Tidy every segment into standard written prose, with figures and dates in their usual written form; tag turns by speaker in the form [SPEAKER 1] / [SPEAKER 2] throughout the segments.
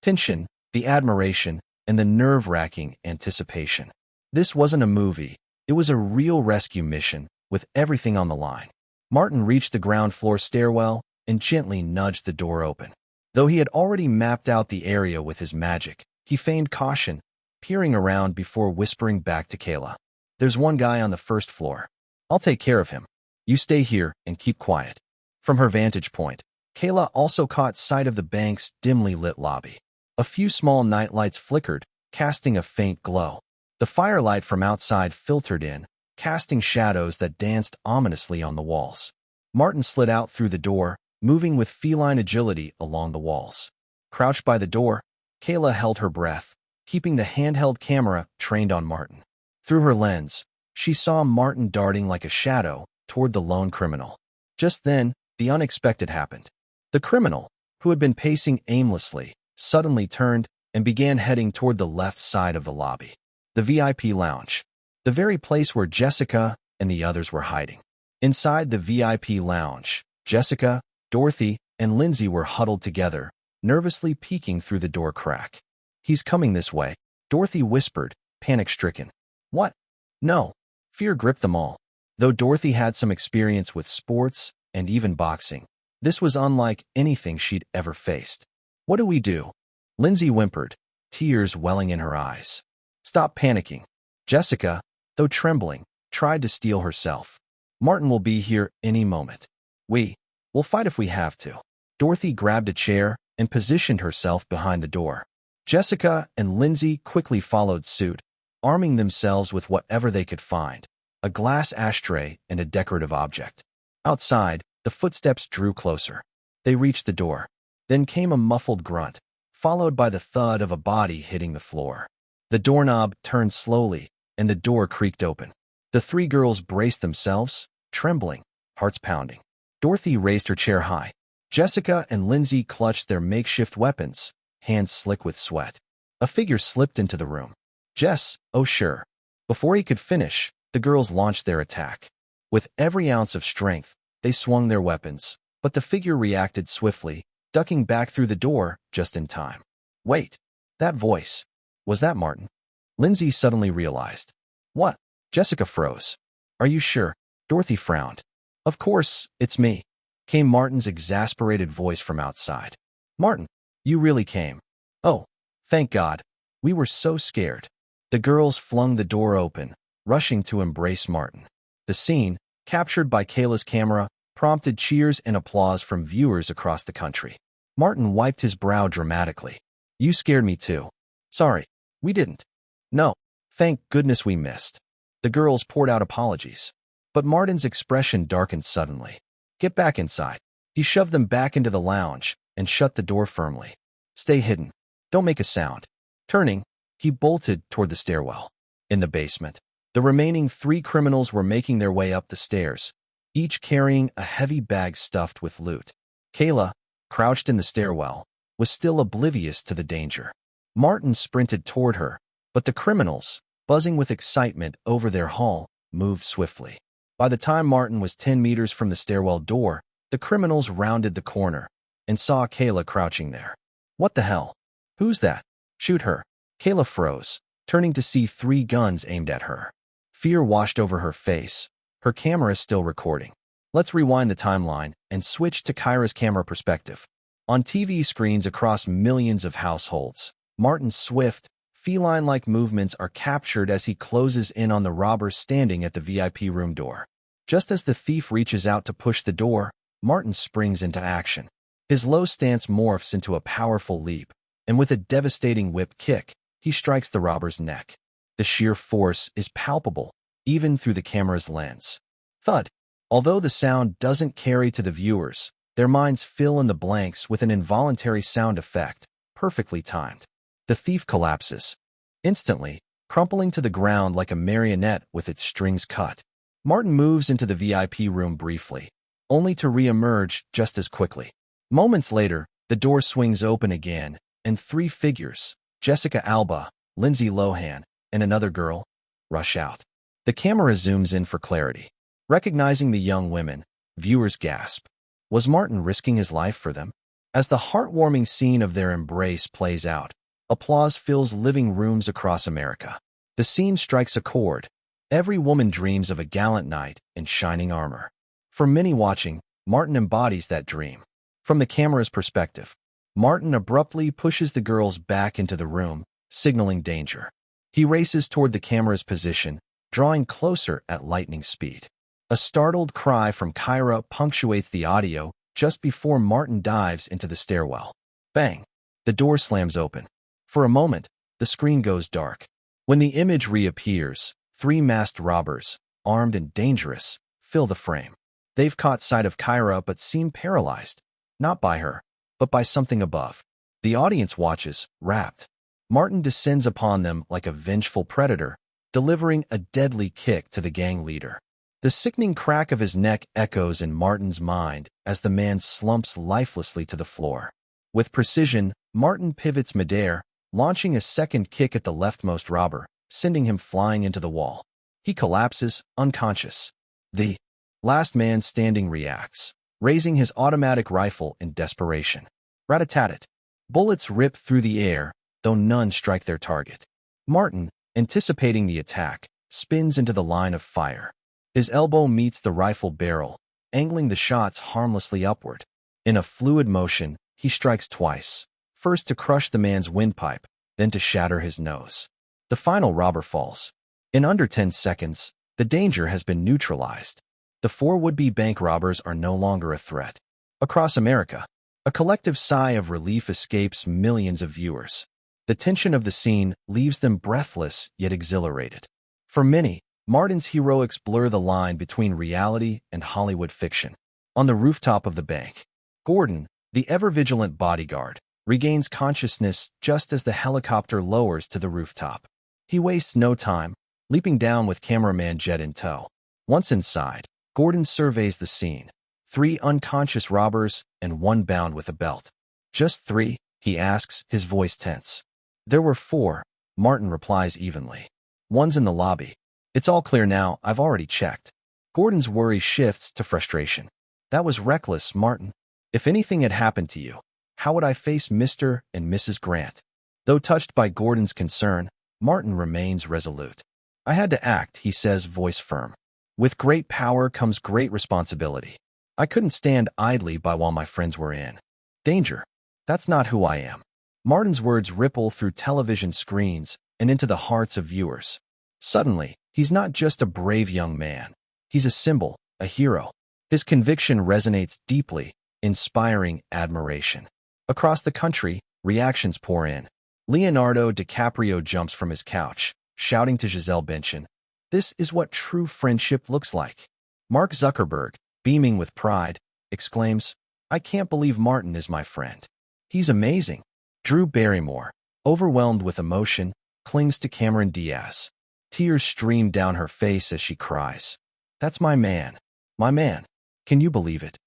[SPEAKER 1] Tension, the admiration, and the nerve-wracking anticipation. This wasn't a movie. It was a real rescue mission, with everything on the line. Martin reached the ground floor stairwell and gently nudged the door open. Though he had already mapped out the area with his magic, he feigned caution, peering around before whispering back to Kayla. "There's one guy on the first floor. I'll take care of him. You stay here and keep quiet." From her vantage point, Kayla also caught sight of the bank's dimly lit lobby. A few small nightlights flickered, casting a faint glow. The firelight from outside filtered in, casting shadows that danced ominously on the walls. Martin slid out through the door, moving with feline agility along the walls. Crouched by the door, Kayla held her breath, keeping the handheld camera trained on Martin. Through her lens, she saw Martin darting like a shadow toward the lone criminal. Just then, the unexpected happened. The criminal, who had been pacing aimlessly, suddenly turned and began heading toward the left side of the lobby. The VIP lounge. The very place where Jessica and the others were hiding. Inside the VIP lounge, Jessica, Dorothy, and Lindsay were huddled together, nervously peeking through the door crack. "He's coming this way," Dorothy whispered, panic-stricken. "What?" No. Fear gripped them all. Though Dorothy had some experience with sports and even boxing, this was unlike anything she'd ever faced. "What do we do?" Lindsay whimpered, tears welling in her eyes. "Stop panicking." Jessica, though trembling, tried to steel herself. "Martin will be here any moment. We'll fight if we have to." Dorothy grabbed a chair and positioned herself behind the door. Jessica and Lindsay quickly followed suit, arming themselves with whatever they could find, a glass ashtray and a decorative object. Outside, the footsteps drew closer. They reached the door. Then came a muffled grunt, followed by the thud of a body hitting the floor. The doorknob turned slowly, and the door creaked open. The three girls braced themselves, trembling, hearts pounding. Dorothy raised her chair high. Jessica and Lindsay clutched their makeshift weapons, hands slick with sweat. A figure slipped into the room. "Jess, oh sure." Before he could finish, the girls launched their attack. With every ounce of strength, they swung their weapons, but the figure reacted swiftly, ducking back through the door just in time. "Wait, that voice. Was that Martin?" Lindsay suddenly realized. "What?" Jessica froze. "Are you sure?" Dorothy frowned. "Of course, it's me," came Martin's exasperated voice from outside. "Martin, you really came. Oh, thank God. We were so scared." The girls flung the door open, rushing to embrace Martin. The scene, captured by Kayla's camera, prompted cheers and applause from viewers across the country. Martin wiped his brow dramatically. "You scared me too." "Sorry, we didn't." "No, thank goodness we missed." The girls poured out apologies. But Martin's expression darkened suddenly. "Get back inside." He shoved them back into the lounge and shut the door firmly. "Stay hidden. Don't make a sound." Turning, he bolted toward the stairwell. In the basement, the remaining three criminals were making their way up the stairs, each carrying a heavy bag stuffed with loot. Kayla, crouched in the stairwell, was still oblivious to the danger. Martin sprinted toward her, but the criminals, buzzing with excitement over their haul, moved swiftly. By the time Martin was 10 meters from the stairwell door, the criminals rounded the corner and saw Kayla crouching there. "What the hell? Who's that?" "Shoot her." Kayla froze, turning to see 3 guns aimed at her. Fear washed over her face, her camera still recording. Let's rewind the timeline and switch to Kyra's camera perspective. On TV screens across millions of households, Martin's swift, feline-like movements are captured as he closes in on the robbers standing at the VIP room door. Just as the thief reaches out to push the door, Martin springs into action. His low stance morphs into a powerful leap, and with a devastating whip kick, he strikes the robber's neck. The sheer force is palpable, even through the camera's lens. Thud. Although the sound doesn't carry to the viewers, their minds fill in the blanks with an involuntary sound effect, perfectly timed. The thief collapses, instantly, crumpling to the ground like a marionette with its strings cut. Martin moves into the VIP room briefly, only to re-emerge just as quickly. Moments later, the door swings open again, and 3 figures, Jessica Alba, Lindsay Lohan, and another girl, rush out. The camera zooms in for clarity. Recognizing the young women, viewers gasp. Was Martin risking his life for them? As the heartwarming scene of their embrace plays out, applause fills living rooms across America. The scene strikes a chord. Every woman dreams of a gallant knight in shining armor. For many watching, Martin embodies that dream. From the camera's perspective, Martin abruptly pushes the girls back into the room, signaling danger. He races toward the camera's position, drawing closer at lightning speed. A startled cry from Kyra punctuates the audio just before Martin dives into the stairwell. Bang! The door slams open. For a moment, the screen goes dark. When the image reappears, 3 masked robbers, armed and dangerous, fill the frame. They've caught sight of Kyra but seem paralyzed, not by her, but by something above. The audience watches, rapt. Martin descends upon them like a vengeful predator, delivering a deadly kick to the gang leader. The sickening crack of his neck echoes in Martin's mind as the man slumps lifelessly to the floor. With precision, Martin pivots midair, launching a second kick at the leftmost robber, sending him flying into the wall. He collapses, unconscious. The last man standing reacts, raising his automatic rifle in desperation. Rat-a-tat-tat. Bullets rip through the air, though none strike their target. Martin, anticipating the attack, spins into the line of fire. His elbow meets the rifle barrel, angling the shots harmlessly upward. In a fluid motion, he strikes twice, first to crush the man's windpipe, then to shatter his nose. The final robber falls. In under 10 seconds, the danger has been neutralized. The 4 would-be bank robbers are no longer a threat. Across America, a collective sigh of relief escapes millions of viewers. The tension of the scene leaves them breathless yet exhilarated. For many, Martin's heroics blur the line between reality and Hollywood fiction. On the rooftop of the bank, Gordon, the ever-vigilant bodyguard, regains consciousness just as the helicopter lowers to the rooftop. He wastes no time, leaping down with cameraman Jed in tow. Once inside, Gordon surveys the scene. 3 unconscious robbers and 1 bound with a belt. Just 3? He asks, his voice tense. There were 4, Martin replies evenly. One's in the lobby. It's all clear now, I've already checked. Gordon's worry shifts to frustration. That was reckless, Martin. If anything had happened to you, how would I face Mr. and Mrs. Grant? Though touched by Gordon's concern, Martin remains resolute. I had to act, he says, voice firm. With great power comes great responsibility. I couldn't stand idly by while my friends were in danger. That's not who I am. Martin's words ripple through television screens and into the hearts of viewers. Suddenly, he's not just a brave young man. He's a symbol, a hero. His conviction resonates deeply, inspiring admiration. Across the country, reactions pour in. Leonardo DiCaprio jumps from his couch, shouting to Gisele Bündchen, "This is what true friendship looks like." Mark Zuckerberg, beaming with pride, exclaims, "I can't believe Martin is my friend. He's amazing." Drew Barrymore, overwhelmed with emotion, clings to Cameron Diaz. Tears stream down her face as she cries. "That's my man. My man. Can you believe it?"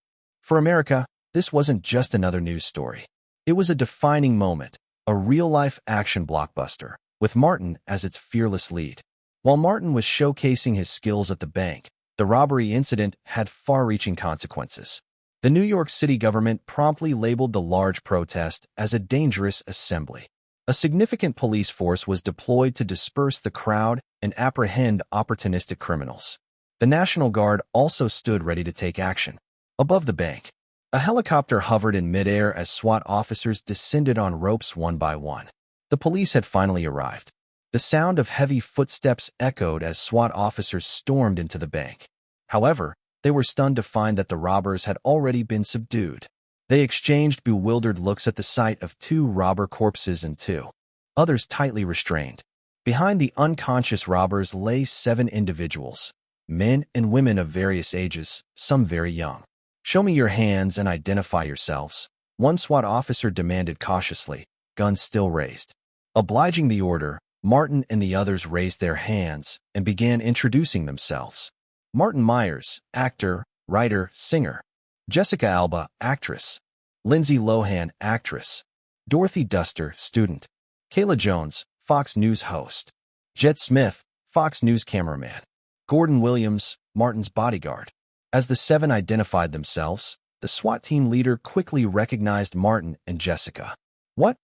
[SPEAKER 1] For America, this wasn't just another news story. It was a defining moment, a real-life action blockbuster, with Martin as its fearless lead. While Martin was showcasing his skills at the bank, the robbery incident had far-reaching consequences. The New York City government promptly labeled the large protest as a dangerous assembly. A significant police force was deployed to disperse the crowd and apprehend opportunistic criminals. The National Guard also stood ready to take action. Above the bank, a helicopter hovered in midair as SWAT officers descended on ropes one by one. The police had finally arrived. The sound of heavy footsteps echoed as SWAT officers stormed into the bank. However, they were stunned to find that the robbers had already been subdued. They exchanged bewildered looks at the sight of 2 robber corpses and 2 others tightly restrained. Behind the unconscious robbers lay 7 individuals, men and women of various ages, some very young. "Show me your hands and identify yourselves," one SWAT officer demanded cautiously, guns still raised. Obliging the order, Martin and the others raised their hands and began introducing themselves. Martin Myers, actor, writer, singer. Jessica Alba, actress. Lindsay Lohan, actress. Dorothy Duster, student. Kayla Jones, Fox News host. Jed Smith, Fox News cameraman. Gordon Williams, Martin's bodyguard. As the 7 identified themselves, The SWAT team leader quickly recognized Martin and Jessica. "What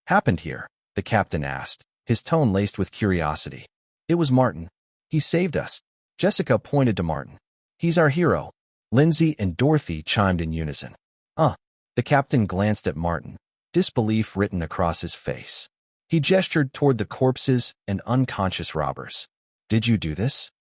[SPEAKER 1] happened here?" the captain asked, his tone laced with curiosity. "It was Martin. He saved us." Jessica pointed to Martin. "He's our hero." Lindsay and Dorothy chimed in unison. The captain glanced at Martin, disbelief written across his face. He gestured toward the corpses and unconscious robbers. "Did you do this?"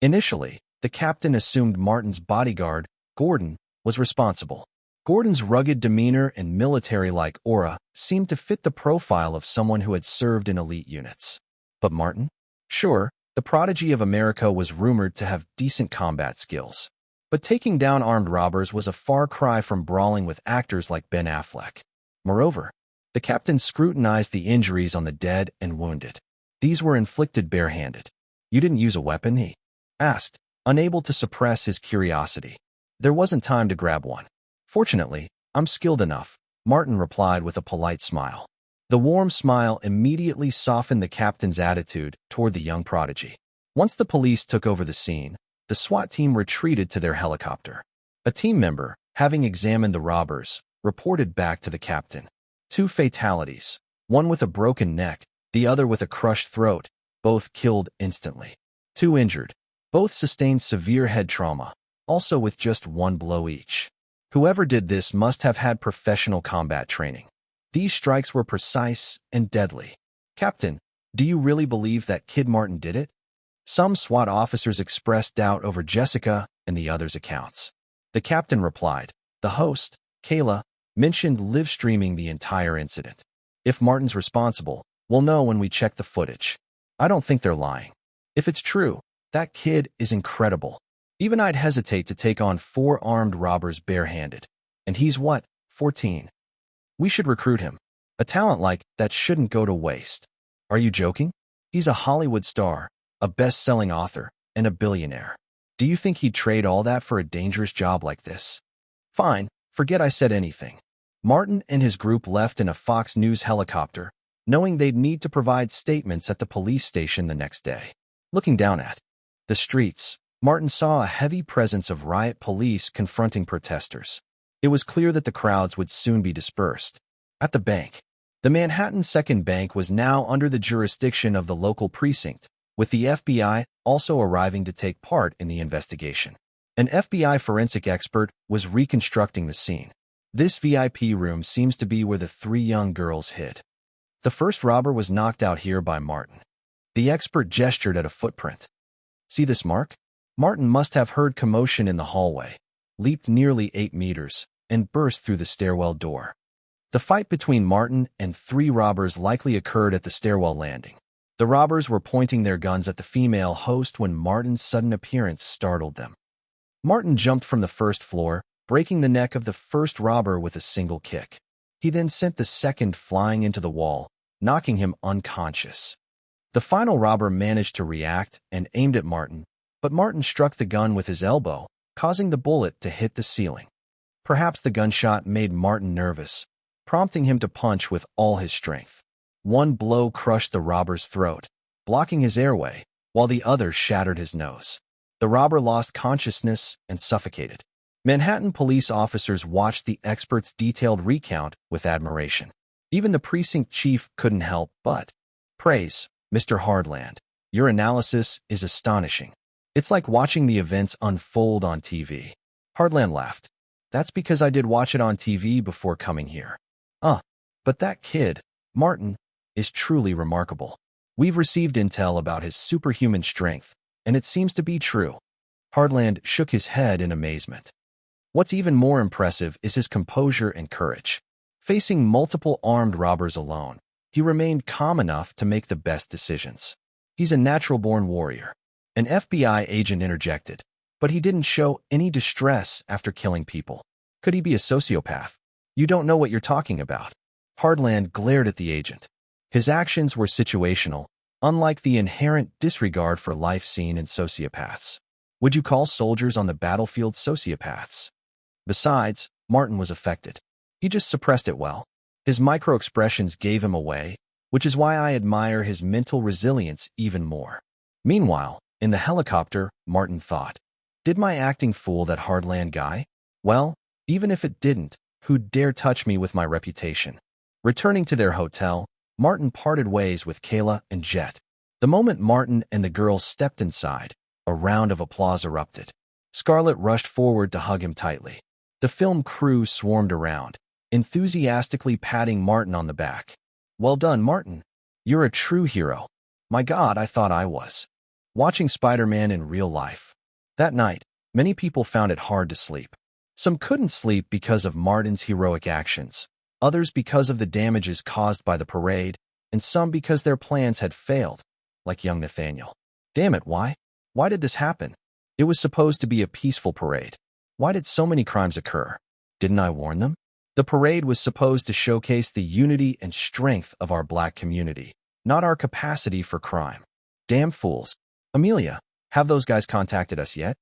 [SPEAKER 1] Initially, the captain assumed Martin's bodyguard, Gordon, was responsible. Gordon's rugged demeanor and military-like aura seemed to fit the profile of someone who had served in elite units. But Martin? Sure, the prodigy of America was rumored to have decent combat skills. But taking down armed robbers was a far cry from brawling with actors like Ben Affleck. Moreover, the captain scrutinized the injuries on the dead and wounded. These were inflicted barehanded. "You didn't use a weapon?" he asked, unable to suppress his curiosity. "There wasn't time to grab one. Fortunately, I'm skilled enough," Martin replied with a polite smile. The warm smile immediately softened the captain's attitude toward the young prodigy. Once the police took over the scene, the SWAT team retreated to their helicopter. A team member, having examined the robbers, reported back to the captain. 2 fatalities, one with a broken neck, the other with a crushed throat, both killed instantly. 2 injured, both sustained severe head trauma, also with just 1 blow each. Whoever did this must have had professional combat training. These strikes were precise and deadly. "Captain, do you really believe that Kid Martin did it?" Some SWAT officers expressed doubt over Jessica and the others' accounts. The captain replied. The host, Kayla, mentioned live streaming the entire incident. "If Martin's responsible, we'll know when we check the footage. I don't think they're lying. If it's true, that kid is incredible. Even I'd hesitate to take on 4 armed robbers barehanded. And he's what, 14? We should recruit him. A talent like that shouldn't go to waste." "Are you joking? He's a Hollywood star, a best-selling author, and a billionaire. Do you think he'd trade all that for a dangerous job like this?" "Fine, forget I said anything." Martin and his group left in a Fox News helicopter, knowing they'd need to provide statements at the police station the next day. Looking down at the streets, Martin saw a heavy presence of riot police confronting protesters. It was clear that the crowds would soon be dispersed. At the bank, the Manhattan Second Bank was now under the jurisdiction of the local precinct, with the FBI also arriving to take part in the investigation. An FBI forensic expert was reconstructing the scene. This VIP room seems to be where the 3 young girls hid. The first robber was knocked out here by Martin. The expert gestured at a footprint. "See this mark?" Martin must have heard commotion in the hallway, leaped nearly 8 meters, and burst through the stairwell door. The fight between Martin and 3 robbers likely occurred at the stairwell landing. The robbers were pointing their guns at the female host when Martin's sudden appearance startled them. Martin jumped from the first floor, breaking the neck of the first robber with a single kick. He then sent the second flying into the wall, knocking him unconscious. The final robber managed to react and aimed at Martin, but Martin struck the gun with his elbow, causing the bullet to hit the ceiling. Perhaps the gunshot made Martin nervous, prompting him to punch with all his strength. One blow crushed the robber's throat, blocking his airway, while the other shattered his nose. The robber lost consciousness and suffocated. Manhattan police officers watched the expert's detailed recount with admiration. Even the precinct chief couldn't help but praise, "Mr. Hardland, your analysis is astonishing. It's like watching the events unfold on TV." Hardland laughed. "That's because I did watch it on TV before coming here." But that kid, Martin, is truly remarkable. We've received intel about his superhuman strength, and it seems to be true." Hardland shook his head in amazement. "What's even more impressive is his composure and courage. Facing multiple armed robbers alone, he remained calm enough to make the best decisions. He's a natural-born warrior." An FBI agent interjected, "But he didn't show any distress after killing people. Could he be a sociopath?" "You don't know what you're talking about." Hardland glared at the agent. His actions were situational, unlike the inherent disregard for life seen in sociopaths. Would you call soldiers on the battlefield sociopaths? Besides, Martin was affected. He just suppressed it well. His micro-expressions gave him away, which is why I admire his mental resilience even more. Meanwhile, in the helicopter, Martin thought, "Did my acting fool that Hardland guy? Well, Even if it didn't, who'd dare touch me with my reputation? Returning to their hotel, Martin parted ways with Kayla and Jet. The moment Martin and the girls stepped inside, a round of applause erupted. Scarlett rushed forward to hug him tightly. The film crew swarmed around, enthusiastically patting Martin on the back. "Well done, Martin. You're a true hero." "My God, I thought I was." Watching Spider-Man in real life. That night, many people found it hard to sleep. Some couldn't sleep because of Martin's heroic actions, others because of the damages caused by the parade, and some because their plans had failed, like young Nathaniel. Damn it, why? Why did this happen? It was supposed to be a peaceful parade. Why did so many crimes occur? Didn't I warn them? The parade was supposed to showcase the unity and strength of our Black community, not our capacity for crime. Damn fools. Amelia, have those guys contacted us yet?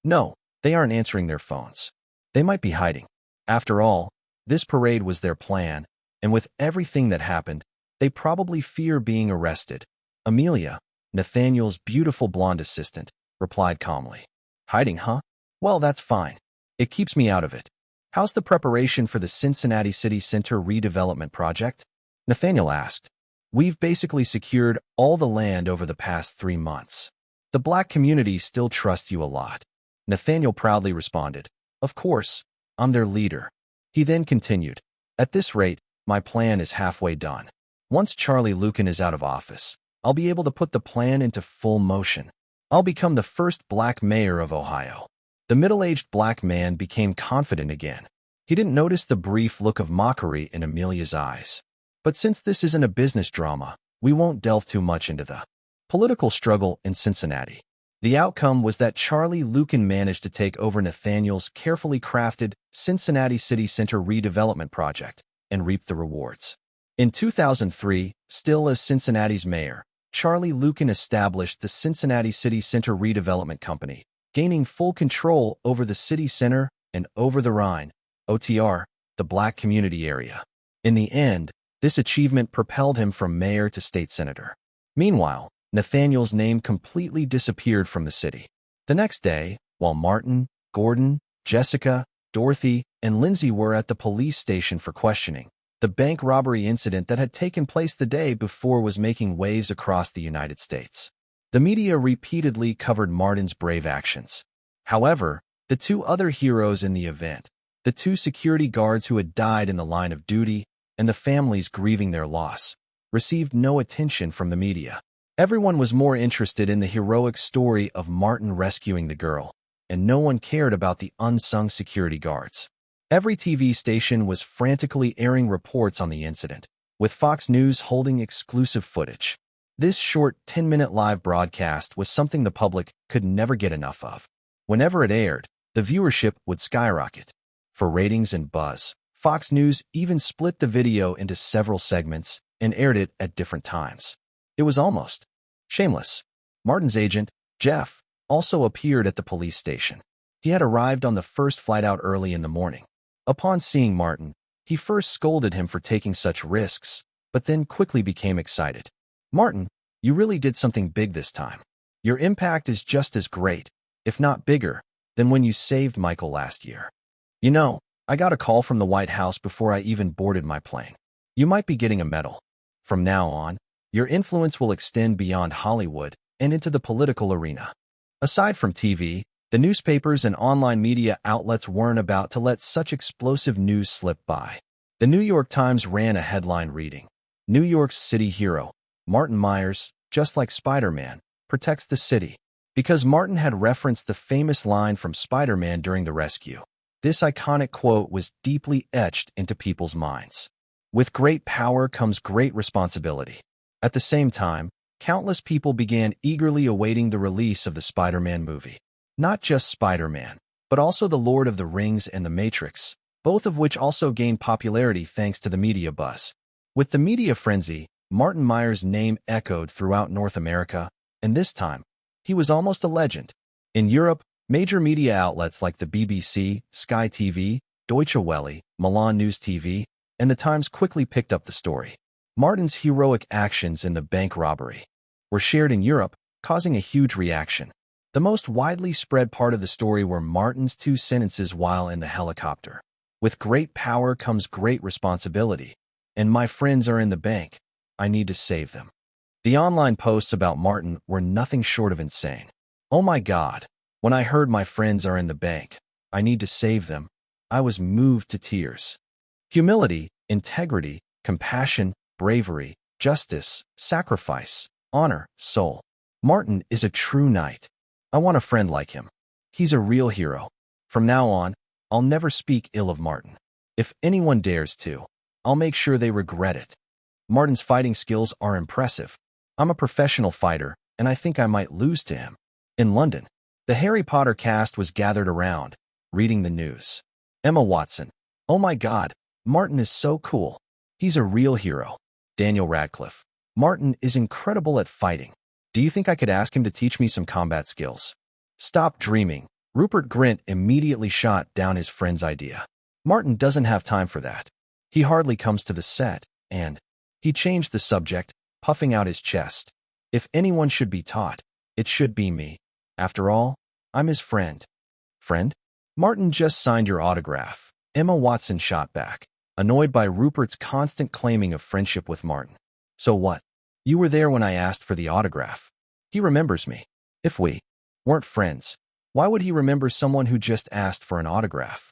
[SPEAKER 1] No, they aren't answering their phones. They might be hiding. After all, this parade was their plan, and with everything that happened, they probably fear being arrested. Amelia, Nathaniel's beautiful blonde assistant, replied calmly. Hiding, huh? Well, that's fine. It keeps me out of it. How's the preparation for the Cincinnati City Center redevelopment project? Nathaniel asked. We've basically secured all the land over the past 3 months. The Black community still trusts you a lot. Nathaniel proudly responded. Of course, I'm their leader. He then continued, at this rate, my plan is halfway done. Once Charlie Lucan is out of office, I'll be able to put the plan into full motion. I'll become the first Black mayor of Ohio. The middle-aged Black man became confident again. He didn't notice the brief look of mockery in Amelia's eyes. But since this isn't a business drama, we won't delve too much into the political struggle in Cincinnati. The outcome was that Charlie Lucan managed to take over Nathaniel's carefully crafted Cincinnati City Center redevelopment project and reap the rewards. In 2003, still as Cincinnati's mayor, Charlie Lucan established the Cincinnati City Center Redevelopment Company, gaining full control over the city center and over the Rhine, OTR, the Black community area. In the end, this achievement propelled him from mayor to state senator. Meanwhile, Nathaniel's name completely disappeared from the city. The next day, while Martin, Gordon, Jessica, Dorothy, and Lindsay were at the police station for questioning, the bank robbery incident that had taken place the day before was making waves across the United States. The media repeatedly covered Martin's brave actions. However, the 2 other heroes in the event, the 2 security guards who had died in the line of duty, and the families grieving their loss, received no attention from the media. Everyone was more interested in the heroic story of Martin rescuing the girl, and no one cared about the unsung security guards. Every TV station was frantically airing reports on the incident, with Fox News holding exclusive footage. This short 10-minute live broadcast was something the public could never get enough of. Whenever it aired, the viewership would skyrocket. For ratings and buzz, Fox News even split the video into several segments and aired it at different times. It was almost shameless. Martin's agent, Jeff, also appeared at the police station. He had arrived on the first flight out early in the morning. Upon seeing Martin, he first scolded him for taking such risks, but then quickly became excited. Martin, you really did something big this time. Your impact is just as great, if not bigger, than when you saved Michael last year. You know, I got a call from the White House before I even boarded my plane. You might be getting a medal. From now on, your influence will extend beyond Hollywood and into the political arena. Aside from TV, the newspapers and online media outlets weren't about to let such explosive news slip by. The New York Times ran a headline reading, New York's city hero, Martin Myers, just like Spider-Man, protects the city. Because Martin had referenced the famous line from Spider-Man during the rescue. This iconic quote was deeply etched into people's minds. With great power comes great responsibility. At the same time, countless people began eagerly awaiting the release of the Spider-Man movie. Not just Spider-Man, but also The Lord of the Rings and The Matrix, both of which also gained popularity thanks to the media buzz. With the media frenzy, Martin Myers' name echoed throughout North America, and this time, he was almost a legend. In Europe, major media outlets like the BBC, Sky TV, Deutsche Welle, Milan News TV, and The Times quickly picked up the story. Martin's heroic actions in the bank robbery were shared in Europe, causing a huge reaction. The most widely spread part of the story were Martin's two sentences while in the helicopter. With great power comes great responsibility, and my friends are in the bank. I need to save them. The online posts about Martin were nothing short of insane. Oh my God, when I heard my friends are in the bank, I need to save them, I was moved to tears. Humility, integrity, compassion, bravery, justice, sacrifice, honor, soul. Martin is a true knight. I want a friend like him. He's a real hero. From now on, I'll never speak ill of Martin. If anyone dares to, I'll make sure they regret it. Martin's fighting skills are impressive. I'm a professional fighter, and I think I might lose to him. In London, the Harry Potter cast was gathered around, reading the news. Emma Watson. Oh my God, Martin is so cool. He's a real hero. Daniel Radcliffe. Martin is incredible at fighting. Do you think I could ask him to teach me some combat skills? Stop dreaming. Rupert Grint immediately shot down his friend's idea. Martin doesn't have time for that. He hardly comes to the set, and he changed the subject, puffing out his chest. If anyone should be taught, it should be me. After all, I'm his friend. Friend? Martin just signed your autograph. Emma Watson shot back, annoyed by Rupert's constant claiming of friendship with Martin. So what? You were there when I asked for the autograph. He remembers me. If we weren't friends, why would he remember someone who just asked for an autograph?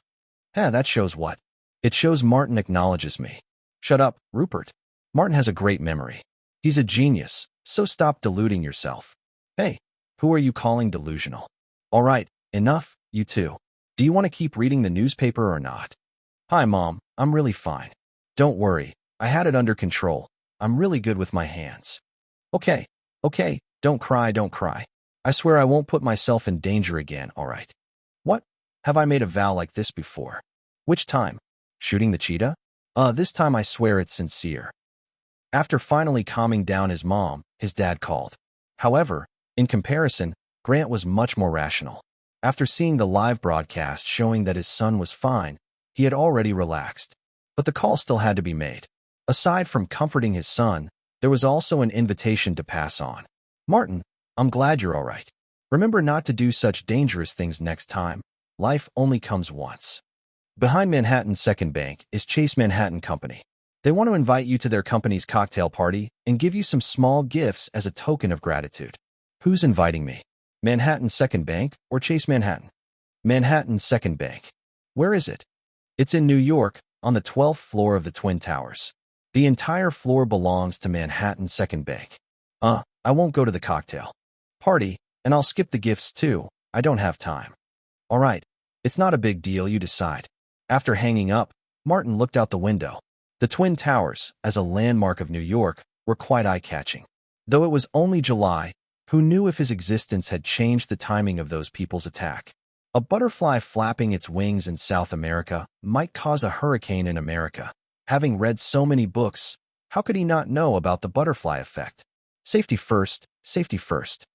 [SPEAKER 1] That shows what? It shows Martin acknowledges me. Shut up, Rupert. Martin has a great memory. He's a genius, so stop deluding yourself. Hey, who are you calling delusional? All right, enough, you two. Do you want to keep reading the newspaper or not? Hi, Mom, I'm really fine. Don't worry, I had it under control. I'm really good with my hands. Okay, don't cry, don't cry. I swear I won't put myself in danger again, all right? What? Have I made a vow like this before? Which time? Shooting the cheetah? This time I swear it's sincere. After finally calming down his mom, his dad called. However, in comparison, Grant was much more rational. After seeing the live broadcast showing that his son was fine, he had already relaxed. But the call still had to be made. Aside from comforting his son, there was also an invitation to pass on. Martin, I'm glad you're all right. Remember not to do such dangerous things next time. Life only comes once. Behind Manhattan's Second Bank is Chase Manhattan Company. They want to invite you to their company's cocktail party and give you some small gifts as a token of gratitude. Who's inviting me? Manhattan Second Bank or Chase Manhattan? Manhattan Second Bank. Where is it? It's in New York, on the 12th floor of the Twin Towers. The entire floor belongs to Manhattan Second Bank. I won't go to the cocktail party, and I'll skip the gifts too. I don't have time. All right, it's not a big deal, you decide. After hanging up, Martin looked out the window. The Twin Towers, as a landmark of New York, were quite eye-catching. Though it was only July, who knew if his existence had changed the timing of those people's attack? A butterfly flapping its wings in South America might cause a hurricane in America. Having read so many books, how could he not know about the butterfly effect? Safety first, safety first.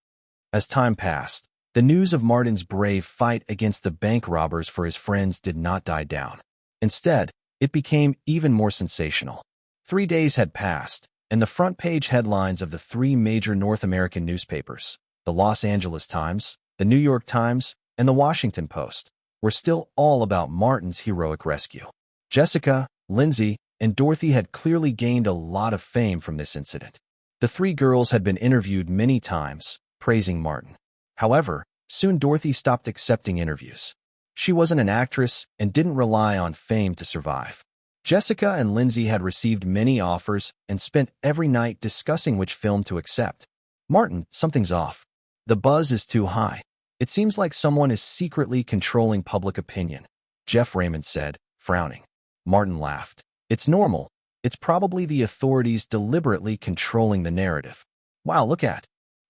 [SPEAKER 1] As time passed, the news of Martin's brave fight against the bank robbers for his friends did not die down. Instead, it became even more sensational. 3 days had passed, and the front-page headlines of the 3 major North American newspapers, the Los Angeles Times, the New York Times, and the Washington Post, were still all about Martin's heroic rescue. Jessica, Lindsay, and Dorothy had clearly gained a lot of fame from this incident. The 3 girls had been interviewed many times, praising Martin. However, soon Dorothy stopped accepting interviews. She wasn't an actress and didn't rely on fame to survive. Jessica and Lindsay had received many offers and spent every night discussing which film to accept. Martin, something's off. The buzz is too high. It seems like someone is secretly controlling public opinion, Jeff Raymond said, frowning. Martin laughed. It's normal. It's probably the authorities deliberately controlling the narrative. Wow, look at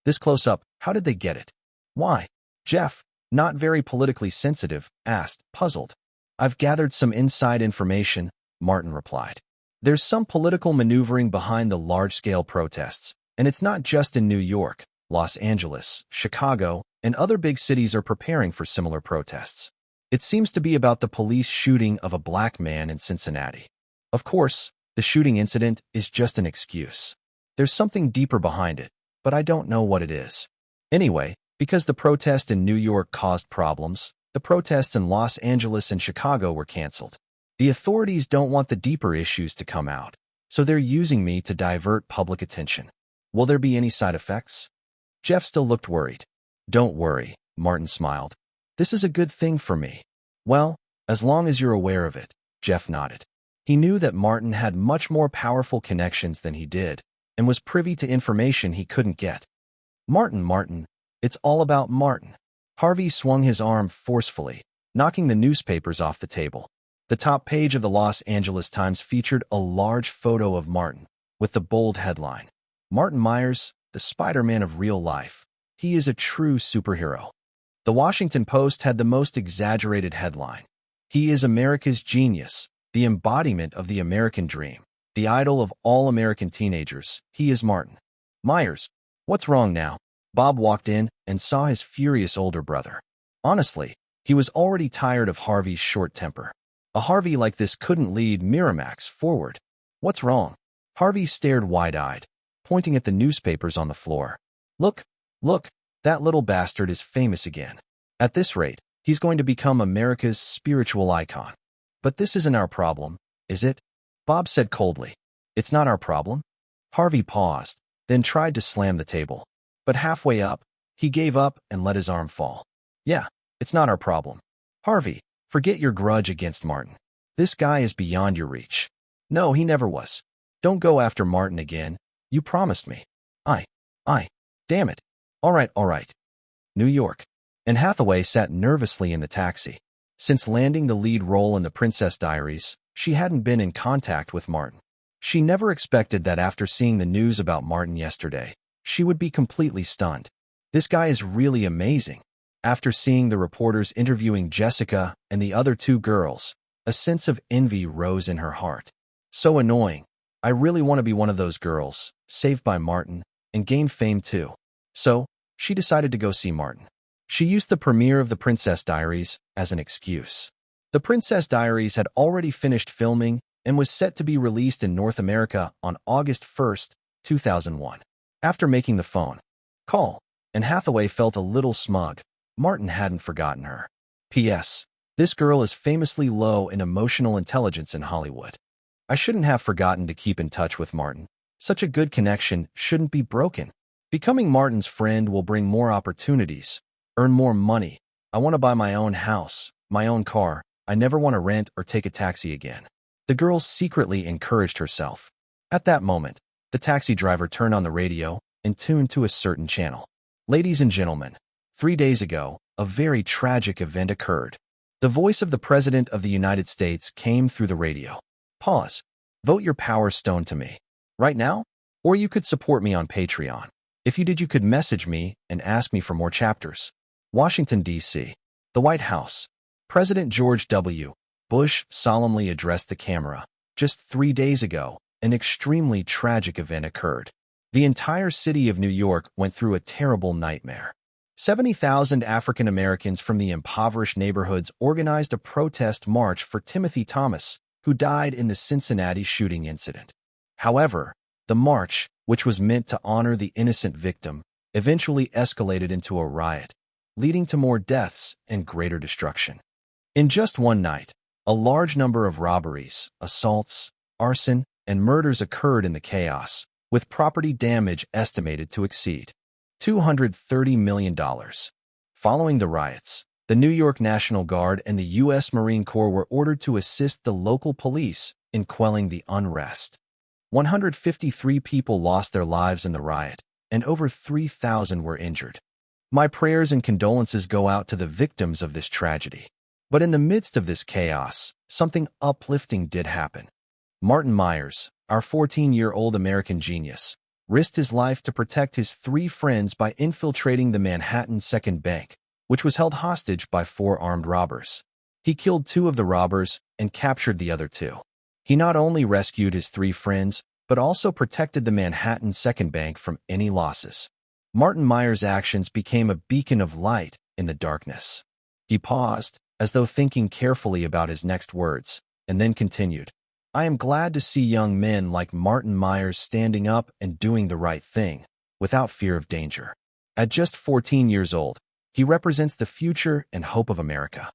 [SPEAKER 1] this close-up. How did they get it? Why? Jeff, not very politically sensitive, asked, puzzled. I've gathered some inside information, Martin replied. There's some political maneuvering behind the large-scale protests, and it's not just in New York. Los Angeles, Chicago, and other big cities are preparing for similar protests. It seems to be about the police shooting of a black man in Cincinnati. Of course, the shooting incident is just an excuse. There's something deeper behind it, but I don't know what it is. Anyway, Because the protest in New York caused problems, the protests in Los Angeles and Chicago were canceled. The authorities don't want the deeper issues to come out, so they're using me to divert public attention. Will there be any side effects? Jeff still looked worried. Don't worry, Martin smiled. This is a good thing for me. Well, as long as you're aware of it, Jeff nodded. He knew that Martin had much more powerful connections than he did, and was privy to information he couldn't get. Martin, it's all about Martin. Harvey swung his arm forcefully, knocking the newspapers off the table. The top page of the Los Angeles Times featured a large photo of Martin, with the bold headline, Martin Myers, the Spider-Man of real life. He is a true superhero. The Washington Post had the most exaggerated headline. He is America's genius, the embodiment of the American dream, the idol of all American teenagers. He is Martin Myers. What's wrong now? Bob walked in and saw his furious older brother. Honestly, he was already tired of Harvey's short temper. A Harvey like this couldn't lead Miramax forward. What's wrong? Harvey stared wide-eyed, pointing at the newspapers on the floor. Look, that little bastard is famous again. At this rate, he's going to become America's spiritual icon. But this isn't our problem, is it? Bob said coldly. It's not our problem? Harvey paused, then tried to slam the table. But halfway up, he gave up and let his arm fall. Yeah, it's not our problem. Harvey, forget your grudge against Martin. This guy is beyond your reach. No, he never was. Don't go after Martin again. You promised me. Damn it. All right. New York. Anne Hathaway sat nervously in the taxi. Since landing the lead role in The Princess Diaries, she hadn't been in contact with Martin. She never expected that after seeing the news about Martin yesterday, she would be completely stunned. This guy is really amazing. After seeing the reporters interviewing Jessica and the other two girls, a sense of envy rose in her heart. So annoying. I really want to be one of those girls, saved by Martin, and gain fame too. So, she decided to go see Martin. She used the premiere of The Princess Diaries as an excuse. The Princess Diaries had already finished filming and was set to be released in North America on August 1st, 2001. After making the phone call, Anne Hathaway felt a little smug. Martin hadn't forgotten her. P.S. This girl is famously low in emotional intelligence in Hollywood. I shouldn't have forgotten to keep in touch with Martin. Such a good connection shouldn't be broken. Becoming Martin's friend will bring more opportunities, earn more money. I want to buy my own house, my own car. I never want to rent or take a taxi again. The girl secretly encouraged herself. At that moment, the taxi driver turned on the radio and tuned to a certain channel. Ladies and gentlemen, 3 days ago, a very tragic event occurred. The voice of the President of the United States came through the radio. Pause. Vote your power stone to me. Right now? Or you could support me on Patreon. If you did, you could message me and ask me for more chapters. Washington, D.C. The White House. President George W. Bush solemnly addressed the camera. Just 3 days ago, an extremely tragic event occurred. The entire city of New York went through a terrible nightmare. 70,000 African Americans from the impoverished neighborhoods organized a protest march for Timothy Thomas, who died in the Cincinnati shooting incident. However, the march, which was meant to honor the innocent victim, eventually escalated into a riot, leading to more deaths and greater destruction. In just one night, a large number of robberies, assaults, arson, and murders occurred in the chaos, with property damage estimated to exceed $230 million. Following the riots, the New York National Guard and the U.S. Marine Corps were ordered to assist the local police in quelling the unrest. 153 people lost their lives in the riot, and over 3,000 were injured. My prayers and condolences go out to the victims of this tragedy. But in the midst of this chaos, something uplifting did happen. Martin Myers, our 14-year-old American genius, risked his life to protect his 3 friends by infiltrating the Manhattan Second Bank, which was held hostage by 4 armed robbers. He killed 2 of the robbers and captured the other 2. He not only rescued his 3 friends, but also protected the Manhattan Second Bank from any losses. Martin Myers' actions became a beacon of light in the darkness. He paused, as though thinking carefully about his next words, and then continued. I am glad to see young men like Martin Myers standing up and doing the right thing, without fear of danger. At just 14 years old, he represents the future and hope of America.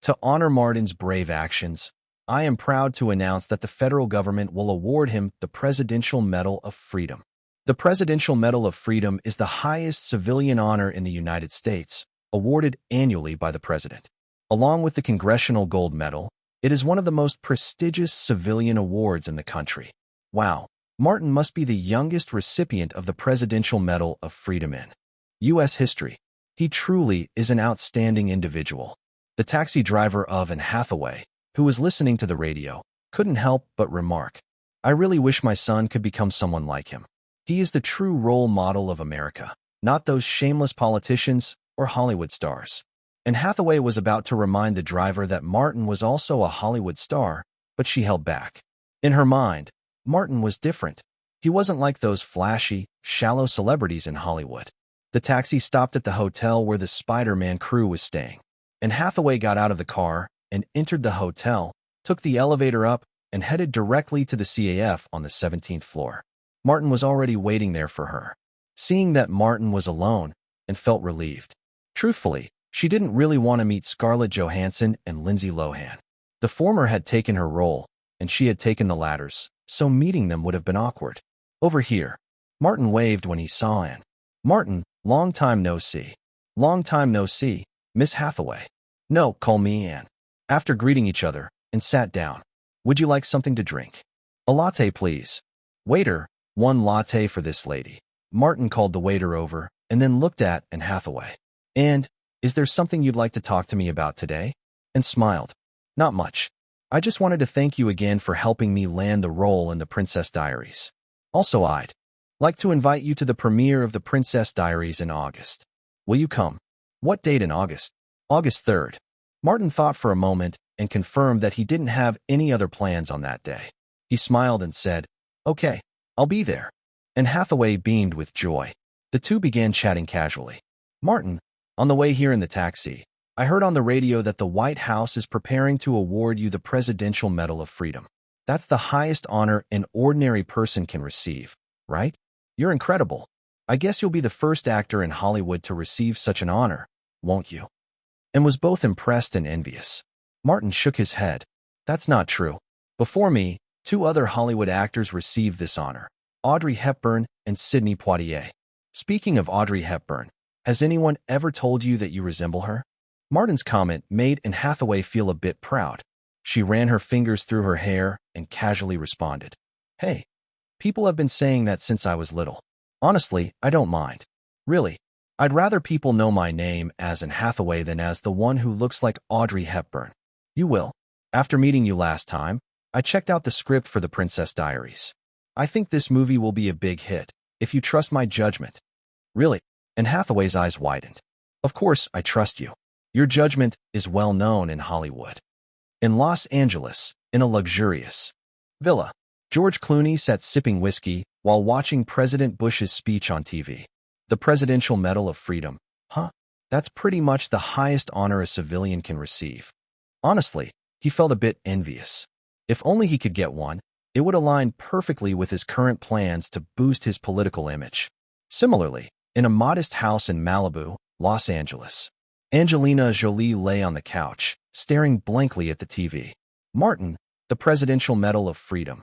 [SPEAKER 1] To honor Martin's brave actions, I am proud to announce that the federal government will award him the Presidential Medal of Freedom. The Presidential Medal of Freedom is the highest civilian honor in the United States, awarded annually by the president. Along with the Congressional Gold Medal, it is one of the most prestigious civilian awards in the country. Wow, Martin must be the youngest recipient of the Presidential Medal of Freedom in U.S. history. He truly is an outstanding individual. The taxi driver of Anne Hathaway, who was listening to the radio, couldn't help but remark, "I really wish my son could become someone like him. He is the true role model of America, not those shameless politicians or Hollywood stars." And Hathaway was about to remind the driver that Martin was also a Hollywood star, but she held back. In her mind, Martin was different. He wasn't like those flashy, shallow celebrities in Hollywood. The taxi stopped at the hotel where the Spider-Man crew was staying, and Hathaway got out of the car and entered the hotel, took the elevator up, and headed directly to the CAF on the 17th floor. Martin was already waiting there for her. Seeing that Martin was alone, and felt relieved. Truthfully, she didn't really want to meet Scarlett Johansson and Lindsay Lohan. The former had taken her role, and she had taken the latter's, so meeting them would have been awkward. "Over here." Martin waved when he saw Anne. "Martin, long time no see." "Long time no see, Miss Hathaway." "No, call me Anne." After greeting each other, and sat down. "Would you like something to drink?" "A latte, please." "Waiter, 1 latte for this lady." Martin called the waiter over, and then looked at Anne Hathaway. "And, is there something you'd like to talk to me about today?" And smiled. "Not much. I just wanted to thank you again for helping me land the role in The Princess Diaries. Also, I'd like to invite you to the premiere of The Princess Diaries in August. Will you come?" "What date in August?" "August 3rd. Martin thought for a moment and confirmed that he didn't have any other plans on that day. He smiled and said, "Okay, I'll be there." And Hathaway beamed with joy. The two began chatting casually. "Martin, on the way here in the taxi, I heard on the radio that the White House is preparing to award you the Presidential Medal of Freedom. That's the highest honor an ordinary person can receive, right? You're incredible. I guess you'll be the first actor in Hollywood to receive such an honor, won't you?" And was both impressed and envious. Martin shook his head. "That's not true. Before me, 2 other Hollywood actors received this honor, Audrey Hepburn and Sidney Poitier. Speaking of Audrey Hepburn, has anyone ever told you that you resemble her?" Martin's comment made Anne Hathaway feel a bit proud. She ran her fingers through her hair and casually responded, "Hey, people have been saying that since I was little. Honestly, I don't mind. Really, I'd rather people know my name as Anne Hathaway than as the one who looks like Audrey Hepburn. You will. After meeting you last time, I checked out the script for The Princess Diaries. I think this movie will be a big hit, if you trust my judgment." "Really?" Anne Hathaway's eyes widened. "Of course, I trust you. Your judgment is well known in Hollywood." In Los Angeles, in a luxurious villa, George Clooney sat sipping whiskey while watching President Bush's speech on TV. The Presidential Medal of Freedom. Huh? That's pretty much the highest honor a civilian can receive. Honestly, he felt a bit envious. If only he could get one, it would align perfectly with his current plans to boost his political image. Similarly, in a modest house in Malibu, Los Angeles, Angelina Jolie lay on the couch, staring blankly at the TV. Martin, the Presidential Medal of Freedom.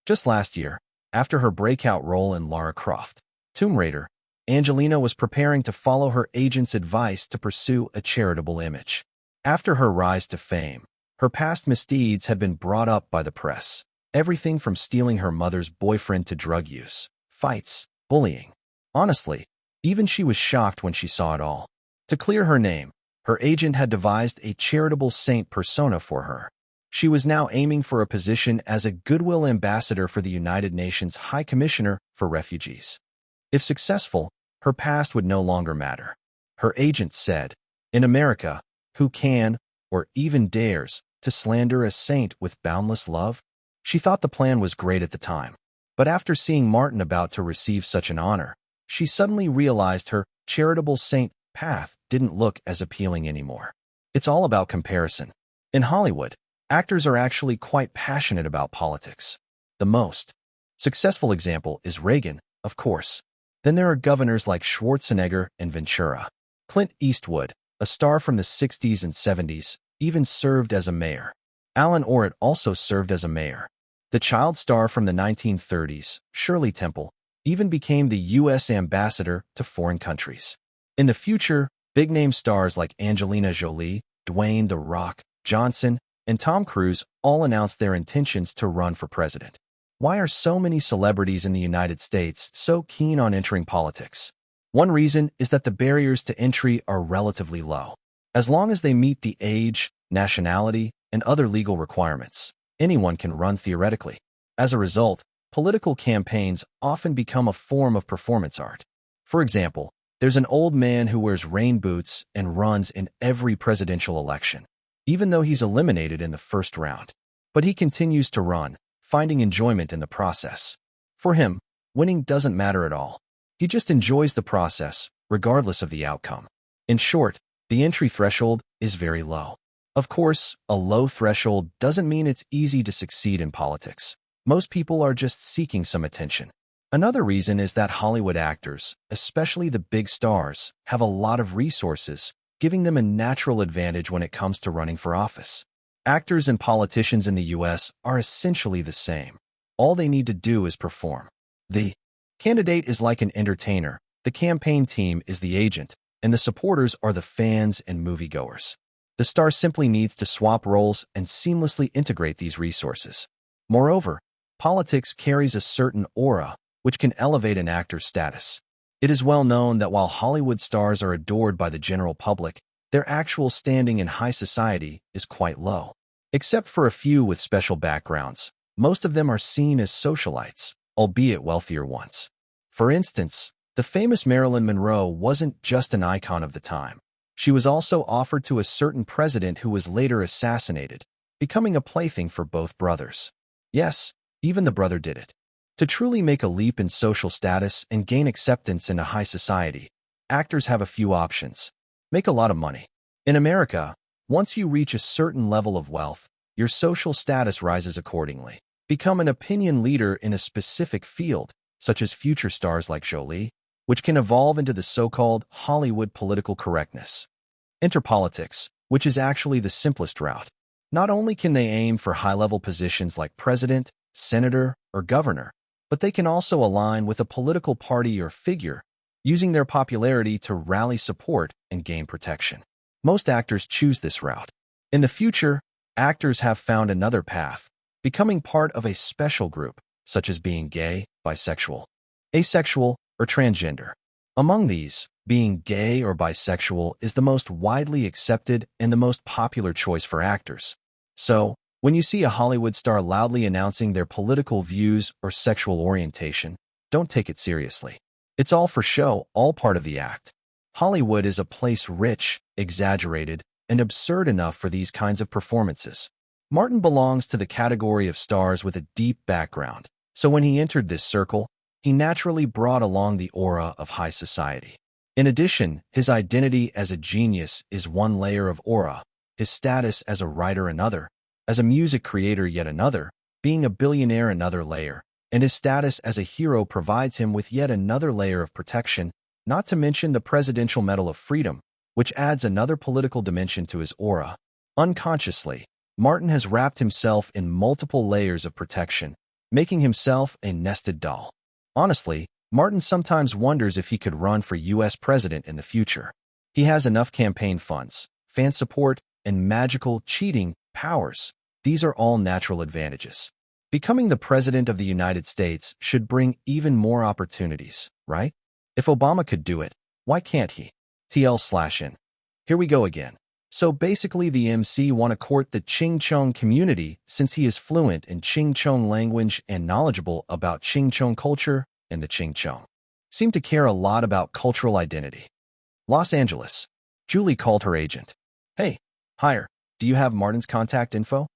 [SPEAKER 1] Just last year, after her breakout role in Lara Croft, Tomb Raider, Angelina was preparing to follow her agent's advice to pursue a charitable image. After her rise to fame, her past misdeeds had been brought up by the press. Everything from stealing her mother's boyfriend to drug use, fights, bullying. Honestly, even she was shocked when she saw it all. To clear her name, her agent had devised a charitable saint persona for her. She was now aiming for a position as a goodwill ambassador for the United Nations High Commissioner for Refugees. If successful, her past would no longer matter. Her agent said, "In America, who can, or even dares, to slander a saint with boundless love?" She thought the plan was great at the time. But after seeing Martin about to receive such an honor, she suddenly realized her charitable saint path didn't look as appealing anymore. It's all about comparison. In Hollywood, actors are actually quite passionate about politics. The most successful example is Reagan, of course. Then there are governors like Schwarzenegger and Ventura. Clint Eastwood, a star from the 60s and 70s, even served as a mayor. Alan Orrit also served as a mayor. The child star from the 1930s, Shirley Temple, even became the U.S. ambassador to foreign countries. In the future, big-name stars like Angelina Jolie, Dwayne "The Rock" Johnson, and Tom Cruise all announced their intentions to run for president. Why are so many celebrities in the United States so keen on entering politics? One reason is that the barriers to entry are relatively low. As long as they meet the age, nationality, and other legal requirements, anyone can run theoretically. As a result, political campaigns often become a form of performance art. For example, there's an old man who wears rain boots and runs in every presidential election, even though he's eliminated in the first round. But he continues to run, finding enjoyment in the process. For him, winning doesn't matter at all. He just enjoys the process, regardless of the outcome. In short, the entry threshold is very low. Of course, a low threshold doesn't mean it's easy to succeed in politics. Most people are just seeking some attention. Another reason is that Hollywood actors, especially the big stars, have a lot of resources, giving them a natural advantage when it comes to running for office. Actors and politicians in the U.S. are essentially the same. All they need to do is perform. The candidate is like an entertainer, the campaign team is the agent, and the supporters are the fans and moviegoers. The star simply needs to swap roles and seamlessly integrate these resources. Moreover, politics carries a certain aura, which can elevate an actor's status. It is well known that while Hollywood stars are adored by the general public, their actual standing in high society is quite low. Except for a few with special backgrounds, most of them are seen as socialites, albeit wealthier ones. For instance, the famous Marilyn Monroe wasn't just an icon of the time. She was also offered to a certain president who was later assassinated, becoming a plaything for both brothers. Yes, even the brother did it. To truly make a leap in social status and gain acceptance in a high society, actors have a few options. Make a lot of money. In America, once you reach a certain level of wealth, your social status rises accordingly. Become an opinion leader in a specific field, such as future stars like Jolie, which can evolve into the so-called Hollywood political correctness. Enter politics, which is actually the simplest route. Not only can they aim for high-level positions like president, senator, or governor, but they can also align with a political party or figure, using their popularity to rally support and gain protection. Most actors choose this route. In the future, actors have found another path, becoming part of a special group, such as being gay, bisexual, asexual, or transgender. Among these, being gay or bisexual is the most widely accepted and the most popular choice for actors. So, when you see a Hollywood star loudly announcing their political views or sexual orientation, don't take it seriously. It's all for show, all part of the act. Hollywood is a place rich, exaggerated, and absurd enough for these kinds of performances. Martin belongs to the category of stars with a deep background, so when he entered this circle, he naturally brought along the aura of high society. In addition, his identity as a genius is one layer of aura, his status as a writer another, as a music creator yet another, being a billionaire another layer, and his status as a hero provides him with yet another layer of protection, not to mention the Presidential Medal of Freedom, which adds another political dimension to his aura. Unconsciously, Martin has wrapped himself in multiple layers of protection, making himself a nested doll. Honestly, Martin sometimes wonders if he could run for U.S. president in the future. He has enough campaign funds, fan support, and magical cheating powers. These are all natural advantages. Becoming the president of the United States should bring even more opportunities, right? If Obama could do it, why can't he? TL/N. Here we go again. So basically the MC want to court the Ching Chong community since he is fluent in Ching Chong language and knowledgeable about Ching Chong culture, and the Ching Chong seem to care a lot about cultural identity. Los Angeles. Julie called her agent. Hey, hire, do you have Martin's contact info?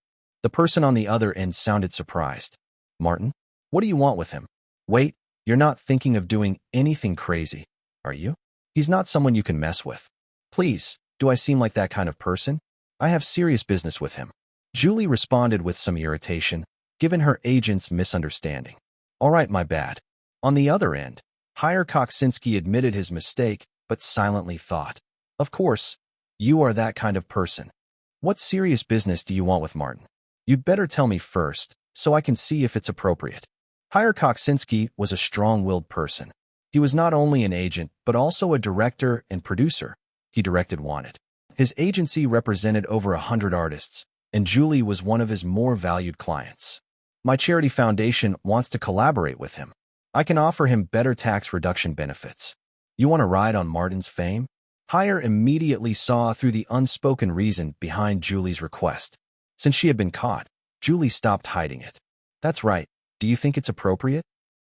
[SPEAKER 1] The person on the other end sounded surprised. Martin? What do you want with him? Wait, you're not thinking of doing anything crazy, are you? He's not someone you can mess with. Please, do I seem like that kind of person? I have serious business with him. Julie responded with some irritation, given her agent's misunderstanding. All right, my bad. On the other end, Hire Koksinski admitted his mistake, but silently thought, "Of course, you are that kind of person. What serious business do you want with Martin? You'd better tell me first, so I can see if it's appropriate." Hire Koksinski was a strong-willed person. He was not only an agent, but also a director and producer. He directed Wanted. His agency represented over 100 artists, and Julie was one of his more valued clients. "My charity foundation wants to collaborate with him. I can offer him better tax reduction benefits. You want to ride on Martin's fame?" Hire immediately saw through the unspoken reason behind Julie's request. Since she had been caught, Julie stopped hiding it. "That's right. Do you think it's appropriate?"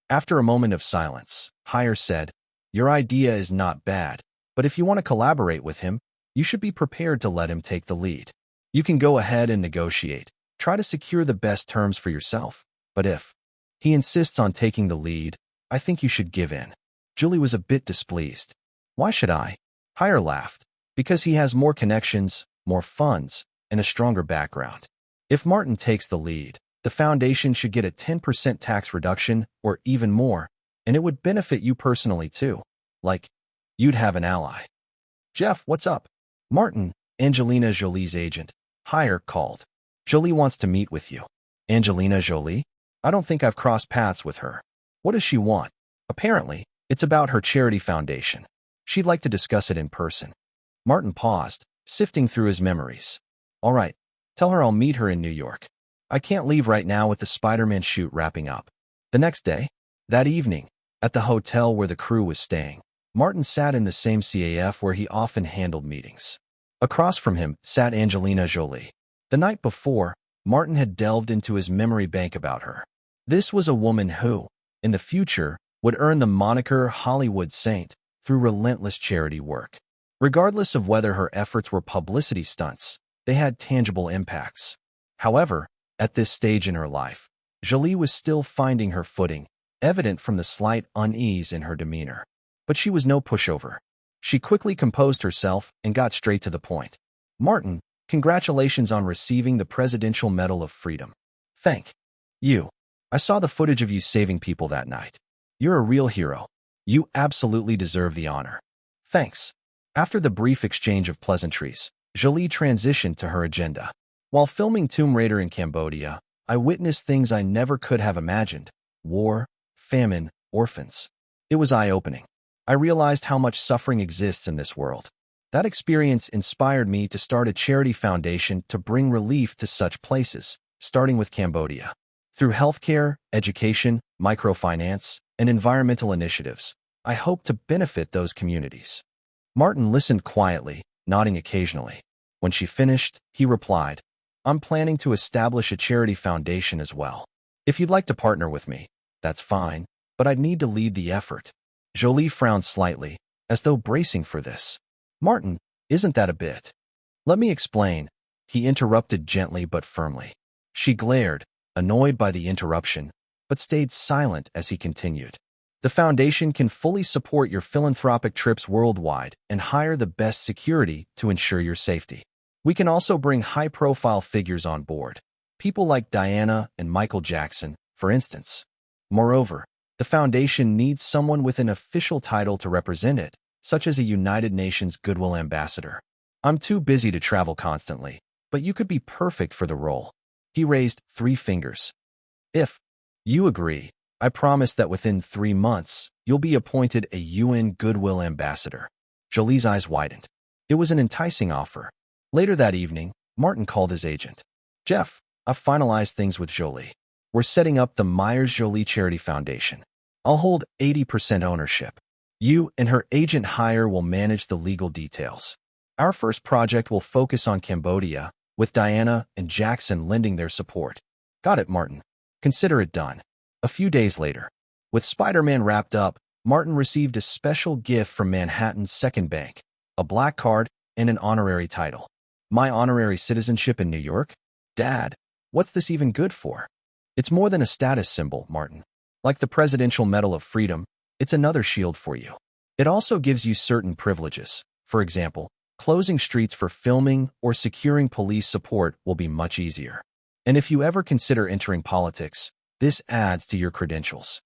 [SPEAKER 1] After a moment of silence, Hire said, "Your idea is not bad, but if you want to collaborate with him, you should be prepared to let him take the lead. You can go ahead and negotiate. Try to secure the best terms for yourself. But if he insists on taking the lead, I think you should give in." Julie was a bit displeased. "Why should I?" Hire laughed. "Because he has more connections, more funds, and a stronger background. If Martin takes the lead, the foundation should get a 10% tax reduction or even more, and it would benefit you personally too. Like, you'd have an ally." "Jeff, what's up?" Martin, Angelina Jolie's agent, Hire called. "Jolie wants to meet with you." "Angelina Jolie? I don't think I've crossed paths with her. What does she want?" "Apparently, it's about her charity foundation. She'd like to discuss it in person." Martin paused, sifting through his memories. "All right, tell her I'll meet her in New York. I can't leave right now with the Spider-Man shoot wrapping up." The next day, that evening, at the hotel where the crew was staying, Martin sat in the same CAF where he often handled meetings. Across from him sat Angelina Jolie. The night before, Martin had delved into his memory bank about her. This was a woman who, in the future, would earn the moniker Hollywood Saint through relentless charity work. Regardless of whether her efforts were publicity stunts, they had tangible impacts. However, at this stage in her life, Jolie was still finding her footing, evident from the slight unease in her demeanor. But she was no pushover. She quickly composed herself and got straight to the point. "Martin, congratulations on receiving the Presidential Medal of Freedom." "Thank you. I saw the footage of you saving people that night. You're a real hero. You absolutely deserve the honor." "Thanks." After the brief exchange of pleasantries, Jolie transitioned to her agenda. "While filming Tomb Raider in Cambodia, I witnessed things I never could have imagined: war, famine, orphans. It was eye-opening. I realized how much suffering exists in this world. That experience inspired me to start a charity foundation to bring relief to such places, starting with Cambodia. Through healthcare, education, microfinance, and environmental initiatives, I hope to benefit those communities." Martin listened quietly, nodding occasionally. When she finished, he replied, "I'm planning to establish a charity foundation as well. If you'd like to partner with me, that's fine, but I'd need to lead the effort." Jolie frowned slightly, as though bracing for this. "Martin, isn't that a bit?" "Let me explain," he interrupted gently but firmly. She glared, annoyed by the interruption, but stayed silent as he continued. "The foundation can fully support your philanthropic trips worldwide and hire the best security to ensure your safety. We can also bring high-profile figures on board, people like Diana and Michael Jackson, for instance. Moreover, the foundation needs someone with an official title to represent it, such as a United Nations Goodwill Ambassador. I'm too busy to travel constantly, but you could be perfect for the role." He raised 3 fingers. "If you agree, I promise that within 3 months, you'll be appointed a UN Goodwill Ambassador." Jolie's eyes widened. It was an enticing offer. Later that evening, Martin called his agent. "Jeff, I've finalized things with Jolie. We're setting up the Myers-Jolie Charity Foundation. I'll hold 80% ownership. You and her agent Hire will manage the legal details. Our first project will focus on Cambodia, with Diana and Jackson lending their support." "Got it, Martin. Consider it done." A few days later, with Spider-Man wrapped up, Martin received a special gift from Manhattan's Second Bank, a black card and an honorary title. "My honorary citizenship in New York? Dad, what's this even good for?" "It's more than a status symbol, Martin. Like the Presidential Medal of Freedom, it's another shield for you. It also gives you certain privileges. For example, closing streets for filming or securing police support will be much easier. And if you ever consider entering politics, this adds to your credentials."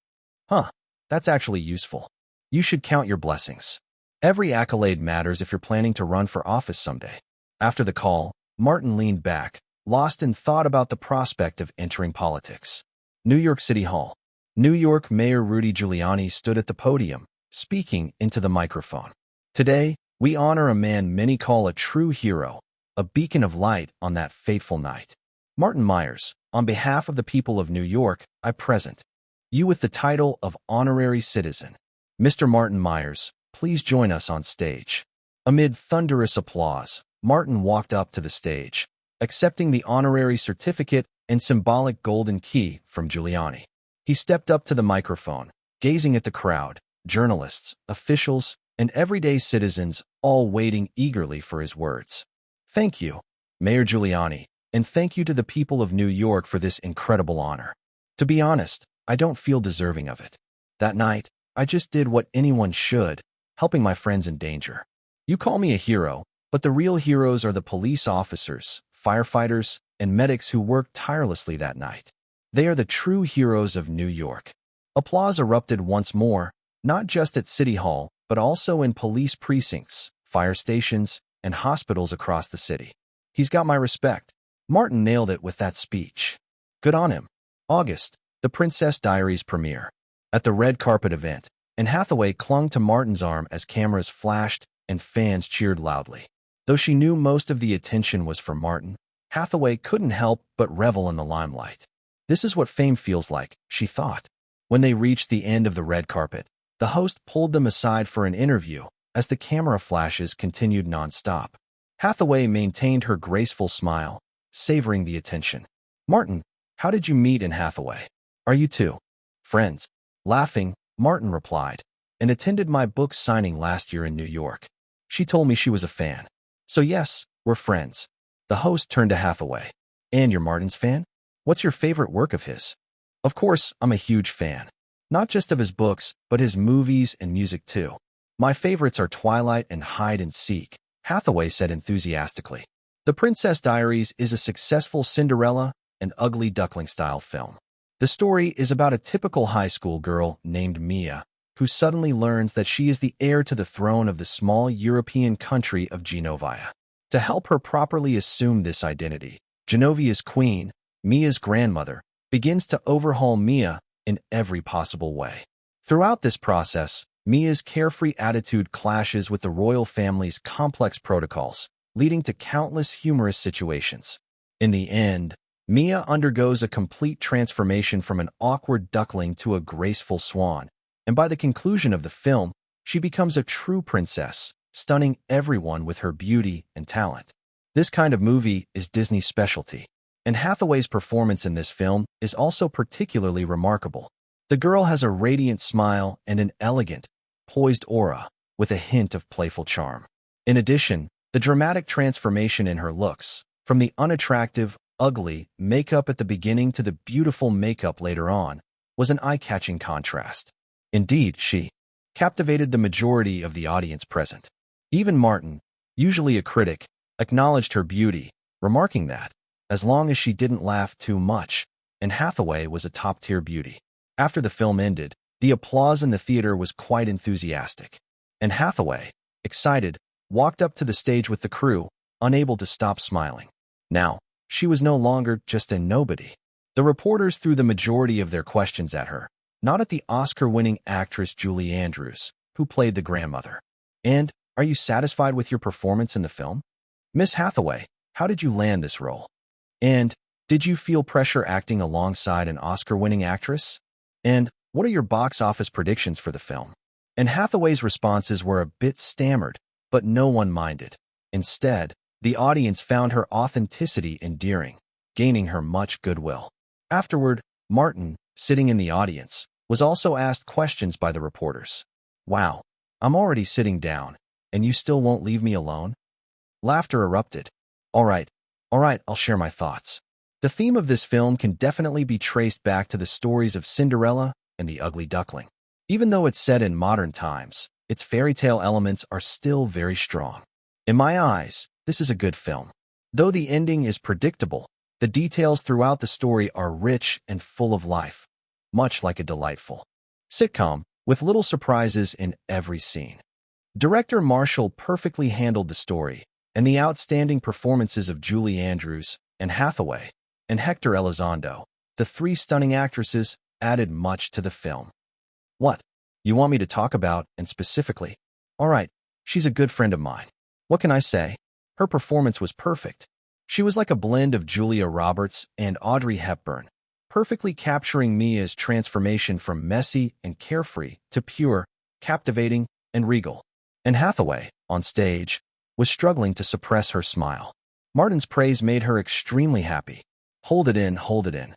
[SPEAKER 1] "Huh, that's actually useful." You should count your blessings. Every accolade matters if you're planning to run for office someday. After the call, Martin leaned back, lost in thought about the prospect of entering politics. New York City Hall. New York Mayor Rudy Giuliani stood at the podium, speaking into the microphone. Today, we honor a man many call a true hero, a beacon of light on that fateful night. Martin Myers, on behalf of the people of New York, I present you with the title of Honorary Citizen. Mr. Martin Myers, please join us on stage. Amid thunderous applause, Martin walked up to the stage, accepting the honorary certificate and symbolic golden key from Giuliani. He stepped up to the microphone, gazing at the crowd, journalists, officials, and everyday citizens all waiting eagerly for his words. Thank you, Mayor Giuliani, and thank you to the people of New York for this incredible honor. To be honest, I don't feel deserving of it. That night, I just did what anyone should, helping my friends in danger. You call me a hero, but the real heroes are the police officers, firefighters, and medics who worked tirelessly that night. They are the true heroes of New York. Applause erupted once more, not just at City Hall, but also in police precincts, fire stations, and hospitals across the city. He's got my respect. Martin nailed it with that speech. Good on him. August, The Princess Diaries premiere. At the red carpet event, Anne Hathaway clung to Martin's arm as cameras flashed and fans cheered loudly. Though she knew most of the attention was for Martin, Hathaway couldn't help but revel in the limelight. This is what fame feels like, she thought. When they reached the end of the red carpet, the host pulled them aside for an interview as the camera flashes continued nonstop. Hathaway maintained her graceful smile, savoring the attention. Martin, how did you meet Anne Hathaway? Are you two friends? Laughing, Martin replied, and attended my book signing last year in New York. She told me she was a fan. So yes, we're friends. The host turned to Hathaway. And you're Martin's fan? What's your favorite work of his? Of course, I'm a huge fan. Not just of his books, but his movies and music too. My favorites are Twilight and Hide and Seek, Hathaway said enthusiastically. The Princess Diaries is a successful Cinderella and Ugly Duckling-style film. The story is about a typical high school girl named Mia, who suddenly learns that she is the heir to the throne of the small European country of Genovia. To help her properly assume this identity, Genovia's queen, Mia's grandmother, begins to overhaul Mia in every possible way. Throughout this process, Mia's carefree attitude clashes with the royal family's complex protocols, leading to countless humorous situations. In the end, Mia undergoes a complete transformation from an awkward duckling to a graceful swan, and by the conclusion of the film, she becomes a true princess, stunning everyone with her beauty and talent. This kind of movie is Disney's specialty, and Hathaway's performance in this film is also particularly remarkable. The girl has a radiant smile and an elegant, poised aura, with a hint of playful charm. In addition, the dramatic transformation in her looks, from the unattractive, ugly makeup at the beginning to the beautiful makeup later on, was an eye-catching contrast. Indeed, she captivated the majority of the audience present. Even Martin, usually a critic, acknowledged her beauty, remarking that, as long as she didn't laugh too much, Anne Hathaway was a top-tier beauty. After the film ended, the applause in the theater was quite enthusiastic. Anne Hathaway, excited, walked up to the stage with the crew, unable to stop smiling. Now, she was no longer just a nobody. The reporters threw the majority of their questions at her, not at the Oscar-winning actress Julie Andrews, who played the grandmother. And, are you satisfied with your performance in the film? Miss Hathaway, how did you land this role? And, did you feel pressure acting alongside an Oscar-winning actress? And, what are your box office predictions for the film? Anne Hathaway's responses were a bit stammered, but no one minded. Instead, the audience found her authenticity endearing, gaining her much goodwill. Afterward, Martin, sitting in the audience, was also asked questions by the reporters. Wow, I'm already sitting down, and you still won't leave me alone? Laughter erupted. All right, I'll share my thoughts. The theme of this film can definitely be traced back to the stories of Cinderella and the Ugly Duckling. Even though it's set in modern times, its fairy tale elements are still very strong. In my eyes, this is a good film. Though the ending is predictable, the details throughout the story are rich and full of life, much like a delightful sitcom with little surprises in every scene. Director Marshall perfectly handled the story, and the outstanding performances of Julie Andrews, Anne Hathaway, and Hector Elizondo, the three stunning actresses, added much to the film. What? You want me to talk about, and specifically? All right, she's a good friend of mine. What can I say? Her performance was perfect. She was like a blend of Julia Roberts and Audrey Hepburn, perfectly capturing Mia's transformation from messy and carefree to pure, captivating, and regal. Anne Hathaway, on stage, was struggling to suppress her smile. Martin's praise made her extremely happy. Hold it in, hold it in.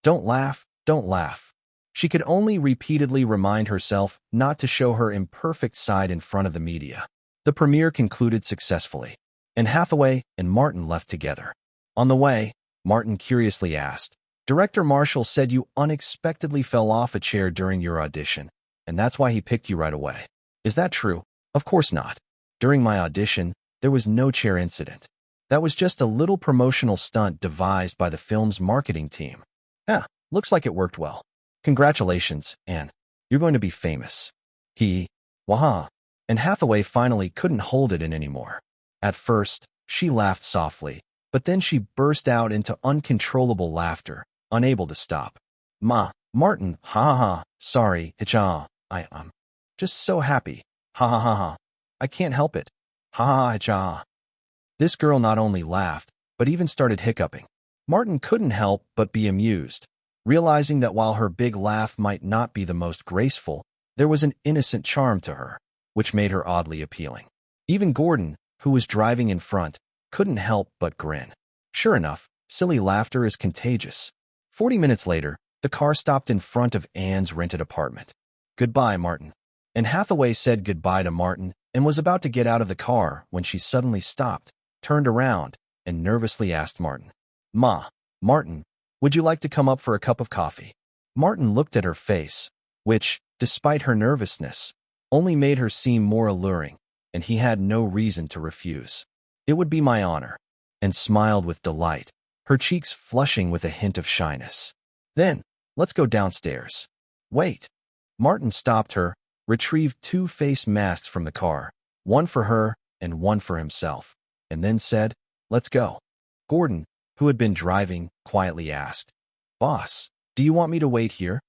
[SPEAKER 1] Don't laugh, don't laugh. She could only repeatedly remind herself not to show her imperfect side in front of the media. The premiere concluded successfully, and Hathaway and Martin left together. On the way, Martin curiously asked, "Director Marshall said you unexpectedly fell off a chair during your audition, and that's why he picked you right away. Is that true?" "Of course not. During my audition, there was no chair incident. That was just a little promotional stunt devised by the film's marketing team." Looks like it worked well. Congratulations, Anne. You're going to be famous." Waha. And Hathaway finally couldn't hold it in anymore. At first, she laughed softly, but then she burst out into uncontrollable laughter, unable to stop. Martin, ha ha ha, sorry, I'm just so happy, ha ha ha ha. I can't help it, ha ha ha. This girl not only laughed, but even started hiccuping. Martin couldn't help but be amused, realizing that while her big laugh might not be the most graceful, there was an innocent charm to her, which made her oddly appealing. Even Gordon, who was driving in front, couldn't help but grin. Sure enough, silly laughter is contagious. 40 minutes later, the car stopped in front of Anne's rented apartment. "Goodbye, Martin." And Hathaway said goodbye to Martin and was about to get out of the car when she suddenly stopped, turned around, and nervously asked Martin, Martin, would you like to come up for a cup of coffee?" Martin looked at her face, which, despite her nervousness, only made her seem more alluring, and he had no reason to refuse. "It would be my honor," and smiled with delight, her cheeks flushing with a hint of shyness. "Then, let's go downstairs." "Wait." Martin stopped her, retrieved two face masks from the car, one for her and one for himself, and then said, "Let's go." Gordon, who had been driving, quietly asked, "Boss, do you want me to wait here?"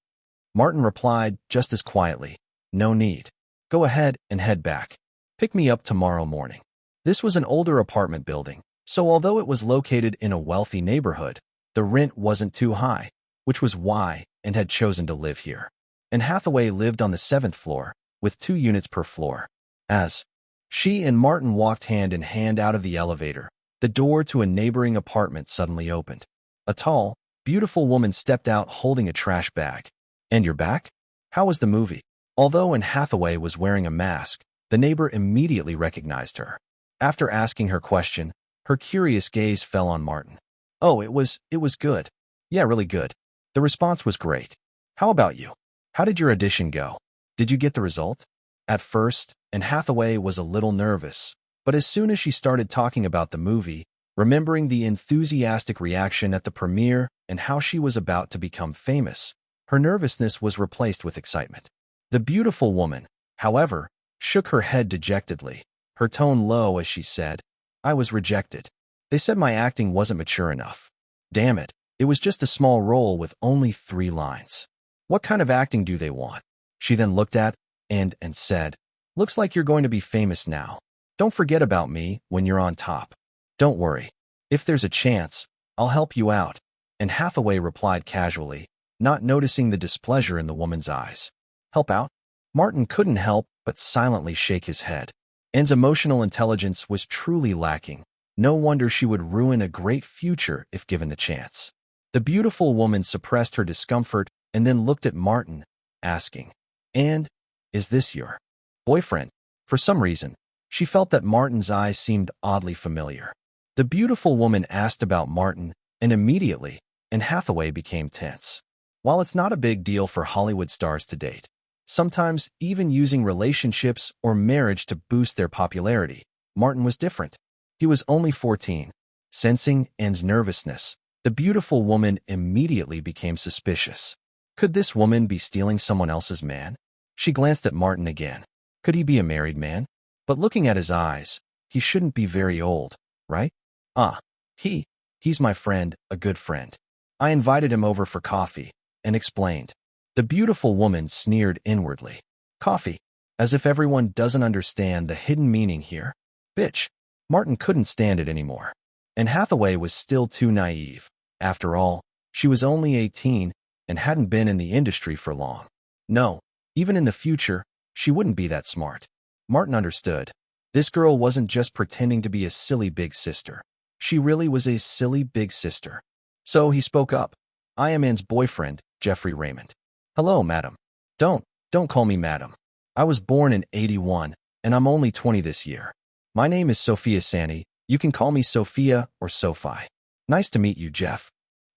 [SPEAKER 1] Martin replied just as quietly, "No need. Go ahead and head back. Pick me up tomorrow morning." This was an older apartment building, so although it was located in a wealthy neighborhood, the rent wasn't too high, which was why Anne had chosen to live here. And Hathaway lived on the 7th floor, with 2 units per floor. As she and Martin walked hand in hand out of the elevator, the door to a neighboring apartment suddenly opened. A tall, beautiful woman stepped out holding a trash bag. "And you're back? How was the movie?" Although Anne Hathaway was wearing a mask, the neighbor immediately recognized her. After asking her question, her curious gaze fell on Martin. "Oh, it was good. Yeah, really good. The response was great. How about you? How did your audition go? Did you get the result?" At first, Anne Hathaway was a little nervous, but as soon as she started talking about the movie, remembering the enthusiastic reaction at the premiere and how she was about to become famous, her nervousness was replaced with excitement. The beautiful woman, however, shook her head dejectedly, her tone low as she said, "I was rejected. They said my acting wasn't mature enough. Damn it, it was just a small role with only 3 lines. What kind of acting do they want?" She then looked at and said, "Looks like you're going to be famous now. Don't forget about me when you're on top. Don't worry. If there's a chance, I'll help you out." And Hathaway replied casually, not noticing the displeasure in the woman's eyes. "Help out?" Martin couldn't help but silently shake his head. Anne's emotional intelligence was truly lacking. No wonder she would ruin a great future if given the chance. The beautiful woman suppressed her discomfort and then looked at Martin, asking, "And, is this your boyfriend?" For some reason, she felt that Martin's eyes seemed oddly familiar. The beautiful woman asked about Martin, and immediately, Anne Hathaway became tense. While it's not a big deal for Hollywood stars to date, sometimes even using relationships or marriage to boost their popularity, Martin was different. He was only 14. Sensing Anne's nervousness, the beautiful woman immediately became suspicious. Could this woman be stealing someone else's man? She glanced at Martin again. Could he be a married man? But looking at his eyes, he shouldn't be very old, right? Ah, he's my friend, a good friend. I invited him over for coffee, and explained. The beautiful woman sneered inwardly. Coffee? As if everyone doesn't understand the hidden meaning here. Bitch. Martin couldn't stand it anymore. And Hathaway was still too naive. After all, she was only 18 and hadn't been in the industry for long. No, even in the future, she wouldn't be that smart. Martin understood. This girl wasn't just pretending to be a silly big sister. She really was a silly big sister. So he spoke up. I am Anne's boyfriend, Jeffrey Raymond. Hello, madam. Don't call me madam. I was born in 81, and I'm only 20 this year. My name is Sophia Santi. You can call me Sophia or Sophie. Nice to meet you, Jeff.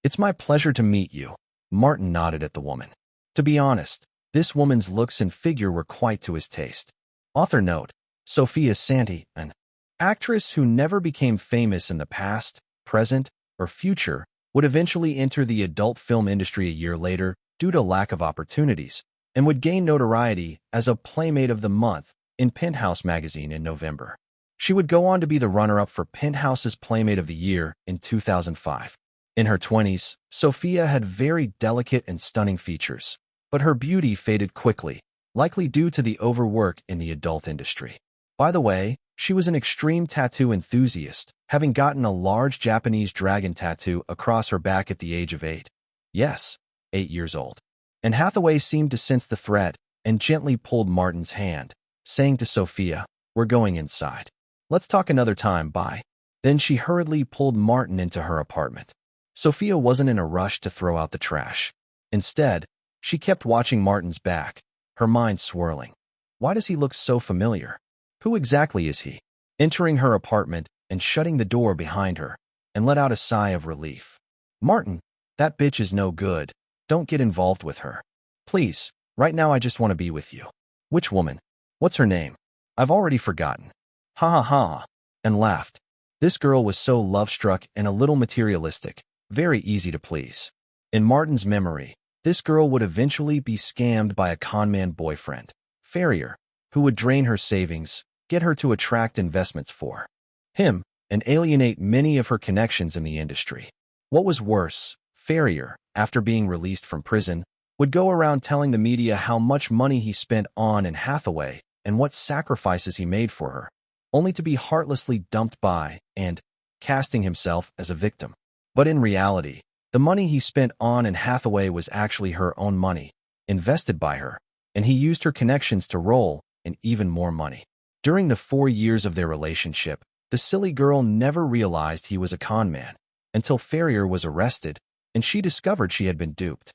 [SPEAKER 1] It's my pleasure to meet you. Martin nodded at the woman. To be honest, this woman's looks and figure were quite to his taste. Author note, Sophia Santi, an actress who never became famous in the past, present, or future, would eventually enter the adult film industry a year later due to lack of opportunities, and would gain notoriety as a Playmate of the Month in Penthouse magazine in November. She would go on to be the runner-up for Penthouse's Playmate of the Year in 2005. In her 20s, Sophia had very delicate and stunning features, but her beauty faded quickly, likely due to the overwork in the adult industry. By the way, she was an extreme tattoo enthusiast, having gotten a large Japanese dragon tattoo across her back at the age of 8. Yes, 8 years old. And Hathaway seemed to sense the threat and gently pulled Martin's hand, saying to Sophia, "We're going inside. Let's talk another time, bye." Then she hurriedly pulled Martin into her apartment. Sophia wasn't in a rush to throw out the trash. Instead, she kept watching Martin's back, her mind swirling. Why does he look so familiar? Who exactly is he? Entering her apartment and shutting the door behind her, and let out a sigh of relief. Martin, that bitch is no good. Don't get involved with her. Please, right now I just want to be with you. Which woman? What's her name? I've already forgotten. Ha ha ha, and laughed. This girl was so love-struck and a little materialistic, very easy to please. In Martin's memory, this girl would eventually be scammed by a conman boyfriend, Ferrier, who would drain her savings, get her to attract investments for him, and alienate many of her connections in the industry. What was worse, Ferrier, after being released from prison, would go around telling the media how much money he spent on Anne Hathaway and what sacrifices he made for her, only to be heartlessly dumped by and casting himself as a victim. But in reality, the money he spent on Anne Hathaway was actually her own money, invested by her, and he used her connections to roll in even more money. During the 4 years of their relationship, the silly girl never realized he was a con man until Ferrier was arrested and she discovered she had been duped.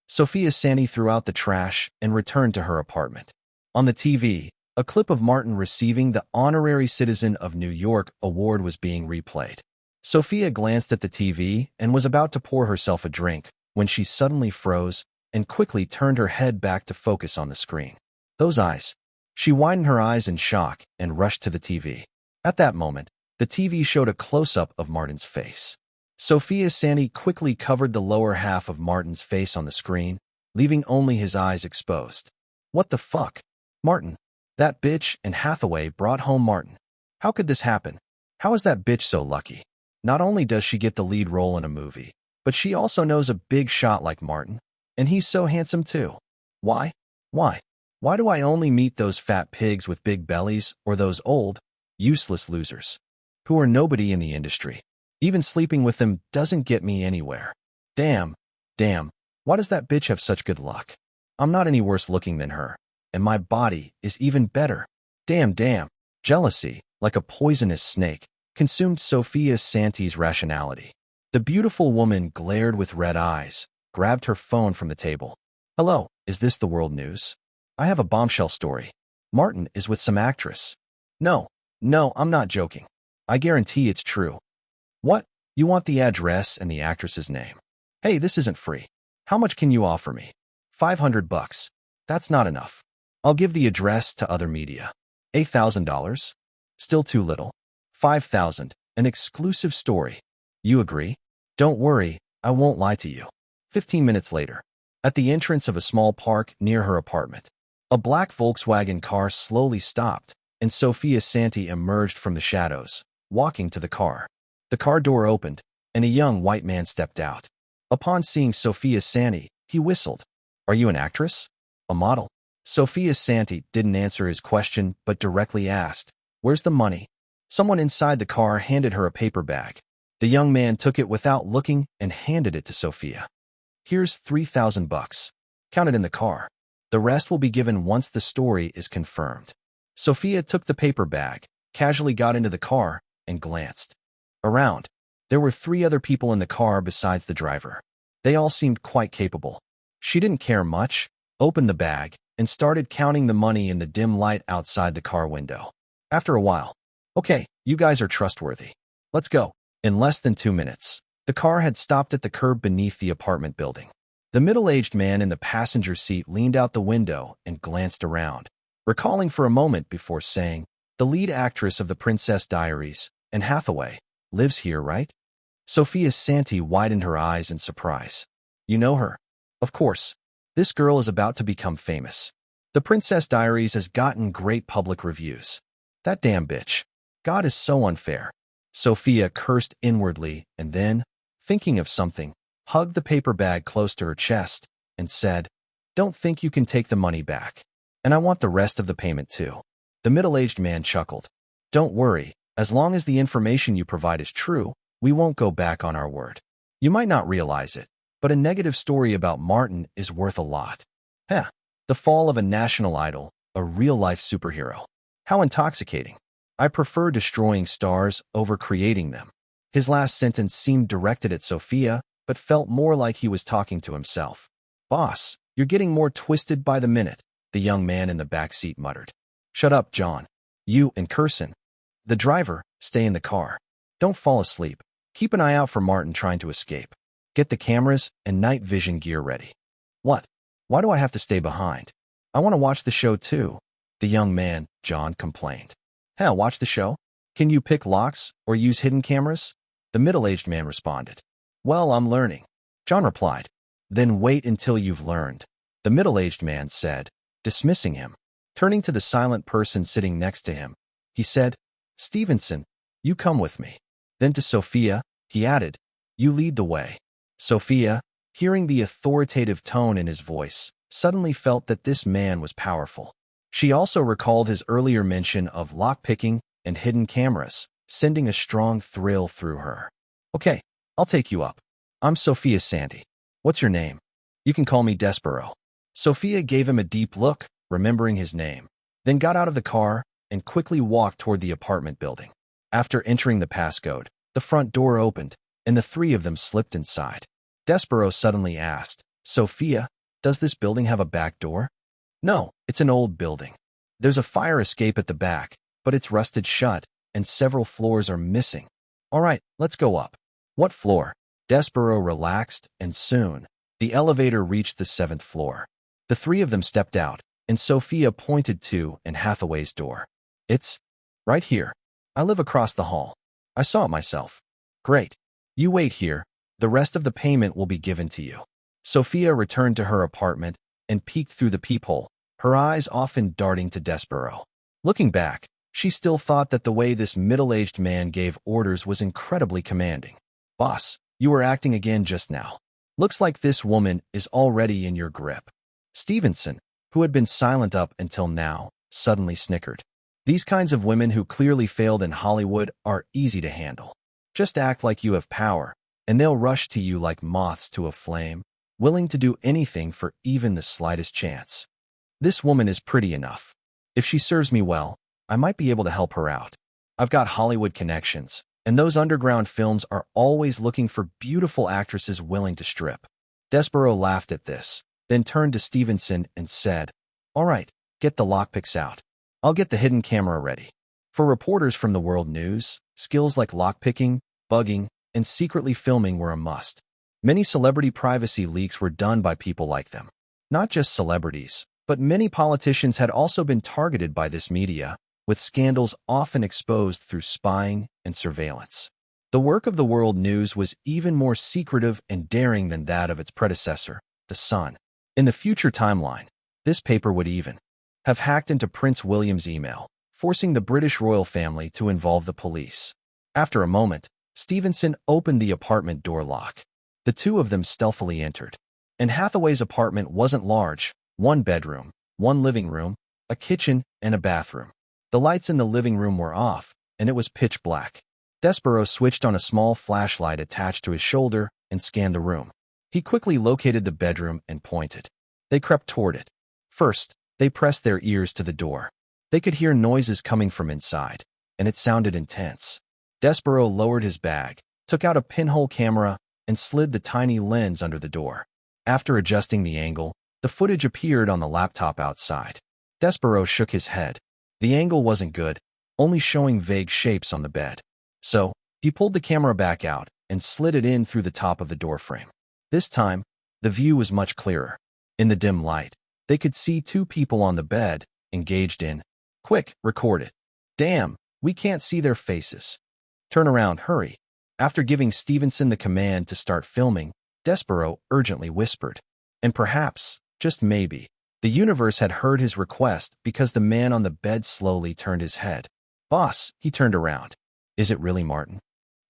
[SPEAKER 1] Sophia Santi threw out the trash and returned to her apartment. On the TV, a clip of Martin receiving the Honorary Citizen of New York award was being replayed. Sophia glanced at the TV and was about to pour herself a drink when she suddenly froze and quickly turned her head back to focus on the screen. Those eyes. She widened her eyes in shock and rushed to the TV. At that moment, the TV showed a close-up of Martin's face. Sophia Santi quickly covered the lower half of Martin's face on the screen, leaving only his eyes exposed. What the fuck? Martin. That bitch and Hathaway brought home Martin. How could this happen? How is that bitch so lucky? Not only does she get the lead role in a movie, but she also knows a big shot like Martin, and he's so handsome too. Why? Why do I only meet those fat pigs with big bellies or those old, useless losers who are nobody in the industry? Even sleeping with them doesn't get me anywhere. Damn, why does that bitch have such good luck? I'm not any worse looking than her, and my body is even better. Damn. Jealousy, like a poisonous snake, consumed Sophia Santi's rationality. The beautiful woman glared with red eyes, grabbed her phone from the table. Hello, is this the world news? I have a bombshell story. Martin is with some actress. No, I'm not joking. I guarantee it's true. What? You want the address and the actress's name? Hey, this isn't free. How much can you offer me? $500. That's not enough. I'll give the address to other media. $8,000? Still too little. $5,000, an exclusive story. You agree? Don't worry, I won't lie to you. 15 minutes later, at the entrance of a small park near her apartment, A black Volkswagen car slowly stopped, and Sophia Santi emerged from the shadows, walking to the car. The car door opened, and a young white man stepped out. Upon seeing Sophia Santi, he whistled. "Are you an actress? A model?" Sophia Santi didn't answer his question but directly asked, "Where's the money?" Someone inside the car handed her a paper bag. The young man took it without looking and handed it to Sophia. "Here's $3,000. Count it in the car. The rest will be given once the story is confirmed." Sophia took the paper bag, casually got into the car, and glanced around. There were 3 other people in the car besides the driver. They all seemed quite capable. She didn't care much, opened the bag, and started counting the money in the dim light outside the car window. After a while, "Okay, you guys are trustworthy. Let's go." In less than 2 minutes, the car had stopped at the curb beneath the apartment building. The middle-aged man in the passenger seat leaned out the window and glanced around, recalling for a moment before saying, "The lead actress of The Princess Diaries, Anne Hathaway, lives here, right?" Sophia Santi widened her eyes in surprise. "You know her?" "Of course. This girl is about to become famous. The Princess Diaries has gotten great public reviews. That damn bitch. God is so unfair." Sophia cursed inwardly and then, thinking of something, hugged the paper bag close to her chest and said, "Don't think you can take the money back. And I want the rest of the payment too." The middle-aged man chuckled. "Don't worry, as long as the information you provide is true, we won't go back on our word. You might not realize it, but a negative story about Martin is worth a lot." The fall of a national idol, a real-life superhero. How intoxicating. "I prefer destroying stars over creating them." His last sentence seemed directed at Sophia, but felt more like he was talking to himself. "Boss, you're getting more twisted by the minute," the young man in the back seat muttered. "Shut up, John. You and Curson. The driver, stay in the car. Don't fall asleep. Keep an eye out for Martin trying to escape. Get the cameras and night vision gear ready." "What? Why do I have to stay behind? I want to watch the show too," the young man, John, complained. "Watch the show? Can you pick locks or use hidden cameras?" The middle-aged man responded. "Well, I'm learning," John replied. "Then wait until you've learned," the middle-aged man said, dismissing him. Turning to the silent person sitting next to him, he said, "Stevenson, you come with me." Then to Sophia, he added, "You lead the way." Sophia, hearing the authoritative tone in his voice, suddenly felt that this man was powerful. She also recalled his earlier mention of lockpicking and hidden cameras, sending a strong thrill through her. "Okay, I'll take you up. I'm Sophia Santi. What's your name?" "You can call me Despero." Sophia gave him a deep look, remembering his name, then got out of the car and quickly walked toward the apartment building. After entering the passcode, the front door opened, and the 3 of them slipped inside. Despero suddenly asked, "Sophia, does this building have a back door?" "No, it's an old building. There's a fire escape at the back, but it's rusted shut, and several floors are missing." "All right, let's go up." "What floor?" Despero relaxed, and soon, the elevator reached the 7th floor. The 3 of them stepped out, and Sophia pointed to Anne Hathaway's door. "It's right here. I live across the hall. I saw it myself." "Great. You wait here. The rest of the payment will be given to you." Sophia returned to her apartment and peeked through the peephole, her eyes often darting to Despero. Looking back, she still thought that the way this middle-aged man gave orders was incredibly commanding. "Boss, you were acting again just now. Looks like this woman is already in your grip." Stevenson, who had been silent up until now, suddenly snickered. These kinds of women who clearly failed in Hollywood are easy to handle. Just act like you have power, and they'll rush to you like moths to a flame, willing to do anything for even the slightest chance. "This woman is pretty enough. If she serves me well, I might be able to help her out. I've got Hollywood connections, and those underground films are always looking for beautiful actresses willing to strip." Despero laughed at this, then turned to Stevenson and said, "All right, get the lockpicks out. I'll get the hidden camera ready." For reporters from the world news, skills like lockpicking, bugging, and secretly filming were a must. Many celebrity privacy leaks were done by people like them. Not just celebrities, but many politicians had also been targeted by this media, with scandals often exposed through spying and surveillance. The work of the world news was even more secretive and daring than that of its predecessor, the Sun. In the future timeline, this paper would even have hacked into Prince William's email, forcing the British royal family to involve the police. After a moment, Stevenson opened the apartment door lock. The two of them stealthily entered. And Hathaway's apartment wasn't large: one bedroom, one living room, a kitchen, and a bathroom. The lights in the living room were off, and it was pitch black. Despereaux switched on a small flashlight attached to his shoulder and scanned the room. He quickly located the bedroom and pointed. They crept toward it. First, they pressed their ears to the door. They could hear noises coming from inside, and it sounded intense. Despereaux lowered his bag, took out a pinhole camera, and slid the tiny lens under the door. After adjusting the angle, the footage appeared on the laptop outside. Despereaux shook his head. The angle wasn't good, only showing vague shapes on the bed. So, he pulled the camera back out and slid it in through the top of the doorframe. This time, the view was much clearer. In the dim light, they could see two people on the bed, engaged in, "Quick, record it. Damn, we can't see their faces. Turn around, hurry." After giving Stevenson the command to start filming, Despereaux urgently whispered. And perhaps, just maybe, the universe had heard his request because the man on the bed slowly turned his head. "Boss," he turned around. "Is it really Martin?"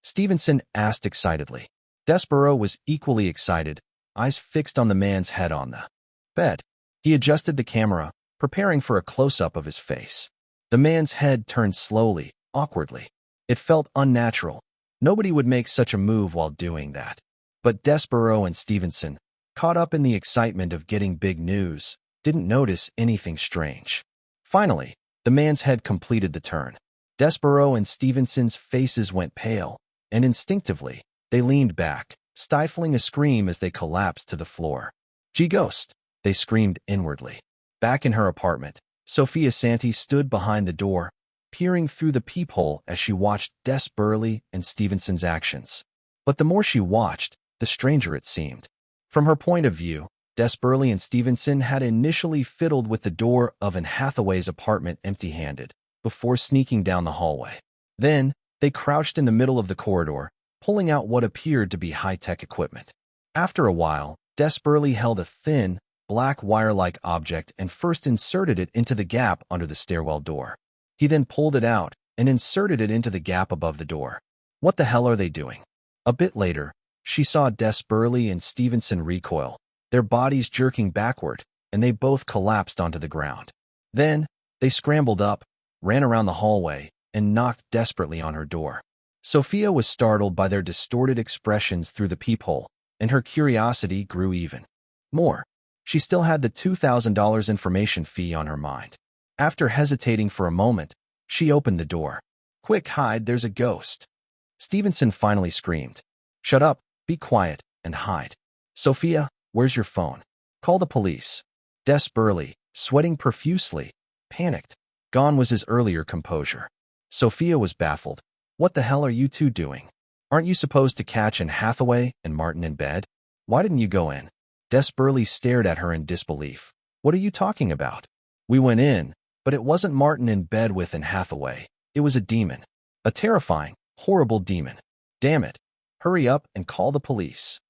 [SPEAKER 1] Stevenson asked excitedly. Despereaux was equally excited, eyes fixed on the man's head on the bed. He adjusted the camera, preparing for a close-up of his face. The man's head turned slowly, awkwardly. It felt unnatural. Nobody would make such a move while doing that. But Despereaux and Stevenson, caught up in the excitement of getting big news, didn't notice anything strange. Finally, the man's head completed the turn. Despereaux and Stevenson's faces went pale, and instinctively, they leaned back, stifling a scream as they collapsed to the floor. "Gee ghost," they screamed inwardly. Back in her apartment, Sophia Santi stood behind the door, peering through the peephole as she watched Despereaux and Stevenson's actions. But the more she watched, the stranger it seemed. From her point of view, Despereaux and Stevenson had initially fiddled with the door of Anne Hathaway's apartment empty-handed, before sneaking down the hallway. Then, they crouched in the middle of the corridor, pulling out what appeared to be high-tech equipment. After a while, Despereaux held a thin, black wire-like object and first inserted it into the gap under the stairwell door. He then pulled it out and inserted it into the gap above the door. What the hell are they doing? A bit later, she saw Despereaux and Stevenson recoil, their bodies jerking backward, and they both collapsed onto the ground. Then, they scrambled up, ran around the hallway, and knocked desperately on her door. Sophia was startled by their distorted expressions through the peephole, and her curiosity grew even more. She still had the $2,000 information fee on her mind. After hesitating for a moment, she opened the door. "Quick, hide, there's a ghost." Stevenson finally screamed. "Shut up, be quiet, and hide." "Sophia, where's your phone? Call the police." Despereaux, sweating profusely, panicked. Gone was his earlier composure. Sophia was baffled. "What the hell are you two doing? Aren't you supposed to catch Anne Hathaway and Martin in bed? Why didn't you go in?" Despereaux stared at her in disbelief. "What are you talking about? We went in, but it wasn't Martin in bed with Anne Hathaway. It was a demon. A terrifying, horrible demon. Damn it. Hurry up and call the police."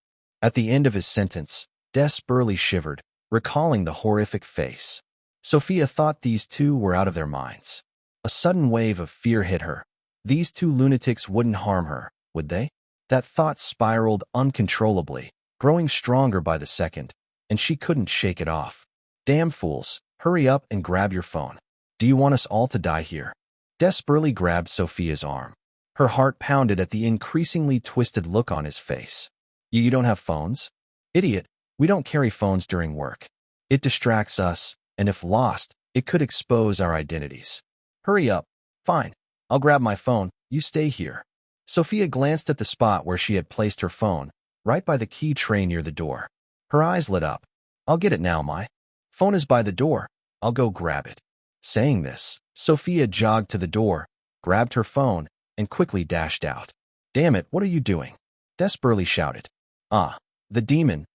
[SPEAKER 1] At the end of his sentence, Despereaux shivered, recalling the horrific face. Sophia thought these two were out of their minds. A sudden wave of fear hit her. These two lunatics wouldn't harm her, would they? That thought spiraled uncontrollably, growing stronger by the second, and she couldn't shake it off. "Damn fools, hurry up and grab your phone. Do you want us all to die here?" Despereaux grabbed Sophia's arm. Her heart pounded at the increasingly twisted look on his face. You don't have phones? Idiot, we don't carry phones during work. It distracts us, and if lost, it could expose our identities. Hurry up." "Fine, I'll grab my phone, you stay here." Sophia glanced at the spot where she had placed her phone, right by the key tray near the door. Her eyes lit up. "I'll get it now, my phone is by the door. I'll go grab it." Saying this, Sophia jogged to the door, grabbed her phone, and quickly dashed out. "Damn it, what are you doing?" Despereaux shouted. "Ah, the demon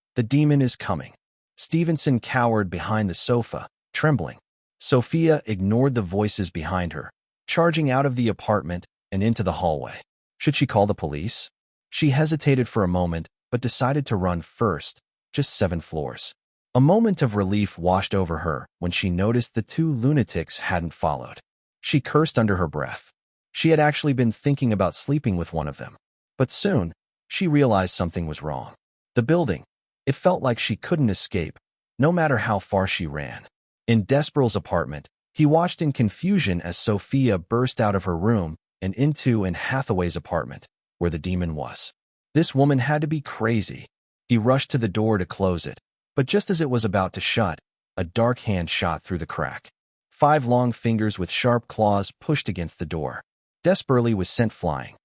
[SPEAKER 1] is coming." Stevenson cowered behind the sofa, trembling. Sophia ignored the voices behind her, charging out of the apartment and into the hallway. Should she call the police? She hesitated for a moment, but decided to run first, just 7 floors. A moment of relief washed over her when she noticed the two lunatics hadn't followed. She cursed under her breath. She had actually been thinking about sleeping with one of them. But soon, she realized something was wrong. The building. It felt like she couldn't escape, no matter how far she ran. In Desperat's apartment, he watched in confusion as Sophia burst out of her room and into Anne Hathaway's apartment, where the demon was. This woman had to be crazy. He rushed to the door to close it, but just as it was about to shut, a dark hand shot through the crack. 5 long fingers with sharp claws pushed against the door. Desperately was sent flying.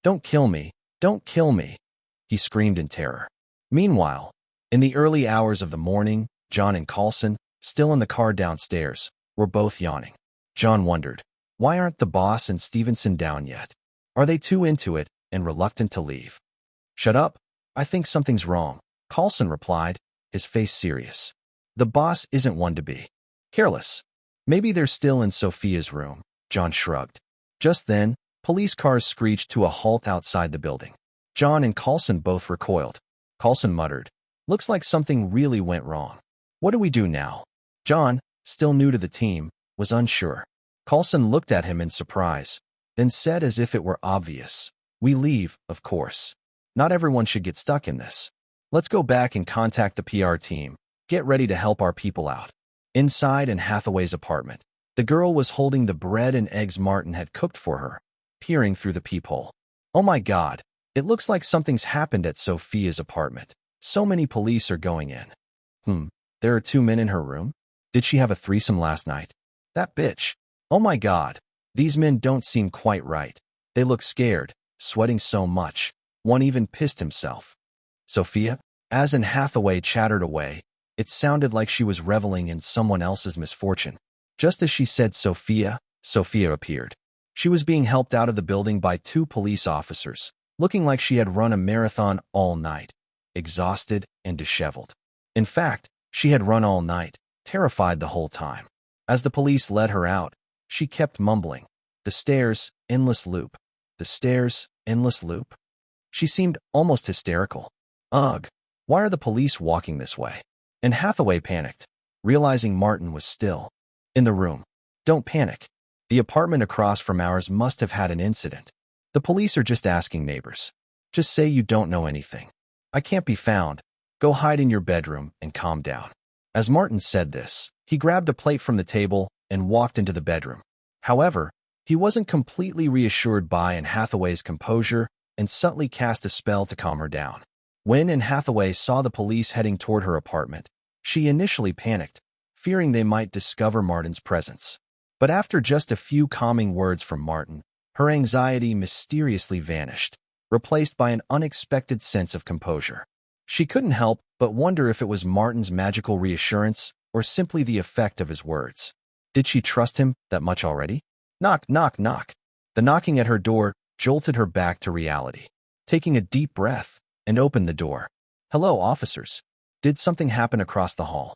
[SPEAKER 1] Don't kill me, don't kill me," he screamed in terror. Meanwhile, in the early hours of the morning, John and Carlson, still in the car downstairs, were both yawning. John wondered, why aren't the boss and Stevenson down yet? Are they too into it and reluctant to leave? "Shut up, I think something's wrong," Carlson replied, his face serious. "The boss isn't one to be careless. Maybe they're still in Sophia's room," John shrugged. Just then, police cars screeched to a halt outside the building. John and Carlson both recoiled. Carlson muttered, "Looks like something really went wrong. What do we do now?" John, still new to the team, was unsure. Carlson looked at him in surprise, then said as if it were obvious, "We leave, of course. Not everyone should get stuck in this. Let's go back and contact the PR team. Get ready to help our people out." Inside Anne Hathaway's apartment, the girl was holding the bread and eggs Martin had cooked for her, peering through the peephole. "Oh my God, it looks like something's happened at Sophia's apartment. So many police are going in. There are 2 men in her room? Did she have a threesome last night? That bitch. Oh my God, these men don't seem quite right. They look scared, sweating so much. One even pissed himself." Sophia? As Anne Hathaway chattered away, it sounded like she was reveling in someone else's misfortune. Just as she said Sophia, Sophia appeared. She was being helped out of the building by 2 police officers, looking like she had run a marathon all night, exhausted and disheveled. In fact, she had run all night, terrified the whole time. As the police led her out, she kept mumbling, "The stairs, endless loop. The stairs, endless loop." She seemed almost hysterical. Ugh, why are the police walking this way? And Hathaway panicked, realizing Martin was still in the room. "Don't panic. The apartment across from ours must have had an incident. The police are just asking neighbors. Just say you don't know anything. I can't be found. Go hide in your bedroom and calm down." As Martin said this, he grabbed a plate from the table and walked into the bedroom. However, he wasn't completely reassured by Anne Hathaway's composure and subtly cast a spell to calm her down. When Anne Hathaway saw the police heading toward her apartment, she initially panicked, fearing they might discover Martin's presence. But after just a few calming words from Martin, her anxiety mysteriously vanished, replaced by an unexpected sense of composure. She couldn't help but wonder if it was Martin's magical reassurance or simply the effect of his words. Did she trust him that much already? Knock, knock, knock. The knocking at her door jolted her back to reality. Taking a deep breath, and opened the door. "Hello, officers. Did something happen across the hall?"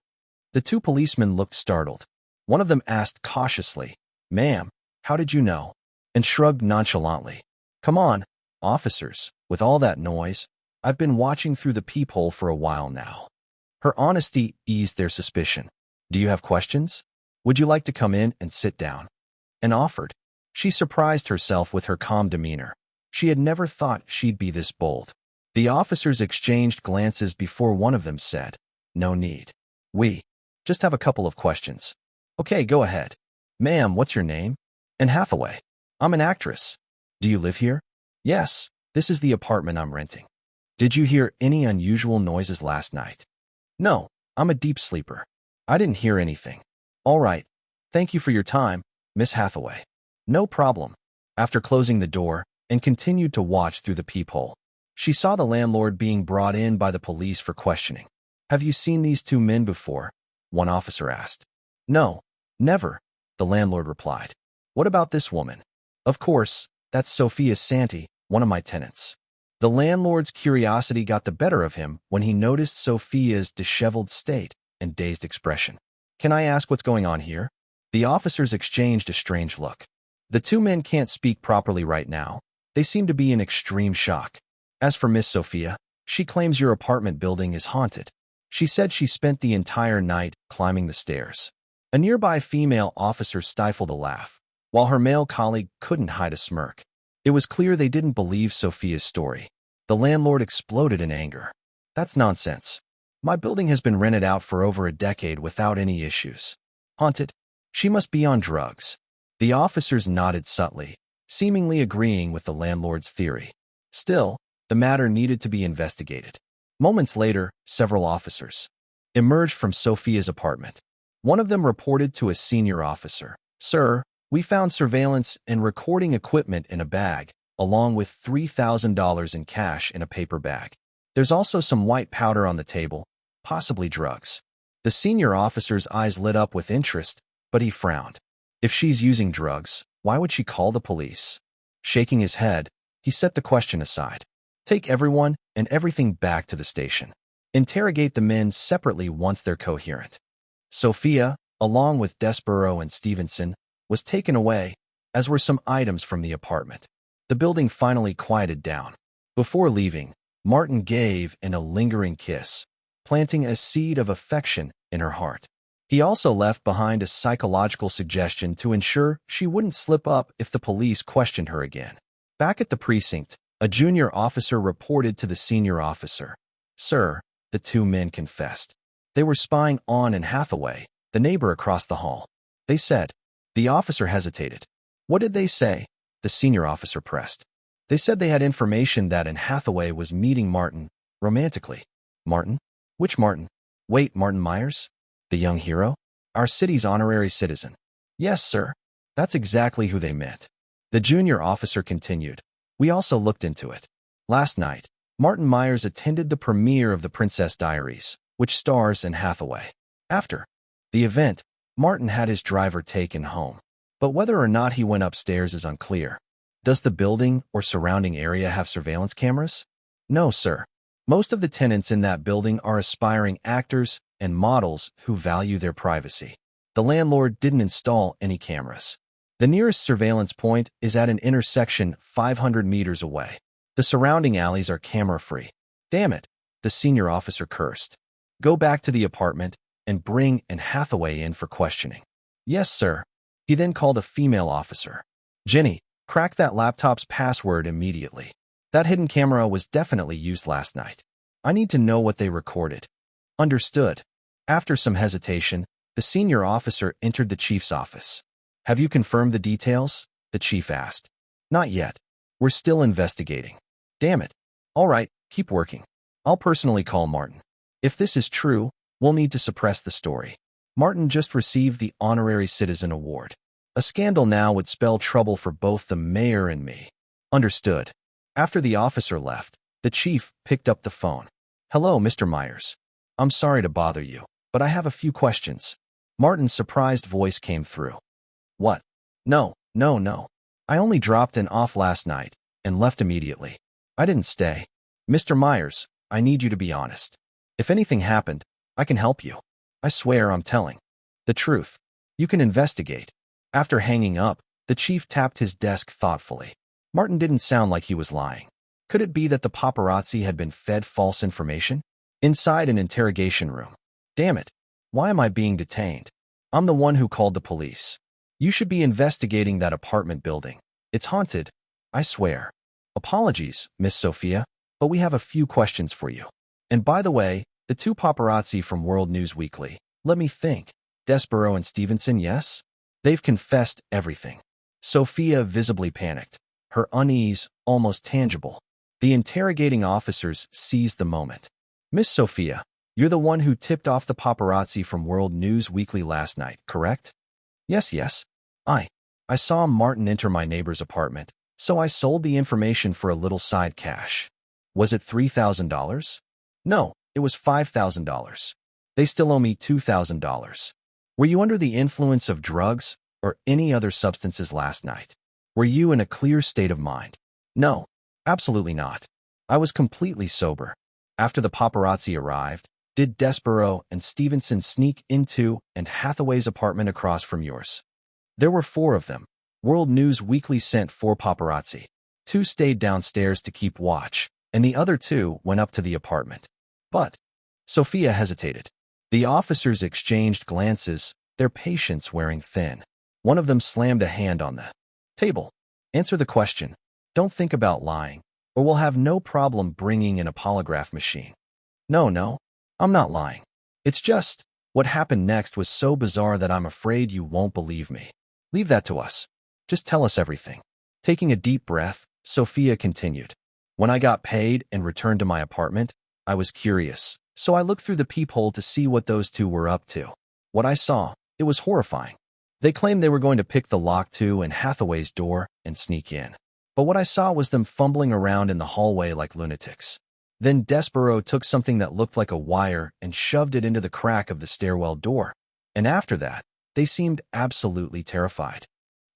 [SPEAKER 1] The 2 policemen looked startled. One of them asked cautiously, "Ma'am, how did you know?" and shrugged nonchalantly. "Come on, officers, with all that noise. I've been watching through the peephole for a while now." Her honesty eased their suspicion. "Do you have questions? Would you like to come in and sit down?" And offered. She surprised herself with her calm demeanor. She had never thought she'd be this bold. The officers exchanged glances before one of them said, "No need. We just have a couple of questions." "Okay, go ahead." "Ma'am, what's your name?" "Anne Hathaway." "I'm an actress." "Do you live here?" "Yes, this is the apartment I'm renting." "Did you hear any unusual noises last night?" "No, I'm a deep sleeper. I didn't hear anything." "All right. Thank you for your time, Miss Hathaway." "No problem." After closing the door and continued to watch through the peephole, she saw the landlord being brought in by the police for questioning. "Have you seen these 2 men before?" one officer asked. "No, never," the landlord replied. "What about this woman?" "Of course, that's Sophia Santi, one of my tenants." The landlord's curiosity got the better of him when he noticed Sophia's disheveled state and dazed expression. "Can I ask what's going on here?" The officers exchanged a strange look. "The 2 men can't speak properly right now. They seem to be in extreme shock. As for Miss Sophia, she claims your apartment building is haunted." She said she spent the entire night climbing the stairs. A nearby female officer stifled a laugh, while her male colleague couldn't hide a smirk. It was clear they didn't believe Sophia's story. The landlord exploded in anger. That's nonsense. My building has been rented out for over a decade without any issues. Haunted? She must be on drugs. The officers nodded subtly, seemingly agreeing with the landlord's theory. Still, the matter needed to be investigated. Moments later, several officers emerged from Sophia's apartment. One of them reported to a senior officer, "Sir, we found surveillance and recording equipment in a bag, along with $3,000 in cash in a paper bag. There's also some white powder on the table, possibly drugs." The senior officer's eyes lit up with interest, but he frowned. If she's using drugs, why would she call the police? Shaking his head, he set the question aside. Take everyone and everything back to the station. Interrogate the men separately once they're coherent. Sophia, along with Desborough and Stevenson, was taken away, as were some items from the apartment. The building finally quieted down. Before leaving, Martin gave in a lingering kiss, planting a seed of affection in her heart. He also left behind a psychological suggestion to ensure she wouldn't slip up if the police questioned her again. Back at the precinct, a junior officer reported to the senior officer. "Sir," the two men confessed. "They were spying on Anne Hathaway, the neighbor across the hall. They said." The officer hesitated. "What did they say?" The senior officer pressed. "They said they had information that Anne Hathaway was meeting Martin romantically." "Martin? Which Martin?" "Wait, Martin Myers? The young hero? Our city's honorary citizen." "Yes, sir. That's exactly who they meant." The junior officer continued. "We also looked into it. Last night, Martin Myers attended the premiere of The Princess Diaries, which stars Anne Hathaway. After the event, Martin had his driver taken home. But whether or not he went upstairs is unclear. Does the building or surrounding area have surveillance cameras?" "No, sir. Most of the tenants in that building are aspiring actors and models who value their privacy. The landlord didn't install any cameras. The nearest surveillance point is at an intersection 500 meters away. The surrounding alleys are camera-free." "Damn it," the senior officer cursed. "Go back to the apartment and bring Anne Hathaway in for questioning." "Yes, sir." He then called a female officer. "Jenny, crack that laptop's password immediately. That hidden camera was definitely used last night. I need to know what they recorded." "Understood." After some hesitation, the senior officer entered the chief's office. "Have you confirmed the details?" the chief asked. "Not yet. We're still investigating." "Damn it. All right, keep working. I'll personally call Martin. If this is true, we'll need to suppress the story. Martin just received the Honorary Citizen Award. A scandal now would spell trouble for both the mayor and me." "Understood." After the officer left, the chief picked up the phone. "Hello, Mr. Myers. I'm sorry to bother you, but I have a few questions." Martin's surprised voice came through. "What?" No. I only dropped in off last night and left immediately. I didn't stay." "Mr. Myers, I need you to be honest. If anything happened, I can help you. I swear I'm telling the truth. You can investigate." After hanging up, the chief tapped his desk thoughtfully. Martin didn't sound like he was lying. Could it be that the paparazzi had been fed false information? Inside an interrogation room. "Damn it. Why am I being detained? I'm the one who called the police. You should be investigating that apartment building. It's haunted, I swear." "Apologies, Miss Sophia, but we have a few questions for you. And by the way, the two paparazzi from World News Weekly, let me think. Desborough and Stevenson, yes? They've confessed everything." Sophia visibly panicked, her unease almost tangible. The interrogating officers seized the moment. "Miss Sophia, you're the one who tipped off the paparazzi from World News Weekly last night, correct?" Yes. I saw Martin enter my neighbor's apartment, so I sold the information for a little side cash." "Was it $3,000? "No, it was $5,000. They still owe me $2,000. "Were you under the influence of drugs or any other substances last night? Were you in a clear state of mind?" "No, absolutely not. I was completely sober." "After the paparazzi arrived, did Desborough and Stevenson sneak into Anne Hathaway's apartment across from yours?" "There were 4 of them. World News Weekly sent 4 paparazzi. 2 stayed downstairs to keep watch, and the other 2 went up to the apartment." "But Sophia hesitated. The officers exchanged glances, their patience wearing thin. One of them slammed a hand on the table. Answer the question. Don't think about lying, or we'll have no problem bringing in a polygraph machine. No, I'm not lying. It's just, what happened next was so bizarre that I'm afraid you won't believe me. Leave that to us. Just tell us everything. Taking a deep breath, Sophia continued. When I got paid and returned to my apartment, I was curious, so I looked through the peephole to see what those two were up to. What I saw, it was horrifying. They claimed they were going to pick the lock to Anne Hathaway's door and sneak in. But what I saw was them fumbling around in the hallway like lunatics. Then Despereaux took something that looked like a wire and shoved it into the crack of the stairwell door. And after that, they seemed absolutely terrified.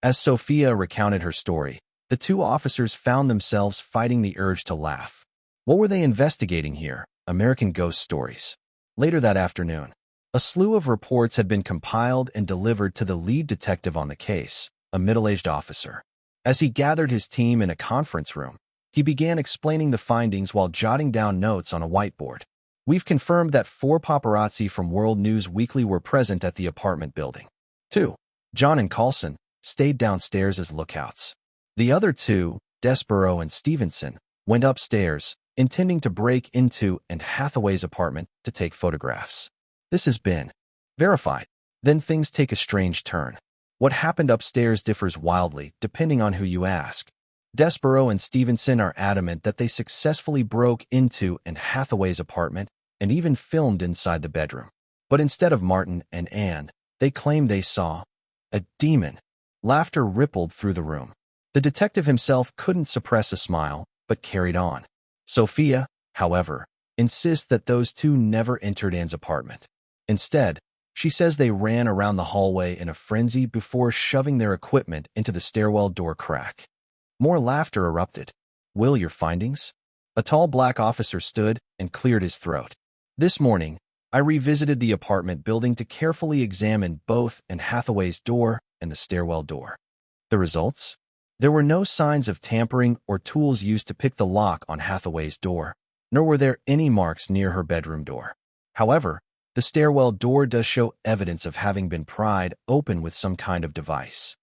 [SPEAKER 1] As Sophia recounted her story, the two officers found themselves fighting the urge to laugh. What were they investigating here? American ghost stories. Later that afternoon, a slew of reports had been compiled and delivered to the lead detective on the case, a middle-aged officer. As he gathered his team in a conference room, he began explaining the findings while jotting down notes on a whiteboard. We've confirmed that 4 paparazzi from World News Weekly were present at the apartment building. 2. John and Carlson stayed downstairs as lookouts. The other 2, Despereaux and Stevenson, went upstairs, intending to break into Anne Hathaway's apartment to take photographs. This has been verified. Then things take a strange turn. What happened upstairs differs wildly, depending on who you ask. Despereaux and Stevenson are adamant that they successfully broke into Anne Hathaway's apartment and even filmed inside the bedroom. But instead of Martin and Anne, they claim they saw a demon. Laughter rippled through the room. The detective himself couldn't suppress a smile, but carried on. Sophia, however, insists that those two never entered Anne's apartment. Instead, she says they ran around the hallway in a frenzy before shoving their equipment into the stairwell door crack. More laughter erupted. Will, your findings? A tall black officer stood and cleared his throat. This morning, I revisited the apartment building to carefully examine both Anne Hathaway's door and the stairwell door. The results? There were no signs of tampering or tools used to pick the lock on Hathaway's door, nor were there any marks near her bedroom door. However, the stairwell door does show evidence of having been pried open with some kind of device.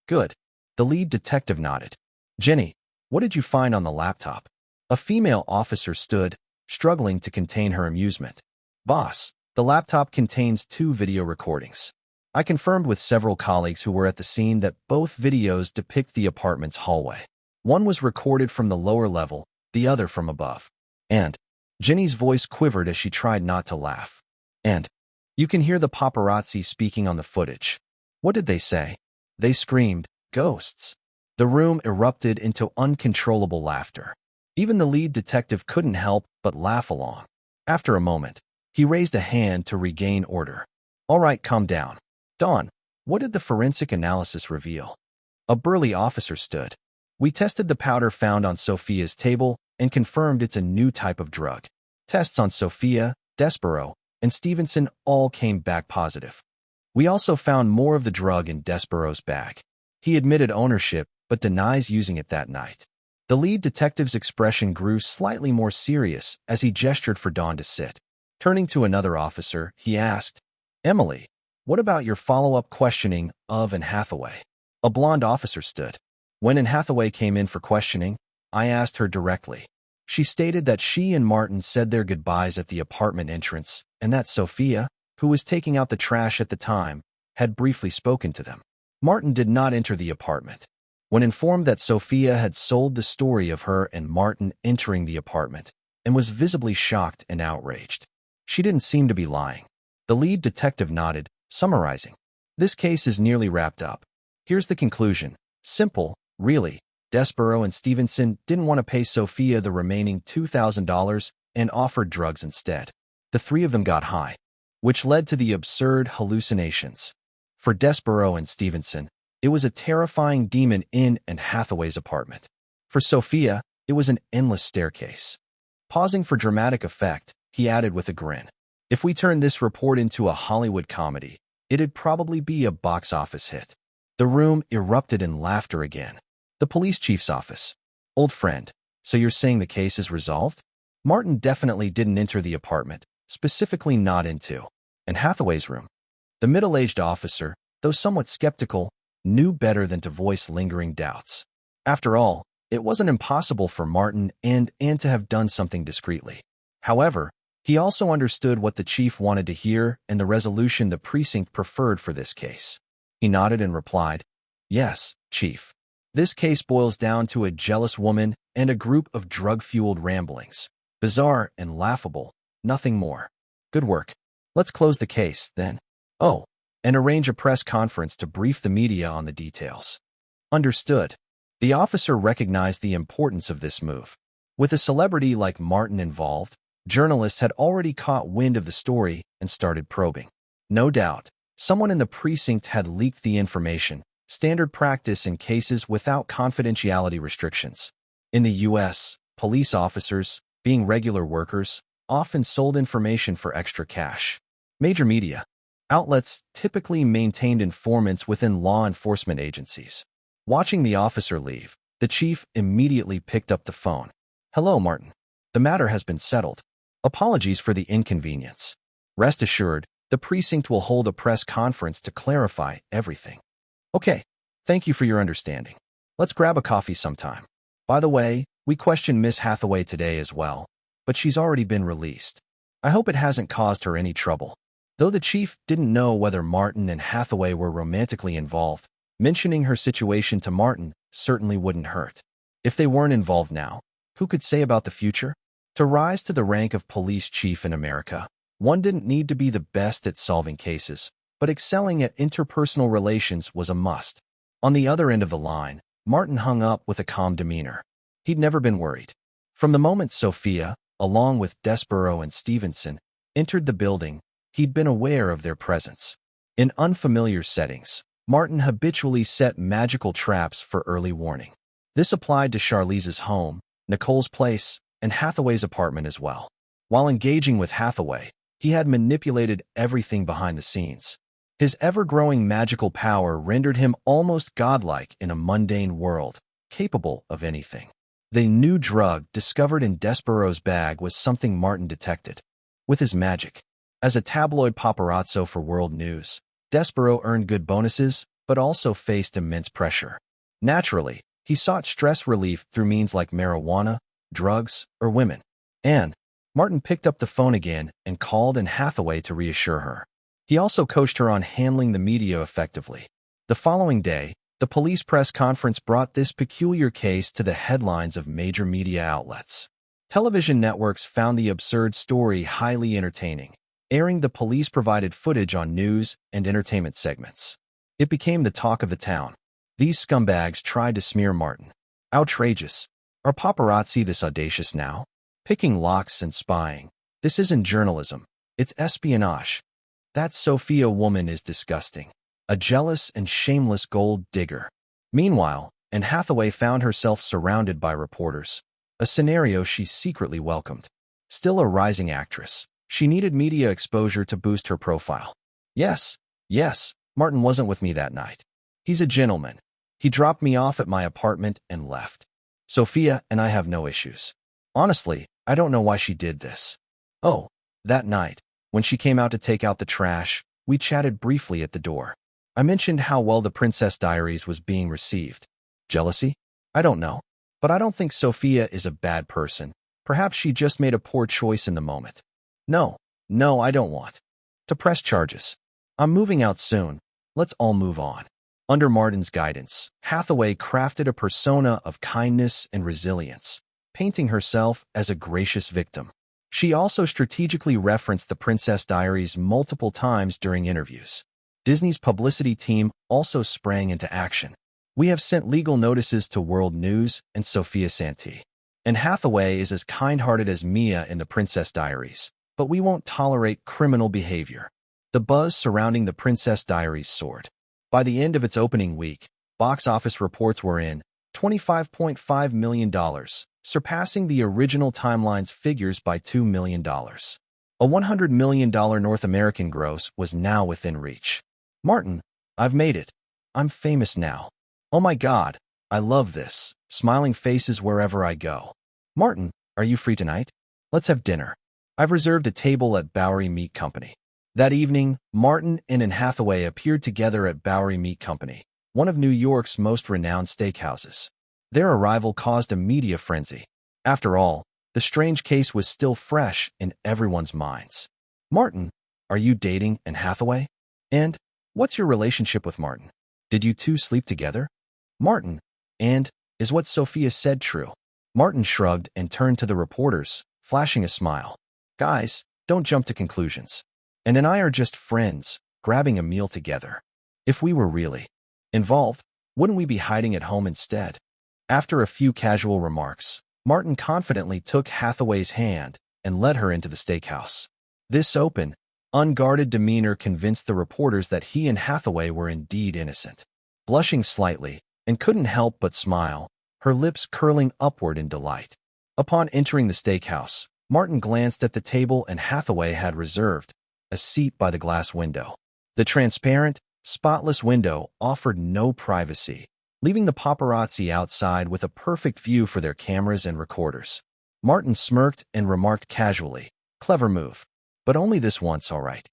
[SPEAKER 1] Good. The lead detective nodded. Jenny, what did you find on the laptop? A female officer stood, struggling to contain her amusement. Boss, the laptop contains 2 video recordings. I confirmed with several colleagues who were at the scene that both videos depict the apartment's hallway. One was recorded from the lower level, the other from above. And Jenny's voice quivered as she tried not to laugh. And you can hear the paparazzi speaking on the footage. What did they say? They screamed, "Ghosts." The room erupted into uncontrollable laughter. Even the lead detective couldn't help but laugh along. After a moment, he raised a hand to regain order. All right, calm down. Dawn, what did the forensic analysis reveal? A burly officer stood. We tested the powder found on Sophia's table and confirmed it's a new type of drug. Tests on Sophia, Despereaux, and Stevenson all came back positive. We also found more of the drug in Despereaux's bag. He admitted ownership, but denies using it that night. The lead detective's expression grew slightly more serious as he gestured for Dawn to sit. Turning to another officer, he asked, Emily, what about your follow-up questioning of Anne Hathaway? A blonde officer stood. When Anne Hathaway came in for questioning, I asked her directly. She stated that she and Martin said their goodbyes at the apartment entrance and that Sophia, who was taking out the trash at the time, had briefly spoken to them. Martin did not enter the apartment. When informed that Sophia had sold the story of her and Martin entering the apartment and was visibly shocked and outraged. She didn't seem to be lying. The lead detective nodded, summarizing. This case is nearly wrapped up. Here's the conclusion. Simple, really. Despereaux and Stevenson didn't want to pay Sophia the remaining $2,000 and offered drugs instead. The 3 of them got high, which led to the absurd hallucinations. For Despereaux and Stevenson, it was a terrifying demon in Anne Hathaway's apartment. For Sophia, it was an endless staircase. Pausing for dramatic effect, he added with a grin. If we turned this report into a Hollywood comedy, it'd probably be a box office hit. The room erupted in laughter again. The police chief's office. Old friend, so you're saying the case is resolved? Martin definitely didn't enter the apartment, specifically not into. And Hathaway's room. The middle-aged officer, though somewhat skeptical, knew better than to voice lingering doubts. After all, it wasn't impossible for Martin and Anne to have done something discreetly. However, he also understood what the chief wanted to hear and the resolution the precinct preferred for this case. He nodded and replied, "Yes, Chief. This case boils down to a jealous woman and a group of drug-fueled ramblings. Bizarre and laughable, nothing more. Good work. Let's close the case, then. Oh, and arrange a press conference to brief the media on the details." Understood. The officer recognized the importance of this move. With a celebrity like Martin involved, journalists had already caught wind of the story and started probing. No doubt, someone in the precinct had leaked the information, standard practice in cases without confidentiality restrictions. In the U.S., police officers, being regular workers, often sold information for extra cash. Major media outlets typically maintained informants within law enforcement agencies. Watching the officer leave, the chief immediately picked up the phone. "Hello, Martin. The matter has been settled. Apologies for the inconvenience. Rest assured, the precinct will hold a press conference to clarify everything." "Okay, thank you for your understanding. Let's grab a coffee sometime. By the way, we questioned Miss Hathaway today as well, but she's already been released. I hope it hasn't caused her any trouble." Though the chief didn't know whether Martin and Hathaway were romantically involved, mentioning her situation to Martin certainly wouldn't hurt. If they weren't involved now, who could say about the future? To rise to the rank of police chief in America, one didn't need to be the best at solving cases, but excelling at interpersonal relations was a must. On the other end of the line, Martin hung up with a calm demeanor. He'd never been worried. From the moment Sophia, along with Desborough and Stevenson, entered the building, he'd been aware of their presence. In unfamiliar settings, Martin habitually set magical traps for early warning. This applied to Charlize's home, Nicole's place, and Hathaway's apartment as well. While engaging with Hathaway, he had manipulated everything behind the scenes. His ever-growing magical power rendered him almost godlike in a mundane world, capable of anything. The new drug discovered in Desborough's bag was something Martin detected. With his magic, as a tabloid paparazzo for World News, Desborough earned good bonuses, but also faced immense pressure. Naturally, he sought stress relief through means like marijuana, drugs, or women. And Martin picked up the phone again and called in Hathaway to reassure her. He also coached her on handling the media effectively. The following day, the police press conference brought this peculiar case to the headlines of major media outlets. Television networks found the absurd story highly entertaining, airing the police-provided footage on news and entertainment segments. It became the talk of the town. These scumbags tried to smear Martin. Outrageous. Are paparazzi this audacious now? Picking locks and spying. This isn't journalism. It's espionage. That Sophia woman is disgusting. A jealous and shameless gold digger. Meanwhile, Anne Hathaway found herself surrounded by reporters. A scenario she secretly welcomed. Still a rising actress, she needed media exposure to boost her profile. Yes, Martin wasn't with me that night. He's a gentleman. He dropped me off at my apartment and left. Sophia and I have no issues. Honestly, I don't know why she did this. Oh, that night, when she came out to take out the trash, we chatted briefly at the door. I mentioned how well The Princess Diaries was being received. Jealousy? I don't know. But I don't think Sophia is a bad person. Perhaps she just made a poor choice in the moment. No, I don't want to press charges. I'm moving out soon. Let's all move on. Under Martin's guidance, Hathaway crafted a persona of kindness and resilience, painting herself as a gracious victim. She also strategically referenced The Princess Diaries multiple times during interviews. Disney's publicity team also sprang into action. We have sent legal notices to World News and Sophia Santee. And Hathaway is as kind-hearted as Mia in The Princess Diaries, but we won't tolerate criminal behavior. The buzz surrounding The Princess Diaries soared. By the end of its opening week, box office reports were in $25.5 million, surpassing the original timeline's figures by $2 million. A $100 million North American gross was now within reach. Martin, I've made it. I'm famous now. Oh my God, I love this. Smiling faces wherever I go. Martin, are you free tonight? Let's have dinner. I've reserved a table at Bowery Meat Company." That evening, Martin and Anne Hathaway appeared together at Bowery Meat Company, one of New York's most renowned steakhouses. Their arrival caused a media frenzy. After all, the strange case was still fresh in everyone's minds. "Martin, are you dating Anne Hathaway? And what's your relationship with Martin? Did you two sleep together?" "Martin, and is what Sophia said true?" Martin shrugged and turned to the reporters, flashing a smile. "Guys, don't jump to conclusions. Anne and I are just friends, grabbing a meal together. If we were really involved, wouldn't we be hiding at home instead?" After a few casual remarks, Martin confidently took Hathaway's hand and led her into the steakhouse. This open, unguarded demeanor convinced the reporters that he and Hathaway were indeed innocent. Blushing slightly, and couldn't help but smile, her lips curling upward in delight. Upon entering the steakhouse, Martin glanced at the table and Hathaway had reserved a seat by the glass window. The transparent, spotless window offered no privacy, leaving the paparazzi outside with a perfect view for their cameras and recorders. Martin smirked and remarked casually, "Clever move. But only this once, all right."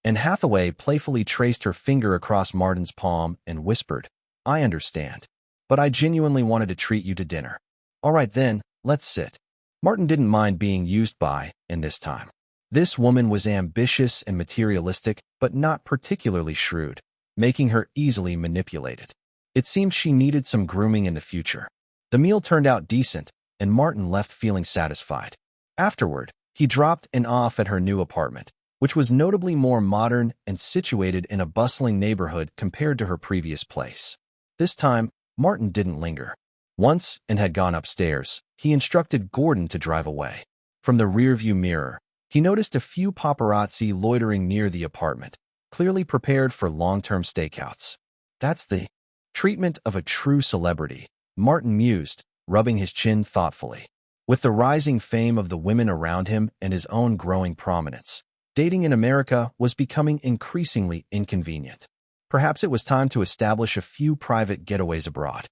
[SPEAKER 1] And Hathaway playfully traced her finger across Martin's palm and whispered, "I understand. But I genuinely wanted to treat you to dinner." "All right then, let's sit." Martin didn't mind being used by Anne this time. This woman was ambitious and materialistic, but not particularly shrewd, making her easily manipulated. It seemed she needed some grooming in the future. The meal turned out decent, and Martin left feeling satisfied. Afterward, he dropped Anne off at her new apartment, which was notably more modern and situated in a bustling neighborhood compared to her previous place. This time, Martin didn't linger. Once Anne had gone upstairs, he instructed Gordon to drive away. From the rearview mirror, he noticed a few paparazzi loitering near the apartment, clearly prepared for long-term stakeouts. "That's the treatment of a true celebrity," Martin mused, rubbing his chin thoughtfully. With the rising fame of the women around him and his own growing prominence, dating in America was becoming increasingly inconvenient. Perhaps it was time to establish a few private getaways abroad.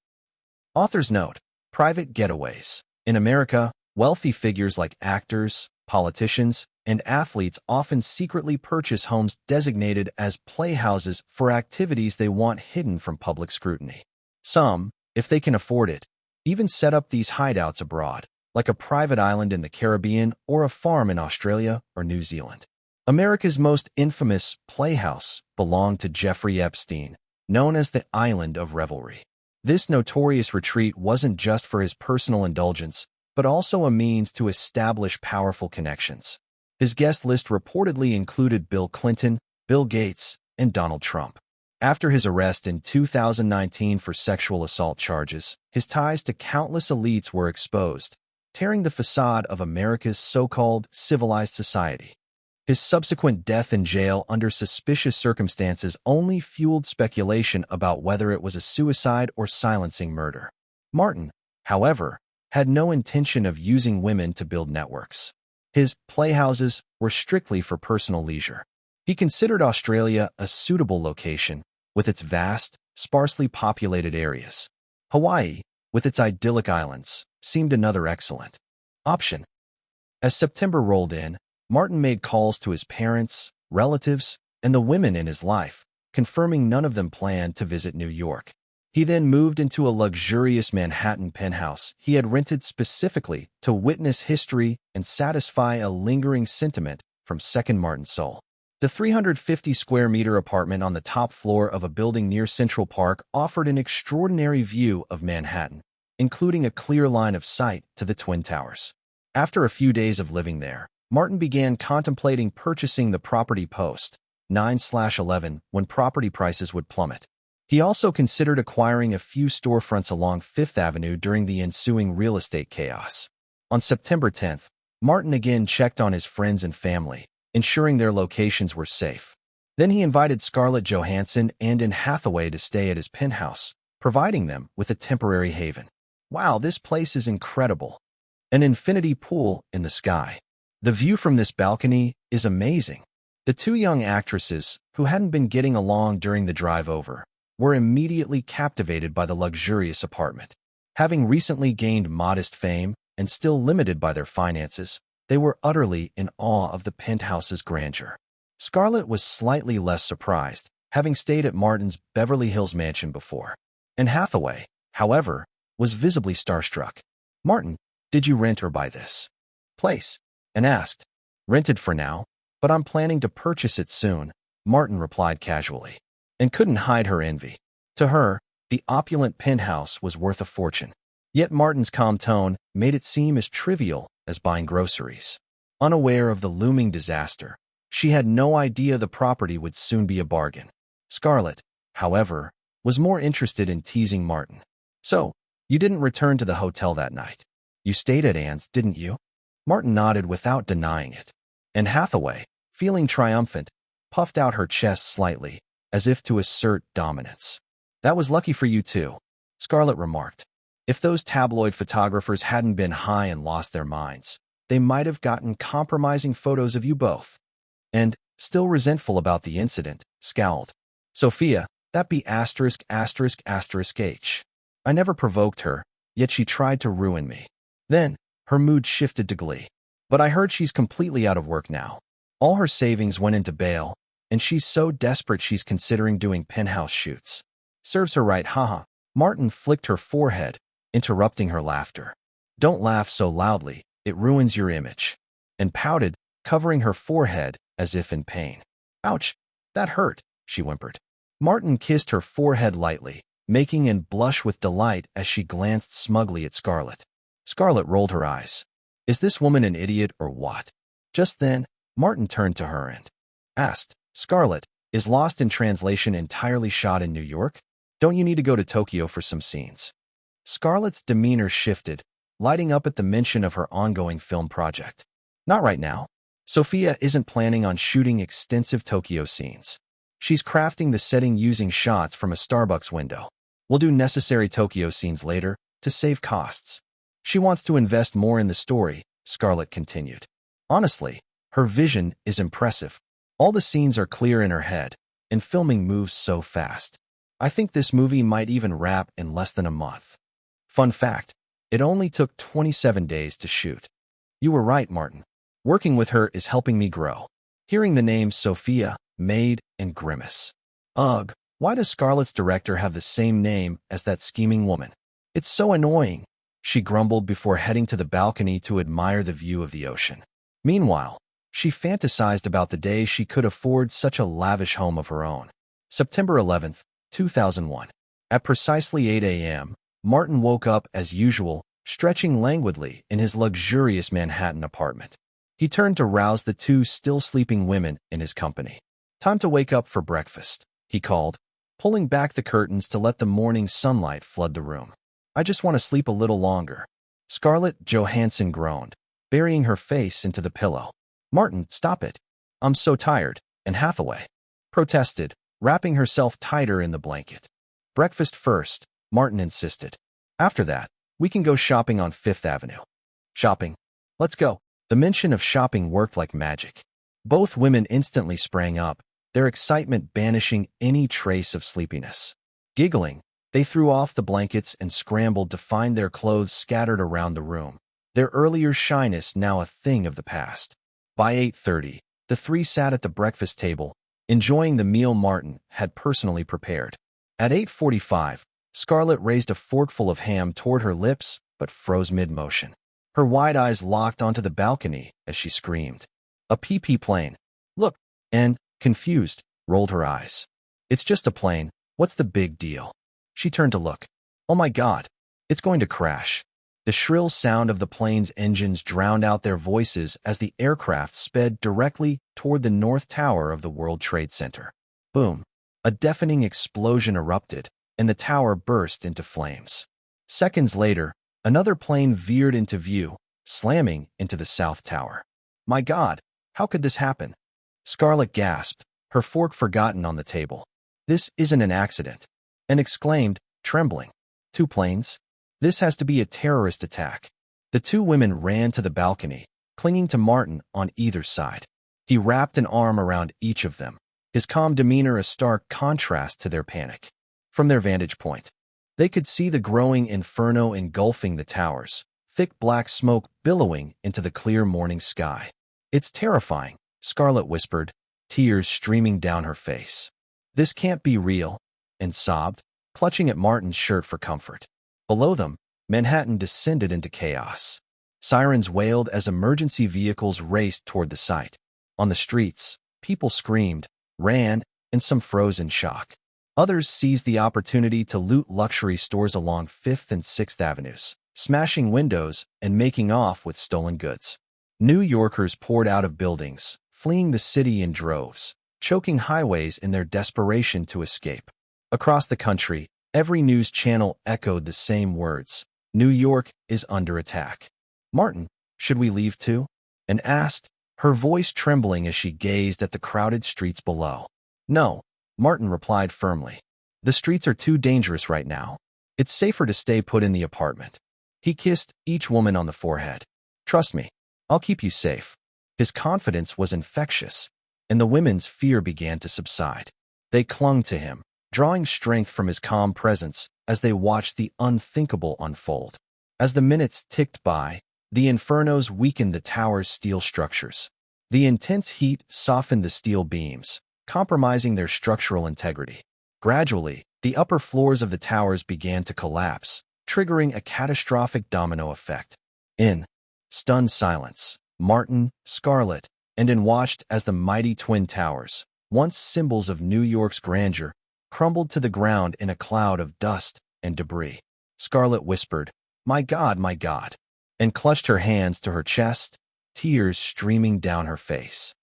[SPEAKER 1] Author's note: private getaways. In America, wealthy figures like actors, politicians, and athletes often secretly purchase homes designated as playhouses for activities they want hidden from public scrutiny. Some, if they can afford it, even set up these hideouts abroad, like a private island in the Caribbean or a farm in Australia or New Zealand. America's most infamous playhouse belonged to Jeffrey Epstein, known as the Island of Revelry. This notorious retreat wasn't just for his personal indulgence, but also a means to establish powerful connections. His guest list reportedly included Bill Clinton, Bill Gates, and Donald Trump. After his arrest in 2019 for sexual assault charges, his ties to countless elites were exposed, tearing the facade of America's so-called civilized society. His subsequent death in jail under suspicious circumstances only fueled speculation about whether it was a suicide or silencing murder. Martin, however, had no intention of using women to build networks. His playhouses were strictly for personal leisure. He considered Australia a suitable location, with its vast, sparsely populated areas. Hawaii, with its idyllic islands, seemed another excellent option. As September rolled in, Martin made calls to his parents, relatives, and the women in his life, confirming none of them planned to visit New York. He then moved into a luxurious Manhattan penthouse he had rented specifically to witness history and satisfy a lingering sentiment from Second Martin's soul. The 350-square-meter apartment on the top floor of a building near Central Park offered an extraordinary view of Manhattan, including a clear line of sight to the Twin Towers. After a few days of living there, Martin began contemplating purchasing the property post 9/11 when property prices would plummet. He also considered acquiring a few storefronts along Fifth Avenue during the ensuing real estate chaos. On September 10th, Martin again checked on his friends and family, ensuring their locations were safe. Then he invited Scarlett Johansson and Anne Hathaway to stay at his penthouse, providing them with a temporary haven. "Wow, this place is incredible. An infinity pool in the sky. The view from this balcony is amazing." The two young actresses, who hadn't been getting along during the drive over, were immediately captivated by the luxurious apartment. Having recently gained modest fame and still limited by their finances, They were utterly in awe of the penthouse's grandeur. Scarlett was slightly less surprised, having stayed at Martin's Beverly Hills mansion before. And Hathaway, however, was visibly starstruck. "Martin, did you rent or buy this place?" and asked. "Rented for now, but I'm planning to purchase it soon," Martin replied casually, and couldn't hide her envy. To her, the opulent penthouse was worth a fortune. Yet Martin's calm tone made it seem as trivial as buying groceries. Unaware of the looming disaster, she had no idea the property would soon be a bargain. Scarlett, however, was more interested in teasing Martin. "So, you didn't return to the hotel that night. You stayed at Anne's, didn't you?" Martin nodded without denying it. And Hathaway, feeling triumphant, puffed out her chest slightly, as if to assert dominance. "That was lucky for you too," Scarlett remarked. "If those tabloid photographers hadn't been high and lost their minds, they might have gotten compromising photos of you both." And, still resentful about the incident, scowled. "Sophia, that be asterisk asterisk asterisk H. I never provoked her, yet she tried to ruin me." Then, her mood shifted to glee. "But I heard she's completely out of work now. All her savings went into bail, and she's so desperate she's considering doing penthouse shoots." "Serves her right, haha." Martin flicked her forehead, interrupting her laughter. "Don't laugh so loudly, it ruins your image," and pouted, covering her forehead as if in pain. "Ouch, that hurt," she whimpered. Martin kissed her forehead lightly, making Anne blush with delight as she glanced smugly at Scarlett. Scarlett rolled her eyes. "Is this woman an idiot or what?" Just then, Martin turned to her and asked, "Scarlett, is Lost in Translation entirely shot in New York? Don't you need to go to Tokyo for some scenes?" Scarlett's demeanor shifted, lighting up at the mention of her ongoing film project. "Not right now. Sophia isn't planning on shooting extensive Tokyo scenes. She's crafting the setting using shots from a Starbucks window. We'll do necessary Tokyo scenes later to save costs. She wants to invest more in the story," Scarlett continued. "Honestly, her vision is impressive. All the scenes are clear in her head, and filming moves so fast. I think this movie might even wrap in less than a month. Fun fact, it only took 27 days to shoot." "You were right, Martin. Working with her is helping me grow." Hearing the names Sophia, Maid, and Grimace. "Ugh, why does Scarlett's director have the same name as that scheming woman? It's so annoying," she grumbled before heading to the balcony to admire the view of the ocean. Meanwhile, she fantasized about the day she could afford such a lavish home of her own. September 11th, 2001. At precisely 8 a.m., Martin woke up as usual, stretching languidly in his luxurious Manhattan apartment. He turned to rouse the two still sleeping women in his company. "Time to wake up for breakfast," he called, pulling back the curtains to let the morning sunlight flood the room. "I just want to sleep a little longer." Scarlett Johansson groaned, burying her face into the pillow. "Martin, stop it. I'm so tired," and Hathaway protested, wrapping herself tighter in the blanket. "Breakfast first," Martin insisted. "After that, we can go shopping on Fifth Avenue." "Shopping? Let's go." The mention of shopping worked like magic. Both women instantly sprang up, their excitement banishing any trace of sleepiness. Giggling, they threw off the blankets and scrambled to find their clothes scattered around the room, their earlier shyness now a thing of the past. By 8:30, the three sat at the breakfast table, enjoying the meal Martin had personally prepared. At 8:45, Scarlett raised a forkful of ham toward her lips, but froze mid-motion. Her wide eyes locked onto the balcony as she screamed, "A PP plane! Look!" and, confused, rolled her eyes. "It's just a plane. What's the big deal?" She turned to look. "Oh my God! It's going to crash." The shrill sound of the plane's engines drowned out their voices as the aircraft sped directly toward the North Tower of the World Trade Center. Boom! A deafening explosion erupted, and the tower burst into flames. Seconds later, another plane veered into view, slamming into the South Tower. "My God, how could this happen?" Scarlett gasped, her fork forgotten on the table. "This isn't an accident," and exclaimed, trembling. "Two planes? This has to be a terrorist attack." The two women ran to the balcony, clinging to Martin on either side. He wrapped an arm around each of them, his calm demeanor a stark contrast to their panic. From their vantage point, they could see the growing inferno engulfing the towers, thick black smoke billowing into the clear morning sky. "It's terrifying," Scarlett whispered, tears streaming down her face. "This can't be real," and sobbed, clutching at Martin's shirt for comfort. Below them, Manhattan descended into chaos. Sirens wailed as emergency vehicles raced toward the site. On the streets, people screamed, ran, and some froze in shock. Others seized the opportunity to loot luxury stores along 5th and 6th Avenues, smashing windows and making off with stolen goods. New Yorkers poured out of buildings, fleeing the city in droves, choking highways in their desperation to escape. Across the country, every news channel echoed the same words: "New York is under attack." "Martin, should we leave too?" Anne asked, her voice trembling as she gazed at the crowded streets below. "No," Martin replied firmly. "The streets are too dangerous right now. It's safer to stay put in the apartment." He kissed each woman on the forehead. "Trust me, I'll keep you safe." His confidence was infectious, and the women's fear began to subside. They clung to him, drawing strength from his calm presence as they watched the unthinkable unfold. As the minutes ticked by, the infernos weakened the tower's steel structures. The intense heat softened the steel beams, compromising their structural integrity. Gradually, the upper floors of the towers began to collapse, triggering a catastrophic domino effect. In stunned silence, Martin, Scarlett, and Anne watched as the mighty twin towers, once symbols of New York's grandeur, crumbled to the ground in a cloud of dust and debris. Scarlett whispered, my God," and clutched her hands to her chest, tears streaming down her face.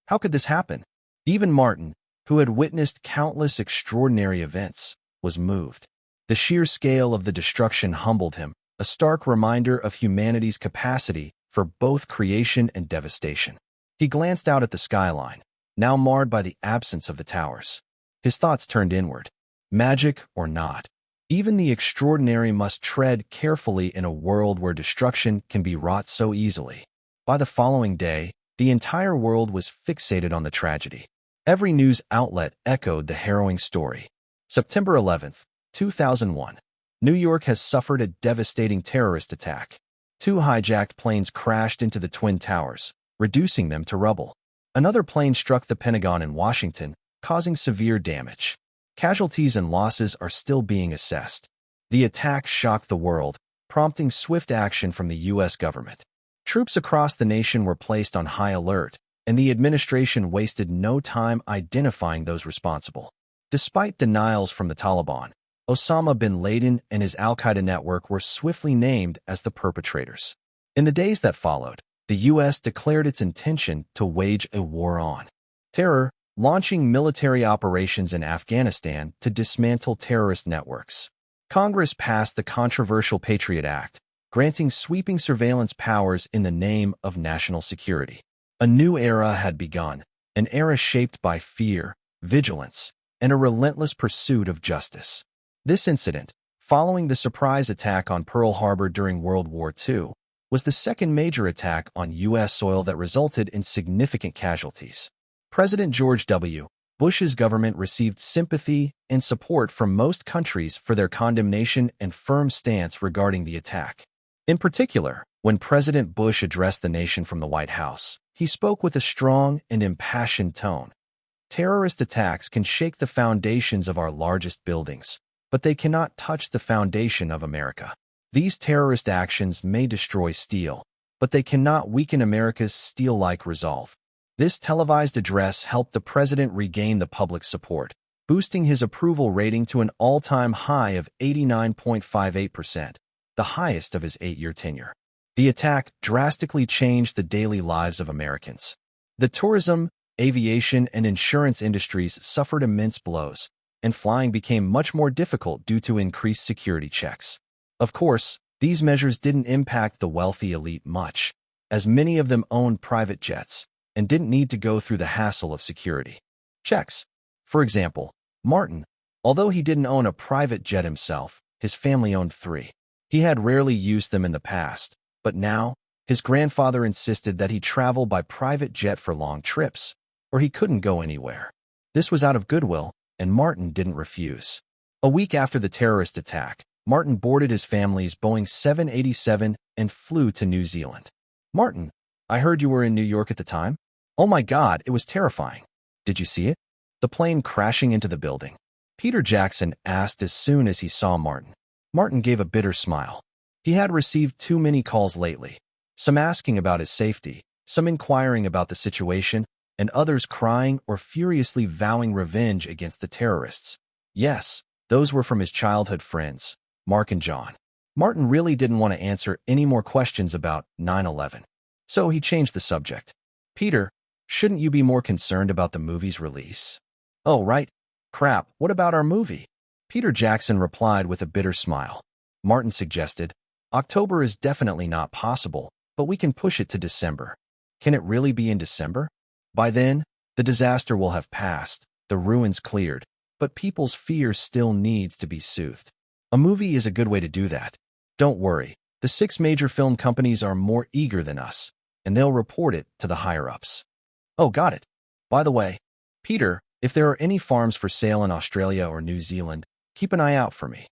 [SPEAKER 1] How could this happen? Even Martin, who had witnessed countless extraordinary events, was moved. The sheer scale of the destruction humbled him, a stark reminder of humanity's capacity for both creation and devastation. He glanced out at the skyline, now marred by the absence of the towers. His thoughts turned inward. Magic or not, even the extraordinary must tread carefully in a world where destruction can be wrought so easily. By the following day, the entire world was fixated on the tragedy. Every news outlet echoed the harrowing story. September 11th, 2001. New York has suffered a devastating terrorist attack. 2 hijacked planes crashed into the Twin Towers, reducing them to rubble. Another plane struck the Pentagon in Washington, causing severe damage. Casualties and losses are still being assessed. The attack shocked the world, prompting swift action from the U.S. government. Troops across the nation were placed on high alert, and the administration wasted no time identifying those responsible. Despite denials from the Taliban, Osama bin Laden and his al-Qaeda network were swiftly named as the perpetrators. In the days that followed, the U.S. declared its intention to wage a war on terror, launching military operations in Afghanistan to dismantle terrorist networks. Congress passed the controversial Patriot Act, granting sweeping surveillance powers in the name of national security. A new era had begun, an era shaped by fear, vigilance, and a relentless pursuit of justice. This incident, following the surprise attack on Pearl Harbor during World War II, was the second major attack on U.S. soil that resulted in significant casualties. President George W. Bush's government received sympathy and support from most countries for their condemnation and firm stance regarding the attack. In particular, when President Bush addressed the nation from the White House, he spoke with a strong and impassioned tone. Terrorist attacks can shake the foundations of our largest buildings, but they cannot touch the foundation of America. These terrorist actions may destroy steel, but they cannot weaken America's steel-like resolve. This televised address helped the president regain the public's support, boosting his approval rating to an all-time high of 89.58%, the highest of his 8-year tenure. The attack drastically changed the daily lives of Americans. The tourism, aviation, and insurance industries suffered immense blows, and flying became much more difficult due to increased security checks. Of course, these measures didn't impact the wealthy elite much, as many of them owned private jets and didn't need to go through the hassle of security checks. For example, Martin, although he didn't own a private jet himself, his family owned 3. He had rarely used them in the past, but now, his grandfather insisted that he travel by private jet for long trips, or he couldn't go anywhere. This was out of goodwill, and Martin didn't refuse. A week after the terrorist attack, Martin boarded his family's Boeing 787 and flew to New Zealand. Martin, I heard you were in New York at the time? Oh my God, it was terrifying. Did you see it? The plane crashing into the building. Peter Jackson asked as soon as he saw Martin. Martin gave a bitter smile. He had received too many calls lately, some asking about his safety, some inquiring about the situation, and others crying or furiously vowing revenge against the terrorists. Yes, those were from his childhood friends, Mark and John. Martin really didn't want to answer any more questions about 9/11. So he changed the subject. Peter, shouldn't you be more concerned about the movie's release? Oh, right. Crap, what about our movie? Peter Jackson replied with a bitter smile. Martin suggested, October is definitely not possible, but we can push it to December. Can it really be in December? By then, the disaster will have passed, the ruins cleared, but people's fear still needs to be soothed. A movie is a good way to do that. Don't worry, the 6 major film companies are more eager than us, and they'll report it to the higher-ups. Oh, got it. By the way, Peter, if there are any farms for sale in Australia or New Zealand, keep an eye out for me.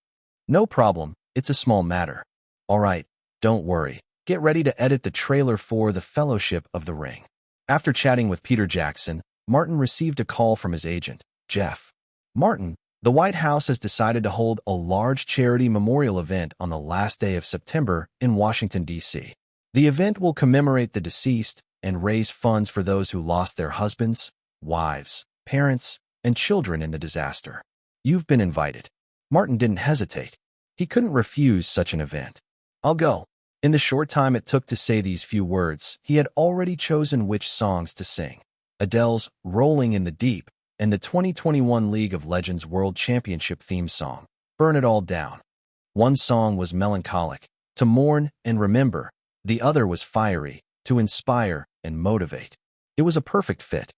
[SPEAKER 1] No problem, it's a small matter. All right, don't worry. Get ready to edit the trailer for The Fellowship of the Ring. After chatting with Peter Jackson, Martin received a call from his agent, Jeff. Martin, the White House has decided to hold a large charity memorial event on the last day of September in Washington, D.C. The event will commemorate the deceased and raise funds for those who lost their husbands, wives, parents, and children in the disaster. You've been invited. Martin didn't hesitate. He couldn't refuse such an event. I'll go. In the short time it took to say these few words, he had already chosen which songs to sing. Adele's Rolling in the Deep and the 2021 League of Legends World Championship theme song, Burn It All Down. One song was melancholic, to mourn and remember. The other was fiery, to inspire and motivate. It was a perfect fit.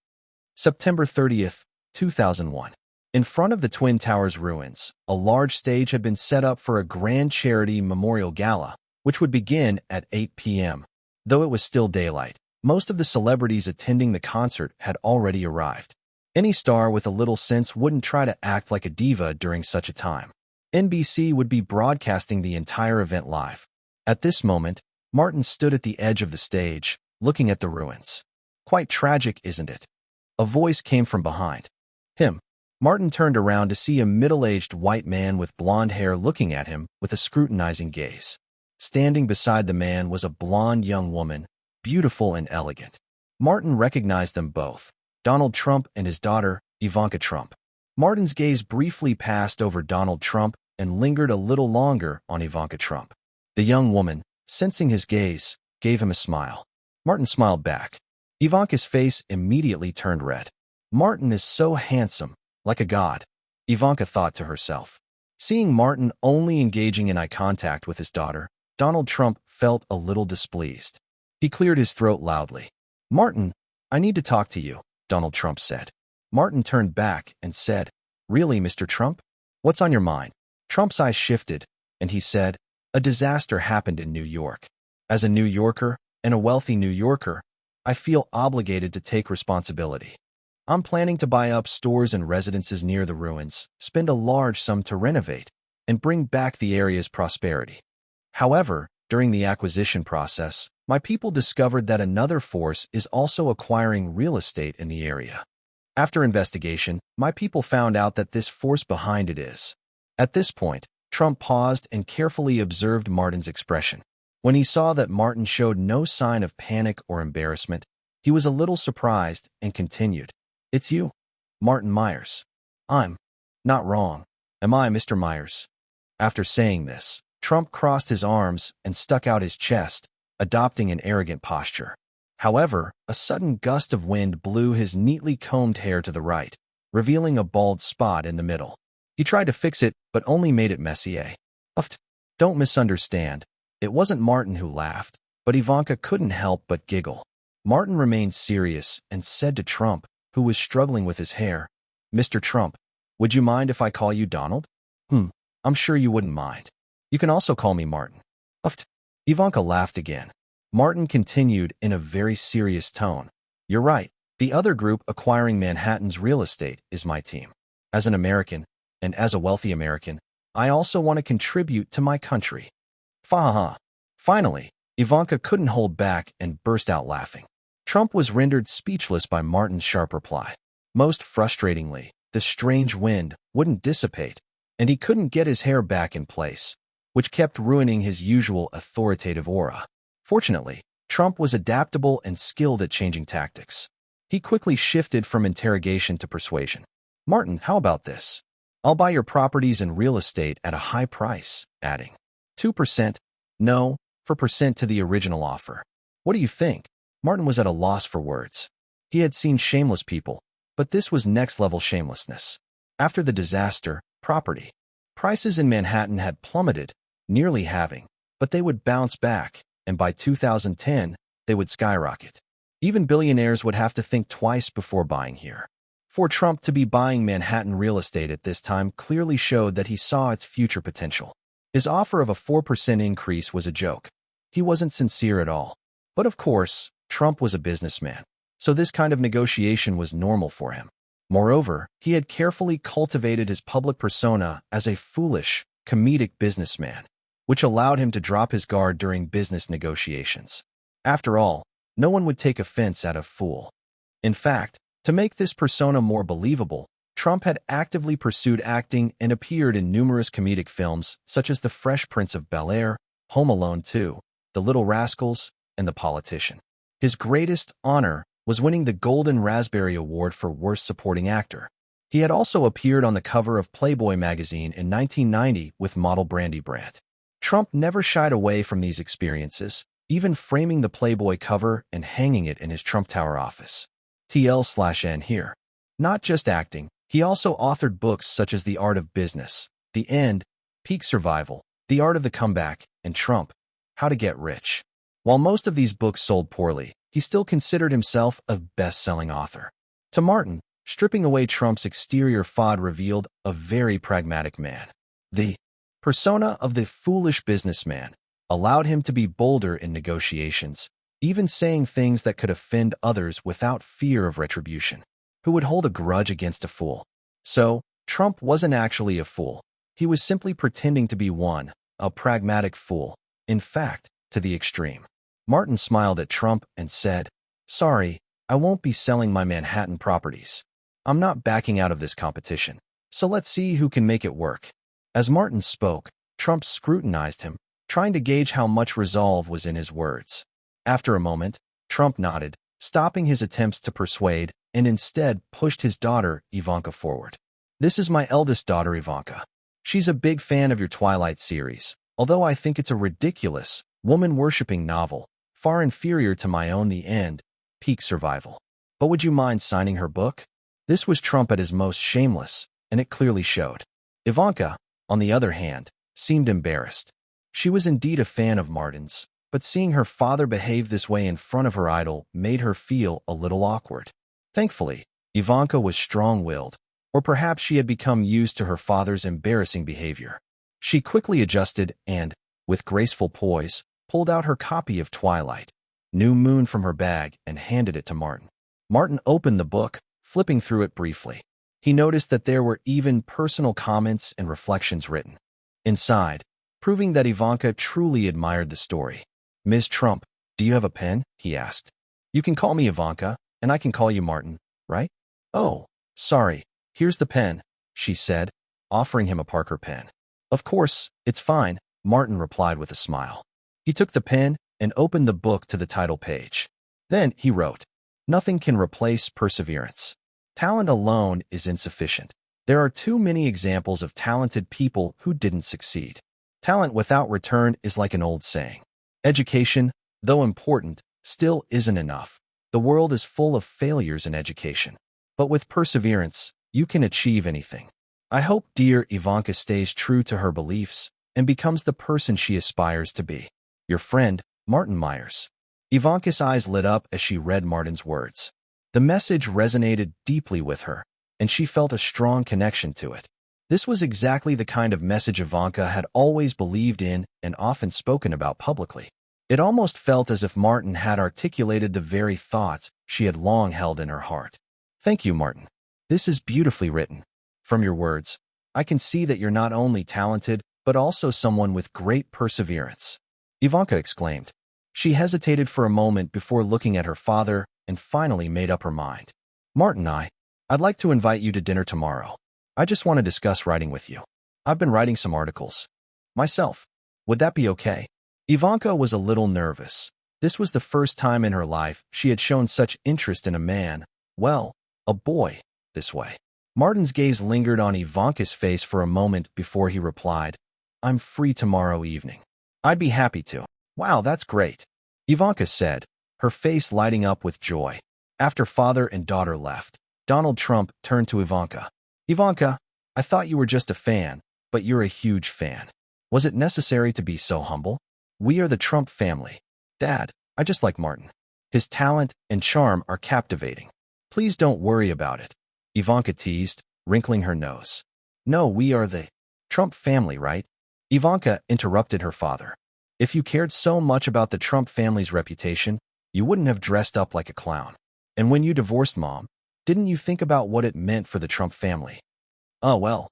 [SPEAKER 1] September 30th, 2001. In front of the Twin Towers ruins, a large stage had been set up for a grand charity memorial gala, which would begin at 8 p.m. Though it was still daylight, most of the celebrities attending the concert had already arrived. Any star with a little sense wouldn't try to act like a diva during such a time. NBC would be broadcasting the entire event live. At this moment, Martin stood at the edge of the stage, looking at the ruins. Quite tragic, isn't it? A voice came from behind him. Martin turned around to see a middle-aged white man with blonde hair looking at him with a scrutinizing gaze. Standing beside the man was a blonde young woman, beautiful and elegant. Martin recognized them both, Donald Trump and his daughter, Ivanka Trump. Martin's gaze briefly passed over Donald Trump and lingered a little longer on Ivanka Trump. The young woman, sensing his gaze, gave him a smile. Martin smiled back. Ivanka's face immediately turned red. Martin is so handsome, like a god, Ivanka thought to herself. Seeing Martin only engaging in eye contact with his daughter, Donald Trump felt a little displeased. He cleared his throat loudly. Martin, I need to talk to you, Donald Trump said. Martin turned back and said, Really, Mr. Trump? What's on your mind? Trump's eyes shifted, and he said, A disaster happened in New York. As a New Yorker, and a wealthy New Yorker, I feel obligated to take responsibility. I'm planning to buy up stores and residences near the ruins, spend a large sum to renovate, and bring back the area's prosperity. However, during the acquisition process, my people discovered that another force is also acquiring real estate in the area. After investigation, my people found out that this force behind it is. At this point, Trump paused and carefully observed Martin's expression. When he saw that Martin showed no sign of panic or embarrassment, he was a little surprised and continued. It's you, Martin Myers. I'm not wrong, am I, Mr. Myers? After saying this, Trump crossed his arms and stuck out his chest, adopting an arrogant posture. However, a sudden gust of wind blew his neatly combed hair to the right, revealing a bald spot in the middle. He tried to fix it, but only made it messier. Don't misunderstand. It wasn't Martin who laughed, but Ivanka couldn't help but giggle. Martin remained serious and said to Trump, who was struggling with his hair, Mr. Trump, would you mind if I call you Donald? I'm sure you wouldn't mind. You can also call me Martin. Ivanka laughed again. Martin continued in a very serious tone. You're right. The other group acquiring Manhattan's real estate is my team. As an American, and as a wealthy American, I also want to contribute to my country. Fa. Finally, Ivanka couldn't hold back and burst out laughing. Trump was rendered speechless by Martin's sharp reply. Most frustratingly, the strange wind wouldn't dissipate, and he couldn't get his hair back in place, which kept ruining his usual authoritative aura. Fortunately, Trump was adaptable and skilled at changing tactics. He quickly shifted from interrogation to persuasion. Martin, how about this? I'll buy your properties and real estate at a high price, adding 2%, no, 4% to the original offer. What do you think? Martin was at a loss for words. He had seen shameless people, but this was next-level shamelessness. After the disaster, property prices in Manhattan had plummeted, nearly halving, but they would bounce back, and by 2010, they would skyrocket. Even billionaires would have to think twice before buying here. For Trump to be buying Manhattan real estate at this time clearly showed that he saw its future potential. His offer of a 4% increase was a joke. He wasn't sincere at all. But of course, Trump was a businessman, so this kind of negotiation was normal for him. Moreover, he had carefully cultivated his public persona as a foolish, comedic businessman, which allowed him to drop his guard during business negotiations. After all, no one would take offense at a fool. In fact, to make this persona more believable, Trump had actively pursued acting and appeared in numerous comedic films such as The Fresh Prince of Bel-Air, Home Alone 2, The Little Rascals, and The Politician. His greatest honor was winning the Golden Raspberry Award for Worst Supporting Actor. He had also appeared on the cover of Playboy magazine in 1990 with model Brandy Brandt. Trump never shied away from these experiences, even framing the Playboy cover and hanging it in his Trump Tower office. TL/N here. Not just acting, he also authored books such as The Art of Business, The End, Peak Survival, The Art of the Comeback, and Trump, How to Get Rich. While most of these books sold poorly, he still considered himself a best-selling author. To Martin, stripping away Trump's exterior facade revealed a very pragmatic man. The persona of the foolish businessman allowed him to be bolder in negotiations, even saying things that could offend others without fear of retribution. Who would hold a grudge against a fool? So, Trump wasn't actually a fool. He was simply pretending to be one, a pragmatic fool, in fact, to the extreme. Martin smiled at Trump and said, "Sorry, I won't be selling my Manhattan properties. I'm not backing out of this competition, so let's see who can make it work." As Martin spoke, Trump scrutinized him, trying to gauge how much resolve was in his words. After a moment, Trump nodded, stopping his attempts to persuade, and instead pushed his daughter, Ivanka, forward. "This is my eldest daughter, Ivanka. She's a big fan of your Twilight series, although I think it's a ridiculous, woman-worshipping novel, far inferior to my own The End, Peak Survival. But would you mind signing her book?" This was Trump at his most shameless, and it clearly showed. Ivanka, on the other hand, seemed embarrassed. She was indeed a fan of Martin's, but seeing her father behave this way in front of her idol made her feel a little awkward. Thankfully, Ivanka was strong-willed, or perhaps she had become used to her father's embarrassing behavior. She quickly adjusted and, with graceful poise, pulled out her copy of Twilight, New Moon from her bag and handed it to Martin. Martin opened the book, flipping through it briefly. He noticed that there were even personal comments and reflections written inside, proving that Ivanka truly admired the story. "Ms. Trump, do you have a pen?" he asked. "You can call me Ivanka, and I can call you Martin, right?" "Oh, sorry, here's the pen," she said, offering him a Parker pen. "Of course, it's fine," Martin replied with a smile. He took the pen and opened the book to the title page. Then he wrote, "Nothing can replace perseverance. Talent alone is insufficient. There are too many examples of talented people who didn't succeed. Talent without return is like an old saying. Education, though important, still isn't enough. The world is full of failures in education. But with perseverance, you can achieve anything. I hope dear Ivanka stays true to her beliefs and becomes the person she aspires to be. Your friend, Martin Myers." Ivanka's eyes lit up as she read Martin's words. The message resonated deeply with her, and she felt a strong connection to it. This was exactly the kind of message Ivanka had always believed in and often spoken about publicly. It almost felt as if Martin had articulated the very thoughts she had long held in her heart. "Thank you, Martin. This is beautifully written. From your words, I can see that you're not only talented, but also someone with great perseverance," Ivanka exclaimed. She hesitated for a moment before looking at her father and finally made up her mind. "Martin, I'd like to invite you to dinner tomorrow. I just want to discuss writing with you. I've been writing some articles myself. Would that be okay?" Ivanka was a little nervous. This was the first time in her life she had shown such interest in a man, well, a boy, this way. Martin's gaze lingered on Ivanka's face for a moment before he replied, "I'm free tomorrow evening. I'd be happy to." "Wow, that's great," Ivanka said, her face lighting up with joy. After father and daughter left, Donald Trump turned to Ivanka. "Ivanka, I thought you were just a fan, but you're a huge fan. Was it necessary to be so humble? We are the Trump family. Dad, I just like Martin. His talent and charm are captivating. Please don't worry about it," Ivanka teased, wrinkling her nose. "No, we are the Trump family, right?" Ivanka interrupted her father. "If you cared so much about the Trump family's reputation, you wouldn't have dressed up like a clown. And when you divorced Mom, didn't you think about what it meant for the Trump family?" "Oh, well."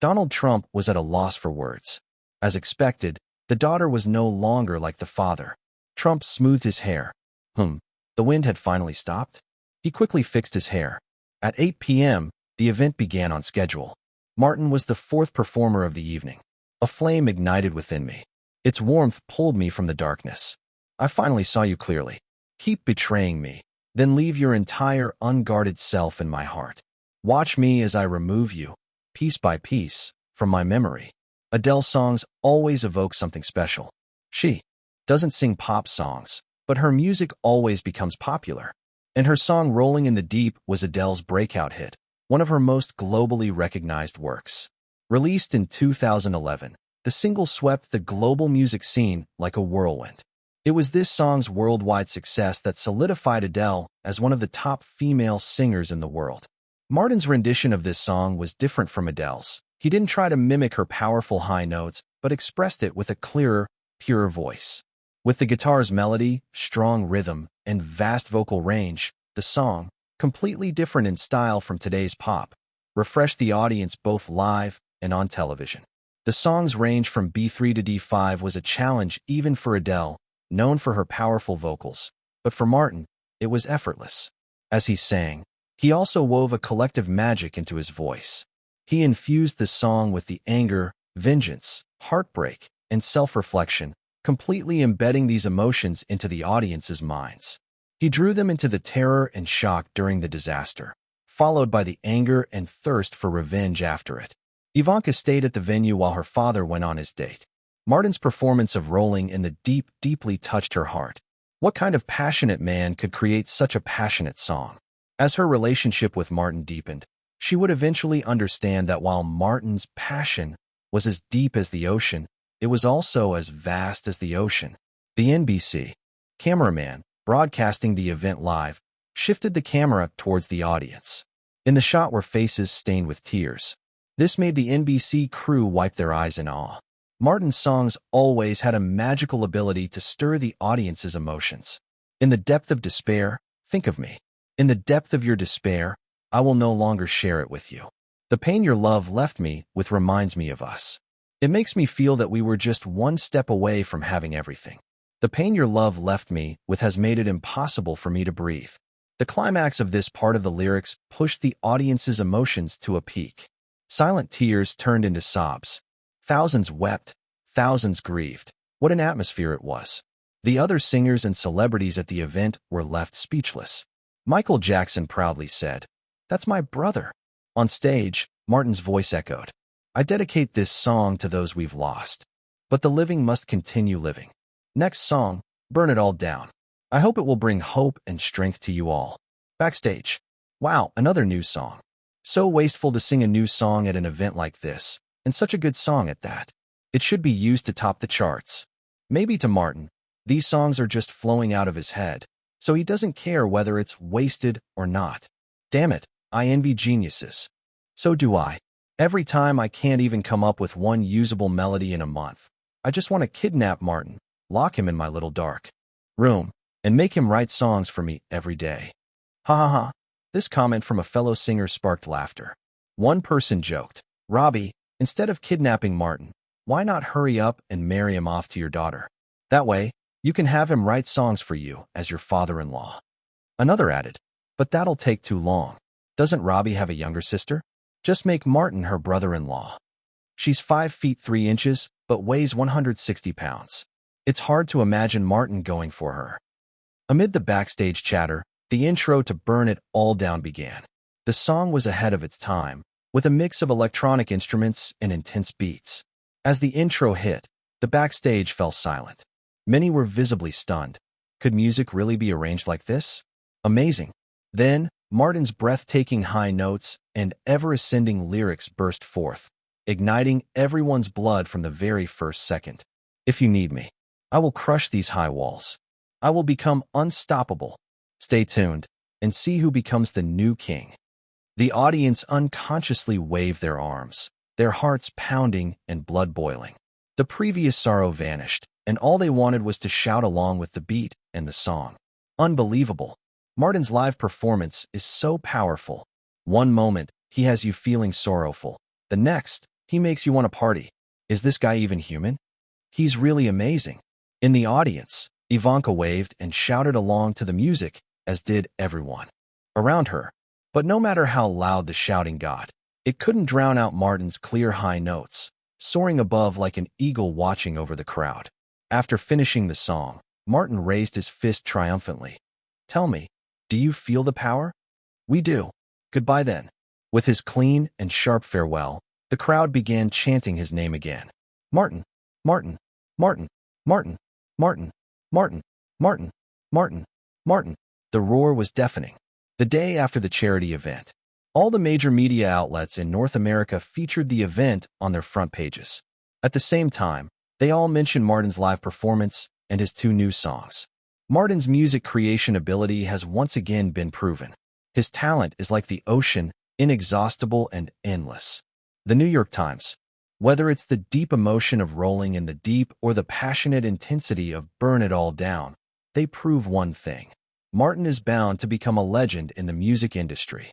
[SPEAKER 1] Donald Trump was at a loss for words. As expected, the daughter was no longer like the father. Trump smoothed his hair. The wind had finally stopped? He quickly fixed his hair. At 8 p.m., the event began on schedule. Martin was the fourth performer of the evening. A flame ignited within me. Its warmth pulled me from the darkness. "I finally saw you clearly. Keep betraying me, then leave your entire unguarded self in my heart. Watch me as I remove you, piece by piece, from my memory." Adele's songs always evoke something special. She doesn't sing pop songs, but her music always becomes popular. And her song Rolling in the Deep was Adele's breakout hit, one of her most globally recognized works. Released in 2011, the single swept the global music scene like a whirlwind. It was this song's worldwide success that solidified Adele as one of the top female singers in the world. Martin's rendition of this song was different from Adele's. He didn't try to mimic her powerful high notes, but expressed it with a clearer, purer voice. With the guitar's melody, strong rhythm, and vast vocal range, the song, completely different in style from today's pop, refreshed the audience both live and on television. The song's range from B3 to D5 was a challenge even for Adele, known for her powerful vocals, but for Martin, it was effortless. As he sang, he also wove a collective magic into his voice. He infused the song with the anger, vengeance, heartbreak, and self-reflection, completely embedding these emotions into the audience's minds. He drew them into the terror and shock during the disaster, followed by the anger and thirst for revenge after it. Ivanka stayed at the venue while her father went on his date. Martin's performance of Rolling in the Deep deeply touched her heart. What kind of passionate man could create such a passionate song? As her relationship with Martin deepened, she would eventually understand that while Martin's passion was as deep as the ocean, it was also as vast as the ocean. The NBC cameraman, broadcasting the event live, shifted the camera towards the audience. In the shot were faces stained with tears. This made the NBC crew wipe their eyes in awe. Martin's songs always had a magical ability to stir the audience's emotions. In the depth of despair, think of me. In the depth of your despair, I will no longer share it with you. The pain your love left me with reminds me of us. It makes me feel that we were just one step away from having everything. The pain your love left me with has made it impossible for me to breathe. The climax of this part of the lyrics pushed the audience's emotions to a peak. Silent tears turned into sobs. Thousands wept, thousands grieved. What an atmosphere it was. The other singers and celebrities at the event were left speechless. Michael Jackson proudly said, "That's my brother." On stage, Martin's voice echoed, "I dedicate this song to those we've lost. But the living must continue living." Next song, Burn It All Down. I hope it will bring hope and strength to you all. Backstage. Wow, another new song. So wasteful to sing a new song at an event like this, and such a good song at that. It should be used to top the charts. Maybe to Martin, these songs are just flowing out of his head, so he doesn't care whether it's wasted or not. Damn it, I envy geniuses. So do I. Every time I can't even come up with one usable melody in a month, I just want to kidnap Martin, lock him in my little dark room, and make him write songs for me every day. Ha ha ha. This comment from a fellow singer sparked laughter. One person joked, "Robbie, Instead of kidnapping Martin, why not hurry up and marry him off to your daughter? That way, you can have him write songs for you as your father-in-law. Another added, but that'll take too long. Doesn't Robbie have a younger sister? Just make Martin her brother-in-law. She's 5 feet 3 inches, but weighs 160 pounds. It's hard to imagine Martin going for her. Amid the backstage chatter, the intro to Burn It All Down began. The song was ahead of its time, with a mix of electronic instruments and intense beats. As the intro hit, the backstage fell silent. Many were visibly stunned. Could music really be arranged like this? Amazing. Then, Martin's breathtaking high notes and ever-ascending lyrics burst forth, igniting everyone's blood from the very first second. If you need me, I will crush these high walls. I will become unstoppable. Stay tuned and see who becomes the new king. The audience unconsciously waved their arms, their hearts pounding and blood boiling. The previous sorrow vanished, and all they wanted was to shout along with the beat and the song. Unbelievable. Martin's live performance is so powerful. One moment, he has you feeling sorrowful. The next, he makes you want to party. Is this guy even human? He's really amazing. In the audience, Ivanka waved and shouted along to the music, as did everyone around her. But no matter how loud the shouting got, it couldn't drown out Martin's clear high notes, soaring above like an eagle watching over the crowd. After finishing the song, Martin raised his fist triumphantly. Tell me, do you feel the power? We do. Goodbye then. With his clean and sharp farewell, the crowd began chanting his name again. Martin, Martin, Martin, Martin, Martin, Martin, Martin, Martin, Martin. The roar was deafening. The day after the charity event, all the major media outlets in North America featured the event on their front pages. At the same time, they all mentioned Martin's live performance and his 2 new songs. Martin's music creation ability has once again been proven. His talent is like the ocean, inexhaustible and endless. The New York Times. Whether it's the deep emotion of Rolling in the Deep or the passionate intensity of Burn It All Down, they prove one thing. Martin is bound to become a legend in the music industry.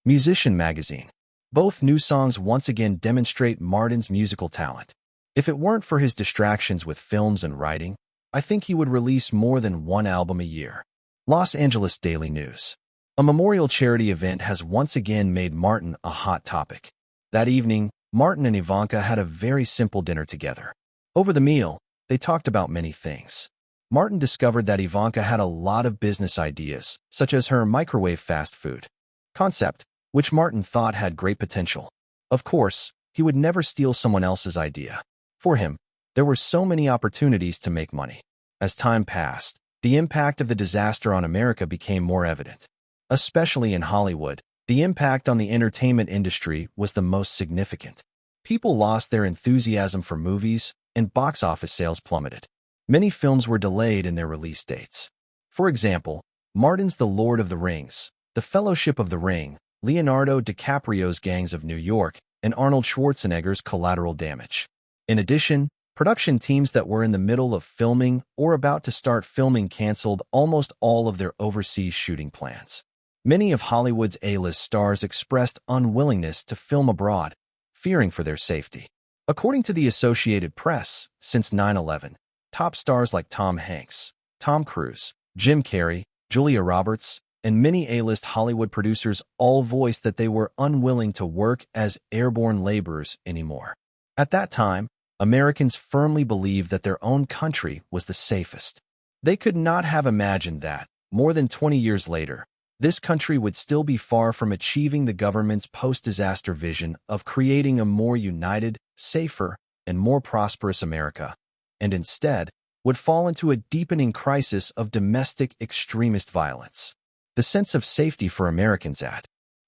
[SPEAKER 1] Musician Magazine. Both new songs once again demonstrate Martin's musical talent. If it weren't for his distractions with films and writing, I think he would release more than 1 album a year. Los Angeles Daily News. A memorial charity event has once again made Martin a hot topic. That evening, Martin and Ivanka had a very simple dinner together. Over the meal, they talked about many things. Martin discovered that Ivanka had a lot of business ideas, such as her microwave fast food concept, which Martin thought had great potential. Of course, he would never steal someone else's idea. For him, there were so many opportunities to make money. As time passed, the impact of the disaster on America became more evident. Especially in Hollywood, the impact on the entertainment industry was the most significant. People lost their enthusiasm for movies, and box office sales plummeted. Many films were delayed in their release dates. For example, Martin's The Lord of the Rings, The Fellowship of the Ring, Leonardo DiCaprio's Gangs of New York, and Arnold Schwarzenegger's Collateral Damage. In addition, production teams that were in the middle of filming or about to start filming canceled almost all of their overseas shooting plans. Many of Hollywood's A-list stars expressed unwillingness to film abroad, fearing for their safety. According to the Associated Press, since 9/11, top stars like Tom Hanks, Tom Cruise, Jim Carrey, Julia Roberts, and many A-list Hollywood producers all voiced that they were unwilling to work as airborne laborers anymore. At that time, Americans firmly believed that their own country was the safest. They could not have imagined that, more than 20 years later, this country would still be far from achieving the government's post-disaster vision of creating a more united, safer, and more prosperous America, and instead would fall into a deepening crisis of domestic extremist violence. The sense of safety for Americans at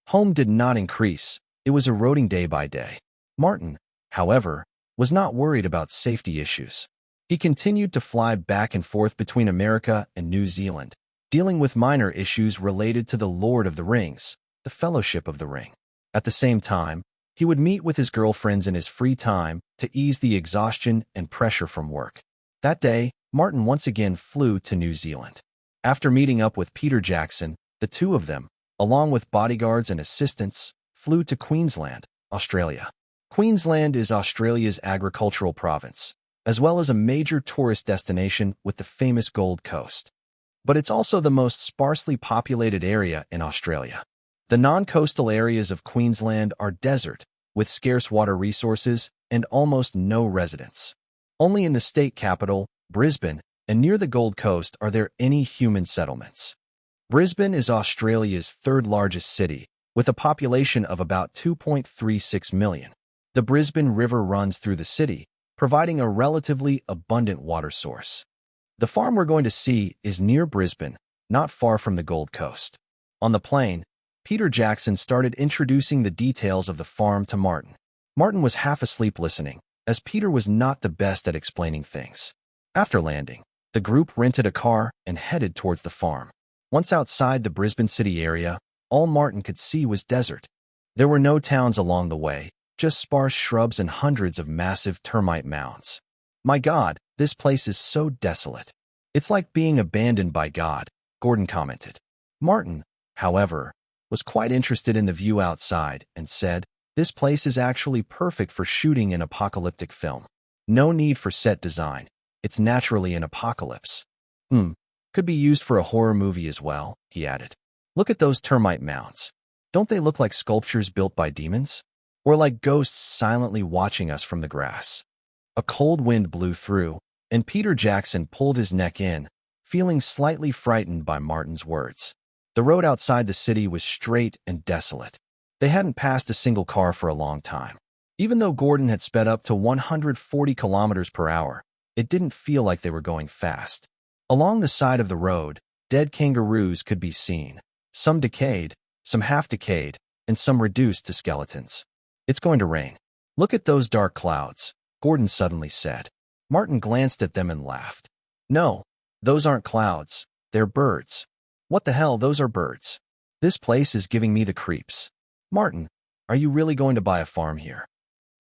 [SPEAKER 1] home did not increase, it was eroding day by day. Martin, however, was not worried about safety issues. He continued to fly back and forth between America and New Zealand, dealing with minor issues related to the Lord of the Rings, the Fellowship of the Ring. At the same time, he would meet with his girlfriends in his free time to ease the exhaustion and pressure from work. That day, Martin once again flew to New Zealand. After meeting up with Peter Jackson, the two of them, along with bodyguards and assistants, flew to Queensland, Australia. Queensland is Australia's agricultural province, as well as a major tourist destination with the famous Gold Coast. But it's also the most sparsely populated area in Australia. The non-coastal areas of Queensland are desert, with scarce water resources and almost no residents. Only in the state capital, Brisbane, and near the Gold Coast are there any human settlements. Brisbane is Australia's third-largest city, with a population of about 2.36 million. The Brisbane River runs through the city, providing a relatively abundant water source. The farm we're going to see is near Brisbane, not far from the Gold Coast. On the plane, Peter Jackson started introducing the details of the farm to Martin. Martin was half asleep listening, as Peter was not the best at explaining things. After landing, the group rented a car and headed towards the farm. Once outside the Brisbane city area, all Martin could see was desert. There were no towns along the way, just sparse shrubs and hundreds of massive termite mounds. My God, this place is so desolate. It's like being abandoned by God, Gordon commented. Martin, however, was quite interested in the view outside and said, "This place is actually perfect for shooting an apocalyptic film. No need for set design. It's naturally an apocalypse. Could be used for a horror movie as well," he added. "Look at those termite mounds. Don't they look like sculptures built by demons? Or like ghosts silently watching us from the grass?" A cold wind blew through, and Peter Jackson pulled his neck in, feeling slightly frightened by Martin's words. The road outside the city was straight and desolate. They hadn't passed a single car for a long time. Even though Gordon had sped up to 140 kilometers per hour, it didn't feel like they were going fast. Along the side of the road, dead kangaroos could be seen, some decayed, some half-decayed, and some reduced to skeletons. "It's going to rain. Look at those dark clouds," Gordon suddenly said. Martin glanced at them and laughed. "No, those aren't clouds. They're birds." "What the hell, those are birds. This place is giving me the creeps." "Martin, are you really going to buy a farm here?"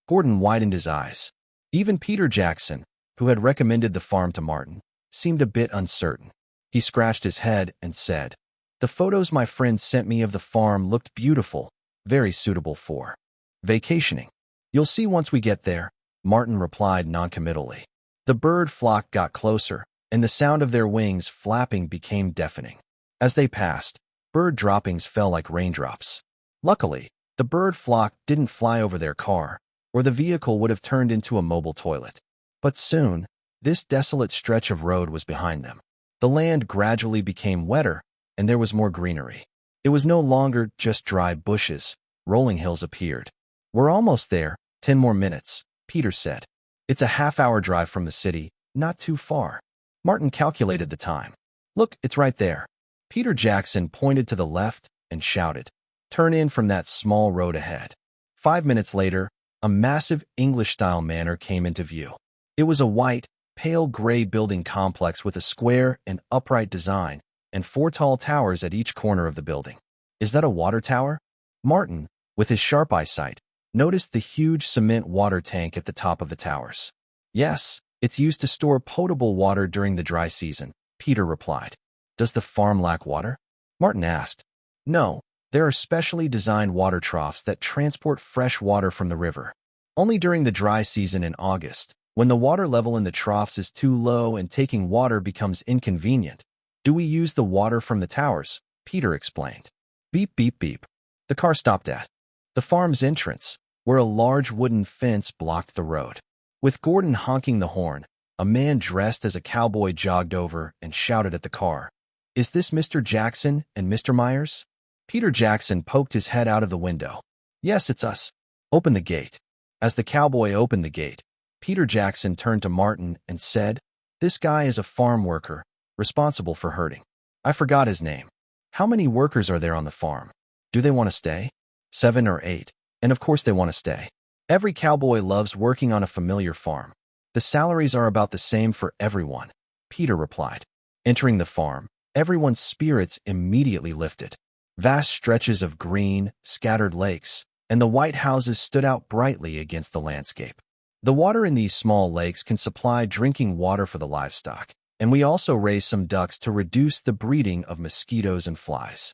[SPEAKER 1] Gordon widened his eyes. Even Peter Jackson, who had recommended the farm to Martin, seemed a bit uncertain. He scratched his head and said, "The photos my friend sent me of the farm looked beautiful, very suitable for vacationing. You'll see once we get there," Martin replied noncommittally. The bird flock got closer, and the sound of their wings flapping became deafening. As they passed, bird droppings fell like raindrops. Luckily, the bird flock didn't fly over their car, or the vehicle would have turned into a mobile toilet. But soon, this desolate stretch of road was behind them. The land gradually became wetter, and there was more greenery. It was no longer just dry bushes. Rolling hills appeared. "We're almost there, 10 more minutes," Peter said. "It's a half-hour drive from the city, not too far." Martin calculated the time. "Look, it's right there." Peter Jackson pointed to the left and shouted, "Turn in from that small road ahead." 5 minutes later, a massive English-style manor came into view. It was a white, pale gray building complex with a square and upright design and 4 tall towers at each corner of the building. "Is that a water tower?" Martin, with his sharp eyesight, noticed the huge cement water tank at the top of the towers. "Yes, it's used to store potable water during the dry season," Peter replied. "Does the farm lack water?" Martin asked. "No, there are specially designed water troughs that transport fresh water from the river. Only during the dry season in August, when the water level in the troughs is too low and taking water becomes inconvenient, do we use the water from the towers," Peter explained. Beep, beep, beep. The car stopped at the farm's entrance, where a large wooden fence blocked the road. With Gordon honking the horn, a man dressed as a cowboy jogged over and shouted at the car, "Is this Mr. Jackson and Mr. Myers?" Peter Jackson poked his head out of the window. "Yes, it's us. Open the gate." As the cowboy opened the gate, Peter Jackson turned to Martin and said, "This guy is a farm worker, responsible for herding. I forgot his name. How many workers are there on the farm? Do they want to stay?" 7 or 8. And of course they want to stay. Every cowboy loves working on a familiar farm. The salaries are about the same for everyone," Peter replied. Entering the farm, everyone's spirits immediately lifted. Vast stretches of green, scattered lakes, and the white houses stood out brightly against the landscape. The water in these small lakes can supply drinking water for the livestock, and we also raise some ducks to reduce the breeding of mosquitoes and flies.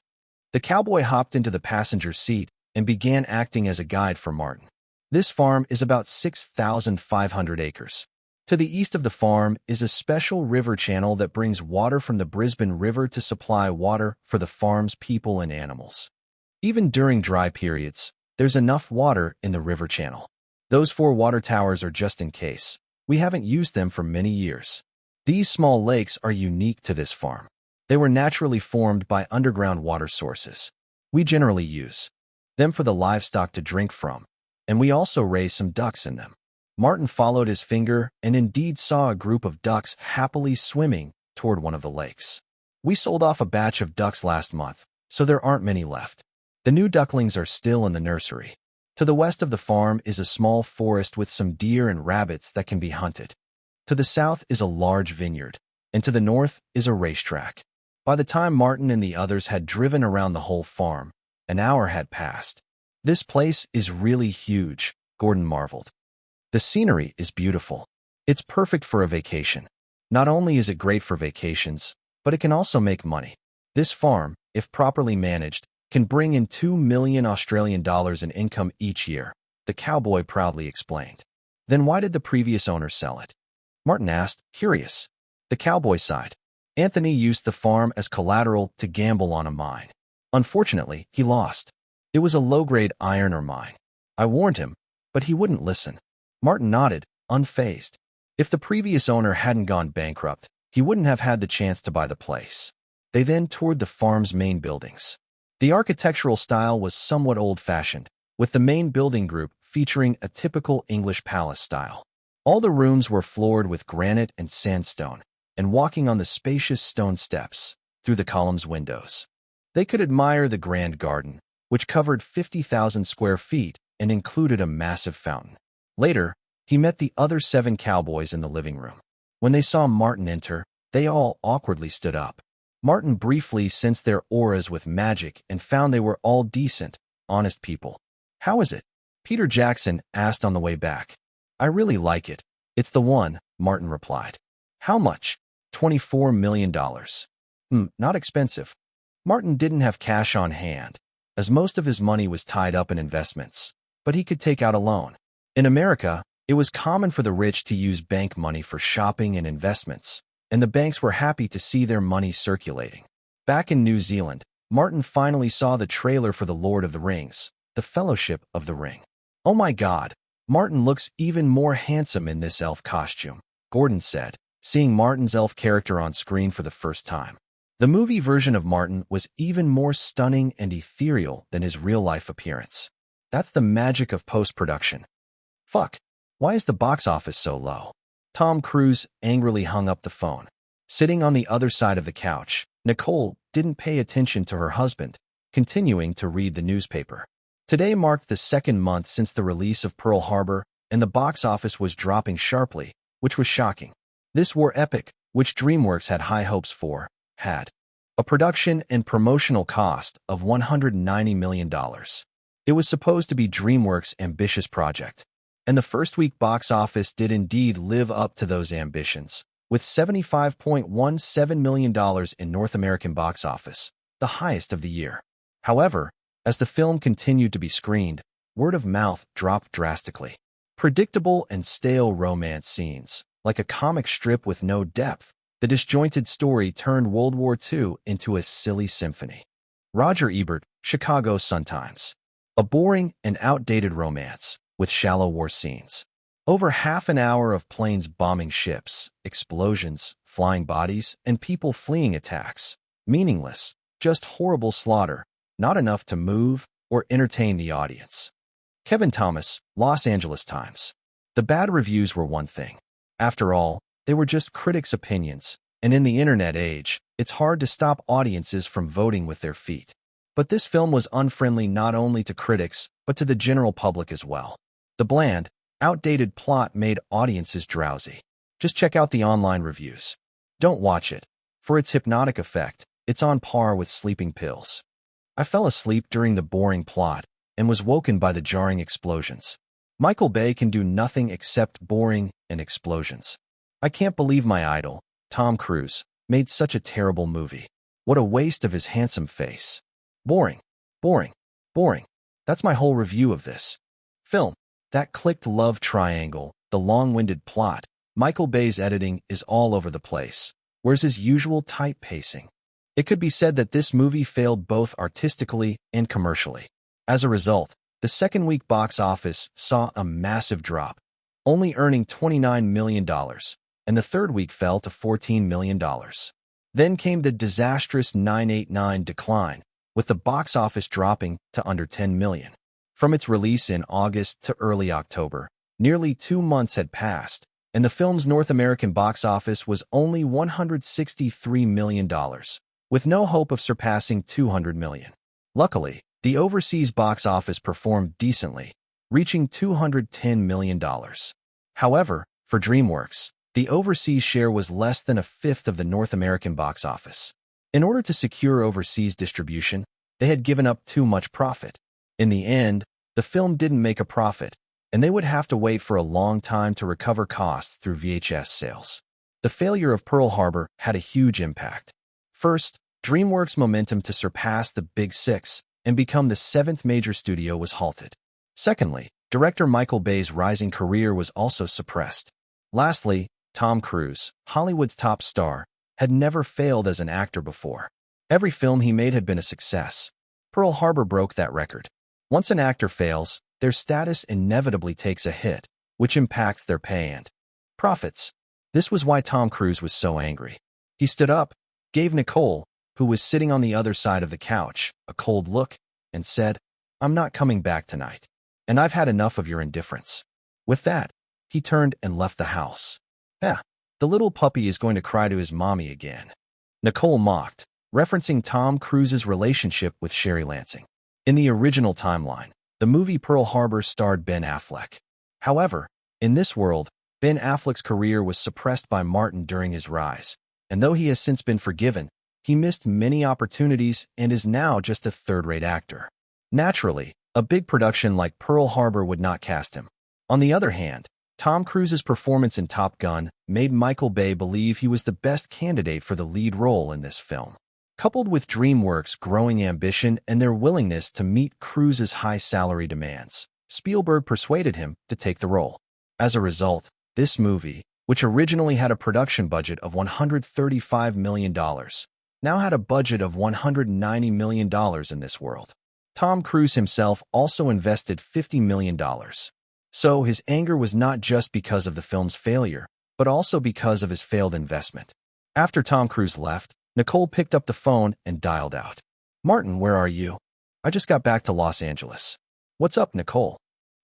[SPEAKER 1] The cowboy hopped into the passenger seat and began acting as a guide for Martin. This farm is about 6,500 acres. To the east of the farm is a special river channel that brings water from the Brisbane River to supply water for the farm's people and animals. Even during dry periods, there's enough water in the river channel. Those 4 water towers are just in case. We haven't used them for many years. These small lakes are unique to this farm. They were naturally formed by underground water sources. We generally use them for the livestock to drink from, and we also raise some ducks in them. Martin followed his finger and indeed saw a group of ducks happily swimming toward one of the lakes. We sold off a batch of ducks last month, so there aren't many left. The new ducklings are still in the nursery. To the west of the farm is a small forest with some deer and rabbits that can be hunted. To the south is a large vineyard, and to the north is a racetrack. By the time Martin and the others had driven around the whole farm, an hour had passed. This place is really huge, Gordon marveled. The scenery is beautiful. It's perfect for a vacation. Not only is it great for vacations, but it can also make money. This farm, if properly managed, can bring in $2 million Australian dollars in income each year, the cowboy proudly explained. Then why did the previous owner sell it? Martin asked, curious. The cowboy sighed. Anthony used the farm as collateral to gamble on a mine. Unfortunately, he lost. It was a low-grade iron ore mine. I warned him, but he wouldn't listen. Martin nodded, unfazed. If the previous owner hadn't gone bankrupt, he wouldn't have had the chance to buy the place. They then toured the farm's main buildings. The architectural style was somewhat old-fashioned, with the main building group featuring a typical English palace style. All the rooms were floored with granite and sandstone, and walking on the spacious stone steps through the columns' windows, they could admire the grand garden, which covered 50,000 square feet and included a massive fountain. Later, he met the other 7 cowboys in the living room. When they saw Martin enter, they all awkwardly stood up. Martin briefly sensed their auras with magic and found they were all decent, honest people. How is it? Peter Jackson asked on the way back. I really like it. It's the one, Martin replied. How much? $24 million. Not expensive. Martin didn't have cash on hand, as most of his money was tied up in investments, but he could take out a loan. In America, it was common for the rich to use bank money for shopping and investments, and the banks were happy to see their money circulating. Back in New Zealand, Martin finally saw the trailer for The Lord of the Rings, The Fellowship of the Ring. Oh my God, Martin looks even more handsome in this elf costume, Gordon said, seeing Martin's elf character on screen for the first time. The movie version of Martin was even more stunning and ethereal than his real-life appearance. That's the magic of post-production. Fuck, why is the box office so low? Tom Cruise angrily hung up the phone. Sitting on the other side of the couch, Nicole didn't pay attention to her husband, continuing to read the newspaper. Today marked the 2nd month since the release of Pearl Harbor, and the box office was dropping sharply, which was shocking. This war epic, which DreamWorks had high hopes for, had a production and promotional cost of $190 million. It was supposed to be DreamWorks' ambitious project, and the first-week box office did indeed live up to those ambitions, with $75.17 million in North American box office, the highest of the year. However, as the film continued to be screened, word of mouth dropped drastically. Predictable and stale romance scenes, like a comic strip with no depth, the disjointed story turned World War II into a silly symphony. Roger Ebert, Chicago Sun-Times. A boring and outdated romance, with shallow war scenes. Over half an hour of planes bombing ships, explosions, flying bodies, and people fleeing attacks. Meaningless, just horrible slaughter, not enough to move or entertain the audience. Kevin Thomas, Los Angeles Times. The bad reviews were one thing. After all, they were just critics' opinions, and in the internet age, it's hard to stop audiences from voting with their feet. But this film was unfriendly not only to critics, but to the general public as well. The bland, outdated plot made audiences drowsy. Just check out the online reviews. Don't watch it. For its hypnotic effect, it's on par with sleeping pills. I fell asleep during the boring plot and was woken by the jarring explosions. Michael Bay can do nothing except boring and explosions. I can't believe my idol, Tom Cruise, made such a terrible movie. What a waste of his handsome face. Boring, boring, boring. That's my whole review of this film. That clicked love triangle, the long-winded plot, Michael Bay's editing is all over the place. Where's his usual tight pacing? It could be said that this movie failed both artistically and commercially. As a result, the second week box office saw a massive drop, only earning $29 million, and the third week fell to $14 million. Then came the disastrous 989 decline, with the box office dropping to under $10 million. From its release in August to early October, nearly 2 months had passed, and the film's North American box office was only $163 million, with no hope of surpassing $200 million. Luckily, the overseas box office performed decently, reaching $210 million. However, for DreamWorks, the overseas share was less than a fifth of the North American box office. In order to secure overseas distribution, they had given up too much profit. In the end, the film didn't make a profit, and they would have to wait for a long time to recover costs through VHS sales. The failure of Pearl Harbor had a huge impact. First, DreamWorks' momentum to surpass the Big Six and become the seventh major studio was halted. Secondly, director Michael Bay's rising career was also suppressed. Lastly, Tom Cruise, Hollywood's top star, had never failed as an actor before. Every film he made had been a success. Pearl Harbor broke that record. Once an actor fails, their status inevitably takes a hit, which impacts their pay and profits. This was why Tom Cruise was so angry. He stood up, gave Nicole, who was sitting on the other side of the couch, a cold look, and said, "I'm not coming back tonight, and I've had enough of your indifference." With that, he turned and left the house. The little puppy is going to cry to his mommy again," Nicole mocked, referencing Tom Cruise's relationship with Sherry Lansing. In the original timeline, the movie Pearl Harbor starred Ben Affleck. However, in this world, Ben Affleck's career was suppressed by Martin during his rise, and though he has since been forgiven, he missed many opportunities and is now just a third-rate actor. Naturally, a big production like Pearl Harbor would not cast him. On the other hand, Tom Cruise's performance in Top Gun made Michael Bay believe he was the best candidate for the lead role in this film. Coupled with DreamWorks' growing ambition and their willingness to meet Cruise's high salary demands, Spielberg persuaded him to take the role. As a result, this movie, which originally had a production budget of $135 million, now had a budget of $190 million in this world. Tom Cruise himself also invested $50 million. So his anger was not just because of the film's failure, but also because of his failed investment. After Tom Cruise left, Nicole picked up the phone and dialed out. "Martin, where are you? I just got back to Los Angeles." "What's up, Nicole?"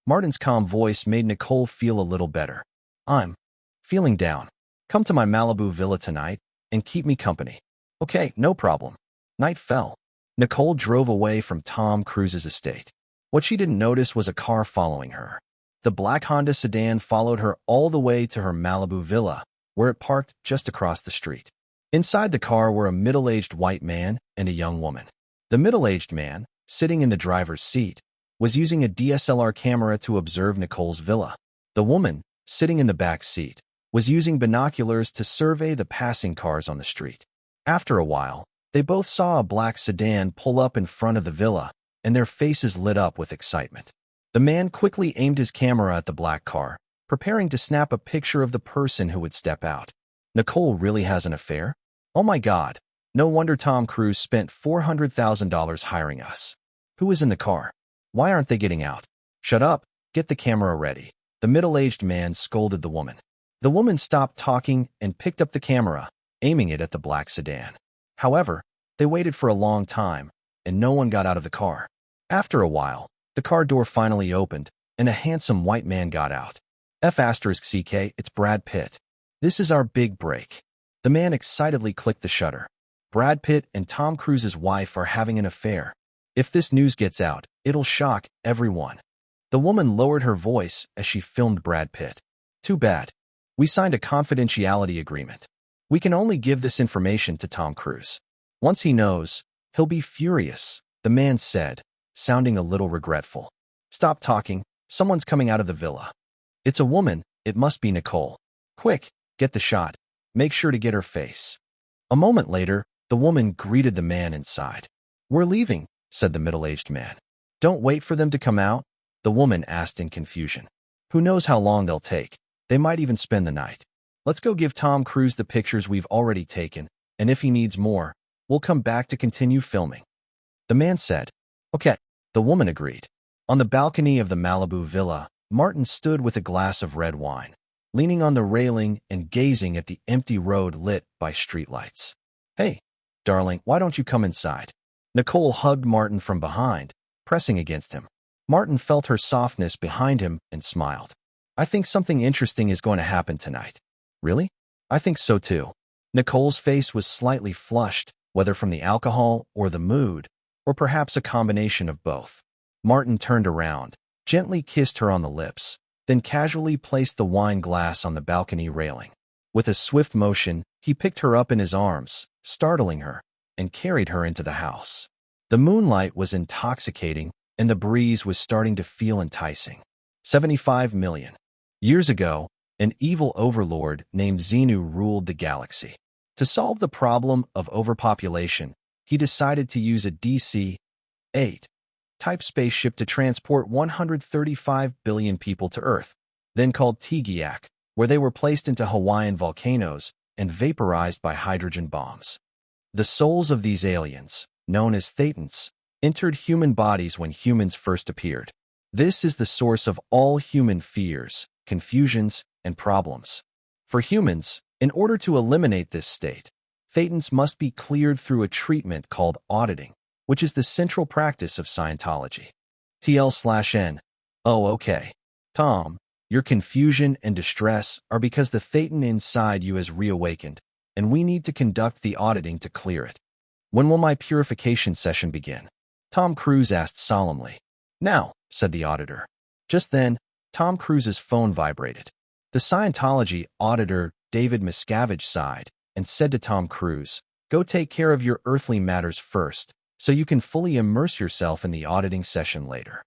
[SPEAKER 1] Martin's calm voice made Nicole feel a little better. "I'm feeling down. Come to my Malibu villa tonight and keep me company." "Okay, no problem." Night fell. Nicole drove away from Tom Cruise's estate. What she didn't notice was a car following her. The black Honda sedan followed her all the way to her Malibu villa, where it parked just across the street. Inside the car were a middle-aged white man and a young woman. The middle-aged man, sitting in the driver's seat, was using a DSLR camera to observe Nicole's villa. The woman, sitting in the back seat, was using binoculars to survey the passing cars on the street. After a while, they both saw a black sedan pull up in front of the villa, and their faces lit up with excitement. The man quickly aimed his camera at the black car, preparing to snap a picture of the person who would step out. "Nicole really has an affair? Oh my God. No wonder Tom Cruise spent $400,000 hiring us. Who is in the car? Why aren't they getting out?" "Shut up. Get the camera ready," the middle-aged man scolded the woman. The woman stopped talking and picked up the camera, aiming it at the black sedan. However, they waited for a long time, and no one got out of the car. After a while, the car door finally opened, and a handsome white man got out. F***CK, it's Brad Pitt. This is our big break." The man excitedly clicked the shutter. Brad Pitt and Tom Cruise's wife are having an affair. If this news gets out, it'll shock everyone. The woman lowered her voice as she filmed Brad Pitt. "Too bad. We signed a confidentiality agreement. We can only give this information to Tom Cruise. Once he knows, he'll be furious," the man said, sounding a little regretful. "Stop talking. Someone's coming out of the villa." "It's a woman. It must be Nicole. Quick, get the shot. Make sure to get her face." A moment later, the woman greeted the man inside. "We're leaving," said the middle-aged man. "Don't wait for them to come out?" the woman asked in confusion. Who knows how long they'll take? They might even spend the night. Let's go give Tom Cruise the pictures we've already taken, and if he needs more, we'll come back to continue filming. The man said. Okay, the woman agreed. On the balcony of the Malibu villa, Martin stood with a glass of red wine, leaning on the railing and gazing at the empty road lit by streetlights. Hey, darling, why don't you come inside? Nicole hugged Martin from behind, pressing against him. Martin felt her softness behind him and smiled. I think something interesting is going to happen tonight. Really? I think so too. Nicole's face was slightly flushed, whether from the alcohol or the mood, or perhaps a combination of both. Martin turned around, gently kissed her on the lips, then casually placed the wine glass on the balcony railing. With a swift motion, he picked her up in his arms, startling her, and carried her into the house. The moonlight was intoxicating, and the breeze was starting to feel enticing. 75 million. Years ago, an evil overlord named Xenu ruled the galaxy. To solve the problem of overpopulation, he decided to use a DC-8 type spaceship to transport 135 billion people to Earth, then called Tegiak, where they were placed into Hawaiian volcanoes and vaporized by hydrogen bombs. The souls of these aliens, known as Thetans, entered human bodies when humans first appeared. This is the source of all human fears, confusions, and problems. For humans, in order to eliminate this state, Thetans must be cleared through a treatment called auditing, which is the central practice of Scientology. TL/N. Oh, okay. Tom, your confusion and distress are because the Thetan inside you has reawakened, and we need to conduct the auditing to clear it. When will my purification session begin? Tom Cruise asked solemnly. Now, said the auditor. Just then, Tom Cruise's phone vibrated. The Scientology auditor, David Miscavige, sighed and said to Tom Cruise, "Go take care of your earthly matters first, so you can fully immerse yourself in the auditing session later."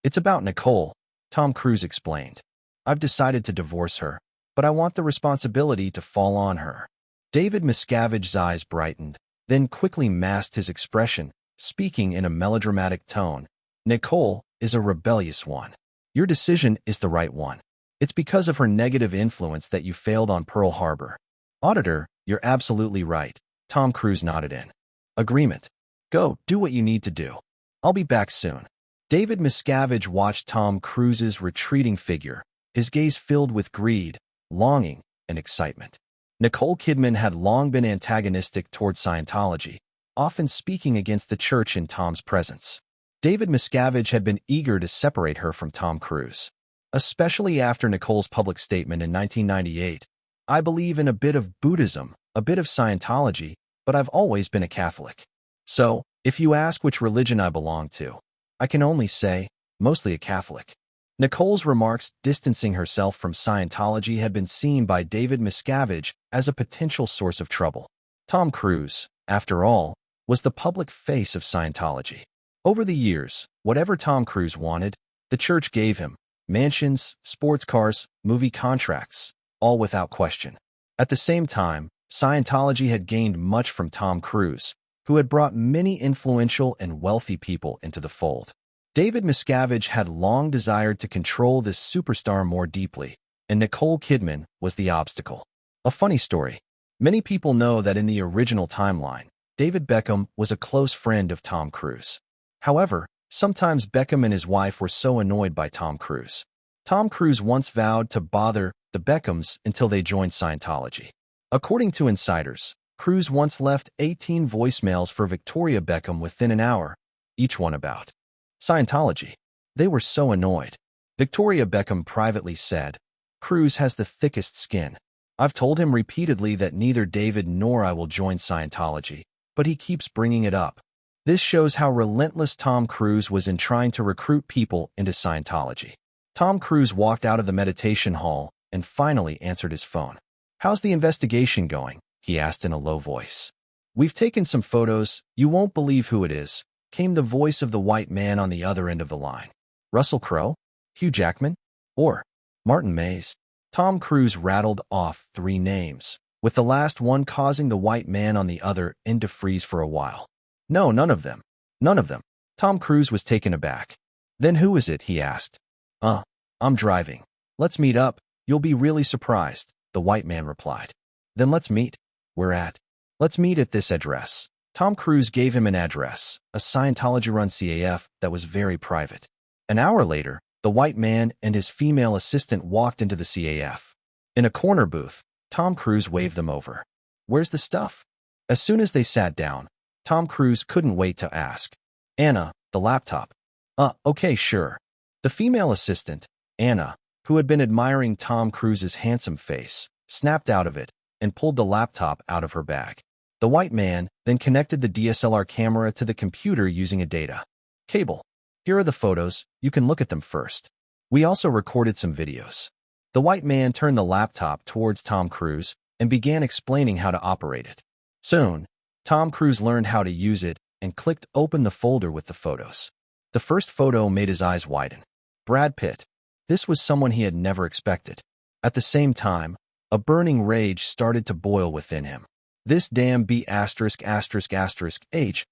[SPEAKER 1] It's about Nicole, Tom Cruise explained. I've decided to divorce her, but I want the responsibility to fall on her. David Miscavige's eyes brightened, then quickly masked his expression, speaking in a melodramatic tone. Nicole is a rebellious one. Your decision is the right one. It's because of her negative influence that you failed on Pearl Harbor. Auditor, you're absolutely right. Tom Cruise nodded in agreement. Go, do what you need to do. I'll be back soon. David Miscavige watched Tom Cruise's retreating figure, his gaze filled with greed, longing, and excitement. Nicole Kidman had long been antagonistic toward Scientology, often speaking against the church in Tom's presence. David Miscavige had been eager to separate her from Tom Cruise, especially after Nicole's public statement in 1998. I believe in a bit of Buddhism, a bit of Scientology, but I've always been a Catholic. So, if you ask which religion I belong to, I can only say, mostly a Catholic. Nicole's remarks distancing herself from Scientology had been seen by David Miscavige as a potential source of trouble. Tom Cruise, after all, was the public face of Scientology. Over the years, whatever Tom Cruise wanted, the church gave him: mansions, sports cars, movie contracts, all without question. At the same time, Scientology had gained much from Tom Cruise, who had brought many influential and wealthy people into the fold. David Miscavige had long desired to control this superstar more deeply, and Nicole Kidman was the obstacle. A funny story. Many people know that in the original timeline, David Beckham was a close friend of Tom Cruise. However, sometimes Beckham and his wife were so annoyed by Tom Cruise. Tom Cruise once vowed to bother the Beckhams until they joined Scientology. According to insiders, Cruise once left 18 voicemails for Victoria Beckham within an hour, each one about Scientology. They were so annoyed. Victoria Beckham privately said, "Cruise has the thickest skin. I've told him repeatedly that neither David nor I will join Scientology, but he keeps bringing it up." This shows how relentless Tom Cruise was in trying to recruit people into Scientology. Tom Cruise walked out of the meditation hall and finally answered his phone. "How's the investigation going?" he asked in a low voice. "We've taken some photos. You won't believe who it is," came the voice of the white man on the other end of the line. Russell Crowe? Hugh Jackman? Or Martin Mays? Tom Cruise rattled off 3 names, with the last one causing the white man on the other end to freeze for a while. "No, none of them. None of them." Tom Cruise was taken aback. "Then who is it?" he asked. I'm driving." Let's meet up. You'll be really surprised, the white man replied. Then let's meet. Where at? Let's meet at this address. Tom Cruise gave him an address, a Scientology-run CAF that was very private. An hour later, the white man and his female assistant walked into the CAF. In a corner booth, Tom Cruise waved them over. Where's the stuff? As soon as they sat down, Tom Cruise couldn't wait to ask. Anna, the laptop. Okay, sure. The female assistant, Anna, who had been admiring Tom Cruise's handsome face, snapped out of it and pulled the laptop out of her bag. The white man then connected the DSLR camera to the computer using a data cable. Here are the photos, you can look at them first. We also recorded some videos. The white man turned the laptop towards Tom Cruise and began explaining how to operate it. Soon, Tom Cruise learned how to use it and clicked open the folder with the photos. The first photo made his eyes widen. Brad Pitt. This was someone he had never expected. At the same time, a burning rage started to boil within him. This damn B*******H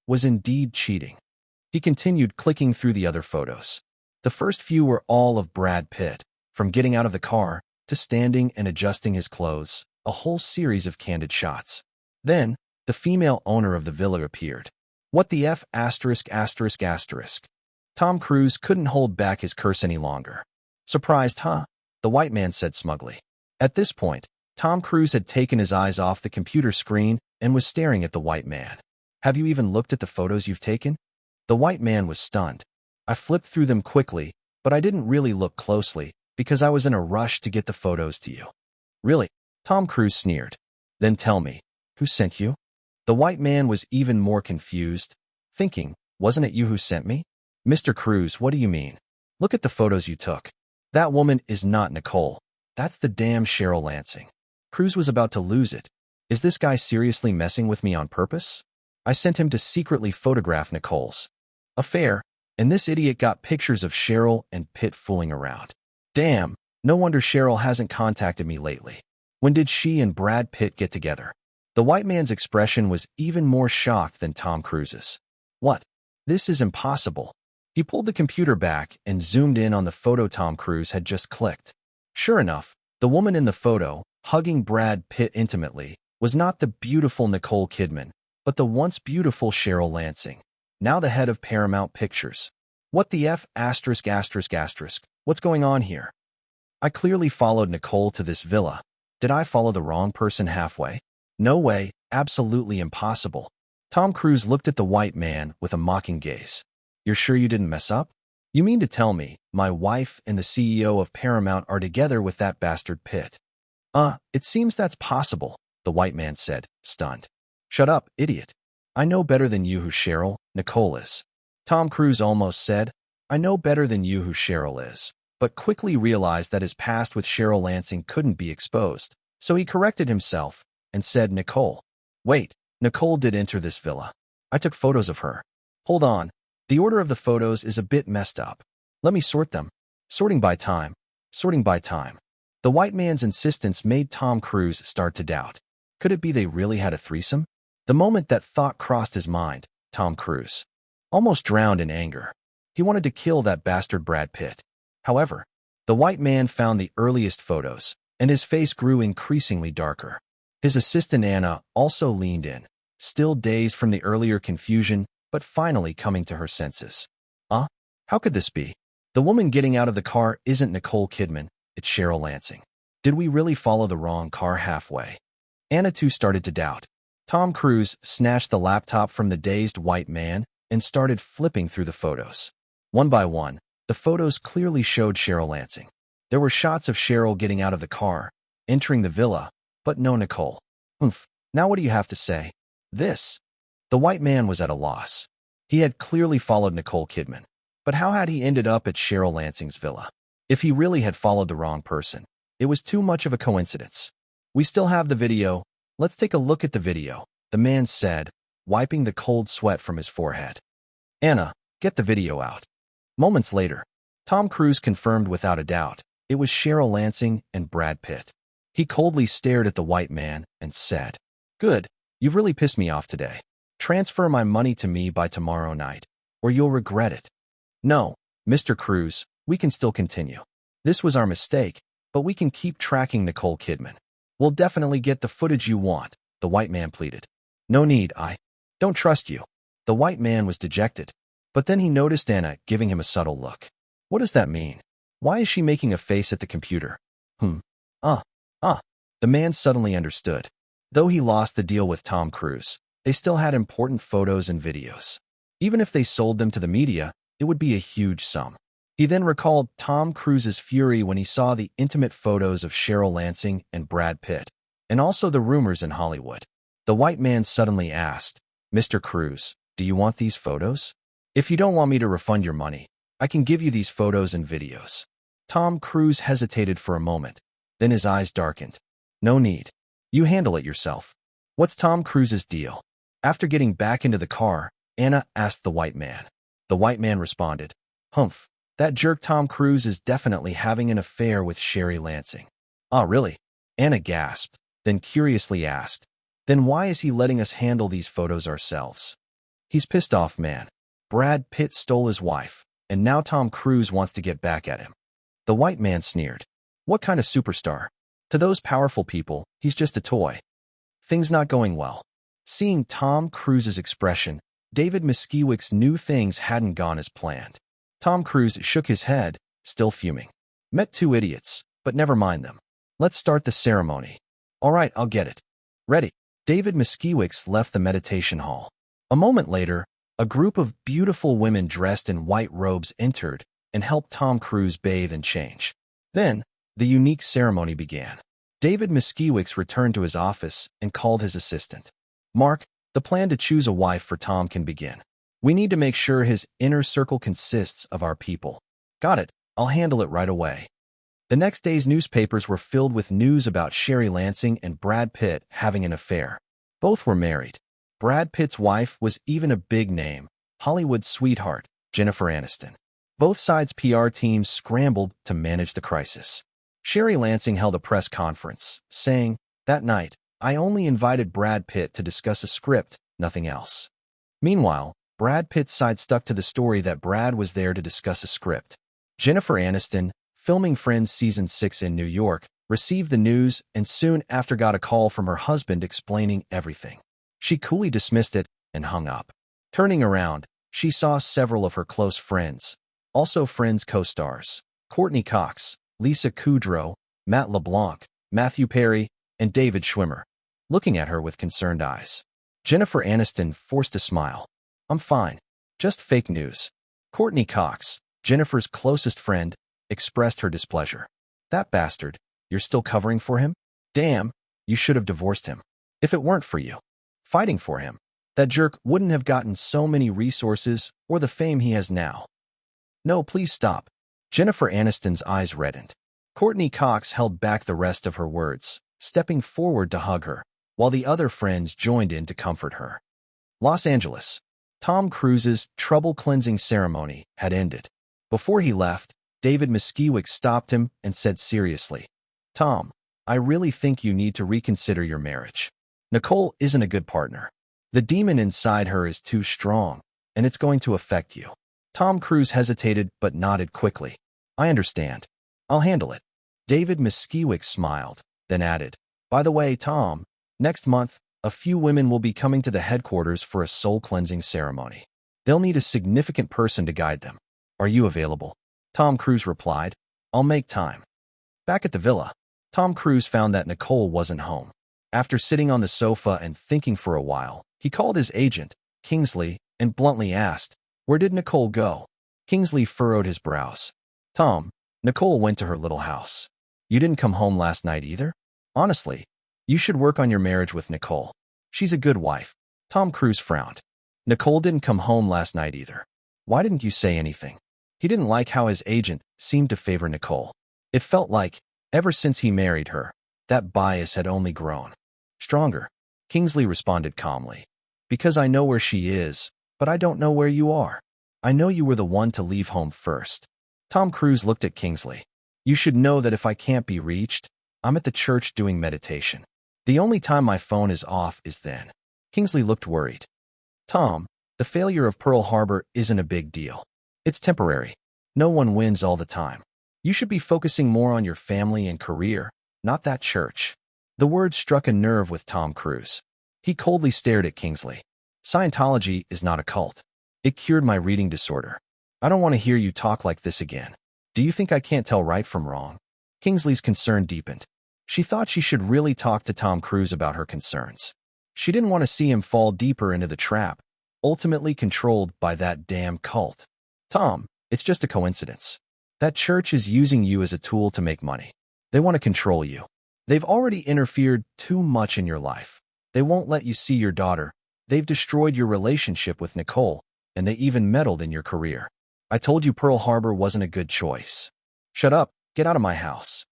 [SPEAKER 1] was indeed cheating. He continued clicking through the other photos. The first few were all of Brad Pitt, from getting out of the car to standing and adjusting his clothes, a whole series of candid shots. Then, the female owner of the villa appeared. What the F*******. Tom Cruise couldn't hold back his curse any longer. Surprised, huh? The white man said smugly. At this point, Tom Cruise had taken his eyes off the computer screen and was staring at the white man. Have you even looked at the photos you've taken? The white man was stunned. I flipped through them quickly, but I didn't really look closely because I was in a rush to get the photos to you. Really? Tom Cruise sneered. Then tell me, who sent you? The white man was even more confused, thinking, wasn't it you who sent me? Mr. Cruise, what do you mean? Look at the photos you took. That woman is not Nicole. That's the damn Cheryl Lansing. Cruise was about to lose it. Is this guy seriously messing with me on purpose? I sent him to secretly photograph Nicole's affair, and this idiot got pictures of Cheryl and Pitt fooling around. Damn, no wonder Cheryl hasn't contacted me lately. When did she and Brad Pitt get together? The white man's expression was even more shocked than Tom Cruise's. What? This is impossible. He pulled the computer back and zoomed in on the photo Tom Cruise had just clicked. Sure enough, the woman in the photo, hugging Brad Pitt intimately, was not the beautiful Nicole Kidman, but the once beautiful Cheryl Lansing, now the head of Paramount Pictures. What the F******? What's going on here? I clearly followed Nicole to this villa. Did I follow the wrong person halfway? No way, absolutely impossible. Tom Cruise looked at the white man with a mocking gaze. You're sure you didn't mess up? You mean to tell me my wife and the CEO of Paramount are together with that bastard Pitt? It seems that's possible, the white man said, stunned. Shut up, idiot. I know better than you who Cheryl, Nicole is. Tom Cruise almost said, I know better than you who Cheryl is, but quickly realized that his past with Cheryl Lansing couldn't be exposed, so he corrected himself and said Nicole. Wait, Nicole did enter this villa. I took photos of her. Hold on. The order of the photos is a bit messed up. Let me sort them. Sorting by time. The white man's insistence made Tom Cruise start to doubt. Could it be they really had a threesome? The moment that thought crossed his mind, Tom Cruise almost drowned in anger. He wanted to kill that bastard Brad Pitt. However, the white man found the earliest photos, and his face grew increasingly darker. His assistant Anna also leaned in, still dazed from the earlier confusion, but finally coming to her senses. How could this be? The woman getting out of the car isn't Nicole Kidman, it's Cheryl Lansing. Did we really follow the wrong car halfway? Anna too started to doubt. Tom Cruise snatched the laptop from the dazed white man and started flipping through the photos. One by one, the photos clearly showed Cheryl Lansing. There were shots of Cheryl getting out of the car, entering the villa, but no Nicole. Now what do you have to say? This. The white man was at a loss. He had clearly followed Nicole Kidman. But how had he ended up at Cheryl Lansing's villa? If he really had followed the wrong person, it was too much of a coincidence. We still have the video. Let's take a look at the video, the man said, wiping the cold sweat from his forehead. Anna, get the video out. Moments later, Tom Cruise confirmed without a doubt it was Cheryl Lansing and Brad Pitt. He coldly stared at the white man and said, Good, you've really pissed me off today. Transfer my money to me by tomorrow night, or you'll regret it. No, Mr. Cruise, we can still continue. This was our mistake, but we can keep tracking Nicole Kidman. We'll definitely get the footage you want, the white man pleaded. No need, I don't trust you. The white man was dejected. But then he noticed Anna giving him a subtle look. What does that mean? Why is she making a face at the computer? Ah. The man suddenly understood. Though he lost the deal with Tom Cruise, they still had important photos and videos. Even if they sold them to the media, it would be a huge sum. He then recalled Tom Cruise's fury when he saw the intimate photos of Cheryl Lansing and Brad Pitt, and also the rumors in Hollywood. The white man suddenly asked, Mr. Cruise, do you want these photos? If you don't want me to refund your money, I can give you these photos and videos. Tom Cruise hesitated for a moment, then his eyes darkened. No need. You handle it yourself. What's Tom Cruise's deal? After getting back into the car, Anna asked the white man. The white man responded, Humph, that jerk Tom Cruise is definitely having an affair with Sherry Lansing. Ah, really? Anna gasped, then curiously asked, then why is he letting us handle these photos ourselves? He's pissed off, man. Brad Pitt stole his wife, and now Tom Cruise wants to get back at him. The white man sneered. What kind of superstar? To those powerful people, he's just a toy. Things not going well. Seeing Tom Cruise's expression, David Misciewicz's knew things hadn't gone as planned. Tom Cruise shook his head, still fuming. Met two idiots, but never mind them. Let's start the ceremony. All right, I'll get it. Ready. David Misciewicz's left the meditation hall. A moment later, a group of beautiful women dressed in white robes entered and helped Tom Cruise bathe and change. Then, the unique ceremony began. David Misciewicz's returned to his office and called his assistant. Mark, the plan to choose a wife for Tom can begin. We need to make sure his inner circle consists of our people. Got it. I'll handle it right away. The next day's newspapers were filled with news about Sherry Lansing and Brad Pitt having an affair. Both were married. Brad Pitt's wife was even a big name, Hollywood sweetheart, Jennifer Aniston. Both sides' PR teams scrambled to manage the crisis. Sherry Lansing held a press conference, saying, that night, I only invited Brad Pitt to discuss a script, nothing else. Meanwhile, Brad Pitt's side stuck to the story that Brad was there to discuss a script. Jennifer Aniston, filming Friends Season 6 in New York, received the news and soon after got a call from her husband explaining everything. She coolly dismissed it and hung up. Turning around, she saw several of her close friends, also Friends co-stars, Courtney Cox, Lisa Kudrow, Matt LeBlanc, Matthew Perry, and David Schwimmer, looking at her with concerned eyes. Jennifer Aniston forced a smile. I'm fine. Just fake news. Courtney Cox, Jennifer's closest friend, expressed her displeasure. That bastard, you're still covering for him? Damn, you should have divorced him. If it weren't for you fighting for him, that jerk wouldn't have gotten so many resources or the fame he has now. No, please stop. Jennifer Aniston's eyes reddened. Courtney Cox held back the rest of her words, stepping forward to hug her, while the other friends joined in to comfort her. Los Angeles. Tom Cruise's trouble-cleansing ceremony had ended. Before he left, David Misciewicz's stopped him and said seriously, Tom, I really think you need to reconsider your marriage. Nicole isn't a good partner. The demon inside her is too strong, and it's going to affect you. Tom Cruise hesitated but nodded quickly. I understand. I'll handle it. David Misciewicz's smiled, then added, by the way, Tom, next month, a few women will be coming to the headquarters for a soul-cleansing ceremony. They'll need a significant person to guide them. Are you available? Tom Cruise replied, I'll make time. Back at the villa, Tom Cruise found that Nicole wasn't home. After sitting on the sofa and thinking for a while, he called his agent, Kingsley, and bluntly asked, where did Nicole go? Kingsley furrowed his brows. Tom, Nicole went to her little house. You didn't come home last night either? Honestly, you should work on your marriage with Nicole. She's a good wife. Tom Cruise frowned. Nicole didn't come home last night either. Why didn't you say anything? He didn't like how his agent seemed to favor Nicole. It felt like, ever since he married her, that bias had only grown stronger. Kingsley responded calmly. Because I know where she is, but I don't know where you are. I know you were the one to leave home first. Tom Cruise looked at Kingsley. You should know that if I can't be reached, I'm at the church doing meditation. The only time my phone is off is then. Kingsley looked worried. Tom, the failure of Pearl Harbor isn't a big deal. It's temporary. No one wins all the time. You should be focusing more on your family and career, not that church. The word struck a nerve with Tom Cruise. He coldly stared at Kingsley. Scientology is not a cult. It cured my reading disorder. I don't want to hear you talk like this again. Do you think I can't tell right from wrong? Kingsley's concern deepened. She thought she should really talk to Tom Cruise about her concerns. She didn't want to see him fall deeper into the trap, ultimately controlled by that damn cult. Tom, it's just a coincidence. That church is using you as a tool to make money. They want to control you. They've already interfered too much in your life. They won't let you see your daughter. They've destroyed your relationship with Nicole, and they even meddled in your career. I told you Pearl Harbor wasn't a good choice. Shut up, get out of my house.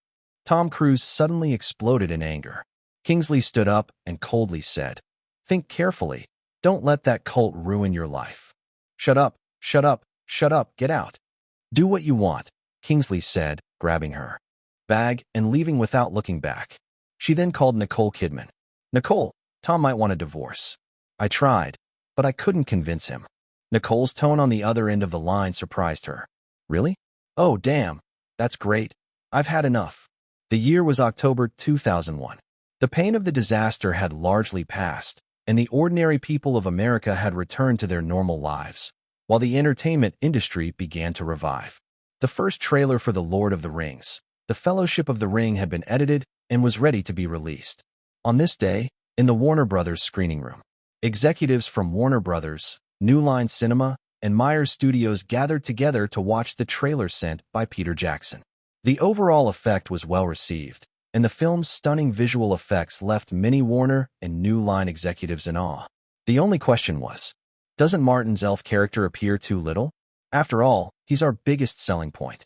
[SPEAKER 1] Tom Cruise suddenly exploded in anger. Kingsley stood up and coldly said, think carefully. Don't let that cult ruin your life. Shut up, shut up, shut up, get out. Do what you want, Kingsley said, grabbing her bag and leaving without looking back. She then called Nicole Kidman. Nicole, Tom might want a divorce. I tried, but I couldn't convince him. Nicole's tone on the other end of the line surprised her. Really? Oh, damn. That's great. I've had enough. The year was October 2001. The pain of the disaster had largely passed, and the ordinary people of America had returned to their normal lives, while the entertainment industry began to revive. The first trailer for The Lord of the Rings, The Fellowship of the Ring, had been edited and was ready to be released. On this day, in the Warner Brothers screening room, executives from Warner Brothers, New Line Cinema, and Myers Studios gathered together to watch the trailer sent by Peter Jackson. The overall effect was well received, and the film's stunning visual effects left many Warner and New Line executives in awe. The only question was, doesn't Martin's elf character appear too little? After all, he's our biggest selling point.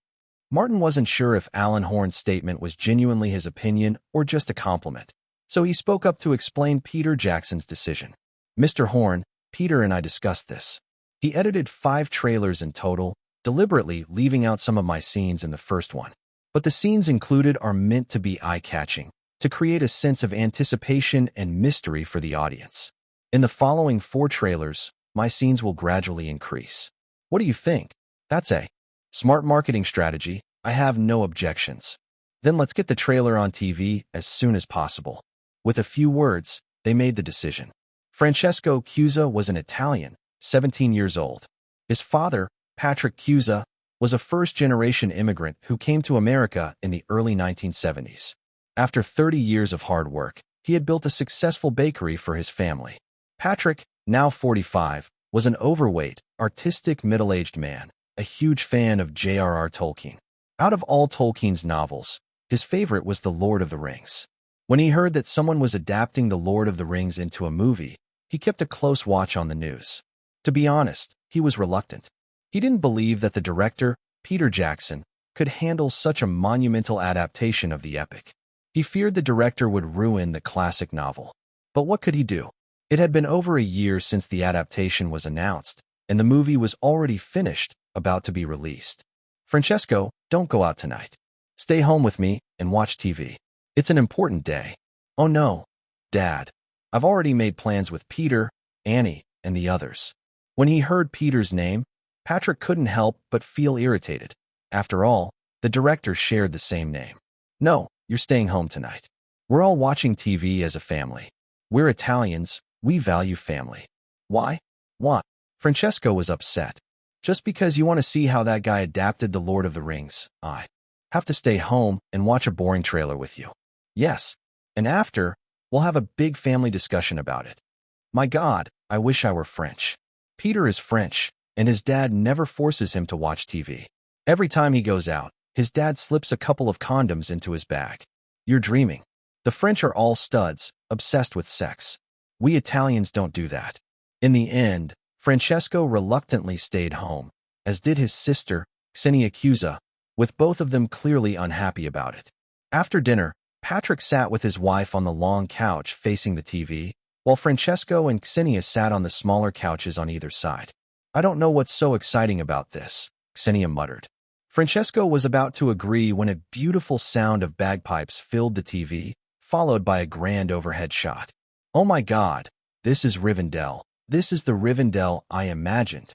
[SPEAKER 1] Martin wasn't sure if Alan Horn's statement was genuinely his opinion or just a compliment, so he spoke up to explain Peter Jackson's decision. Mr. Horn, Peter and I discussed this. He edited 5 trailers in total, deliberately leaving out some of my scenes in the first one. But the scenes included are meant to be eye-catching, to create a sense of anticipation and mystery for the audience. In the following 4 trailers, my scenes will gradually increase. What do you think? That's a smart marketing strategy. I have no objections. Then let's get the trailer on TV as soon as possible. With a few words, they made the decision. Francesco Chiusa was an Italian, 17 years old. His father, Patrick Chiusa, was a first-generation immigrant who came to America in the early 1970s. After 30 years of hard work, he had built a successful bakery for his family. Patrick, now 45, was an overweight, artistic middle-aged man, a huge fan of J.R.R. Tolkien. Out of all Tolkien's novels, his favorite was The Lord of the Rings. When he heard that someone was adapting The Lord of the Rings into a movie, he kept a close watch on the news. To be honest, he was reluctant. He didn't believe that the director, Peter Jackson, could handle such a monumental adaptation of the epic. He feared the director would ruin the classic novel. But what could he do? It had been over a year since the adaptation was announced, and the movie was already finished, about to be released. Francesco, don't go out tonight. Stay home with me and watch TV. It's an important day. Oh no, Dad. I've already made plans with Peter, Annie, and the others. When he heard Peter's name, Patrick couldn't help but feel irritated. After all, the director shared the same name. No, you're staying home tonight. We're all watching TV as a family. We're Italians, we value family. Why? What? Francesco was upset. Just because you want to see how that guy adapted The Lord of the Rings, I have to stay home and watch a boring trailer with you. Yes, and after, we'll have a big family discussion about it. My God, I wish I were French. Peter is French, and his dad never forces him to watch TV. Every time he goes out, his dad slips a couple of condoms into his bag. You're dreaming. The French are all studs, obsessed with sex. We Italians don't do that. In the end, Francesco reluctantly stayed home, as did his sister, Ksenia Chiusa, with both of them clearly unhappy about it. After dinner, Patrick sat with his wife on the long couch facing the TV, while Francesco and Ksenia sat on the smaller couches on either side. I don't know what's so exciting about this, Ksenia muttered. Francesco was about to agree when a beautiful sound of bagpipes filled the TV, followed by a grand overhead shot. Oh my God, this is Rivendell. This is the Rivendell I imagined.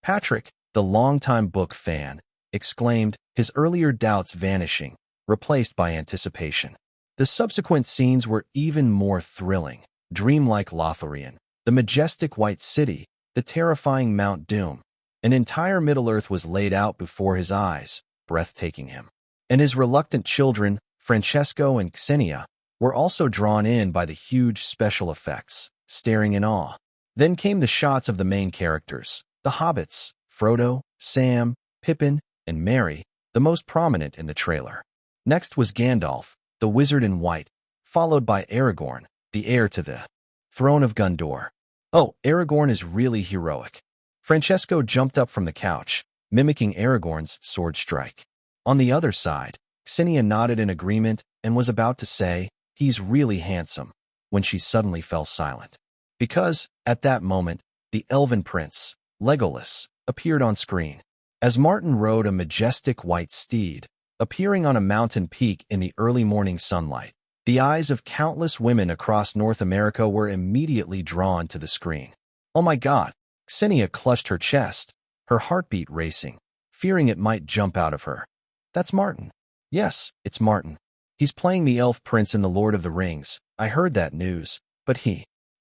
[SPEAKER 1] Patrick, the longtime book fan, exclaimed, his earlier doubts vanishing, replaced by anticipation. The subsequent scenes were even more thrilling. Dreamlike Lothlorien, the majestic White City, the terrifying Mount Doom. An entire Middle-earth was laid out before his eyes, breathtaking him. And his reluctant children, Francesco and Xenia, were also drawn in by the huge special effects, staring in awe. Then came the shots of the main characters, the hobbits, Frodo, Sam, Pippin, and Merry, the most prominent in the trailer. Next was Gandalf, the wizard in white, followed by Aragorn, the heir to the throne of Gondor. Oh, Aragorn is really heroic. Francesco jumped up from the couch, mimicking Aragorn's sword strike. On the other side, Xenia nodded in agreement and was about to say, "He's really handsome," when she suddenly fell silent. Because, at that moment, the elven prince, Legolas, appeared on screen. As Martin rode a majestic white steed, appearing on a mountain peak in the early morning sunlight, the eyes of countless women across North America were immediately drawn to the screen. Oh my God! Xenia clutched her chest, her heartbeat racing, fearing it might jump out of her. That's Martin. Yes, it's Martin. He's playing the elf prince in The Lord of the Rings. I heard that news, but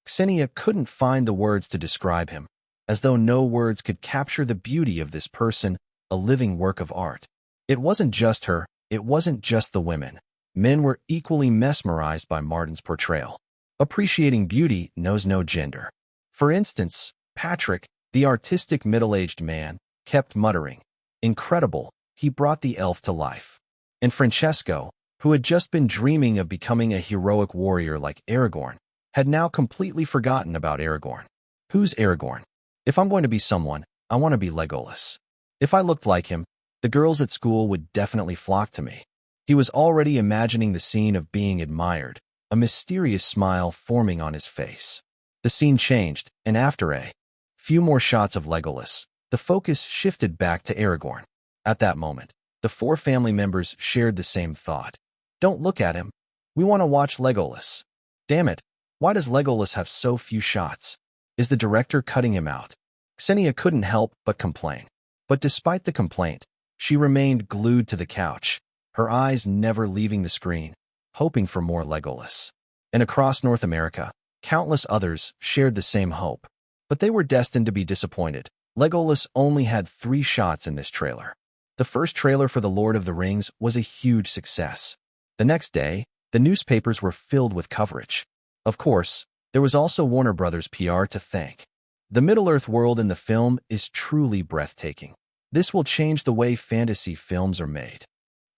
[SPEAKER 1] Xenia couldn't find the words to describe him, as though no words could capture the beauty of this person, a living work of art. It wasn't just her, it wasn't just the women. Men were equally mesmerized by Martin's portrayal. Appreciating beauty knows no gender. For instance, Patrick, the artistic middle-aged man, kept muttering, "Incredible, he brought the elf to life." And Francesco, who had just been dreaming of becoming a heroic warrior like Aragorn, had now completely forgotten about Aragorn. Who's Aragorn? If I'm going to be someone, I want to be Legolas. If I looked like him, the girls at school would definitely flock to me. He was already imagining the scene of being admired, a mysterious smile forming on his face. The scene changed, and after a few more shots of Legolas, the focus shifted back to Aragorn. At that moment, the four family members shared the same thought. Don't look at him. We want to watch Legolas. Damn it, why does Legolas have so few shots? Is the director cutting him out? Xenia couldn't help but complain. But despite the complaint, she remained glued to the couch, her eyes never leaving the screen, hoping for more Legolas. And across North America, countless others shared the same hope. But they were destined to be disappointed. Legolas only had 3 shots in this trailer. The first trailer for The Lord of the Rings was a huge success. The next day, the newspapers were filled with coverage. Of course, there was also Warner Brothers PR to thank. The Middle-earth world in the film is truly breathtaking. This will change the way fantasy films are made.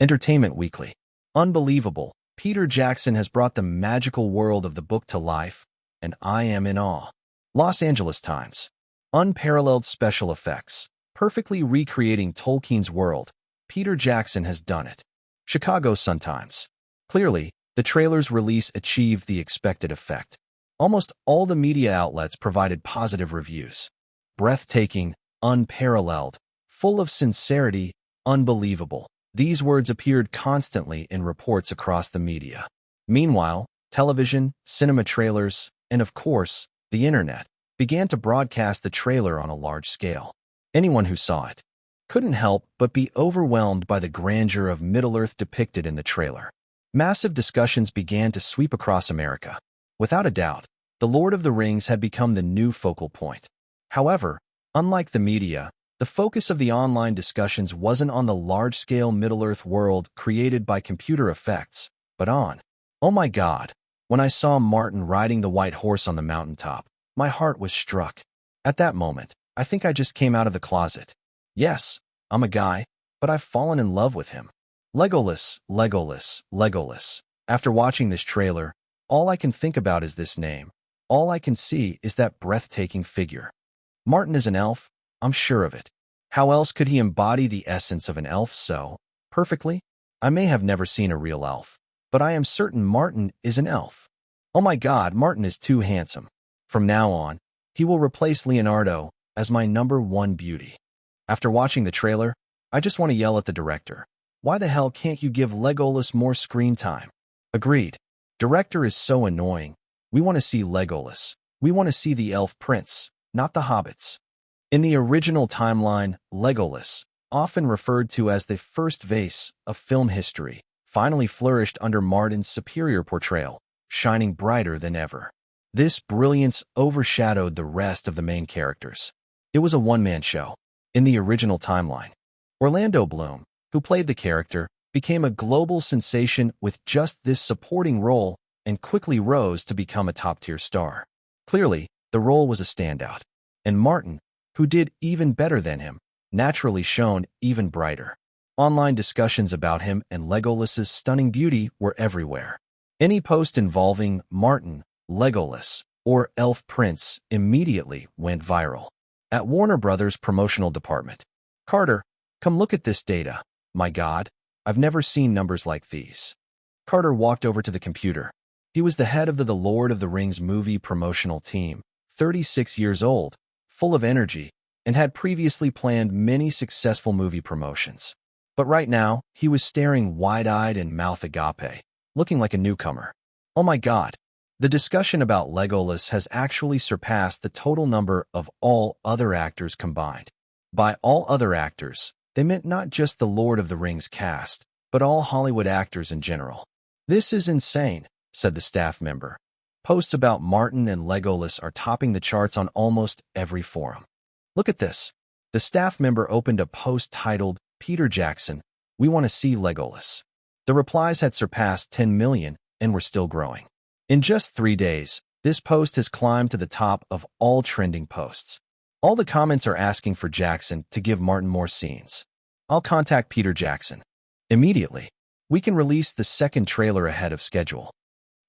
[SPEAKER 1] Entertainment Weekly. Unbelievable. Peter Jackson has brought the magical world of the book to life, and I am in awe. Los Angeles Times. Unparalleled special effects. Perfectly recreating Tolkien's world. Peter Jackson has done it. Chicago Sun-Times. Clearly, the trailer's release achieved the expected effect. Almost all the media outlets provided positive reviews. Breathtaking, unparalleled, full of sincerity, unbelievable. These words appeared constantly in reports across the media. Meanwhile, television, cinema trailers, and of course, the internet, began to broadcast the trailer on a large scale. Anyone who saw it couldn't help but be overwhelmed by the grandeur of Middle-earth depicted in the trailer. Massive discussions began to sweep across America. Without a doubt, The Lord of the Rings had become the new focal point. However, unlike the media, the focus of the online discussions wasn't on the large-scale Middle-earth world created by computer effects, but on, oh my God, when I saw Martin riding the white horse on the mountaintop, my heart was struck. At that moment, I think I just came out of the closet. Yes, I'm a guy, but I've fallen in love with him. Legolas, Legolas, Legolas. After watching this trailer, all I can think about is this name. All I can see is that breathtaking figure. Martin is an elf, I'm sure of it. How else could he embody the essence of an elf so perfectly? I may have never seen a real elf, but I am certain Martin is an elf. Oh my God, Martin is too handsome. From now on, he will replace Leonardo as my #1 beauty. After watching the trailer, I just want to yell at the director. Why the hell can't you give Legolas more screen time? Agreed. Director is so annoying. We want to see Legolas. We want to see the elf prince, not the hobbits. In the original timeline, Legolas, often referred to as the first vase of film history, finally flourished under Martin's superior portrayal, shining brighter than ever. This brilliance overshadowed the rest of the main characters. It was a one-man show. In the original timeline, Orlando Bloom, who played the character, became a global sensation with just this supporting role and quickly rose to become a top-tier star. Clearly, the role was a standout, and Martin, who did even better than him, naturally shone even brighter. Online discussions about him and Legolas's stunning beauty were everywhere. Any post involving Martin, Legolas, or Elf Prince immediately went viral. At Warner Brothers' promotional department, Carter, come look at this data. My God, I've never seen numbers like these. Carter walked over to the computer. He was the head of the Lord of the Rings movie promotional team, 36 years old, full of energy, and had previously planned many successful movie promotions. But right now, he was staring wide-eyed and mouth agape, looking like a newcomer. Oh my God! The discussion about Legolas has actually surpassed the total number of all other actors combined. By all other actors, they meant not just the Lord of the Rings cast, but all Hollywood actors in general. This is insane, said the staff member. Posts about Martin and Legolas are topping the charts on almost every forum. Look at this. The staff member opened a post titled, Peter Jackson, we want to see Legolas. The replies had surpassed 10 million and were still growing. In just 3 days, this post has climbed to the top of all trending posts. All the comments are asking for Jackson to give Martin more scenes. I'll contact Peter Jackson. Immediately, we can release the second trailer ahead of schedule.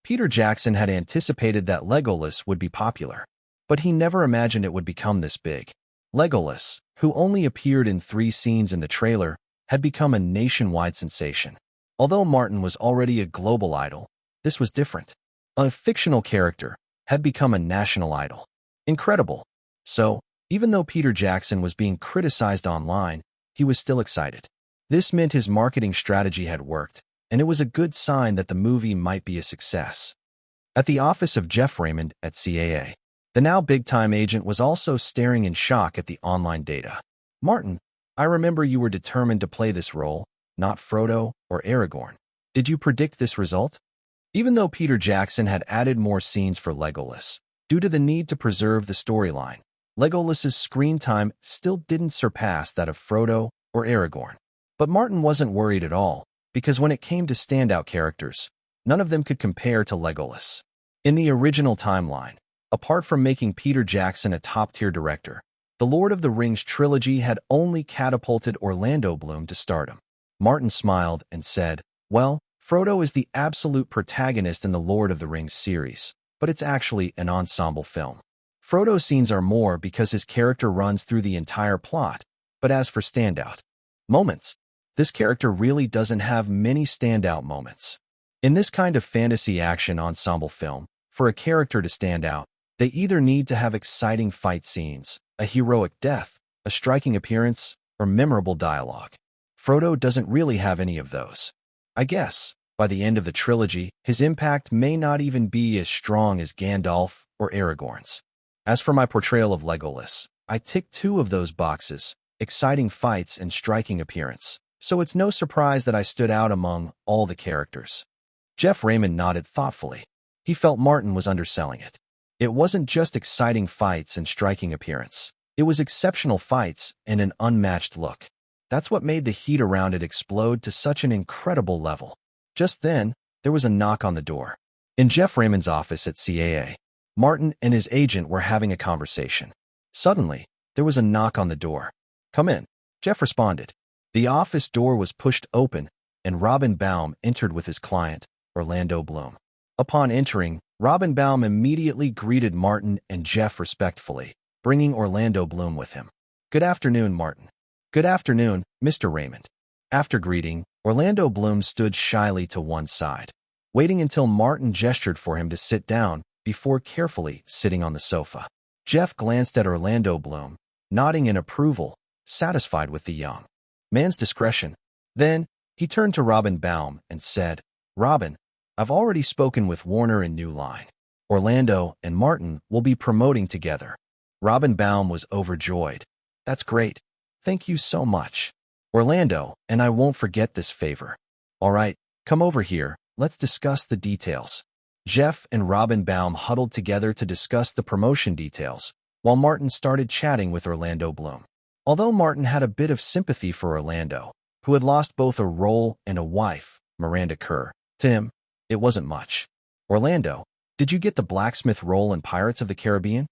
[SPEAKER 1] Peter Jackson had anticipated that Legolas would be popular, but he never imagined it would become this big. Legolas, who only appeared in 3 scenes in the trailer, had become a nationwide sensation. Although Martin was already a global idol, this was different. A fictional character had become a national idol. Incredible. So, even though Peter Jackson was being criticized online, he was still excited. This meant his marketing strategy had worked, and it was a good sign that the movie might be a success. At the office of Jeff Raymond at CAA, the now big-time agent was also staring in shock at the online data. Martin, I remember you were determined to play this role, not Frodo or Aragorn. Did you predict this result? Even though Peter Jackson had added more scenes for Legolas, due to the need to preserve the storyline, Legolas's screen time still didn't surpass that of Frodo or Aragorn. But Martin wasn't worried at all, because when it came to standout characters, none of them could compare to Legolas. In the original timeline, apart from making Peter Jackson a top-tier director, the Lord of the Rings trilogy had only catapulted Orlando Bloom to stardom. Martin smiled and said, well, Frodo is the absolute protagonist in the Lord of the Rings series, but it's actually an ensemble film. Frodo's scenes are more because his character runs through the entire plot, but as for standout moments, this character really doesn't have many standout moments. In this kind of fantasy action ensemble film, for a character to stand out, they either need to have exciting fight scenes, a heroic death, a striking appearance, or memorable dialogue. Frodo doesn't really have any of those. I guess, by the end of the trilogy, his impact may not even be as strong as Gandalf or Aragorn's. As for my portrayal of Legolas, I ticked 2 of those boxes, exciting fights and striking appearance, so it's no surprise that I stood out among all the characters. Jeff Raymond nodded thoughtfully. He felt Martin was underselling it. It wasn't just exciting fights and striking appearance. It was exceptional fights and an unmatched look. That's what made the heat around it explode to such an incredible level. Just then, there was a knock on the door. In Jeff Raymond's office at CAA, Martin and his agent were having a conversation. Suddenly, there was a knock on the door. Come in, Jeff responded. The office door was pushed open, and Robin Baum entered with his client, Orlando Bloom. Upon entering, Robin Baum immediately greeted Martin and Jeff respectfully, bringing Orlando Bloom with him. Good afternoon, Martin. Good afternoon, Mr. Raymond. After greeting, Orlando Bloom stood shyly to one side, waiting until Martin gestured for him to sit down before carefully sitting on the sofa. Jeff glanced at Orlando Bloom, nodding in approval, satisfied with the young man's discretion. Then, he turned to Robin Baum and said, Robin, I've already spoken with Warner and New Line. Orlando and Martin will be promoting together. Robin Baum was overjoyed. That's great. Thank you so much. Orlando, and I won't forget this favor. All right, come over here, let's discuss the details. Jeff and Robin Baum huddled together to discuss the promotion details, while Martin started chatting with Orlando Bloom. Although Martin had a bit of sympathy for Orlando, who had lost both a role and a wife, Miranda Kerr, to him, it wasn't much. Orlando, did you get the blacksmith role in Pirates of the Caribbean?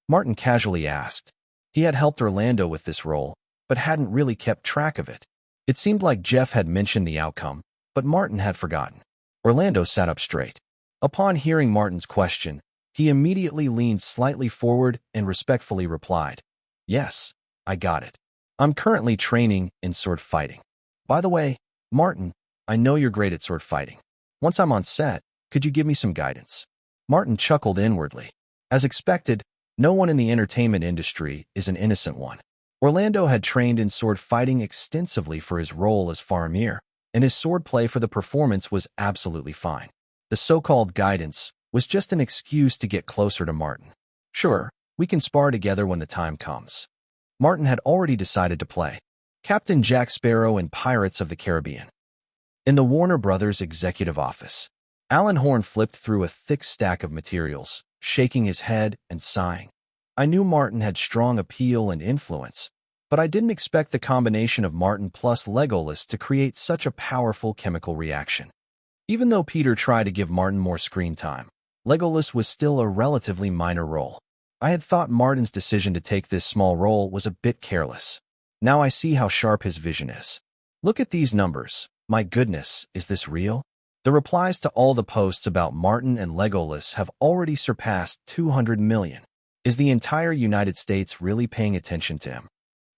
[SPEAKER 1] Martin casually asked. He had helped Orlando with this role, but hadn't really kept track of it. It seemed like Jeff had mentioned the outcome, but Martin had forgotten. Orlando sat up straight. Upon hearing Martin's question, he immediately leaned slightly forward and respectfully replied, "Yes, I got it. I'm currently training in sword fighting. By the way, Martin, I know you're great at sword fighting. Once I'm on set, could you give me some guidance?" Martin chuckled inwardly. As expected, no one in the entertainment industry is an innocent one. Orlando had trained in sword fighting extensively for his role as Faramir, and his swordplay for the performance was absolutely fine. The so-called guidance was just an excuse to get closer to Martin. Sure, we can spar together when the time comes. Martin had already decided to play Captain Jack Sparrow in Pirates of the Caribbean. In the Warner Brothers executive office, Alan Horn flipped through a thick stack of materials, shaking his head and sighing. I knew Martin had strong appeal and influence, but I didn't expect the combination of Martin plus Legolas to create such a powerful chemical reaction. Even though Peter tried to give Martin more screen time, Legolas was still a relatively minor role. I had thought Martin's decision to take this small role was a bit careless. Now I see how sharp his vision is. Look at these numbers. My goodness, is this real? The replies to all the posts about Martin and Legolas have already surpassed 200 million. Is the entire United States really paying attention to him?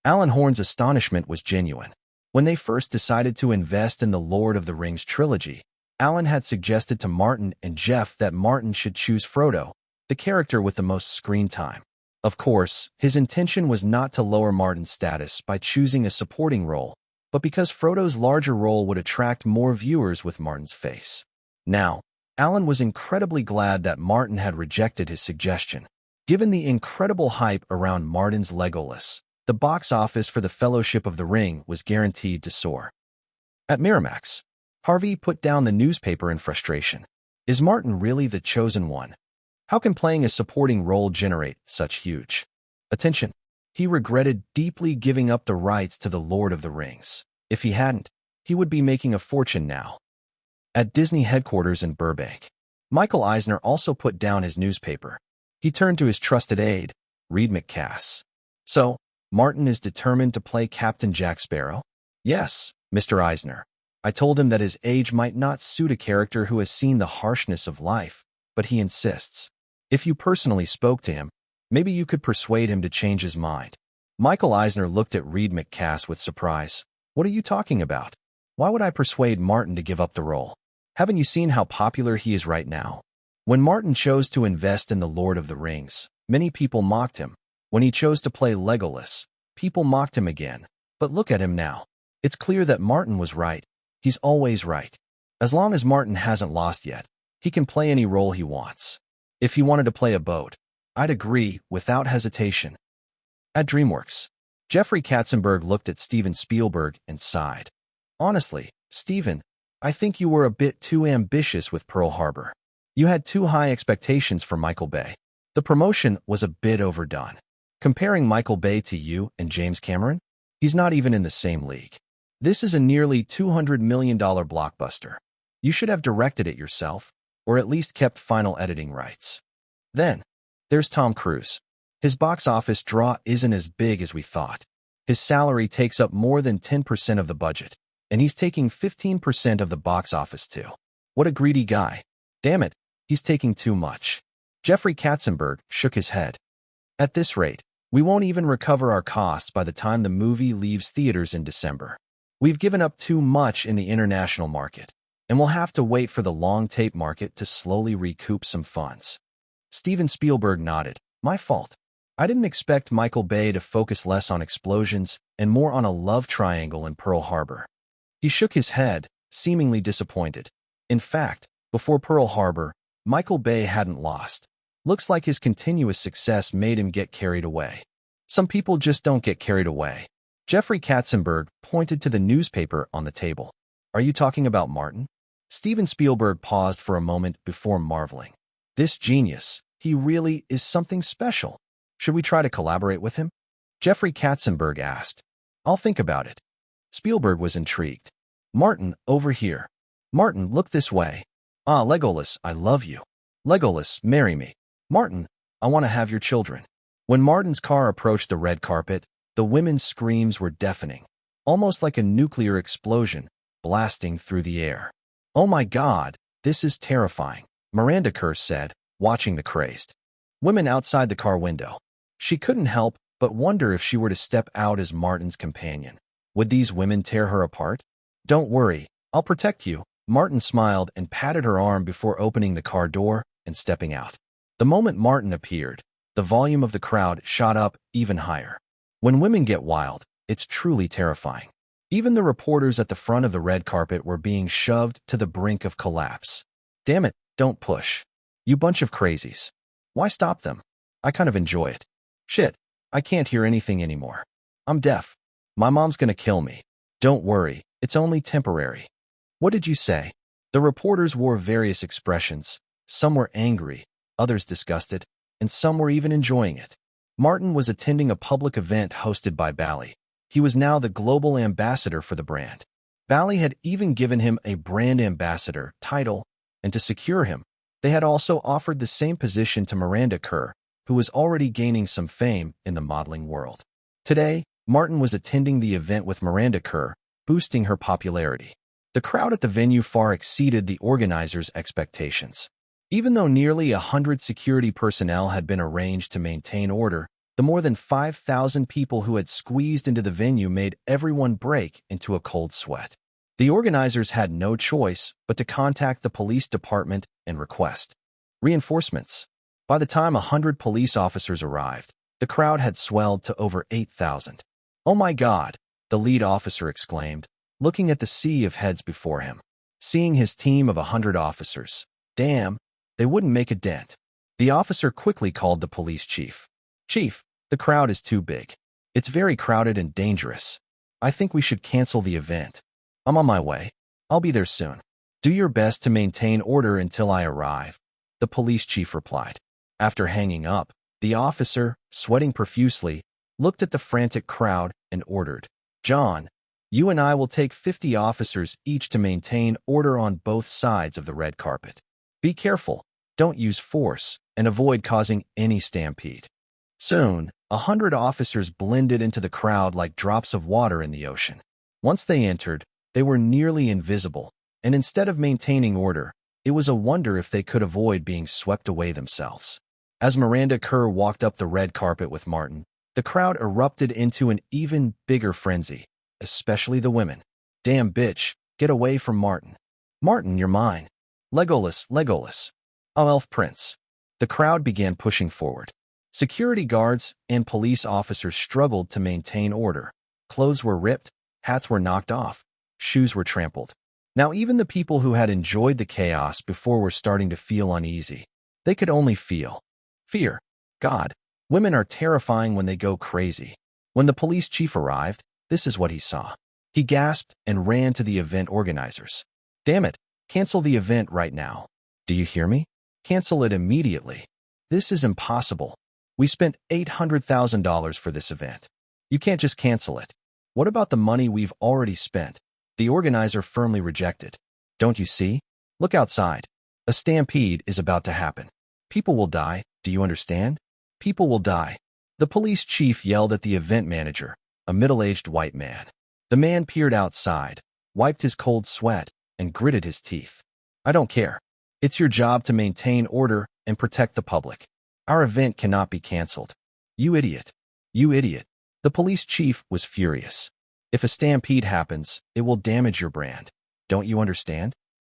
[SPEAKER 1] Alan Horn's astonishment was genuine. When they first decided to invest in the Lord of the Rings trilogy, Alan had suggested to Martin and Jeff that Martin should choose Frodo, the character with the most screen time. Of course, his intention was not to lower Martin's status by choosing a supporting role, but because Frodo's larger role would attract more viewers with Martin's face. Now, Alan was incredibly glad that Martin had rejected his suggestion. Given the incredible hype around Martin's Legolas, the box office for the Fellowship of the Ring was guaranteed to soar. At Miramax, Harvey put down the newspaper in frustration. Is Martin really the chosen one? How can playing a supporting role generate such huge attention? He regretted deeply giving up the rights to The Lord of the Rings. If he hadn't, he would be making a fortune now. At Disney headquarters in Burbank, Michael Eisner also put down his newspaper. He turned to his trusted aide, Reed McCass. So, Martin is determined to play Captain Jack Sparrow? Yes, Mr. Eisner. I told him that his age might not suit a character who has seen the harshness of life, but he insists. If you personally spoke to him, maybe you could persuade him to change his mind. Michael Eisner looked at Reed McCass with surprise. What are you talking about? Why would I persuade Martin to give up the role? Haven't you seen how popular he is right now? When Martin chose to invest in The Lord of the Rings, many people mocked him. When he chose to play Legolas, people mocked him again. But look at him now. It's clear that Martin was right. He's always right. As long as Martin hasn't lost yet, he can play any role he wants. If he wanted to play a boat, I'd agree without hesitation. At DreamWorks, Jeffrey Katzenberg looked at Steven Spielberg and sighed. Honestly, Steven, I think you were a bit too ambitious with Pearl Harbor. You had too high expectations for Michael Bay. The promotion was a bit overdone. Comparing Michael Bay to you and James Cameron? He's not even in the same league. This is a nearly $200 million blockbuster. You should have directed it yourself, or at least kept final editing rights. Then, there's Tom Cruise. His box office draw isn't as big as we thought. His salary takes up more than 10% of the budget, and he's taking 15% of the box office too. What a greedy guy. Damn it, he's taking too much. Jeffrey Katzenberg shook his head. At this rate, we won't even recover our costs by the time the movie leaves theaters in December. We've given up too much in the international market, and we'll have to wait for the long tape market to slowly recoup some funds. Steven Spielberg nodded. My fault. I didn't expect Michael Bay to focus less on explosions and more on a love triangle in Pearl Harbor. He shook his head, seemingly disappointed. In fact, before Pearl Harbor, Michael Bay hadn't lost. Looks like his continuous success made him get carried away. Some people just don't get carried away. Jeffrey Katzenberg pointed to the newspaper on the table. Are you talking about Martin? Steven Spielberg paused for a moment before marveling. This genius, he really is something special. Should we try to collaborate with him? Jeffrey Katzenberg asked. I'll think about it. Spielberg was intrigued. Martin, over here. Martin, look this way. Ah, Legolas, I love you. Legolas, marry me. Martin, I want to have your children. When Martin's car approached the red carpet, the women's screams were deafening, almost like a nuclear explosion blasting through the air. Oh my God, this is terrifying, Miranda Kerr said, watching the crazed women outside the car window. She couldn't help but wonder if she were to step out as Martin's companion. Would these women tear her apart? Don't worry, I'll protect you. Martin smiled and patted her arm before opening the car door and stepping out. The moment Martin appeared, the volume of the crowd shot up even higher. When women get wild, it's truly terrifying. Even the reporters at the front of the red carpet were being shoved to the brink of collapse. Damn it, don't push. You bunch of crazies. Why stop them? I kind of enjoy it. Shit, I can't hear anything anymore. I'm deaf. My mom's gonna kill me. Don't worry, it's only temporary. What did you say? The reporters wore various expressions. Some were angry, others disgusted, and some were even enjoying it. Martin was attending a public event hosted by Bally. He was now the global ambassador for the brand. Bally had even given him a brand ambassador title, and to secure him, they had also offered the same position to Miranda Kerr, who was already gaining some fame in the modeling world. Today, Martin was attending the event with Miranda Kerr, boosting her popularity. The crowd at the venue far exceeded the organizers' expectations. Even though nearly 100 security personnel had been arranged to maintain order, the more than 5,000 people who had squeezed into the venue made everyone break into a cold sweat. The organizers had no choice but to contact the police department and request reinforcements. By the time 100 police officers arrived, the crowd had swelled to over 8,000. Oh my God, the lead officer exclaimed, looking at the sea of heads before him. Seeing his team of 100 officers, damn, they wouldn't make a dent. The officer quickly called the police chief. Chief, the crowd is too big. It's very crowded and dangerous. I think we should cancel the event. I'm on my way. I'll be there soon. Do your best to maintain order until I arrive, the police chief replied. After hanging up, the officer, sweating profusely, looked at the frantic crowd and ordered, John, you and I will take 50 officers each to maintain order on both sides of the red carpet. Be careful, don't use force, and avoid causing any stampede. Soon, 100 officers blended into the crowd like drops of water in the ocean. Once they entered, they were nearly invisible, and instead of maintaining order, it was a wonder if they could avoid being swept away themselves. As Miranda Kerr walked up the red carpet with Martin, the crowd erupted into an even bigger frenzy, especially the women. Damn bitch, get away from Martin. Martin, you're mine. Legolas, Legolas. I'm Elf Prince. The crowd began pushing forward. Security guards and police officers struggled to maintain order. Clothes were ripped, hats were knocked off, shoes were trampled. Now even the people who had enjoyed the chaos before were starting to feel uneasy. They could only feel fear. God, women are terrifying when they go crazy. When the police chief arrived, this is what he saw. He gasped and ran to the event organizers. Damn it, cancel the event right now. Do you hear me? Cancel it immediately. This is impossible. We spent $800,000 for this event. You can't just cancel it. What about the money we've already spent? The organizer firmly rejected. Don't you see? Look outside. A stampede is about to happen. People will die, do you understand? People will die. The police chief yelled at the event manager, a middle-aged white man. The man peered outside, wiped his cold sweat, and gritted his teeth. I don't care. It's your job to maintain order and protect the public. Our event cannot be canceled. You idiot. You idiot. The police chief was furious. If a stampede happens, it will damage your brand. Don't you understand?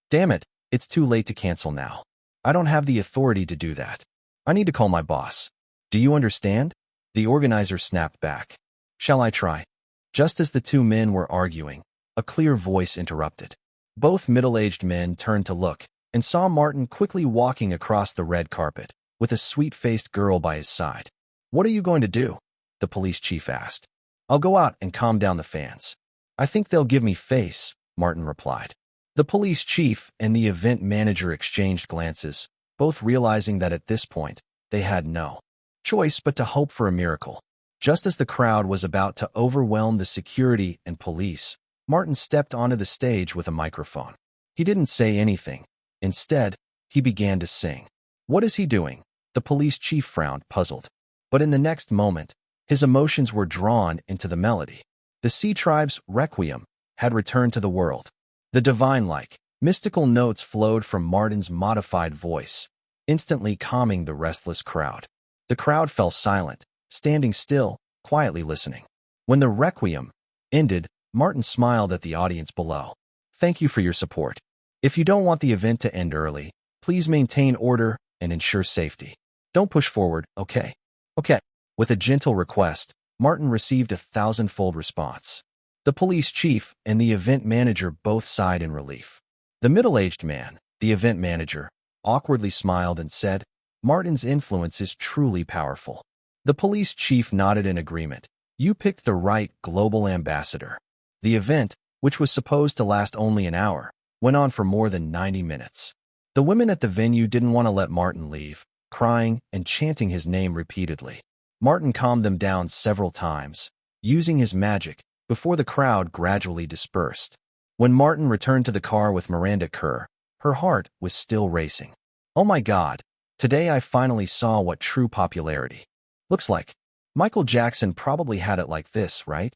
[SPEAKER 1] Damn it, it's too late to cancel now. I don't have the authority to do that. I need to call my boss. Do you understand? The organizer snapped back. Shall I try? Just as the two men were arguing, a clear voice interrupted. Both middle-aged men turned to look and saw Martin quickly walking across the red carpet with a sweet-faced girl by his side. What are you going to do? The police chief asked. I'll go out and calm down the fans. I think they'll give me face, Martin replied. The police chief and the event manager exchanged glances, both realizing that at this point, they had no choice but to hope for a miracle. Just as the crowd was about to overwhelm the security and police, Martin stepped onto the stage with a microphone. He didn't say anything. Instead, he began to sing. What is he doing? The police chief frowned, puzzled. But in the next moment, his emotions were drawn into the melody. The Sea Tribe's Requiem had returned to the world. The divine-like, mystical notes flowed from Martin's modified voice, instantly calming the restless crowd. The crowd fell silent, standing still, quietly listening. When the Requiem ended, Martin smiled at the audience below. Thank you for your support. If you don't want the event to end early, please maintain order and ensure safety. Don't push forward, okay? Okay. With a gentle request, Martin received a thousand-fold response. The police chief and the event manager both sighed in relief. The middle-aged man, the event manager, awkwardly smiled and said, Martin's influence is truly powerful. The police chief nodded in agreement. You picked the right global ambassador. The event, which was supposed to last only an hour, went on for more than 90 minutes. The women at the venue didn't want to let Martin leave, crying and chanting his name repeatedly. Martin calmed them down several times, using his magic, before the crowd gradually dispersed. When Martin returned to the car with Miranda Kerr, her heart was still racing. Oh my God, today I finally saw what true popularity looks like. Michael Jackson probably had it like this, right?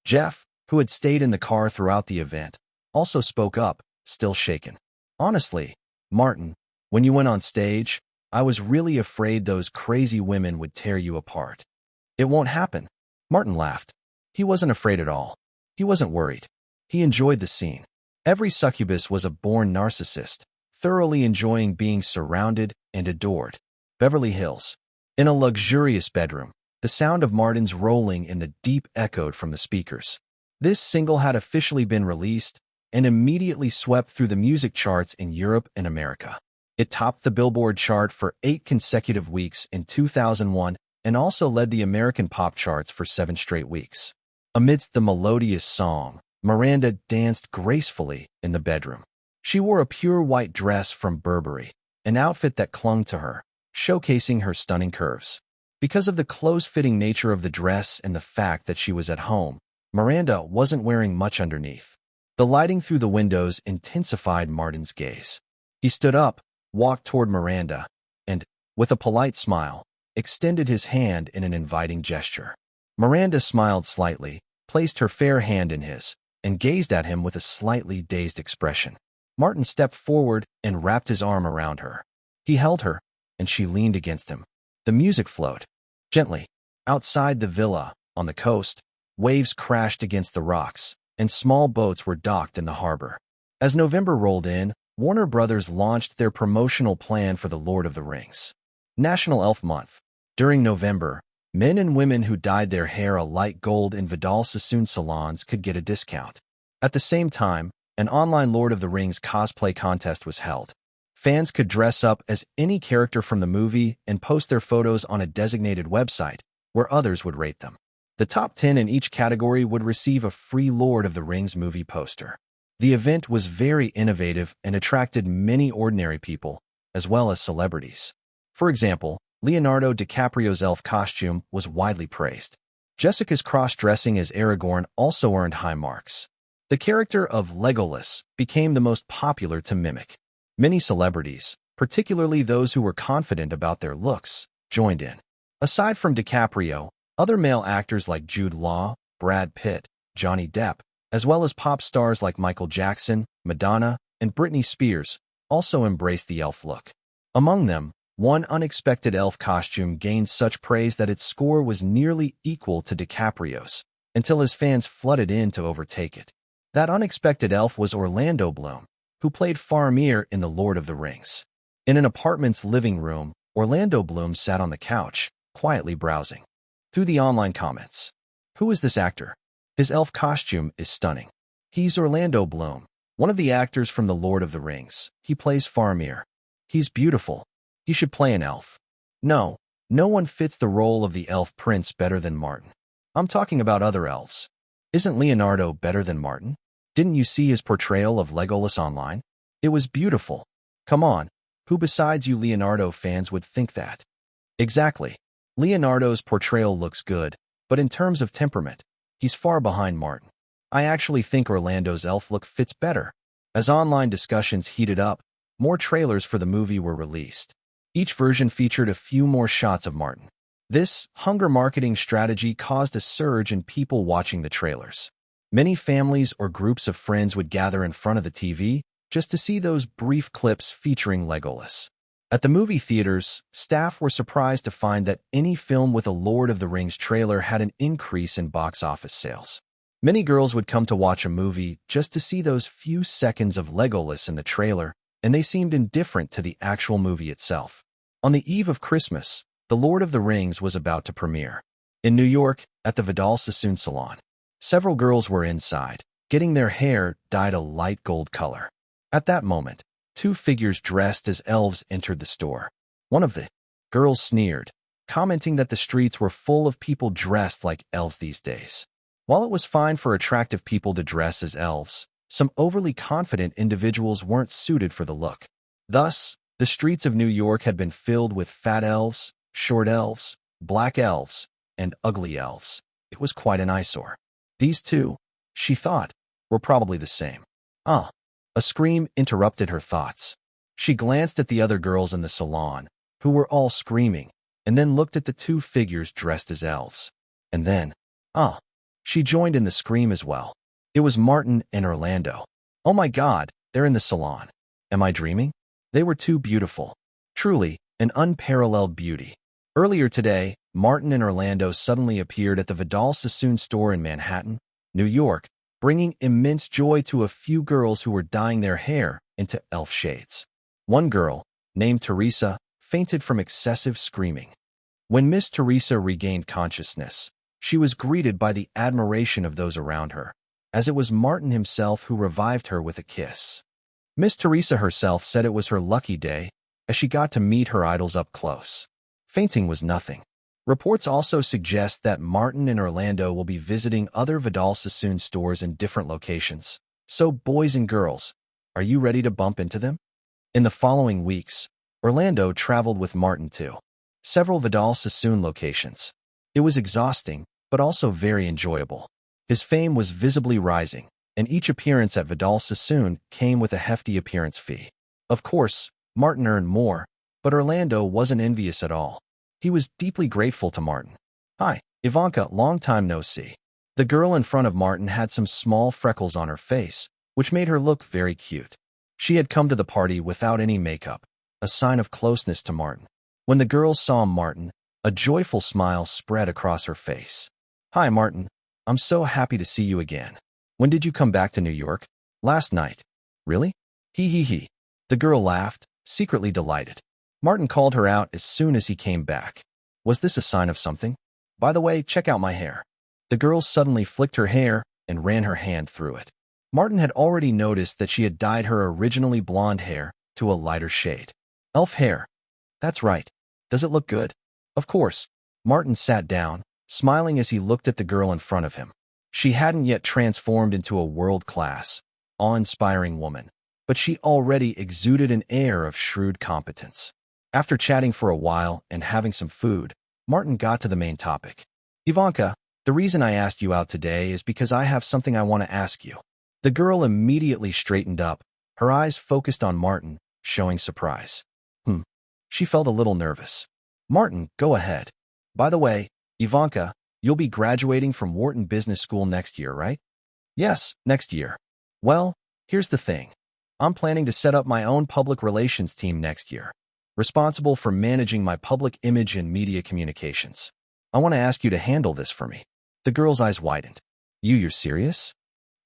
[SPEAKER 1] Jeff, who had stayed in the car throughout the event, also spoke up, still shaken. Honestly, Martin, when you went on stage, I was really afraid those crazy women would tear you apart. It won't happen. Martin laughed. He wasn't afraid at all. He wasn't worried. He enjoyed the scene. Every succubus was a born narcissist, thoroughly enjoying being surrounded and adored. Beverly Hills. In a luxurious bedroom, the sound of Martin's rolling in the deep echoed from the speakers. This single had officially been released and immediately swept through the music charts in Europe and America. It topped the Billboard chart for 8 consecutive weeks in 2001 and also led the American pop charts for 7 straight weeks. Amidst the melodious song, Miranda danced gracefully in the bedroom. She wore a pure white dress from Burberry, an outfit that clung to her, showcasing her stunning curves. Because of the close-fitting nature of the dress and the fact that she was at home, Miranda wasn't wearing much underneath. The lighting through the windows intensified Martin's gaze. He stood up, walked toward Miranda, and, with a polite smile, extended his hand in an inviting gesture. Miranda smiled slightly, placed her fair hand in his, and gazed at him with a slightly dazed expression. Martin stepped forward and wrapped his arm around her. He held her, and she leaned against him. The music flowed gently. Outside the villa, on the coast, waves crashed against the rocks, and small boats were docked in the harbor. As November rolled in, Warner Brothers launched their promotional plan for The Lord of the Rings. National Elf Month. During November, men and women who dyed their hair a light gold in Vidal Sassoon salons could get a discount. At the same time, an online Lord of the Rings cosplay contest was held. Fans could dress up as any character from the movie and post their photos on a designated website, where others would rate them. The top 10 in each category would receive a free Lord of the Rings movie poster. The event was very innovative and attracted many ordinary people, as well as celebrities. For example, Leonardo DiCaprio's elf costume was widely praised. Jessica's cross-dressing as Aragorn also earned high marks. The character of Legolas became the most popular to mimic. Many celebrities, particularly those who were confident about their looks, joined in. Aside from DiCaprio, other male actors like Jude Law, Brad Pitt, Johnny Depp, as well as pop stars like Michael Jackson, Madonna, and Britney Spears, also embraced the elf look. Among them, one unexpected elf costume gained such praise that its score was nearly equal to DiCaprio's, until his fans flooded in to overtake it. That unexpected elf was Orlando Bloom, who played Faramir in The Lord of the Rings. In an apartment's living room, Orlando Bloom sat on the couch, quietly browsing through the online comments. Who is this actor? His elf costume is stunning. He's Orlando Bloom, one of the actors from The Lord of the Rings. He plays Faramir. He's beautiful. He should play an elf. No one fits the role of the elf prince better than Martin. I'm talking about other elves. Isn't Leonardo better than Martin? Didn't you see his portrayal of Legolas online? It was beautiful. Come on, who besides you Leonardo fans would think that? Exactly. Leonardo's portrayal looks good, but in terms of temperament, he's far behind Martin. I actually think Orlando's elf look fits better. As online discussions heated up, more trailers for the movie were released. Each version featured a few more shots of Martin. This hunger marketing strategy caused a surge in people watching the trailers. Many families or groups of friends would gather in front of the TV just to see those brief clips featuring Legolas. At the movie theaters, staff were surprised to find that any film with a Lord of the Rings trailer had an increase in box office sales. Many girls would come to watch a movie just to see those few seconds of Legolas in the trailer, and they seemed indifferent to the actual movie itself. On the eve of Christmas, The Lord of the Rings was about to premiere. In New York, at the Vidal Sassoon Salon, several girls were inside, getting their hair dyed a light gold color. At that moment, two figures dressed as elves entered the store. One of the girls sneered, commenting that the streets were full of people dressed like elves these days. While it was fine for attractive people to dress as elves, some overly confident individuals weren't suited for the look. Thus, the streets of New York had been filled with fat elves, short elves, black elves, and ugly elves. It was quite an eyesore. These two, she thought, were probably the same. Ah! A scream interrupted her thoughts. She glanced at the other girls in the salon, who were all screaming, and then looked at the two figures dressed as elves. And then, she joined in the scream as well. It was Martin and Orlando. Oh my God, they're in the salon. Am I dreaming? They were too beautiful. Truly, an unparalleled beauty. Earlier today, Martin and Orlando suddenly appeared at the Vidal Sassoon store in Manhattan, New York, bringing immense joy to a few girls who were dyeing their hair into elf shades. One girl, named Teresa, fainted from excessive screaming. When Miss Teresa regained consciousness, she was greeted by the admiration of those around her, as it was Martin himself who revived her with a kiss. Miss Teresa herself said it was her lucky day, as she got to meet her idols up close. Fainting was nothing. Reports also suggest that Martin and Orlando will be visiting other Vidal Sassoon stores in different locations. So, boys and girls, are you ready to bump into them? In the following weeks, Orlando traveled with Martin to several Vidal Sassoon locations. It was exhausting, but also very enjoyable. His fame was visibly rising, and each appearance at Vidal Sassoon came with a hefty appearance fee. Of course, Martin earned more, but Orlando wasn't envious at all. He was deeply grateful to Martin. Hi, Ivanka, long time no see. The girl in front of Martin had some small freckles on her face, which made her look very cute. She had come to the party without any makeup, a sign of closeness to Martin. When the girls saw Martin, a joyful smile spread across her face. Hi, Martin. I'm so happy to see you again. When did you come back to New York? Last night. Really? He. The girl laughed, secretly delighted. Martin called her out as soon as he came back. Was this a sign of something? By the way, check out my hair. The girl suddenly flicked her hair and ran her hand through it. Martin had already noticed that she had dyed her originally blonde hair to a lighter shade. Elf hair. That's right. Does it look good? Of course. Martin sat down, smiling as he looked at the girl in front of him. She hadn't yet transformed into a world-class, awe-inspiring woman, but she already exuded an air of shrewd competence. After chatting for a while and having some food, Martin got to the main topic. Ivanka, the reason I asked you out today is because I have something I want to ask you. The girl immediately straightened up, her eyes focused on Martin, showing surprise. She felt a little nervous. Martin, go ahead. By the way, Ivanka, you'll be graduating from Wharton Business School next year, right? Yes, next year. Well, here's the thing. I'm planning to set up my own public relations team next year, responsible for managing my public image and media communications. I want to ask you to handle this for me. The girl's eyes widened. You're serious?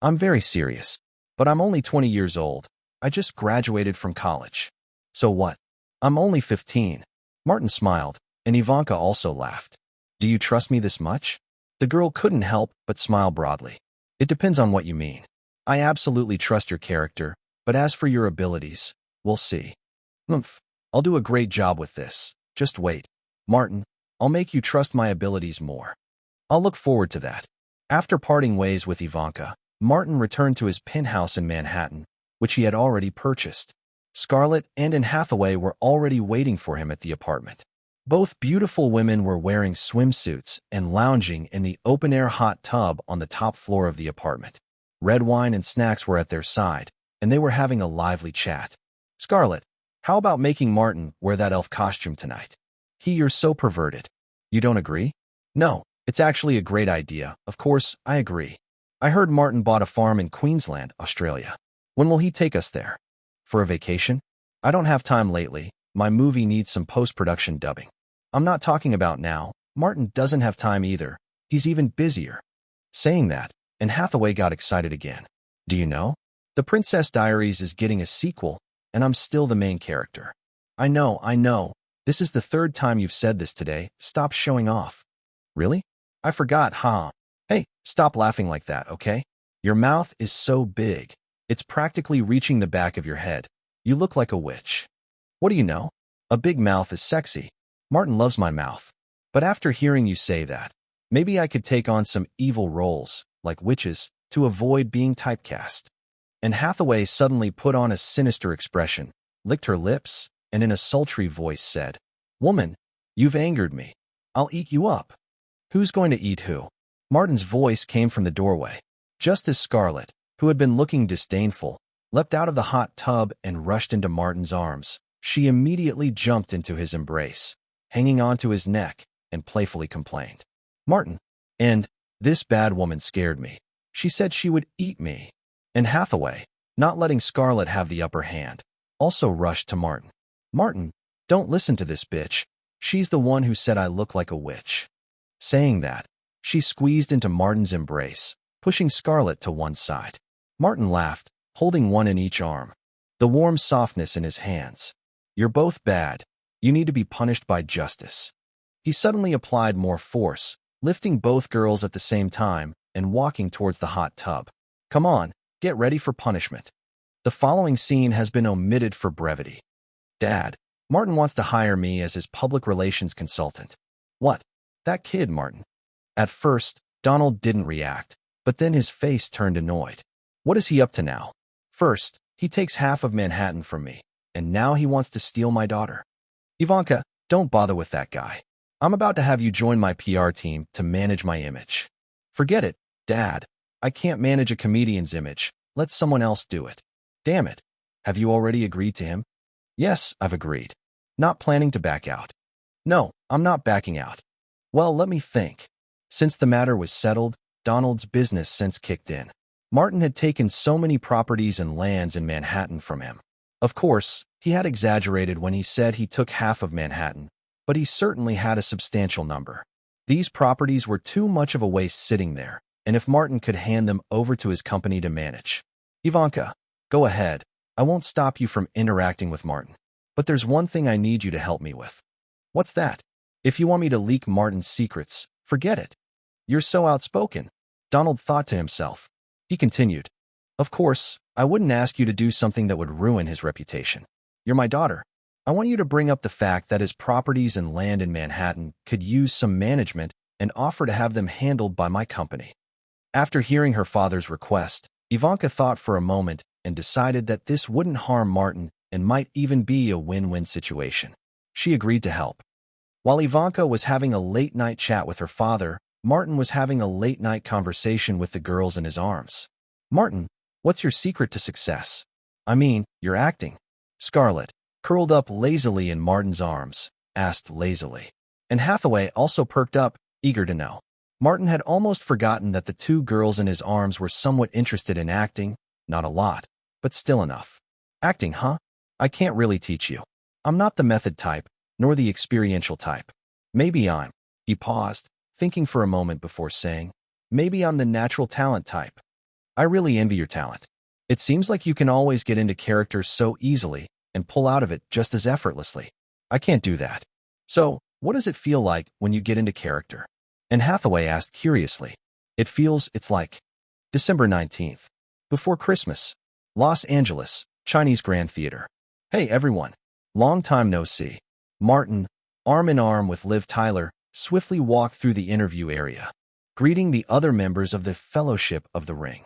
[SPEAKER 1] I'm very serious, but I'm only 20 years old. I just graduated from college. So what? I'm only 15. Martin smiled, and Ivanka also laughed. Do you trust me this much? The girl couldn't help but smile broadly. It depends on what you mean. I absolutely trust your character, but as for your abilities, we'll see. I'll do a great job with this. Just wait. Martin, I'll make you trust my abilities more. I'll look forward to that. After parting ways with Ivanka, Martin returned to his penthouse in Manhattan, which he had already purchased. Scarlett and Anne Hathaway were already waiting for him at the apartment. Both beautiful women were wearing swimsuits and lounging in the open-air hot tub on the top floor of the apartment. Red wine and snacks were at their side, and they were having a lively chat. Scarlett, how about making Martin wear that elf costume tonight? You're so perverted. You don't agree? No, it's actually a great idea. Of course, I agree. I heard Martin bought a farm in Queensland, Australia. When will he take us there? For a vacation? I don't have time lately. My movie needs some post-production dubbing. I'm not talking about now. Martin doesn't have time either. He's even busier. Saying that, Anne Hathaway got excited again. Do you know? The Princess Diaries is getting a sequel, and I'm still the main character. I know. This is the third time you've said this today. Stop showing off. Really? I forgot, huh? Hey, stop laughing like that, okay? Your mouth is so big. It's practically reaching the back of your head. You look like a witch. What do you know? A big mouth is sexy. Martin loves my mouth. But after hearing you say that, maybe I could take on some evil roles, like witches, to avoid being typecast. And Hathaway suddenly put on a sinister expression, licked her lips, and in a sultry voice said, "Woman, you've angered me. I'll eat you up." Who's going to eat who? Martin's voice came from the doorway. Just as Scarlett, who had been looking disdainful, leapt out of the hot tub and rushed into Martin's arms, she immediately jumped into his embrace, hanging onto his neck, and playfully complained, "Martin, and this bad woman scared me. She said she would eat me." And Hathaway, not letting Scarlett have the upper hand, also rushed to Martin. "Martin, don't listen to this bitch. She's the one who said I look like a witch." Saying that, she squeezed into Martin's embrace, pushing Scarlett to one side. Martin laughed, holding one in each arm, the warm softness in his hands. "You're both bad. You need to be punished by justice." He suddenly applied more force, lifting both girls at the same time and walking towards the hot tub. "Come on, get ready for punishment." The following scene has been omitted for brevity. Dad, Martin wants to hire me as his public relations consultant. What? That kid, Martin. At first, Donald didn't react, but then his face turned annoyed. What is he up to now? First, he takes half of Manhattan from me, and now he wants to steal my daughter. Ivanka, don't bother with that guy. I'm about to have you join my PR team to manage my image. Forget it, Dad. I can't manage a comedian's image. Let someone else do it. Damn it. Have you already agreed to him? Yes, I've agreed. Not planning to back out. No, I'm not backing out. Well, let me think. Since the matter was settled, Donald's business sense kicked in. Martin had taken so many properties and lands in Manhattan from him. Of course, he had exaggerated when he said he took half of Manhattan, but he certainly had a substantial number. These properties were too much of a waste sitting there, and if Martin could hand them over to his company to manage. Ivanka, go ahead. I won't stop you from interacting with Martin. But there's one thing I need you to help me with. What's that? If you want me to leak Martin's secrets, forget it. You're so outspoken, Donald thought to himself. He continued, "Of course, I wouldn't ask you to do something that would ruin his reputation. You're my daughter. I want you to bring up the fact that his properties and land in Manhattan could use some management and offer to have them handled by my company." After hearing her father's request, Ivanka thought for a moment and decided that this wouldn't harm Martin and might even be a win-win situation. She agreed to help. While Ivanka was having a late-night chat with her father, Martin was having a late-night conversation with the girls in his arms. "Martin, what's your secret to success? I mean, your acting." Scarlett, curled up lazily in Martin's arms, asked lazily. And Hathaway also perked up, eager to know. Martin had almost forgotten that the two girls in his arms were somewhat interested in acting, not a lot, but still enough. "Acting, huh? I can't really teach you. I'm not the method type, nor the experiential type. Maybe I'm." He paused, thinking for a moment before saying, "Maybe I'm the natural talent type. I really envy your talent. It seems like you can always get into characters so easily and pull out of it just as effortlessly. I can't do that. So, what does it feel like when you get into character?" And Hathaway asked curiously. It's like December 19th. Before Christmas. Los Angeles, Chinese Grand Theater. "Hey everyone. Long time no see." Martin, arm in arm with Liv Tyler, swiftly walked through the interview area. greeting the other members of the Fellowship of the Ring.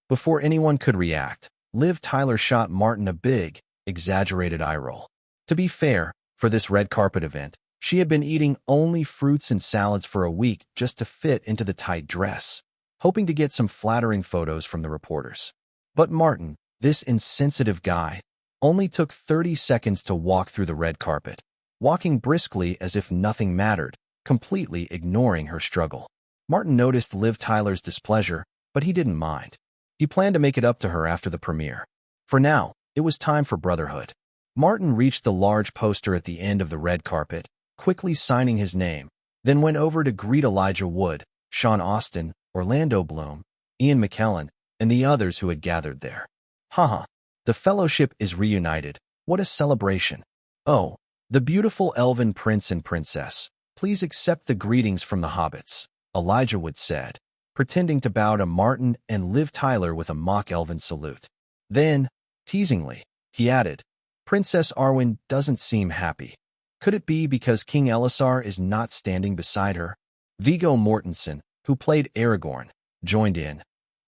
[SPEAKER 1] Before anyone could react, Liv Tyler shot Martin a big, exaggerated eye roll. To be fair, for this red carpet event, she had been eating only fruits and salads for a week just to fit into the tight dress, hoping to get some flattering photos from the reporters. But Martin, this insensitive guy, only took 30 seconds to walk through the red carpet, walking briskly as if nothing mattered, completely ignoring her struggle. Martin noticed Liv Tyler's displeasure, but he didn't mind. He planned to make it up to her after the premiere. For now, it was time for brotherhood. Martin reached the large poster at the end of the red carpet, quickly signing his name, then went over to greet Elijah Wood, Sean Astin, Orlando Bloom, Ian McKellen, and the others who had gathered there. Haha, the Fellowship is reunited. What a celebration. Oh, the beautiful elven prince and princess, please accept the greetings from the hobbits, Elijah Wood said, pretending to bow to Martin and Liv Tyler with a mock elven salute. Then, teasingly, he added, Princess Arwen doesn't seem happy. Could it be because King Elisar is not standing beside her? Viggo Mortensen, who played Aragorn, joined in.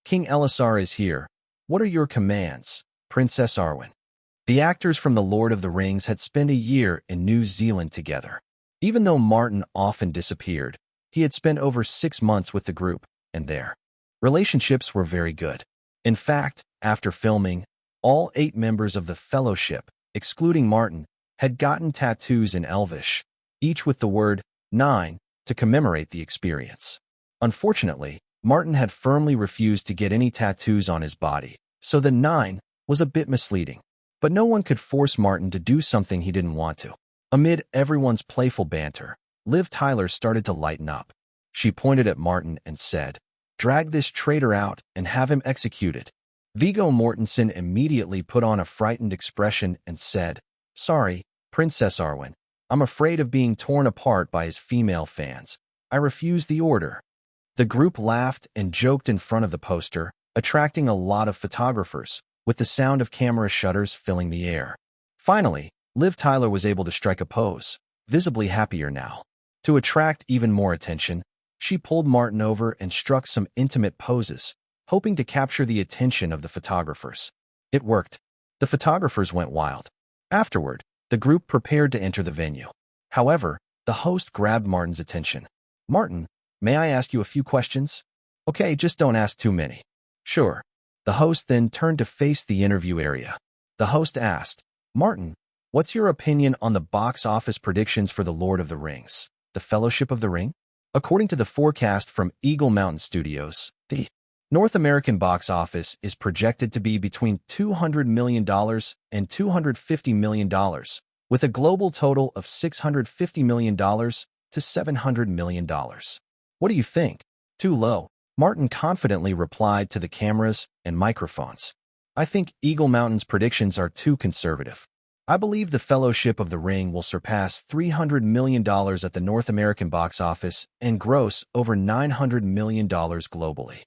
[SPEAKER 1] King Elisar is here. What are your commands, Princess Arwen? The actors from The Lord of the Rings had spent a year in New Zealand together. Even though Martin often disappeared, he had spent over 6 months with the group, and their relationships were very good. In fact, after filming, all 8 members of the Fellowship, excluding Martin, had gotten tattoos in Elvish, each with the word 9 to commemorate the experience. Unfortunately, Martin had firmly refused to get any tattoos on his body, so the 9 was a bit misleading. But no one could force Martin to do something he didn't want to. Amid everyone's playful banter, Liv Tyler started to lighten up. She pointed at Martin and said, Drag this traitor out and have him executed. Viggo Mortensen immediately put on a frightened expression and said, Sorry, Princess Arwen. I'm afraid of being torn apart by his female fans. I refuse the order. The group laughed and joked in front of the poster, attracting a lot of photographers, with the sound of camera shutters filling the air. Finally, Liv Tyler was able to strike a pose, visibly happier now. To attract even more attention, she pulled Martin over and struck some intimate poses, hoping to capture the attention of the photographers. It worked. The photographers went wild. Afterward, the group prepared to enter the venue. However, the host grabbed Martin's attention. Martin, may I ask you a few questions? Okay, just don't ask too many. Sure. The host then turned to face the interview area. The host asked, Martin, what's your opinion on the box office predictions for The Lord of the Rings, The Fellowship of the Ring? According to the forecast from Eagle Mountain Studios, the North American box office is projected to be between $200 million and $250 million, with a global total of $650 million to $700 million. What do you think? Too low? Martin confidently replied to the cameras and microphones. I think Eagle Mountain's predictions are too conservative. I believe the Fellowship of the Ring will surpass $300 million at the North American box office and gross over $900 million globally.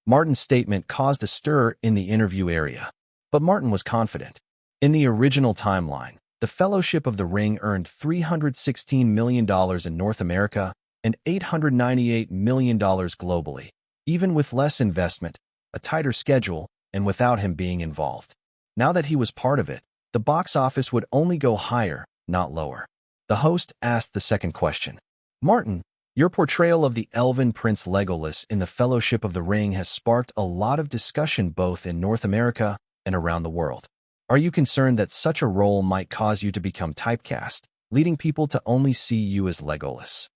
[SPEAKER 1] Martin's statement caused a stir in the interview area, but Martin was confident. In the original timeline, the Fellowship of the Ring earned $316 million in North America and $898 million globally, even with less investment, a tighter schedule, and without him being involved. Now that he was part of it, the box office would only go higher, not lower. The host asked the second question. Martin, your portrayal of the elven Prince Legolas in the Fellowship of the Ring has sparked a lot of discussion both in North America and around the world. Are you concerned that such a role might cause you to become typecast, leading people to only see you as Legolas?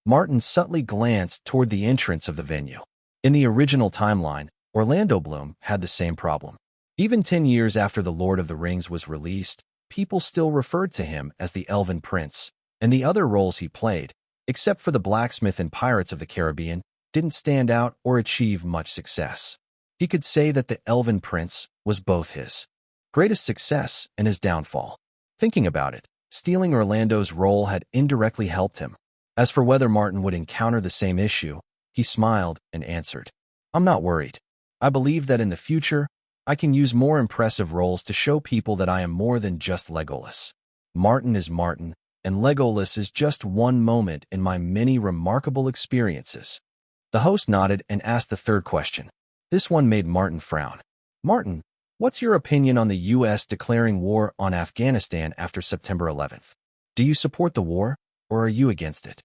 [SPEAKER 1] Martin subtly glanced toward the entrance of the venue. In the original timeline, Orlando Bloom had the same problem. Even 10 years after The Lord of the Rings was released, people still referred to him as the Elven Prince, and the other roles he played, except for the blacksmith in Pirates of the Caribbean, didn't stand out or achieve much success. He could say that the Elven Prince was both his greatest success and his downfall. Thinking about it, stealing Orlando's role had indirectly helped him. As for whether Martin would encounter the same issue, he smiled and answered, I'm not worried. I believe that in the future, I can use more impressive roles to show people that I am more than just Legolas. Martin is Martin, and Legolas is just one moment in my many remarkable experiences. The host nodded and asked the third question. This one made Martin frown. Martin, what's your opinion on the U.S. declaring war on Afghanistan after September 11th? Do you support the war, or are you against it?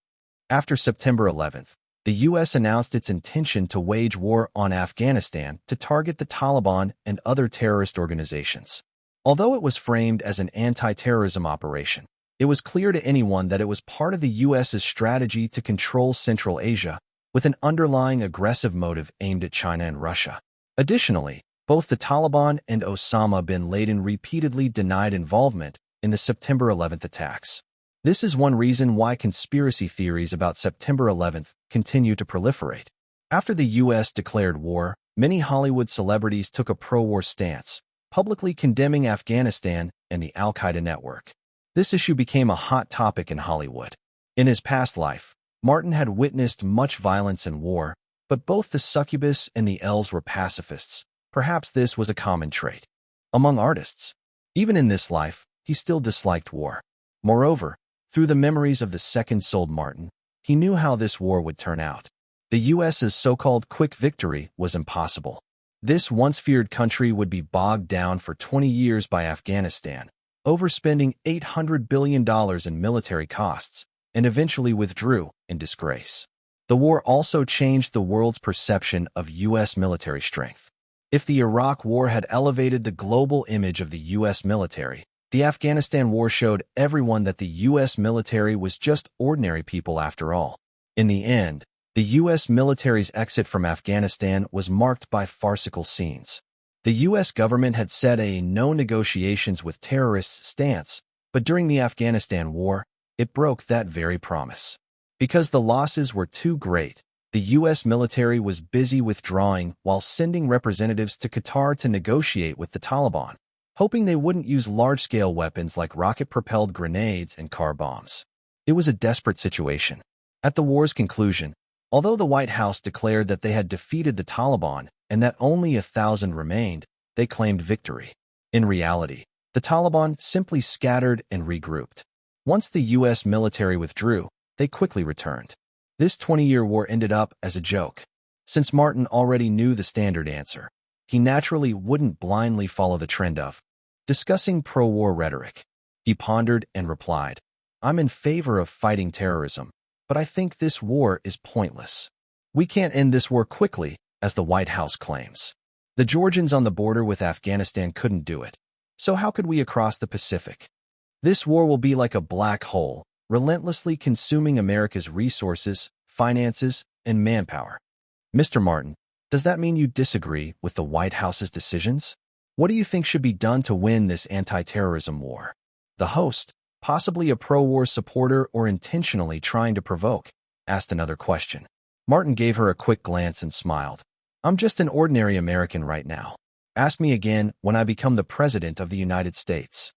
[SPEAKER 1] After September 11th, the U.S. announced its intention to wage war on Afghanistan to target the Taliban and other terrorist organizations. Although it was framed as an anti-terrorism operation, it was clear to anyone that it was part of the U.S.'s strategy to control Central Asia, with an underlying aggressive motive aimed at China and Russia. Additionally, both the Taliban and Osama bin Laden repeatedly denied involvement in the September 11th attacks. This is one reason why conspiracy theories about September 11th continue to proliferate. After the U.S. declared war, many Hollywood celebrities took a pro-war stance, publicly condemning Afghanistan and the al-Qaeda network. This issue became a hot topic in Hollywood. In his past life, Martin had witnessed much violence and war, but both the succubus and the elves were pacifists. Perhaps this was a common trait among artists. Even in this life, he still disliked war. Moreover, through the memories of the second-souled Martin, he knew how this war would turn out. The U.S.'s so-called quick victory was impossible. This once-feared country would be bogged down for 20 years by Afghanistan, overspending $800 billion in military costs, and eventually withdrew in disgrace. The war also changed the world's perception of U.S. military strength. If the Iraq War had elevated the global image of the U.S. military, the Afghanistan War showed everyone that the U.S. military was just ordinary people after all. In the end, the U.S. military's exit from Afghanistan was marked by farcical scenes. The U.S. government had set a no negotiations with terrorists stance, but during the Afghanistan War, it broke that very promise. Because the losses were too great, the U.S. military was busy withdrawing while sending representatives to Qatar to negotiate with the Taliban, hoping they wouldn't use large-scale weapons like rocket-propelled grenades and car bombs. It was a desperate situation. At the war's conclusion, although the White House declared that they had defeated the Taliban and that only 1,000 remained, they claimed victory. In reality, the Taliban simply scattered and regrouped. Once the U.S. military withdrew, they quickly returned. This 20-year war ended up as a joke. Since Martin already knew the standard answer, he naturally wouldn't blindly follow the trend of discussing pro-war rhetoric. He pondered and replied, "I'm in favor of fighting terrorism, but I think this war is pointless. We can't end this war quickly, as the White House claims. The Georgians on the border with Afghanistan couldn't do it. So how could we across the Pacific? This war will be like a black hole, relentlessly consuming America's resources, finances, and manpower." Mr. Martin, does that mean you disagree with the White House's decisions? What do you think should be done to win this anti-terrorism war? The host, possibly a pro-war supporter or intentionally trying to provoke, asked another question. Martin gave her a quick glance and smiled. "I'm just an ordinary American right now. Ask me again when I become the President of the United States."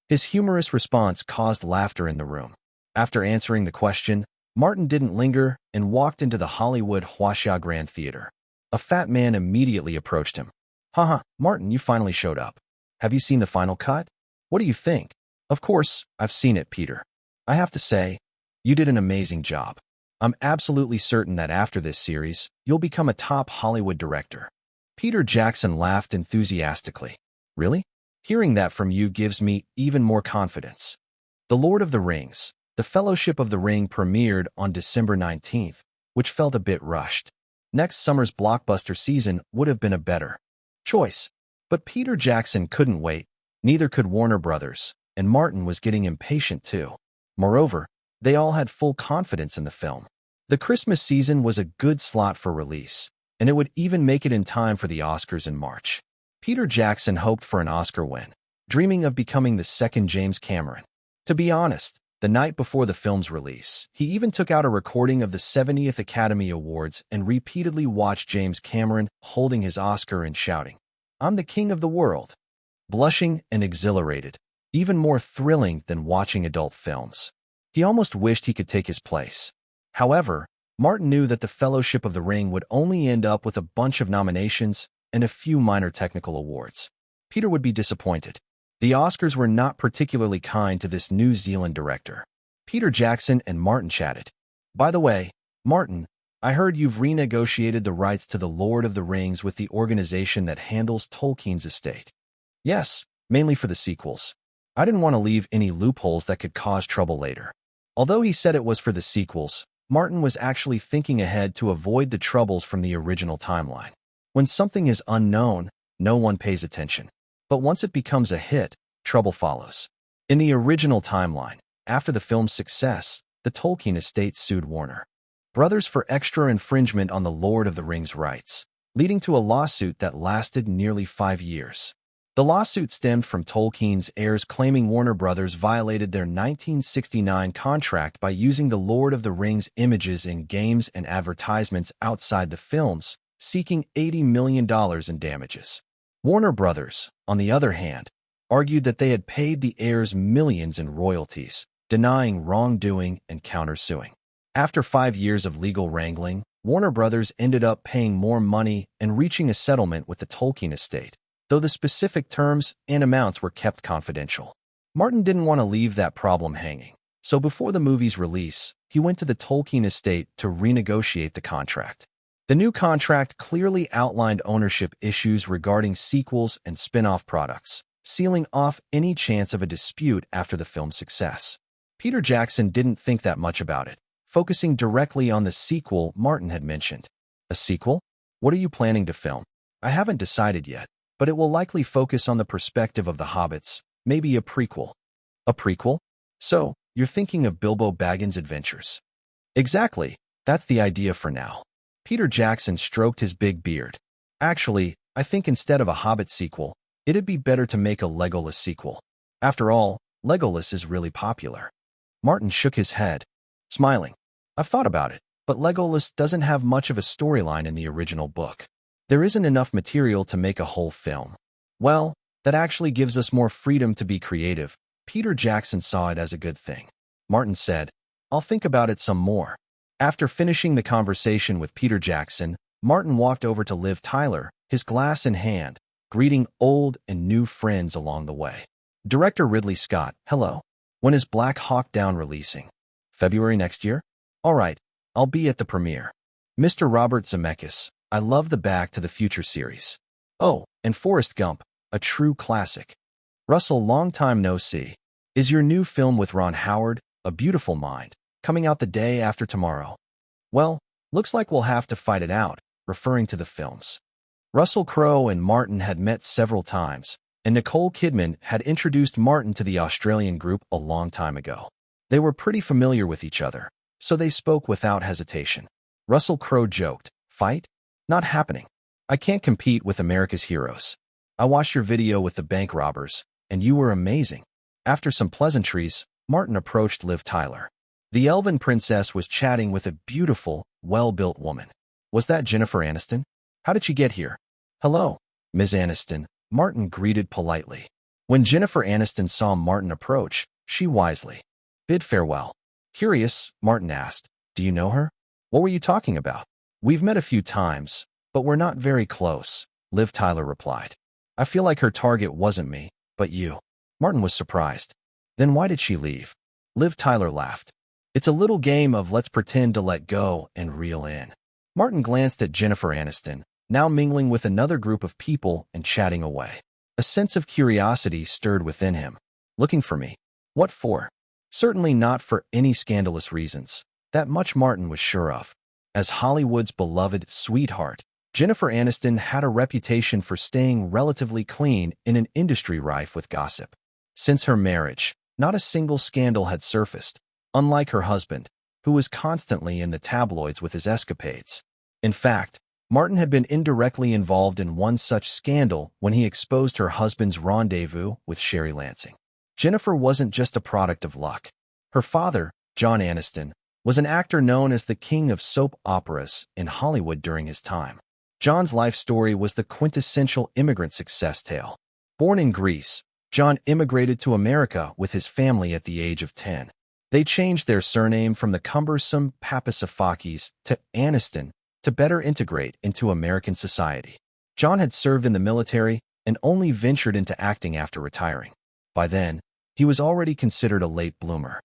[SPEAKER 1] His humorous response caused laughter in the room. After answering the question, Martin didn't linger and walked into the Hollywood Huaxia Grand Theater. A fat man immediately approached him. "Haha, Martin, you finally showed up. Have you seen the final cut? What do you think?" "Of course, I've seen it, Peter. I have to say, you did an amazing job. I'm absolutely certain that after this series, you'll become a top Hollywood director." Peter Jackson laughed enthusiastically. "Really? Hearing that from you gives me even more confidence." The Lord of the Rings, The Fellowship of the Ring premiered on December 19th, which felt a bit rushed. Next summer's blockbuster season would have been a better choice. But Peter Jackson couldn't wait, neither could Warner Brothers, and Martin was getting impatient too. Moreover, they all had full confidence in the film. The Christmas season was a good slot for release, and it would even make it in time for the Oscars in March. Peter Jackson hoped for an Oscar win, dreaming of becoming the second James Cameron. To be honest, the night before the film's release, he even took out a recording of the 70th Academy Awards and repeatedly watched James Cameron holding his Oscar and shouting, "I'm the king of the world." Blushing and exhilarated, even more thrilling than watching adult films. He almost wished he could take his place. However, Martin knew that the Fellowship of the Ring would only end up with a bunch of nominations and a few minor technical awards. Peter would be disappointed. The Oscars were not particularly kind to this New Zealand director. Peter Jackson and Martin chatted. "By the way, Martin, I heard you've renegotiated the rights to The Lord of the Rings with the organization that handles Tolkien's estate. Yes, mainly for the sequels. I didn't want to leave any loopholes that could cause trouble later. Although he said it was for the sequels, Martin was actually thinking ahead to avoid the troubles from the original timeline. When something is unknown, no one pays attention. But once it becomes a hit, trouble follows. In the original timeline, after the film's success, the Tolkien estate sued Warner Brothers for extra infringement on the Lord of the Rings rights, leading to a lawsuit that lasted nearly 5 years. The lawsuit stemmed from Tolkien's heirs claiming Warner Brothers violated their 1969 contract by using the Lord of the Rings images in games and advertisements outside the films, seeking $80 million in damages. Warner Brothers, on the other hand, argued that they had paid the heirs millions in royalties, denying wrongdoing and countersuing. After 5 years of legal wrangling, Warner Brothers ended up paying more money and reaching a settlement with the Tolkien estate, though the specific terms and amounts were kept confidential. Martin didn't want to leave that problem hanging, so before the movie's release, he went to the Tolkien estate to renegotiate the contract. The new contract clearly outlined ownership issues regarding sequels and spin-off products, sealing off any chance of a dispute after the film's success. Peter Jackson didn't think that much about it, focusing directly on the sequel Martin had mentioned. A sequel? What are you planning to film? I haven't decided yet, but it will likely focus on the perspective of the hobbits, maybe a prequel. A prequel? So, you're thinking of Bilbo Baggins' adventures? Exactly, that's the idea for now. Peter Jackson stroked his big beard. Actually, I think instead of a Hobbit sequel, it'd be better to make a Legolas sequel. After all, Legolas is really popular. Martin shook his head, smiling. I've thought about it, but Legolas doesn't have much of a storyline in the original book. There isn't enough material to make a whole film. Well, that actually gives us more freedom to be creative. Peter Jackson saw it as a good thing. Martin said, I'll think about it some more. After finishing the conversation with Peter Jackson, Martin walked over to Liv Tyler, his glass in hand, greeting old and new friends along the way. Director Ridley Scott, hello. When is Black Hawk Down releasing? February next year? All right, I'll be at the premiere. Mr. Robert Zemeckis, I love the Back to the Future series. Oh, and Forrest Gump, a true classic. Russell, long time no see. Is your new film with Ron Howard, A Beautiful Mind, coming out the day after tomorrow? Well, looks like we'll have to fight it out, referring to the films. Russell Crowe and Martin had met several times, and Nicole Kidman had introduced Martin to the Australian group a long time ago. They were pretty familiar with each other, so they spoke without hesitation. Russell Crowe joked, fight? Not happening. I can't compete with America's heroes. I watched your video with the bank robbers, and you were amazing. After some pleasantries, Martin approached Liv Tyler. The elven princess was chatting with a beautiful, well-built woman. Was that Jennifer Aniston? How did she get here? Hello, Ms. Aniston, Martin greeted politely. When Jennifer Aniston saw Martin approach, she wisely bid farewell. Curious, Martin asked, do you know her? What were you talking about? We've met a few times, but we're not very close, Liv Tyler replied. I feel like her target wasn't me, but you. Martin was surprised. Then why did she leave? Liv Tyler laughed. It's a little game of let's pretend to let go and reel in. Martin glanced at Jennifer Aniston, now mingling with another group of people and chatting away. A sense of curiosity stirred within him. Looking for me? What for? Certainly not for any scandalous reasons. That much Martin was sure of. As Hollywood's beloved sweetheart, Jennifer Aniston had a reputation for staying relatively clean in an industry rife with gossip. Since her marriage, not a single scandal had surfaced, unlike her husband, who was constantly in the tabloids with his escapades. In fact, Martin had been indirectly involved in one such scandal when he exposed her husband's rendezvous with Sherry Lansing. Jennifer wasn't just a product of luck. Her father, John Aniston, was an actor known as the king of soap operas in Hollywood during his time. John's life story was the quintessential immigrant success tale. Born in Greece, John immigrated to America with his family at the age of 10. They changed their surname from the cumbersome Papasifakis to Aniston to better integrate into American society. John had served in the military and only ventured into acting after retiring. By then, he was already considered a late bloomer.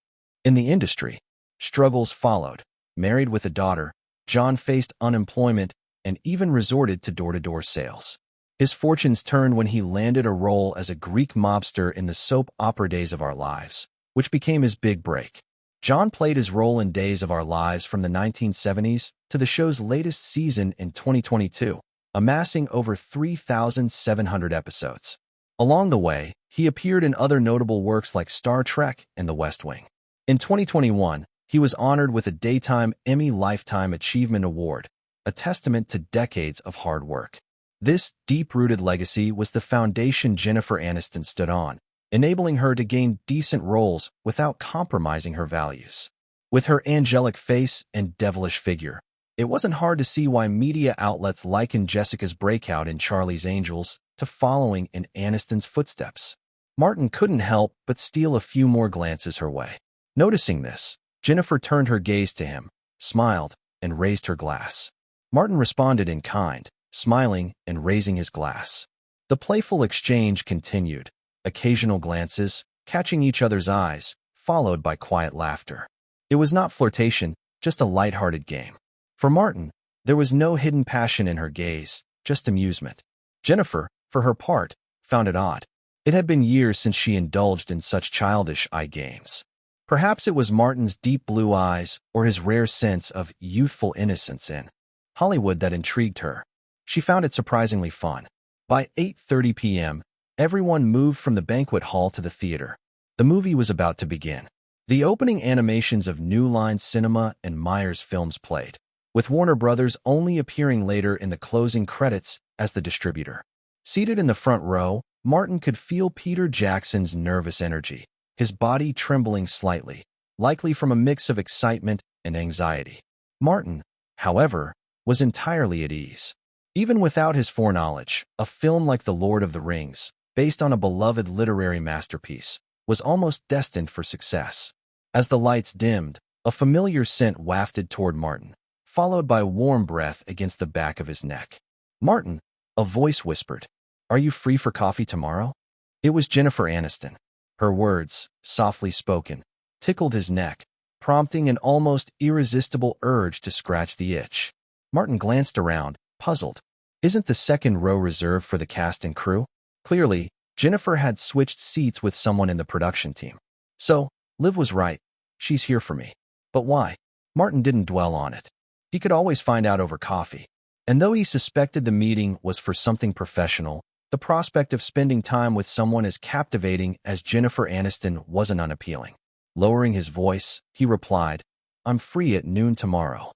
[SPEAKER 1] In the industry, struggles followed. Married with a daughter, John faced unemployment and even resorted to door-to-door sales. His fortunes turned when he landed a role as a Greek mobster in the soap opera Days of Our Lives, which became his big break. John played his role in Days of Our Lives from the 1970s to the show's latest season in 2022, amassing over 3,700 episodes. Along the way, he appeared in other notable works like Star Trek and The West Wing. In 2021, he was honored with a Daytime Emmy Lifetime Achievement Award, a testament to decades of hard work. This deep-rooted legacy was the foundation Jennifer Aniston stood on, enabling her to gain decent roles without compromising her values. With her angelic face and devilish figure, it wasn't hard to see why media outlets likened Jessica's breakout in Charlie's Angels to following in Aniston's footsteps. Martin couldn't help but steal a few more glances her way. Noticing this, Jennifer turned her gaze to him, smiled, and raised her glass. Martin responded in kind, smiling and raising his glass. The playful exchange continued, occasional glances, catching each other's eyes, followed by quiet laughter. It was not flirtation, just a light-hearted game. For Martin, there was no hidden passion in her gaze, just amusement. Jennifer, for her part, found it odd. It had been years since she indulged in such childish eye games. Perhaps it was Martin's deep blue eyes or his rare sense of youthful innocence in Hollywood that intrigued her. She found it surprisingly fun. By 8:30 p.m., everyone moved from the banquet hall to the theater. The movie was about to begin. The opening animations of New Line Cinema and Myers Films played, with Warner Brothers only appearing later in the closing credits as the distributor. Seated in the front row, Martin could feel Peter Jackson's nervous energy, his body trembling slightly, likely from a mix of excitement and anxiety. Martin, however, was entirely at ease. Even without his foreknowledge, a film like The Lord of the Rings, based on a beloved literary masterpiece, was almost destined for success. As the lights dimmed, a familiar scent wafted toward Martin, followed by warm breath against the back of his neck. "Martin," a voice whispered, "are you free for coffee tomorrow?" It was Jennifer Aniston. Her words, softly spoken, tickled his neck, prompting an almost irresistible urge to scratch the itch. Martin glanced around, puzzled. Isn't the second row reserved for the cast and crew? Clearly, Jennifer had switched seats with someone in the production team. So, Liv was right. She's here for me. But why? Martin didn't dwell on it. He could always find out over coffee. And though he suspected the meeting was for something professional, the prospect of spending time with someone as captivating as Jennifer Aniston wasn't unappealing. Lowering his voice, he replied, "I'm free at noon tomorrow."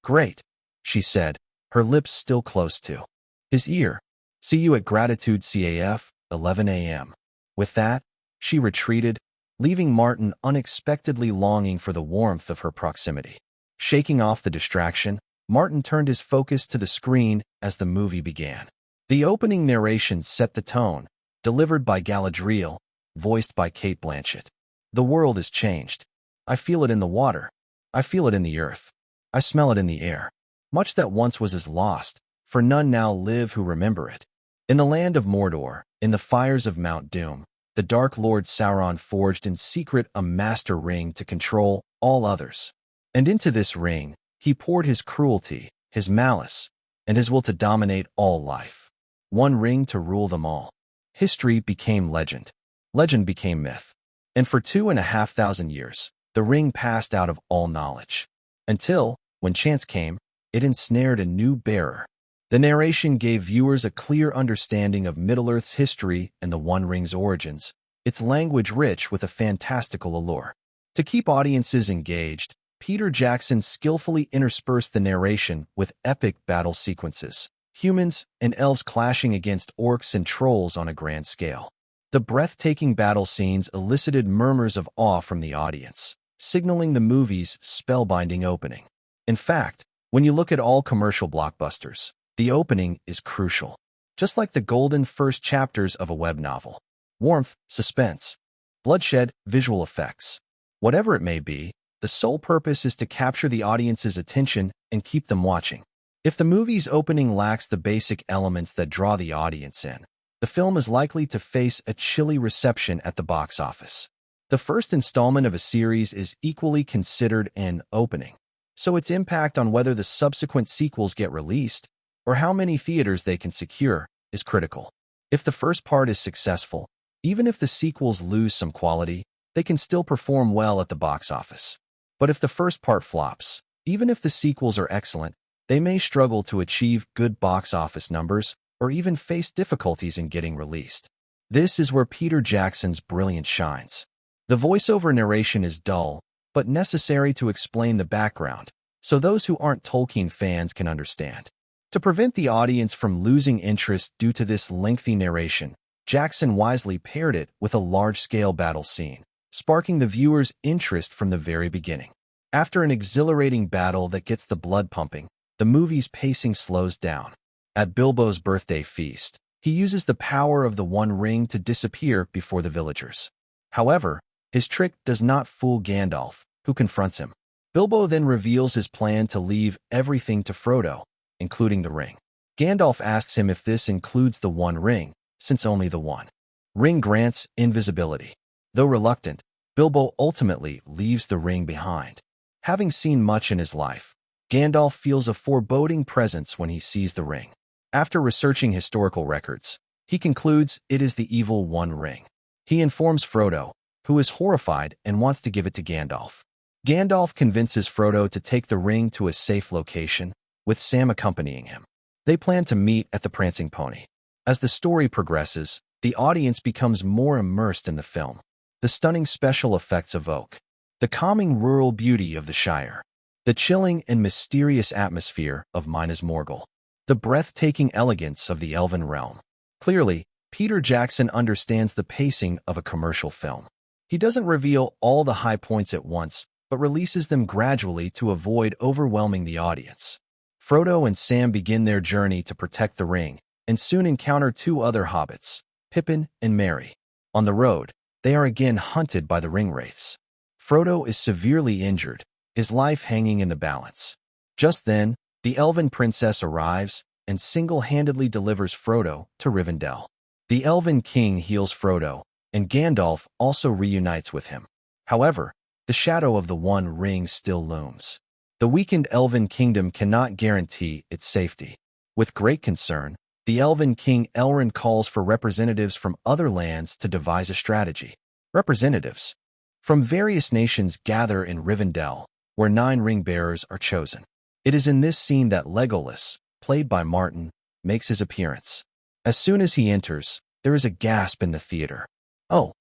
[SPEAKER 1] "Great," she said, her lips still close to his ear. "See you at Gratitude CAF, 11 a.m. With that, she retreated, leaving Martin unexpectedly longing for the warmth of her proximity. Shaking off the distraction, Martin turned his focus to the screen as the movie began. The opening narration set the tone, delivered by Galadriel, voiced by Cate Blanchett. "The world is changed. I feel it in the water. I feel it in the earth. I smell it in the air. Much that once was is lost, for none now live who remember it. In the land of Mordor, in the fires of Mount Doom, the Dark Lord Sauron forged in secret a master ring to control all others. And into this ring, he poured his cruelty, his malice, and his will to dominate all life. One ring to rule them all. History became legend. Legend became myth. And for 2,500 years, the ring passed out of all knowledge. Until, when chance came, it ensnared a new bearer. The narration gave viewers a clear understanding of Middle-earth's history and the One Ring's origins, its language rich with a fantastical allure. To keep audiences engaged, Peter Jackson skillfully interspersed the narration with epic battle sequences, humans and elves clashing against orcs and trolls on a grand scale. The breathtaking battle scenes elicited murmurs of awe from the audience, signaling the movie's spellbinding opening. In fact, when you look at all commercial blockbusters, the opening is crucial. Just like the golden first chapters of a web novel. Warmth, suspense, bloodshed, visual effects. Whatever it may be, the sole purpose is to capture the audience's attention and keep them watching. If the movie's opening lacks the basic elements that draw the audience in, the film is likely to face a chilly reception at the box office. The first installment of a series is equally considered an opening. so its impact on whether the subsequent sequels get released or how many theaters they can secure is critical. If the first part is successful, even if the sequels lose some quality, they can still perform well at the box office. But if the first part flops, even if the sequels are excellent, they may struggle to achieve good box office numbers or even face difficulties in getting released. This is where Peter Jackson's brilliance shines. The voiceover narration is dull, but necessary to explain the background, so those who aren't Tolkien fans can understand. To prevent the audience from losing interest due to this lengthy narration, Jackson wisely paired it with a large-scale battle scene, sparking the viewer's interest from the very beginning. After an exhilarating battle that gets the blood pumping, the movie's pacing slows down. At Bilbo's birthday feast, he uses the power of the One Ring to disappear before the villagers. However, his trick does not fool Gandalf, who confronts him. Bilbo then reveals his plan to leave everything to Frodo, including the ring. Gandalf asks him if this includes the One Ring, since only the One Ring grants invisibility. Though reluctant, Bilbo ultimately leaves the ring behind. Having seen much in his life, Gandalf feels a foreboding presence when he sees the ring. After researching historical records, he concludes it is the evil One Ring. He informs Frodo, who is horrified and wants to give it to Gandalf. Gandalf convinces Frodo to take the ring to a safe location, with Sam accompanying him. They plan to meet at the Prancing Pony. As the story progresses, the audience becomes more immersed in the film. The stunning special effects evoke the calming rural beauty of the Shire, the chilling and mysterious atmosphere of Minas Morgul, the breathtaking elegance of the Elven realm. Clearly, Peter Jackson understands the pacing of a commercial film. He doesn't reveal all the high points at once, but releases them gradually to avoid overwhelming the audience. Frodo and Sam begin their journey to protect the ring, and soon encounter two other hobbits, Pippin and Merry. On the road, they are again hunted by the ringwraiths. Frodo is severely injured, his life hanging in the balance. Just then, the Elven princess arrives and single-handedly delivers Frodo to Rivendell. The Elven king heals Frodo, and Gandalf also reunites with him. However, the shadow of the One Ring still looms. The weakened Elven kingdom cannot guarantee its safety. With great concern, the Elven king Elrond calls for representatives from other lands to devise a strategy. Representatives from various nations gather in Rivendell, where 9 ring-bearers are chosen. It is in this scene that Legolas, played by Martin, makes his appearance. As soon as he enters, there is a gasp in the theater. Oh,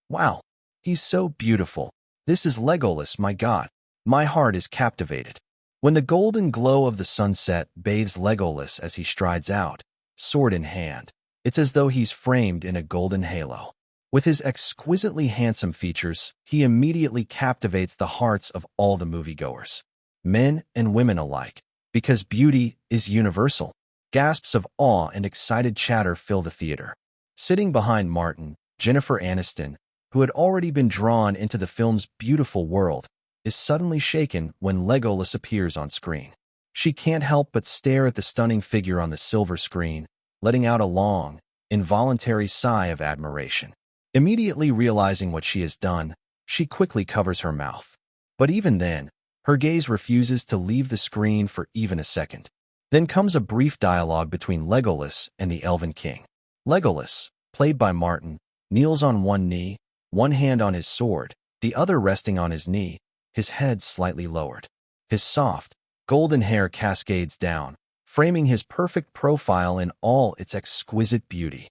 [SPEAKER 1] wow, he's so beautiful. This is Legolas, my God. My heart is captivated. When the golden glow of the sunset bathes Legolas as he strides out, sword in hand, it's as though he's framed in a golden halo. With his exquisitely handsome features, he immediately captivates the hearts of all the moviegoers, men and women alike, because beauty is universal. Gasps of awe and excited chatter fill the theater. Sitting behind Martin, Jennifer Aniston, who had already been drawn into the film's beautiful world, is suddenly shaken when Legolas appears on screen. She can't help but stare at the stunning figure on the silver screen, letting out a long, involuntary sigh of admiration. Immediately realizing what she has done, she quickly covers her mouth. But even then, her gaze refuses to leave the screen for even a second. Then comes a brief dialogue between Legolas and the Elven King. Legolas, played by Martin, kneels on one knee, one hand on his sword, the other resting on his knee, his head slightly lowered. His soft, golden hair cascades down, framing his perfect profile in all its exquisite beauty.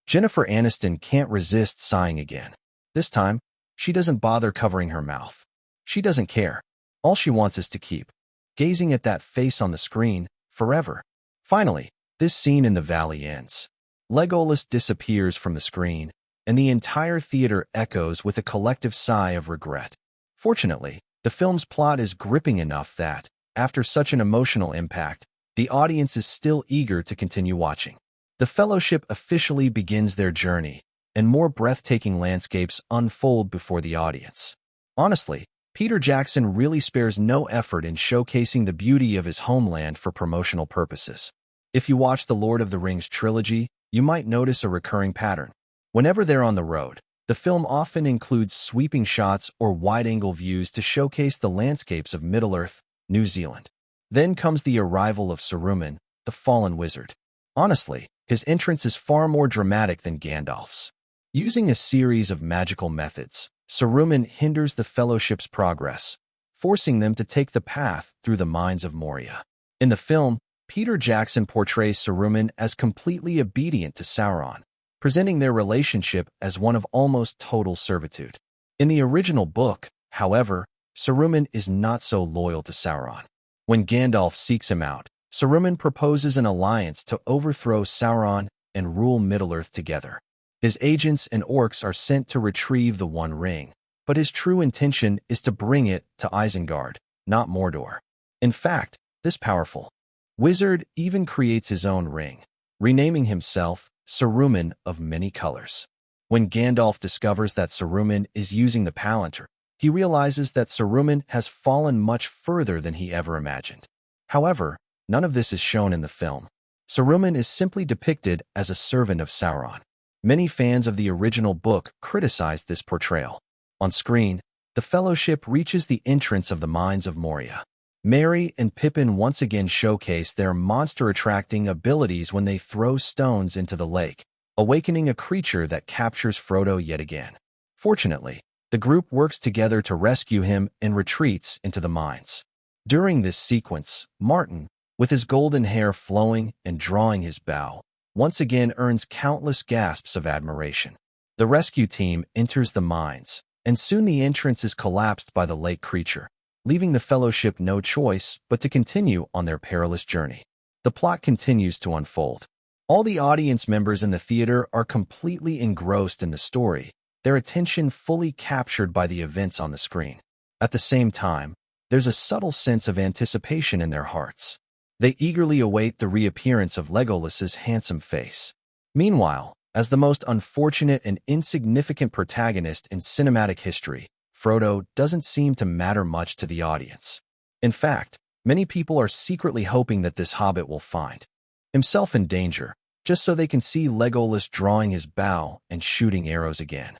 [SPEAKER 1] Jennifer Aniston can't resist sighing again. This time, she doesn't bother covering her mouth. She doesn't care. All she wants is to keep gazing at that face on the screen forever. Finally, this scene in the valley ends. Legolas disappears from the screen, and the entire theater echoes with a collective sigh of regret. Fortunately, the film's plot is gripping enough that, after such an emotional impact, the audience is still eager to continue watching. The Fellowship officially begins their journey, and more breathtaking landscapes unfold before the audience. Honestly, Peter Jackson really spares no effort in showcasing the beauty of his homeland for promotional purposes. If you watch the Lord of the Rings trilogy, you might notice a recurring pattern. Whenever they're on the road, The film often includes sweeping shots or wide-angle views to showcase the landscapes of Middle-earth, New Zealand. Then comes the arrival of Saruman, the fallen wizard. Honestly, his entrance is far more dramatic than Gandalf's. Using a series of magical methods, Saruman hinders the Fellowship's progress, forcing them to take the path through the mines of Moria. In the film, Peter Jackson portrays Saruman as completely obedient to Sauron, presenting their relationship as one of almost total servitude. In the original book, however, Saruman is not so loyal to Sauron. When Gandalf seeks him out, Saruman proposes an alliance to overthrow Sauron and rule Middle-earth together. His agents and orcs are sent to retrieve the One Ring, but his true intention is to bring it to Isengard, not Mordor. In fact, this powerful wizard even creates his own ring, renaming himself Saruman of Many Colors. When Gandalf discovers that Saruman is using the Palantir, he realizes that Saruman has fallen much further than he ever imagined. However, none of this is shown in the film. Saruman is simply depicted as a servant of Sauron. Many fans of the original book criticized this portrayal. On screen, the Fellowship reaches the entrance of the mines of Moria. Merry and Pippin once again showcase their monster-attracting abilities when they throw stones into the lake, awakening a creature that captures Frodo yet again. Fortunately, the group works together to rescue him and retreats into the mines. During this sequence, Martin, with his golden hair flowing and drawing his bow, once again earns countless gasps of admiration. The rescue team enters the mines, and soon the entrance is collapsed by the lake creature, leaving the Fellowship no choice but to continue on their perilous journey. The plot continues to unfold. All the audience members in the theater are completely engrossed in the story, their attention fully captured by the events on the screen. At the same time, there's a subtle sense of anticipation in their hearts. They eagerly await the reappearance of Legolas's handsome face. Meanwhile, as the most unfortunate and insignificant protagonist in cinematic history, Frodo doesn't seem to matter much to the audience. In fact, many people are secretly hoping that this hobbit will find himself in danger, just so they can see Legolas drawing his bow and shooting arrows again.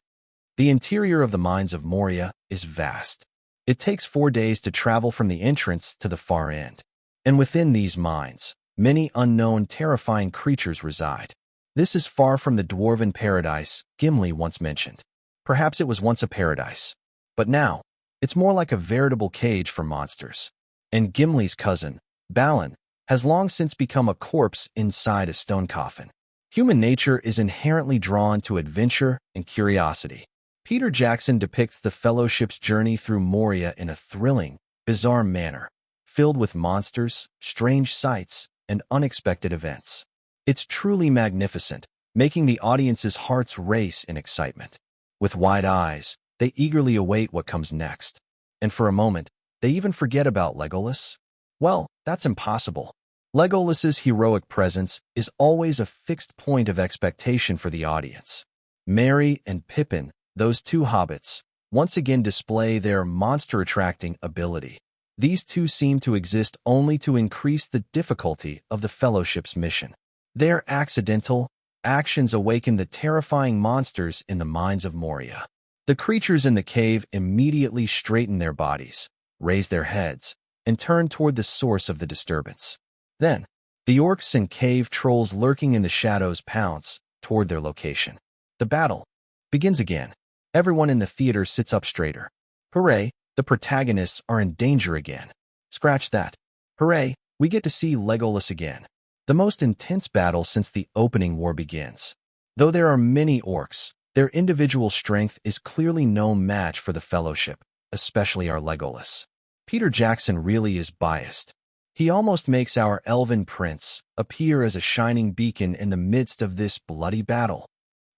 [SPEAKER 1] The interior of the mines of Moria is vast. It takes 4 days to travel from the entrance to the far end. And within these mines, many unknown, terrifying creatures reside. This is far from the dwarven paradise Gimli once mentioned. Perhaps it was once a paradise, but now, it's more like a veritable cage for monsters. And Gimli's cousin, Balin, has long since become a corpse inside a stone coffin. Human nature is inherently drawn to adventure and curiosity. Peter Jackson depicts the Fellowship's journey through Moria in a thrilling, bizarre manner, filled with monsters, strange sights, and unexpected events. It's truly magnificent, making the audience's hearts race in excitement. With wide eyes, they eagerly await what comes next. And for a moment, they even forget about Legolas. Well, that's impossible. Legolas's heroic presence is always a fixed point of expectation for the audience. Merry and Pippin, those two hobbits, once again display their monster-attracting ability. These two seem to exist only to increase the difficulty of the Fellowship's mission. Their accidental actions awaken the terrifying monsters in the mines of Moria. The creatures in the cave immediately straighten their bodies, raise their heads, and turn toward the source of the disturbance. Then, the orcs and cave trolls lurking in the shadows pounce toward their location. The battle begins again. Everyone in the theater sits up straighter. Hooray, the protagonists are in danger again. Scratch that. Hooray, we get to see Legolas again. The most intense battle since the opening war begins. Though there are many orcs, their individual strength is clearly no match for the Fellowship, especially our Legolas. Peter Jackson really is biased. He almost makes our elven prince appear as a shining beacon in the midst of this bloody battle.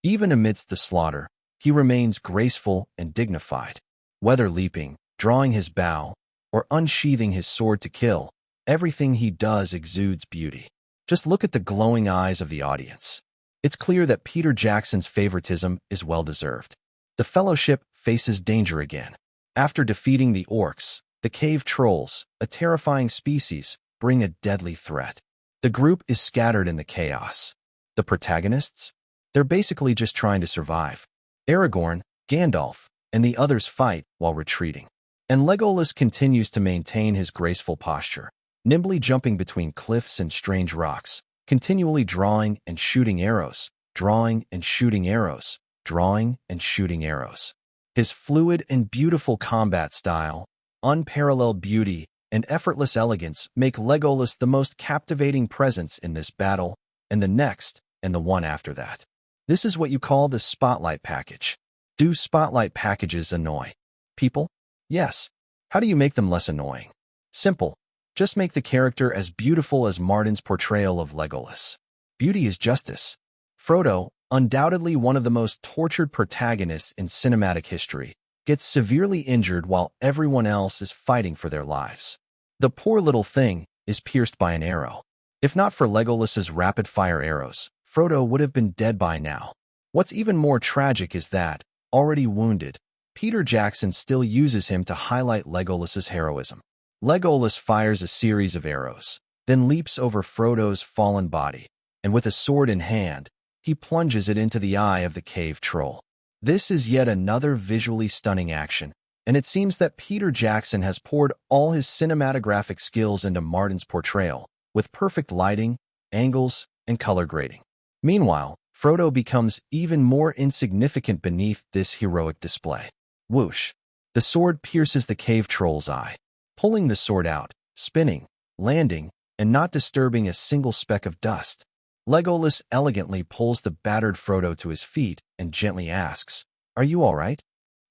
[SPEAKER 1] Even amidst the slaughter, he remains graceful and dignified. Whether leaping, drawing his bow, or unsheathing his sword to kill, everything he does exudes beauty. Just look at the glowing eyes of the audience. It's clear that Peter Jackson's favoritism is well-deserved. The Fellowship faces danger again. After defeating the orcs, the cave trolls, a terrifying species, bring a deadly threat. The group is scattered in the chaos. The protagonists? They're basically just trying to survive. Aragorn, Gandalf, and the others fight while retreating. And Legolas continues to maintain his graceful posture, nimbly jumping between cliffs and strange rocks, continually drawing and shooting arrows, drawing and shooting arrows, drawing and shooting arrows. His fluid and beautiful combat style, unparalleled beauty, and effortless elegance make Legolas the most captivating presence in this battle, and the next, and the one after that. This is what you call the spotlight package. Do spotlight packages annoy people? Yes. How do you make them less annoying? Simple. Just make the character as beautiful as Martin's portrayal of Legolas. Beauty is justice. Frodo, undoubtedly one of the most tortured protagonists in cinematic history, gets severely injured while everyone else is fighting for their lives. The poor little thing is pierced by an arrow. If not for Legolas's rapid-fire arrows, Frodo would have been dead by now. What's even more tragic is that, already wounded, Peter Jackson still uses him to highlight Legolas's heroism. Legolas fires a series of arrows, then leaps over Frodo's fallen body, and with a sword in hand, he plunges it into the eye of the cave troll. This is yet another visually stunning action, and it seems that Peter Jackson has poured all his cinematographic skills into Martin's portrayal, with perfect lighting, angles, and color grading. Meanwhile, Frodo becomes even more insignificant beneath this heroic display. Whoosh! The sword pierces the cave troll's eye, pulling the sword out, spinning, landing, and not disturbing a single speck of dust. Legolas elegantly pulls the battered Frodo to his feet and gently asks, "Are you all right?"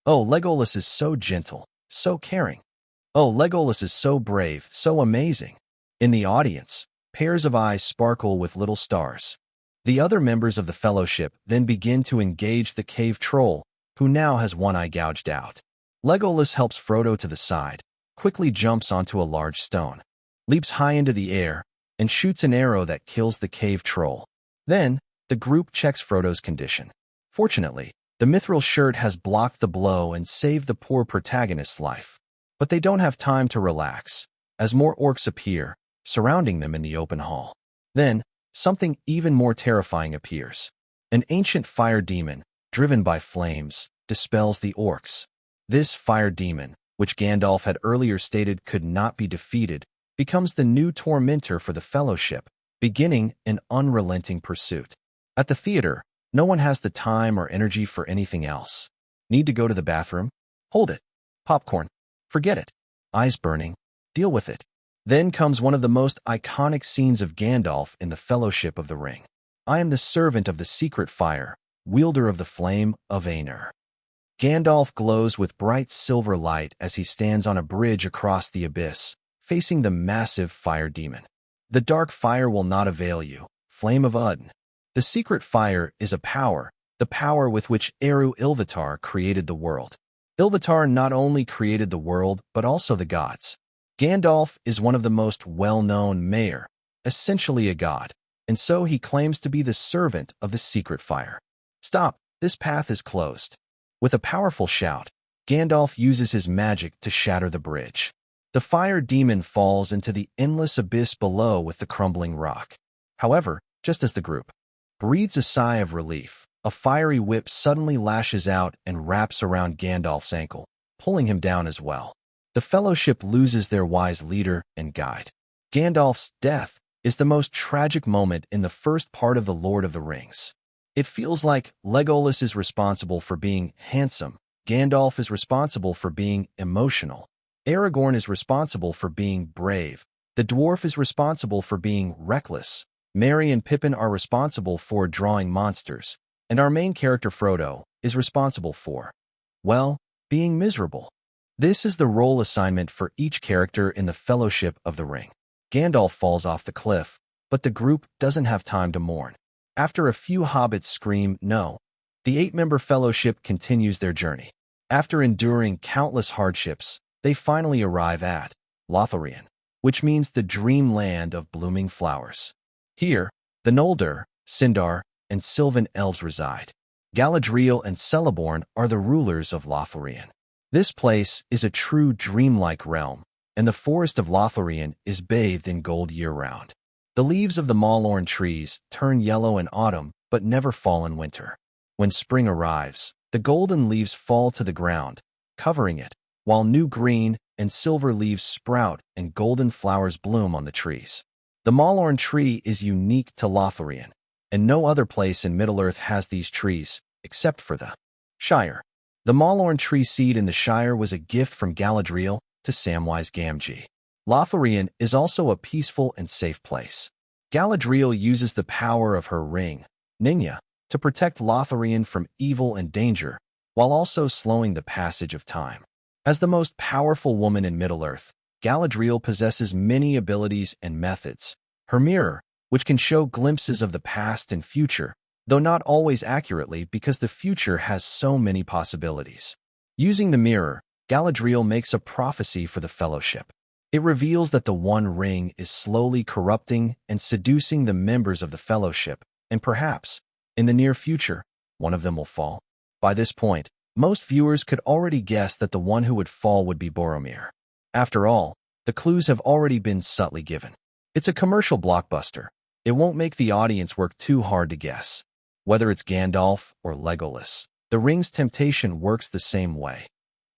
[SPEAKER 1] Oh, Legolas is so gentle, so caring. Oh, Legolas is so brave, so amazing. In the audience, pairs of eyes sparkle with little stars. The other members of the Fellowship then begin to engage the cave troll, who now has one eye gouged out. Legolas helps Frodo to the side, quickly jumps onto a large stone, leaps high into the air, and shoots an arrow that kills the cave troll. Then, the group checks Frodo's condition. Fortunately, the mithril shirt has blocked the blow and saved the poor protagonist's life. But they don't have time to relax, as more orcs appear, surrounding them in the open hall. Then, something even more terrifying appears. An ancient fire demon, driven by flames, dispels the orcs. This fire demon, which Gandalf had earlier stated could not be defeated, becomes the new tormentor for the Fellowship, beginning an unrelenting pursuit. At the theater, no one has the time or energy for anything else. Need to go to the bathroom? Hold it. Popcorn. Forget it. Eyes burning. Deal with it. Then comes one of the most iconic scenes of Gandalf in the Fellowship of the Ring. I am the servant of the secret fire, wielder of the flame of Aenir. Gandalf glows with bright silver light as he stands on a bridge across the abyss, facing the massive fire demon. The dark fire will not avail you, flame of Udn. The secret fire is a power, the power with which Eru Ilúvatar created the world. Ilúvatar not only created the world, but also the gods. Gandalf is one of the most well-known Maer, essentially a god, and so he claims to be the servant of the secret fire. Stop, this path is closed. With a powerful shout, Gandalf uses his magic to shatter the bridge. The fire demon falls into the endless abyss below with the crumbling rock. However, just as the group breathes a sigh of relief, a fiery whip suddenly lashes out and wraps around Gandalf's ankle, pulling him down as well. The Fellowship loses their wise leader and guide. Gandalf's death is the most tragic moment in the first part of The Lord of the Rings. It feels like Legolas is responsible for being handsome, Gandalf is responsible for being emotional, Aragorn is responsible for being brave, the dwarf is responsible for being reckless, Merry and Pippin are responsible for drawing monsters, and our main character Frodo is responsible for, well, being miserable. This is the role assignment for each character in the Fellowship of the Ring. Gandalf falls off the cliff, but the group doesn't have time to mourn. After a few hobbits scream no, the 8-member Fellowship continues their journey. After enduring countless hardships, they finally arrive at Lothlorien, which means the dream land of blooming flowers. Here, the Noldor, Sindar, and Sylvan elves reside. Galadriel and Celeborn are the rulers of Lothlorien. This place is a true dreamlike realm, and the forest of Lothlorien is bathed in gold year-round. The leaves of the Maulorn trees turn yellow in autumn but never fall in winter. When spring arrives, The golden leaves fall to the ground, covering it, while new green and silver leaves sprout and golden flowers bloom on the trees. The Malorn tree is unique to Lothlorien, and no other place in Middle-earth has these trees, except for the Shire. The Malorn tree seed in the Shire was a gift from Galadriel to Samwise Gamgee. Lothlorien is also a peaceful and safe place. Galadriel uses the power of her ring, Ningya, to protect Lothlorien from evil and danger, while also slowing the passage of time. As the most powerful woman in Middle-earth, Galadriel possesses many abilities and methods. Her mirror, which can show glimpses of the past and future, though not always accurately because the future has so many possibilities. Using the mirror, Galadriel makes a prophecy for the Fellowship. It reveals that the One Ring is slowly corrupting and seducing the members of the Fellowship, and perhaps, in the near future, one of them will fall. By this point, most viewers could already guess that the one who would fall would be Boromir. After all, the clues have already been subtly given. It's a commercial blockbuster. It won't make the audience work too hard to guess. Whether it's Gandalf or Legolas, the ring's temptation works the same way.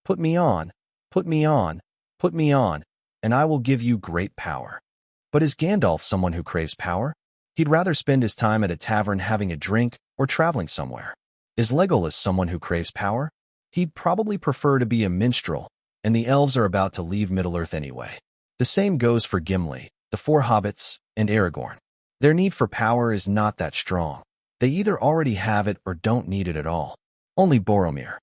[SPEAKER 1] Put me on, put me on, put me on, and I will give you great power. But is Gandalf someone who craves power? He'd rather spend his time at a tavern having a drink or traveling somewhere. Is Legolas someone who craves power? He'd probably prefer to be a minstrel, and the elves are about to leave Middle-earth anyway. The same goes for Gimli, the four hobbits, and Aragorn. Their need for power is not that strong. They either already have it or don't need it at all. Only Boromir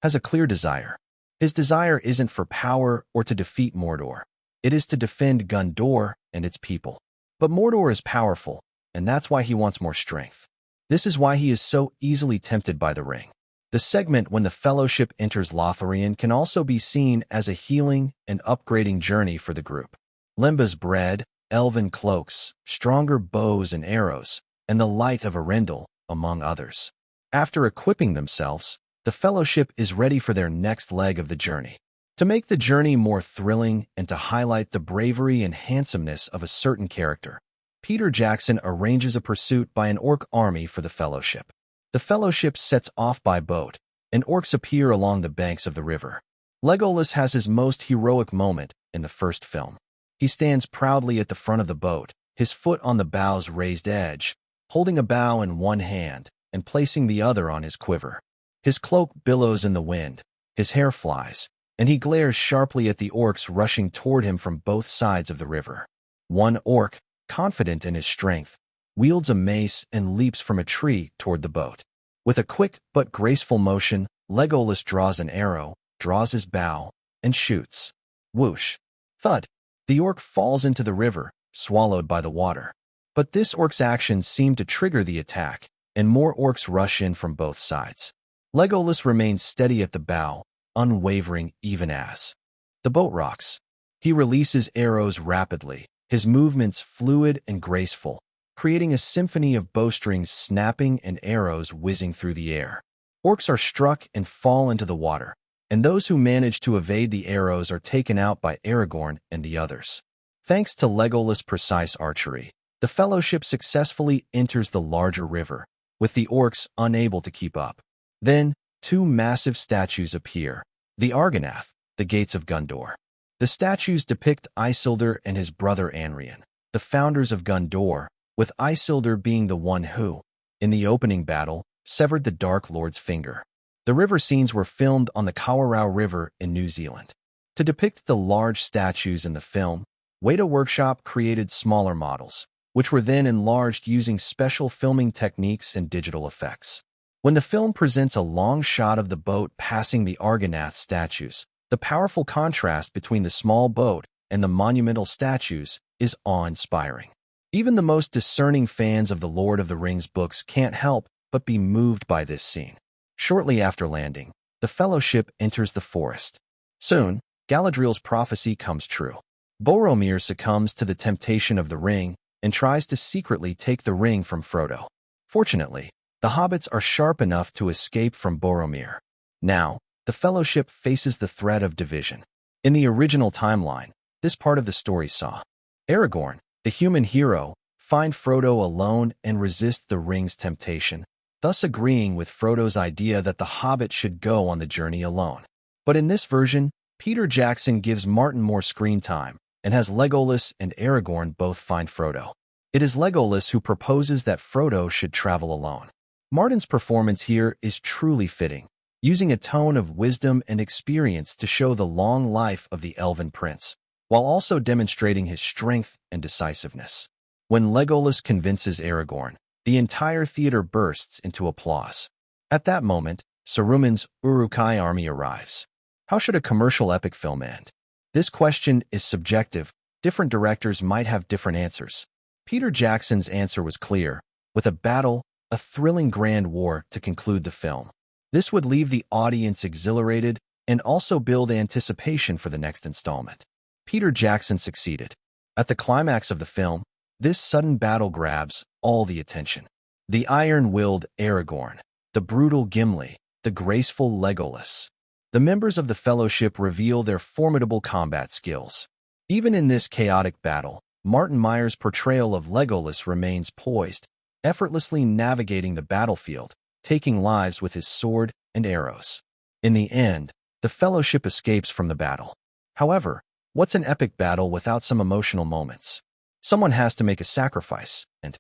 [SPEAKER 1] has a clear desire. His desire isn't for power or to defeat Mordor. It is to defend Gondor and its people. But Mordor is powerful, and that's why he wants more strength. This is why he is so easily tempted by the ring. The segment when the Fellowship enters Lothlorien can also be seen as a healing and upgrading journey for the group. Lemba's bread, elven cloaks, stronger bows and arrows, and the light of Arendelle, among others. After equipping themselves, the Fellowship is ready for their next leg of the journey. To make the journey more thrilling and to highlight the bravery and handsomeness of a certain character, Peter Jackson arranges a pursuit by an orc army for the Fellowship. The Fellowship sets off by boat, and orcs appear along the banks of the river. Legolas has his most heroic moment in the first film. He stands proudly at the front of the boat, his foot on the bow's raised edge, holding a bow in one hand and placing the other on his quiver. His cloak billows in the wind, his hair flies, and he glares sharply at the orcs rushing toward him from both sides of the river. One orc, confident in his strength, wields a mace and leaps from a tree toward the boat. With a quick but graceful motion, Legolas draws an arrow, draws his bow, and shoots. Whoosh! Thud! The orc falls into the river, swallowed by the water. But this orc's actions seem to trigger the attack, and more orcs rush in from both sides. Legolas remains steady at the bow, unwavering even as the boat rocks. He releases arrows rapidly, his movements fluid and graceful, creating a symphony of bowstrings snapping and arrows whizzing through the air. Orcs are struck and fall into the water, and those who manage to evade the arrows are taken out by Aragorn and the others. Thanks to Legolas' precise archery, the Fellowship successfully enters the larger river, with the orcs unable to keep up. Then, two massive statues appear, the Argonath, the gates of Gondor. The statues depict Isildur and his brother Anrian, the founders of Gondor, with Isildur being the one who, in the opening battle, severed the Dark Lord's finger. The river scenes were filmed on the Kawarau River in New Zealand. To depict the large statues in the film, Weta Workshop created smaller models, which were then enlarged using special filming techniques and digital effects. When the film presents a long shot of the boat passing the Argonath statues, the powerful contrast between the small boat and the monumental statues is awe-inspiring. Even the most discerning fans of the Lord of the Rings books can't help but be moved by this scene. Shortly after landing, the Fellowship enters the forest. Soon, Galadriel's prophecy comes true. Boromir succumbs to the temptation of the ring and tries to secretly take the ring from Frodo. Fortunately, the hobbits are sharp enough to escape from Boromir. Now, the Fellowship faces the threat of division. In the original timeline, this part of the story saw Aragorn, the human hero, find Frodo alone and resist the ring's temptation, thus agreeing with Frodo's idea that the Hobbit should go on the journey alone. But in this version, Peter Jackson gives Martin more screen time and has Legolas and Aragorn both find Frodo. It is Legolas who proposes that Frodo should travel alone. Martin's performance here is truly fitting, using a tone of wisdom and experience to show the long life of the elven prince, while also demonstrating his strength and decisiveness. When Legolas convinces Aragorn, the entire theater bursts into applause. At that moment, Saruman's Uruk-hai army arrives. How should a commercial epic film end? This question is subjective. Different directors might have different answers. Peter Jackson's answer was clear, with a battle, a thrilling grand war to conclude the film. This would leave the audience exhilarated and also build anticipation for the next installment. Peter Jackson succeeded. At the climax of the film, this sudden battle grabs all the attention. The iron-willed Aragorn, the brutal Gimli, the graceful Legolas. The members of the Fellowship reveal their formidable combat skills. Even in this chaotic battle, Martin Meyer's portrayal of Legolas remains poised, effortlessly navigating the battlefield, taking lives with his sword and arrows. In the end, the Fellowship escapes from the battle. However, what's an epic battle without some emotional moments? Someone has to make a sacrifice, and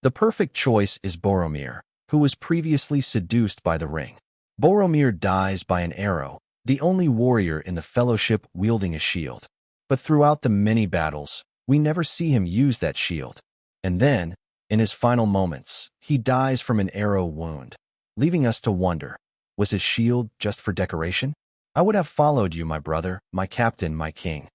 [SPEAKER 1] the perfect choice is Boromir, who was previously seduced by the ring. Boromir dies by an arrow, the only warrior in the Fellowship wielding a shield. But throughout the many battles, we never see him use that shield. And then, in his final moments, he dies from an arrow wound, leaving us to wonder, was his shield just for decoration? I would have followed you, my brother, my captain, my king.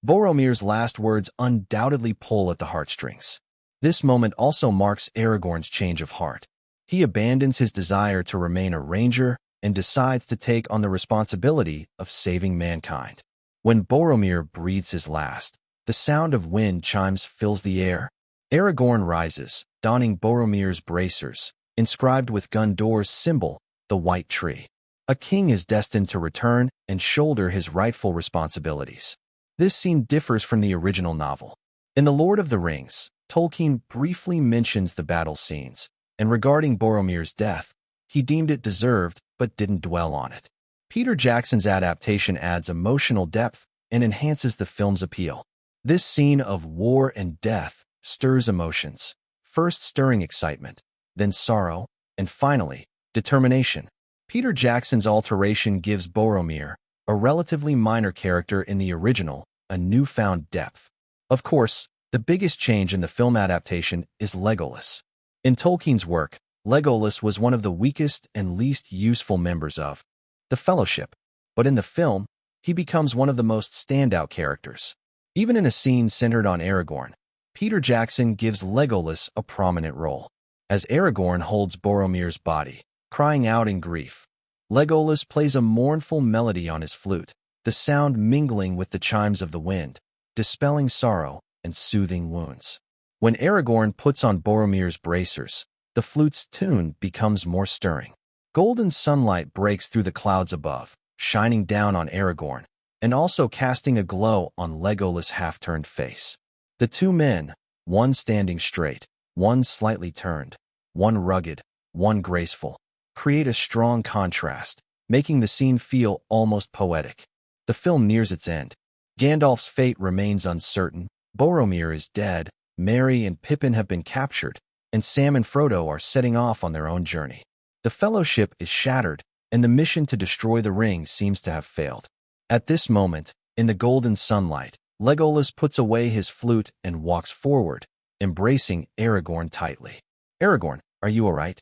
[SPEAKER 1] Boromir's last words undoubtedly pull at the heartstrings. This moment also marks Aragorn's change of heart. He abandons his desire to remain a ranger and decides to take on the responsibility of saving mankind. When Boromir breathes his last, the sound of wind chimes fills the air. Aragorn rises, donning Boromir's bracers, inscribed with Gondor's symbol, the White Tree. A king is destined to return and shoulder his rightful responsibilities. This scene differs from the original novel. In The Lord of the Rings, Tolkien briefly mentions the battle scenes, and regarding Boromir's death, he deemed it deserved but didn't dwell on it. Peter Jackson's adaptation adds emotional depth and enhances the film's appeal. This scene of war and death stirs emotions, first stirring excitement, then sorrow, and finally, determination. Peter Jackson's alteration gives Boromir, a relatively minor character in the original, a newfound depth. Of course, the biggest change in the film adaptation is Legolas. In Tolkien's work, Legolas was one of the weakest and least useful members of the Fellowship, but in the film, he becomes one of the most standout characters. Even in a scene centered on Aragorn, Peter Jackson gives Legolas a prominent role. As Aragorn holds Boromir's body, crying out in grief, Legolas plays a mournful melody on his flute, the sound mingling with the chimes of the wind, dispelling sorrow and soothing wounds. When Aragorn puts on Boromir's bracers, the flute's tune becomes more stirring. Golden sunlight breaks through the clouds above, shining down on Aragorn, and also casting a glow on Legolas' half-turned face. The two men, one standing straight, one slightly turned, one rugged, one graceful, create a strong contrast, making the scene feel almost poetic. The film nears its end. Gandalf's fate remains uncertain, Boromir is dead, Merry and Pippin have been captured, and Sam and Frodo are setting off on their own journey. The Fellowship is shattered, and the mission to destroy the ring seems to have failed. At this moment, in the golden sunlight, Legolas puts away his flute and walks forward, embracing Aragorn tightly. Aragorn, are you all right?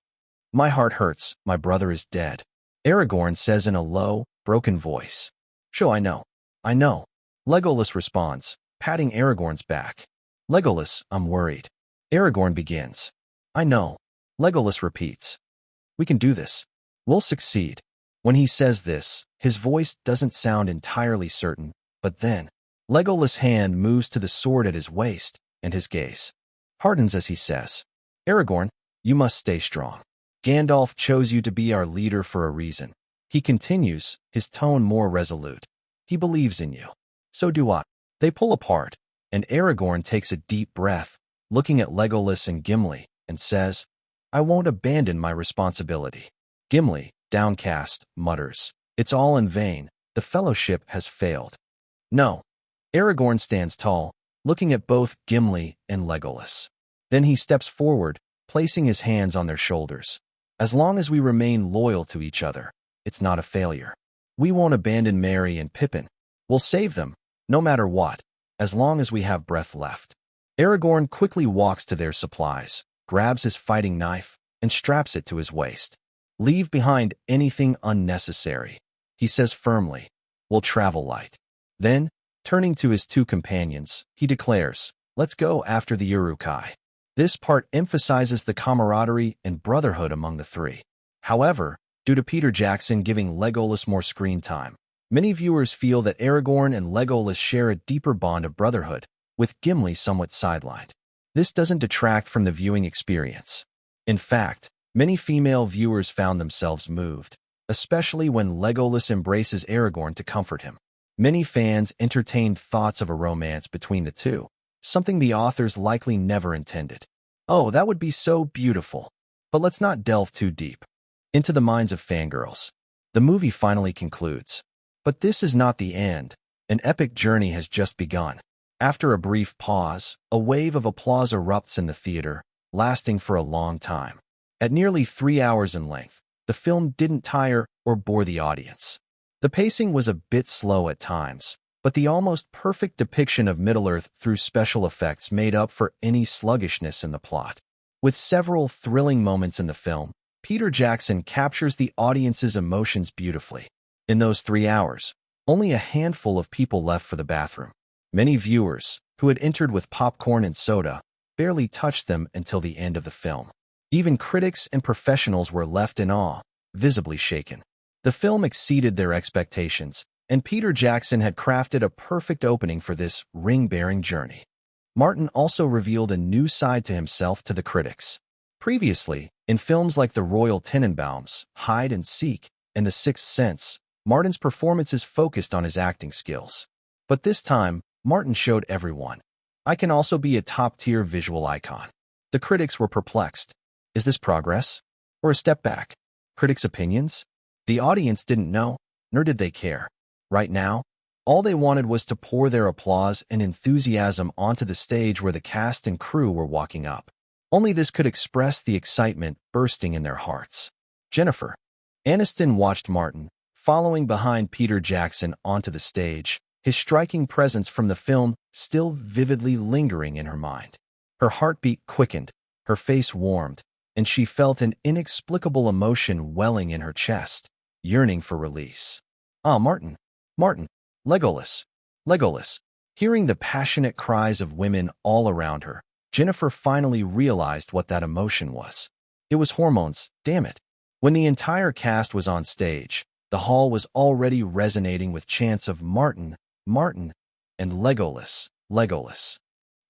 [SPEAKER 1] My heart hurts, my brother is dead. Aragorn says in a low, broken voice. Sure, I know. I know. Legolas responds, patting Aragorn's back. Legolas, I'm worried. Aragorn begins. I know. Legolas repeats. We can do this. We'll succeed. When he says this, his voice doesn't sound entirely certain, but then, Legolas' hand moves to the sword at his waist, and his gaze hardens as he says, Aragorn, you must stay strong. Gandalf chose you to be our leader for a reason. He continues, his tone more resolute. He believes in you. So do I. They pull apart, and Aragorn takes a deep breath, looking at Legolas and Gimli, and says, I won't abandon my responsibility. Gimli, downcast, mutters, "It's all in vain. The fellowship has failed." No. Aragorn stands tall, looking at both Gimli and Legolas. Then he steps forward, placing his hands on their shoulders. "As long as we remain loyal to each other, it's not a failure. We won't abandon Merry and Pippin. We'll save them, no matter what, as long as we have breath left." Aragorn quickly walks to their supplies, grabs his fighting knife, and straps it to his waist. "Leave behind anything unnecessary," he says firmly. "We'll travel light." Then, turning to his two companions, he declares, "Let's go after the Uruk-hai." This part emphasizes the camaraderie and brotherhood among the three. However, due to Peter Jackson giving Legolas more screen time, many viewers feel that Aragorn and Legolas share a deeper bond of brotherhood, with Gimli somewhat sidelined. This doesn't detract from the viewing experience. In fact, many female viewers found themselves moved, especially when Legolas embraces Aragorn to comfort him. Many fans entertained thoughts of a romance between the two, something the authors likely never intended. Oh, that would be so beautiful. But let's not delve too deep into the minds of fangirls. The movie finally concludes. But this is not the end. An epic journey has just begun. After a brief pause, a wave of applause erupts in the theater, lasting for a long time. At nearly 3 hours in length, the film didn't tire or bore the audience. The pacing was a bit slow at times, but the almost perfect depiction of Middle-earth through special effects made up for any sluggishness in the plot. With several thrilling moments in the film, Peter Jackson captures the audience's emotions beautifully. In those 3 hours, only a handful of people left for the bathroom. Many viewers, who had entered with popcorn and soda, barely touched them until the end of the film. Even critics and professionals were left in awe, visibly shaken. The film exceeded their expectations, and Peter Jackson had crafted a perfect opening for this ring-bearing journey. Martin also revealed a new side to himself to the critics. Previously, in films like The Royal Tenenbaums, Hide and Seek, and The Sixth Sense, Martin's performances focused on his acting skills. But this time, Martin showed everyone, "I can also be a top-tier visual icon." The critics were perplexed. Is this progress? Or a step back? Critics' opinions? The audience didn't know, nor did they care. Right now, all they wanted was to pour their applause and enthusiasm onto the stage where the cast and crew were walking up. Only this could express the excitement bursting in their hearts. Jennifer Aniston watched Martin, following behind Peter Jackson onto the stage, his striking presence from the film still vividly lingering in her mind. Her heartbeat quickened, her face warmed, and she felt an inexplicable emotion welling in her chest, yearning for release. "Ah, Martin! Martin! Legolas! Legolas!" Hearing the passionate cries of women all around her, Jennifer finally realized what that emotion was. It was hormones, damn it. When the entire cast was on stage, the hall was already resonating with chants of "Martin! Martin!" and "Legolas! Legolas!"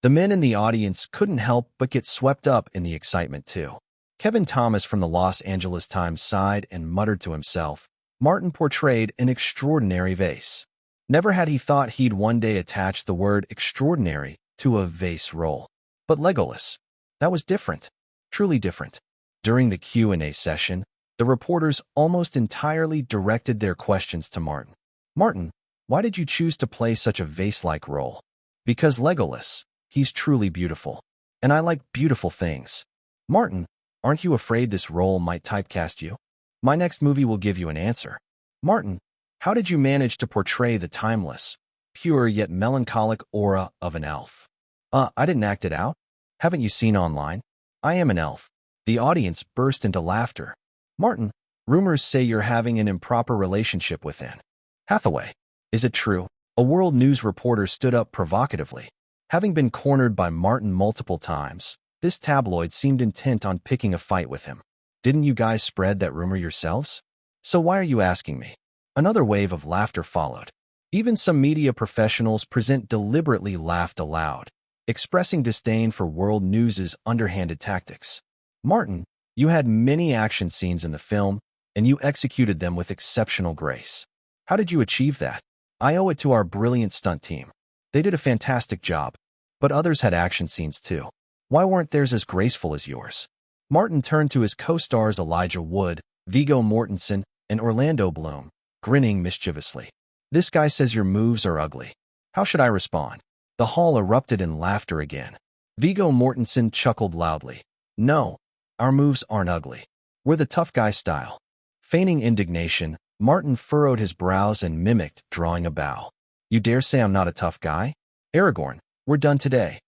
[SPEAKER 1] The men in the audience couldn't help but get swept up in the excitement too. Kevin Thomas from the Los Angeles Times sighed and muttered to himself, "Martin portrayed an extraordinary vase." Never had he thought he'd one day attach the word extraordinary to a vase role. But Legolas, that was different, truly different. During the Q&A session, the reporters almost entirely directed their questions to Martin. "Martin, why did you choose to play such a vase-like role?" "Because Legolas, he's truly beautiful. And I like beautiful things." "Martin, aren't you afraid this role might typecast you?" "My next movie will give you an answer." "Martin, how did you manage to portray the timeless, pure yet melancholic aura of an elf?" I didn't act it out. Haven't you seen online? I am an elf." The audience burst into laughter. "Martin, rumors say you're having an improper relationship with Anne Hathaway. Is it true?" A world news reporter stood up provocatively. Having been cornered by Martin multiple times, this tabloid seemed intent on picking a fight with him. "Didn't you guys spread that rumor yourselves? So why are you asking me?" Another wave of laughter followed. Even some media professionals present deliberately laughed aloud, expressing disdain for world news's underhanded tactics. "Martin, you had many action scenes in the film, and you executed them with exceptional grace. How did you achieve that?" "I owe it to our brilliant stunt team. They did a fantastic job. But others had action scenes too. Why weren't theirs as graceful as yours?" Martin turned to his co-stars Elijah Wood, Viggo Mortensen, and Orlando Bloom, grinning mischievously. This guy says your moves are ugly. How should I respond? The hall erupted in laughter again. Viggo Mortensen chuckled loudly. No, our moves aren't ugly. We're the tough guy style. Feigning indignation, Martin furrowed his brows and mimicked, drawing a bow. You dare say I'm not a tough guy? Aragorn, we're done today.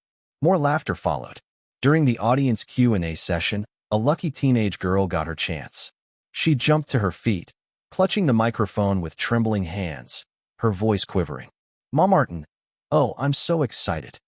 [SPEAKER 1] More laughter followed. During the audience Q&A session, a lucky teenage girl got her chance. She jumped to her feet, clutching the microphone with trembling hands, her voice quivering. Mom Martin, oh, I'm so excited.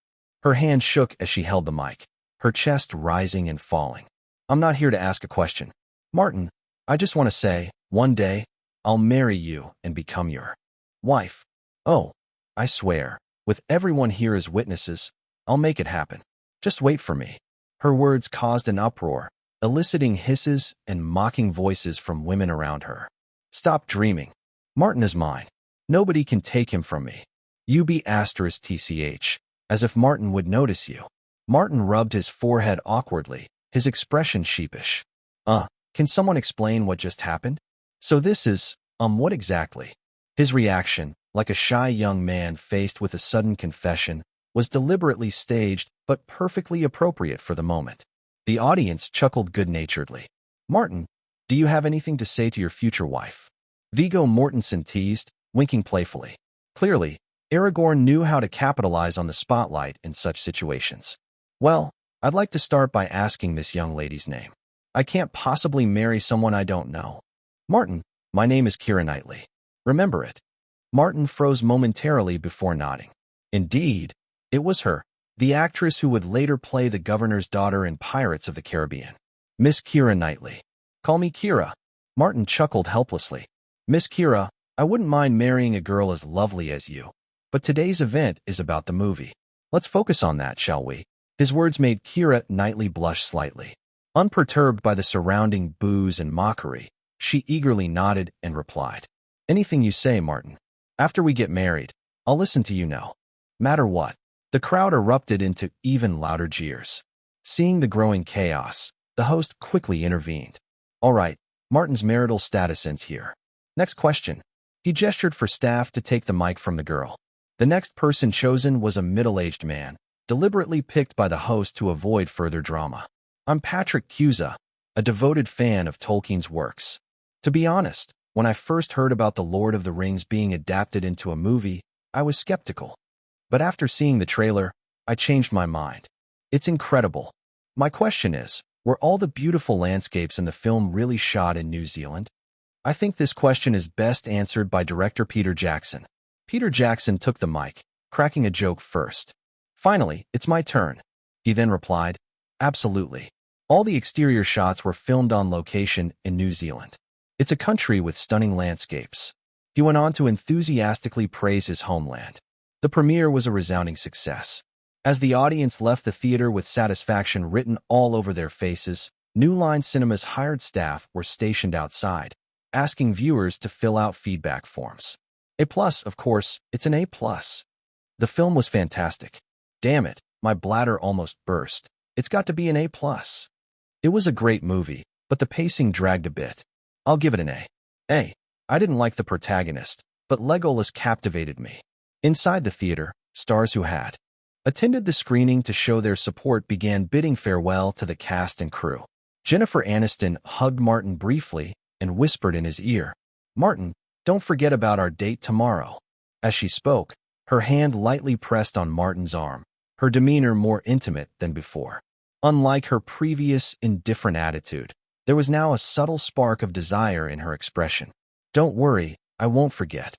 [SPEAKER 1] Her hand shook as she held the mic, her chest rising and falling. I'm not here to ask a question. Martin, I just want to say, one day, I'll marry you and become your wife. Oh, I swear, with everyone here as witnesses, I'll make it happen. Just wait for me. Her words caused an uproar, eliciting hisses and mocking voices from women around her. Stop dreaming. Martin is mine. Nobody can take him from me. You be *TCH, as if Martin would notice you. Martin rubbed his forehead awkwardly, his expression sheepish. Can someone explain what just happened? So this is, what exactly? His reaction, like a shy young man faced with a sudden confession, was deliberately staged but perfectly appropriate for the moment. The audience chuckled good-naturedly. Martin, do you have anything to say to your future wife? Viggo Mortensen teased, winking playfully. Clearly, Aragorn knew how to capitalize on the spotlight in such situations. Well, I'd like to start by asking this young lady's name. I can't possibly marry someone I don't know. Martin, my name is Keira Knightley. Remember it? Martin froze momentarily before nodding. Indeed, it was her, the actress who would later play the governor's daughter in Pirates of the Caribbean. Miss Keira Knightley. Call me Keira. Martin chuckled helplessly. Miss Keira, I wouldn't mind marrying a girl as lovely as you. But today's event is about the movie. Let's focus on that, shall we? His words made Keira Knightley blush slightly. Unperturbed by the surrounding boos and mockery, she eagerly nodded and replied. Anything you say, Martin. After we get married, I'll listen to you no matter what. The crowd erupted into even louder jeers. Seeing the growing chaos, the host quickly intervened. All right, Martin's marital status ends here. Next question. He gestured for staff to take the mic from the girl. The next person chosen was a middle-aged man, deliberately picked by the host to avoid further drama. I'm Patrick Cusa, a devoted fan of Tolkien's works. To be honest, when I first heard about The Lord of the Rings being adapted into a movie, I was skeptical. But after seeing the trailer, I changed my mind. It's incredible. My question is, were all the beautiful landscapes in the film really shot in New Zealand? I think this question is best answered by director Peter Jackson. Peter Jackson took the mic, cracking a joke first. Finally, it's my turn. He then replied, absolutely. All the exterior shots were filmed on location in New Zealand. It's a country with stunning landscapes. He went on to enthusiastically praise his homeland. The premiere was a resounding success. As the audience left the theater with satisfaction written all over their faces, New Line Cinema's hired staff were stationed outside, asking viewers to fill out feedback forms. A+, of course, it's an A+. The film was fantastic. Damn it, my bladder almost burst. It's got to be an A+. It was a great movie, but the pacing dragged a bit. I'll give it an A. I didn't like the protagonist, but Legolas captivated me. Inside the theater, stars who had attended the screening to show their support began bidding farewell to the cast and crew. Jennifer Aniston hugged Martin briefly and whispered in his ear, Martin, don't forget about our date tomorrow. As she spoke, her hand lightly pressed on Martin's arm, her demeanor more intimate than before. Unlike her previous indifferent attitude, there was now a subtle spark of desire in her expression. Don't worry, I won't forget.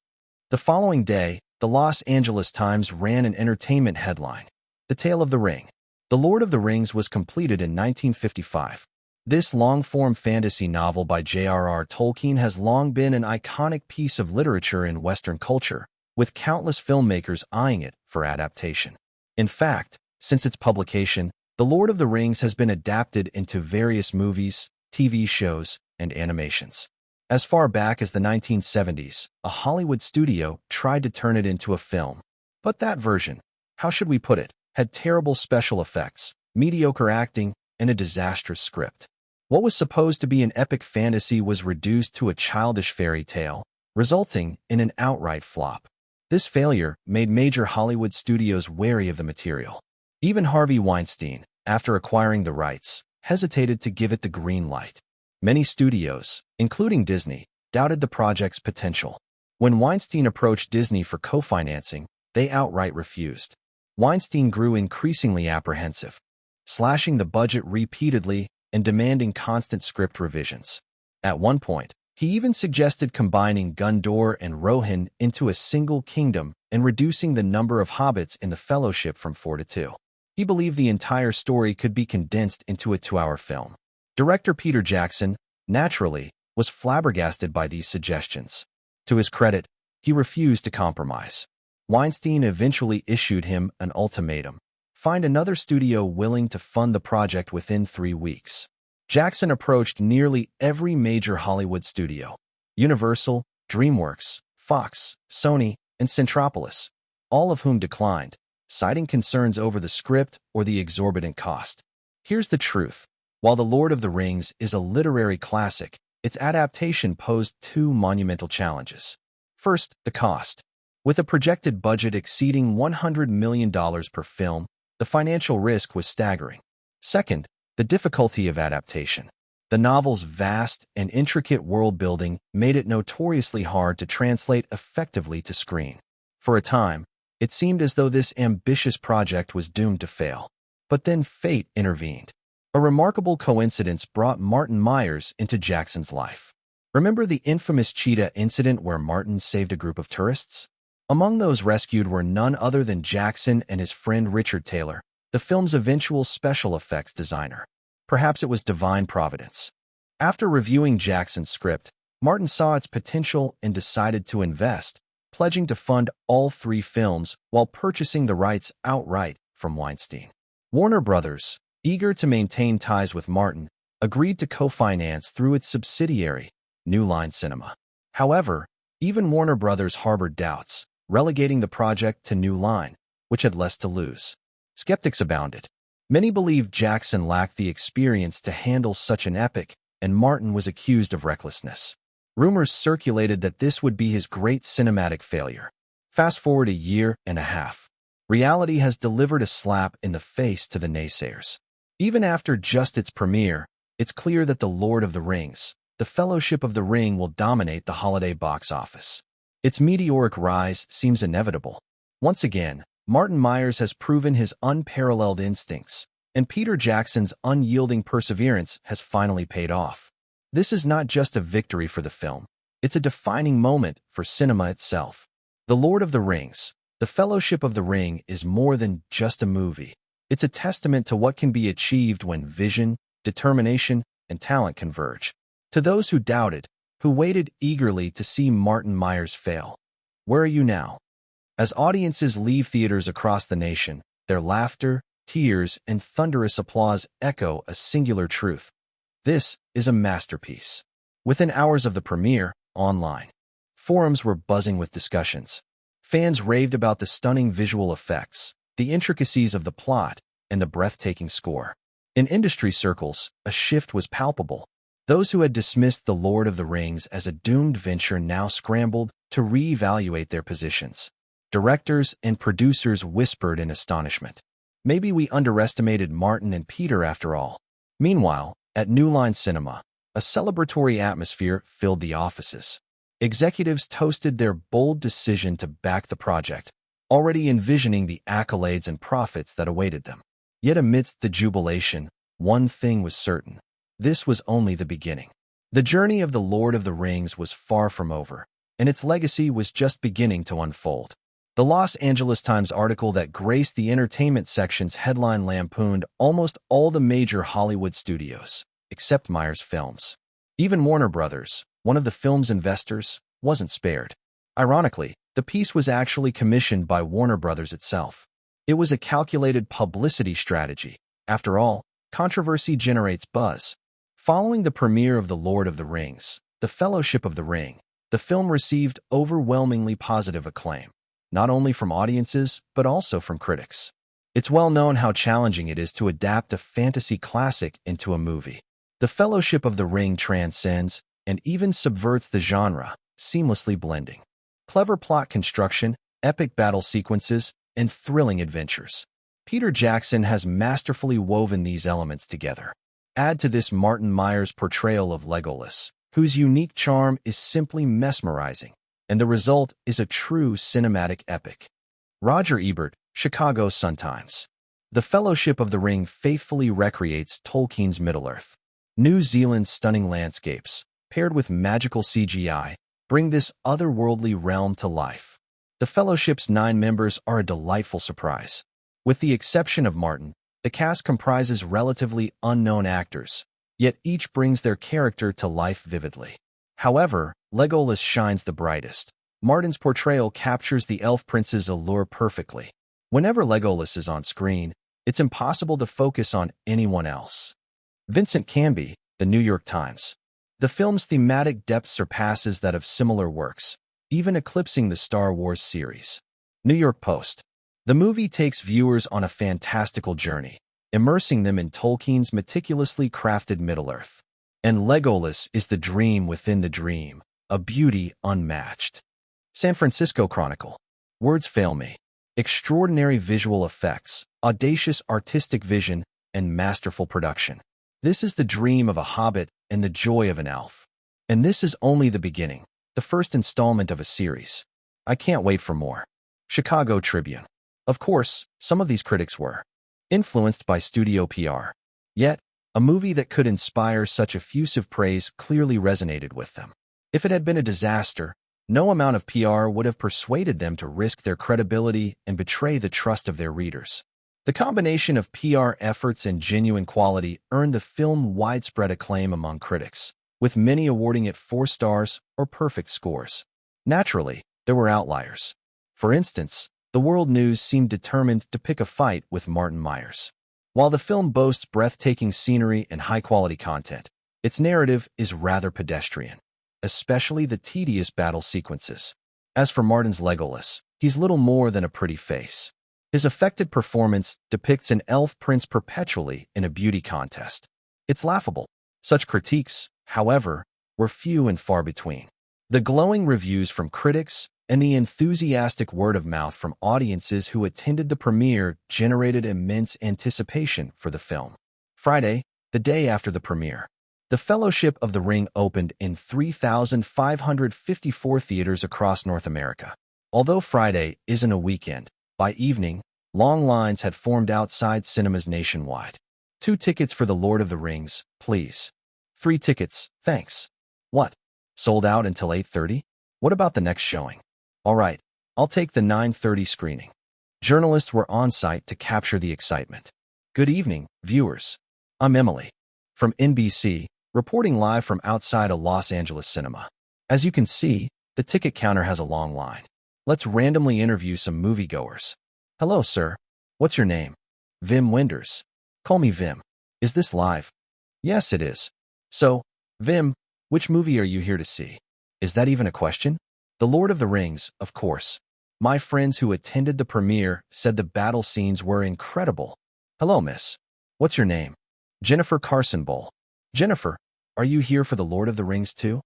[SPEAKER 1] The following day, the Los Angeles Times ran an entertainment headline. The Tale of the Ring. The Lord of the Rings was completed in 1955. This long-form fantasy novel by J.R.R. Tolkien has long been an iconic piece of literature in Western culture, with countless filmmakers eyeing it for adaptation. In fact, since its publication, The Lord of the Rings has been adapted into various movies, TV shows, and animations. As far back as the 1970s, a Hollywood studio tried to turn it into a film. But that version, how should we put it, had terrible special effects, mediocre acting, and a disastrous script. What was supposed to be an epic fantasy was reduced to a childish fairy tale, resulting in an outright flop. This failure made major Hollywood studios wary of the material. Even Harvey Weinstein, after acquiring the rights, hesitated to give it the green light. Many studios, including Disney, doubted the project's potential. When Weinstein approached Disney for co-financing, they outright refused. Weinstein grew increasingly apprehensive, slashing the budget repeatedly and demanding constant script revisions. At one point, he even suggested combining Gondor and Rohan into a single kingdom and reducing the number of hobbits in the Fellowship from 4 to 2. He believed the entire story could be condensed into a 2-hour film. Director Peter Jackson, naturally, was flabbergasted by these suggestions. To his credit, he refused to compromise. Weinstein eventually issued him an ultimatum: find another studio willing to fund the project within 3 weeks. Jackson approached nearly every major Hollywood studio: Universal, DreamWorks, Fox, Sony, and Centropolis, all of whom declined, citing concerns over the script or the exorbitant cost. Here's the truth. While The Lord of the Rings is a literary classic, its adaptation posed 2 monumental challenges. First, the cost. With a projected budget exceeding $100 million per film, the financial risk was staggering. Second, the difficulty of adaptation. The novel's vast and intricate world-building made it notoriously hard to translate effectively to screen. For a time, it seemed as though this ambitious project was doomed to fail. But then fate intervened. A remarkable coincidence brought Martin Myers into Jackson's life. Remember the infamous cheetah incident where Martin saved a group of tourists? Among those rescued were none other than Jackson and his friend Richard Taylor, the film's eventual special effects designer. Perhaps it was divine providence. After reviewing Jackson's script, Martin saw its potential and decided to invest, pledging to fund all 3 films while purchasing the rights outright from Weinstein. Warner Brothers, eager to maintain ties with Martin, agreed to co-finance through its subsidiary, New Line Cinema. However, even Warner Brothers harbored doubts, relegating the project to New Line, which had less to lose. Skeptics abounded. Many believed Jackson lacked the experience to handle such an epic, and Martin was accused of recklessness. Rumors circulated that this would be his great cinematic failure. Fast forward a year and a half. Reality has delivered a slap in the face to the naysayers. Even after just its premiere, it's clear that The Lord of the Rings, The Fellowship of the Ring, will dominate the holiday box office. Its meteoric rise seems inevitable. Once again, Martin Myers has proven his unparalleled instincts, and Peter Jackson's unyielding perseverance has finally paid off. This is not just a victory for the film, it's a defining moment for cinema itself. The Lord of the Rings, The Fellowship of the Ring, is more than just a movie. It's a testament to what can be achieved when vision, determination, and talent converge. To those who doubted, who waited eagerly to see Martin Myers fail, where are you now? As audiences leave theaters across the nation, their laughter, tears, and thunderous applause echo a singular truth: this is a masterpiece. Within hours of the premiere, online forums were buzzing with discussions. Fans raved about the stunning visual effects, the intricacies of the plot, and the breathtaking score. In industry circles, a shift was palpable. Those who had dismissed The Lord of the Rings as a doomed venture now scrambled to reevaluate their positions. Directors and producers whispered in astonishment. Maybe we underestimated Martin and Peter after all. Meanwhile, at New Line Cinema, a celebratory atmosphere filled the offices. Executives toasted their bold decision to back the project, already envisioning the accolades and profits that awaited them. Yet amidst the jubilation, one thing was certain: this was only the beginning. The journey of The Lord of the Rings was far from over, and its legacy was just beginning to unfold. The Los Angeles Times article that graced the entertainment section's headline lampooned almost all the major Hollywood studios, except Myers Films. Even Warner Brothers, one of the film's investors, wasn't spared. Ironically, the piece was actually commissioned by Warner Brothers itself. It was a calculated publicity strategy. After all, controversy generates buzz. Following the premiere of The Lord of the Rings, The Fellowship of the Ring, the film received overwhelmingly positive acclaim, not only from audiences, but also from critics. It's well known how challenging it is to adapt a fantasy classic into a movie. The Fellowship of the Ring transcends and even subverts the genre, seamlessly blending clever plot construction, epic battle sequences, and thrilling adventures. Peter Jackson has masterfully woven these elements together. Add to this Martin Meyer's portrayal of Legolas, whose unique charm is simply mesmerizing, and the result is a true cinematic epic. Roger Ebert, Chicago Sun-Times. The Fellowship of the Ring faithfully recreates Tolkien's Middle-earth. New Zealand's stunning landscapes, paired with magical CGI, bring this otherworldly realm to life. The Fellowship's 9 members are a delightful surprise. With the exception of Martin, the cast comprises relatively unknown actors, yet each brings their character to life vividly. However, Legolas shines the brightest. Martin's portrayal captures the elf prince's allure perfectly. Whenever Legolas is on screen, it's impossible to focus on anyone else. Vincent Canby, The New York Times. The film's thematic depth surpasses that of similar works, even eclipsing the Star Wars series. New York Post. The movie takes viewers on a fantastical journey, immersing them in Tolkien's meticulously crafted Middle-earth. And Legolas is the dream within the dream, a beauty unmatched. San Francisco Chronicle. Words fail me. Extraordinary visual effects, audacious artistic vision, and masterful production. This is the dream of a hobbit and the joy of an elf. And this is only the beginning, the first installment of a series. I can't wait for more. Chicago Tribune. Of course, some of these critics were influenced by studio PR. Yet, a movie that could inspire such effusive praise clearly resonated with them. If it had been a disaster, no amount of PR would have persuaded them to risk their credibility and betray the trust of their readers. The combination of PR efforts and genuine quality earned the film widespread acclaim among critics, with many awarding it 4 stars or perfect scores. Naturally, there were outliers. For instance, the World News seemed determined to pick a fight with Martin Meyers. While the film boasts breathtaking scenery and high-quality content, its narrative is rather pedestrian, especially the tedious battle sequences. As for Martin's Legolas, he's little more than a pretty face. His affected performance depicts an elf prince perpetually in a beauty contest. It's laughable. Such critiques, however, were few and far between. The glowing reviews from critics and the enthusiastic word of mouth from audiences who attended the premiere generated immense anticipation for the film. Friday, the day after the premiere, The Fellowship of the Ring opened in 3,554 theaters across North America. Although Friday isn't a weekend, by evening, long lines had formed outside cinemas nationwide. 2 tickets for The Lord of the Rings, please. 3 tickets, thanks. What? Sold out until 8:30? What about the next showing? All right, I'll take the 9:30 screening. Journalists were on site to capture the excitement. Good evening, viewers. I'm Emily, from NBC, reporting live from outside a Los Angeles cinema. As you can see, the ticket counter has a long line. Let's randomly interview some moviegoers. Hello, sir. What's your name? Vim Wenders. Call me Vim. Is this live? Yes, it is. So, Vim, which movie are you here to see? Is that even a question? The Lord of the Rings, of course. My friends who attended the premiere said the battle scenes were incredible. Hello, miss. What's your name? Jennifer Carson Bowl. Jennifer, are you here for The Lord of the Rings too?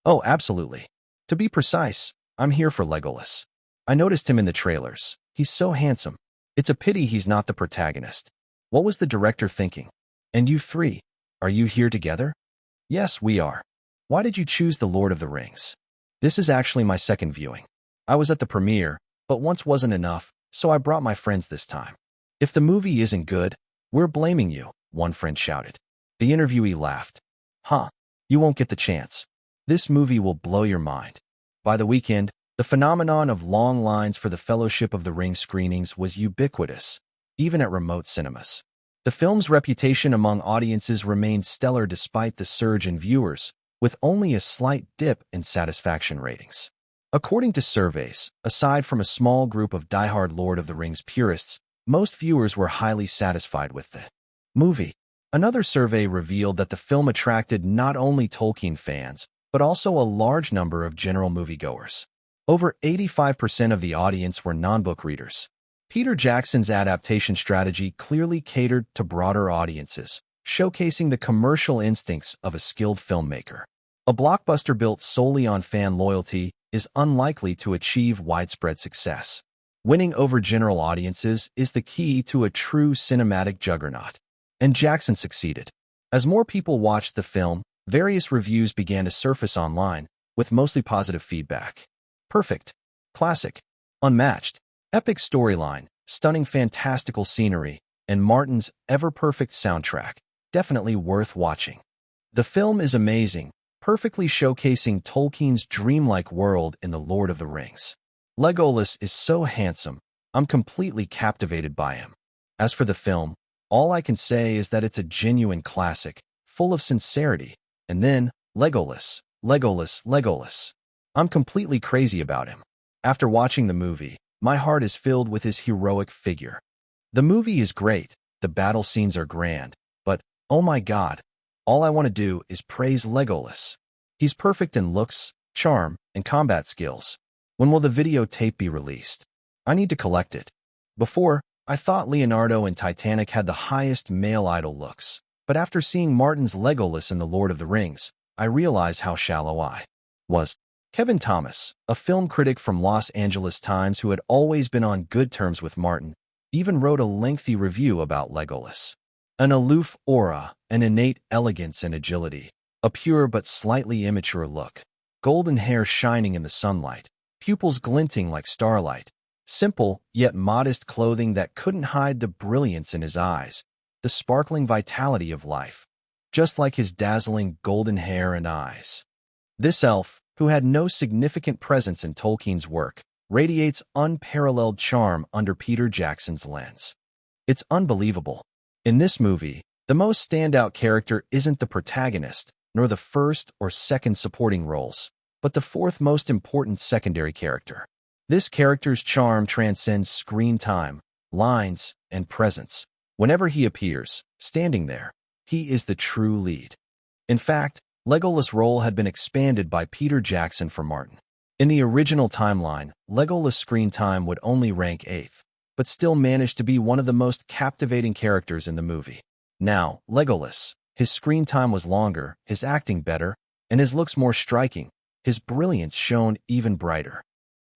[SPEAKER 1] Oh, absolutely. To be precise, I'm here for Legolas. I noticed him in the trailers. He's so handsome. It's a pity he's not the protagonist. What was the director thinking? And you 3, are you here together? Yes, we are. Why did you choose The Lord of the Rings? This is actually my second viewing. I was at the premiere, but once wasn't enough, so I brought my friends this time. If the movie isn't good, we're blaming you, one friend shouted. The interviewee laughed. Huh, you won't get the chance. This movie will blow your mind. By the weekend, the phenomenon of long lines for the Fellowship of the Ring screenings was ubiquitous, even at remote cinemas. The film's reputation among audiences remained stellar despite the surge in viewers, with only a slight dip in satisfaction ratings. According to surveys, aside from a small group of diehard Lord of the Rings purists, most viewers were highly satisfied with the movie. Another survey revealed that the film attracted not only Tolkien fans, but also a large number of general moviegoers. Over 85% of the audience were non-book readers. Peter Jackson's adaptation strategy clearly catered to broader audiences, showcasing the commercial instincts of a skilled filmmaker. A blockbuster built solely on fan loyalty is unlikely to achieve widespread success. Winning over general audiences is the key to a true cinematic juggernaut. And Jackson succeeded. As more people watched the film, various reviews began to surface online, with mostly positive feedback. Perfect. Classic. Unmatched. Epic storyline, stunning fantastical scenery, and Martin's ever-perfect soundtrack. Definitely worth watching. The film is amazing, perfectly showcasing Tolkien's dreamlike world in The Lord of the Rings. Legolas is so handsome, I'm completely captivated by him. As for the film, all I can say is that it's a genuine classic, full of sincerity. And then, Legolas, Legolas, Legolas. I'm completely crazy about him. After watching the movie, my heart is filled with his heroic figure. The movie is great, the battle scenes are grand, but, oh my god, all I want to do is praise Legolas. He's perfect in looks, charm, and combat skills. When will the videotape be released? I need to collect it. Before, I thought Leonardo in Titanic had the highest male idol looks, but after seeing Martin's Legolas in The Lord of the Rings, I realized how shallow I was. Kevin Thomas, a film critic from Los Angeles Times who had always been on good terms with Martin, even wrote a lengthy review about Legolas. An aloof aura, an innate elegance and agility, a pure but slightly immature look, golden hair shining in the sunlight, pupils glinting like starlight, simple yet modest clothing that couldn't hide the brilliance in his eyes, the sparkling vitality of life, just like his dazzling golden hair and eyes. This elf, who had no significant presence in Tolkien's work, radiates unparalleled charm under Peter Jackson's lens. It's unbelievable. In this movie, the most standout character isn't the protagonist, nor the first or second supporting roles, but the fourth most important secondary character. This character's charm transcends screen time, lines, and presence. Whenever he appears, standing there, he is the true lead. In fact, Legolas' role had been expanded by Peter Jackson for Martin. In the original timeline, Legolas' screen time would only rank 8th, but still managed to be one of the most captivating characters in the movie. Now, Legolas, his screen time was longer, his acting better, and his looks more striking. His brilliance shone even brighter.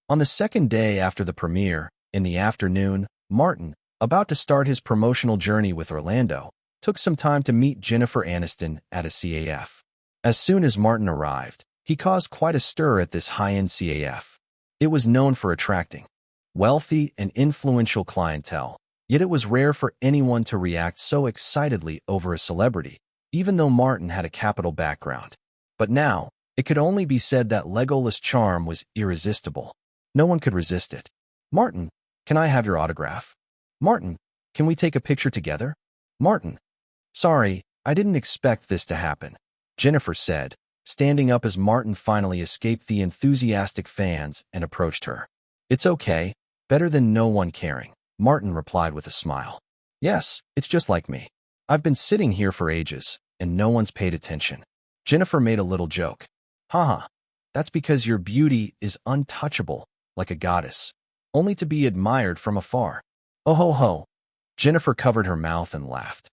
[SPEAKER 1] On the second day after the premiere, in the afternoon, Martin, about to start his promotional journey with Orlando, took some time to meet Jennifer Aniston at a CAF. As soon as Martin arrived, he caused quite a stir at this high-end CAF. It was known for attracting wealthy and influential clientele, yet it was rare for anyone to react so excitedly over a celebrity, even though Martin had a capital background. But now, it could only be said that Legolas' charm was irresistible. No one could resist it. "Martin, can I have your autograph? Martin, can we take a picture together? Martin." "Sorry, I didn't expect this to happen," Jennifer said, standing up as Martin finally escaped the enthusiastic fans and approached her. "It's okay, better than no one caring," Martin replied with a smile. "Yes, it's just like me. I've been sitting here for ages, and no one's paid attention." Jennifer made a little joke. "Haha, that's because your beauty is untouchable, like a goddess, only to be admired from afar." "Oh ho ho." Jennifer covered her mouth and laughed.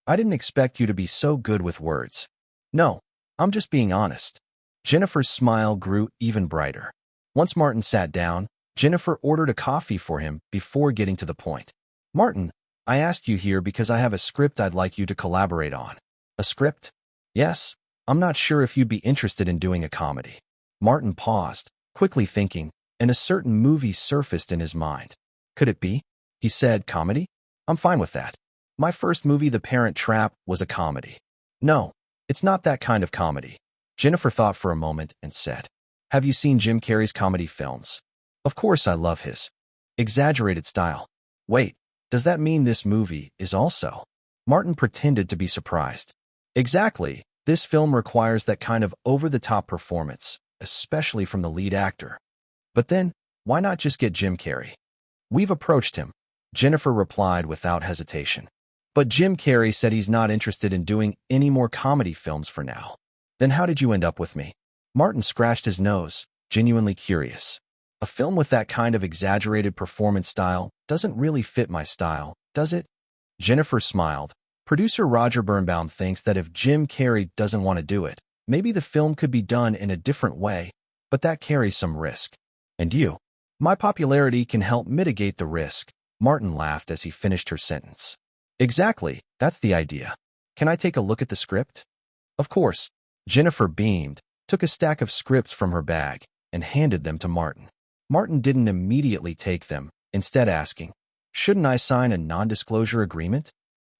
[SPEAKER 1] "I didn't expect you to be so good with words." "No, I'm just being honest." Jennifer's smile grew even brighter. Once Martin sat down, Jennifer ordered a coffee for him before getting to the point. "Martin, I asked you here because I have a script I'd like you to collaborate on." "A script?" "Yes, I'm not sure if you'd be interested in doing a comedy." Martin paused, quickly thinking, and a certain movie surfaced in his mind. "Could it be?" He said, "Comedy? I'm fine with that. My first movie, The Parent Trap, was a comedy." "No, it's not that kind of comedy." Jennifer thought for a moment and said, "Have you seen Jim Carrey's comedy films?" "Of course I love his exaggerated style." "Wait, does that mean this movie is also?" Martin pretended to be surprised. "Exactly. This film requires that kind of over-the-top performance, especially from the lead actor." "But then, why not just get Jim Carrey?" "We've approached him," Jennifer replied without hesitation. "But Jim Carrey said he's not interested in doing any more comedy films for now." "Then how did you end up with me?" Martin scratched his nose, genuinely curious. "A film with that kind of exaggerated performance style doesn't really fit my style, does it?" Jennifer smiled. Producer Roger Birnbaum thinks that if Jim Carrey doesn't want to do it, maybe the film could be done in a different way, but that carries some risk. And you? My popularity can help mitigate the risk. Martin laughed as he finished her sentence. Exactly, that's the idea. Can I take a look at the script? Of course. Jennifer beamed, took a stack of scripts from her bag, and handed them to Martin. Martin didn't immediately take them, instead asking, "Shouldn't I sign a non-disclosure agreement?"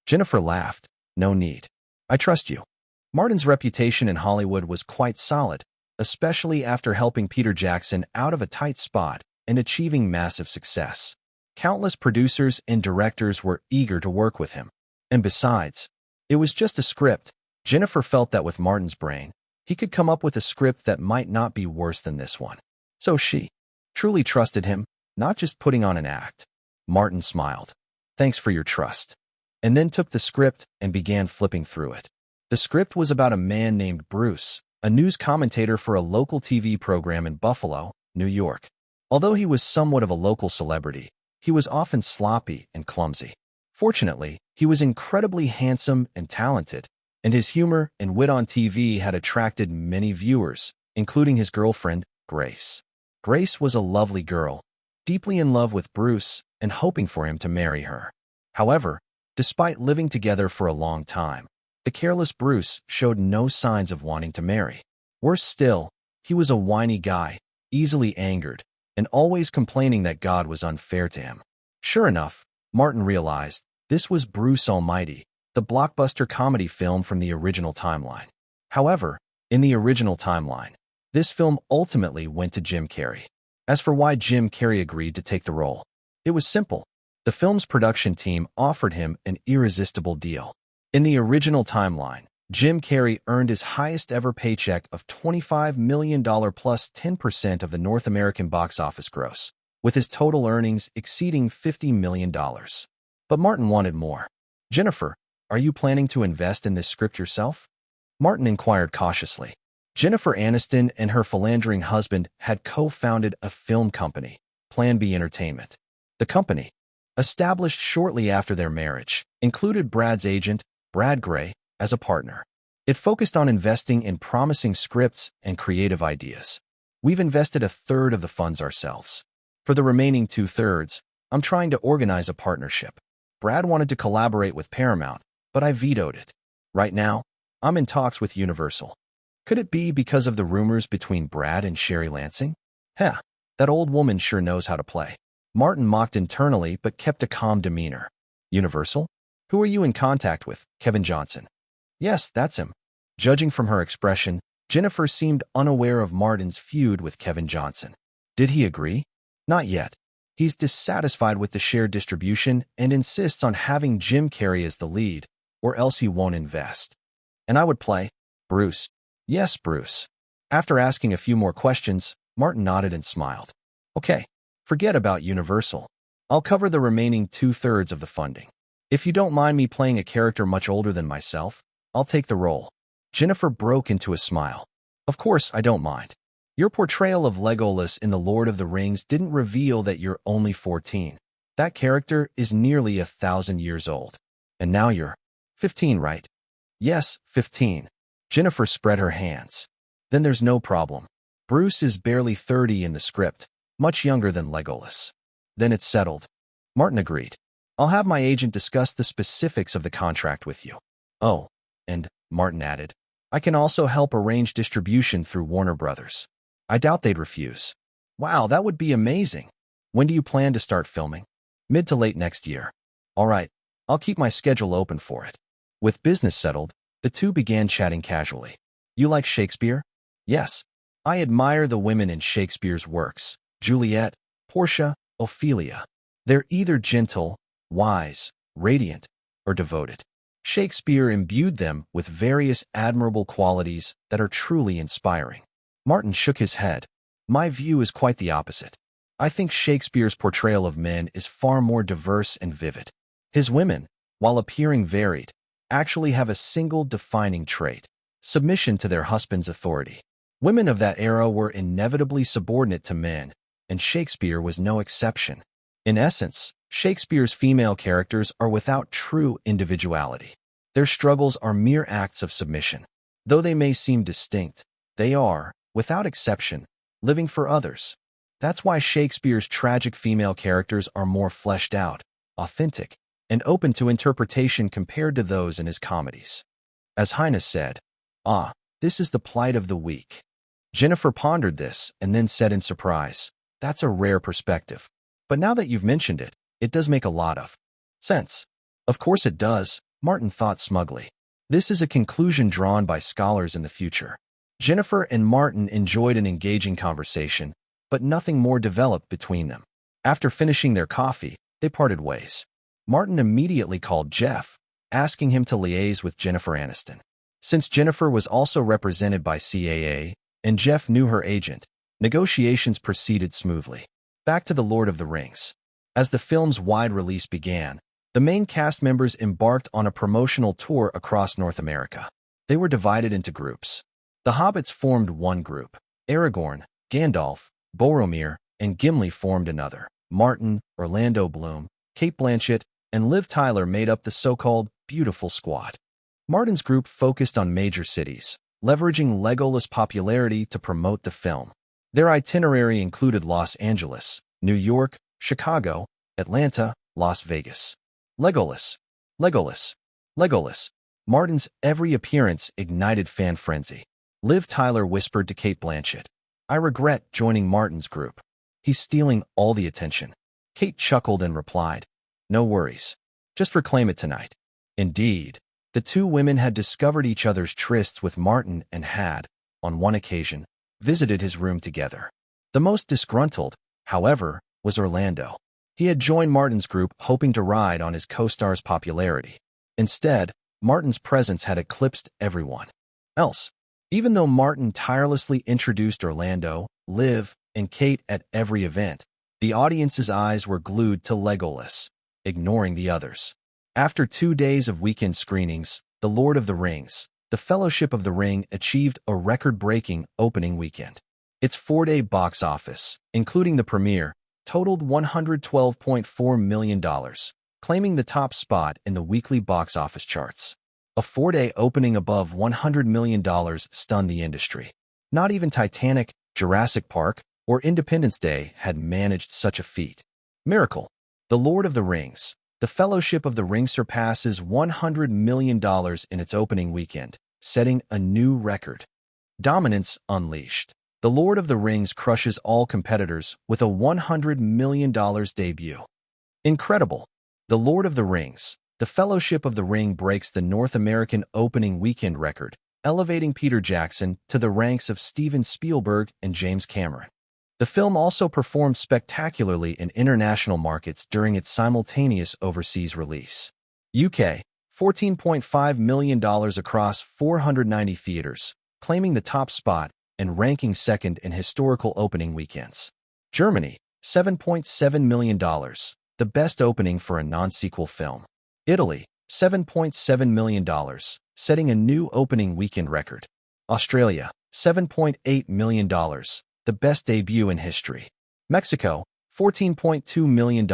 [SPEAKER 1] Jennifer laughed. "No need. I trust you." Martin's reputation in Hollywood was quite solid, especially after helping Peter Jackson out of a tight spot and achieving massive success. Countless producers and directors were eager to work with him. And besides, it was just a script. Jennifer felt that with Martin's brain, he could come up with a script that might not be worse than this one. So she truly trusted him, not just putting on an act. Martin smiled. "Thanks for your trust." And then took the script and began flipping through it. The script was about a man named Bruce, a news commentator for a local TV program in Buffalo, New York. Although he was somewhat of a local celebrity, he was often sloppy and clumsy. Fortunately, he was incredibly handsome and talented, and his humor and wit on TV had attracted many viewers, including his girlfriend, Grace. Grace was a lovely girl, deeply in love with Bruce and hoping for him to marry her. However, despite living together for a long time, the careless Bruce showed no signs of wanting to marry. Worse still, he was a whiny guy, easily angered, and always complaining that God was unfair to him. Sure enough, Martin realized this was Bruce Almighty, the blockbuster comedy film from the original timeline. However, in the original timeline, this film ultimately went to Jim Carrey. As for why Jim Carrey agreed to take the role, it was simple. The film's production team offered him an irresistible deal. In the original timeline, Jim Carrey earned his highest ever paycheck of $25 million plus 10% of the North American box office gross, with his total earnings exceeding $50 million. But Martin wanted more. "Jennifer, are you planning to invest in this script yourself?" Martin inquired cautiously. Jennifer Aniston and her philandering husband had co-founded a film company, Plan B Entertainment. The company, established shortly after their marriage, included Brad's agent, Brad Gray, as a partner. It focused on investing in promising scripts and creative ideas. "We've invested a third of the funds ourselves. For the remaining two-thirds, I'm trying to organize a partnership. Brad wanted to collaborate with Paramount, but I vetoed it. Right now, I'm in talks with Universal." Could it be because of the rumors between Brad and Sherry Lansing? Heh, that old woman sure knows how to play. Martin mocked internally but kept a calm demeanor. "Universal? Who are you in contact with, Kevin Johnson?" "Yes, that's him." Judging from her expression, Jennifer seemed unaware of Martin's feud with Kevin Johnson. Did he agree? Not yet. He's dissatisfied with the shared distribution and insists on having Jim Carrey as the lead, or else he won't invest. "And I would play Bruce." "Yes, Bruce." After asking a few more questions, Martin nodded and smiled. "Okay, forget about Universal. I'll cover the remaining two-thirds of the funding. If you don't mind me playing a character much older than myself, I'll take the role." Jennifer broke into a smile. "Of course I don't mind. Your portrayal of Legolas in The Lord of the Rings didn't reveal that you're only 14. That character is nearly 1,000 years old. And now you're 15, right?" "Yes, 15. Jennifer spread her hands. "Then there's no problem. Bruce is barely 30 in the script, much younger than Legolas." "Then it's settled." Martin agreed. "I'll have my agent discuss the specifics of the contract with you." "Oh, and," Martin added, "I can also help arrange distribution through Warner Brothers." "I doubt they'd refuse." "Wow, that would be amazing. When do you plan to start filming?" "Mid to late next year." "All right, I'll keep my schedule open for it." With business settled, the two began chatting casually. "You like Shakespeare?" "Yes. I admire the women in Shakespeare's works. Juliet, Portia, Ophelia. They're either gentle, wise, radiant, or devoted. Shakespeare imbued them with various admirable qualities that are truly inspiring." Martin shook his head. "My view is quite the opposite. I think Shakespeare's portrayal of men is far more diverse and vivid. His women, while appearing varied, actually have a single defining trait: submission to their husband's authority. Women of that era were inevitably subordinate to men, and Shakespeare was no exception. In essence, Shakespeare's female characters are without true individuality. Their struggles are mere acts of submission. Though they may seem distinct, they are, without exception, living for others. That's why Shakespeare's tragic female characters are more fleshed out, authentic, and open to interpretation compared to those in his comedies. As Highness said, "Ah, this is the plight of the weak." Jennifer pondered this and then said in surprise, "That's a rare perspective. But now that you've mentioned it, it does make a lot of sense." "Of course it does," Martin thought smugly. "This is a conclusion drawn by scholars in the future." Jennifer and Martin enjoyed an engaging conversation, but nothing more developed between them. After finishing their coffee, they parted ways. Martin immediately called Jeff, asking him to liaise with Jennifer Aniston. Since Jennifer was also represented by CAA, and Jeff knew her agent, negotiations proceeded smoothly. Back to The Lord of the Rings. As the film's wide release began, the main cast members embarked on a promotional tour across North America. They were divided into groups. The hobbits formed one group. Aragorn, Gandalf, Boromir, and Gimli formed another. Martin, Orlando Bloom, Cate Blanchett, and Liv Tyler made up the so-called Beautiful Squad. Martin's group focused on major cities, leveraging Legolas' popularity to promote the film. Their itinerary included Los Angeles, New York, Chicago, Atlanta, Las Vegas. Legolas, Legolas, Legolas. Martin's every appearance ignited fan frenzy. Liv Tyler whispered to Cate Blanchett, "I regret joining Martin's group. He's stealing all the attention." Cate chuckled and replied, "No worries. Just reclaim it tonight." Indeed, the two women had discovered each other's trysts with Martin and had, on one occasion, visited his room together. The most disgruntled, however, was Orlando. He had joined Martin's group hoping to ride on his co-star's popularity. Instead, Martin's presence had eclipsed everyone else. Even though Martin tirelessly introduced Orlando, Liv, and Cate at every event, the audience's eyes were glued to Legolas, ignoring the others. After 2 days of weekend screenings, The Lord of the Rings, The Fellowship of the Ring achieved a record-breaking opening weekend. Its 4-day box office, including the premiere, totaled $112.4 million, claiming the top spot in the weekly box office charts. A 4-day opening above $100 million stunned the industry. Not even Titanic, Jurassic Park, or Independence Day had managed such a feat. Miracle. The Lord of the Rings, The Fellowship of the Ring surpasses $100 million in its opening weekend, setting a new record. Dominance unleashed. The Lord of the Rings crushes all competitors with a $100 million debut. Incredible. The Lord of the Rings, The Fellowship of the Ring breaks the North American opening weekend record, elevating Peter Jackson to the ranks of Steven Spielberg and James Cameron. The film also performed spectacularly in international markets during its simultaneous overseas release. UK, $14.5 million across 490 theaters, claiming the top spot and ranking second in historical opening weekends. Germany, $7.7 million, the best opening for a non-sequel film. Italy, $7.7 million, setting a new opening weekend record. Australia, $7.8 million, the best debut in history. Mexico, $14.2 million,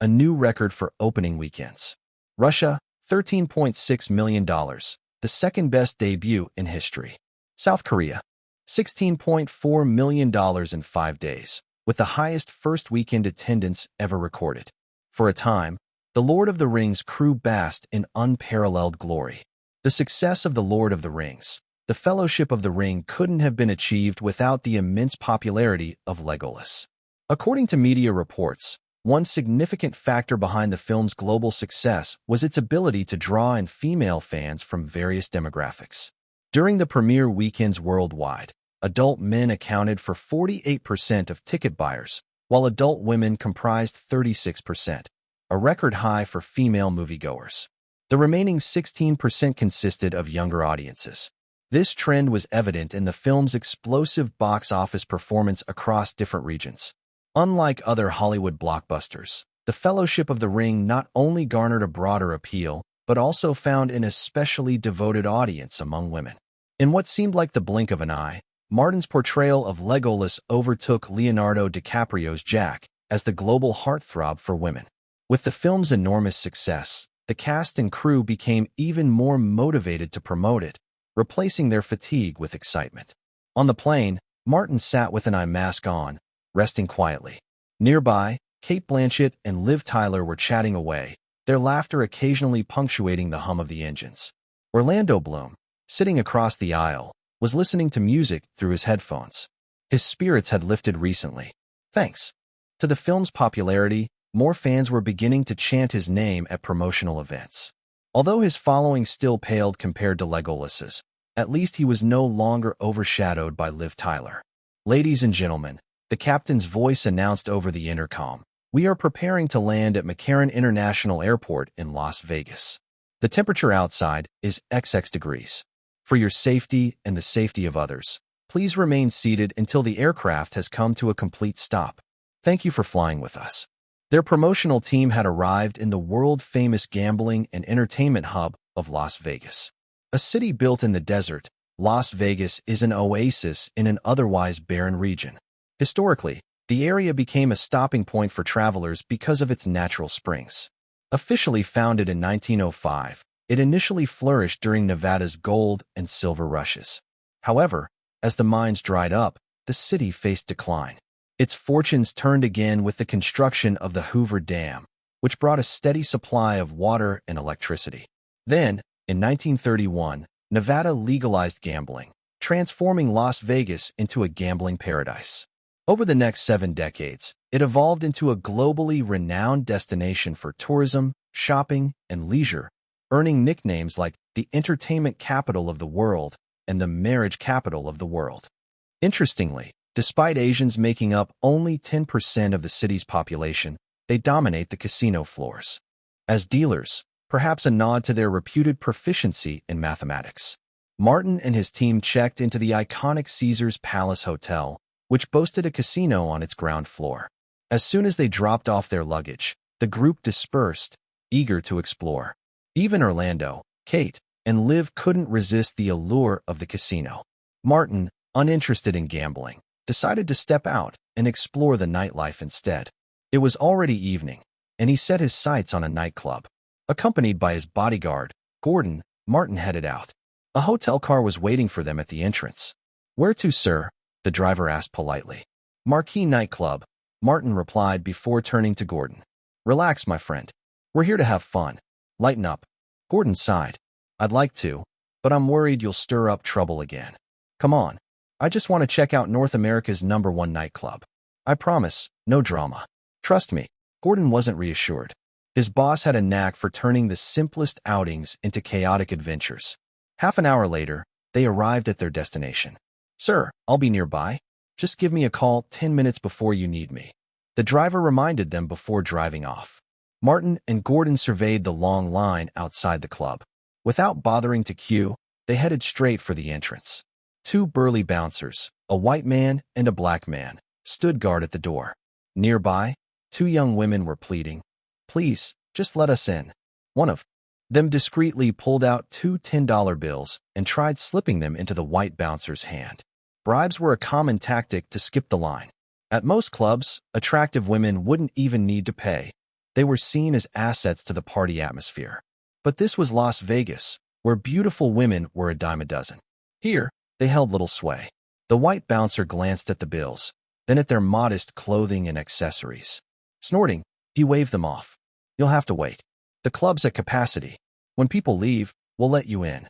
[SPEAKER 1] a new record for opening weekends. Russia, $13.6 million, the second best debut in history. South Korea, $16.4 million in 5 days, with the highest first weekend attendance ever recorded. For a time, The Lord of the Rings crew basked in unparalleled glory. The success of The Lord of the Rings, The Fellowship of the Ring couldn't have been achieved without the immense popularity of Legolas. According to media reports, one significant factor behind the film's global success was its ability to draw in female fans from various demographics. During the premiere weekends worldwide, adult men accounted for 48% of ticket buyers, while adult women comprised 36%, a record high for female moviegoers. The remaining 16% consisted of younger audiences. This trend was evident in the film's explosive box office performance across different regions. Unlike other Hollywood blockbusters, The Fellowship of the Ring not only garnered a broader appeal, but also found an especially devoted audience among women. In what seemed like the blink of an eye, Martin's portrayal of Legolas overtook Leonardo DiCaprio's Jack as the global heartthrob for women. With the film's enormous success, the cast and crew became even more motivated to promote it, replacing their fatigue with excitement. On the plane, Martin sat with an eye mask on, resting quietly. Nearby, Kate Blanchett and Liv Tyler were chatting away, their laughter occasionally punctuating the hum of the engines. Orlando Bloom, sitting across the aisle, was listening to music through his headphones. His spirits had lifted recently. Thanks to the film's popularity, more fans were beginning to chant his name at promotional events. Although his following still paled compared to Legolas's, at least he was no longer overshadowed by Liv Tyler. Ladies and gentlemen, the captain's voice announced over the intercom, "We are preparing to land at McCarran International Airport in Las Vegas. The temperature outside is XX degrees. For your safety and the safety of others, please remain seated until the aircraft has come to a complete stop. Thank you for flying with us." Their promotional team had arrived in the world-famous gambling and entertainment hub of Las Vegas. A city built in the desert, Las Vegas is an oasis in an otherwise barren region. Historically, the area became a stopping point for travelers because of its natural springs. Officially founded in 1905, it initially flourished during Nevada's gold and silver rushes. However, as the mines dried up, the city faced decline. Its fortunes turned again with the construction of the Hoover Dam, which brought a steady supply of water and electricity. Then, in 1931, Nevada legalized gambling, transforming Las Vegas into a gambling paradise. Over the next 7 decades, it evolved into a globally renowned destination for tourism, shopping, and leisure, earning nicknames like the entertainment capital of the world and the marriage capital of the world. Interestingly, despite Asians making up only 10% of the city's population, they dominate the casino floors. As dealers, perhaps a nod to their reputed proficiency in mathematics. Martin and his team checked into the iconic Caesars Palace Hotel, which boasted a casino on its ground floor. As soon as they dropped off their luggage, the group dispersed, eager to explore. Even Orlando, Kate, and Liv couldn't resist the allure of the casino. Martin, uninterested in gambling, decided to step out and explore the nightlife instead. It was already evening, and he set his sights on a nightclub. Accompanied by his bodyguard, Gordon, Martin headed out. A hotel car was waiting for them at the entrance. "Where to, sir?" the driver asked politely. "Marquee Nightclub," Martin replied before turning to Gordon. "Relax, my friend. We're here to have fun. Lighten up." Gordon sighed. "I'd like to, but I'm worried you'll stir up trouble again. Come on. I just want to check out North America's #1 nightclub. I promise, no drama. Trust me." Gordon wasn't reassured. His boss had a knack for turning the simplest outings into chaotic adventures. Half an hour later, they arrived at their destination. "Sir, I'll be nearby. Just give me a call 10 minutes before you need me," the driver reminded them before driving off. Martin and Gordon surveyed the long line outside the club. Without bothering to queue, they headed straight for the entrance. 2 burly bouncers, a white man and a black man, stood guard at the door. Nearby, 2 young women were pleading, "Please, just let us in." One of them discreetly pulled out 2 $10 bills and tried slipping them into the white bouncer's hand. Bribes were a common tactic to skip the line. At most clubs, attractive women wouldn't even need to pay. They were seen as assets to the party atmosphere. But this was Las Vegas, where beautiful women were a dime a dozen. Here, they held little sway. The white bouncer glanced at the bills, then at their modest clothing and accessories. Snorting, he waved them off. "You'll have to wait. The club's at capacity. When people leave, we'll let you in."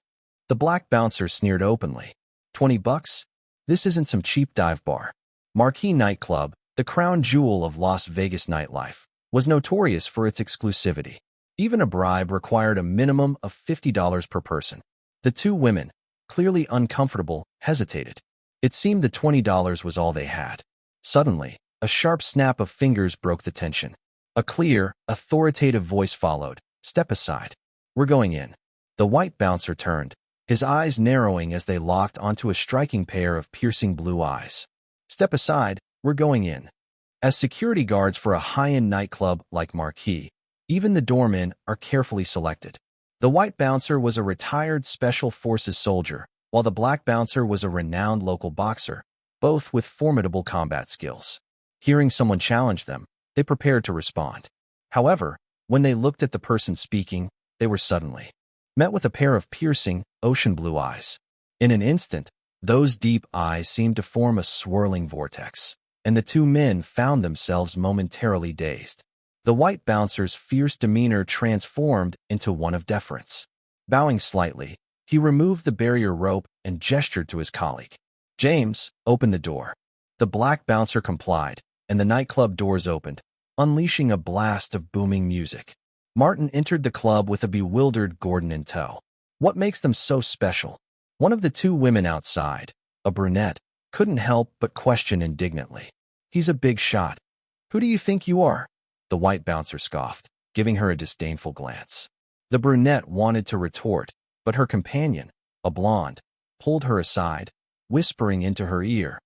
[SPEAKER 1] The black bouncer sneered openly. $20? This isn't some cheap dive bar. Marquee Nightclub, the crown jewel of Las Vegas nightlife, was notorious for its exclusivity. Even a bribe required a minimum of $50 per person. The 2 women, clearly uncomfortable, hesitated. It seemed the $20 was all they had. Suddenly, a sharp snap of fingers broke the tension. A clear, authoritative voice followed. "Step aside. We're going in." The white bouncer turned, his eyes narrowing as they locked onto a striking pair of piercing blue eyes. "Step aside, we're going in." As security guards for a high-end nightclub like Marquee, even the doormen are carefully selected. The white bouncer was a retired Special Forces soldier, while the black bouncer was a renowned local boxer, both with formidable combat skills. Hearing someone challenge them, they prepared to respond. However, when they looked at the person speaking, they were suddenly met with a pair of piercing, ocean blue eyes. In an instant, those deep eyes seemed to form a swirling vortex, and the two men found themselves momentarily dazed. The white bouncer's fierce demeanor transformed into one of deference. Bowing slightly, he removed the barrier rope and gestured to his colleague. James, open the door. The black bouncer complied, and the nightclub doors opened, unleashing a blast of booming music. Martin entered the club with a bewildered Gordon in tow. What makes them so special? One of the two women outside, a brunette, couldn't help but question indignantly. He's a big shot. Who do you think you are? The white bouncer scoffed, giving her a disdainful glance. The brunette wanted to retort, but her companion, a blonde, pulled her aside, whispering into her ear.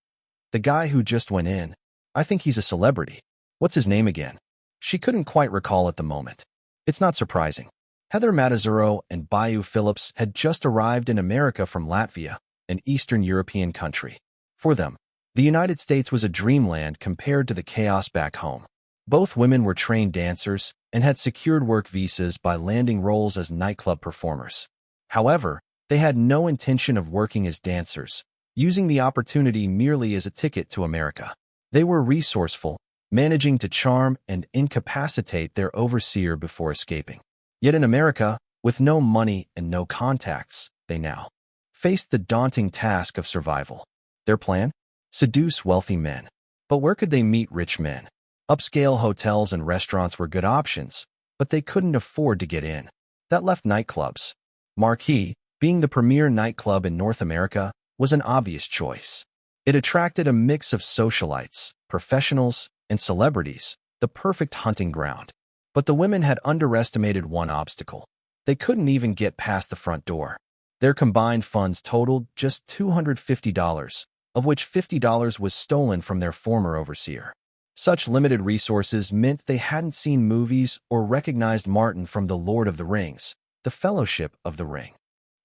[SPEAKER 1] The guy who just went in. I think he's a celebrity. What's his name again? She couldn't quite recall at the moment. It's not surprising. Heather Matazzaro and Bayou Phillips had just arrived in America from Latvia, an Eastern European country. For them, the United States was a dreamland compared to the chaos back home. Both women were trained dancers and had secured work visas by landing roles as nightclub performers. However, they had no intention of working as dancers, using the opportunity merely as a ticket to America. They were resourceful, managing to charm and incapacitate their overseer before escaping. Yet in America, with no money and no contacts, they now faced the daunting task of survival. Their plan? Seduce wealthy men. But where could they meet rich men? Upscale hotels and restaurants were good options, but they couldn't afford to get in. That left nightclubs. Marquee, being the premier nightclub in North America, was an obvious choice. It attracted a mix of socialites, professionals, and celebrities, the perfect hunting ground. But the women had underestimated one obstacle. They couldn't even get past the front door. Their combined funds totaled just $250, of which $50 was stolen from their former overseer. Such limited resources meant they hadn't seen movies or recognized Martin from The Lord of the Rings, The Fellowship of the Ring.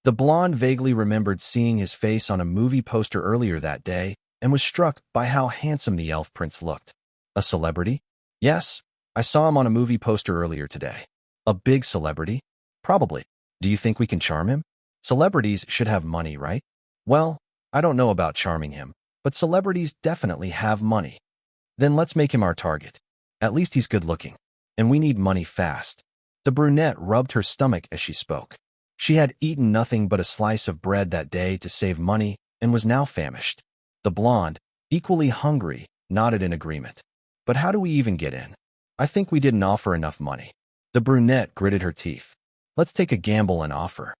[SPEAKER 1] The blonde vaguely remembered seeing his face on a movie poster earlier that day and was struck by how handsome the elf prince looked. A celebrity? Yes, I saw him on a movie poster earlier today. A big celebrity? Probably. Do you think we can charm him? Celebrities should have money, right? Well, I don't know about charming him, but celebrities definitely have money. Then let's make him our target. At least he's good looking, and we need money fast. The brunette rubbed her stomach as she spoke. She had eaten nothing but a slice of bread that day to save money and was now famished. The blonde, equally hungry, nodded in agreement. But how do we even get in? I think we didn't offer enough money. The brunette gritted her teeth. Let's take a gamble and offer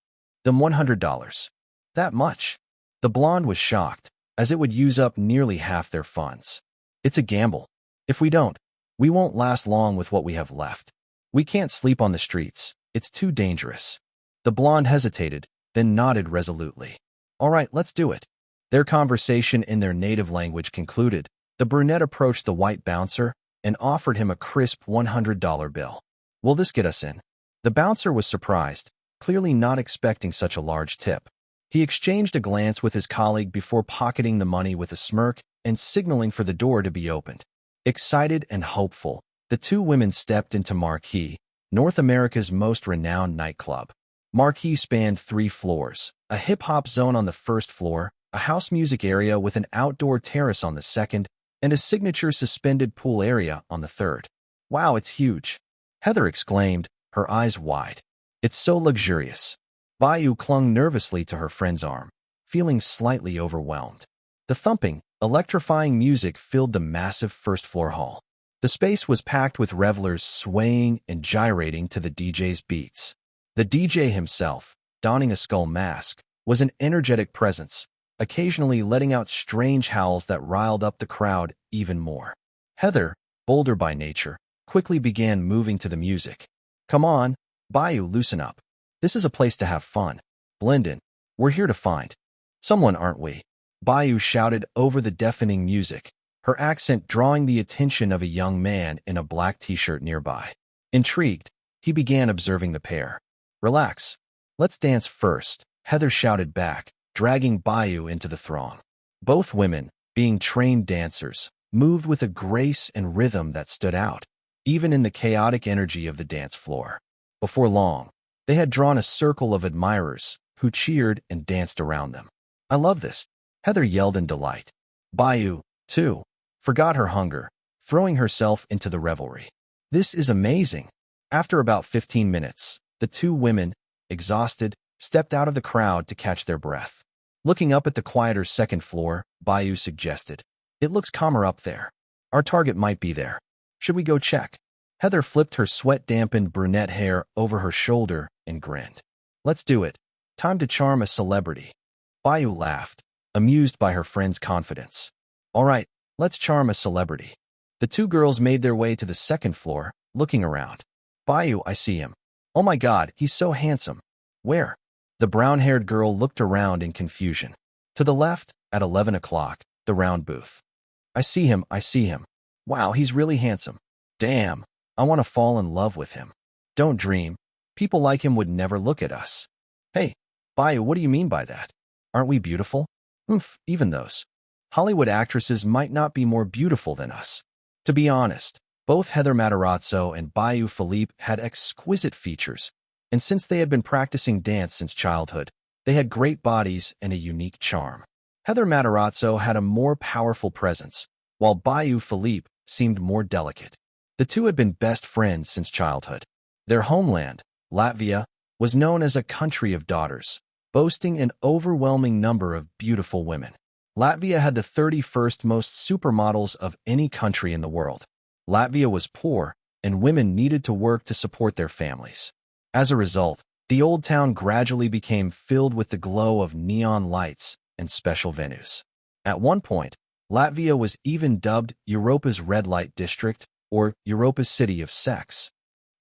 [SPEAKER 1] them $100. That much? The blonde was shocked, as it would use up nearly half their funds. It's a gamble. If we don't, we won't last long with what we have left. We can't sleep on the streets. It's too dangerous. The blonde hesitated, then nodded resolutely. All right, let's do it. Their conversation in their native language concluded, the brunette approached the white bouncer and offered him a crisp $100 bill. Will this get us in? The bouncer was surprised, clearly not expecting such a large tip. He exchanged a glance with his colleague before pocketing the money with a smirk and signaling for the door to be opened. Excited and hopeful, the two women stepped into Marquee, North America's most renowned nightclub. Marquee spanned 3 floors, a hip-hop zone on the first floor, a house music area with an outdoor terrace on the second, and a signature suspended pool area on the third. Wow, it's huge, Heather exclaimed, her eyes wide. It's so luxurious. Bayou clung nervously to her friend's arm, feeling slightly overwhelmed. The thumping, electrifying music filled the massive first-floor hall. The space was packed with revelers swaying and gyrating to the DJ's beats. The DJ himself, donning a skull mask, was an energetic presence, occasionally letting out strange howls that riled up the crowd even more. Heather, bolder by nature, quickly began moving to the music. Come on, Bayou, loosen up. This is a place to have fun. Blend in. We're here to find someone, aren't we? Bayou shouted over the deafening music, her accent drawing the attention of a young man in a black t-shirt nearby. Intrigued, he began observing the pair. Relax. Let's dance first, Heather shouted back, dragging Bayou into the throng. Both women, being trained dancers, moved with a grace and rhythm that stood out, even in the chaotic energy of the dance floor. Before long, They had drawn a circle of admirers who cheered and danced around them. I love this, Heather yelled in delight. Bayou, too, forgot her hunger, throwing herself into the revelry. This is amazing. After about 15 minutes, the two women, exhausted, stepped out of the crowd to catch their breath. Looking up at the quieter second floor, Bayou suggested, "It looks calmer up there. Our target might be there. Should we go check?" Heather flipped her sweat-dampened brunette hair over her shoulder and grinned. "Let's do it. Time to charm a celebrity." Bayou laughed, amused by her friend's confidence. "All right, let's charm a celebrity." The two girls made their way to the second floor, looking around. "Bayou, I see him. Oh my God, he's so handsome." "Where?" The brown-haired girl looked around in confusion. "To the left, at 11 o'clock, the round booth." I see him. Wow, he's really handsome. Damn, I want to fall in love with him." "Don't dream. People like him would never look at us." "Hey, Bayou, what do you mean by that? Aren't we beautiful?" Even those Hollywood actresses might not be more beautiful than us." To be honest, both Heather Matarazzo and Bayou Philippe had exquisite features, and since they had been practicing dance since childhood, they had great bodies and a unique charm. Heather Matarazzo had a more powerful presence, while Bayou Philippe seemed more delicate. The two had been best friends since childhood. Their homeland, Latvia, was known as a country of daughters, boasting an overwhelming number of beautiful women. Latvia had the 31st most supermodels of any country in the world. Latvia was poor, and women needed to work to support their families. As a result, the old town gradually became filled with the glow of neon lights and special venues. At one point, Latvia was even dubbed Europa's red light district or Europa's city of sex.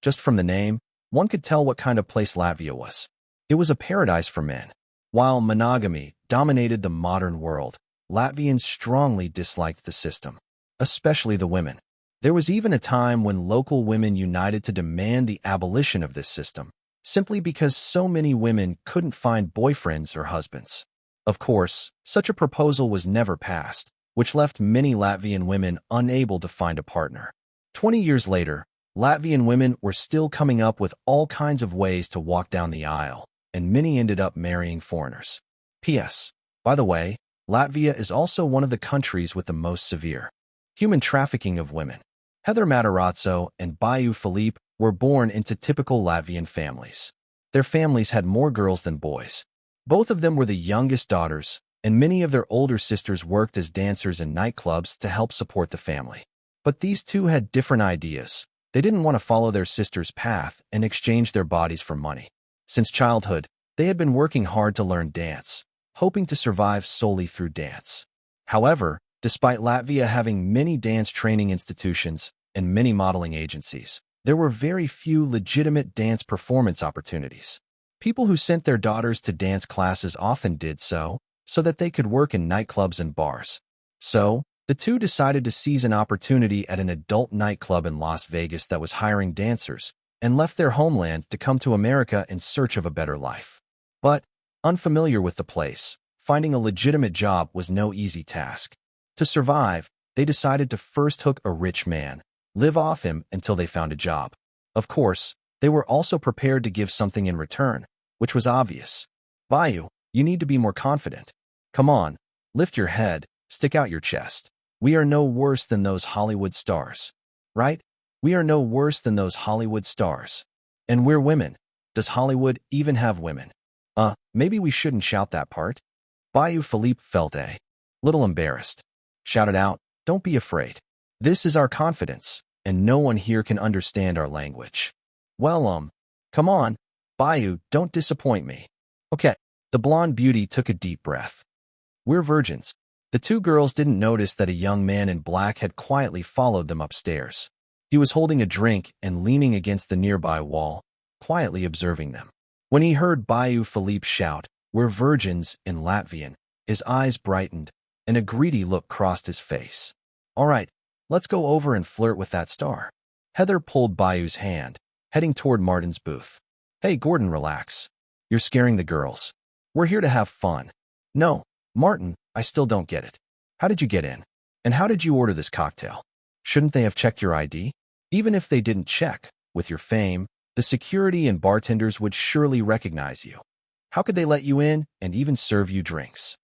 [SPEAKER 1] Just from the name, one could tell what kind of place Latvia was. It was a paradise for men. While monogamy dominated the modern world, Latvians strongly disliked the system, especially the women. There was even a time when local women united to demand the abolition of this system, simply because so many women couldn't find boyfriends or husbands. Of course, such a proposal was never passed, which left many Latvian women unable to find a partner. 20 years later, Latvian women were still coming up with all kinds of ways to walk down the aisle, and many ended up marrying foreigners. P.S. By the way, Latvia is also one of the countries with the most severe human trafficking of women. Heather Matarazzo and Bayou Philippe were born into typical Latvian families. Their families had more girls than boys. Both of them were the youngest daughters, and many of their older sisters worked as dancers in nightclubs to help support the family. But these two had different ideas. They didn't want to follow their sister's path and exchange their bodies for money. Since childhood, they had been working hard to learn dance, hoping to survive solely through dance. However, despite Latvia having many dance training institutions and many modeling agencies, there were very few legitimate dance performance opportunities. People who sent their daughters to dance classes often did so that they could work in nightclubs and bars. So, the two decided to seize an opportunity at an adult nightclub in Las Vegas that was hiring dancers, and left their homeland to come to America in search of a better life. But, unfamiliar with the place, finding a legitimate job was no easy task. To survive, they decided to first hook a rich man, live off him until they found a job. Of course, they were also prepared to give something in return, which was obvious. Bayou, you need to be more confident. Come on, lift your head, stick out your chest. We are no worse than those Hollywood stars. Right? We are no worse than those Hollywood stars. And we're women. Does Hollywood even have women? Maybe we shouldn't shout that part. Bayou Philippe felt a little embarrassed. Shouted out, "Don't be afraid. This is our confidence, and no one here can understand our language." Well, come on, Bayou, don't disappoint me. Okay. The blonde beauty took a deep breath. We're virgins. The two girls didn't notice that a young man in black had quietly followed them upstairs. He was holding a drink and leaning against the nearby wall, quietly observing them. When he heard Bayou Philippe shout, "We're virgins," in Latvian, his eyes brightened, and a greedy look crossed his face. "All right, let's go over and flirt with that star." Heather pulled Bayou's hand, heading toward Martin's booth. "Hey, Gordon, relax. You're scaring the girls. We're here to have fun." "No, Martin, I still don't get it. How did you get in? And how did you order this cocktail? Shouldn't they have checked your ID?" "Even if they didn't check, with your fame, The security and bartenders would surely recognize you. How could they let you in and even serve you drinks?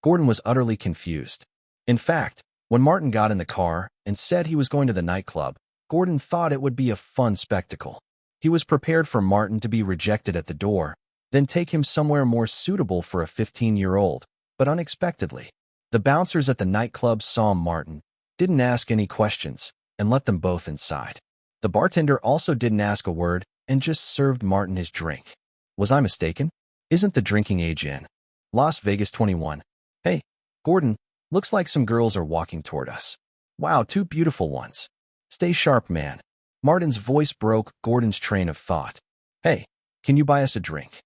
[SPEAKER 1] Gordon was utterly confused. In fact, when Martin got in the car and said he was going to the nightclub, Gordon thought it would be a fun spectacle. He was prepared for Martin to be rejected at the door, then take him somewhere more suitable for a 15-year-old, but unexpectedly, the bouncers at the nightclub saw Martin, didn't ask any questions, and let them both inside. The bartender also didn't ask a word and just served Martin his drink. Was I mistaken? Isn't the drinking age in? Las Vegas 21. Hey, Gordon, looks like some girls are walking toward us. Wow, two beautiful ones. Stay sharp, man. Martin's voice broke Gordon's train of thought. Hey, can you buy us a drink?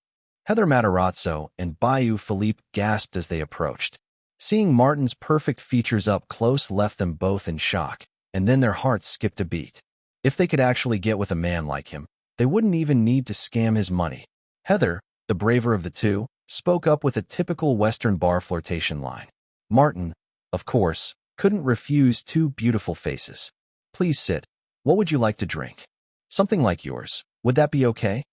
[SPEAKER 1] Heather Matarazzo and Bayou Philippe gasped as they approached. Seeing Martin's perfect features up close left them both in shock, and then their hearts skipped a beat. If they could actually get with a man like him, they wouldn't even need to scam his money. Heather, the braver of the two, spoke up with a typical Western bar flirtation line. Martin, of course, couldn't refuse two beautiful faces. Please sit. What would you like to drink? Something like yours. Would that be okay?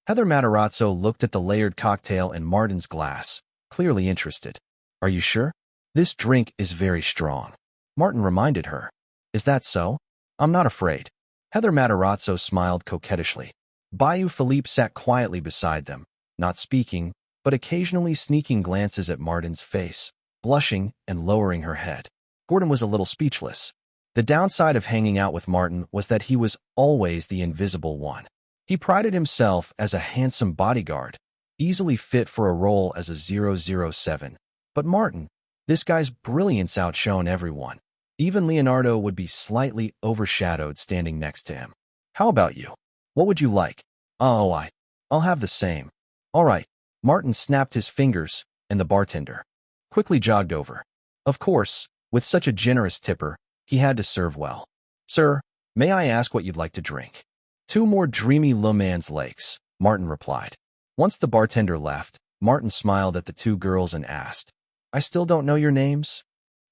[SPEAKER 1] Heather Matarazzo looked at the layered cocktail in Martin's glass, clearly interested. Are you sure? This drink is very strong. Martin reminded her. Is that so? I'm not afraid. Heather Matarazzo smiled coquettishly. Bayou Philippe sat quietly beside them, not speaking, but occasionally sneaking glances at Martin's face, blushing and lowering her head. Gordon was a little speechless. The downside of hanging out with Martin was that he was always the invisible one. He prided himself as a handsome bodyguard, easily fit for a role as a 007. But Martin, this guy's brilliance outshone everyone. Even Leonardo would be slightly overshadowed standing next to him. How about you? What would you like? Oh, I'll have the same. All right. Martin snapped his fingers, and the bartender quickly jogged over. Of course, with such a generous tipper, he had to serve well. Sir, may I ask what you'd like to drink? Two more dreamy Le Mans Lakes, Martin replied. Once the bartender left, Martin smiled at the two girls and asked, I still don't know your names?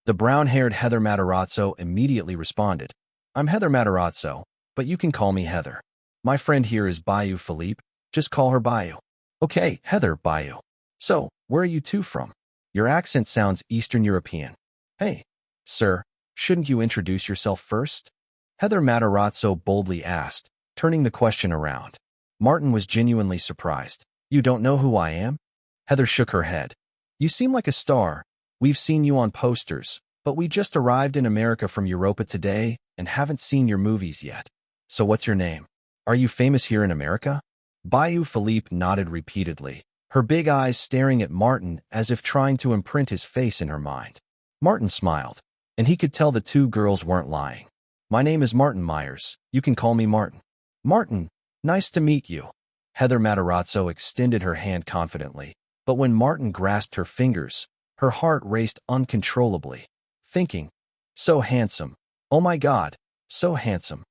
[SPEAKER 1] The brown-haired Heather Matarazzo immediately responded, I'm Heather Matarazzo, but you can call me Heather. My friend here is Bayou Philippe, just call her Bayou. Okay, Heather, Bayou. So, where are you two from? Your accent sounds Eastern European. Hey, sir, shouldn't you introduce yourself first? Heather Matarazzo boldly asked, turning the question around. Martin was genuinely surprised. You don't know who I am? Heather shook her head. You seem like a star. We've seen you on posters, but we just arrived in America from Europa today and haven't seen your movies yet. So what's your name? Are you famous here in America? Bayou Philippe nodded repeatedly, her big eyes staring at Martin as if trying to imprint his face in her mind. Martin smiled, and he could tell the two girls weren't lying. My name is Martin Myers. You can call me Martin. Martin, nice to meet you. Heather Matarazzo extended her hand confidently, but when Martin grasped her fingers, her heart raced uncontrollably, thinking, so handsome. Oh my God, so handsome.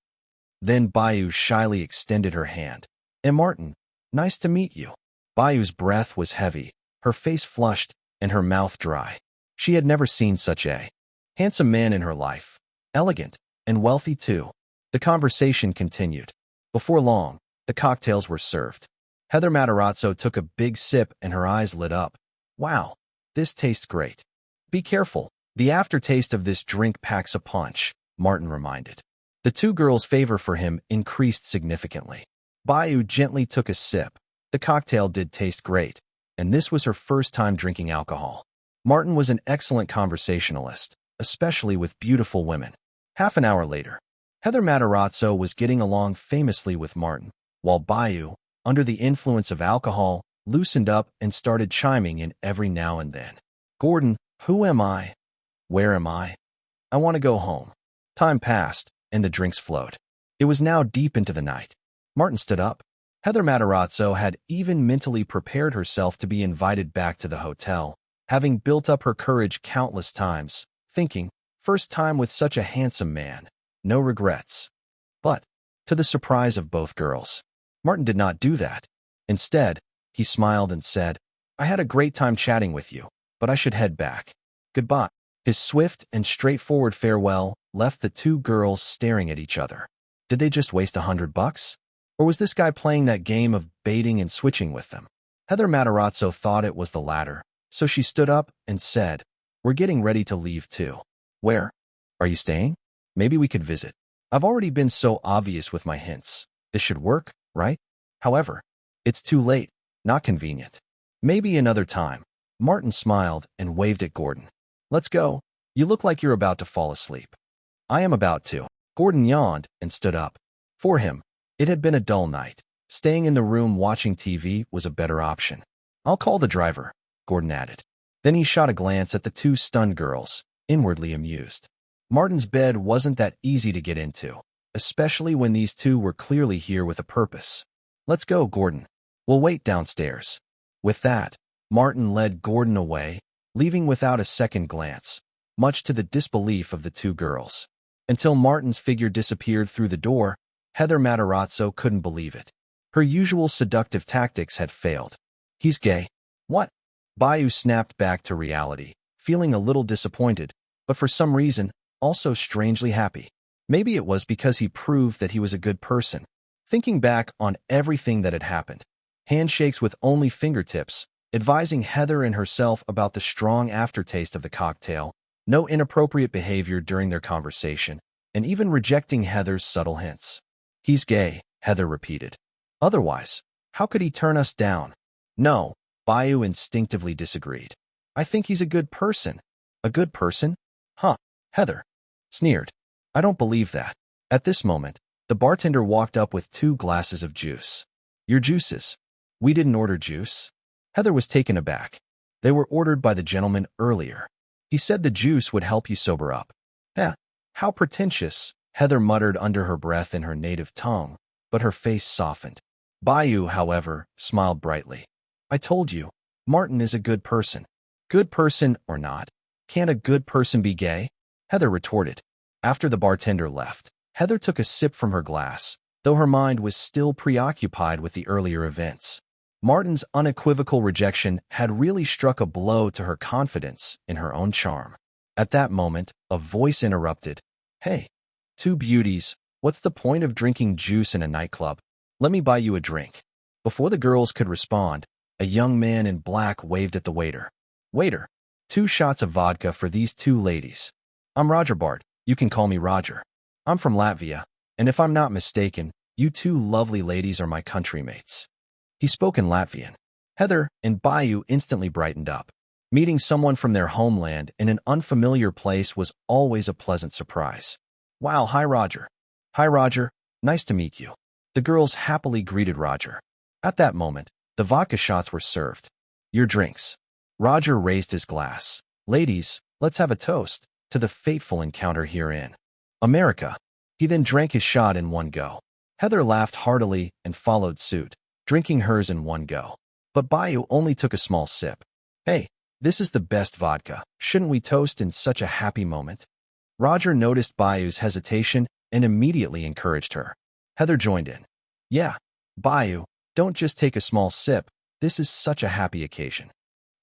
[SPEAKER 1] Then Bayou shyly extended her hand. And Martin, nice to meet you. Bayou's breath was heavy, her face flushed, and her mouth dry. She had never seen such a handsome man in her life. Elegant, and wealthy too. The conversation continued. Before long, the cocktails were served. Heather Matarazzo took a big sip and her eyes lit up. Wow, this tastes great. Be careful, the aftertaste of this drink packs a punch, Martin reminded. The two girls' favor for him increased significantly. Bayou gently took a sip. The cocktail did taste great, and this was her first time drinking alcohol. Martin was an excellent conversationalist, especially with beautiful women. Half an hour later, Heather Matarazzo was getting along famously with Martin, while Bayou, under the influence of alcohol, loosened up and started chiming in every now and then. Gordon, who am I? Where am I? I want to go home. Time passed, and the drinks flowed. It was now deep into the night. Martin stood up. Heather Matarazzo had even mentally prepared herself to be invited back to the hotel, having built up her courage countless times, thinking, first time with such a handsome man, no regrets. But, to the surprise of both girls, Martin did not do that. Instead, he smiled and said, I had a great time chatting with you, but I should head back. Goodbye. His swift and straightforward farewell left the two girls staring at each other. Did they just waste $100? Or was this guy playing that game of baiting and switching with them? Heather Matarazzo thought it was the latter, so she stood up and said, "We're getting ready to leave too." "Where? Are you staying? Maybe we could visit." "I've already been so obvious with my hints. This should work, right? However, it's too late, not convenient. Maybe another time." Martin smiled and waved at Gordon. "Let's go. You look like you're about to fall asleep." "I am about to." Gordon yawned and stood up. For him, it had been a dull night. Staying in the room watching TV was a better option. "I'll call the driver," Gordon added. Then he shot a glance at the two stunned girls, inwardly amused. Martin's bed wasn't that easy to get into, especially when these two were clearly here with a purpose. "Let's go, Gordon. We'll wait downstairs." With that, Martin led Gordon away, leaving without a second glance, much to the disbelief of the two girls. Until Martin's figure disappeared through the door, Heather Matarazzo couldn't believe it. Her usual seductive tactics had failed. "He's gay." "What?" Bayou snapped back to reality, feeling a little disappointed, but for some reason, also strangely happy. Maybe it was because he proved that he was a good person. Thinking back on everything that had happened, handshakes with only fingertips, advising Heather and herself about the strong aftertaste of the cocktail, no inappropriate behavior during their conversation, and even rejecting Heather's subtle hints. "He's gay," Heather repeated. "Otherwise, how could he turn us down?" "No," Bayou instinctively disagreed. "I think he's a good person." "A good person? Huh," Heather sneered. "I don't believe that." At this moment, the bartender walked up with 2 glasses of juice. "Your juices." "We didn't order juice." Heather was taken aback. "They were ordered by the gentleman earlier. He said the juice would help you sober up." "Eh, how pretentious," Heather muttered under her breath in her native tongue, but her face softened. Bayou, however, smiled brightly. "I told you, Martin is a good person." "Good person or not, can't a good person be gay?" Heather retorted. After the bartender left, Heather took a sip from her glass, though her mind was still preoccupied with the earlier events. Martin's unequivocal rejection had really struck a blow to her confidence in her own charm. At that moment, a voice interrupted. "Hey, two beauties, what's the point of drinking juice in a nightclub? Let me buy you a drink." Before the girls could respond, a young man in black waved at the waiter. "Waiter, 2 shots of vodka for these 2 ladies." "I'm Roger Bart. You can call me Roger. I'm from Latvia, and if I'm not mistaken, you 2 lovely ladies are my countrymates." He spoke in Latvian. Heather and Bayou instantly brightened up. Meeting someone from their homeland in an unfamiliar place was always a pleasant surprise. "Wow, hi Roger." "Hi Roger, nice to meet you." The girls happily greeted Roger. At that moment, the vodka shots were served. "Your drinks." Roger raised his glass. "Ladies, let's have a toast to the fateful encounter herein. America." He then drank his shot in one go. Heather laughed heartily and followed suit, drinking hers in one go. But Bayou only took a small sip. "Hey, this is the best vodka. Shouldn't we toast in such a happy moment?" Roger noticed Bayou's hesitation and immediately encouraged her. Heather joined in. "Yeah, Bayou, don't just take a small sip. This is such a happy occasion."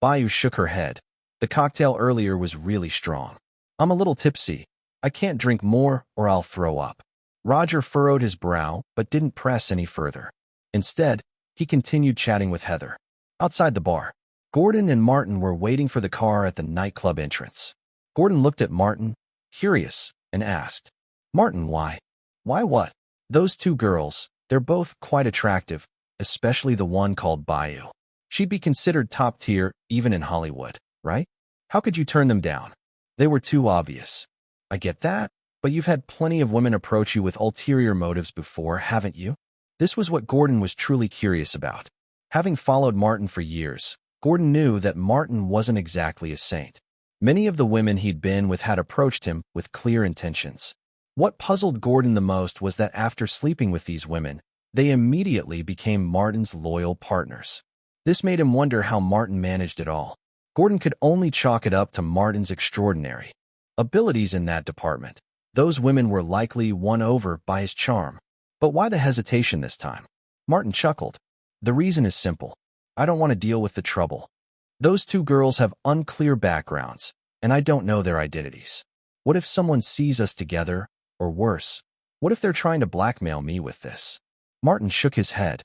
[SPEAKER 1] Bayou shook her head. "The cocktail earlier was really strong. I'm a little tipsy. I can't drink more or I'll throw up." Roger furrowed his brow but didn't press any further. Instead, he continued chatting with Heather. Outside the bar, Gordon and Martin were waiting for the car at the nightclub entrance. Gordon looked at Martin, curious, and asked, "Martin, why?" "Why what?" "Those 2 girls, they're both quite attractive, especially the one called Bayou. She'd be considered top tier even in Hollywood, right? How could you turn them down?" "They were too obvious." "I get that, but you've had plenty of women approach you with ulterior motives before, haven't you?" This was what Gordon was truly curious about. Having followed Martin for years, Gordon knew that Martin wasn't exactly a saint. Many of the women he'd been with had approached him with clear intentions. What puzzled Gordon the most was that after sleeping with these women, they immediately became Martin's loyal partners. This made him wonder how Martin managed it all. Gordon could only chalk it up to Martin's extraordinary abilities in that department. Those women were likely won over by his charm. But why the hesitation this time? Martin chuckled. "The reason is simple. I don't want to deal with the trouble. Those 2 girls have unclear backgrounds, and I don't know their identities. What if someone sees us together, or worse, what if they're trying to blackmail me with this?" Martin shook his head.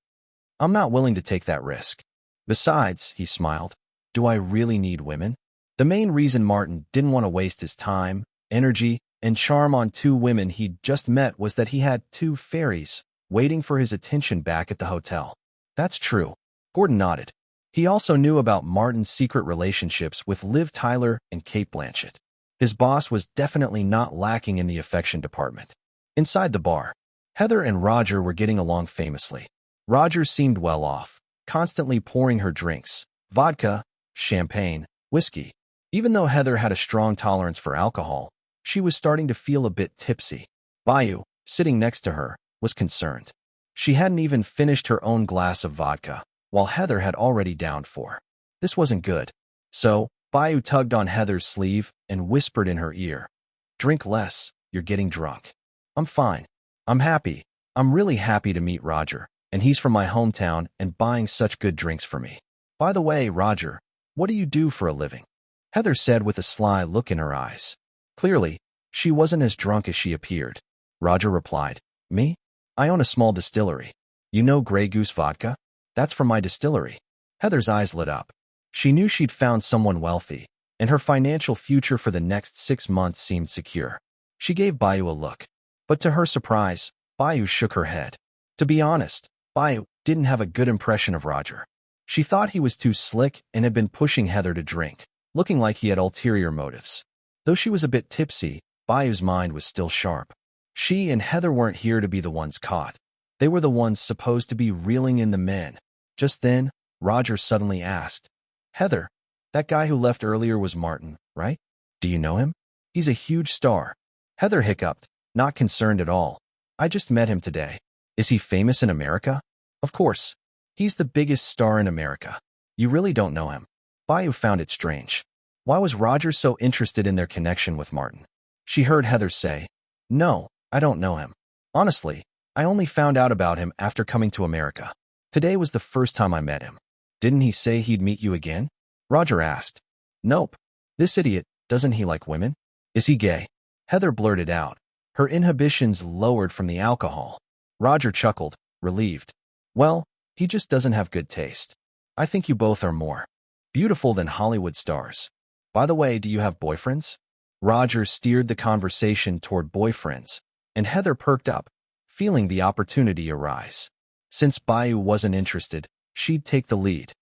[SPEAKER 1] I'm not willing to take that risk. Besides, he smiled, do I really need women? The main reason Martin didn't want to waste his time, energy, and charm on two women he'd just met was that he had two fairies waiting for his attention back at the hotel. That's true. Gordon nodded. He also knew about Martin's secret relationships with Liv Tyler and Kate Blanchett. His boss was definitely not lacking in the affection department. Inside the bar, Heather and Roger were getting along famously. Roger seemed well off, constantly pouring her drinks, vodka, champagne, whiskey. Even though Heather had a strong tolerance for alcohol, she was starting to feel a bit tipsy. Bayou, sitting next to her, was concerned. She hadn't even finished her own glass of vodka, while Heather had already downed 4. This wasn't good. So, Bayou tugged on Heather's sleeve and whispered in her ear, "Drink less, you're getting drunk." "I'm fine. I'm happy. I'm really happy to meet Roger, and he's from my hometown and buying such good drinks for me. By the way, Roger, what do you do for a living?" Heather said with a sly look in her eyes. Clearly, she wasn't as drunk as she appeared. Roger replied, "Me? I own a small distillery. You know Grey Goose vodka? That's from my distillery." Heather's eyes lit up. She knew she'd found someone wealthy, and her financial future for the next 6 months seemed secure. She gave Bayou a look. But to her surprise, Bayou shook her head. To be honest, Bayou didn't have a good impression of Roger. She thought he was too slick and had been pushing Heather to drink, looking like he had ulterior motives. Though she was a bit tipsy, Bayou's mind was still sharp. She and Heather weren't here to be the ones caught. They were the ones supposed to be reeling in the men. Just then, Roger suddenly asked, "Heather, that guy who left earlier was Martin, right? Do you know him? He's a huge star." Heather hiccuped, not concerned at all. "I just met him today." "Is he famous in America?" "Of course. He's the biggest star in America." "You really don't know him?" Bayou found it strange. Why was Roger so interested in their connection with Martin? She heard Heather say, "No, I don't know him. Honestly, I only found out about him after coming to America. Today was the first time I met him." "Didn't he say he'd meet you again?" Roger asked. "Nope. This idiot, doesn't he like women?" "Is he gay?" Heather blurted out. Her inhibitions lowered from the alcohol. Roger chuckled, relieved. "Well, he just doesn't have good taste. I think you both are more beautiful than Hollywood stars. By the way, do you have boyfriends?" Roger steered the conversation toward boyfriends, and Heather perked up, feeling the opportunity arise. Since Bayou wasn't interested, she'd take the lead.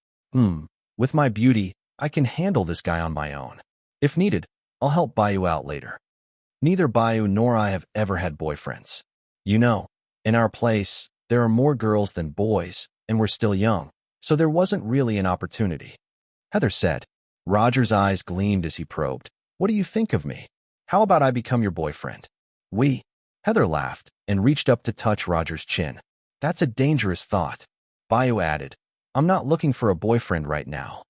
[SPEAKER 1] With my beauty, I can handle this guy on my own. If needed, I'll help Bayou out later." Neither Bayou nor I have ever had boyfriends. You know, in our place, there are more girls than boys, and we're still young, so there wasn't really an opportunity. Heather said. Roger's eyes gleamed as he probed. "What do you think of me? How about I become your boyfriend?" Heather laughed and reached up to touch Roger's chin. "That's a dangerous thought." Bayou added, "I'm not looking for a boyfriend right now."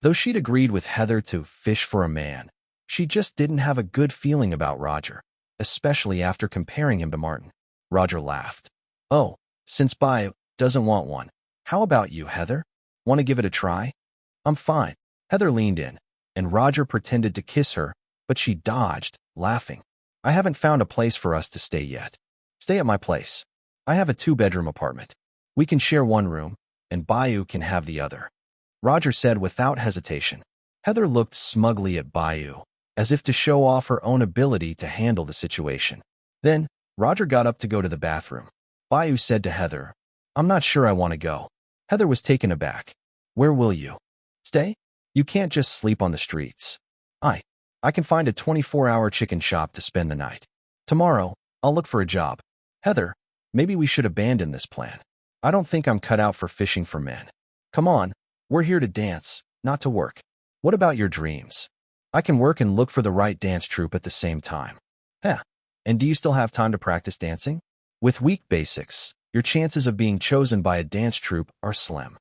[SPEAKER 1] Though she'd agreed with Heather to fish for a man, she just didn't have a good feeling about Roger, especially after comparing him to Martin. Roger laughed. "Oh, since Bayou doesn't want one, how about you, Heather? Want to give it a try?" "I'm fine." Heather leaned in, and Roger pretended to kiss her, but she dodged, laughing. "I haven't found a place for us to stay yet. Stay at my place. I have a 2-bedroom apartment. We can share one room, and Bayou can have the other," Roger said without hesitation. Heather looked smugly at Bayou, as if to show off her own ability to handle the situation. Then, Roger got up to go to the bathroom. Bayou said to Heather, "I'm not sure I want to go." Heather was taken aback. "Where will you stay? You can't just sleep on the streets." I can find a 24-hour chicken shop to spend the night. Tomorrow, I'll look for a job." "Heather, maybe we should abandon this plan. I don't think I'm cut out for fishing for men. Come on, we're here to dance, not to work. What about your dreams?" "I can work and look for the right dance troupe at the same time." And do you still have time to practice dancing?" "With weak basics, your chances of being chosen by a dance troupe are slim.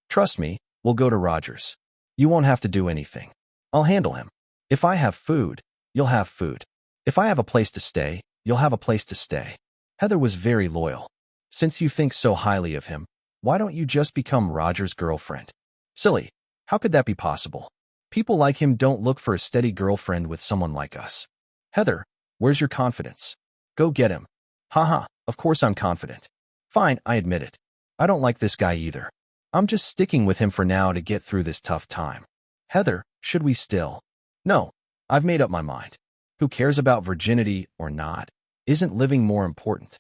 [SPEAKER 1] Trust me, we'll go to Roger's. You won't have to do anything. I'll handle him. If I have food, you'll have food. If I have a place to stay, you'll have a place to stay." Heather was very loyal. "Since you think so highly of him, why don't you just become Roger's girlfriend?" "Silly. How could that be possible? People like him don't look for a steady girlfriend with someone like us." "Heather, where's your confidence? Go get him." "Haha, of course I'm confident. Fine, I admit it. I don't like this guy either. I'm just sticking with him for now to get through this tough time. Heather, should we still? No, I've made up my mind. Who cares about virginity or not? Isn't living more important?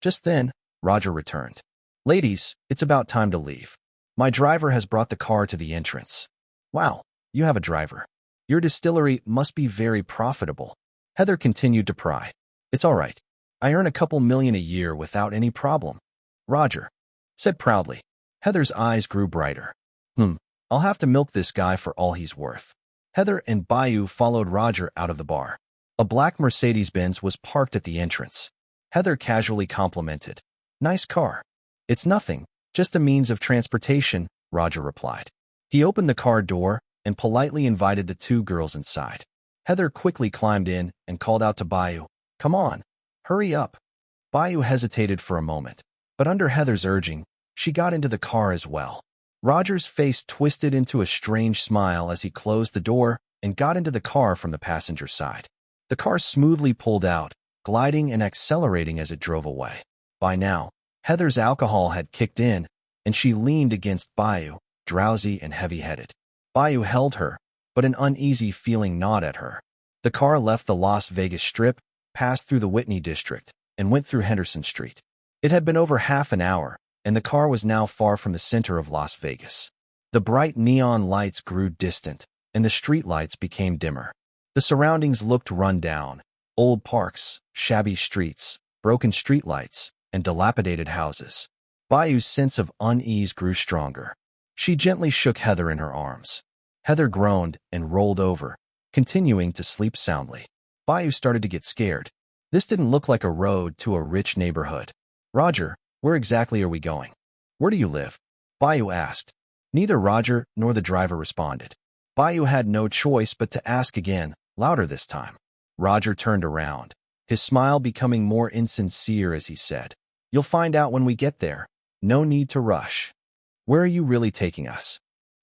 [SPEAKER 1] Just then, Roger returned. Ladies, it's about time to leave. My driver has brought the car to the entrance. Wow, you have a driver. Your distillery must be very profitable. Heather continued to pry. It's all right. I earn a couple million a year without any problem. Roger said proudly. Heather's eyes grew brighter. I'll have to milk this guy for all he's worth. Heather and Bayou followed Roger out of the bar. A black Mercedes-Benz was parked at the entrance. Heather casually complimented. Nice car. It's nothing, just a means of transportation, Roger replied. He opened the car door and politely invited the two girls inside. Heather quickly climbed in and called out to Bayou, Come on, hurry up. Bayou hesitated for a moment, but under Heather's urging, she got into the car as well. Roger's face twisted into a strange smile as he closed the door and got into the car from the passenger side. The car smoothly pulled out, gliding and accelerating as it drove away. By now, Heather's alcohol had kicked in, and she leaned against Bayou, drowsy and heavy-headed. Bayou held her, but an uneasy feeling gnawed at her. The car left the Las Vegas Strip, passed through the Whitney district, and went through Henderson Street. It had been over half an hour, and the car was now far from the center of Las Vegas. The bright neon lights grew distant, and the streetlights became dimmer. The surroundings looked run down: old parks, shabby streets, broken streetlights, and dilapidated houses. Bayou's sense of unease grew stronger. She gently shook Heather in her arms. Heather groaned and rolled over, continuing to sleep soundly. Bayou started to get scared. This didn't look like a road to a rich neighborhood. Roger, where exactly are we going? Where do you live? Bayou asked. Neither Roger nor the driver responded. Bayou had no choice but to ask again, louder this time. Roger turned around, his smile becoming more insincere as he said, You'll find out when we get there. No need to rush. Where are you really taking us?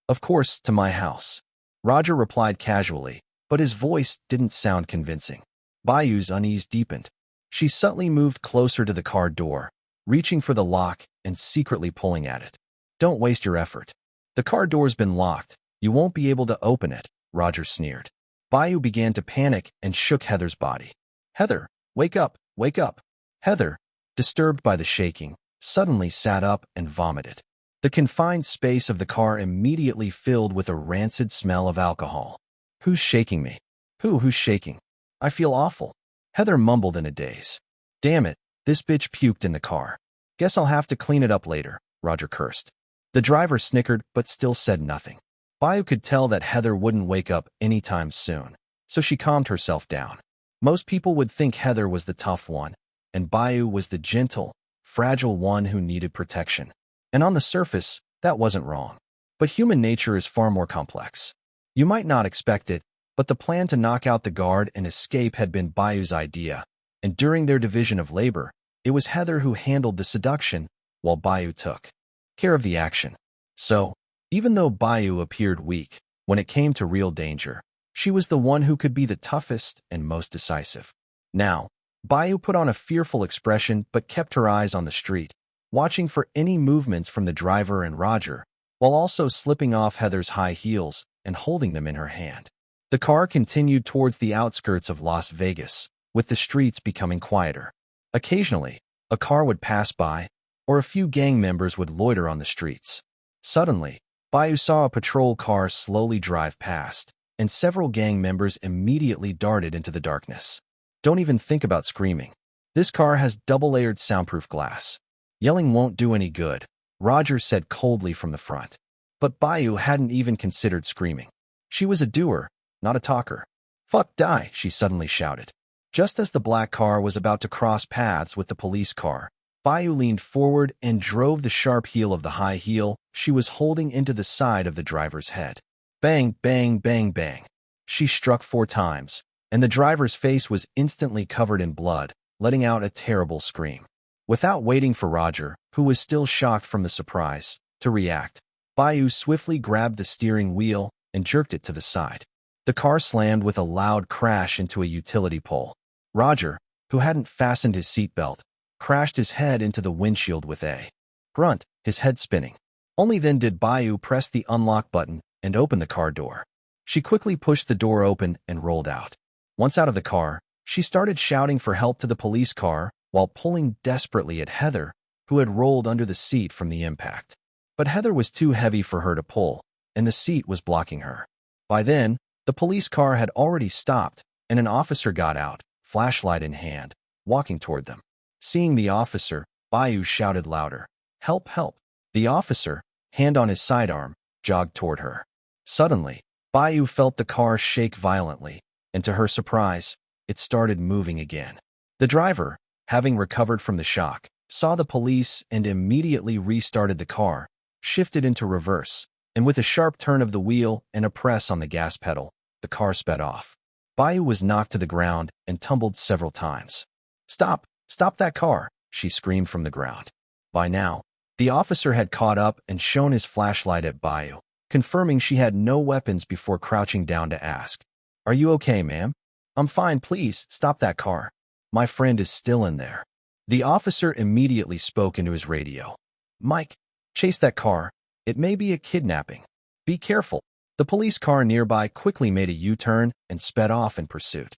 [SPEAKER 1] Of course, to my house. Roger replied casually, but his voice didn't sound convincing. Bayou's unease deepened. She subtly moved closer to the car door, reaching for the lock and secretly pulling at it. Don't waste your effort. The car door's been locked. You won't be able to open it, Roger sneered. Bayou began to panic and shook Heather's body. Heather, wake up, wake up. Heather, disturbed by the shaking, suddenly sat up and vomited. The confined space of the car immediately filled with a rancid smell of alcohol. Who's shaking me? Who's shaking? I feel awful. Heather mumbled in a daze. Damn it, this bitch puked in the car. Guess I'll have to clean it up later, Roger cursed. The driver snickered but still said nothing. Bayou could tell that Heather wouldn't wake up anytime soon, so she calmed herself down. Most people would think Heather was the tough one, and Bayou was the gentle, fragile one who needed protection. And on the surface, that wasn't wrong. But human nature is far more complex. You might not expect it, but the plan to knock out the guard and escape had been Bayou's idea, and during their division of labor, it was Heather who handled the seduction, while Bayou took care of the action. So, even though Bayou appeared weak, when it came to real danger, she was the one who could be the toughest and most decisive. Now, Bayou put on a fearful expression but kept her eyes on the street, watching for any movements from the driver and Roger, while also slipping off Heather's high heels and holding them in her hand. The car continued towards the outskirts of Las Vegas, with the streets becoming quieter. Occasionally, a car would pass by, or a few gang members would loiter on the streets. Suddenly, Bayou saw a patrol car slowly drive past, and several gang members immediately darted into the darkness. Don't even think about screaming. This car has double-layered soundproof glass. Yelling won't do any good, Roger said coldly from the front. But Bayou hadn't even considered screaming. She was a doer, not a talker. Fuck die, she suddenly shouted. Just as the black car was about to cross paths with the police car, Bayou leaned forward and drove the sharp heel of the high heel she was holding into the side of the driver's head. Bang, bang, bang, bang. She struck 4 times, and the driver's face was instantly covered in blood, letting out a terrible scream. Without waiting for Roger, who was still shocked from the surprise, to react, Bayou swiftly grabbed the steering wheel and jerked it to the side. The car slammed with a loud crash into a utility pole. Roger, who hadn't fastened his seatbelt, crashed his head into the windshield with a grunt, his head spinning. Only then did Bayou press the unlock button and open the car door. She quickly pushed the door open and rolled out. Once out of the car, she started shouting for help to the police car while pulling desperately at Heather, who had rolled under the seat from the impact. But Heather was too heavy for her to pull, and the seat was blocking her. By then, the police car had already stopped, and an officer got out, flashlight in hand, walking toward them. Seeing the officer, Bayou shouted louder, "Help, help!" The officer, hand on his sidearm, jogged toward her. Suddenly, Bayou felt the car shake violently, and to her surprise, it started moving again. The driver, having recovered from the shock, saw the police and immediately restarted the car, shifted into reverse, and with a sharp turn of the wheel and a press on the gas pedal, the car sped off. Bayou was knocked to the ground and tumbled several times. "Stop! Stop that car!" she screamed from the ground. By now, the officer had caught up and shown his flashlight at Bayou, confirming she had no weapons before crouching down to ask, "Are you okay, ma'am?" "I'm fine, please, stop that car. My friend is still in there." The officer immediately spoke into his radio. "Mike, chase that car. It may be a kidnapping. Be careful." The police car nearby quickly made a U-turn and sped off in pursuit.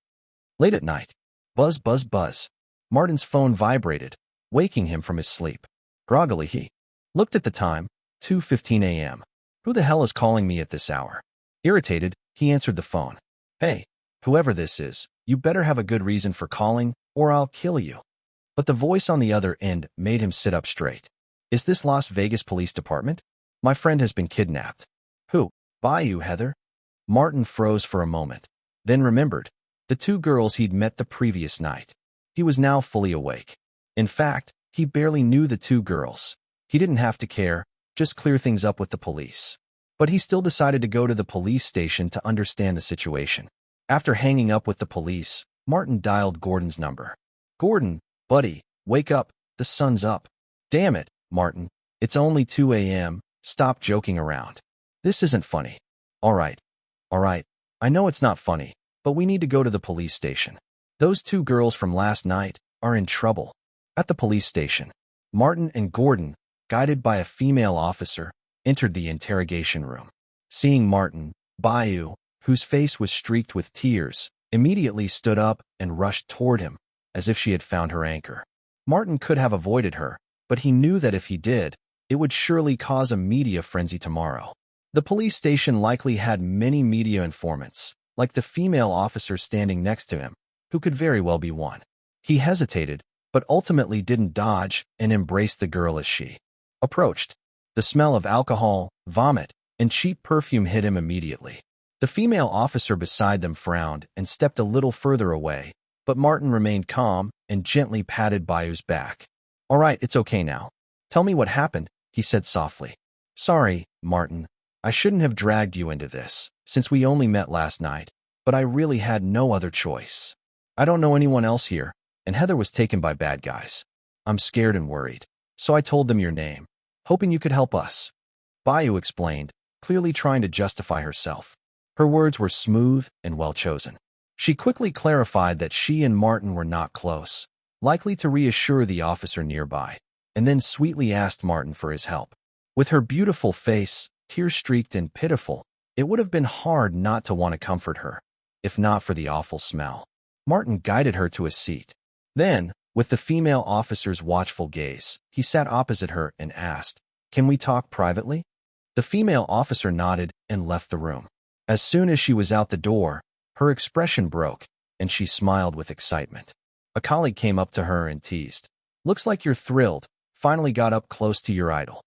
[SPEAKER 1] Late at night, buzz, buzz, buzz. Martin's phone vibrated, waking him from his sleep. Groggily, he looked at the time, 2:15 a.m. Who the hell is calling me at this hour? Irritated, he answered the phone. "Hey, whoever this is, you better have a good reason for calling, or I'll kill you." But the voice on the other end made him sit up straight. "Is this Las Vegas Police Department? My friend has been kidnapped." "Who? Bayou, Heather?" Martin froze for a moment, then remembered the two girls he'd met the previous night. He was now fully awake. In fact, he barely knew the two girls. He didn't have to care, just clear things up with the police. But he still decided to go to the police station to understand the situation. After hanging up with the police, Martin dialed Gordon's number. "Gordon, buddy, wake up, the sun's up." "Damn it, Martin, it's only 2 a.m., stop joking around. This isn't funny." All right, I know it's not funny, but we need to go to the police station. Those two girls from last night are in trouble." At the police station, Martin and Gordon, guided by a female officer, entered the interrogation room. Seeing Martin, Bayou, whose face was streaked with tears, immediately stood up and rushed toward him, as if she had found her anchor. Martin could have avoided her, but he knew that if he did, it would surely cause a media frenzy tomorrow. The police station likely had many media informants, like the female officer standing next to him, who could very well be one. He hesitated, but ultimately didn't dodge and embraced the girl as she approached. The smell of alcohol, vomit, and cheap perfume hit him immediately. The female officer beside them frowned and stepped a little further away, but Martin remained calm and gently patted Bayou's back. "All right, it's okay now. Tell me what happened," he said softly. "Sorry, Martin. I shouldn't have dragged you into this, since we only met last night, but I really had no other choice. I don't know anyone else here, and Heather was taken by bad guys. I'm scared and worried, so I told them your name, hoping you could help us." Bayou explained, clearly trying to justify herself. Her words were smooth and well-chosen. She quickly clarified that she and Martin were not close, likely to reassure the officer nearby, and then sweetly asked Martin for his help. With her beautiful face, tear-streaked and pitiful, it would have been hard not to want to comfort her, if not for the awful smell. Martin guided her to a seat. Then, with the female officer's watchful gaze, he sat opposite her and asked, "Can we talk privately?" The female officer nodded and left the room. As soon as she was out the door, her expression broke, and she smiled with excitement. A colleague came up to her and teased, "Looks like you're thrilled, finally got up close to your idol.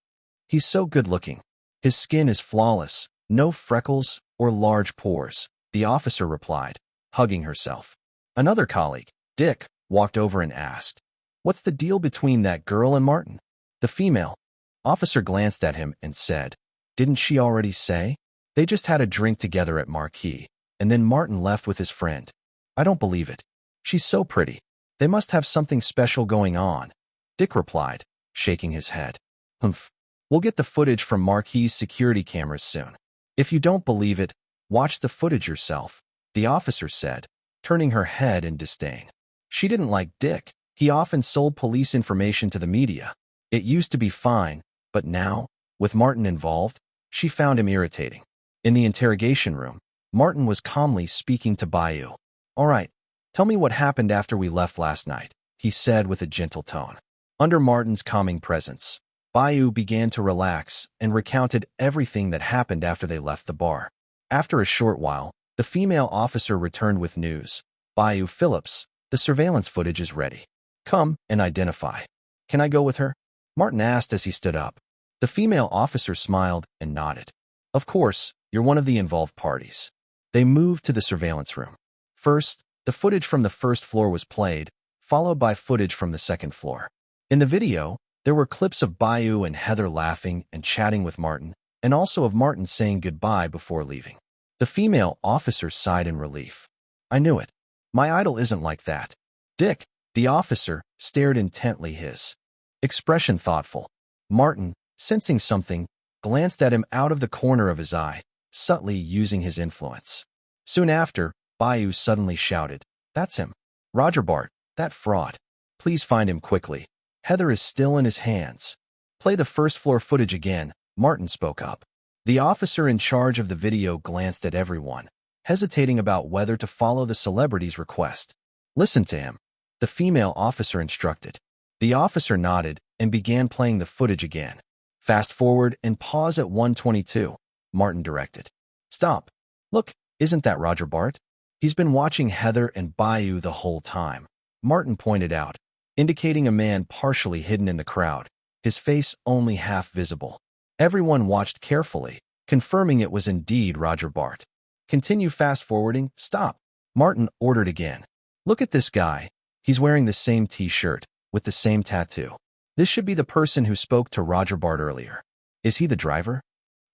[SPEAKER 1] He's so good-looking. His skin is flawless, no freckles or large pores," the officer replied, hugging herself. Another colleague, Dick, walked over and asked, "What's the deal between that girl and Martin?" The female officer glanced at him and said, "Didn't she already say? They just had a drink together at Marquis, and then Martin left with his friend. I don't believe it. She's so pretty. They must have something special going on," Dick replied, shaking his head. "Humph. We'll get the footage from Marquis' security cameras soon. If you don't believe it, watch the footage yourself," the officer said, turning her head in disdain. She didn't like Dick, He often sold police information to the media. It used to be fine, but now, with Martin involved, she found him irritating. In the interrogation room, Martin was calmly speaking to Bayou. "All right, tell me what happened after we left last night," he said with a gentle tone. Under Martin's calming presence, Bayou began to relax and recounted everything that happened after they left the bar. After a short while, the female officer returned with news. "Bayou Phillips, the surveillance footage is ready. Come and identify." "Can I go with her?" Martin asked as he stood up. The female officer smiled and nodded. "Of course, you're one of the involved parties." They moved to the surveillance room. First, the footage from the first floor was played, followed by footage from the second floor. In the video, there were clips of Bayou and Heather laughing and chatting with Martin, and also of Martin saying goodbye before leaving. The female officer sighed in relief. "I knew it. My idol isn't like that." Dick, the officer, stared intently, his expression thoughtful. Martin, sensing something, glanced at him out of the corner of his eye, subtly using his influence. Soon after, Bayou suddenly shouted, "That's him. Roger Bart, that fraud. Please find him quickly. Heather is still in his hands." "Play the first floor footage again," Martin spoke up. The officer in charge of the video glanced at everyone, hesitating about whether to follow the celebrity's request. "Listen to him," the female officer instructed. The officer nodded and began playing the footage again. "Fast forward and pause at 1:22, Martin directed. "Stop. Look, isn't that Roger Bart? He's been watching Heather and Bayou the whole time," Martin pointed out, indicating a man partially hidden in the crowd, his face only half visible. Everyone watched carefully, confirming it was indeed Roger Bart. "Continue fast-forwarding. Stop," Martin ordered again. "Look at this guy. He's wearing the same t-shirt, with the same tattoo. This should be the person who spoke to Roger Bart earlier. Is he the driver?"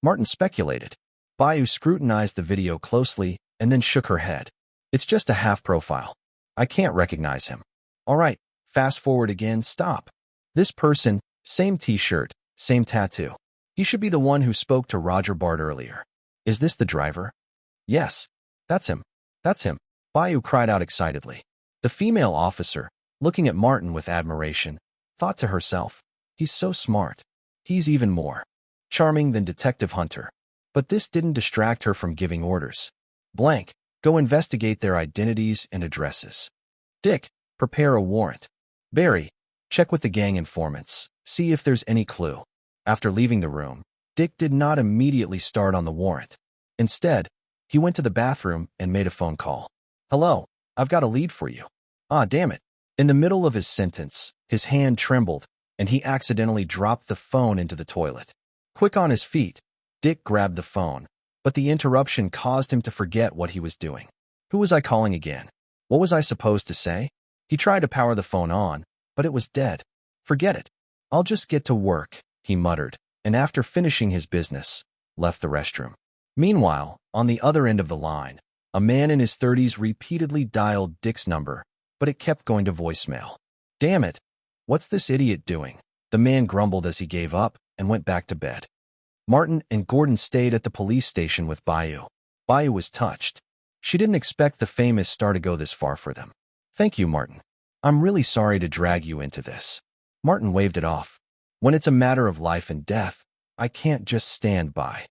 [SPEAKER 1] Martin speculated. Bayou scrutinized the video closely and then shook her head. "It's just a half profile. I can't recognize him." "All right, fast forward again. Stop. This person, same t-shirt, same tattoo. He should be the one who spoke to Roger Bart earlier. Is this the driver?" "Yes, that's him. That's him," Bayou cried out excitedly. The female officer, looking at Martin with admiration, thought to herself, "He's so smart. He's even more charming than Detective Hunter." But this didn't distract her from giving orders. "Blank, go investigate their identities and addresses. Dick, prepare a warrant. Barry, check with the gang informants, see if there's any clue." After leaving the room, Dick did not immediately start on the warrant. Instead, he went to the bathroom and made a phone call. "Hello, I've got a lead for you." "Ah, damn it." In the middle of his sentence, his hand trembled, and he accidentally dropped the phone into the toilet. Quick on his feet, Dick grabbed the phone, but the interruption caused him to forget what he was doing. Who was I calling again? What was I supposed to say? He tried to power the phone on, but it was dead. "Forget it. I'll just get to work," he muttered, and after finishing his business, left the restroom. Meanwhile, on the other end of the line, a man in his 30s repeatedly dialed Dick's number, but it kept going to voicemail. "Damn it. What's this idiot doing?" The man grumbled as he gave up and went back to bed. Martin and Gordon stayed at the police station with Bayou. Bayou was touched. She didn't expect the famous star to go this far for them. "Thank you, Martin. I'm really sorry to drag you into this." Martin waved it off. "When it's a matter of life and death, I can't just stand by."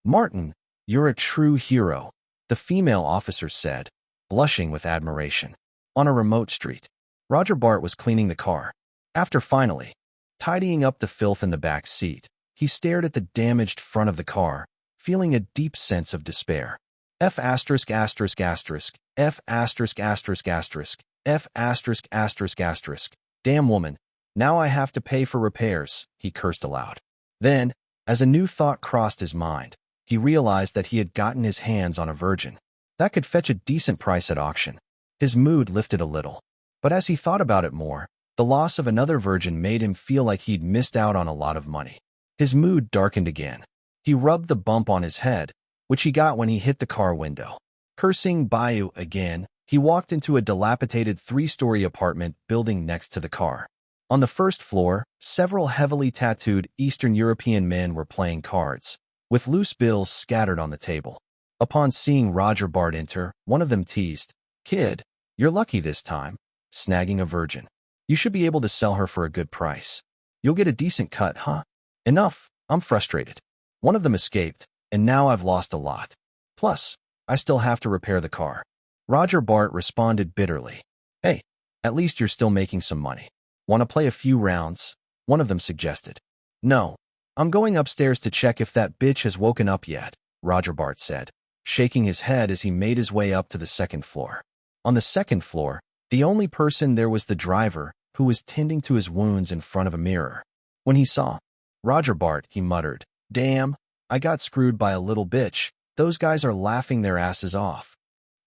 [SPEAKER 1] "Martin, you're a true hero," the female officer said, blushing with admiration. On a remote street, Roger Bart was cleaning the car. After finally tidying up the filth in the back seat, he stared at the damaged front of the car, feeling a deep sense of despair. F asterisk asterisk asterisk, F asterisk asterisk asterisk, F asterisk asterisk asterisk. "Damn woman, now I have to pay for repairs," he cursed aloud. Then, as a new thought crossed his mind, he realized that he had gotten his hands on a virgin. That could fetch a decent price at auction. His mood lifted a little. But as he thought about it more, the loss of another virgin made him feel like he'd missed out on a lot of money. His mood darkened again. He rubbed the bump on his head, which he got when he hit the car window. Cursing Bayou again, he walked into a dilapidated 3-story apartment building next to the car. On the first floor, several heavily tattooed Eastern European men were playing cards, with loose bills scattered on the table. Upon seeing Roger Bart enter, one of them teased, "Kid, you're lucky this time, snagging a virgin." You should be able to sell her for a good price. You'll get a decent cut, huh? Enough. I'm frustrated. One of them escaped, and now I've lost a lot. Plus, I still have to repair the car. Roger Bart responded bitterly. Hey, at least you're still making some money. Want to play a few rounds? One of them suggested. No. I'm going upstairs to check if that bitch has woken up yet, Roger Bart said, shaking his head as he made his way up to the second floor. On the second floor, the only person there was the driver, who was tending to his wounds in front of a mirror. When he saw Roger Bart, he muttered, Damn, I got screwed by a little bitch. Those guys are laughing their asses off.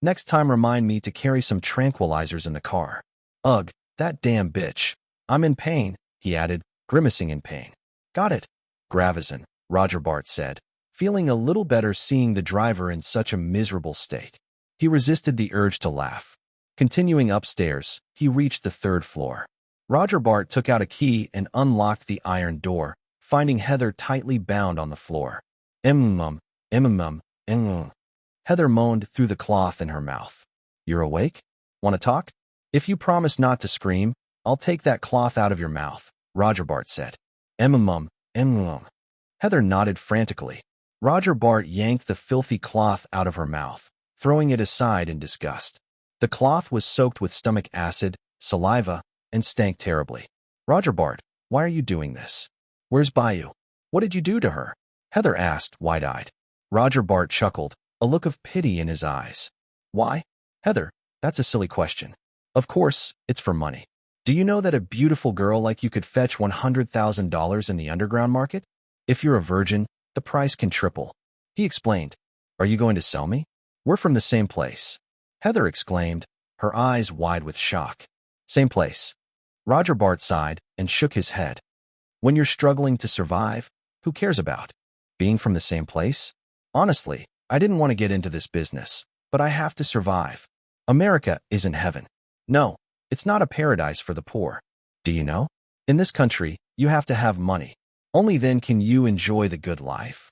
[SPEAKER 1] Next time remind me to carry some tranquilizers in the car. Ugh, that damn bitch. I'm in pain, he added, grimacing in pain. Got it. Gravison, Roger Bart said, feeling a little better seeing the driver in such a miserable state. He resisted the urge to laugh. Continuing upstairs, he reached the third floor. Roger Bart took out a key and unlocked the iron door, finding Heather tightly bound on the floor. Heather moaned through the cloth in her mouth. You're awake? Want to talk? If you promise not to scream, I'll take that cloth out of your mouth, Roger Bart said. Heather nodded frantically. Roger Bart yanked the filthy cloth out of her mouth, throwing it aside in disgust. The cloth was soaked with stomach acid, saliva, and stank terribly. Roger Bart, why are you doing this? Where's Bayou? What did you do to her? Heather asked, wide-eyed. Roger Bart chuckled, a look of pity in his eyes. Why? Heather, that's a silly question. Of course, it's for money. Do you know that a beautiful girl like you could fetch $100,000 in the underground market? If you're a virgin, the price can triple. He explained. Are you going to sell me? We're from the same place. Heather exclaimed, her eyes wide with shock. Same place. Roger Bart sighed and shook his head. When you're struggling to survive, who cares about being from the same place? Honestly, I didn't want to get into this business, but I have to survive. America isn't heaven. No, it's not a paradise for the poor. Do you know? In this country, you have to have money. Only then can you enjoy the good life.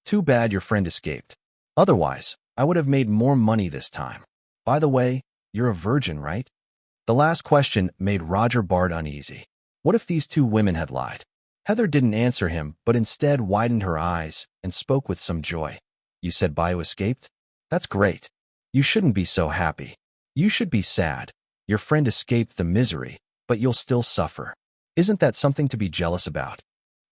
[SPEAKER 1] Too bad your friend escaped. Otherwise, I would have made more money this time. By the way, you're a virgin, right? The last question made Roger Bart uneasy. What if these two women had lied? Heather didn't answer him, but instead widened her eyes and spoke with some joy. You said Bayou escaped? That's great. You shouldn't be so happy. You should be sad. Your friend escaped the misery, but you'll still suffer. Isn't that something to be jealous about?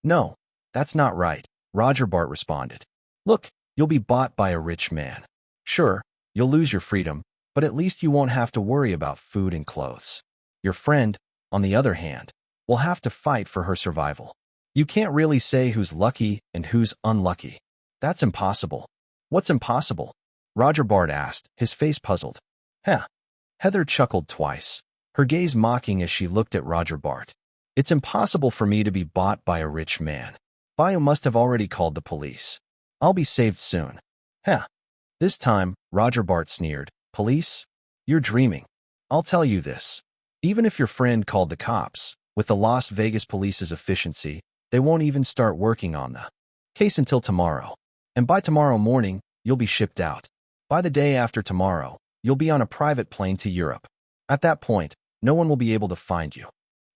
[SPEAKER 1] No, that's not right, Roger Bart responded. Look, you'll be bought by a rich man. Sure, you'll lose your freedom, but at least you won't have to worry about food and clothes. Your friend, on the other hand, will have to fight for her survival. You can't really say who's lucky and who's unlucky. That's impossible. What's impossible? Roger Bart asked, his face puzzled. Huh. Heather chuckled twice, her gaze mocking as she looked at Roger Bart. It's impossible for me to be bought by a rich man. Bayou must have already called the police. I'll be saved soon. Huh. This time, Roger Bart sneered. Police? You're dreaming. I'll tell you this. Even if your friend called the cops, with the Las Vegas police's efficiency, they won't even start working on the case until tomorrow. And by tomorrow morning, you'll be shipped out. By the day after tomorrow, you'll be on a private plane to Europe. At that point, no one will be able to find you.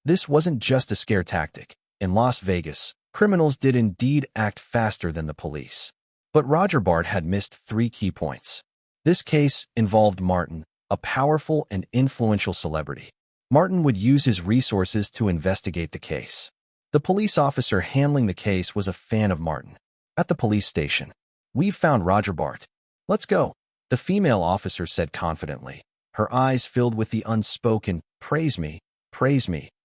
[SPEAKER 1] This wasn't just a scare tactic. In Las Vegas, criminals did indeed act faster than the police. But Roger Bart had missed 3 key points. This case involved Martin, a powerful and influential celebrity. Martin would use his resources to investigate the case. The police officer handling the case was a fan of Martin. At the police station, we've found Roger Bart. Let's go, the female officer said confidently, her eyes filled with the unspoken, praise me,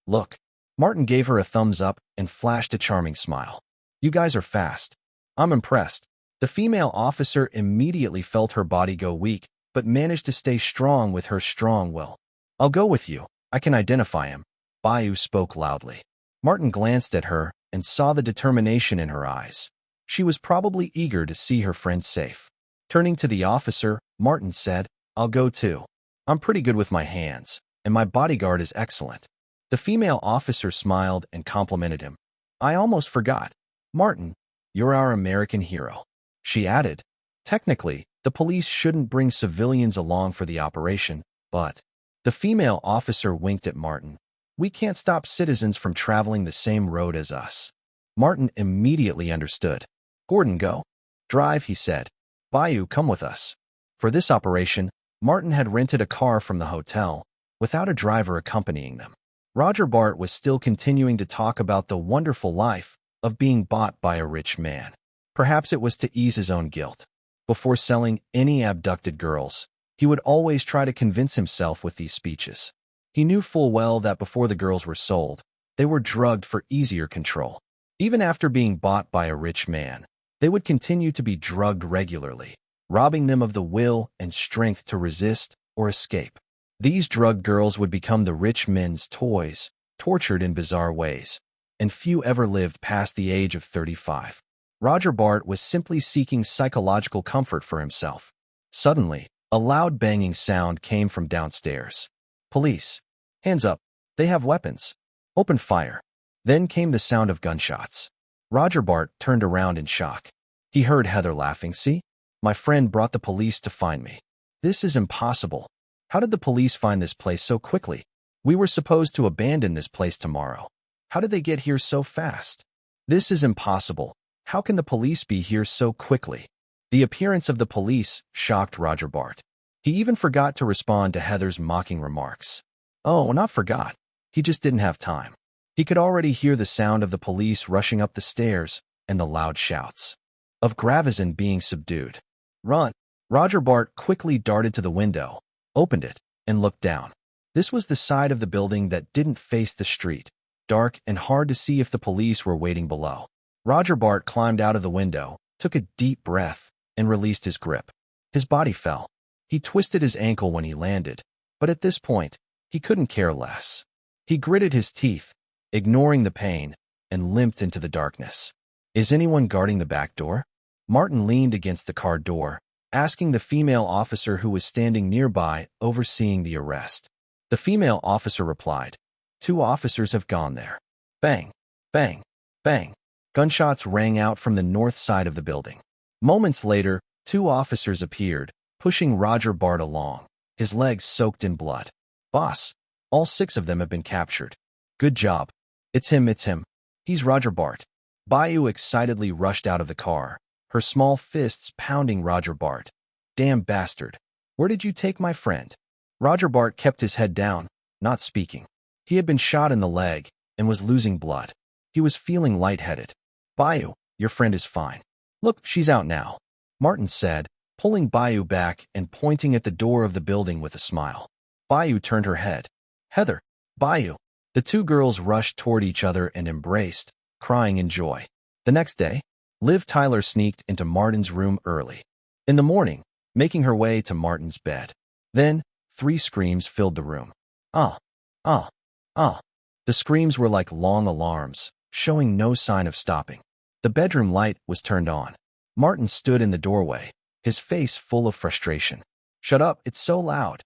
[SPEAKER 1] look. Martin gave her a thumbs up and flashed a charming smile. You guys are fast. I'm impressed. The female officer immediately felt her body go weak, but managed to stay strong with her strong will. I'll go with you. I can identify him. Bayou spoke loudly. Martin glanced at her and saw the determination in her eyes. She was probably eager to see her friend safe. Turning to the officer, Martin said, I'll go too. I'm pretty good with my hands, and my bodyguard is excellent. The female officer smiled and complimented him. I almost forgot. Martin, you're our American hero. She added, technically, the police shouldn't bring civilians along for the operation, but... The female officer winked at Martin. We can't stop citizens from traveling the same road as us. Martin immediately understood. Gordon, go. Drive, he said. Bayou, come with us. For this operation, Martin had rented a car from the hotel, without a driver accompanying them. Roger Bart was still continuing to talk about the wonderful life of being bought by a rich man. Perhaps it was to ease his own guilt. Before selling any abducted girls, he would always try to convince himself with these speeches. He knew full well that before the girls were sold, they were drugged for easier control. Even after being bought by a rich man, they would continue to be drugged regularly, robbing them of the will and strength to resist or escape. These drugged girls would become the rich men's toys, tortured in bizarre ways, and few ever lived past the age of 35. Roger Bart was simply seeking psychological comfort for himself. Suddenly, a loud banging sound came from downstairs. Police. Hands up. They have weapons. Open fire. Then came the sound of gunshots. Roger Bart turned around in shock. He heard Heather laughing. See? My friend brought the police to find me. This is impossible. How did the police find this place so quickly? We were supposed to abandon this place tomorrow. How did they get here so fast? This is impossible. How can the police be here so quickly? The appearance of the police shocked Roger Bart. He even forgot to respond to Heather's mocking remarks. Oh, not forgot. He just didn't have time. He could already hear the sound of the police rushing up the stairs and the loud shouts of Gravison being subdued. Run! Roger Bart quickly darted to the window, opened it, and looked down. This was the side of the building that didn't face the street, dark and hard to see if the police were waiting below. Roger Bart climbed out of the window, took a deep breath, and released his grip. His body fell. He twisted his ankle when he landed, but at this point, he couldn't care less. He gritted his teeth, ignoring the pain, and limped into the darkness. Is anyone guarding the back door? Martin leaned against the car door, asking the female officer who was standing nearby, overseeing the arrest. The female officer replied, 2 officers have gone there. Bang, bang, bang. Gunshots rang out from the north side of the building. Moments later, 2 officers appeared, pushing Roger Bart along, his legs soaked in blood. Boss, all 6 of them have been captured. Good job. It's him. He's Roger Bart. Bayou excitedly rushed out of the car, her small fists pounding Roger Bart. Damn bastard. Where did you take my friend? Roger Bart kept his head down, not speaking. He had been shot in the leg and was losing blood. He was feeling lightheaded. Bayou, your friend is fine. Look, she's out now, Martin said, pulling Bayou back and pointing at the door of the building with a smile. Bayou turned her head. Heather, Bayou. The 2 girls rushed toward each other and embraced, crying in joy. The next day, Liv Tyler sneaked into Martin's room early. In the morning, making her way to Martin's bed. Then, 3 screams filled the room. Ah, ah, ah. The screams were like long alarms, showing no sign of stopping. The bedroom light was turned on. Martin stood in the doorway, his face full of frustration. Shut up, it's so loud.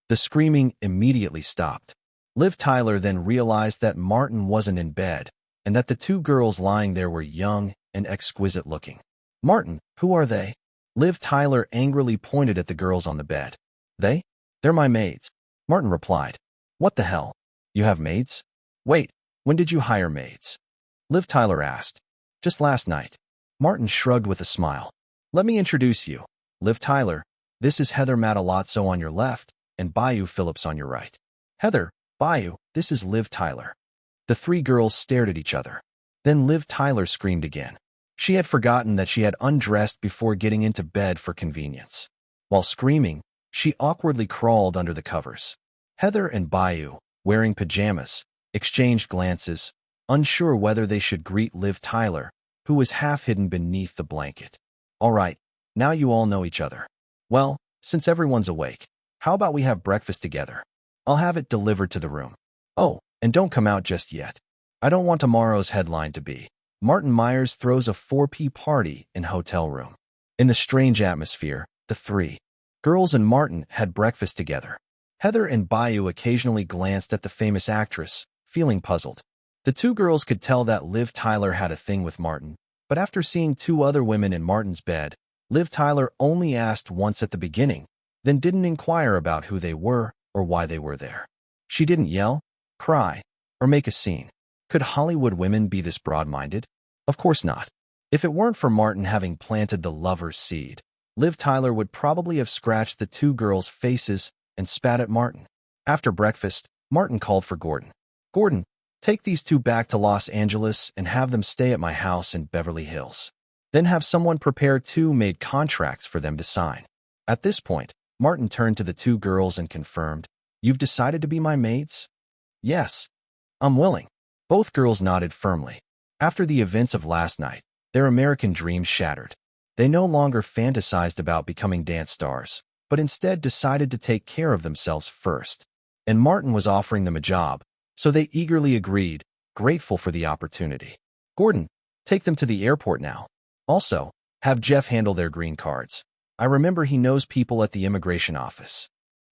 [SPEAKER 1] The screaming immediately stopped. Liv Tyler then realized that Martin wasn't in bed, and that the 2 girls lying there were young and exquisite looking. Martin, who are they? Liv Tyler angrily pointed at the girls on the bed. They're my maids. Martin replied. What the hell? You have maids? Wait, when did you hire maids? Liv Tyler asked. Just last night. Martin shrugged with a smile. Let me introduce you. Liv Tyler, this is Heather Matalazzo on your left, and Bayou Phillips on your right. Heather, Bayou, this is Liv Tyler. The 3 girls stared at each other. Then Liv Tyler screamed again. She had forgotten that she had undressed before getting into bed for convenience. While screaming, she awkwardly crawled under the covers. Heather and Bayou, wearing pajamas, exchanged glances, unsure whether they should greet Liv Tyler, who was half hidden beneath the blanket. All right, now you all know each other. Well, since everyone's awake, how about we have breakfast together? I'll have it delivered to the room. Oh, and don't come out just yet. I don't want tomorrow's headline to be, Martin Myers throws a 4P party in hotel room. In the strange atmosphere, the 3 girls and Martin had breakfast together. Heather and Bayou occasionally glanced at the famous actress, feeling puzzled. The 2 girls could tell that Liv Tyler had a thing with Martin, but after seeing 2 other women in Martin's bed, Liv Tyler only asked once at the beginning, then didn't inquire about who they were or why they were there. She didn't yell, cry, or make a scene. Could Hollywood women be this broad-minded? Of course not. If it weren't for Martin having planted the lover's seed, Liv Tyler would probably have scratched the two girls' faces and spat at Martin. After breakfast, Martin called for Gordon. Gordon, take these two back to Los Angeles and have them stay at my house in Beverly Hills. Then have someone prepare two made contracts for them to sign. At this point, Martin turned to the two girls and confirmed, "You've decided to be my maids?" "Yes, I'm willing." Both girls nodded firmly. After the events of last night, their American dreams shattered. They no longer fantasized about becoming dance stars, but instead decided to take care of themselves first. And Martin was offering them a job, so they eagerly agreed, grateful for the opportunity. "Gordon, take them to the airport now. Also, have Jeff handle their green cards. I remember he knows people at the immigration office."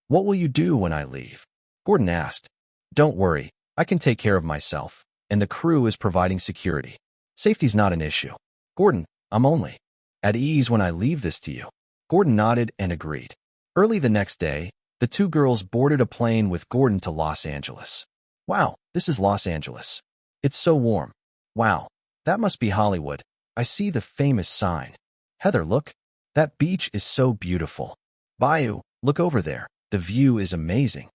[SPEAKER 1] "What will you do when I leave?" Gordon asked. "Don't worry, I can take care of myself, and the crew is providing security. Safety's not an issue. Gordon, I'm only at ease when I leave this to you." Gordon nodded and agreed. Early the next day, the two girls boarded a plane with Gordon to Los Angeles. "Wow, this is Los Angeles. It's so warm. Wow, that must be Hollywood. I see the famous sign. Heather, look. That beach is so beautiful. Bayou, look over there. The view is amazing."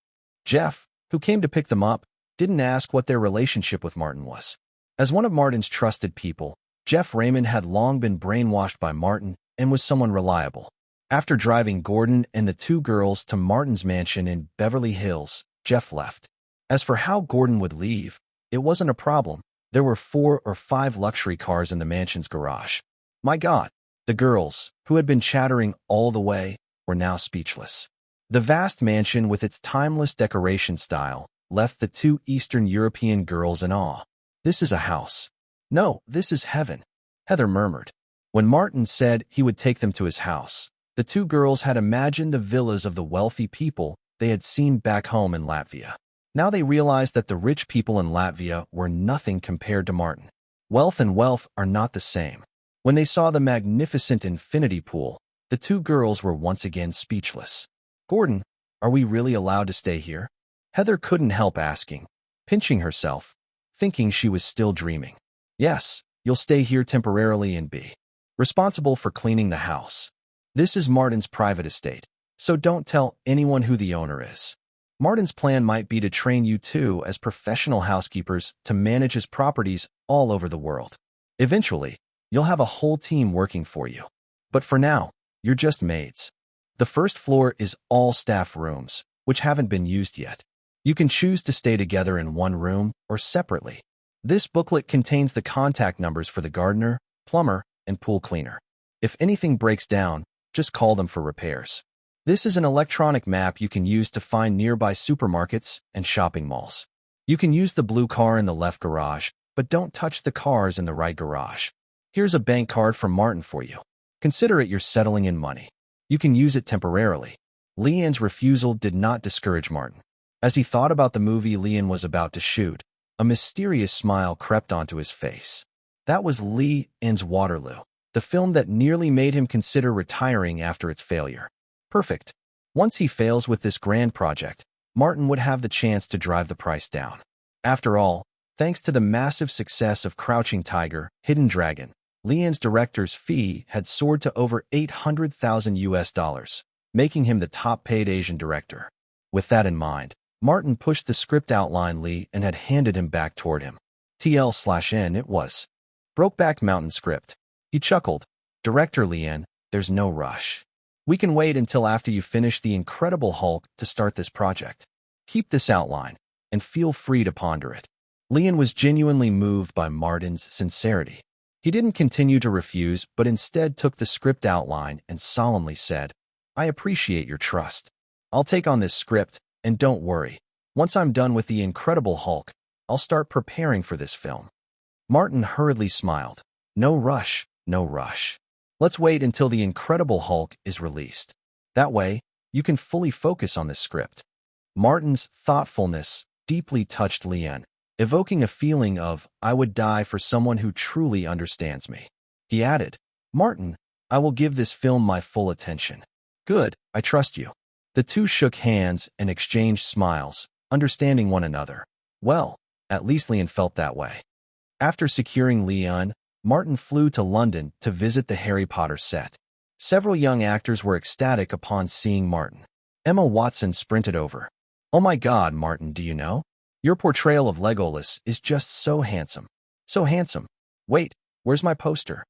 [SPEAKER 1] Jeff, who came to pick them up, didn't ask what their relationship with Martin was. As one of Martin's trusted people, Jeff Raymond had long been brainwashed by Martin and was someone reliable. After driving Gordon and the two girls to Martin's mansion in Beverly Hills, Jeff left. As for how Gordon would leave, it wasn't a problem. There were 4 or 5 luxury cars in the mansion's garage. My God, the girls, who had been chattering all the way, were now speechless. The vast mansion with its timeless decoration style left the two Eastern European girls in awe. "This is a house. No, this is heaven," Heather murmured. When Martin said he would take them to his house, the two girls had imagined the villas of the wealthy people they had seen back home in Latvia. Now they realized that the rich people in Latvia were nothing compared to Martin. Wealth and wealth are not the same. When they saw the magnificent infinity pool, the two girls were once again speechless. "Gordon, are we really allowed to stay here?" Heather couldn't help asking, pinching herself, thinking she was still dreaming. "Yes, you'll stay here temporarily and be responsible for cleaning the house. This is Martin's private estate, so don't tell anyone who the owner is. Martin's plan might be to train you two as professional housekeepers to manage his properties all over the world. Eventually, you'll have a whole team working for you. But for now, you're just maids. The first floor is all staff rooms, which haven't been used yet. You can choose to stay together in one room or separately. This booklet contains the contact numbers for the gardener, plumber, and pool cleaner. If anything breaks down, just call them for repairs. This is an electronic map you can use to find nearby supermarkets and shopping malls. You can use the blue car in the left garage, but don't touch the cars in the right garage. Here's a bank card from Martin for you. Consider it you're settling in money. You can use it temporarily." Leanne's refusal did not discourage Martin. As he thought about the movie Leanne was about to shoot, a mysterious smile crept onto his face. That was Leanne's Waterloo, the film that nearly made him consider retiring after its failure. Perfect. Once he fails with this grand project, Martin would have the chance to drive the price down. After all, thanks to the massive success of Crouching Tiger, Hidden Dragon, Leanne's director's fee had soared to over $800,000, making him the top-paid Asian director. With that in mind, Martin pushed the script outline Leanne had handed him back toward him. TL/N it was. Brokeback Mountain script. He chuckled. "Director Leanne, there's no rush. We can wait until after you finish The Incredible Hulk to start this project. Keep this outline, and feel free to ponder it." Leanne was genuinely moved by Martin's sincerity. He didn't continue to refuse, but instead took the script outline and solemnly said, "I appreciate your trust. I'll take on this script, and don't worry. Once I'm done with The Incredible Hulk, I'll start preparing for this film." Martin hurriedly smiled. "No rush, no rush. Let's wait until The Incredible Hulk is released. That way, you can fully focus on this script." Martin's thoughtfulness deeply touched Leanne, evoking a feeling of, "I would die for someone who truly understands me." He added, "Martin, I will give this film my full attention." "Good, I trust you." The two shook hands and exchanged smiles, understanding one another. Well, At least Leon felt that way. After securing Leon, Martin flew to London to visit the Harry Potter set. Several young actors were ecstatic upon seeing Martin. Emma Watson sprinted over. "Oh my God, Martin, do you know? Your portrayal of Legolas is just so handsome. So handsome. Wait, where's my poster?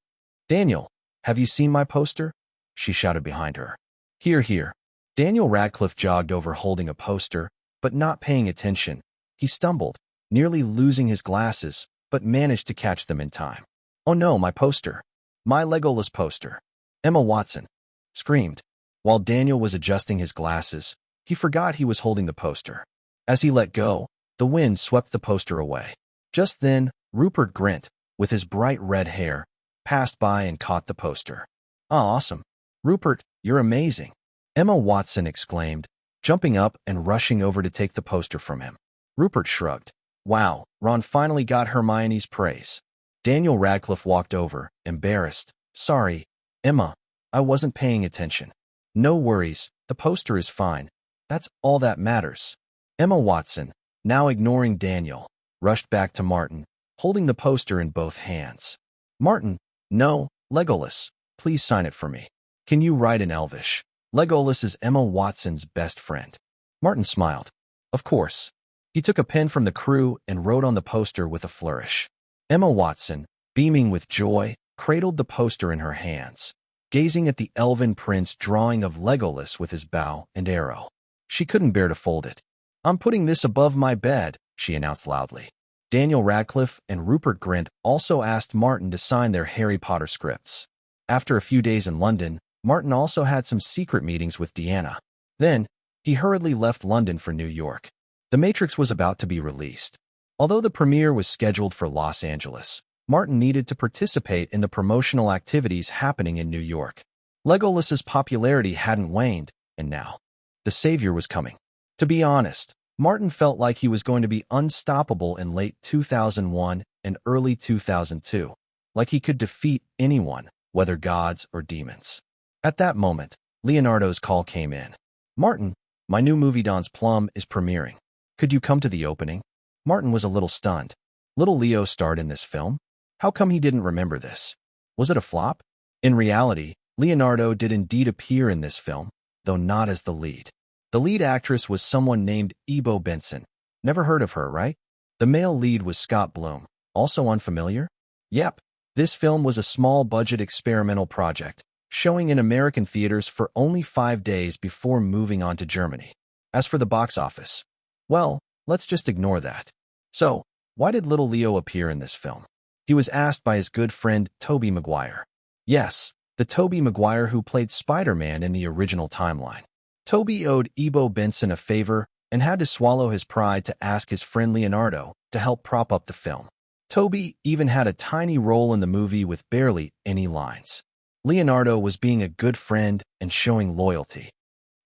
[SPEAKER 1] Daniel, have you seen my poster?" she shouted behind her. "Here, here." Daniel Radcliffe jogged over holding a poster, but not paying attention. He stumbled, nearly losing his glasses, but managed to catch them in time. "Oh no, my poster. My Legolas poster." Emma Watson screamed. While Daniel was adjusting his glasses, he forgot he was holding the poster. As he let go, the wind swept the poster away. Just then, Rupert Grint, with his bright red hair, passed by and caught the poster. "Oh, awesome. Rupert, you're amazing," Emma Watson exclaimed, jumping up and rushing over to take the poster from him. Rupert shrugged. "Wow, Ron finally got Hermione's praise." Daniel Radcliffe walked over, embarrassed. "Sorry, Emma, I wasn't paying attention." "No worries, the poster is fine. That's all that matters." Emma Watson, now ignoring Daniel, rushed back to Martin, holding the poster in both hands. "Martin, no, Legolas, please sign it for me. Can you write in Elvish? Legolas is Emma Watson's best friend." Martin smiled. "Of course." He took a pen from the crew and wrote on the poster with a flourish. Emma Watson, beaming with joy, cradled the poster in her hands, gazing at the elven prince drawing of Legolas with his bow and arrow. She couldn't bear to fold it. "I'm putting this above my bed," she announced loudly. Daniel Radcliffe and Rupert Grint also asked Martin to sign their Harry Potter scripts. After a few days in London, Martin also had some secret meetings with Deanna. Then, he hurriedly left London for New York. The Matrix was about to be released. Although the premiere was scheduled for Los Angeles, Martin needed to participate in the promotional activities happening in New York. Legolas's popularity hadn't waned, and now, the savior was coming. To be honest, Martin felt like he was going to be unstoppable in late 2001 and early 2002, like he could defeat anyone, whether gods or demons. At that moment, Leonardo's call came in. "Martin, my new movie Don's Plum is premiering. Could you come to the opening?" Martin was a little stunned. Little Leo starred in this film? How come he didn't remember this? Was it a flop? In reality, Leonardo did indeed appear in this film, though not as the lead. The lead actress was someone named Ebo Benson. Never heard of her, right? The male lead was Scott Bloom. Also unfamiliar? Yep. This film was a small-budget experimental project, showing in American theaters for only 5 days before moving on to Germany. As for the box office, well, let's just ignore that. So, why did little Leo appear in this film? He was asked by his good friend Tobey Maguire. Yes, the Tobey Maguire who played Spider-Man in the original timeline. Tobey owed Ebo Benson a favor and had to swallow his pride to ask his friend Leonardo to help prop up the film. Tobey even had a tiny role in the movie with barely any lines. Leonardo was being a good friend and showing loyalty.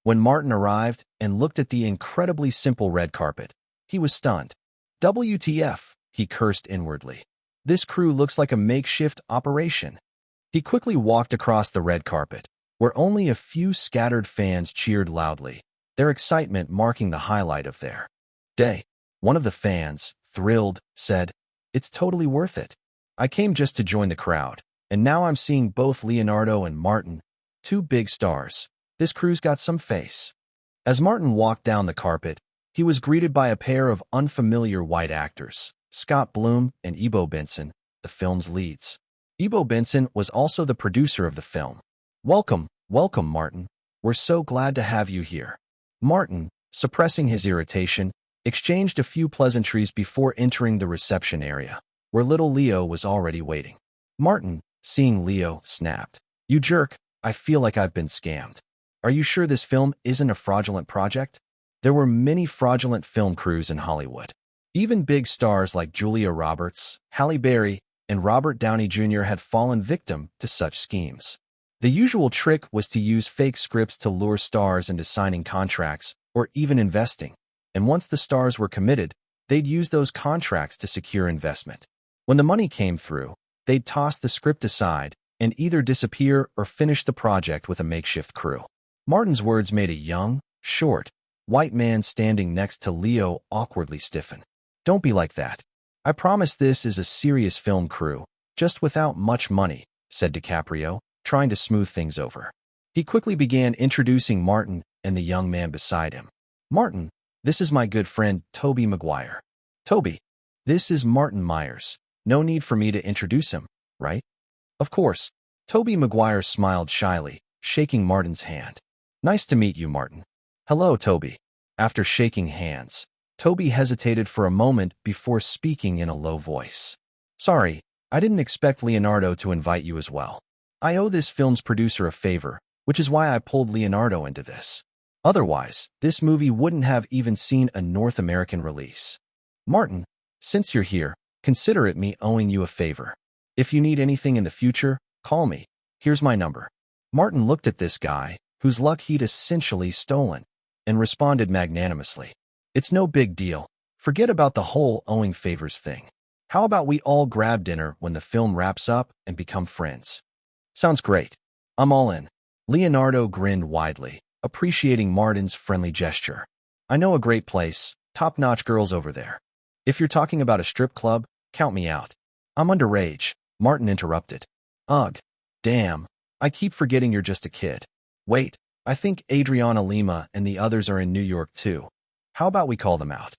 [SPEAKER 1] When Martin arrived and looked at the incredibly simple red carpet, he was stunned. "WTF," he cursed inwardly. "This crew looks like a makeshift operation." He quickly walked across the red carpet, where only a few scattered fans cheered loudly, their excitement marking the highlight of their day. One of the fans, thrilled, said, "It's totally worth it. I came just to join the crowd, and now I'm seeing both Leonardo and Martin, 2 big stars. This crew's got some face." As Martin walked down the carpet, he was greeted by a pair of unfamiliar white actors, Scott Bloom and Ebo Benson, the film's leads. Ebo Benson was also the producer of the film. Welcome, Martin. We're so glad to have you here." Martin, suppressing his irritation, exchanged a few pleasantries before entering the reception area, where little Leo was already waiting. Martin, seeing Leo, snapped, "You jerk, I feel like I've been scammed. Are you sure this film isn't a fraudulent project?" There were many fraudulent film crews in Hollywood. Even big stars like Julia Roberts, Halle Berry, and Robert Downey Jr. had fallen victim to such schemes. The usual trick was to use fake scripts to lure stars into signing contracts or even investing, and once the stars were committed, they'd use those contracts to secure investment. When the money came through, they'd toss the script aside and either disappear or finish the project with a makeshift crew. Martin's words made a young, short, white man standing next to Leo awkwardly stiffen. Don't be like that. I promise this is a serious film crew, just without much money, said DiCaprio, trying to smooth things over. He quickly began introducing Martin and the young man beside him. Martin, this is my good friend Tobey Maguire. Toby, this is Martin Myers. No need for me to introduce him, right? Of course. Tobey Maguire smiled shyly, shaking Martin's hand. Nice to meet you, Martin. Hello, Toby. After shaking hands, Toby hesitated for a moment before speaking in a low voice. Sorry, I didn't expect Leonardo to invite you as well. I owe this film's producer a favor, which is why I pulled Leonardo into this. Otherwise, this movie wouldn't have even seen a North American release. Martin, since you're here, consider it me owing you a favor. If you need anything in the future, call me. Here's my number. Martin looked at this guy, whose luck he'd essentially stolen, and responded magnanimously. It's no big deal. Forget about the whole owing favors thing. How about we all grab dinner when the film wraps up and become friends? Sounds great. I'm all in. Leonardo grinned widely, appreciating Martin's friendly gesture. I know a great place, top-notch girls over there. If you're talking about a strip club, count me out. I'm underage, Martin interrupted. Ugh. Damn. I keep forgetting you're just a kid. Wait, I think Adriana Lima and the others are in New York too. How about we call them out?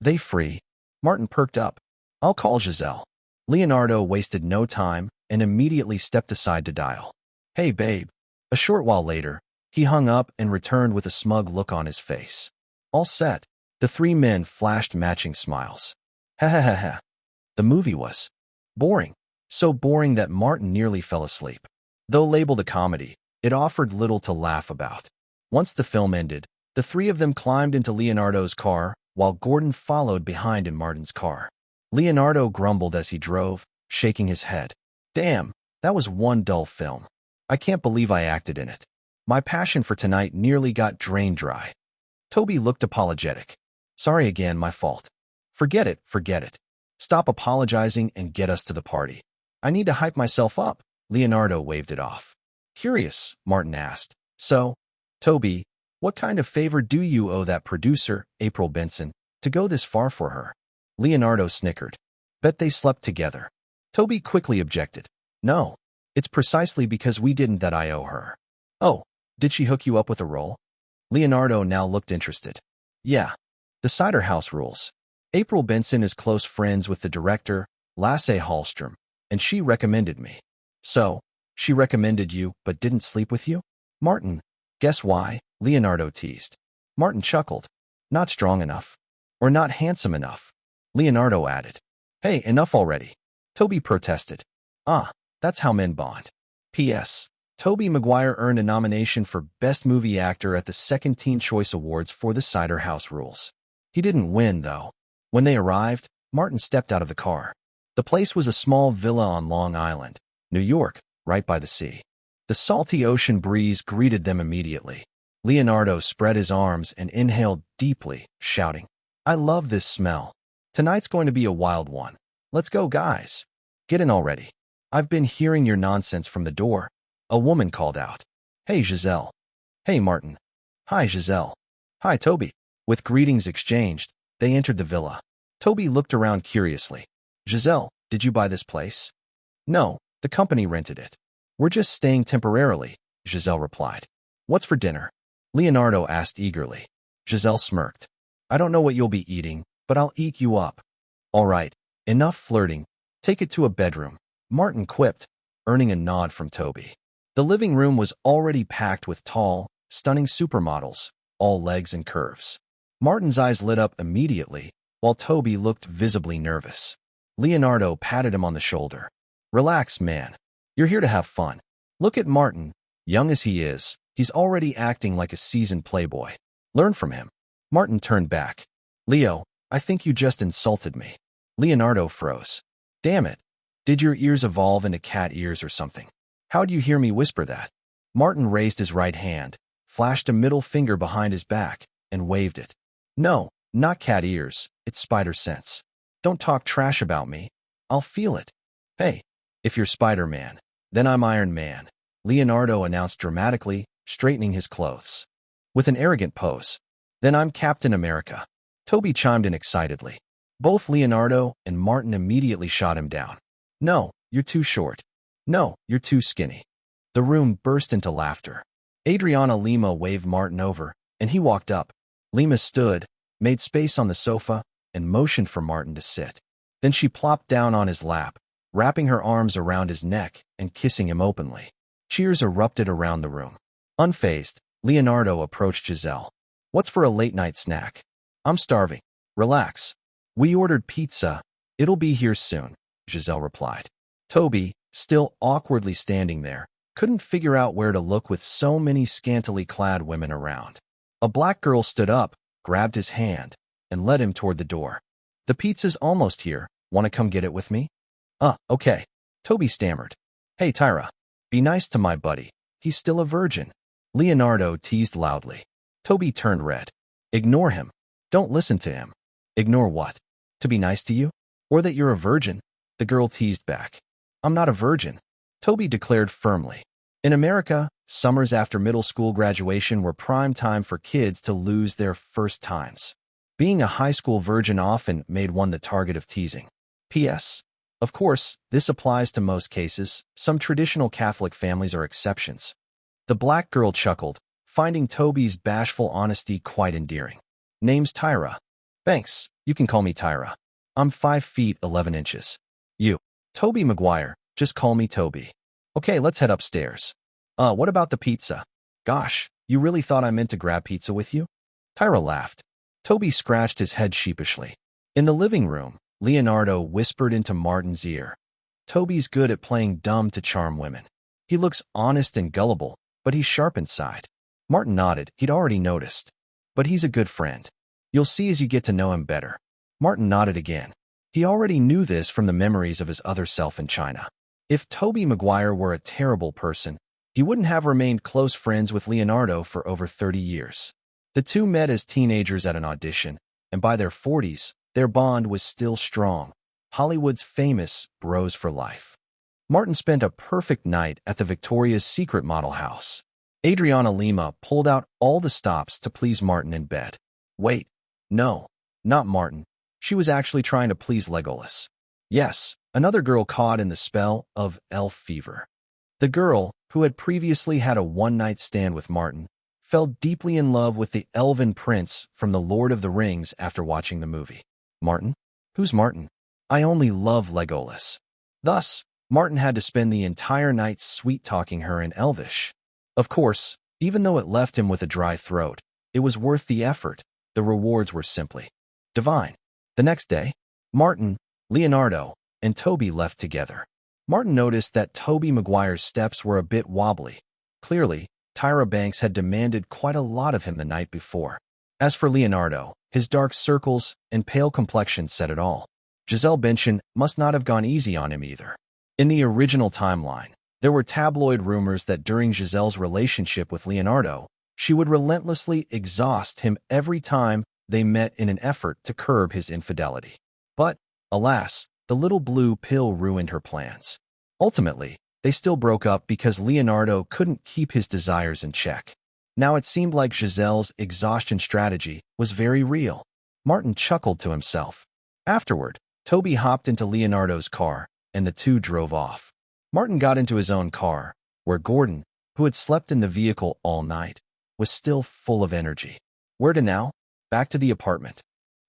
[SPEAKER 1] They free? Martin perked up. I'll call Giselle. Leonardo wasted no time and immediately stepped aside to dial. Hey, babe. A short while later, he hung up and returned with a smug look on his face. All set. The three men flashed matching smiles. Ha ha ha ha. The movie was boring. So boring that Martin nearly fell asleep. Though labeled a comedy, it offered little to laugh about. Once the film ended, the three of them climbed into Leonardo's car, while Gordon followed behind in Martin's car. Leonardo grumbled as he drove, shaking his head. Damn, that was one dull film. I can't believe I acted in it. My passion for tonight nearly got drained dry. Toby looked apologetic. Sorry again, my fault. Forget it, forget it. Stop apologizing and get us to the party. I need to hype myself up. Leonardo waved it off. Curious, Martin asked. So, Toby, what kind of favor do you owe that producer, April Benson, to go this far for her? Leonardo snickered. Bet they slept together. Toby quickly objected. No, it's precisely because we didn't that I owe her. Oh, did she hook you up with a role? Leonardo now looked interested. Yeah, the Cider House rules. April Benson is close friends with the director, Lasse Hallström, and she recommended me. So, she recommended you but didn't sleep with you? Martin, guess why? Leonardo teased. Martin chuckled. Not strong enough. Or not handsome enough. Leonardo added. Hey, enough already. Toby protested. Ah, that's how men bond. P.S. Tobey Maguire earned a nomination for Best Movie Actor at the second Teen Choice Awards for The Cider House Rules. He didn't win, though. When they arrived, Martin stepped out of the car. The place was a small villa on Long Island, New York, right by the sea. The salty ocean breeze greeted them immediately. Leonardo spread his arms and inhaled deeply, shouting, I love this smell. Tonight's going to be a wild one. Let's go, guys. Get in already. I've been hearing your nonsense from the door. A woman called out. Hey, Giselle. Hey, Martin. Hi, Giselle. Hi, Toby. With greetings exchanged, they entered the villa. Toby looked around curiously. Giselle, did you buy this place? No, the company rented it. We're just staying temporarily, Giselle replied. What's for dinner? Leonardo asked eagerly. Giselle smirked. I don't know what you'll be eating, but I'll eat you up. All right, enough flirting. Take it to a bedroom, Martin quipped, earning a nod from Toby. The living room was already packed with tall, stunning supermodels, all legs and curves. Martin's eyes lit up immediately, while Toby looked visibly nervous. Leonardo patted him on the shoulder. Relax, man. You're here to have fun. Look at Martin. Young as he is, he's already acting like a seasoned playboy. Learn from him. Martin turned back. Leo, I think you just insulted me. Leonardo froze. Damn it. Did your ears evolve into cat ears or something? How'd you hear me whisper that? Martin raised his right hand, flashed a middle finger behind his back, and waved it. No, not cat ears, it's spider sense. Don't talk trash about me. I'll feel it. Hey, if you're Spider-Man, then I'm Iron Man, Leonardo announced dramatically, straightening his clothes. With an arrogant pose. Then I'm Captain America. Toby chimed in excitedly. Both Leonardo and Martin immediately shot him down. No, you're too short. No, you're too skinny. The room burst into laughter. Adriana Lima waved Martin over, and he walked up. Lima stood, made space on the sofa, and motioned for Martin to sit. Then she plopped down on his lap, wrapping her arms around his neck and kissing him openly. Cheers erupted around the room. Unfazed, Leonardo approached Giselle. What's for a late-night snack? I'm starving. Relax. We ordered pizza. It'll be here soon, Giselle replied. Toby, still awkwardly standing there, couldn't figure out where to look with so many scantily clad women around. A black girl stood up, grabbed his hand, and led him toward the door. The pizza's almost here. Want to come get it with me? Okay. Toby stammered. Hey, Tyra. Be nice to my buddy. He's still a virgin. Leonardo teased loudly. Toby turned red. Ignore him. Don't listen to him. Ignore what? To be nice to you? Or that you're a virgin? The girl teased back. I'm not a virgin, Toby declared firmly. In America, summers after middle school graduation were prime time for kids to lose their first times. Being a high school virgin often made one the target of teasing. P.S. Of course, this applies to most cases. Some traditional Catholic families are exceptions. The black girl chuckled, finding Toby's bashful honesty quite endearing. Name's Tyra. Thanks, you can call me Tyra. I'm 5 feet 11 inches. You. Toby Maguire, just call me Toby. Okay, let's head upstairs. What about the pizza? Gosh, you really thought I meant to grab pizza with you? Tyra laughed. Toby scratched his head sheepishly. In the living room, Leonardo whispered into Martin's ear. Toby's good at playing dumb to charm women. He looks honest and gullible, but he's sharp inside. Martin nodded. He'd already noticed. But he's a good friend. You'll see as you get to know him better. Martin nodded again. He already knew this from the memories of his other self in China. If Toby Maguire were a terrible person, he wouldn't have remained close friends with Leonardo for over 30 years. The two met as teenagers at an audition, and by their 40s, their bond was still strong. Hollywood's famous bros for life. Martin spent a perfect night at the Victoria's Secret model house. Adriana Lima pulled out all the stops to please Martin in bed. Wait, no, not Martin. She was actually trying to please Legolas. Yes, another girl caught in the spell of elf fever. The girl, who had previously had a one-night stand with Martin, fell deeply in love with the elven prince from The Lord of the Rings after watching the movie. Martin? Who's Martin? I only love Legolas. Thus, Martin had to spend the entire night sweet-talking her in Elvish. Of course, even though it left him with a dry throat, it was worth the effort. The rewards were simply divine. The next day, Martin, Leonardo, and Toby left together. Martin noticed that Toby Maguire's steps were a bit wobbly. Clearly, Tyra Banks had demanded quite a lot of him the night before. As for Leonardo, his dark circles and pale complexion said it all. Giselle Bündchen must not have gone easy on him either. In the original timeline, there were tabloid rumors that during Giselle's relationship with Leonardo, she would relentlessly exhaust him every time they met in an effort to curb his infidelity. But, alas, the little blue pill ruined her plans. Ultimately, they still broke up because Leonardo couldn't keep his desires in check. Now it seemed like Giselle's exhaustion strategy was very real. Martin chuckled to himself. Afterward, Toby hopped into Leonardo's car, and the two drove off. Martin got into his own car, where Gordon, who had slept in the vehicle all night, was still full of energy. Where to now? Back to the apartment.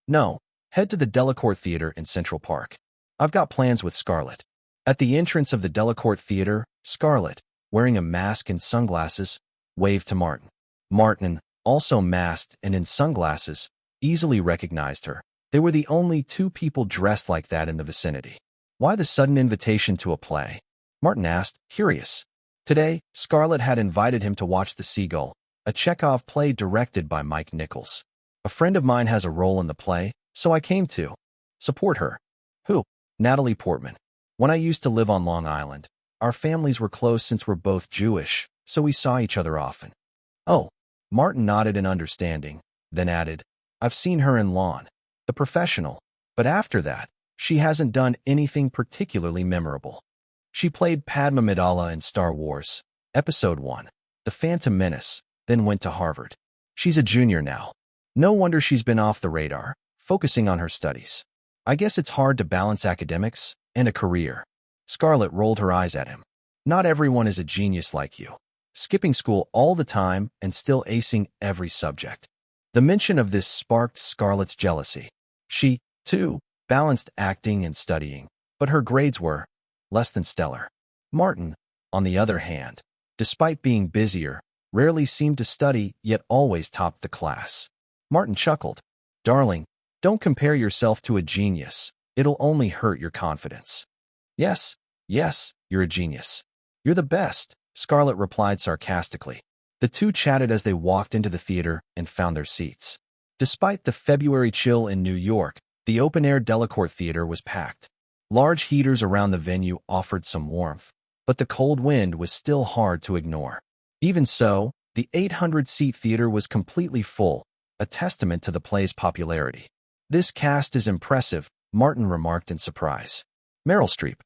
[SPEAKER 1] No, head to the Delacorte Theater in Central Park. I've got plans with Scarlett. At the entrance of the Delacorte Theater, Scarlett, wearing a mask and sunglasses, waved to Martin. Martin, also masked and in sunglasses, easily recognized her. They were the only two people dressed like that in the vicinity. Why the sudden invitation to a play? Martin asked, curious. Today, Scarlett had invited him to watch The Seagull, a Chekhov play directed by Mike Nichols. A friend of mine has a role in the play, so I came to support her. Who? Natalie Portman. When I used to live on Long Island, our families were close since we're both Jewish, so we saw each other often. Oh, Martin nodded in understanding, then added, I've seen her in Lawn, The Professional, but after that, she hasn't done anything particularly memorable. She played Padma Amidala in Star Wars, Episode 1, The Phantom Menace, then went to Harvard. She's a junior now. No wonder she's been off the radar, focusing on her studies. I guess it's hard to balance academics and a career. Scarlett rolled her eyes at him. Not everyone is a genius like you. Skipping school all the time and still acing every subject. The mention of this sparked Scarlett's jealousy. She, too, balanced acting and studying, but her grades were less than stellar. Martin, on the other hand, despite being busier, rarely seemed to study yet always topped the class. Martin chuckled. Darling, don't compare yourself to a genius. It'll only hurt your confidence. Yes, you're a genius. You're the best, Scarlett replied sarcastically. The two chatted as they walked into the theater and found their seats. Despite the February chill in New York, the open-air Delacorte Theater was packed. Large heaters around the venue offered some warmth, but the cold wind was still hard to ignore. Even so, the 800-seat theater was completely full, a testament to the play's popularity. This cast is impressive, Martin remarked in surprise. Meryl Streep,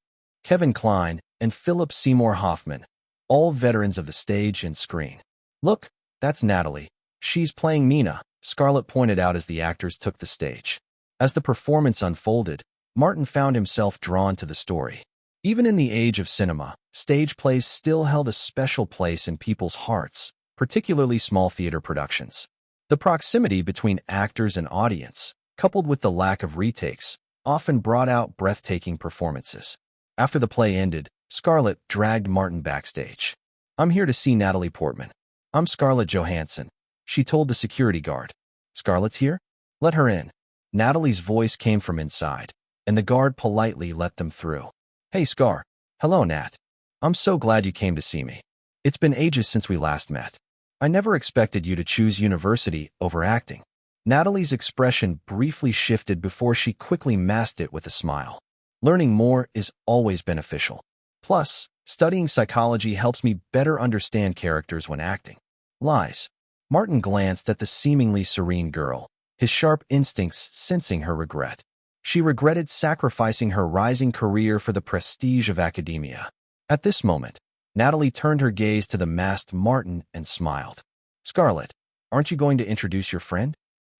[SPEAKER 1] Kevin Kline, and Philip Seymour Hoffman, all veterans of the stage and screen. Look, that's Natalie. She's playing Mina, Scarlett pointed out as the actors took the stage. As the performance unfolded, Martin found himself drawn to the story. Even in the age of cinema, stage plays still held a special place in people's hearts, particularly small theater productions. The proximity between actors and audience, coupled with the lack of retakes, often brought out breathtaking performances. After the play ended, Scarlett dragged Martin backstage. I'm here to see Natalie Portman. I'm Scarlett Johansson, she told the security guard. Scarlett's here? Let her in. Natalie's voice came from inside, and the guard politely let them through. Hey, Scar. Hello, Nat. I'm so glad you came to see me. It's been ages since we last met. I never expected you to choose university over acting. Natalie's expression briefly shifted before she quickly masked it with a smile. Learning more is always beneficial. Plus, studying psychology helps me better understand characters when acting. Lies. Martin glanced at the seemingly serene girl, his sharp instincts sensing her regret. She regretted sacrificing her rising career for the prestige of academia. At this moment, Natalie turned her gaze to the masked Martin and smiled. Scarlett, aren't you going to introduce your friend?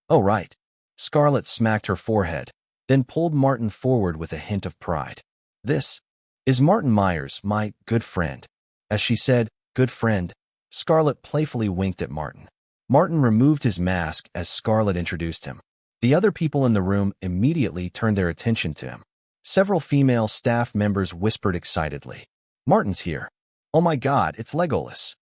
[SPEAKER 1] Oh, right. Scarlett smacked her forehead, then pulled Martin forward with a hint of pride. This is Martin Myers, my good friend. As she said, good friend, Scarlett playfully winked at Martin. Martin removed his mask as Scarlett introduced him. The other people in the room immediately turned their attention to him. Several female staff members whispered excitedly. Martin's here. Oh my God, it's Legolas.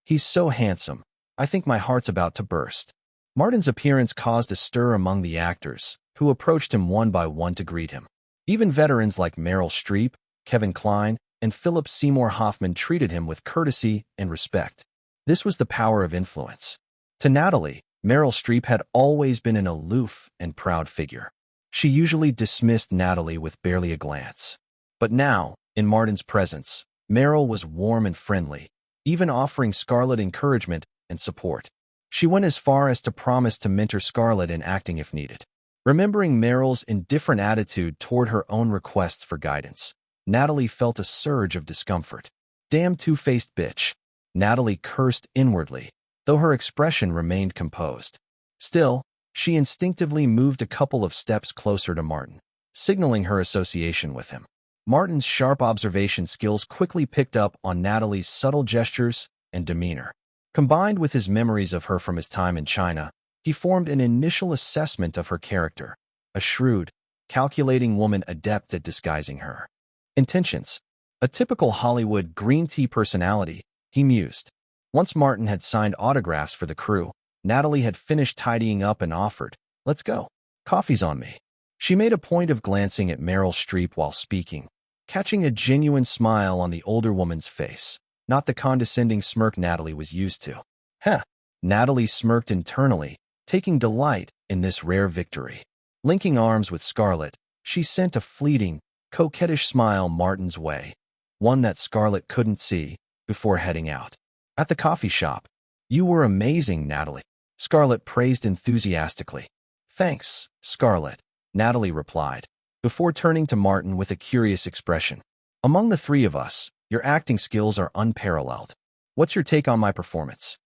[SPEAKER 1] He's so handsome. I think my heart's about to burst. Martin's appearance caused a stir among the actors, who approached him one by one to greet him. Even veterans like Meryl Streep, Kevin Kline, and Philip Seymour Hoffman treated him with courtesy and respect. This was the power of influence. To Natalie, Meryl Streep had always been an aloof and proud figure. She usually dismissed Natalie with barely a glance. But now, in Martin's presence, Meryl was warm and friendly, even offering Scarlett encouragement and support. She went as far as to promise to mentor Scarlett in acting if needed. Remembering Meryl's indifferent attitude toward her own requests for guidance, Natalie felt a surge of discomfort. Damn two-faced bitch. Natalie cursed inwardly, though her expression remained composed. Still, she instinctively moved a couple of steps closer to Martin, signaling her association with him. Martin's sharp observation skills quickly picked up on Natalie's subtle gestures and demeanor. Combined with his memories of her from his time in China, he formed an initial assessment of her character, a shrewd, calculating woman adept at disguising her intentions. A typical Hollywood green tea personality, he mused. Once Martin had signed autographs for the crew, Natalie had finished tidying up and offered, let's go. Coffee's on me. She made a point of glancing at Meryl Streep while speaking, catching a genuine smile on the older woman's face, not the condescending smirk Natalie was used to. Heh. Natalie smirked internally, taking delight in this rare victory. Linking arms with Scarlett, she sent a fleeting, coquettish smile Martin's way, one that Scarlett couldn't see, before heading out. At the coffee shop, you were amazing, Natalie. Scarlett praised enthusiastically. Thanks, Scarlett, Natalie replied, before turning to Martin with a curious expression. Among the three of us, your acting skills are unparalleled. What's your take on my performance?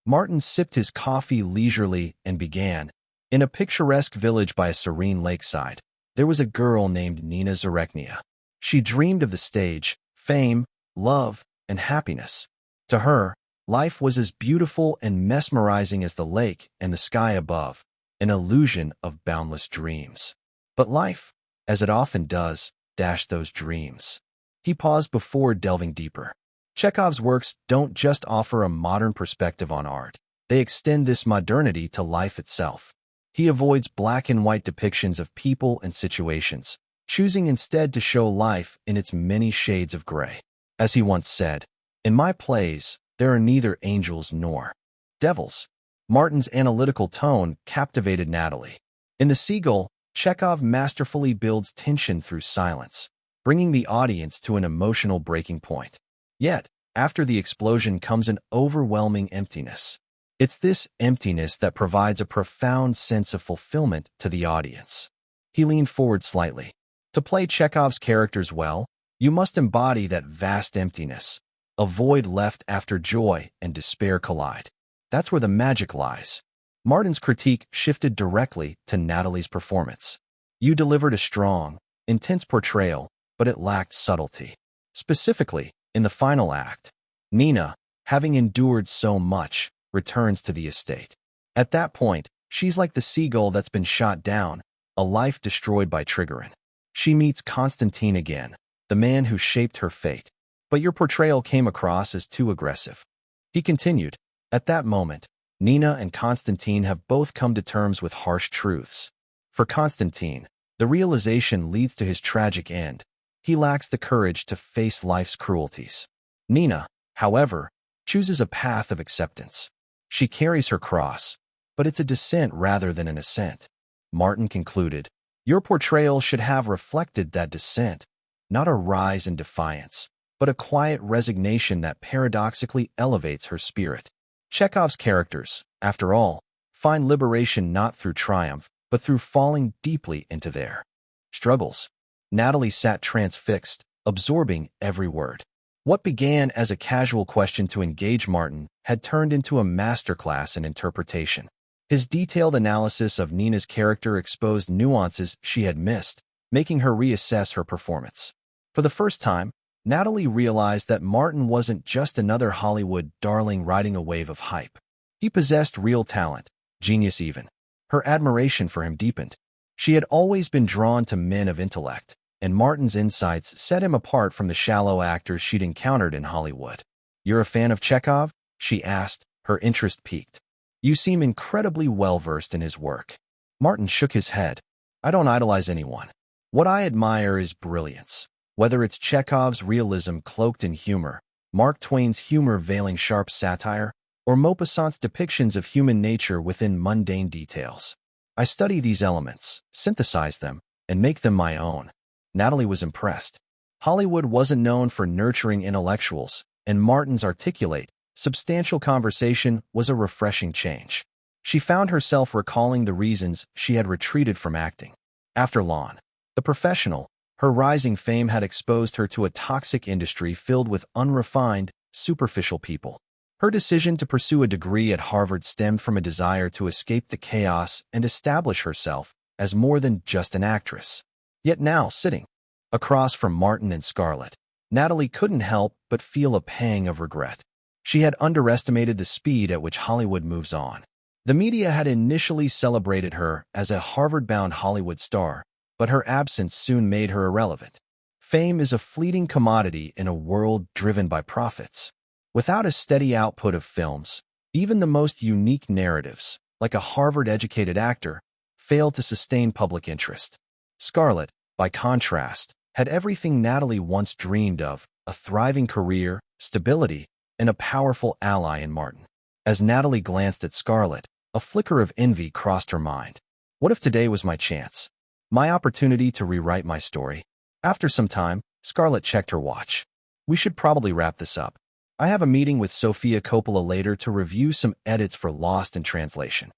[SPEAKER 1] Martin sipped his coffee leisurely and began, in a picturesque village by a serene lakeside. There was a girl named Nina Zarechnia. She dreamed of the stage, fame, love, and happiness. To her, life was as beautiful and mesmerizing as the lake and the sky above, an illusion of boundless dreams. But life, as it often does, dashed those dreams. He paused before delving deeper. Chekhov's works don't just offer a modern perspective on art. They extend this modernity to life itself. He avoids black and white depictions of people and situations, choosing instead to show life in its many shades of gray. As he once said, "In my plays, there are neither angels nor devils." Martin's analytical tone captivated Natalie. In The Seagull, Chekhov masterfully builds tension through silence, bringing the audience to an emotional breaking point. Yet, after the explosion comes an overwhelming emptiness. It's this emptiness that provides a profound sense of fulfillment to the audience. He leaned forward slightly. To play Chekhov's characters well, you must embody that vast emptiness, a void left after joy and despair collide. That's where the magic lies. Martin's critique shifted directly to Natalie's performance. You delivered a strong, intense portrayal, but it lacked subtlety. Specifically, in the final act, Nina, having endured so much, returns to the estate. At that point, she's like the seagull that's been shot down, a life destroyed by triggering. She meets Constantine again, the man who shaped her fate. But your portrayal came across as too aggressive. He continued, at that moment, Nina and Constantine have both come to terms with harsh truths. For Constantine, the realization leads to his tragic end. He lacks the courage to face life's cruelties. Nina, however, chooses a path of acceptance. She carries her cross, but it's a descent rather than an ascent. Martin concluded, your portrayal should have reflected that descent, not a rise in defiance, but a quiet resignation that paradoxically elevates her spirit. Chekhov's characters, after all, find liberation not through triumph, but through falling deeply into their struggles. Natalie sat transfixed, absorbing every word. What began as a casual question to engage Martin had turned into a masterclass in interpretation. His detailed analysis of Nina's character exposed nuances she had missed, making her reassess her performance. For the first time, Natalie realized that Martin wasn't just another Hollywood darling riding a wave of hype. He possessed real talent, genius even. Her admiration for him deepened. She had always been drawn to men of intellect, and Martin's insights set him apart from the shallow actors she'd encountered in Hollywood. You're a fan of Chekhov? She asked, her interest piqued. You seem incredibly well-versed in his work. Martin shook his head. I don't idolize anyone. What I admire is brilliance. Whether it's Chekhov's realism cloaked in humor, Mark Twain's humor veiling sharp satire, or Maupassant's depictions of human nature within mundane details. I study these elements, synthesize them, and make them my own. Natalie was impressed. Hollywood wasn't known for nurturing intellectuals, and Martin's articulate, substantial conversation was a refreshing change. She found herself recalling the reasons she had retreated from acting. After Lawn, the professional, her rising fame had exposed her to a toxic industry filled with unrefined, superficial people. Her decision to pursue a degree at Harvard stemmed from a desire to escape the chaos and establish herself as more than just an actress. Yet now, sitting across from Martin and Scarlett, Natalie couldn't help but feel a pang of regret. She had underestimated the speed at which Hollywood moves on. The media had initially celebrated her as a Harvard-bound Hollywood star, but her absence soon made her irrelevant. Fame is a fleeting commodity in a world driven by profits. Without a steady output of films, even the most unique narratives, like a Harvard-educated actor, fail to sustain public interest. Scarlett, by contrast, had everything Natalie once dreamed of, a thriving career, stability, and a powerful ally in Martin. As Natalie glanced at Scarlett, a flicker of envy crossed her mind. What if today was my chance? My opportunity to rewrite my story? After some time, Scarlett checked her watch. We should probably wrap this up. I have a meeting with Sofia Coppola later to review some edits for Lost in Translation.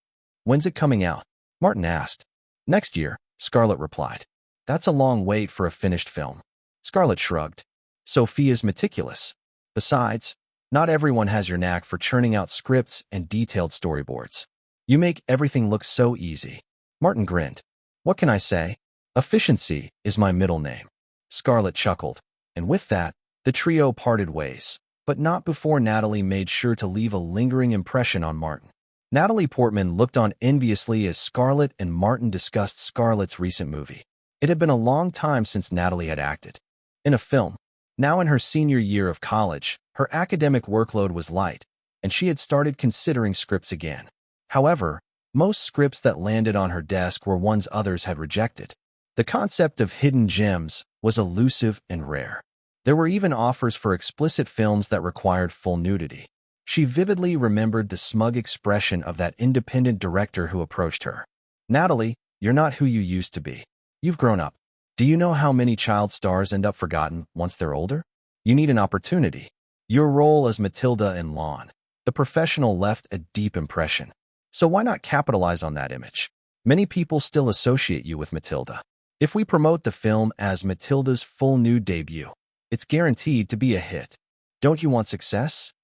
[SPEAKER 1] When's it coming out? Martin asked. Next year, Scarlett replied. That's a long wait for a finished film. Scarlett shrugged. Sophia's meticulous. Besides, not everyone has your knack for churning out scripts and detailed storyboards. You make everything look so easy. Martin grinned. What can I say? Efficiency is my middle name. Scarlett chuckled, and with that, the trio parted ways, but not before Natalie made sure to leave a lingering impression on Martin. Natalie Portman looked on enviously as Scarlett and Martin discussed Scarlett's recent movie. It had been a long time since Natalie had acted in a film. Now in her senior year of college, her academic workload was light, and she had started considering scripts again. However, most scripts that landed on her desk were ones others had rejected. The concept of hidden gems was elusive and rare. There were even offers for explicit films that required full nudity. She vividly remembered the smug expression of that independent director who approached her. "Natalie, you're not who you used to be. You've grown up. Do you know how many child stars end up forgotten once they're older? You need an opportunity." Your role as Matilda in Lawn, the professional, left a deep impression. So why not capitalize on that image? Many people still associate you with Matilda. If we promote the film as Matilda's full nude debut, it's guaranteed to be a hit. Don't you want success?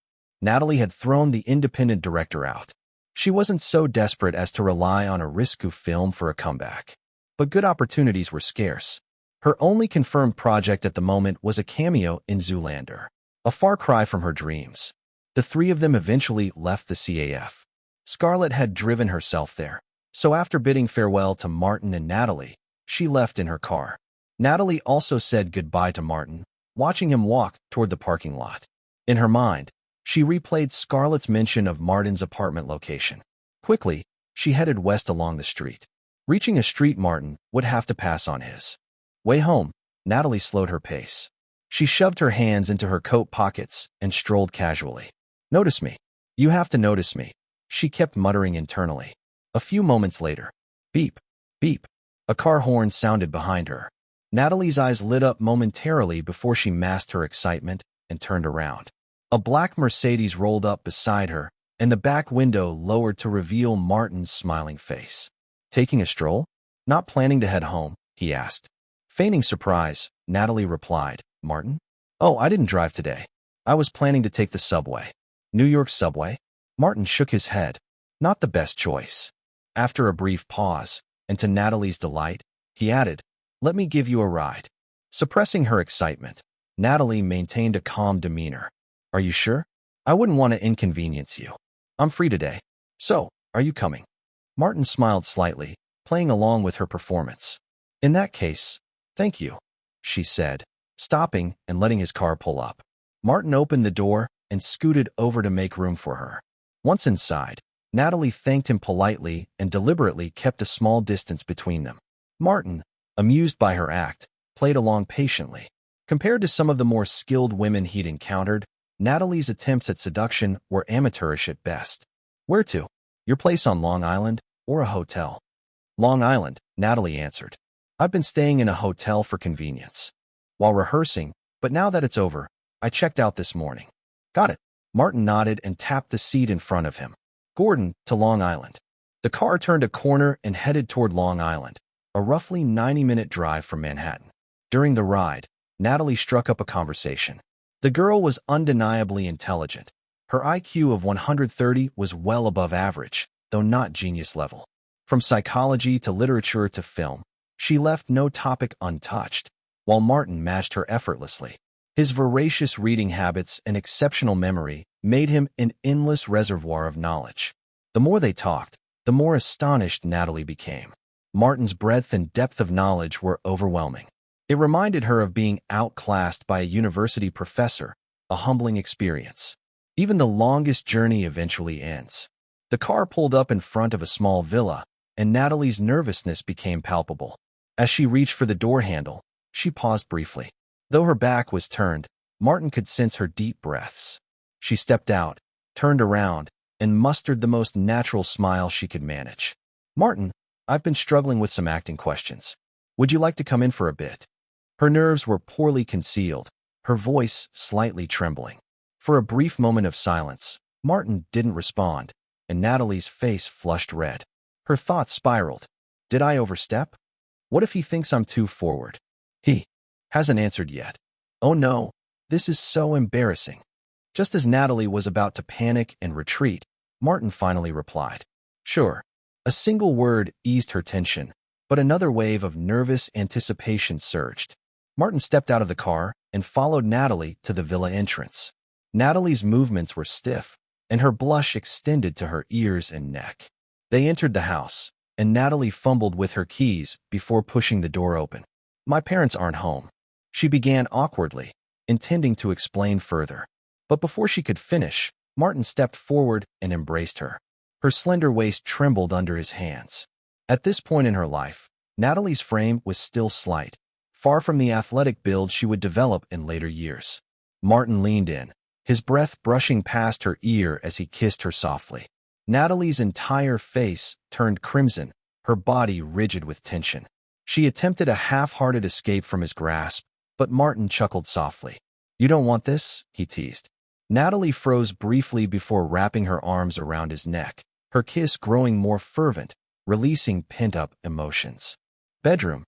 [SPEAKER 1] Natalie had thrown the independent director out. She wasn't so desperate as to rely on a risque film for a comeback. But good opportunities were scarce. Her only confirmed project at the moment was a cameo in Zoolander, a far cry from her dreams. The three of them eventually left the CAF. Scarlett had driven herself there, so after bidding farewell to Martin and Natalie, she left in her car. Natalie also said goodbye to Martin, watching him walk toward the parking lot. In her mind, she replayed Scarlett's mention of Martin's apartment location. Quickly, she headed west along the street. Reaching a street Martin would have to pass on his way home, Natalie slowed her pace. She shoved her hands into her coat pockets and strolled casually. "Notice me. You have to notice me," she kept muttering internally. A few moments later, beep, beep, a car horn sounded behind her. Natalie's eyes lit up momentarily before she masked her excitement and turned around. A black Mercedes rolled up beside her, and the back window lowered to reveal Martin's smiling face. "Taking a stroll? Not planning to head home?" he asked. Feigning surprise, Natalie replied, "Martin? Oh, I didn't drive today. I was planning to take the subway." "New York subway?" Martin shook his head. "Not the best choice." After a brief pause, and to Natalie's delight, he added, "Let me give you a ride." Suppressing her excitement, Natalie maintained a calm demeanor. "Are you sure? I wouldn't want to inconvenience you. I'm free today. So, are you coming?" Martin smiled slightly, playing along with her performance. "In that case, thank you," she said, stopping and letting his car pull up. Martin opened the door and scooted over to make room for her. Once inside, Natalie thanked him politely and deliberately kept a small distance between them. Martin, amused by her act, played along patiently. Compared to some of the more skilled women he'd encountered, Natalie's attempts at seduction were amateurish at best. "Where to? Your place on Long Island, or a hotel?" "Long Island," Natalie answered. "I've been staying in a hotel for convenience while rehearsing, but now that it's over, I checked out this morning." "Got it." Martin nodded and tapped the seat in front of him. "Gordon, to Long Island." The car turned a corner and headed toward Long Island, a roughly 90-minute drive from Manhattan. During the ride, Natalie struck up a conversation. The girl was undeniably intelligent. Her IQ of 130 was well above average, though not genius level. From psychology to literature to film, she left no topic untouched, while Martin matched her effortlessly. His voracious reading habits and exceptional memory made him an endless reservoir of knowledge. The more they talked, the more astonished Natalie became. Martin's breadth and depth of knowledge were overwhelming. It reminded her of being outclassed by a university professor, a humbling experience. Even the longest journey eventually ends. The car pulled up in front of a small villa, and Natalie's nervousness became palpable. As she reached for the door handle, she paused briefly. Though her back was turned, Martin could sense her deep breaths. She stepped out, turned around, and mustered the most natural smile she could manage. "Martin, I've been struggling with some acting questions. Would you like to come in for a bit?" Her nerves were poorly concealed, her voice slightly trembling. For a brief moment of silence, Martin didn't respond, and Natalie's face flushed red. Her thoughts spiraled. Did I overstep? What if he thinks I'm too forward? He hasn't answered yet. Oh no, this is so embarrassing. Just as Natalie was about to panic and retreat, Martin finally replied. Sure. A single word eased her tension, But another wave of nervous anticipation surged. Martin stepped out of the car and followed Natalie to the villa entrance. Natalie's movements were stiff, and her blush extended to her ears and neck. They entered the house, and Natalie fumbled with her keys before pushing the door open. "My parents aren't home," she began awkwardly, intending to explain further. But before she could finish, Martin stepped forward and embraced her. Her slender waist trembled under his hands. At this point in her life, Natalie's frame was still slight, far from the athletic build she would develop in later years. Martin leaned in, his breath brushing past her ear as he kissed her softly. Natalie's entire face turned crimson, her body rigid with tension. She attempted a half-hearted escape from his grasp, but Martin chuckled softly. "You don't want this?" he teased. Natalie froze briefly before wrapping her arms around his neck, her kiss growing more fervent, releasing pent-up emotions. "Bedroom.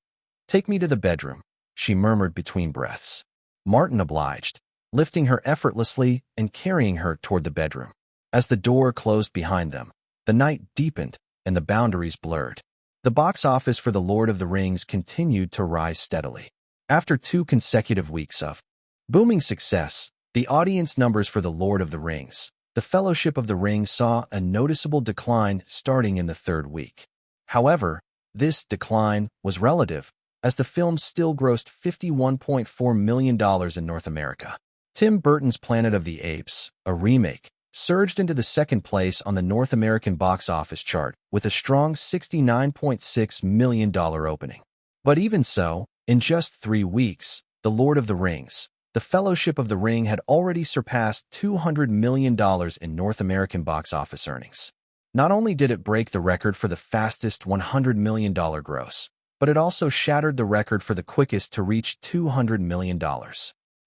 [SPEAKER 1] Take me to the bedroom," she murmured between breaths. Martin obliged, lifting her effortlessly and carrying her toward the bedroom. As the door closed behind them, the night deepened and the boundaries blurred. The box office for The Lord of the Rings continued to rise steadily. After 2 consecutive weeks of booming success, the audience numbers for The Lord of the Rings, The Fellowship of the Ring, saw a noticeable decline starting in the 3rd week. However, this decline was relative, as the film still grossed $51.4 million in North America. Tim Burton's Planet of the Apes, a remake, surged into the 2nd place on the North American box office chart with a strong $69.6 million opening. But even so, in just 3 weeks, The Lord of the Rings, The Fellowship of the Ring had already surpassed $200 million in North American box office earnings. Not only did it break the record for the fastest $100 million gross, but it also shattered the record for the quickest to reach $200 million.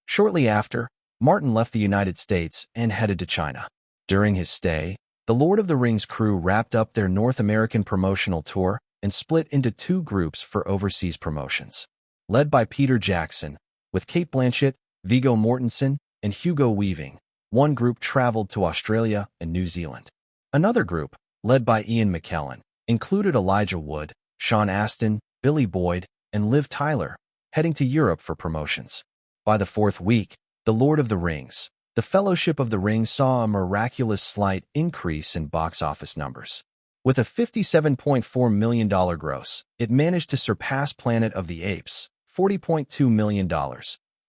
[SPEAKER 1] Shortly after, Martin left the United States and headed to China. During his stay, the Lord of the Rings crew wrapped up their North American promotional tour and split into 2 groups for overseas promotions. Led by Peter Jackson, with Cate Blanchett, Viggo Mortensen, and Hugo Weaving, one group traveled to Australia and New Zealand. Another group, led by Ian McKellen, included Elijah Wood, Sean Astin, Billy Boyd, and Liv Tyler, heading to Europe for promotions. By the 4th week, The Lord of the Rings, The Fellowship of the Ring saw a miraculous slight increase in box office numbers. With a $57.4 million gross, it managed to surpass Planet of the Apes, $40.2 million,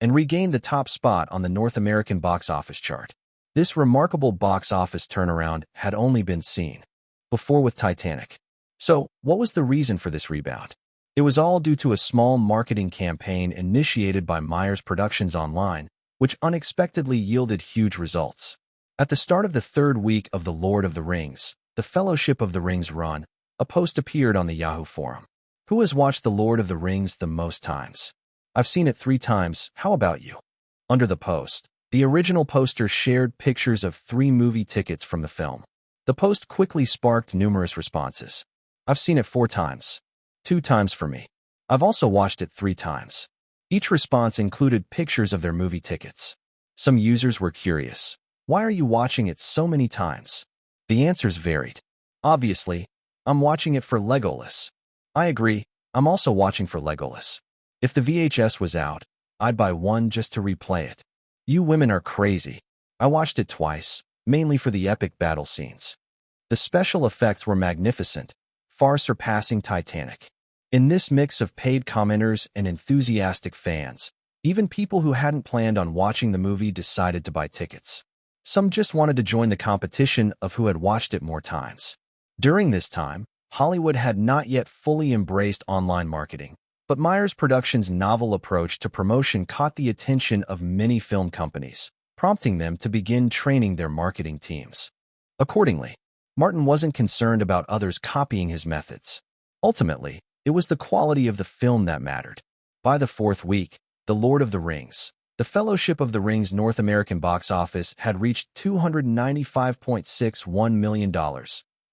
[SPEAKER 1] and regained the top spot on the North American box office chart. This remarkable box office turnaround had only been seen before with Titanic. So, what was the reason for this rebound? It was all due to a small marketing campaign initiated by Myers Productions Online, which unexpectedly yielded huge results. At the start of the 3rd week of The Lord of the Rings, The Fellowship of the Ring's run, a post appeared on the Yahoo forum. "Who has watched The Lord of the Rings the most times? I've seen it 3 times, how about you?" Under the post, the original poster shared pictures of 3 movie tickets from the film. The post quickly sparked numerous responses. "I've seen it 4 times. 2 times for me. I've also watched it 3 times." Each response included pictures of their movie tickets. Some users were curious. "Why are you watching it so many times?" The answers varied. "Obviously, I'm watching it for Legolas." "I agree, I'm also watching for Legolas. If the VHS was out, I'd buy one just to replay it." "You women are crazy. I watched it twice, mainly for the epic battle scenes. The special effects were magnificent, far surpassing Titanic." In this mix of paid commenters and enthusiastic fans, even people who hadn't planned on watching the movie decided to buy tickets. Some just wanted to join the competition of who had watched it more times. During this time, Hollywood had not yet fully embraced online marketing, but Myers Productions' novel approach to promotion caught the attention of many film companies, prompting them to begin training their marketing teams. Accordingly, Martin wasn't concerned about others copying his methods. Ultimately, it was the quality of the film that mattered. By the 4th week, The Lord of the Rings, The Fellowship of the Ring's North American box office had reached $295.61 million,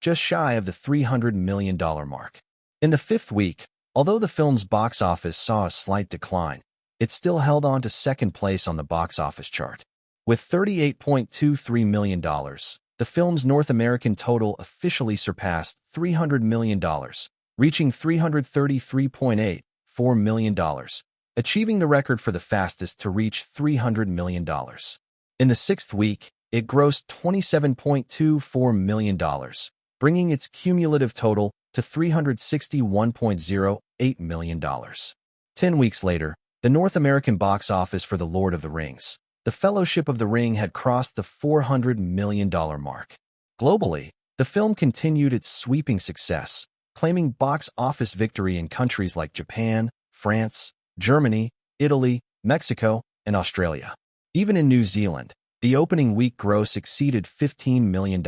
[SPEAKER 1] just shy of the $300 million mark. In the 5th week, although the film's box office saw a slight decline, it still held on to 2nd place on the box office chart. With $38.23 million, the film's North American total officially surpassed $300 million, reaching $333.84 million, achieving the record for the fastest to reach $300 million. In the sixth week, it grossed $27.24 million, bringing its cumulative total to $361.08 million. 10 weeks later, the North American box office for The Lord of the Rings, The Fellowship of the Ring, had crossed the $400 million mark. Globally, the film continued its sweeping success, claiming box office victory in countries like Japan, France, Germany, Italy, Mexico, and Australia. Even in New Zealand, the opening week gross exceeded $15 million.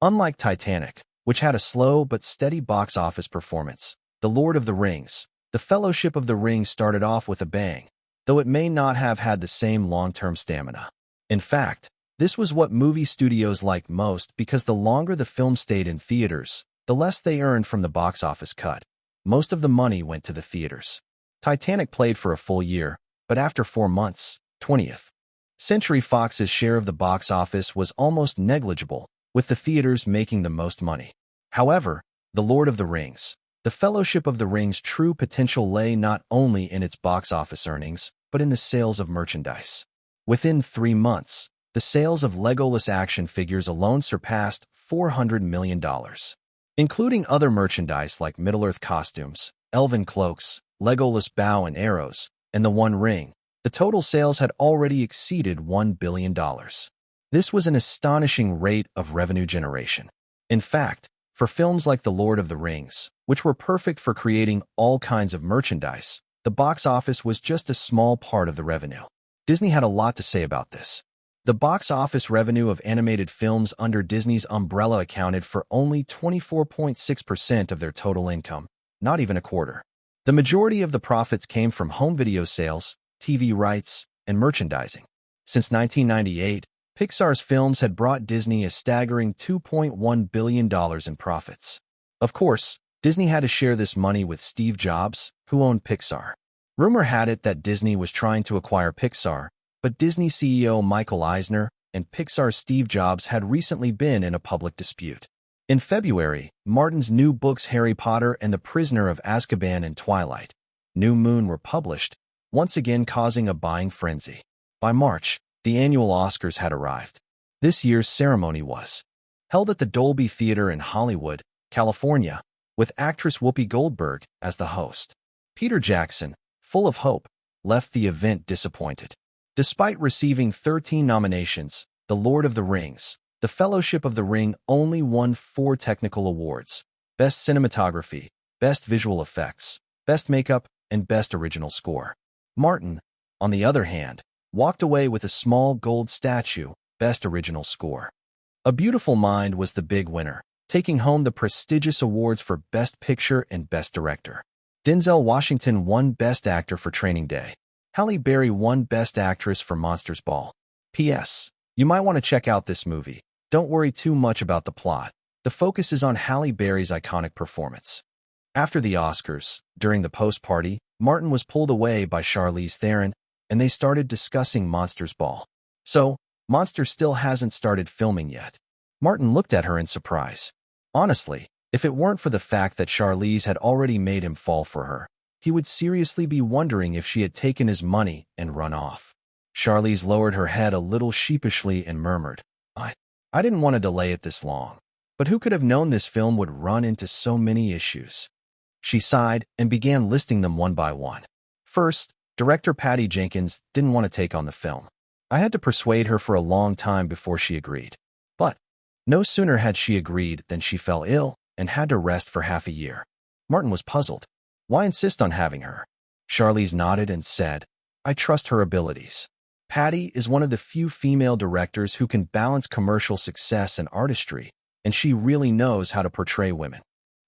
[SPEAKER 1] Unlike Titanic, which had a slow but steady box office performance, The Lord of the Rings, The Fellowship of the Ring started off with a bang, though it may not have had the same long-term stamina. In fact, this was what movie studios liked most, because the longer the film stayed in theaters, the less they earned from the box office cut. Most of the money went to the theaters. Titanic played for a full year, but after 4 months, 20th Century Fox's share of the box office was almost negligible, with the theaters making the most money. However, The Lord of the Rings, The Fellowship of the Ring's true potential lay not only in its box office earnings, but in the sales of merchandise. Within 3 months, the sales of Legolas action figures alone surpassed $400 million. Including other merchandise like Middle-earth costumes, elven cloaks, Legolas bow and arrows, and the One Ring, the total sales had already exceeded $1 billion. This was an astonishing rate of revenue generation. In fact, for films like The Lord of the Rings, which were perfect for creating all kinds of merchandise, the box office was just a small part of the revenue. Disney had a lot to say about this. The box office revenue of animated films under Disney's umbrella accounted for only 24.6% of their total income, not even a quarter. The majority of the profits came from home video sales, TV rights, and merchandising. Since 1998, Pixar's films had brought Disney a staggering $2.1 billion in profits. Of course, Disney had to share this money with Steve Jobs, who owned Pixar. Rumor had it that Disney was trying to acquire Pixar, but Disney CEO Michael Eisner and Pixar Steve Jobs had recently been in a public dispute. In February, Martin's new books Harry Potter and the Prisoner of Azkaban and Twilight, New Moon were published, once again causing a buying frenzy. By March, the annual Oscars had arrived. This year's ceremony was held at the Dolby Theater in Hollywood, California, with actress Whoopi Goldberg as the host. Peter Jackson, full of hope, left the event disappointed. Despite receiving 13 nominations, The Lord of the Rings, The Fellowship of the Ring only won 4 technical awards: Best Cinematography, Best Visual Effects, Best Makeup, and Best Original Score. Martin, on the other hand, walked away with a small gold statue, Best Original Score. A Beautiful Mind was the big winner, taking home the prestigious awards for Best Picture and Best Director. Denzel Washington won Best Actor for Training Day. Halle Berry won Best Actress for Monsters Ball. P.S. You might want to check out this movie. Don't worry too much about the plot. The focus is on Halle Berry's iconic performance. After the Oscars, during the post-party, Martin was pulled away by Charlize Theron, and they started discussing Monsters Ball. So, Monsters still hasn't started filming yet. Martin looked at her in surprise. Honestly, if it weren't for the fact that Charlize had already made him fall for her, he would seriously be wondering if she had taken his money and run off. Charlize lowered her head a little sheepishly and murmured, I didn't want to delay it this long. But who could have known this film would run into so many issues? She sighed and began listing them one by one. First, director Patty Jenkins didn't want to take on the film. I had to persuade her for a long time before she agreed. But no sooner had she agreed than she fell ill and had to rest for half a year. Martin was puzzled. Why insist on having her? Charlize nodded and said, I trust her abilities. Patty is one of the few female directors who can balance commercial success and artistry, and she really knows how to portray women.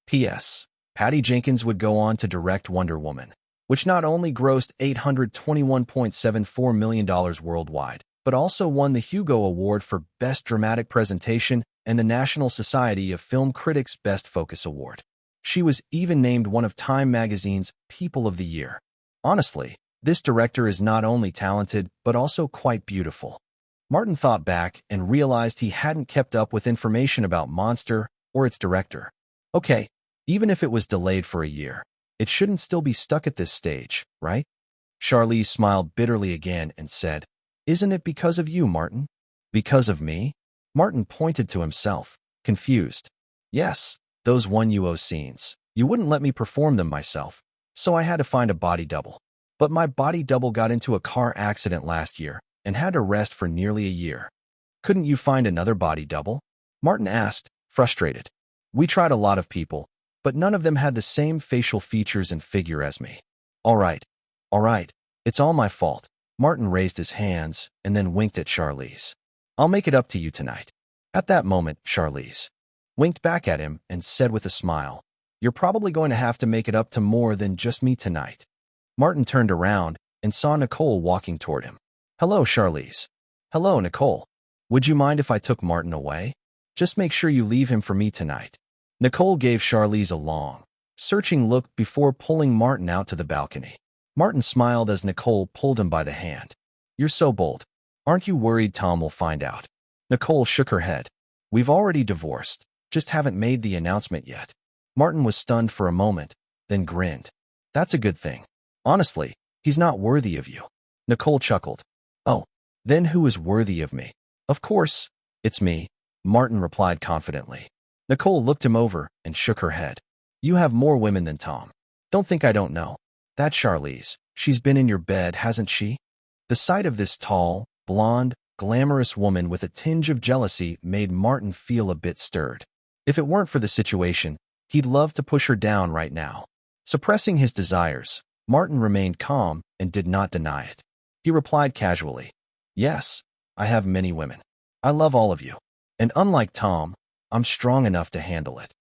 [SPEAKER 1] P.S. Patty Jenkins would go on to direct Wonder Woman, which not only grossed $821.74 million worldwide, but also won the Hugo Award for Best Dramatic Presentation and the National Society of Film Critics' Best Focus Award. She was even named one of Time magazine's People of the Year. Honestly, this director is not only talented, but also quite beautiful. Martin thought back and realized he hadn't kept up with information about Monster or its director. Okay, Even if it was delayed for a year, it shouldn't still be stuck at this stage, right? Charlize smiled bitterly again and said, "Isn't it because of you, Martin?" "Because of me?" Martin pointed to himself, confused. "Yes, those 1UO scenes. You wouldn't let me perform them myself, so I had to find a body double. But my body double got into a car accident last year and had to rest for nearly a year." "Couldn't you find another body double?" Martin asked, frustrated. "We tried a lot of people, but none of them had the same facial features and figure as me." All right, it's all my fault." Martin raised his hands and then winked at Charlize. "I'll make it up to you tonight." At that moment, Charlize winked back at him and said with a smile, "You're probably going to have to make it up to more than just me tonight." Martin turned around and saw Nicole walking toward him. "Hello, Charlize." "Hello, Nicole. Would you mind if I took Martin away? Just make sure you leave him for me tonight." Nicole gave Charlize a long, searching look before pulling Martin out to the balcony. Martin smiled as Nicole pulled him by the hand. "You're so bold. Aren't you worried Tom will find out?" Nicole shook her head. "We've already divorced, just haven't made the announcement yet." Martin was stunned for a moment, then grinned. "That's a good thing. Honestly, he's not worthy of you." Nicole chuckled. "Oh, then who is worthy of me?" "Of course, it's me," Martin replied confidently. Nicole looked him over and shook her head. "You have more women than Tom. Don't think I don't know. That Charlize, she's been in your bed, hasn't she?" The sight of this tall, blonde, glamorous woman with a tinge of jealousy made Martin feel a bit stirred. If it weren't for the situation, he'd love to push her down right now. Suppressing his desires, Martin remained calm and did not deny it. He replied casually, "Yes, I have many women. I love all of you. And unlike Tom, I'm strong enough to handle it."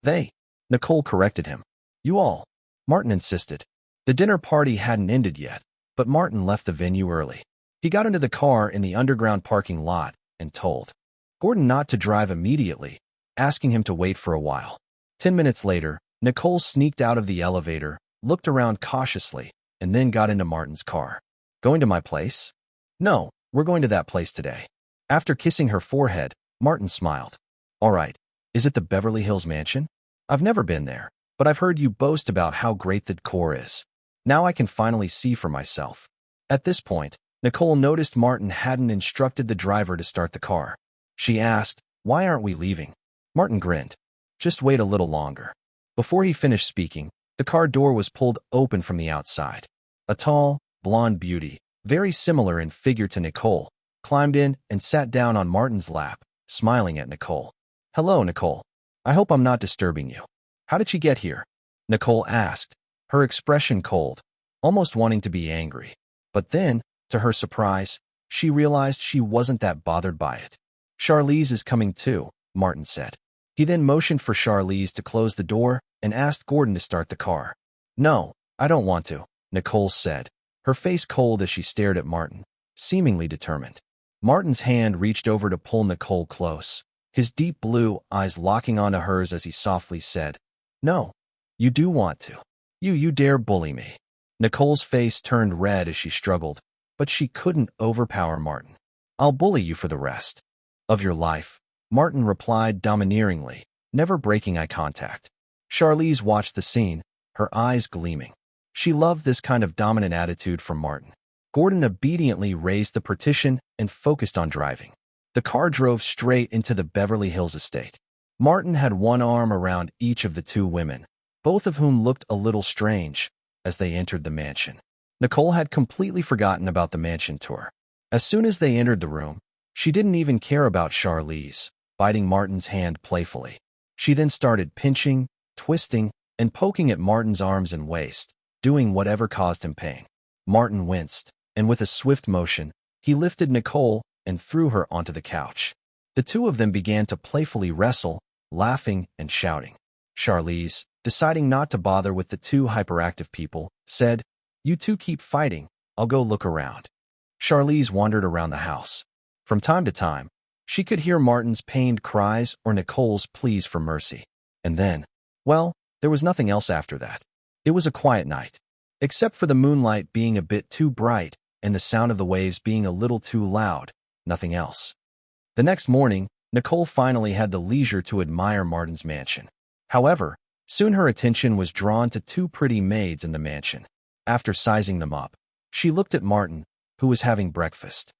[SPEAKER 1] "They," Nicole corrected him. "You all," Martin insisted. The dinner party hadn't ended yet, but Martin left the venue early. He got into the car in the underground parking lot and told Gordon not to drive immediately, asking him to wait for a while. 10 minutes later, Nicole sneaked out of the elevator, looked around cautiously, and then got into Martin's car. "Going to my place?" "No, we're going to that place today." After kissing her forehead, Martin smiled. "All right, is it the Beverly Hills mansion? I've never been there, but I've heard you boast about how great the decor is. Now I can finally see for myself." At this point, Nicole noticed Martin hadn't instructed the driver to start the car. She asked, "Why aren't we leaving?" Martin grinned. "Just wait a little longer." Before he finished speaking, the car door was pulled open from the outside. A tall, blonde beauty, very similar in figure to Nicole, climbed in and sat down on Martin's lap, smiling at Nicole. "Hello, Nicole. I hope I'm not disturbing you. How did she get here?" Nicole asked, her expression cold, almost wanting to be angry. But then, to her surprise, she realized she wasn't that bothered by it. "Charlize is coming too," Martin said. He then motioned for Charlize to close the door and asked Gordon to start the car. "No, I don't want to," Nicole said, her face cold as she stared at Martin, seemingly determined. Martin's hand reached over to pull Nicole close, his deep blue eyes locking onto hers as he softly said, "No, you do want to. You dare bully me." Nicole's face turned red as she struggled, but she couldn't overpower Martin. "I'll bully you for the rest of your life," Martin replied domineeringly, never breaking eye contact. Charlize watched the scene, her eyes gleaming. She loved this kind of dominant attitude from Martin. Gordon obediently raised the partition and focused on driving. The car drove straight into the Beverly Hills estate. Martin had one arm around each of the two women, both of whom looked a little strange as they entered the mansion. Nicole had completely forgotten about the mansion tour. As soon as they entered the room, she didn't even care about Charlize, biting Martin's hand playfully. She then started pinching, twisting, and poking at Martin's arms and waist, doing whatever caused him pain. Martin winced, and with a swift motion, he lifted Nicole and threw her onto the couch. The two of them began to playfully wrestle, laughing and shouting. Charlize, deciding not to bother with the two hyperactive people, said, "You two keep fighting, I'll go look around." Charlize wandered around the house. From time to time, she could hear Martin's pained cries or Nicole's pleas for mercy. And then, well, there was nothing else after that. It was a quiet night, except for the moonlight being a bit too bright and the sound of the waves being a little too loud, nothing else. The next morning, Nicole finally had the leisure to admire Martin's mansion. However, Soon her attention was drawn to two pretty maids in the mansion. After sizing them up, she looked at Martin, who was having breakfast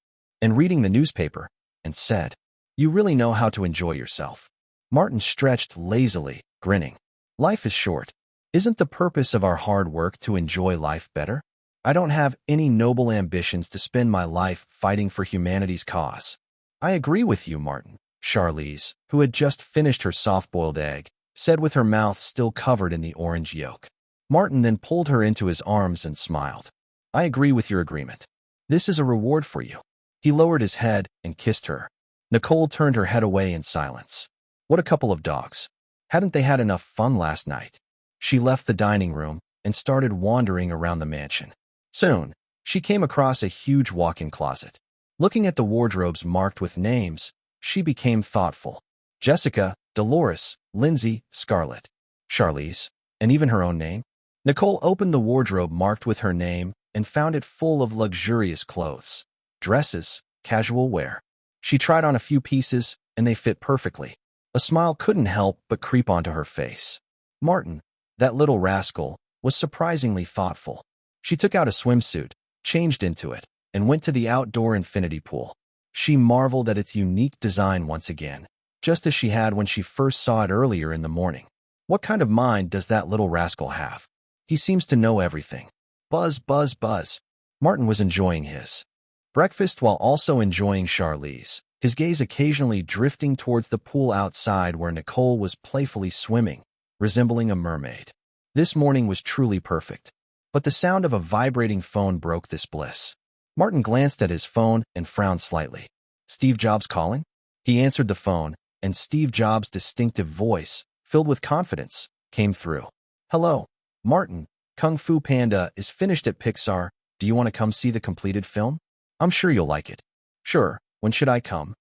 [SPEAKER 1] and reading the newspaper, and said, "You really know how to enjoy yourself." Martin stretched lazily, grinning. "Life is short. Isn't the purpose of our hard work to enjoy life better? I don't have any noble ambitions to spend my life fighting for humanity's cause." "I agree with you, Martin," Charlize, who had just finished her soft-boiled egg, said with her mouth still covered in the orange yolk. Martin then pulled her into his arms and smiled. "I agree with your agreement. This is a reward for you." He lowered his head and kissed her. Nicole turned her head away in silence. What a couple of dogs. Hadn't they had enough fun last night? She left the dining room and started wandering around the mansion. Soon, she came across a huge walk-in closet. Looking at the wardrobes marked with names, she became thoughtful. Jessica, Dolores, Lindsay, Scarlett, Charlize, and even her own name. Nicole opened the wardrobe marked with her name and found it full of luxurious clothes. Dresses, casual wear. She tried on a few pieces, and they fit perfectly. A smile couldn't help but creep onto her face. Martin, that little rascal, was surprisingly thoughtful. She took out a swimsuit, changed into it, and went to the outdoor infinity pool. She marveled at its unique design once again, just as she had when she first saw it earlier in the morning. What kind of mind does that little rascal have? He seems to know everything. Buzz, buzz, buzz. Martin was enjoying his breakfast while also enjoying Charlize, his gaze occasionally drifting towards the pool outside where Nicole was playfully swimming, resembling a mermaid. This morning was truly perfect, but the sound of a vibrating phone broke this bliss. Martin glanced at his phone and frowned slightly. Steve Jobs calling? He answered the phone, and Steve Jobs' distinctive voice, filled with confidence, came through. "Hello, Martin. Kung Fu Panda is finished at Pixar. Do you want to come see the completed film? I'm sure you'll like it." "Sure. When should I come?"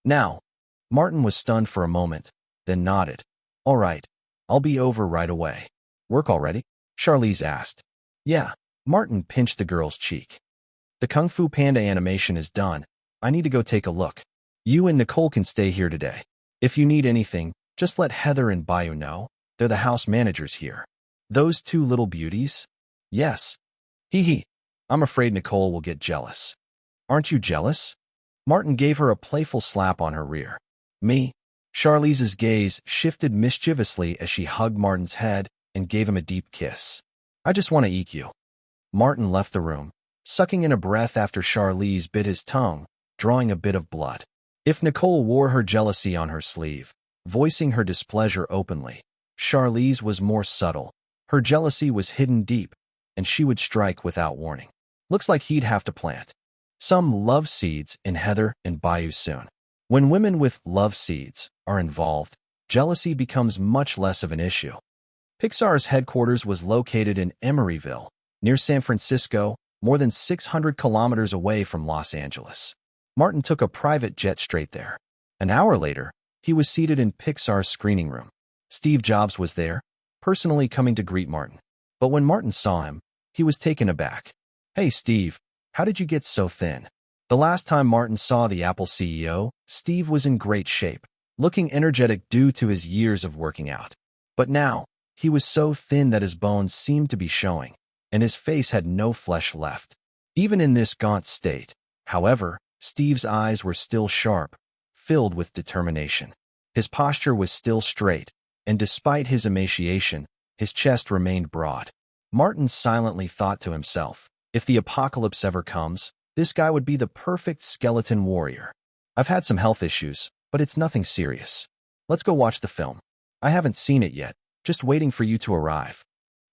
[SPEAKER 1] "Now." Martin was stunned for a moment, then nodded. "All right. I'll be over right away." "Work already?" Charlize asked. "Yeah." Martin pinched the girl's cheek. "The Kung Fu Panda animation is done. I need to go take a look. You and Nicole can stay here today. If you need anything, just let Heather and Bayou know. They're the house managers here." "Those two little beauties?" "Yes." "Hee hee. I'm afraid Nicole will get jealous." "Aren't you jealous?" Martin gave her a playful slap on her rear. "Me?" Charlize's gaze shifted mischievously as she hugged Martin's head and gave him a deep kiss. "I just want to eat you." Martin left the room, sucking in a breath after Charlize bit his tongue, drawing a bit of blood. If Nicole wore her jealousy on her sleeve, voicing her displeasure openly, Charlize was more subtle. Her jealousy was hidden deep, and she would strike without warning. Looks like he'd have to plant some love seeds in Heather and Bayou soon. When women with love seeds are involved, jealousy becomes much less of an issue. Pixar's headquarters was located in Emeryville, near San Francisco, more than 600 kilometers away from Los Angeles. Martin took a private jet straight there. An hour later, he was seated in Pixar's screening room. Steve Jobs was there, personally coming to greet Martin. But when Martin saw him, he was taken aback. "Hey, Steve, how did you get so thin?" The last time Martin saw the Apple CEO, Steve was in great shape, looking energetic due to his years of working out. But now, he was so thin that his bones seemed to be showing, and his face had no flesh left. Even in this gaunt state, however, Steve's eyes were still sharp, filled with determination. His posture was still straight, and despite his emaciation, his chest remained broad. Martin silently thought to himself, if the apocalypse ever comes, this guy would be the perfect skeleton warrior. "I've had some health issues, but it's nothing serious. Let's go watch the film. I haven't seen it yet, just waiting for you to arrive."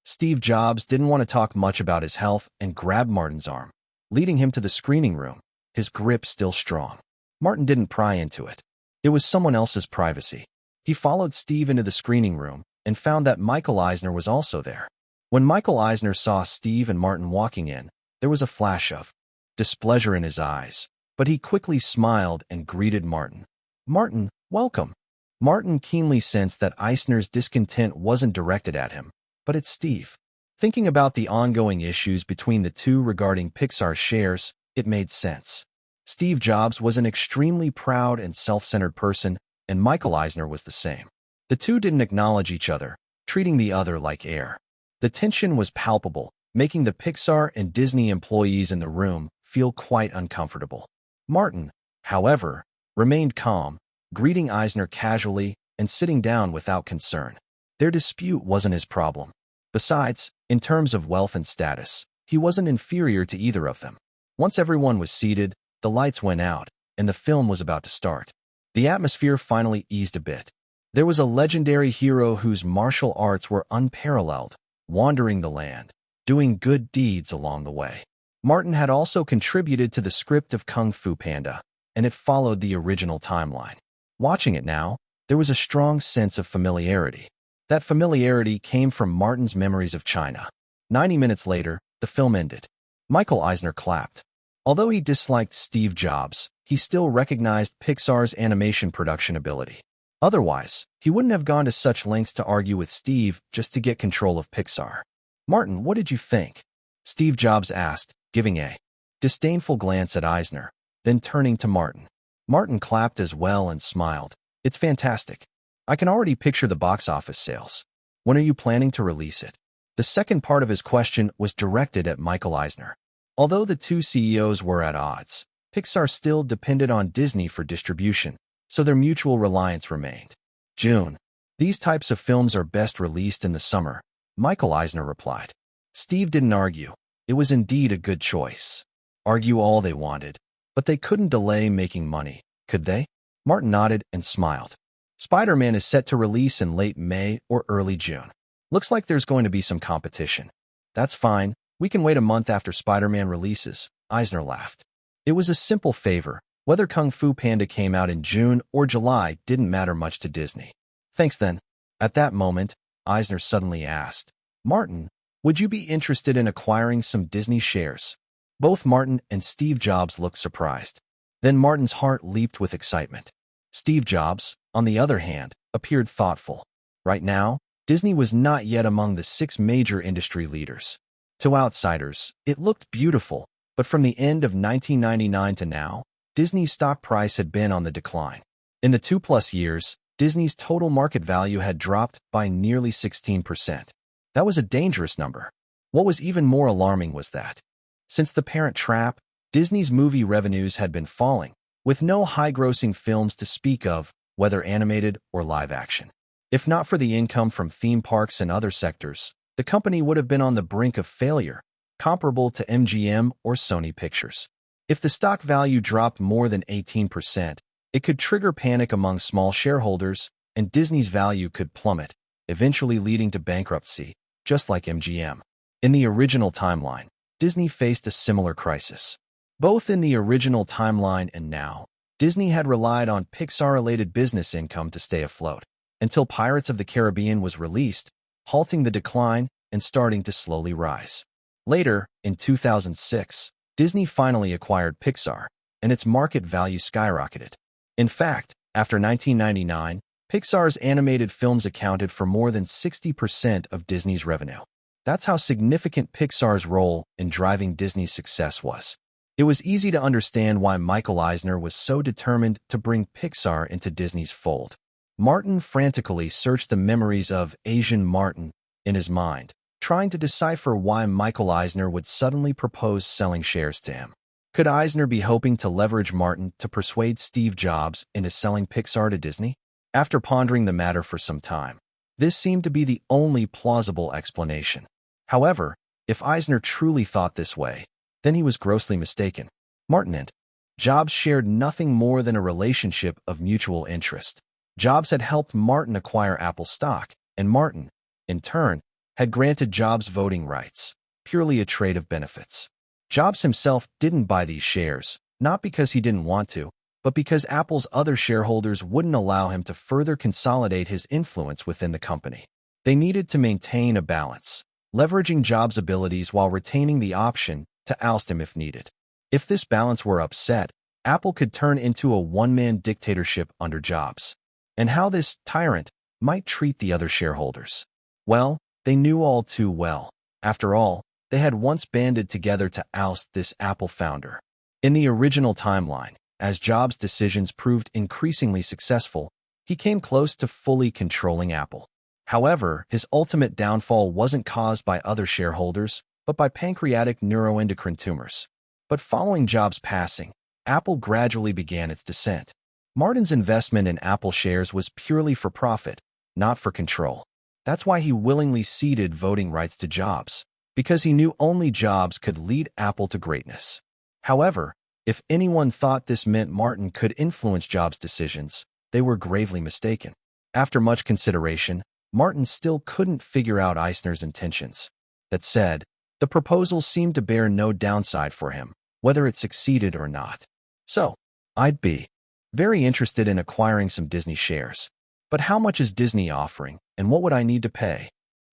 [SPEAKER 1] Steve Jobs didn't want to talk much about his health and grabbed Martin's arm, leading him to the screening room, his grip still strong. Martin didn't pry into it. It was someone else's privacy. He followed Steve into the screening room and found that Michael Eisner was also there. When Michael Eisner saw Steve and Martin walking in, there was a flash of displeasure in his eyes, but he quickly smiled and greeted Martin. "Martin, welcome." Martin keenly sensed that Eisner's discontent wasn't directed at him, but at Steve. Thinking about the ongoing issues between the two regarding Pixar shares, it made sense. Steve Jobs was an extremely proud and self-centered person, and Michael Eisner was the same. The two didn't acknowledge each other, treating the other like air. The tension was palpable, making the Pixar and Disney employees in the room feel quite uncomfortable. Martin, however, remained calm, greeting Eisner casually and sitting down without concern. Their dispute wasn't his problem. Besides, in terms of wealth and status, he wasn't inferior to either of them. Once everyone was seated, the lights went out, and the film was about to start. The atmosphere finally eased a bit. There was a legendary hero whose martial arts were unparalleled, wandering the land, doing good deeds along the way. Martin had also contributed to the script of Kung Fu Panda, and it followed the original timeline. Watching it now, there was a strong sense of familiarity. That familiarity came from Martin's memories of China. 90 minutes later, the film ended. Michael Eisner clapped. Although he disliked Steve Jobs, he still recognized Pixar's animation production ability. Otherwise, he wouldn't have gone to such lengths to argue with Steve just to get control of Pixar. "Martin, what did you think?" Steve Jobs asked, giving a disdainful glance at Eisner, then turning to Martin. Martin clapped as well and smiled. "It's fantastic. I can already picture the box office sales. When are you planning to release it?" The second part of his question was directed at Michael Eisner. Although the two CEOs were at odds, Pixar still depended on Disney for distribution, so their mutual reliance remained. "June. These types of films are best released in the summer," Michael Eisner replied. Steve didn't argue. It was indeed a good choice. Argue all they wanted, but they couldn't delay making money, could they? Martin nodded and smiled. "Spider-Man is set to release in late May or early June. Looks like there's going to be some competition." "That's fine. We can wait a month after Spider-Man releases," Eisner laughed. It was a simple favor. Whether Kung Fu Panda came out in June or July didn't matter much to Disney. "Thanks then." At that moment, Eisner suddenly asked, "Martin, would you be interested in acquiring some Disney shares?" Both Martin and Steve Jobs looked surprised. Then Martin's heart leaped with excitement. Steve Jobs, on the other hand, appeared thoughtful. Right now, Disney was not yet among the 6 major industry leaders. To outsiders, it looked beautiful, but from the end of 1999 to now, Disney's stock price had been on the decline. In the 2+ years, Disney's total market value had dropped by nearly 16%. That was a dangerous number. What was even more alarming was that, since The Parent Trap, Disney's movie revenues had been falling, with no high-grossing films to speak of, whether animated or live-action. If not for the income from theme parks and other sectors, the company would have been on the brink of failure, comparable to MGM or Sony Pictures. If the stock value dropped more than 18%, it could trigger panic among small shareholders, and Disney's value could plummet, eventually leading to bankruptcy, just like MGM. In the original timeline, Disney faced a similar crisis. Both in the original timeline and now, Disney had relied on Pixar-related business income to stay afloat, until Pirates of the Caribbean was released, halting the decline and starting to slowly rise. Later, in 2006, Disney finally acquired Pixar, and its market value skyrocketed. In fact, after 1999, Pixar's animated films accounted for more than 60% of Disney's revenue. That's how significant Pixar's role in driving Disney's success was. It was easy to understand why Michael Eisner was so determined to bring Pixar into Disney's fold. Martin frantically searched the memories of Asian Martin in his mind, trying to decipher why Michael Eisner would suddenly propose selling shares to him. Could Eisner be hoping to leverage Martin to persuade Steve Jobs into selling Pixar to Disney? After pondering the matter for some time, this seemed to be the only plausible explanation. However, if Eisner truly thought this way, then he was grossly mistaken. Martin and Jobs shared nothing more than a relationship of mutual interest. Jobs had helped Martin acquire Apple stock, and Martin, in turn, had granted Jobs voting rights, purely a trade of benefits. Jobs himself didn't buy these shares, not because he didn't want to, but because Apple's other shareholders wouldn't allow him to further consolidate his influence within the company. They needed to maintain a balance, leveraging Jobs' abilities while retaining the option to oust him if needed. If this balance were upset, Apple could turn into a one-man dictatorship under Jobs. And how this tyrant might treat the other shareholders. Well, they knew all too well. After all, they had once banded together to oust this Apple founder. In the original timeline, as Jobs' decisions proved increasingly successful, he came close to fully controlling Apple. However, his ultimate downfall wasn't caused by other shareholders, but by pancreatic neuroendocrine tumors. But following Jobs' passing, Apple gradually began its descent. Martin's investment in Apple shares was purely for profit, not for control. That's why he willingly ceded voting rights to Jobs, because he knew only Jobs could lead Apple to greatness. However, if anyone thought this meant Martin could influence Jobs' decisions, they were gravely mistaken. After much consideration, Martin still couldn't figure out Eisner's intentions. That said, the proposal seemed to bear no downside for him, whether it succeeded or not. So, I'd be very interested in acquiring some Disney shares. But how much is Disney offering, and what would I need to pay?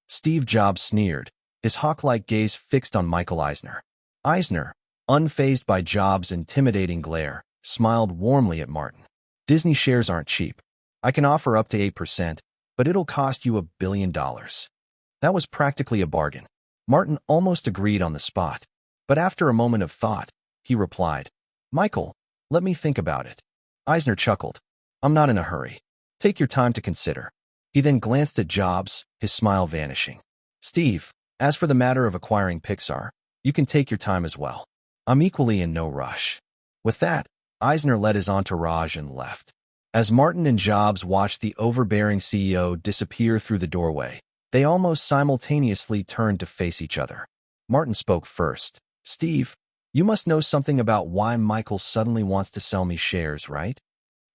[SPEAKER 1] Steve Jobs sneered, his hawk-like gaze fixed on Michael Eisner. Eisner, unfazed by Jobs' intimidating glare, smiled warmly at Martin. Disney shares aren't cheap. I can offer up to 8%, but it'll cost you $1 billion. That was practically a bargain. Martin almost agreed on the spot, but after a moment of thought, he replied, Michael, let me think about it. Eisner chuckled. I'm not in a hurry. Take your time to consider. He then glanced at Jobs, his smile vanishing. Steve, as for the matter of acquiring Pixar, you can take your time as well. I'm equally in no rush. With that, Eisner led his entourage and left. As Martin and Jobs watched the overbearing CEO disappear through the doorway, they almost simultaneously turned to face each other. Martin spoke first. Steve, you must know something about why Michael suddenly wants to sell me shares, right?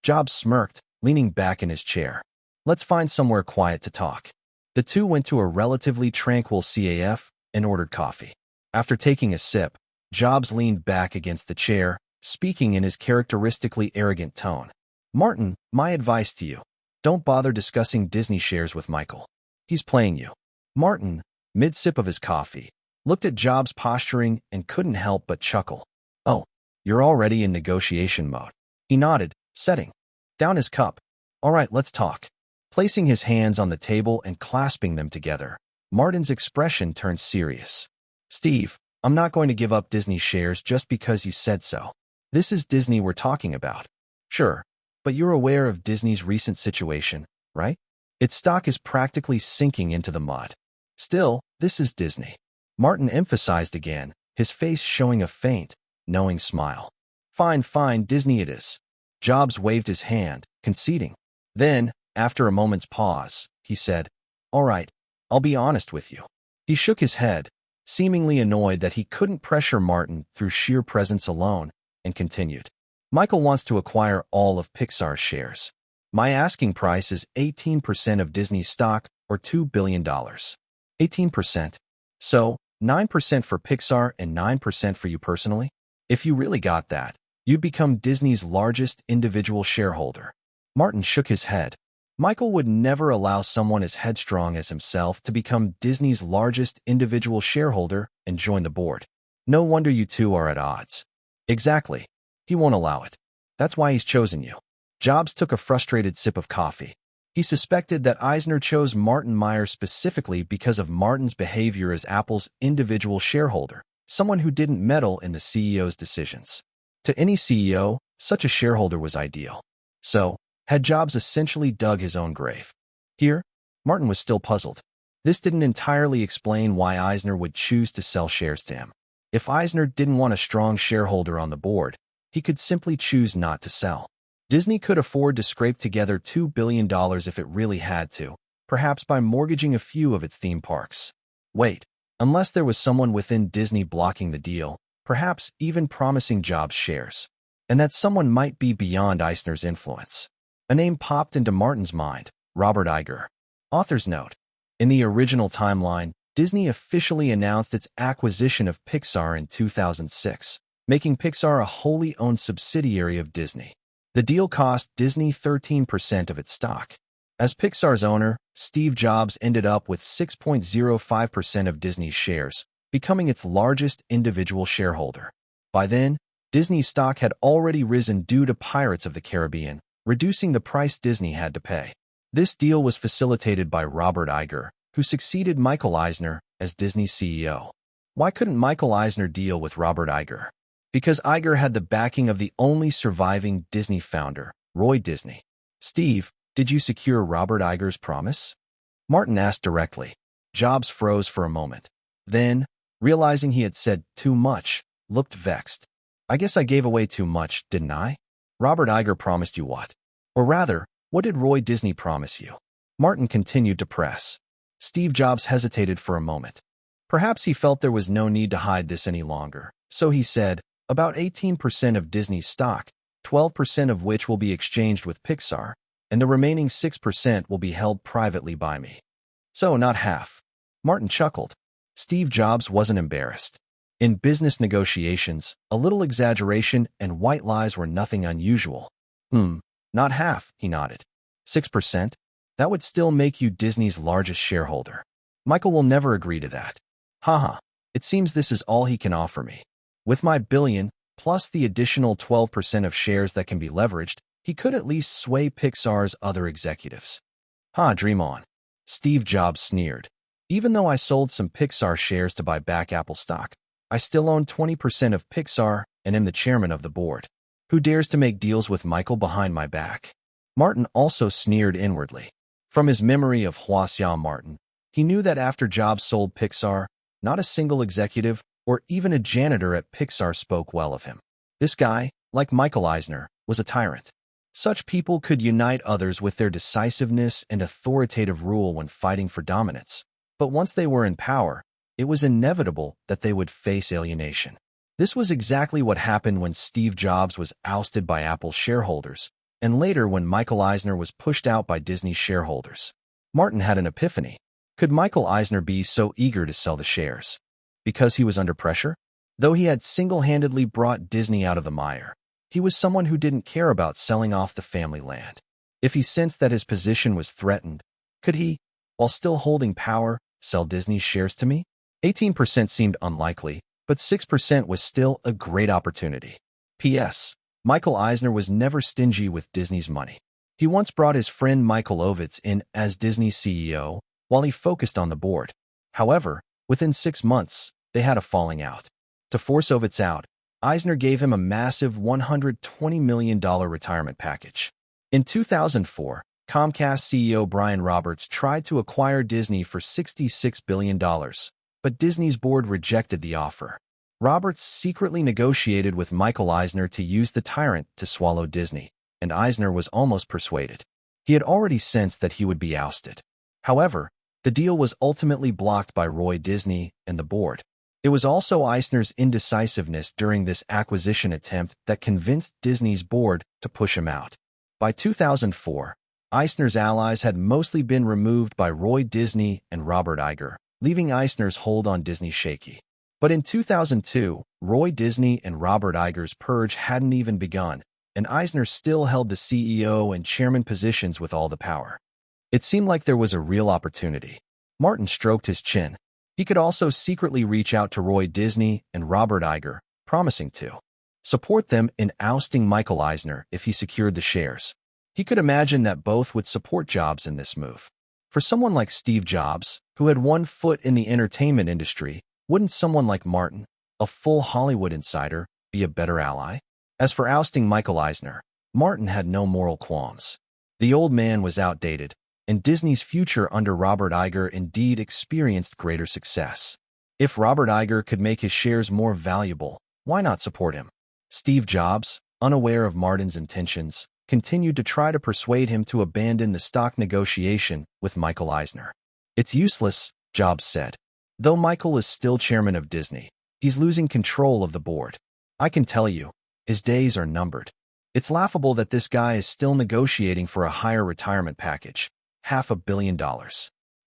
[SPEAKER 1] Jobs smirked, leaning back in his chair. Let's find somewhere quiet to talk. The two went to a relatively tranquil CAF and ordered coffee. After taking a sip, Jobs leaned back against the chair, speaking in his characteristically arrogant tone. Martin, my advice to you, don't bother discussing Disney shares with Michael. He's playing you. Martin, mid-sip of his coffee, looked at Jobs' posturing and couldn't help but chuckle. Oh, you're already in negotiation mode. He nodded, setting down his cup. All right, let's talk. Placing his hands on the table and clasping them together, Martin's expression turned serious. Steve, I'm not going to give up Disney shares just because you said so. This is Disney we're talking about. Sure, but you're aware of Disney's recent situation, right? Its stock is practically sinking into the mud. Still, this is Disney. Martin emphasized again, his face showing a faint, knowing smile. Fine, Disney it is. Jobs waved his hand, conceding. Then, after a moment's pause, he said, All right, I'll be honest with you. He shook his head, seemingly annoyed that he couldn't pressure Martin through sheer presence alone, and continued. Michael wants to acquire all of Pixar's shares. My asking price is 18% of Disney's stock, or $2 billion. 18%. So, 9% for Pixar and 9% for you personally? If you really got that, you'd become Disney's largest individual shareholder. Martin shook his head. Michael would never allow someone as headstrong as himself to become Disney's largest individual shareholder and join the board. No wonder you two are at odds. Exactly. He won't allow it. That's why he's chosen you. Jobs took a frustrated sip of coffee. He suspected that Eisner chose Martin Meyer specifically because of Martin's behavior as Apple's individual shareholder, someone who didn't meddle in the CEO's decisions. To any CEO, such a shareholder was ideal. So, had Jobs essentially dug his own grave? Here, Martin was still puzzled. This didn't entirely explain why Eisner would choose to sell shares to him. If Eisner didn't want a strong shareholder on the board, he could simply choose not to sell. Disney could afford to scrape together $2 billion if it really had to, perhaps by mortgaging a few of its theme parks. Wait, unless there was someone within Disney blocking the deal, perhaps even promising Jobs shares. And that someone might be beyond Eisner's influence. A name popped into Martin's mind, Robert Iger. Author's note. In the original timeline, Disney officially announced its acquisition of Pixar in 2006, making Pixar a wholly owned subsidiary of Disney. The deal cost Disney 13% of its stock. As Pixar's owner, Steve Jobs ended up with 6.05% of Disney's shares, becoming its largest individual shareholder. By then, Disney's stock had already risen due to Pirates of the Caribbean, reducing the price Disney had to pay. This deal was facilitated by Robert Iger, who succeeded Michael Eisner as Disney's CEO. Why couldn't Michael Eisner deal with Robert Iger? Because Iger had the backing of the only surviving Disney founder, Roy Disney. Steve, did you secure Robert Iger's promise? Martin asked directly. Jobs froze for a moment. Then, realizing he had said too much, looked vexed. I guess I gave away too much, didn't I? Robert Iger promised you what? Or rather, what did Roy Disney promise you? Martin continued to press. Steve Jobs hesitated for a moment. Perhaps he felt there was no need to hide this any longer, so he said, about 18% of Disney's stock, 12% of which will be exchanged with Pixar, and the remaining 6% will be held privately by me. So not half. Martin chuckled. Steve Jobs wasn't embarrassed. In business negotiations, a little exaggeration and white lies were nothing unusual. Not half, he nodded. 6%? That would still make you Disney's largest shareholder. Michael will never agree to that. Haha, it seems this is all he can offer me. With my billion, plus the additional 12% of shares that can be leveraged, he could at least sway Pixar's other executives. Dream on. Steve Jobs sneered. Even though I sold some Pixar shares to buy back Apple stock, I still own 20% of Pixar and am the chairman of the board. Who dares to make deals with Michael behind my back? Martin also sneered inwardly. From his memory of Hua Martin, he knew that after Jobs sold Pixar, not a single executive or even a janitor at Pixar spoke well of him. This guy, like Michael Eisner, was a tyrant. Such people could unite others with their decisiveness and authoritative rule when fighting for dominance. But once they were in power, it was inevitable that they would face alienation. This was exactly what happened when Steve Jobs was ousted by Apple shareholders, and later when Michael Eisner was pushed out by Disney shareholders. Martin had an epiphany. Could Michael Eisner be so eager to sell the shares? Because he was under pressure? Though he had single-handedly brought Disney out of the mire, he was someone who didn't care about selling off the family land. If he sensed that his position was threatened, could he, while still holding power, sell Disney's shares to me? 18% seemed unlikely, but 6% was still a great opportunity. P.S. Michael Eisner was never stingy with Disney's money. He once brought his friend Michael Ovitz in as Disney's CEO while he focused on the board. However, within 6 months, they had a falling out. To force Ovitz out, Eisner gave him a massive $120 million retirement package. In 2004, Comcast CEO Brian Roberts tried to acquire Disney for $66 billion, but Disney's board rejected the offer. Roberts secretly negotiated with Michael Eisner to use the tyrant to swallow Disney, and Eisner was almost persuaded. He had already sensed that he would be ousted. However, the deal was ultimately blocked by Roy Disney and the board. It was also Eisner's indecisiveness during this acquisition attempt that convinced Disney's board to push him out. By 2004, Eisner's allies had mostly been removed by Roy Disney and Robert Iger, leaving Eisner's hold on Disney shaky. But in 2002, Roy Disney and Robert Iger's purge hadn't even begun, and Eisner still held the CEO and chairman positions with all the power. It seemed like there was a real opportunity. Martin stroked his chin. He could also secretly reach out to Roy Disney and Robert Iger, promising to support them in ousting Michael Eisner if he secured the shares. He could imagine that both would support Jobs in this move. For someone like Steve Jobs, who had one foot in the entertainment industry, wouldn't someone like Martin, a full Hollywood insider, be a better ally? As for ousting Michael Eisner, Martin had no moral qualms. The old man was outdated, and Disney's future under Robert Iger indeed experienced greater success. If Robert Iger could make his shares more valuable, why not support him? Steve Jobs, unaware of Martin's intentions, continued to try to persuade him to abandon the stock negotiation with Michael Eisner. It's useless, Jobs said. Though Michael is still chairman of Disney, he's losing control of the board. I can tell you, his days are numbered. It's laughable that this guy is still negotiating for a higher retirement package, $500 million.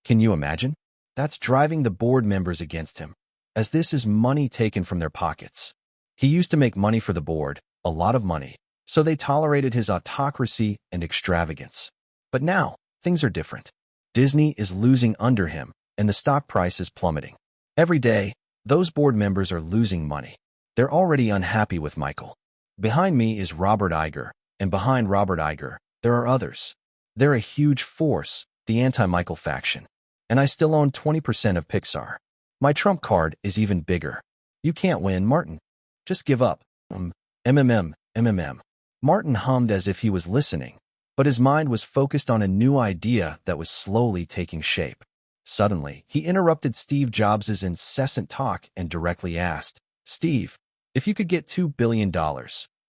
[SPEAKER 1] Can you imagine? That's driving the board members against him, as this is money taken from their pockets. He used to make money for the board, a lot of money, so they tolerated his autocracy and extravagance. But now, things are different. Disney is losing under him, and the stock price is plummeting. Every day, those board members are losing money. They're already unhappy with Michael. Behind me is Robert Iger, and behind Robert Iger, there are others. They're a huge force, the anti-Michael faction. And I still own 20% of Pixar. My trump card is even bigger. You can't win, Martin. Just give up. MMM. Martin hummed as if he was listening. but his mind was focused on a new idea that was slowly taking shape. Suddenly, he interrupted Steve Jobs' incessant talk and directly asked, "Steve, if you could get $2 billion,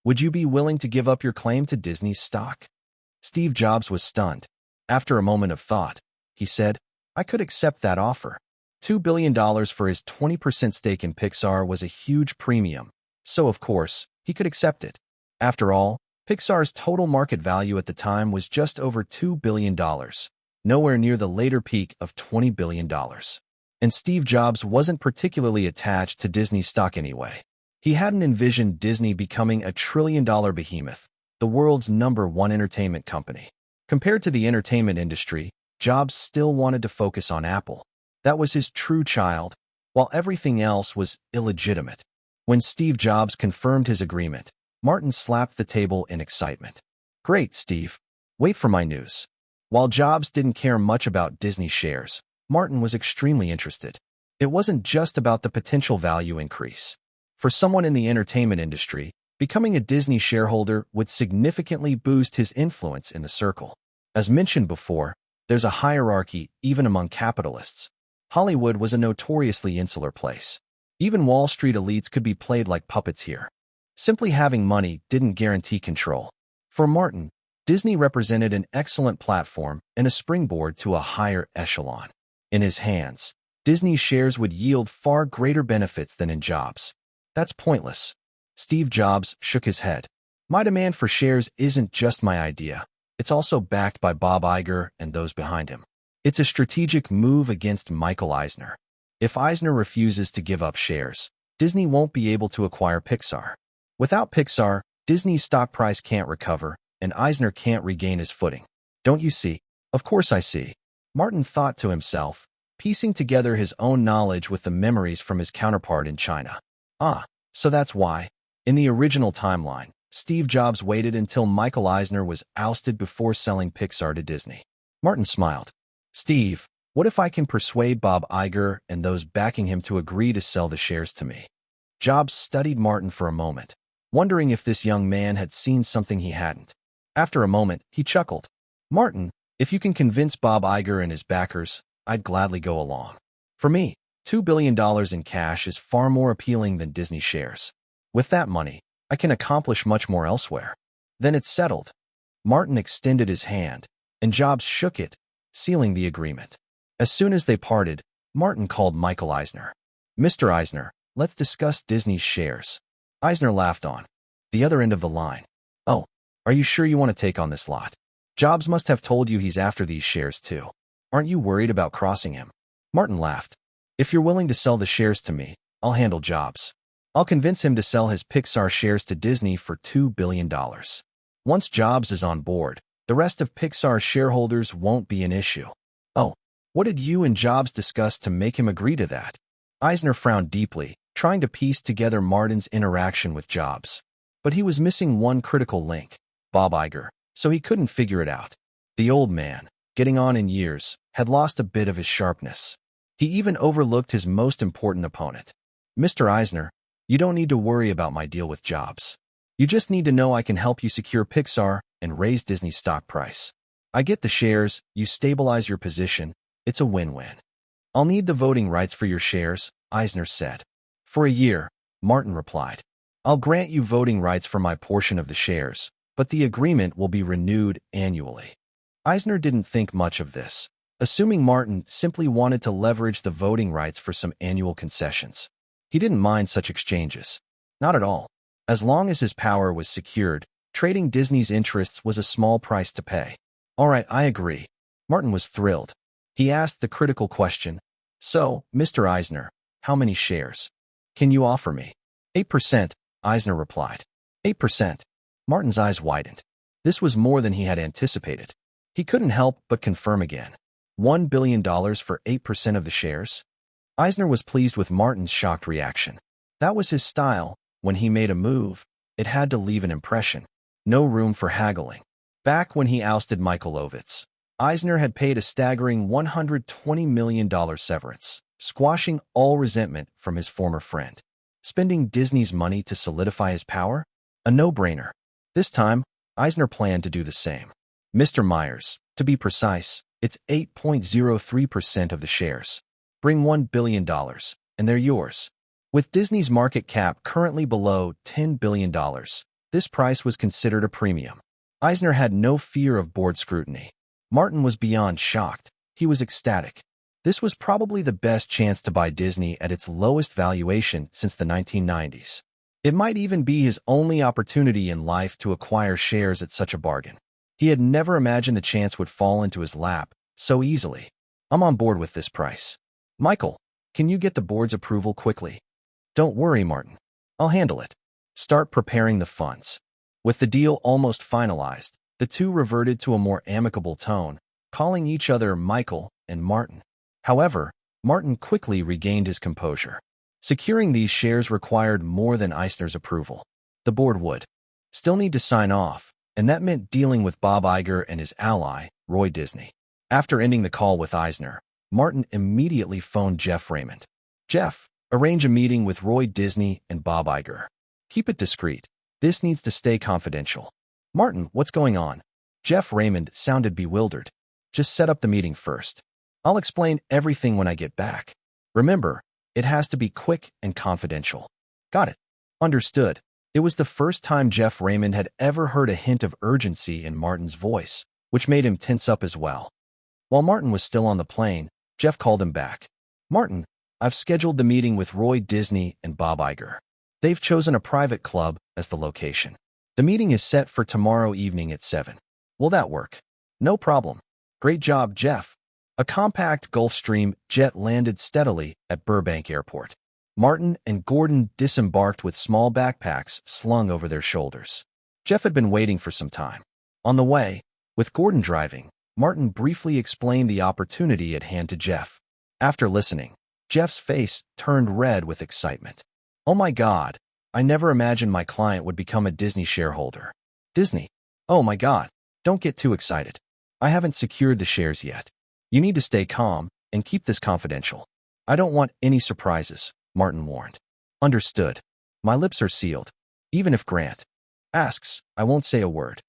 [SPEAKER 1] would you be willing to give up your claim to Disney's stock?" Steve Jobs was stunned. After a moment of thought, he said, "I could accept that offer." $2 billion for his 20% stake in Pixar was a huge premium, so of course, he could accept it. After all, Pixar's total market value at the time was just over $2 billion, nowhere near the later peak of $20 billion. And Steve Jobs wasn't particularly attached to Disney stock anyway. He hadn't envisioned Disney becoming a trillion-dollar behemoth, the world's #1 entertainment company. Compared to the entertainment industry, Jobs still wanted to focus on Apple. That was his true child, while everything else was illegitimate. When Steve Jobs confirmed his agreement, Martin slapped the table in excitement. "Great, Steve. Wait for my news." While Jobs didn't care much about Disney shares, Martin was extremely interested. It wasn't just about the potential value increase. For someone in the entertainment industry, becoming a Disney shareholder would significantly boost his influence in the circle. As mentioned before, there's a hierarchy even among capitalists. Hollywood was a notoriously insular place. Even Wall Street elites could be played like puppets here. Simply having money didn't guarantee control. For Martin, Disney represented an excellent platform and a springboard to a higher echelon. In his hands, Disney shares would yield far greater benefits than in Jobs. "That's pointless." Steve Jobs shook his head. "My demand for shares isn't just my idea. It's also backed by Bob Iger and those behind him. It's a strategic move against Michael Eisner. If Eisner refuses to give up shares, Disney won't be able to acquire Pixar. Without Pixar, Disney's stock price can't recover, and Eisner can't regain his footing. Don't you see?" "Of course I see." Martin thought to himself, piecing together his own knowledge with the memories from his counterpart in China. So that's why. In the original timeline, Steve Jobs waited until Michael Eisner was ousted before selling Pixar to Disney. Martin smiled. "Steve, what if I can persuade Bob Iger and those backing him to agree to sell the shares to me?" Jobs studied Martin for a moment, wondering if this young man had seen something he hadn't. After a moment, he chuckled. "Martin, if you can convince Bob Iger and his backers, I'd gladly go along. For me, $2 billion in cash is far more appealing than Disney shares. With that money, I can accomplish much more elsewhere." "Then it's settled." Martin extended his hand, and Jobs shook it, sealing the agreement. As soon as they parted, Martin called Michael Eisner. "Mr. Eisner, let's discuss Disney's shares." Eisner laughed on the other end of the line. "Oh, are you sure you want to take on this lot? Jobs must have told you he's after these shares too. Aren't you worried about crossing him?" Martin laughed. "If you're willing to sell the shares to me, I'll handle Jobs. I'll convince him to sell his Pixar shares to Disney for $2 billion. Once Jobs is on board, the rest of Pixar's shareholders won't be an issue." "Oh, what did you and Jobs discuss to make him agree to that?" Eisner frowned deeply, trying to piece together Martin's interaction with Jobs. But he was missing one critical link, Bob Iger, so he couldn't figure it out. The old man, getting on in years, had lost a bit of his sharpness. He even overlooked his most important opponent. "Mr. Eisner, you don't need to worry about my deal with Jobs. You just need to know I can help you secure Pixar and raise Disney's stock price. I get the shares, you stabilize your position, it's a win-win." "I'll need the voting rights for your shares," Eisner said. "For a year," Martin replied. "I'll grant you voting rights for my portion of the shares, but the agreement will be renewed annually." Eisner didn't think much of this, assuming Martin simply wanted to leverage the voting rights for some annual concessions. He didn't mind such exchanges. Not at all. As long as his power was secured, trading Disney's interests was a small price to pay. "All right, I agree." Martin was thrilled. He asked the critical question, "So, Mr. Eisner, how many shares can you offer me?" 8%, Eisner replied. 8%. Martin's eyes widened. This was more than he had anticipated. He couldn't help but confirm again. $1 billion for 8% of the shares? Eisner was pleased with Martin's shocked reaction. That was his style. When he made a move, it had to leave an impression. No room for haggling. Back when he ousted Michael Ovitz, Eisner had paid a staggering $120 million severance, squashing all resentment from his former friend. Spending Disney's money to solidify his power? A no-brainer. This time, Eisner planned to do the same. Mr. Myers, to be precise, it's 8.03% of the shares. Bring $1 billion, and they're yours. With Disney's market cap currently below $10 billion, this price was considered a premium. Eisner had no fear of board scrutiny. Martin was beyond shocked. He was ecstatic. This was probably the best chance to buy Disney at its lowest valuation since the 1990s. It might even be his only opportunity in life to acquire shares at such a bargain. He had never imagined the chance would fall into his lap so easily. I'm on board with this price. Michael, can you get the board's approval quickly? Don't worry, Martin. I'll handle it. Start preparing the funds. With the deal almost finalized, the two reverted to a more amicable tone, calling each other Michael and Martin. However, Martin quickly regained his composure. Securing these shares required more than Eisner's approval. The board would still need to sign off, and that meant dealing with Bob Iger and his ally, Roy Disney. After ending the call with Eisner, Martin immediately phoned Jeff Raymond. Jeff, arrange a meeting with Roy Disney and Bob Iger. Keep it discreet. This needs to stay confidential. Martin, what's going on? Jeff Raymond sounded bewildered. Just set up the meeting first. I'll explain everything when I get back. Remember, it has to be quick and confidential. Got it. Understood. It was the first time Jeff Raymond had ever heard a hint of urgency in Martin's voice, which made him tense up as well. While Martin was still on the plane, Jeff called him back. Martin, I've scheduled the meeting with Roy Disney and Bob Iger. They've chosen a private club as the location. The meeting is set for tomorrow evening at 7. Will that work? No problem. Great job, Jeff. A compact Gulfstream jet landed steadily at Burbank Airport. Martin and Gordon disembarked with small backpacks slung over their shoulders. Jeff had been waiting for some time. On the way, with Gordon driving, Martin briefly explained the opportunity at hand to Jeff. After listening, Jeff's face turned red with excitement. Oh my God, I never imagined my client would become a Disney shareholder. Disney? Oh my God, don't get too excited. I haven't secured the shares yet. You need to stay calm and keep this confidential. I don't want any surprises, Martin warned. Understood. My lips are sealed. Even if Grant asks, I won't say a word.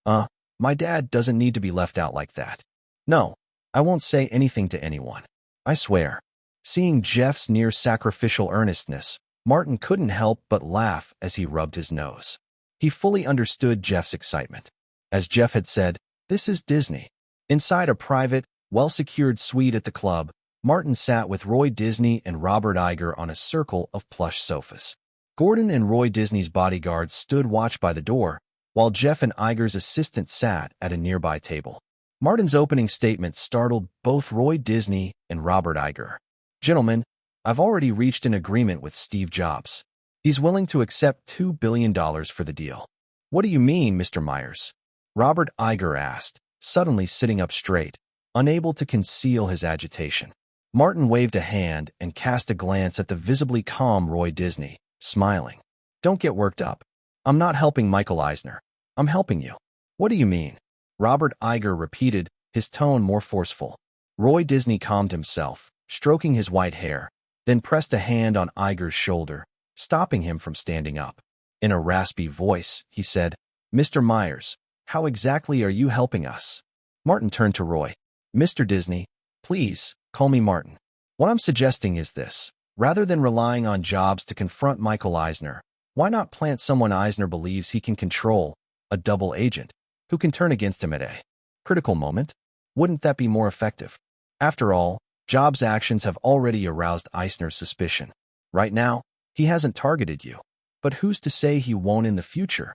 [SPEAKER 1] My dad doesn't need to be left out like that. No, I won't say anything to anyone. I swear. Seeing Jeff's near-sacrificial earnestness, Martin couldn't help but laugh as he rubbed his nose. He fully understood Jeff's excitement. As Jeff had said, this is Disney. Inside a private, well-secured suite at the club, Martin sat with Roy Disney and Robert Iger on a circle of plush sofas. Gordon and Roy Disney's bodyguards stood watch by the door, while Jeff and Iger's assistant sat at a nearby table. Martin's opening statement startled both Roy Disney and Robert Iger. Gentlemen, I've already reached an agreement with Steve Jobs. He's willing to accept $2 billion for the deal. What do you mean, Mr. Myers? Robert Iger asked, suddenly sitting up straight, unable to conceal his agitation. Martin waved a hand and cast a glance at the visibly calm Roy Disney, smiling. Don't get worked up. I'm not helping Michael Eisner. I'm helping you. What do you mean? Robert Iger repeated, his tone more forceful. Roy Disney calmed himself, stroking his white hair, then pressed a hand on Iger's shoulder, stopping him from standing up. In a raspy voice, he said, Mr. Myers, how exactly are you helping us? Martin turned to Roy. Mr. Disney, please, call me Martin. What I'm suggesting is this. Rather than relying on Jobs to confront Michael Eisner, why not plant someone Eisner believes he can control, a double agent, who can turn against him at a critical moment? Wouldn't that be more effective? After all, Jobs' actions have already aroused Eisner's suspicion. Right now, he hasn't targeted you. But who's to say he won't in the future?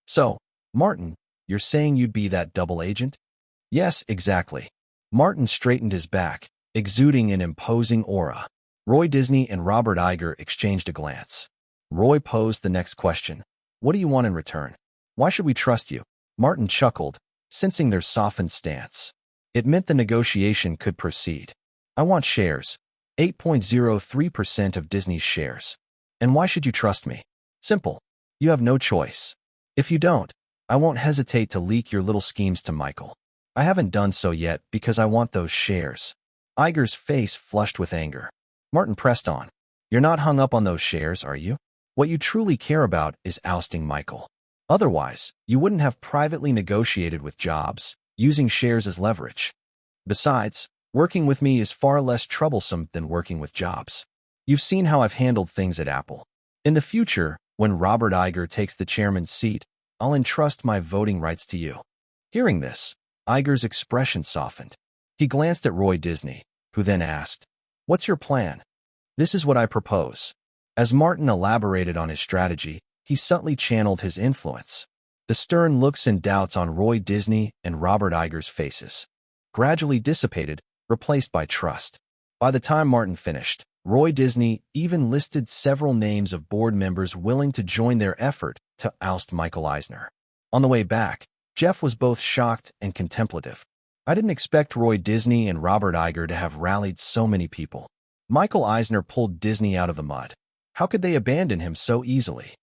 [SPEAKER 1] So, Martin, you're saying you'd be that double agent? Yes, exactly. Martin straightened his back, exuding an imposing aura. Roy Disney and Robert Iger exchanged a glance. Roy posed the next question. What do you want in return? Why should we trust you? Martin chuckled, sensing their softened stance. It meant the negotiation could proceed. I want shares. 8.03% of Disney's shares. And why should you trust me? Simple. You have no choice. If you don't, I won't hesitate to leak your little schemes to Michael. I haven't done so yet because I want those shares. Iger's face flushed with anger. Martin pressed on. You're not hung up on those shares, are you? What you truly care about is ousting Michael. Otherwise, you wouldn't have privately negotiated with Jobs, using shares as leverage. Besides, working with me is far less troublesome than working with Jobs. You've seen how I've handled things at Apple. In the future, when Robert Iger takes the chairman's seat, I'll entrust my voting rights to you." Hearing this, Iger's expression softened. He glanced at Roy Disney, who then asked, "What's your plan?" "This is what I propose." As Martin elaborated on his strategy, he subtly channeled his influence. The stern looks and doubts on Roy Disney and Robert Iger's faces gradually dissipated, replaced by trust. By the time Martin finished, Roy Disney even listed several names of board members willing to join their effort to oust Michael Eisner. On the way back, Jeff was both shocked and contemplative. "I didn't expect Roy Disney and Robert Iger to have rallied so many people." Michael Eisner pulled Disney out of the mud. How could they abandon him so easily?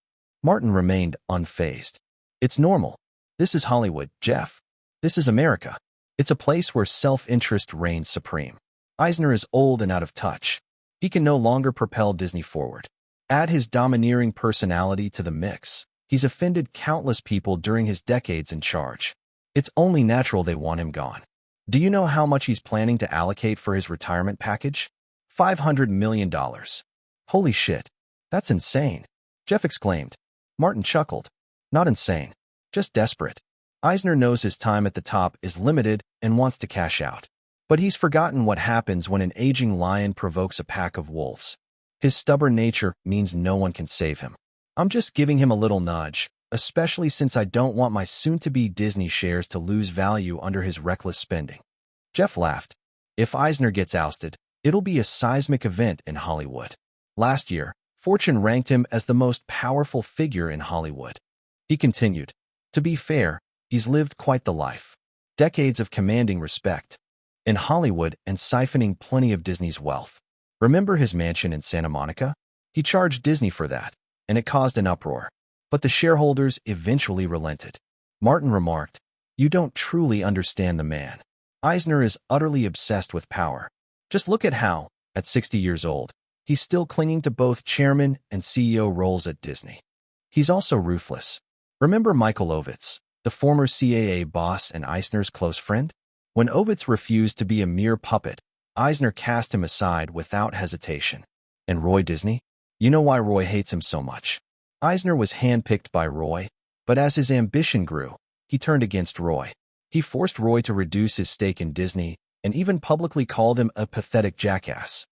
[SPEAKER 1] Martin remained unfazed. "It's normal. This is Hollywood, Jeff. This is America. It's a place where self-interest reigns supreme. Eisner is old and out of touch. He can no longer propel Disney forward. Add his domineering personality to the mix. He's offended countless people during his decades in charge. It's only natural they want him gone. Do you know how much he's planning to allocate for his retirement package? $500 million. Holy shit. That's insane," Jeff exclaimed. Martin chuckled. "Not insane, just desperate. Eisner knows his time at the top is limited and wants to cash out. But he's forgotten what happens when an aging lion provokes a pack of wolves. His stubborn nature means no one can save him. I'm just giving him a little nudge, especially since I don't want my soon-to-be Disney shares to lose value under his reckless spending." Jeff laughed. "If Eisner gets ousted, it'll be a seismic event in Hollywood." Last year, Fortune ranked him as the most powerful figure in Hollywood. He continued, "To be fair, he's lived quite the life. Decades of commanding respect in Hollywood and siphoning plenty of Disney's wealth. Remember his mansion in Santa Monica? He charged Disney for that, and it caused an uproar. But the shareholders eventually relented." Martin remarked, "You don't truly understand the man. Eisner is utterly obsessed with power. Just look at how, at 60 years old, he's still clinging to both chairman and CEO roles at Disney. He's also ruthless. Remember Michael Ovitz, the former CAA boss and Eisner's close friend? When Ovitz refused to be a mere puppet, Eisner cast him aside without hesitation. And Roy Disney? You know why Roy hates him so much. Eisner was handpicked by Roy, but as his ambition grew, he turned against Roy. He forced Roy to reduce his stake in Disney and even publicly called him a pathetic jackass.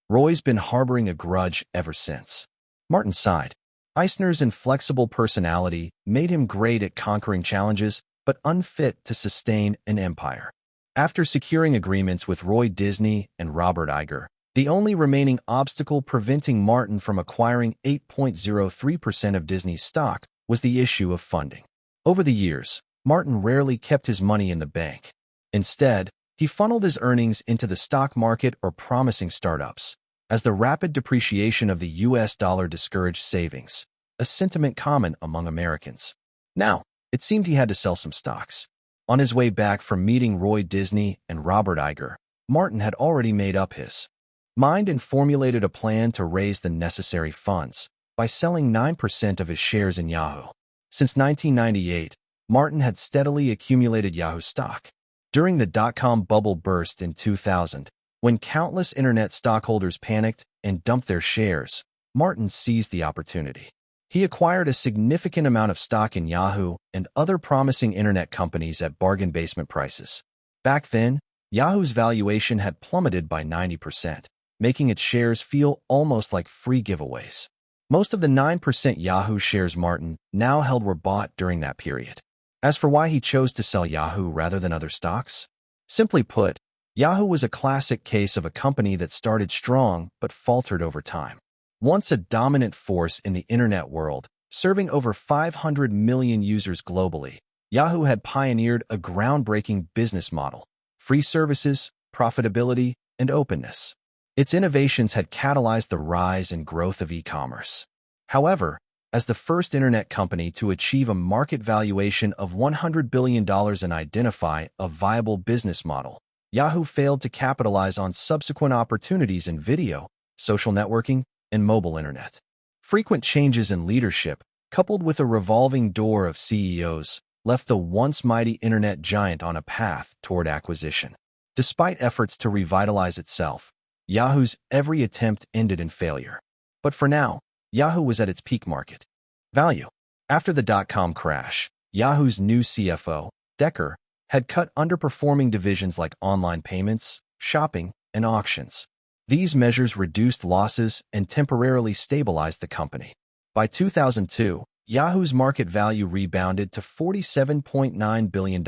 [SPEAKER 1] Roy's been harboring a grudge ever since." Martin sighed. Eisner's inflexible personality made him great at conquering challenges, but unfit to sustain an empire. After securing agreements with Roy Disney and Robert Iger, the only remaining obstacle preventing Martin from acquiring 8.03% of Disney's stock was the issue of funding. Over the years, Martin rarely kept his money in the bank. Instead, he funneled his earnings into the stock market or promising startups. As the rapid depreciation of the US dollar discouraged savings, a sentiment common among Americans. Now, it seemed he had to sell some stocks. On his way back from meeting Roy Disney and Robert Iger, Martin had already made up his mind and formulated a plan to raise the necessary funds by selling 9% of his shares in Yahoo. Since 1998, Martin had steadily accumulated Yahoo stock. During the dot-com bubble burst in 2000, when countless internet stockholders panicked and dumped their shares, Martin seized the opportunity. He acquired a significant amount of stock in Yahoo and other promising internet companies at bargain basement prices. Back then, Yahoo's valuation had plummeted by 90%, making its shares feel almost like free giveaways. Most of the 9% Yahoo shares Martin now held were bought during that period. As for why he chose to sell Yahoo rather than other stocks, simply put, Yahoo was a classic case of a company that started strong but faltered over time. Once a dominant force in the internet world, serving over 500 million users globally, Yahoo had pioneered a groundbreaking business model: free services, profitability, and openness. Its innovations had catalyzed the rise and growth of e-commerce. However, as the first internet company to achieve a market valuation of $100 billion and identify a viable business model, Yahoo failed to capitalize on subsequent opportunities in video, social networking, and mobile internet. Frequent changes in leadership, coupled with a revolving door of CEOs, left the once mighty internet giant on a path toward acquisition. Despite efforts to revitalize itself, Yahoo's every attempt ended in failure. But for now, Yahoo was at its peak market value. After the dot-com crash, Yahoo's new CFO, Decker, had cut underperforming divisions like online payments, shopping, and auctions. These measures reduced losses and temporarily stabilized the company. By 2002, Yahoo's market value rebounded to $47.9 billion,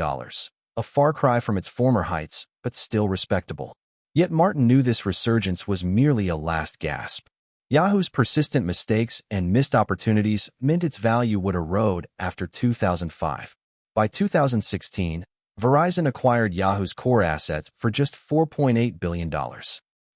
[SPEAKER 1] a far cry from its former heights, but still respectable. Yet Martin knew this resurgence was merely a last gasp. Yahoo's persistent mistakes and missed opportunities meant its value would erode after 2005. By 2016, Verizon acquired Yahoo's core assets for just $4.8 billion.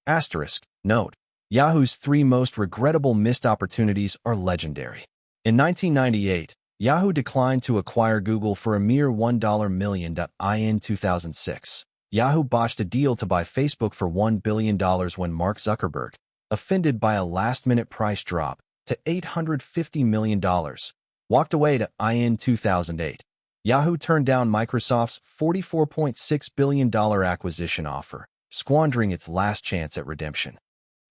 [SPEAKER 1] Asterisk, note, Yahoo's three most regrettable missed opportunities are legendary. In 1998, Yahoo declined to acquire Google for a mere $1 million. In 2006, Yahoo botched a deal to buy Facebook for $1 billion when Mark Zuckerberg, offended by a last-minute price drop to $850 million, walked away. In 2008, Yahoo turned down Microsoft's $44.6 billion acquisition offer, squandering its last chance at redemption.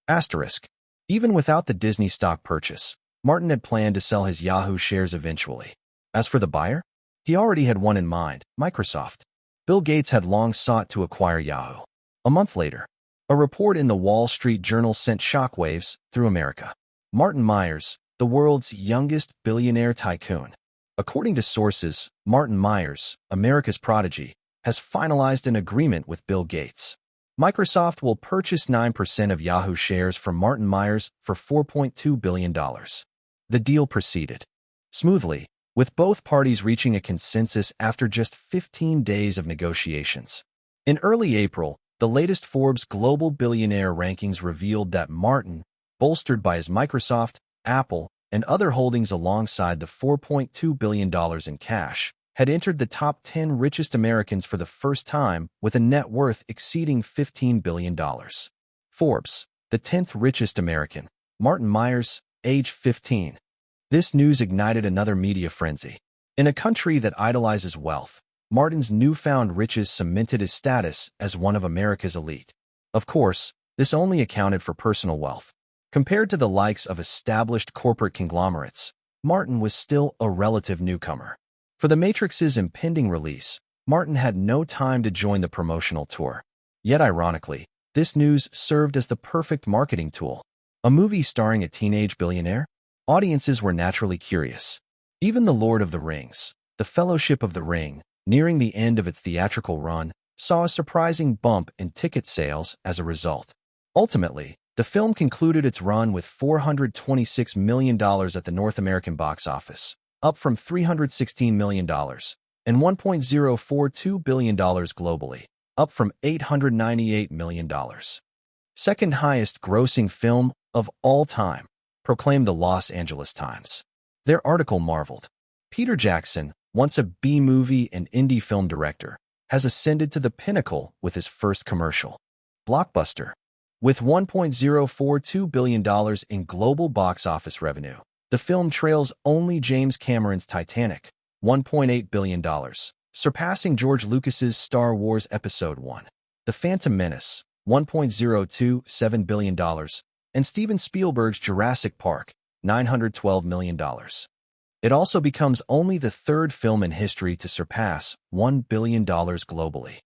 [SPEAKER 1] Asterisk. Even without the Disney stock purchase, Martin had planned to sell his Yahoo shares eventually. As for the buyer, he already had one in mind, Microsoft. Bill Gates had long sought to acquire Yahoo. A month later, a report in the Wall Street Journal sent shockwaves through America. Martin Myers, the world's youngest billionaire tycoon. According to sources, Martin Myers, America's prodigy, has finalized an agreement with Bill Gates. Microsoft will purchase 9% of Yahoo shares from Martin Myers for $4.2 billion. The deal proceeded smoothly, with both parties reaching a consensus after just 15 days of negotiations. In early April, the latest Forbes Global Billionaire rankings revealed that Martin, bolstered by his Microsoft, Apple, and other holdings alongside the $4.2 billion in cash, had entered the top 10 richest Americans for the first time with a net worth exceeding $15 billion. Forbes, the 10th richest American, Martin Myers, age 15. This news ignited another media frenzy. In a country that idolizes wealth, Martin's newfound riches cemented his status as one of America's elite. Of course, this only accounted for personal wealth. Compared to the likes of established corporate conglomerates, Martin was still a relative newcomer. For The Matrix's impending release, Martin had no time to join the promotional tour. Yet ironically, this news served as the perfect marketing tool. A movie starring a teenage billionaire? Audiences were naturally curious. Even The Lord of the Rings, The Fellowship of the Ring, nearing the end of its theatrical run, saw a surprising bump in ticket sales as a result. Ultimately, the film concluded its run with $426 million at the North American box office, up from $316 million, and $1.042 billion globally, up from $898 million. Second highest grossing film of all time, proclaimed the Los Angeles Times. Their article marveled. Peter Jackson, once a B-movie and indie film director, has ascended to the pinnacle with his first commercial. Blockbuster. With $1.042 billion in global box office revenue, the film trails only James Cameron's Titanic, $1.8 billion, surpassing George Lucas's Star Wars Episode I, The Phantom Menace, $1.027 billion, and Steven Spielberg's Jurassic Park, $912 million. It also becomes only the third film in history to surpass $1 billion globally.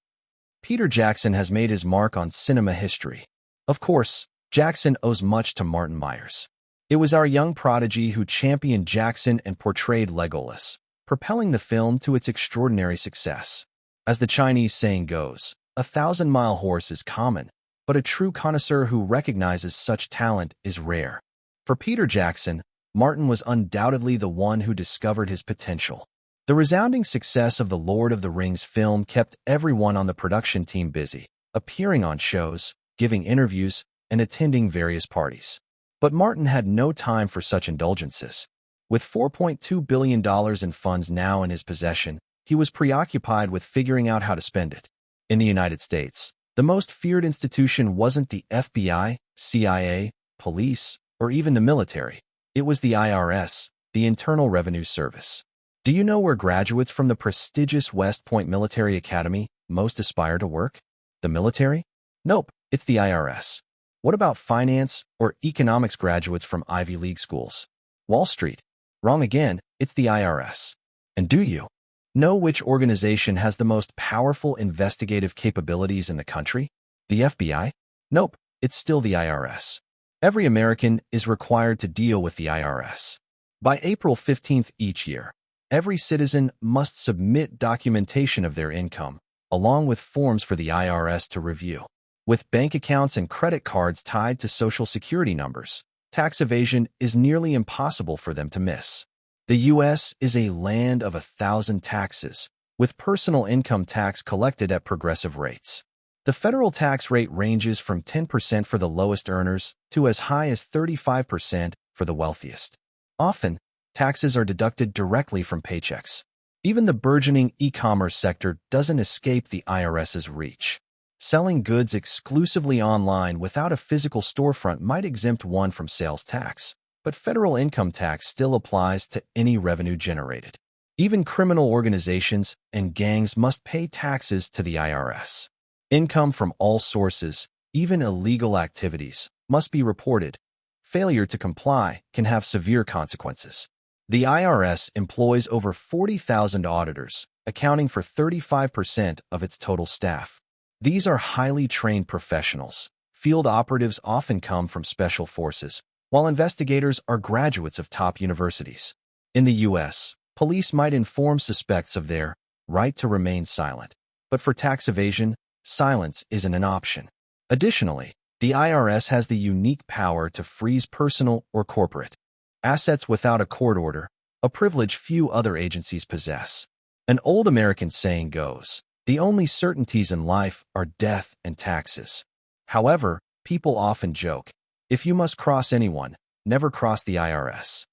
[SPEAKER 1] Peter Jackson has made his mark on cinema history. Of course, Jackson owes much to Martin Myers. It was our young prodigy who championed Jackson and portrayed Legolas, propelling the film to its extraordinary success. As the Chinese saying goes, a 1,000-mile horse is common, but a true connoisseur who recognizes such talent is rare. For Peter Jackson, Martin was undoubtedly the one who discovered his potential. The resounding success of the Lord of the Rings film kept everyone on the production team busy, appearing on shows, giving interviews, and attending various parties. But Martin had no time for such indulgences. With $4.2 billion in funds now in his possession, he was preoccupied with figuring out how to spend it. In the United States, the most feared institution wasn't the FBI, CIA, police, or even the military. It was the IRS, the Internal Revenue Service. Do you know where graduates from the prestigious West Point Military Academy most aspire to work? The military? Nope, it's the IRS. What about finance or economics graduates from Ivy League schools? Wall Street? Wrong again, it's the IRS. And do you know which organization has the most powerful investigative capabilities in the country? The FBI? Nope, it's still the IRS. Every American is required to deal with the IRS. By April 15th each year, every citizen must submit documentation of their income, along with forms for the IRS to review. With bank accounts and credit cards tied to Social Security numbers, tax evasion is nearly impossible for them to miss. The U.S. is a land of 1,000 taxes, with personal income tax collected at progressive rates. The federal tax rate ranges from 10% for the lowest earners to as high as 35% for the wealthiest. Often, taxes are deducted directly from paychecks. Even the burgeoning e-commerce sector doesn't escape the IRS's reach. Selling goods exclusively online without a physical storefront might exempt one from sales tax, but federal income tax still applies to any revenue generated. Even criminal organizations and gangs must pay taxes to the IRS. Income from all sources, even illegal activities, must be reported. Failure to comply can have severe consequences. The IRS employs over 40,000 auditors, accounting for 35% of its total staff. These are highly trained professionals. Field operatives often come from special forces, while investigators are graduates of top universities. In the U.S., police might inform suspects of their right to remain silent, but for tax evasion, silence isn't an option. Additionally, the IRS has the unique power to freeze personal or corporate assets without a court order, a privilege few other agencies possess. An old American saying goes, "The only certainties in life are death and taxes." However, people often joke, if you must cross anyone, never cross the IRS.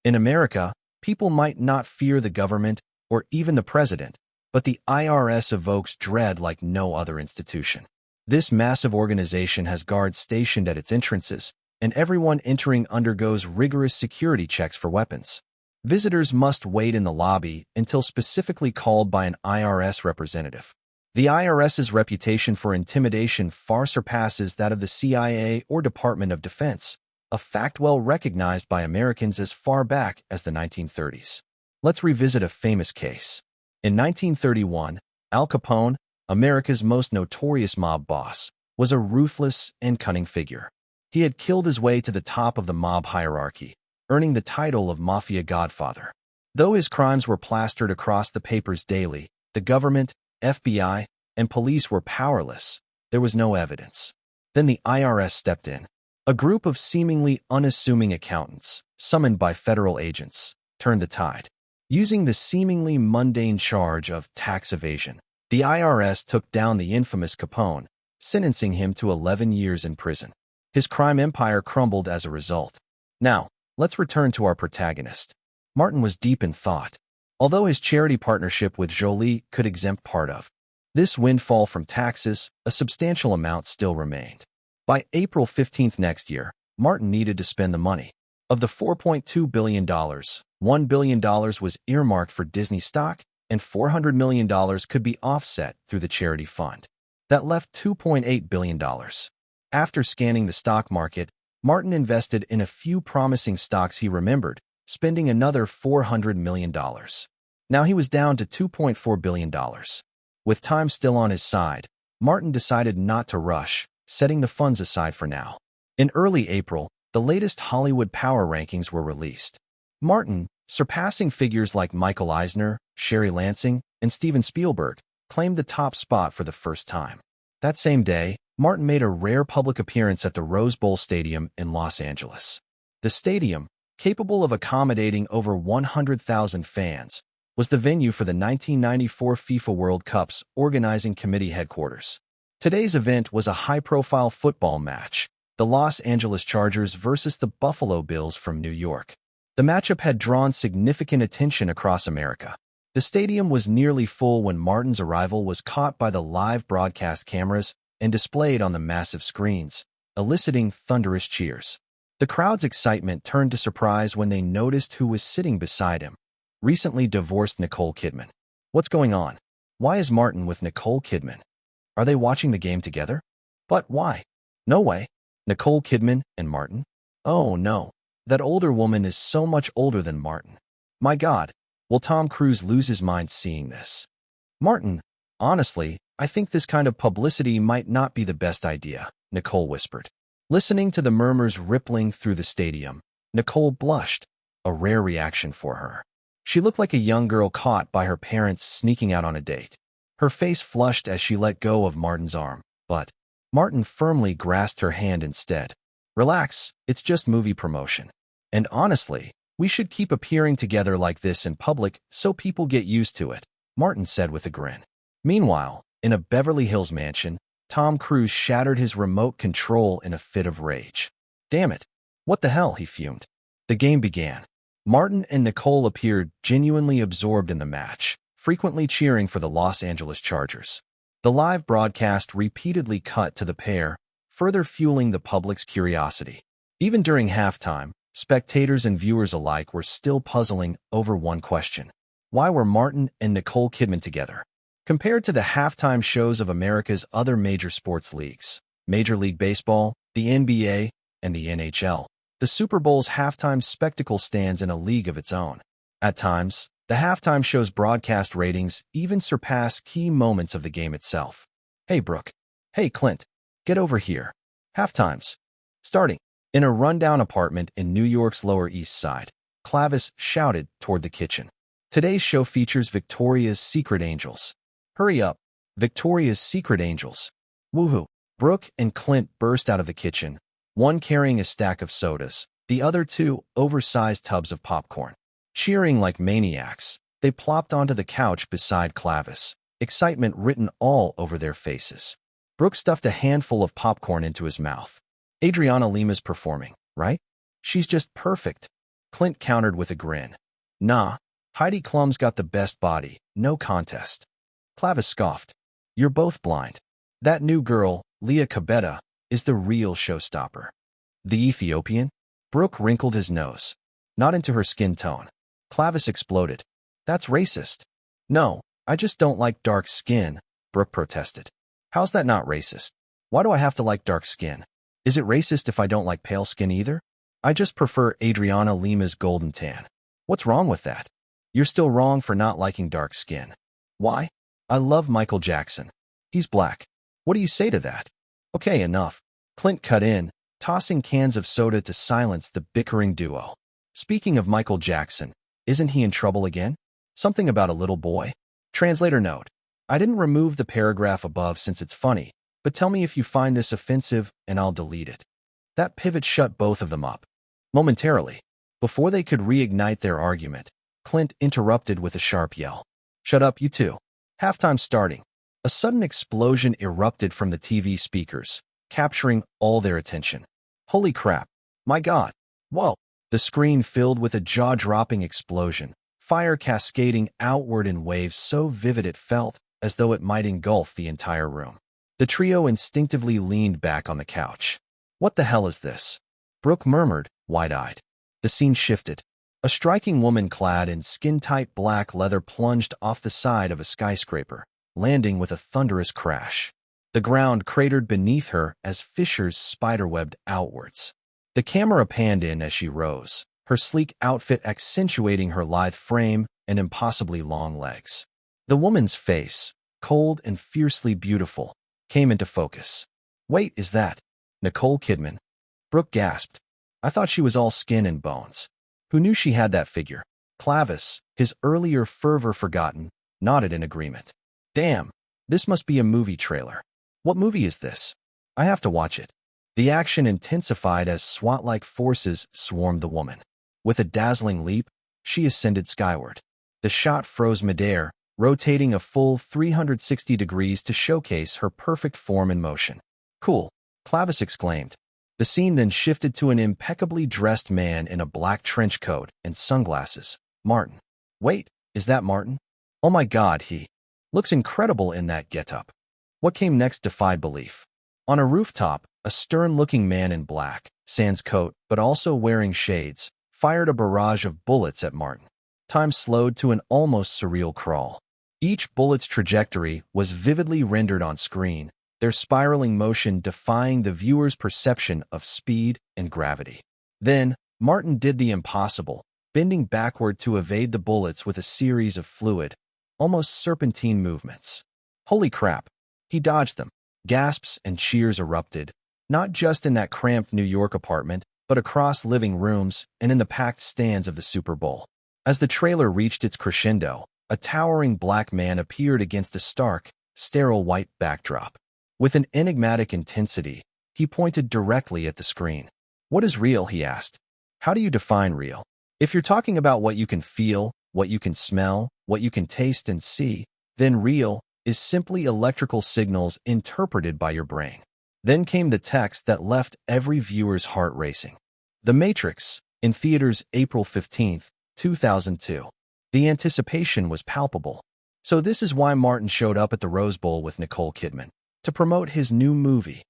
[SPEAKER 1] In America, people might not fear the government or even the president, but the IRS evokes dread like no other institution. This massive organization has guards stationed at its entrances, and everyone entering undergoes rigorous security checks for weapons. Visitors must wait in the lobby until specifically called by an IRS representative. The IRS's reputation for intimidation far surpasses that of the CIA or Department of Defense, a fact well recognized by Americans as far back as the 1930s. Let's revisit a famous case. In 1931, Al Capone, America's most notorious mob boss, was a ruthless and cunning figure. He had killed his way to the top of the mob hierarchy, earning the title of Mafia Godfather. Though his crimes were plastered across the papers daily, the government, FBI, and police were powerless. There was no evidence. Then the IRS stepped in. A group of seemingly unassuming accountants, summoned by federal agents, turned the tide. Using the seemingly mundane charge of tax evasion, the IRS took down the infamous Capone, sentencing him to 11 years in prison. His crime empire crumbled as a result. Now, let's return to our protagonist. Martin was deep in thought. Although his charity partnership with Jolie could exempt part of this windfall from taxes, a substantial amount still remained. By April 15th next year, Martin needed to spend the money. Of the $4.2 billion, $1 billion was earmarked for Disney stock, and $400 million could be offset through the charity fund. That left $2.8 billion. After scanning the stock market, Martin invested in a few promising stocks he remembered, spending another $400 million. Now he was down to $2.4 billion. With time still on his side, Martin decided not to rush, setting the funds aside for now. In early April, the latest Hollywood power rankings were released. Martin, surpassing figures like Michael Eisner, Sherry Lansing, and Steven Spielberg, claimed the top spot for the first time. That same day, Martin made a rare public appearance at the Rose Bowl Stadium in Los Angeles. The stadium, capable of accommodating over 100,000 fans, was the venue for the 1994 FIFA World Cup's organizing committee headquarters. Today's event was a high-profile football match, the Los Angeles Chargers versus the Buffalo Bills from New York. The matchup had drawn significant attention across America. The stadium was nearly full when Martin's arrival was caught by the live broadcast cameras and displayed on the massive screens, eliciting thunderous cheers. The crowd's excitement turned to surprise when they noticed who was sitting beside him. recently divorced Nicole Kidman. What's going on? Why is Martin with Nicole Kidman? Are they watching the game together? But why? No way. Nicole Kidman and Martin? Oh no. That older woman is so much older than Martin. My God, will Tom Cruise lose his mind seeing this? Martin, honestly, I think this kind of publicity might not be the best idea, Nicole whispered. Listening to the murmurs rippling through the stadium, Nicole blushed, a rare reaction for her. She looked like a young girl caught by her parents sneaking out on a date. Her face flushed as she let go of Martin's arm, but Martin firmly grasped her hand instead. Relax, it's just movie promotion. And honestly, we should keep appearing together like this in public so people get used to it, Martin said with a grin. Meanwhile, in a Beverly Hills mansion, Tom Cruise shattered his remote control in a fit of rage. Damn it. What the hell, he fumed. The game began. Martin and Nicole appeared genuinely absorbed in the match, frequently cheering for the Los Angeles Chargers. The live broadcast repeatedly cut to the pair, further fueling the public's curiosity. Even during halftime, spectators and viewers alike were still puzzling over one question. Why were Martin and Nicole Kidman together? Compared to the halftime shows of America's other major sports leagues, Major League Baseball, the NBA, and the NHL, the Super Bowl's halftime spectacle stands in a league of its own. At times, the halftime show's broadcast ratings even surpass key moments of the game itself. Hey, Brooke. Hey, Clint. Get over here. Halftime's starting. In a rundown apartment in New York's Lower East Side, Clavis shouted toward the kitchen. Today's show features Victoria's Secret Angels. Hurry up, Victoria's Secret Angels. Woohoo. Brooke and Clint burst out of the kitchen, one carrying a stack of sodas, the other two oversized tubs of popcorn. Cheering like maniacs, they plopped onto the couch beside Clavis, excitement written all over their faces. Brooke stuffed a handful of popcorn into his mouth. Adriana Lima's performing, right? She's just perfect. Clint countered with a grin. Nah, Heidi Klum's got the best body, no contest. Clavis scoffed. You're both blind. That new girl, Leah Cabetta, is the real showstopper. The Ethiopian? Brooke wrinkled his nose. Not into her skin tone. Clavis exploded. That's racist. No, I just don't like dark skin, Brooke protested. How's that not racist? Why do I have to like dark skin? Is it racist if I don't like pale skin either? I just prefer Adriana Lima's golden tan. What's wrong with that? You're still wrong for not liking dark skin. Why? I love Michael Jackson. He's black. What do you say to that? Okay, enough. Clint cut in, tossing cans of soda to silence the bickering duo. Speaking of Michael Jackson, isn't he in trouble again? Something about a little boy? Translator note. I didn't remove the paragraph above since it's funny, but tell me if you find this offensive and I'll delete it. That pivot shut both of them up. Momentarily, before they could reignite their argument, Clint interrupted with a sharp yell. Shut up, you two. Halftime starting. A sudden explosion erupted from the TV speakers, capturing all their attention. Holy crap. My God. Whoa. The screen filled with a jaw-dropping explosion, fire cascading outward in waves so vivid it felt as though it might engulf the entire room. The trio instinctively leaned back on the couch. What the hell is this? Brooke murmured, wide-eyed. The scene shifted. A striking woman clad in skin-tight black leather plunged off the side of a skyscraper, landing with a thunderous crash. The ground cratered beneath her as fissures spiderwebbed outwards. The camera panned in as she rose, her sleek outfit accentuating her lithe frame and impossibly long legs. The woman's face, cold and fiercely beautiful, came into focus. Wait, is that Nicole Kidman? Brooke gasped. I thought she was all skin and bones. Who knew she had that figure? Clavis, his earlier fervor forgotten, nodded in agreement. Damn, this must be a movie trailer. What movie is this? I have to watch it. The action intensified as SWAT-like forces swarmed the woman. With a dazzling leap, she ascended skyward. The shot froze midair, rotating a full 360 degrees to showcase her perfect form and motion. Cool, Clavis exclaimed. The scene then shifted to an impeccably dressed man in a black trench coat and sunglasses. Martin. Wait, is that Martin? Oh my God, he looks incredible in that getup. What came next defied belief. On a rooftop, a stern-looking man in black, sans coat, but also wearing shades, fired a barrage of bullets at Martin. Time slowed to an almost surreal crawl. Each bullet's trajectory was vividly rendered on screen, their spiraling motion defying the viewer's perception of speed and gravity. Then, Martin did the impossible, bending backward to evade the bullets with a series of fluid, almost serpentine movements. Holy crap! He dodged them. Gasps and cheers erupted, not just in that cramped New York apartment, but across living rooms and in the packed stands of the Super Bowl. As the trailer reached its crescendo, a towering black man appeared against a stark, sterile white backdrop. With an enigmatic intensity, he pointed directly at the screen. "What is real?" he asked. "How do you define real? If you're talking about what you can feel, what you can smell, what you can taste and see, then real is simply electrical signals interpreted by your brain." Then came the text that left every viewer's heart racing. The Matrix, in theaters April 15, 2002. The anticipation was palpable. So this is why Martin showed up at the Rose Bowl with Nicole Kidman, to promote his new movie.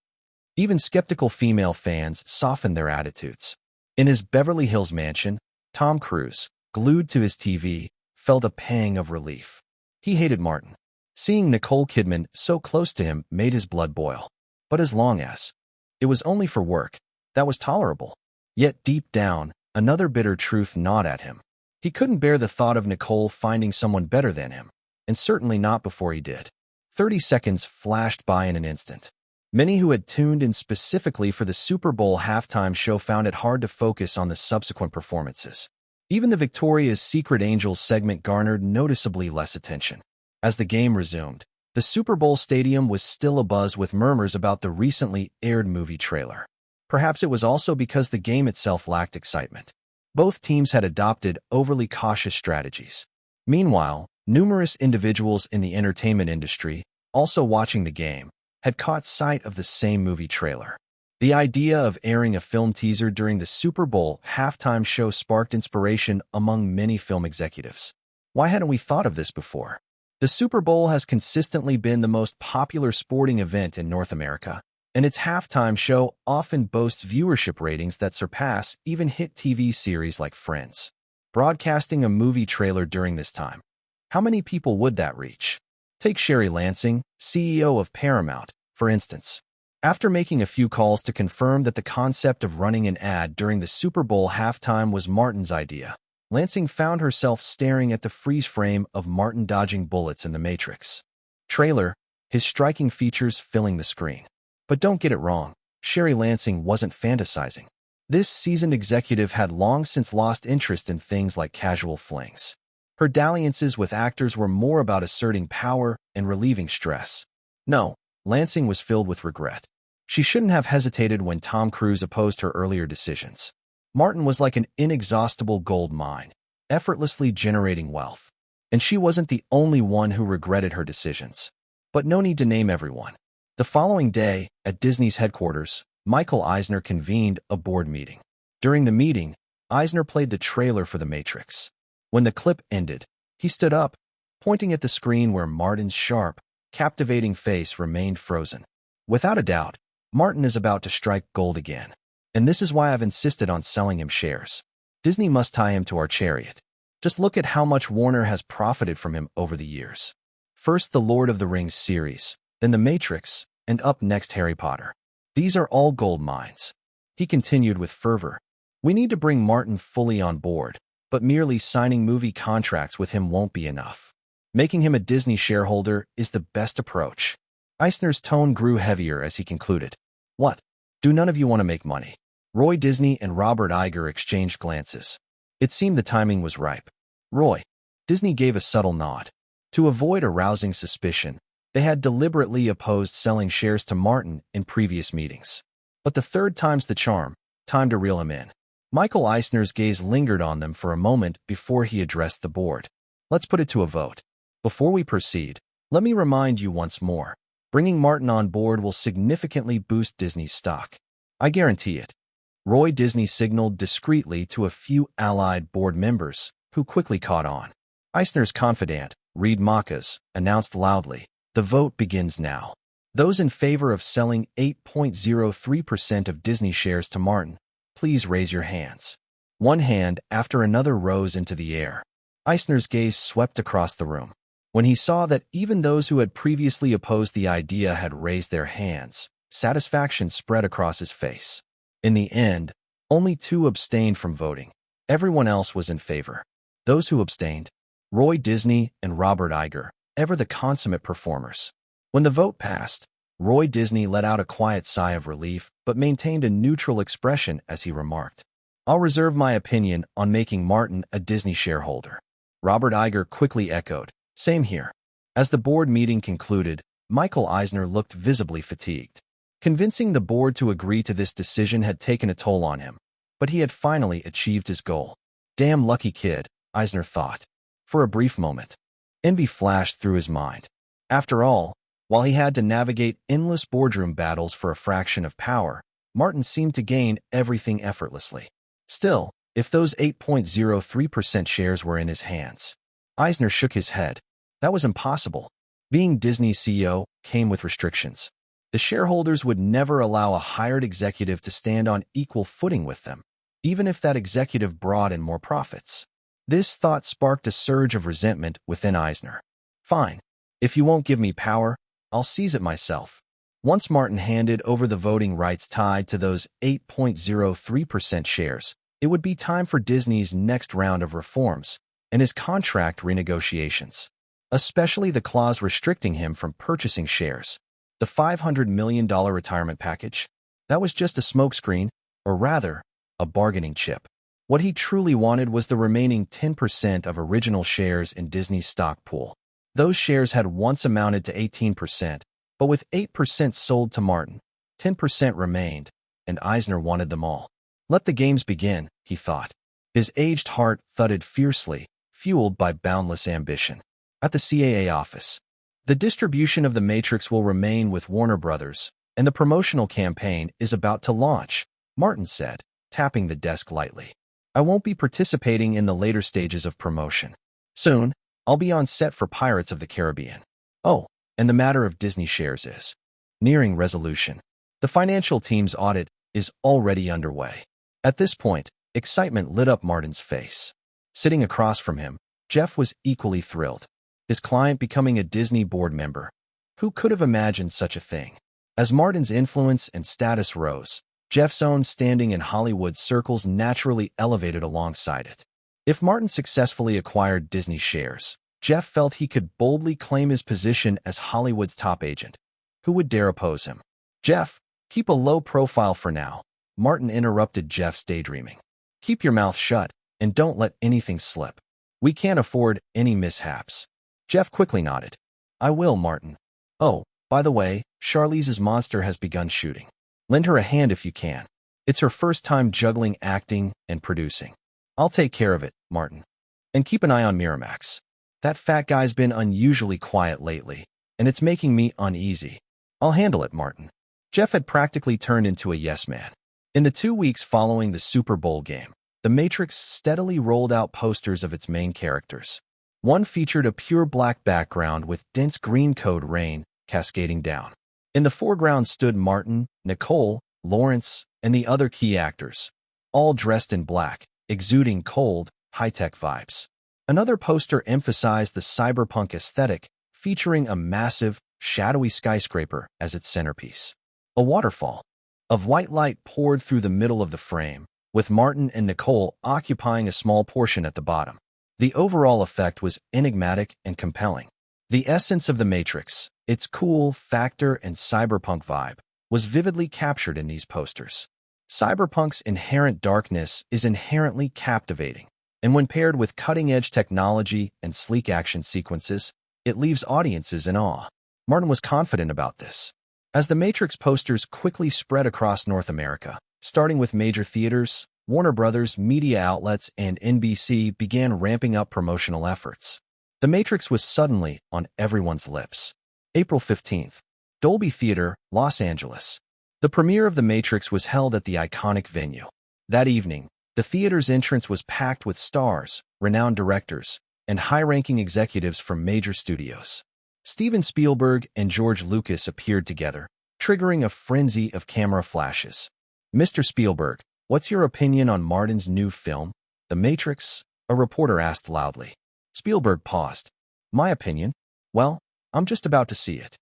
[SPEAKER 1] Even skeptical female fans softened their attitudes. In his Beverly Hills mansion, Tom Cruise, glued to his TV, felt a pang of relief. He hated Martin. Seeing Nicole Kidman so close to him made his blood boil. But as long as it was only for work, that was tolerable. Yet deep down, another bitter truth gnawed at him. He couldn't bear the thought of Nicole finding someone better than him, and certainly not before he did. 30 seconds flashed by in an instant. Many who had tuned in specifically for the Super Bowl halftime show found it hard to focus on the subsequent performances. Even the Victoria's Secret Angels segment garnered noticeably less attention. As the game resumed, the Super Bowl stadium was still abuzz with murmurs about the recently aired movie trailer. Perhaps it was also because the game itself lacked excitement. Both teams had adopted overly cautious strategies. Meanwhile, numerous individuals in the entertainment industry, also watching the game, had caught sight of the same movie trailer. The idea of airing a film teaser during the Super Bowl halftime show sparked inspiration among many film executives. Why hadn't we thought of this before? The Super Bowl has consistently been the most popular sporting event in North America, and its halftime show often boasts viewership ratings that surpass even hit TV series like Friends. Broadcasting a movie trailer during this time, how many people would that reach? Take Sherry Lansing, CEO of Paramount, for instance. After making a few calls to confirm that the concept of running an ad during the Super Bowl halftime was Martin's idea, Lansing found herself staring at the freeze frame of Martin dodging bullets in the Matrix trailer, his striking features filling the screen. But don't get it wrong, Sherry Lansing wasn't fantasizing. This seasoned executive had long since lost interest in things like casual flings. Her dalliances with actors were more about asserting power and relieving stress. No, Lansing was filled with regret. She shouldn't have hesitated when Tom Cruise opposed her earlier decisions. Martin was like an inexhaustible gold mine, effortlessly generating wealth. And she wasn't the only one who regretted her decisions. But no need to name everyone. The following day, at Disney's headquarters, Michael Eisner convened a board meeting. During the meeting, Eisner played the trailer for The Matrix. When the clip ended, he stood up, pointing at the screen where Martin's sharp, captivating face remained frozen. Without a doubt, Martin is about to strike gold again. And this is why I've insisted on selling him shares. Disney must tie him to our chariot. Just look at how much Warner has profited from him over the years. First the Lord of the Rings series, then The Matrix, and up next Harry Potter. These are all gold mines. He continued with fervor. We need to bring Martin fully on board, but merely signing movie contracts with him won't be enough. Making him a Disney shareholder is the best approach. Eisner's tone grew heavier as he concluded. What? Do none of you want to make money? Roy Disney and Robert Iger exchanged glances. It seemed the timing was ripe. Roy. Disney gave a subtle nod. To avoid arousing suspicion, they had deliberately opposed selling shares to Martin in previous meetings. But the third time's the charm, time to reel him in. Michael Eisner's gaze lingered on them for a moment before he addressed the board. Let's put it to a vote. Before we proceed, let me remind you once more, bringing Martin on board will significantly boost Disney's stock. I guarantee it. Roy Disney signaled discreetly to a few allied board members, who quickly caught on. Eisner's confidant, Reed Machas, announced loudly, the vote begins now. Those in favor of selling 8.03% of Disney shares to Martin, please raise your hands. One hand after another rose into the air. Eisner's gaze swept across the room. When he saw that even those who had previously opposed the idea had raised their hands, satisfaction spread across his face. In the end, only 2 abstained from voting. Everyone else was in favor. Those who abstained, Roy Disney and Robert Iger, ever the consummate performers. When the vote passed, Roy Disney let out a quiet sigh of relief but maintained a neutral expression as he remarked, "I'll reserve my opinion on making Martin a Disney shareholder." Robert Iger quickly echoed, "Same here." As the board meeting concluded, Michael Eisner looked visibly fatigued. Convincing the board to agree to this decision had taken a toll on him, but he had finally achieved his goal. Damn lucky kid, Eisner thought. For a brief moment, envy flashed through his mind. After all, while he had to navigate endless boardroom battles for a fraction of power, Martin seemed to gain everything effortlessly. Still, if those 8.03% shares were in his hands, Eisner shook his head. That was impossible. Being Disney's CEO came with restrictions. The shareholders would never allow a hired executive to stand on equal footing with them, even if that executive brought in more profits. This thought sparked a surge of resentment within Eisner. Fine. If you won't give me power, I'll seize it myself. Once Martin handed over the voting rights tied to those 8.03% shares, it would be time for Disney's next round of reforms and his contract renegotiations, especially the clause restricting him from purchasing shares. The $500 million retirement package? That was just a smokescreen, or rather, a bargaining chip. What he truly wanted was the remaining 10% of original shares in Disney's stock pool. Those shares had once amounted to 18%, but with 8% sold to Martin, 10% remained, and Eisner wanted them all. Let the games begin, he thought. His aged heart thudded fiercely, fueled by boundless ambition. At the CAA office, the distribution of The Matrix will remain with Warner Brothers, and the promotional campaign is about to launch, Martin said, tapping the desk lightly. I won't be participating in the later stages of promotion. Soon, I'll be on set for Pirates of the Caribbean. Oh, and the matter of Disney shares is nearing resolution. The financial team's audit is already underway. At this point, excitement lit up Martin's face. Sitting across from him, Jeff was equally thrilled. His client becoming a Disney board member. Who could have imagined such a thing? As Martin's influence and status rose, Jeff's own standing in Hollywood circles naturally elevated alongside it. If Martin successfully acquired Disney shares, Jeff felt he could boldly claim his position as Hollywood's top agent. Who would dare oppose him? Jeff, keep a low profile for now, Martin interrupted Jeff's daydreaming. Keep your mouth shut, and don't let anything slip. We can't afford any mishaps. Jeff quickly nodded. I will, Martin. Oh, by the way, Charlize's monster has begun shooting. Lend her a hand if you can. It's her first time juggling acting and producing. I'll take care of it, Martin. And keep an eye on Miramax. That fat guy's been unusually quiet lately, and it's making me uneasy. I'll handle it, Martin. Jeff had practically turned into a yes man. In the 2 weeks following the Super Bowl game, The Matrix steadily rolled out posters of its main characters. One featured a pure black background with dense green code rain cascading down. In the foreground stood Martin, Nicole, Lawrence, and the other key actors, all dressed in black, exuding cold, high-tech vibes. Another poster emphasized the cyberpunk aesthetic, featuring a massive, shadowy skyscraper as its centerpiece. A waterfall of white light poured through the middle of the frame, with Martin and Nicole occupying a small portion at the bottom. The overall effect was enigmatic and compelling. The essence of The Matrix, its cool, factor, and cyberpunk vibe, was vividly captured in these posters. Cyberpunk's inherent darkness is inherently captivating, and when paired with cutting-edge technology and sleek action sequences, it leaves audiences in awe. Martin was confident about this. As The Matrix posters quickly spread across North America, starting with major theaters, Warner Brothers, media outlets, and NBC began ramping up promotional efforts. The Matrix was suddenly on everyone's lips. April 15th, Dolby Theater, Los Angeles. The premiere of The Matrix was held at the iconic venue. That evening, the theater's entrance was packed with stars, renowned directors, and high-ranking executives from major studios. Steven Spielberg and George Lucas appeared together, triggering a frenzy of camera flashes. Mr. Spielberg, what's your opinion on Martin's new film, The Matrix? A reporter asked loudly. Spielberg paused. My opinion? Well, I'm just about to see it.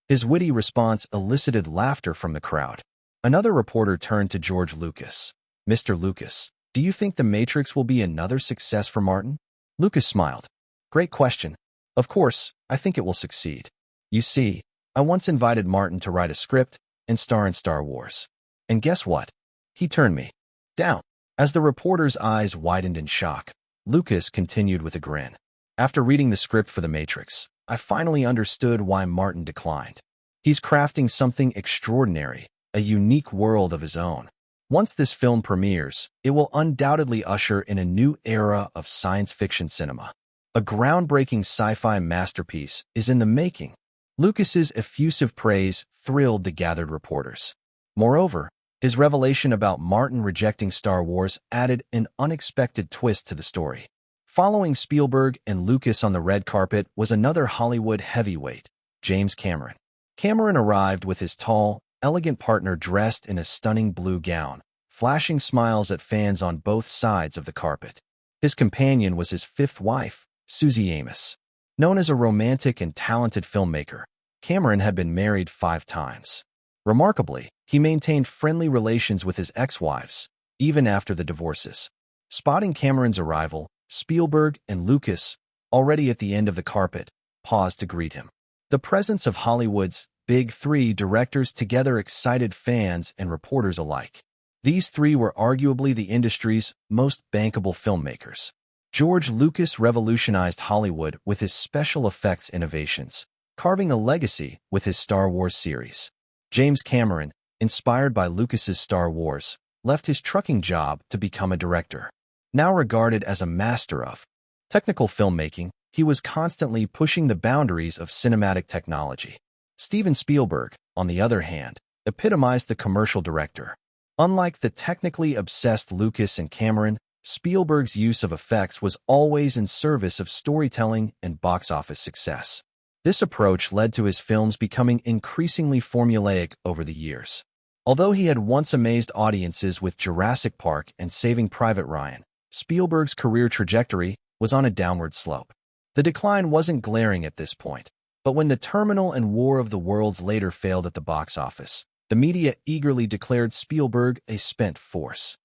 [SPEAKER 1] His witty response elicited laughter from the crowd. Another reporter turned to George Lucas. Mr. Lucas, do you think The Matrix will be another success for Martin? Lucas smiled. Great question. Of course, I think it will succeed. You see, I once invited Martin to write a script and star in Star Wars. And guess what? He turned me down. As the reporter's eyes widened in shock, Lucas continued with a grin. After reading the script for The Matrix, I finally understood why Martin declined. He's crafting something extraordinary, a unique world of his own. Once this film premieres, it will undoubtedly usher in a new era of science fiction cinema. A groundbreaking sci-fi masterpiece is in the making. Lucas's effusive praise thrilled the gathered reporters. Moreover, his revelation about Martin rejecting Star Wars added an unexpected twist to the story. Following Spielberg and Lucas on the red carpet was another Hollywood heavyweight, James Cameron. Cameron arrived with his tall, elegant partner dressed in a stunning blue gown, flashing smiles at fans on both sides of the carpet. His companion was his fifth wife, Susie Amos. Known as a romantic and talented filmmaker, Cameron had been married 5 times. Remarkably, he maintained friendly relations with his ex-wives, even after the divorces. Spotting Cameron's arrival, Spielberg and Lucas, already at the end of the carpet, paused to greet him. The presence of Hollywood's Big Three directors together excited fans and reporters alike. These three were arguably the industry's most bankable filmmakers. George Lucas revolutionized Hollywood with his special effects innovations, carving a legacy with his Star Wars series. James Cameron, inspired by Lucas's Star Wars, left his trucking job to become a director. Now regarded as a master of technical filmmaking, he was constantly pushing the boundaries of cinematic technology. Steven Spielberg, on the other hand, epitomized the commercial director. Unlike the technically obsessed Lucas and Cameron, Spielberg's use of effects was always in service of storytelling and box office success. This approach led to his films becoming increasingly formulaic over the years. Although he had once amazed audiences with Jurassic Park and Saving Private Ryan, Spielberg's career trajectory was on a downward slope. The decline wasn't glaring at this point, but when The Terminal and War of the Worlds later failed at the box office, the media eagerly declared Spielberg a spent force.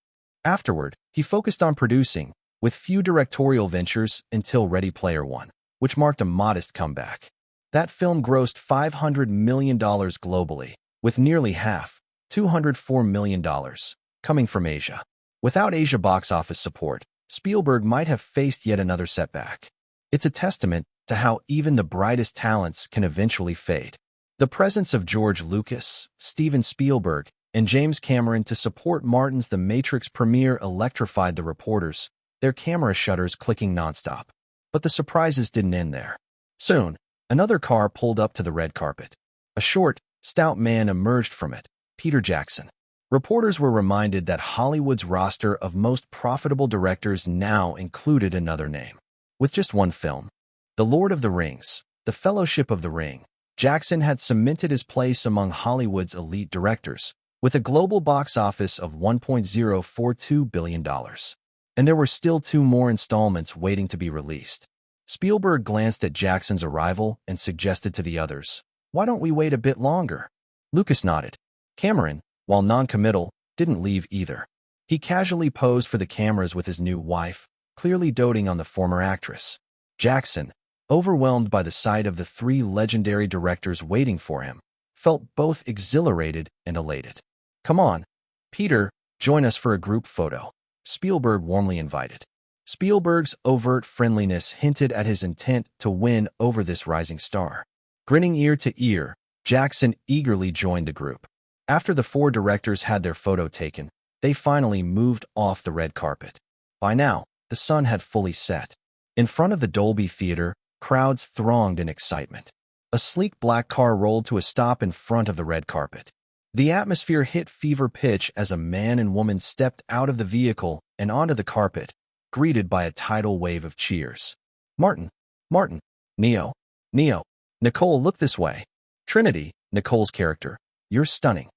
[SPEAKER 1] Afterward, he focused on producing, with few directorial ventures until Ready Player One, which marked a modest comeback. That film grossed $500 million globally, with nearly half, $204 million, coming from Asia. Without Asia box office support, Spielberg might have faced yet another setback. It's a testament to how even the brightest talents can eventually fade. The presence of George Lucas, Steven Spielberg, and James Cameron to support Martin's The Matrix premiere electrified the reporters, their camera shutters clicking nonstop. But the surprises didn't end there. Soon, another car pulled up to the red carpet. A short, stout man emerged from it, Peter Jackson. Reporters were reminded that Hollywood's roster of most profitable directors now included another name. With just one film, The Lord of the Rings, The Fellowship of the Ring, Jackson had cemented his place among Hollywood's elite directors, with a global box office of $1.042 billion. And there were still 2 more installments waiting to be released. Spielberg glanced at Jackson's arrival and suggested to the others, "Why don't we wait a bit longer?" Lucas nodded. Cameron, while non-committal, didn't leave either. He casually posed for the cameras with his new wife, clearly doting on the former actress. Jackson, overwhelmed by the sight of the 3 legendary directors waiting for him, felt both exhilarated and elated. "Come on, Peter, join us for a group photo," Spielberg warmly invited. Spielberg's overt friendliness hinted at his intent to win over this rising star. Grinning ear to ear, Jackson eagerly joined the group. After the 4 directors had their photo taken, they finally moved off the red carpet. By now, the sun had fully set. In front of the Dolby Theater, crowds thronged in excitement. A sleek black car rolled to a stop in front of the red carpet. The atmosphere hit fever pitch as a man and woman stepped out of the vehicle and onto the carpet, greeted by a tidal wave of cheers. "Martin, Martin, Neo, Neo, Nicole, look this way. Trinity, Nicole's character, you're stunning."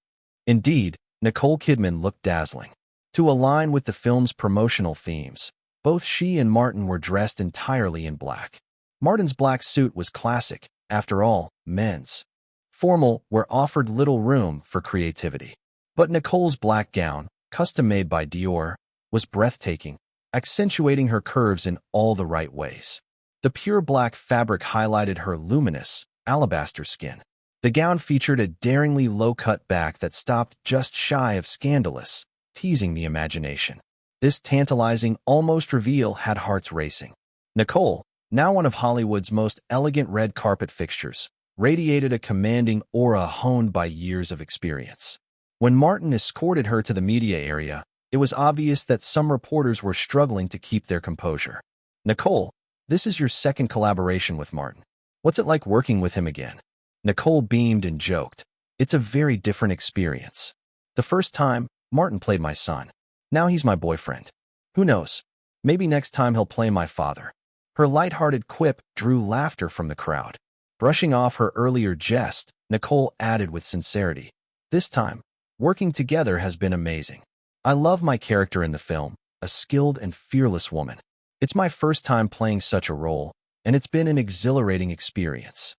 [SPEAKER 1] Indeed, Nicole Kidman looked dazzling. To align with the film's promotional themes, Both she and Martin were dressed entirely in black. Martin's black suit was classic. After all, men's formal were offered little room for creativity. But Nicole's black gown, custom-made by Dior, was breathtaking, accentuating her curves in all the right ways. The pure black fabric highlighted her luminous, alabaster skin. The gown featured a daringly low-cut back that stopped just shy of scandalous, teasing the imagination. This tantalizing, almost reveal had hearts racing. Nicole, now one of Hollywood's most elegant red carpet fixtures, radiated a commanding aura honed by years of experience. When Martin escorted her to the media area, it was obvious that some reporters were struggling to keep their composure. "Nicole, this is your second collaboration with Martin. What's it like working with him again?" Nicole beamed and joked. "It's a very different experience. The first time, Martin played my son. Now he's my boyfriend. Who knows? Maybe next time he'll play my father." Her light-hearted quip drew laughter from the crowd. Brushing off her earlier jest, Nicole added with sincerity, "This time, working together has been amazing. I love my character in the film, a skilled and fearless woman. It's my first time playing such a role, and it's been an exhilarating experience."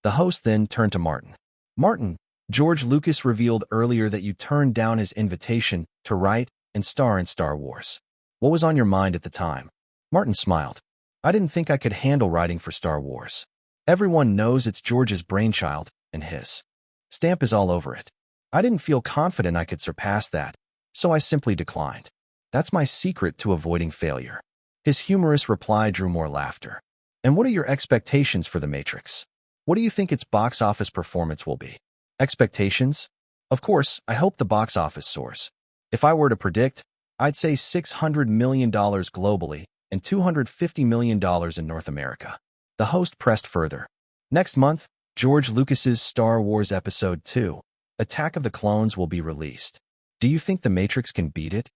[SPEAKER 1] The host then turned to Martin. "Martin, George Lucas revealed earlier that you turned down his invitation to write and star in Star Wars. What was on your mind at the time?" Martin smiled. "I didn't think I could handle writing for Star Wars. Everyone knows it's George's brainchild, and his stamp is all over it. I didn't feel confident I could surpass that, so I simply declined. That's my secret to avoiding failure." His humorous reply drew more laughter. "And what are your expectations for The Matrix? What do you think its box office performance will be?" "Expectations? Of course, I hope the box office soars. If I were to predict, I'd say $600 million globally and $250 million in North America." The host pressed further. "Next month, George Lucas's Star Wars Episode II, Attack of the Clones, will be released. Do you think The Matrix can beat it?"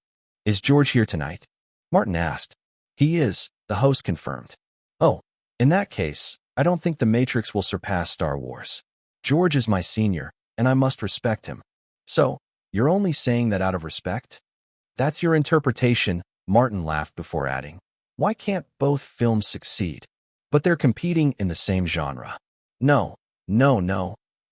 [SPEAKER 1] "Is George here tonight?" Martin asked. "He is," the host confirmed. "Oh, in that case, I don't think The Matrix will surpass Star Wars. George is my senior, and I must respect him." "So, you're only saying that out of respect?" "That's your interpretation," Martin laughed before adding. "Why can't both films succeed? But they're competing in the same genre." No.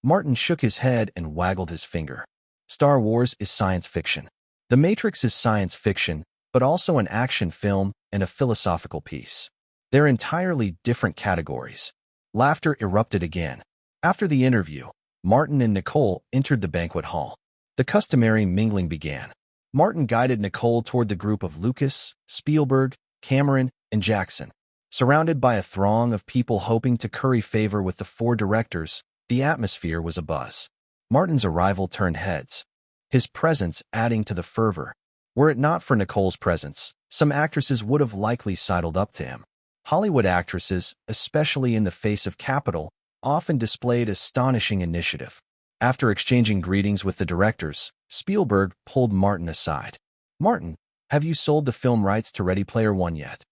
[SPEAKER 1] Martin shook his head and waggled his finger. "Star Wars is science fiction. The Matrix is science fiction, but also an action film and a philosophical piece. They're entirely different categories." Laughter erupted again. After the interview, Martin and Nicole entered the banquet hall. The customary mingling began. Martin guided Nicole toward the group of Lucas, Spielberg, Cameron, and Jackson. Surrounded by a throng of people hoping to curry favor with the four directors, the atmosphere was abuzz. Martin's arrival turned heads, his presence adding to the fervor. Were it not for Nicole's presence, some actresses would have likely sidled up to him. Hollywood actresses, especially in the face of capital, often displayed astonishing initiative. After exchanging greetings with the directors, Spielberg pulled Martin aside. "Martin, have you sold the film rights to Ready Player One yet?"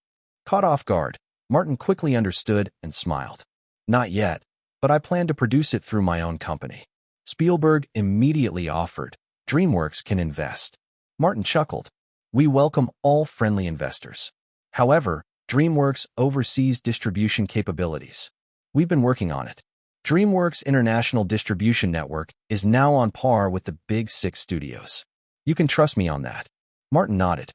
[SPEAKER 1] Caught off guard, Martin quickly understood and smiled. "Not yet, but I plan to produce it through my own company." Spielberg immediately offered, "DreamWorks can invest." Martin chuckled. "We welcome all friendly investors. However, DreamWorks oversees distribution capabilities. We've been working on it. DreamWorks' international distribution network is now on par with the big six studios. You can trust me on that." Martin nodded.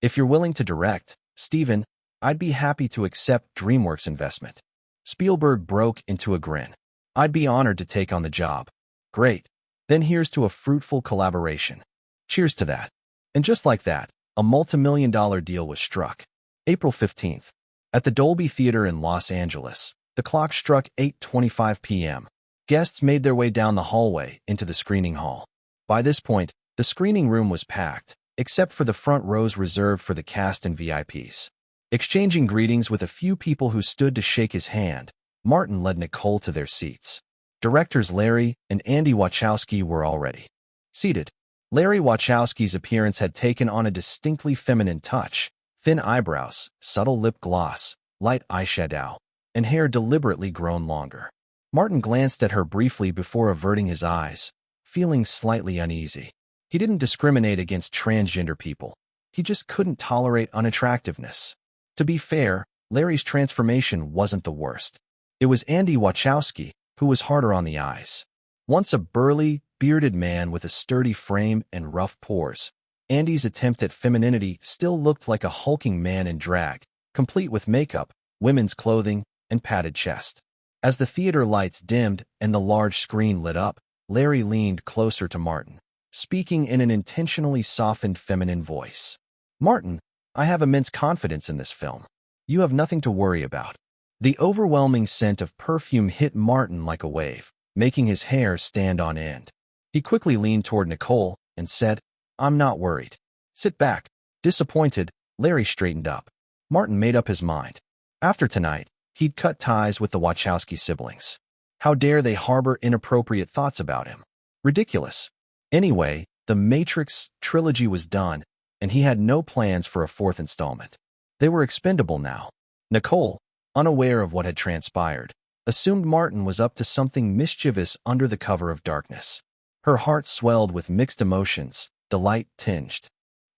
[SPEAKER 1] "If you're willing to direct, Steven, I'd be happy to accept DreamWorks' investment." Spielberg broke into a grin. "I'd be honored to take on the job." "Great. Then here's to a fruitful collaboration." "Cheers to that." And just like that, a multi-million-dollar deal was struck. April 15th. At the Dolby Theater in Los Angeles, the clock struck 8:25 p.m. Guests made their way down the hallway into the screening hall. By this point, the screening room was packed, except for the front rows reserved for the cast and VIPs. Exchanging greetings with a few people who stood to shake his hand, Martin led Nicole to their seats. Directors Larry and Andy Wachowski were already seated. Larry Wachowski's appearance had taken on a distinctly feminine touch: thin eyebrows, subtle lip gloss, light eyeshadow, and hair deliberately grown longer. Martin glanced at her briefly before averting his eyes, feeling slightly uneasy. He didn't discriminate against transgender people. He just couldn't tolerate unattractiveness. To be fair, Larry's transformation wasn't the worst. It was Andy Wachowski who was harder on the eyes. Once a burly, bearded man with a sturdy frame and rough pores, Andy's attempt at femininity still looked like a hulking man in drag, complete with makeup, women's clothing, and padded chest. As the theater lights dimmed and the large screen lit up, Larry leaned closer to Martin, speaking in an intentionally softened feminine voice. "Martin, I have immense confidence in this film. You have nothing to worry about." The overwhelming scent of perfume hit Martin like a wave, making his hair stand on end. He quickly leaned toward Nicole and said, "I'm not worried. Sit back." Disappointed, Larry straightened up. Martin made up his mind. After tonight, he'd cut ties with the Wachowski siblings. How dare they harbor inappropriate thoughts about him? Ridiculous. Anyway, the Matrix trilogy was done, and he had no plans for a fourth installment. They were expendable now. Nicole, unaware of what had transpired, assumed Martin was up to something mischievous under the cover of darkness. Her heart swelled with mixed emotions, delight tinged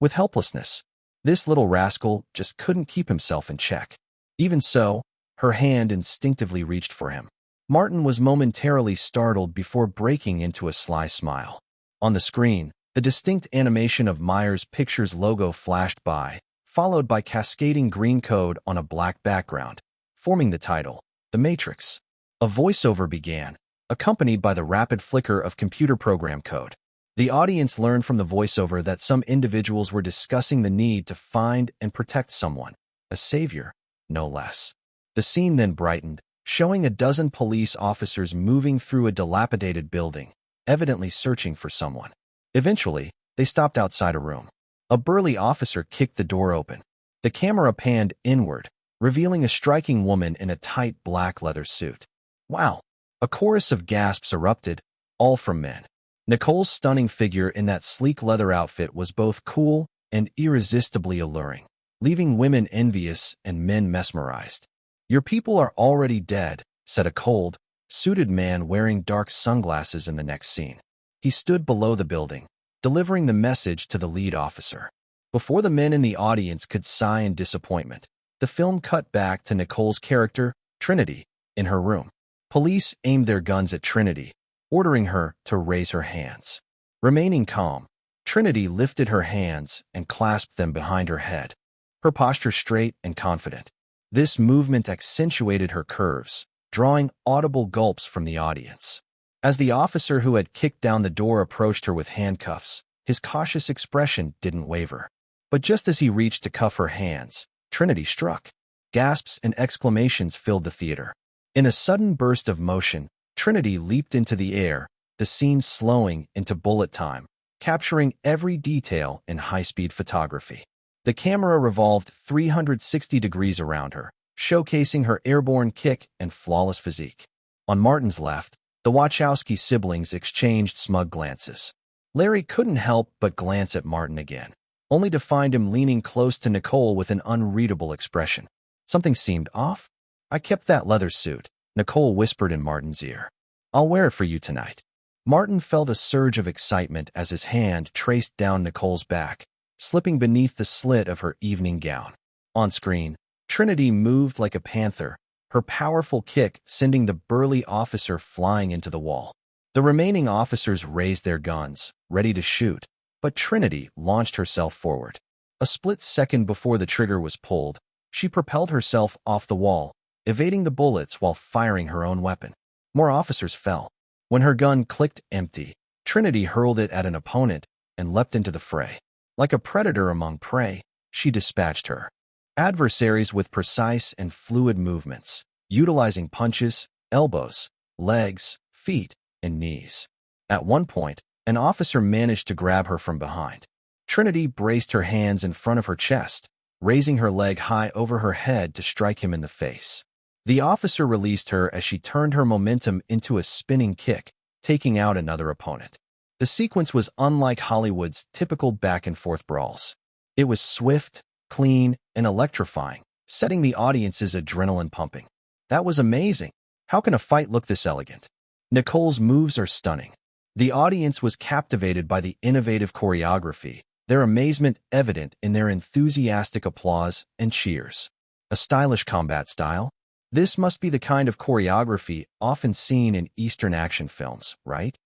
[SPEAKER 1] with helplessness. This little rascal just couldn't keep himself in check. Even so, her hand instinctively reached for him. Martin was momentarily startled before breaking into a sly smile. On the screen, the distinct animation of Myers Pictures logo flashed by, followed by cascading green code on a black background, forming the title, The Matrix. A voiceover began, accompanied by the rapid flicker of computer program code. The audience learned from the voiceover that some individuals were discussing the need to find and protect someone, a savior, no less. The scene then brightened, showing a dozen police officers moving through a dilapidated building, evidently searching for someone. Eventually, they stopped outside a room. A burly officer kicked the door open. The camera panned inward, revealing a striking woman in a tight black leather suit. "Wow!" A chorus of gasps erupted, all from men. Nicole's stunning figure in that sleek leather outfit was both cool and irresistibly alluring, leaving women envious and men mesmerized. "Your people are already dead," said a cold, suited man wearing dark sunglasses in the next scene. He stood below the building, delivering the message to the lead officer. Before the men in the audience could sigh in disappointment, the film cut back to Nicole's character, Trinity, in her room. Police aimed their guns at Trinity, ordering her to raise her hands. Remaining calm, Trinity lifted her hands and clasped them behind her head, her posture straight and confident. This movement accentuated her curves, drawing audible gulps from the audience. As the officer who had kicked down the door approached her with handcuffs, his cautious expression didn't waver. But just as he reached to cuff her hands, Trinity struck. Gasps and exclamations filled the theater. In a sudden burst of motion, Trinity leaped into the air, the scene slowing into bullet time, capturing every detail in high-speed photography. The camera revolved 360 degrees around her, showcasing her airborne kick and flawless physique. On Martin's left, the Wachowski siblings exchanged smug glances. Larry couldn't help but glance at Martin again, only to find him leaning close to Nicole with an unreadable expression. Something seemed off. "I kept that leather suit," Nicole whispered in Martin's ear. "I'll wear it for you tonight." Martin felt a surge of excitement as his hand traced down Nicole's back, slipping beneath the slit of her evening gown. On screen, Trinity moved like a panther, her powerful kick sending the burly officer flying into the wall. The remaining officers raised their guns, ready to shoot, but Trinity launched herself forward. A split second before the trigger was pulled, she propelled herself off the wall, evading the bullets while firing her own weapon. More officers fell. When her gun clicked empty, Trinity hurled it at an opponent and leapt into the fray. Like a predator among prey, she dispatched her adversaries with precise and fluid movements, utilizing punches, elbows, legs, feet, and knees. At one point, an officer managed to grab her from behind. Trinity braced her hands in front of her chest, raising her leg high over her head to strike him in the face. The officer released her as she turned her momentum into a spinning kick, taking out another opponent. The sequence was unlike Hollywood's typical back-and-forth brawls. It was swift, clean, and electrifying, setting the audience's adrenaline pumping. "That was amazing. How can a fight look this elegant?" Nicole's moves are stunning. The audience was captivated by the innovative choreography, their amazement evident in their enthusiastic applause and cheers. A stylish combat style? This must be the kind of choreography often seen in Eastern action films, right?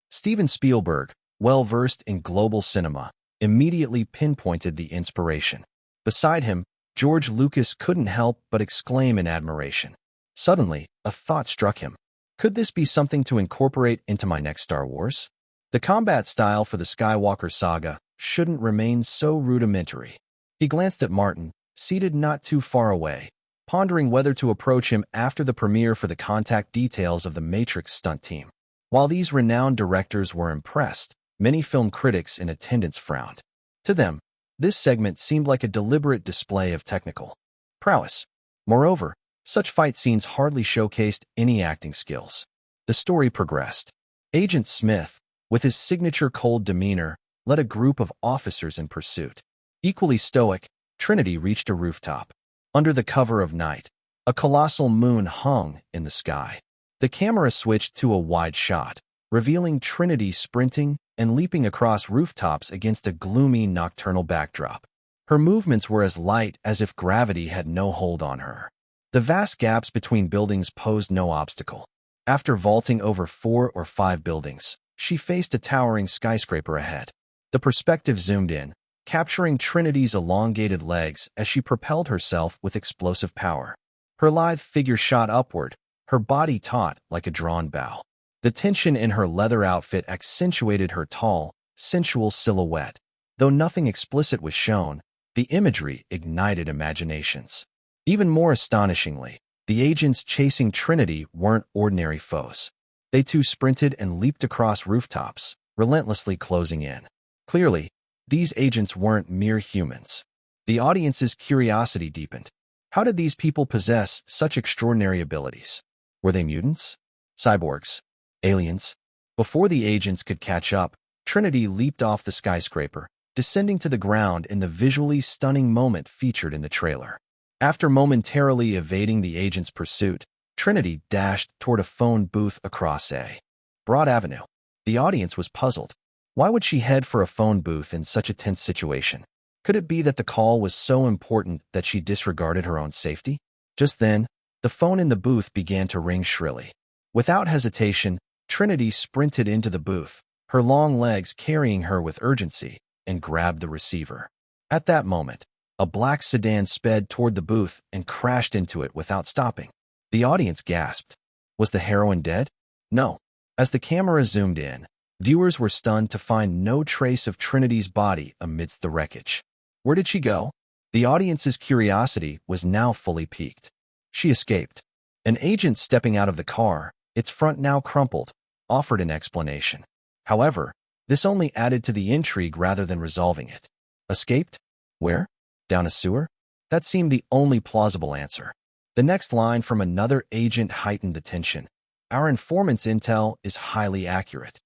[SPEAKER 1] Steven Spielberg, well-versed in global cinema, immediately pinpointed the inspiration. Beside him, George Lucas couldn't help but exclaim in admiration. Suddenly, a thought struck him. Could this be something to incorporate into my next Star Wars? The combat style for the Skywalker saga shouldn't remain so rudimentary. He glanced at Martin, seated not too far away, pondering whether to approach him after the premiere for the contact details of the Matrix stunt team. While these renowned directors were impressed, many film critics in attendance frowned. To them, this segment seemed like a deliberate display of technical prowess. Moreover, such fight scenes hardly showcased any acting skills. The story progressed. Agent Smith, with his signature cold demeanor, led a group of officers in pursuit. Equally stoic, Trinity reached a rooftop. Under the cover of night, a colossal moon hung in the sky. The camera switched to a wide shot, revealing Trinity sprinting and leaping across rooftops against a gloomy nocturnal backdrop. Her movements were as light as if gravity had no hold on her. The vast gaps between buildings posed no obstacle. After vaulting over 4 or 5 buildings, she faced a towering skyscraper ahead. The perspective zoomed in, capturing Trinity's elongated legs as she propelled herself with explosive power. Her lithe figure shot upward, her body taut like a drawn bow. The tension in her leather outfit accentuated her tall, sensual silhouette. Though nothing explicit was shown, the imagery ignited imaginations. Even more astonishingly, the agents chasing Trinity weren't ordinary foes. They too sprinted and leaped across rooftops, relentlessly closing in. Clearly, these agents weren't mere humans. The audience's curiosity deepened. How did these people possess such extraordinary abilities? Were they mutants? Cyborgs? Aliens? Before the agents could catch up, Trinity leaped off the skyscraper, descending to the ground in the visually stunning moment featured in the trailer. After momentarily evading the agent's pursuit, Trinity dashed toward a phone booth across a broad avenue. The audience was puzzled. Why would she head for a phone booth in such a tense situation? Could it be that the call was so important that she disregarded her own safety? Just then, the phone in the booth began to ring shrilly. Without hesitation, Trinity sprinted into the booth, her long legs carrying her with urgency, and grabbed the receiver. At that moment, a black sedan sped toward the booth and crashed into it without stopping. The audience gasped. Was the heroine dead? No. As the camera zoomed in, viewers were stunned to find no trace of Trinity's body amidst the wreckage. Where did she go? The audience's curiosity was now fully piqued. She escaped. An agent stepping out of the car, its front now crumpled, offered an explanation. However, this only added to the intrigue rather than resolving it. Escaped? Where? Down a sewer? That seemed the only plausible answer. The next line from another agent heightened the tension. Our informant's intel is highly accurate.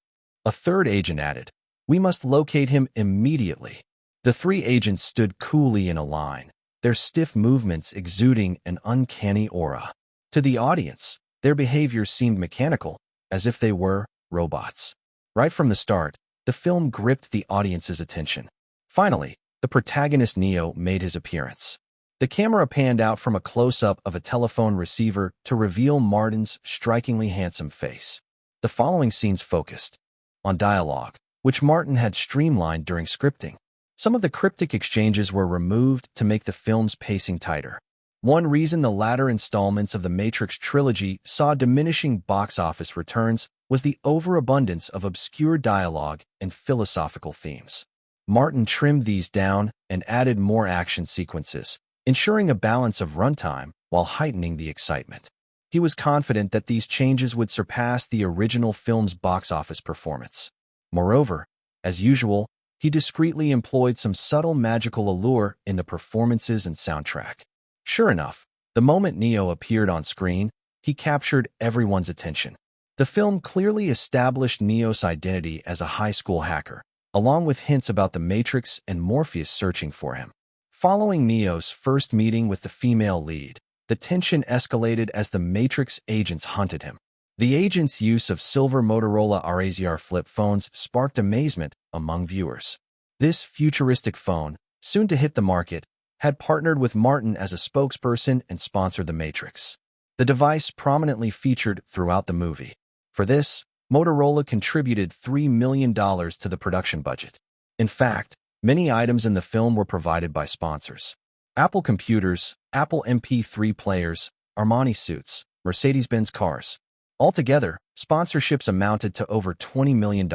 [SPEAKER 1] A third agent added, we must locate him immediately. The 3 agents stood coolly in a line, their stiff movements exuding an uncanny aura. To the audience, their behavior seemed mechanical, as if they were robots. Right from the start, the film gripped the audience's attention. Finally, the protagonist Neo made his appearance. The camera panned out from a close-up of a telephone receiver to reveal Martin's strikingly handsome face. The following scenes focused on dialogue, which Martin had streamlined during scripting. Some of the cryptic exchanges were removed to make the film's pacing tighter. One reason the latter installments of the Matrix trilogy saw diminishing box office returns was the overabundance of obscure dialogue and philosophical themes. Martin trimmed these down and added more action sequences, ensuring a balance of runtime while heightening the excitement. He was confident that these changes would surpass the original film's box office performance. Moreover, as usual, he discreetly employed some subtle magical allure in the performances and soundtrack. Sure enough, the moment Neo appeared on screen, he captured everyone's attention. The film clearly established Neo's identity as a high school hacker, along with hints about the Matrix and Morpheus searching for him. Following Neo's first meeting with the female lead, the tension escalated as the Matrix agents hunted him. The agents' use of silver Motorola RAZR flip phones sparked amazement among viewers. This futuristic phone, soon to hit the market, had partnered with Martin as a spokesperson and sponsored the Matrix. The device prominently featured throughout the movie. For this, Motorola contributed $3 million to the production budget. In fact, many items in the film were provided by sponsors. Apple computers, Apple MP3 players, Armani suits, Mercedes-Benz cars. Altogether, sponsorships amounted to over $20 million.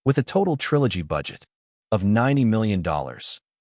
[SPEAKER 1] With a total trilogy budget of $90 million,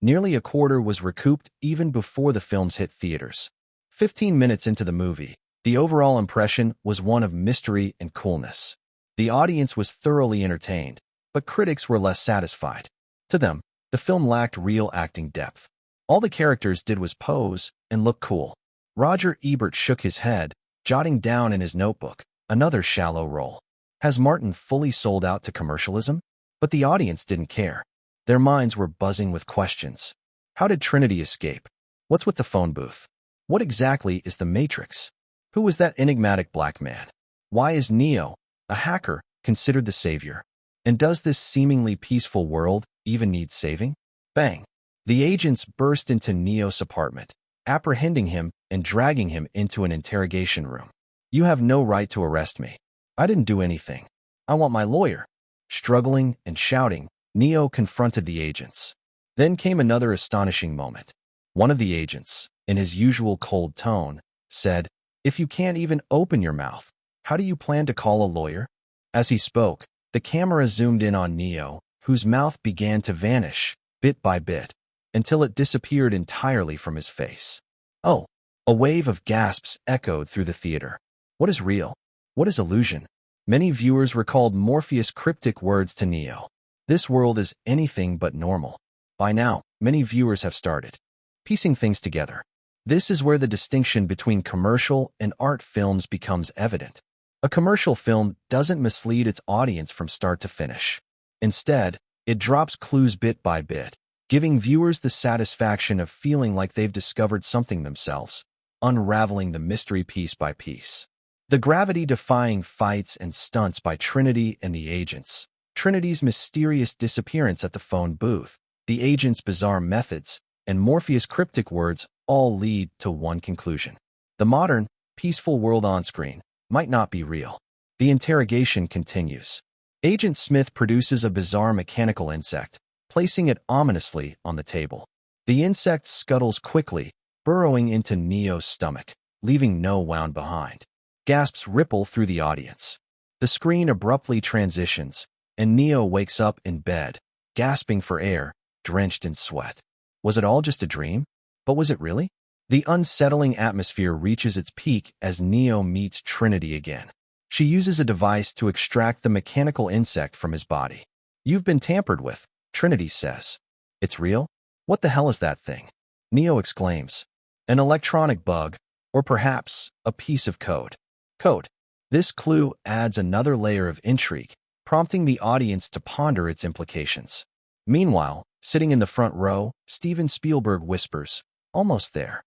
[SPEAKER 1] nearly a quarter was recouped even before the films hit theaters. 15 minutes into the movie, the overall impression was one of mystery and coolness. The audience was thoroughly entertained, but critics were less satisfied. To them, the film lacked real acting depth. All the characters did was pose and look cool. Roger Ebert shook his head, jotting down in his notebook, another shallow role. Has Martin fully sold out to commercialism? But the audience didn't care. Their minds were buzzing with questions. How did Trinity escape? What's with the phone booth? What exactly is the Matrix? Who was that enigmatic black man? Why is Neo, a hacker, considered the savior? And does this seemingly peaceful world even need saving? Bang! The agents burst into Neo's apartment, apprehending him and dragging him into an interrogation room. You have no right to arrest me. I didn't do anything. I want my lawyer. Struggling and shouting, Neo confronted the agents. Then came another astonishing moment. One of the agents, in his usual cold tone, said, "If you can't even open your mouth, how do you plan to call a lawyer?" As he spoke, the camera zoomed in on Neo, whose mouth began to vanish, bit by bit, until it disappeared entirely from his face. Oh! A wave of gasps echoed through the theater. What is real? What is illusion? Many viewers recalled Morpheus' cryptic words to Neo. This world is anything but normal. By now, many viewers have started piecing things together. This is where the distinction between commercial and art films becomes evident. A commercial film doesn't mislead its audience from start to finish. Instead, it drops clues bit by bit, giving viewers the satisfaction of feeling like they've discovered something themselves, unraveling the mystery piece by piece. The gravity-defying fights and stunts by Trinity and the agents, Trinity's mysterious disappearance at the phone booth, the agents' bizarre methods, and Morpheus' cryptic words all lead to one conclusion. The modern, peaceful world on-screen might not be real. The interrogation continues. Agent Smith produces a bizarre mechanical insect, placing it ominously on the table. The insect scuttles quickly, burrowing into Neo's stomach, leaving no wound behind. Gasps ripple through the audience. The screen abruptly transitions, and Neo wakes up in bed, gasping for air, drenched in sweat. Was it all just a dream? But was it really? The unsettling atmosphere reaches its peak as Neo meets Trinity again. She uses a device to extract the mechanical insect from his body. "You've been tampered with," Trinity says. "It's real? What the hell is that thing?" Neo exclaims. "An electronic bug, or perhaps a piece of code." Code. This clue adds another layer of intrigue, prompting the audience to ponder its implications. Meanwhile, sitting in the front row, Steven Spielberg whispers, "Almost there."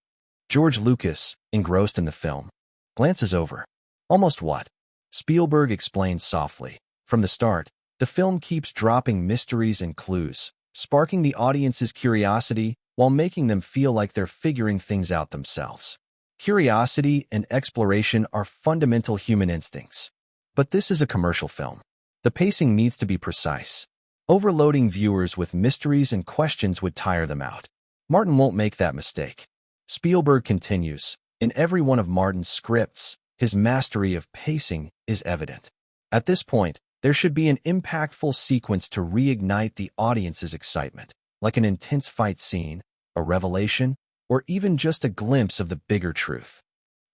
[SPEAKER 1] George Lucas, engrossed in the film, glances over. "Almost what?" Spielberg explains softly. From the start, the film keeps dropping mysteries and clues, sparking the audience's curiosity while making them feel like they're figuring things out themselves. Curiosity and exploration are fundamental human instincts. But this is a commercial film. The pacing needs to be precise. Overloading viewers with mysteries and questions would tire them out. Martin won't make that mistake. Spielberg continues, in every one of Martin's scripts, his mastery of pacing is evident. At this point, there should be an impactful sequence to reignite the audience's excitement, like an intense fight scene, a revelation, or even just a glimpse of the bigger truth.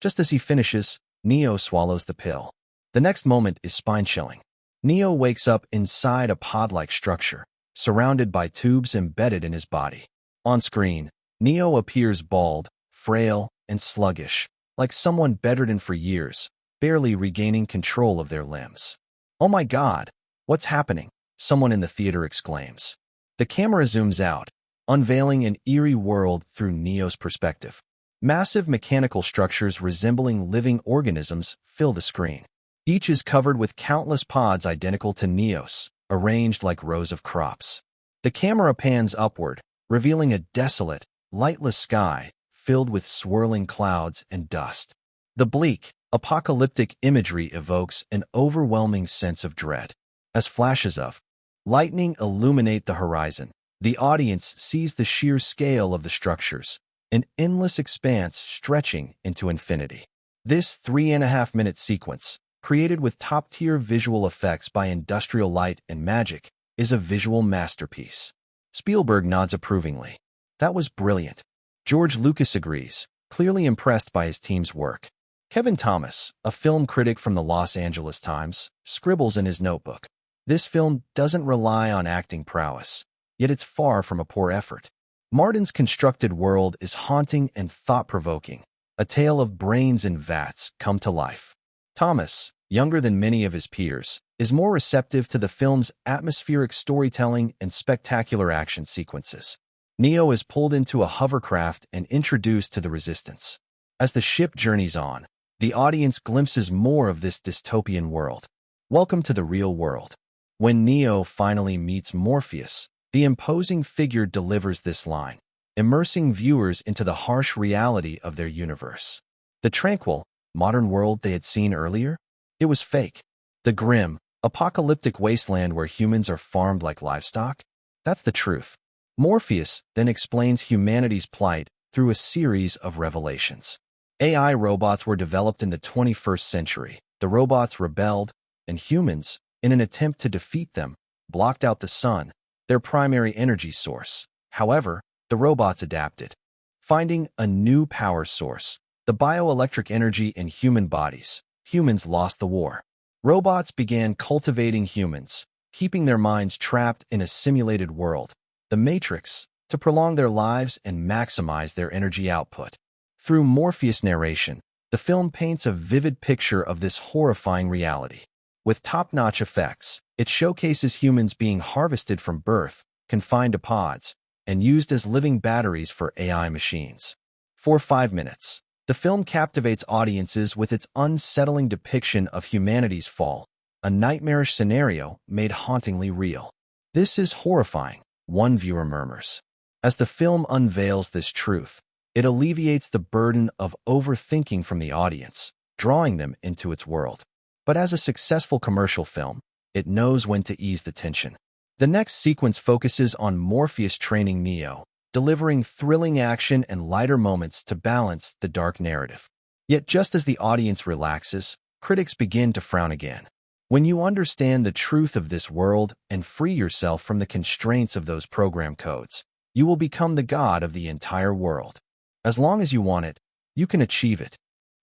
[SPEAKER 1] Just as he finishes, Neo swallows the pill. The next moment is spine-chilling. Neo wakes up inside a pod-like structure, surrounded by tubes embedded in his body. On screen, Neo appears bald, frail, and sluggish, like someone bedridden for years, barely regaining control of their limbs. "Oh my God, what's happening?" someone in the theater exclaims. The camera zooms out, unveiling an eerie world through Neo's perspective. Massive mechanical structures resembling living organisms fill the screen. Each is covered with countless pods identical to Neo's, arranged like rows of crops. The camera pans upward, revealing a desolate, lightless sky filled with swirling clouds and dust. The bleak, apocalyptic imagery evokes an overwhelming sense of dread. As flashes of lightning illuminate the horizon, the audience sees the sheer scale of the structures, an endless expanse stretching into infinity. This 3.5-minute sequence, created with top-tier visual effects by Industrial Light and Magic, is a visual masterpiece. Spielberg nods approvingly. That was brilliant. George Lucas agrees, clearly impressed by his team's work. Kevin Thomas, a film critic from the Los Angeles Times, scribbles in his notebook. This film doesn't rely on acting prowess, yet it's far from a poor effort. Martin's constructed world is haunting and thought-provoking, a tale of brains and vats come to life. Thomas, younger than many of his peers, is more receptive to the film's atmospheric storytelling and spectacular action sequences. Neo is pulled into a hovercraft and introduced to the Resistance. As the ship journeys on, the audience glimpses more of this dystopian world. Welcome to the real world. When Neo finally meets Morpheus, the imposing figure delivers this line, immersing viewers into the harsh reality of their universe. The tranquil, modern world they had seen earlier? It was fake. The grim, apocalyptic wasteland where humans are farmed like livestock? That's the truth. Morpheus then explains humanity's plight through a series of revelations. AI robots were developed in the 21st century. The robots rebelled, and humans, in an attempt to defeat them, blocked out the sun, their primary energy source. However, the robots adapted, finding a new power source, the bioelectric energy in human bodies. Humans lost the war. Robots began cultivating humans, keeping their minds trapped in a simulated world, the Matrix, to prolong their lives and maximize their energy output. Through Morpheus' narration, the film paints a vivid picture of this horrifying reality. With top-notch effects, it showcases humans being harvested from birth, confined to pods, and used as living batteries for AI machines. For 5 minutes, the film captivates audiences with its unsettling depiction of humanity's fall, a nightmarish scenario made hauntingly real. "This is horrifying," one viewer murmurs. As the film unveils this truth, it alleviates the burden of overthinking from the audience, drawing them into its world. But as a successful commercial film, it knows when to ease the tension. The next sequence focuses on Morpheus training Neo, delivering thrilling action and lighter moments to balance the dark narrative. Yet just as the audience relaxes, critics begin to frown again. When you understand the truth of this world and free yourself from the constraints of those program codes, you will become the god of the entire world. As long as you want it, you can achieve it.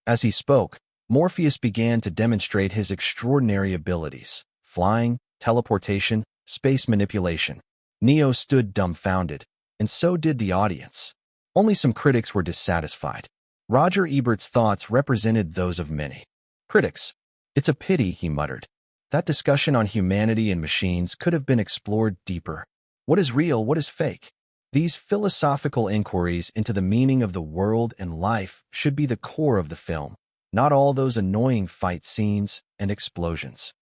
[SPEAKER 1] As he spoke, Morpheus began to demonstrate his extraordinary abilities: flying, teleportation, space manipulation. Neo stood dumbfounded, and so did the audience. Only some critics were dissatisfied. Roger Ebert's thoughts represented those of many. "Critics, it's a pity," he muttered. "That discussion on humanity and machines could have been explored deeper. What is real, what is fake? These philosophical inquiries into the meaning of the world and life should be the core of the film, not all those annoying fight scenes and explosions."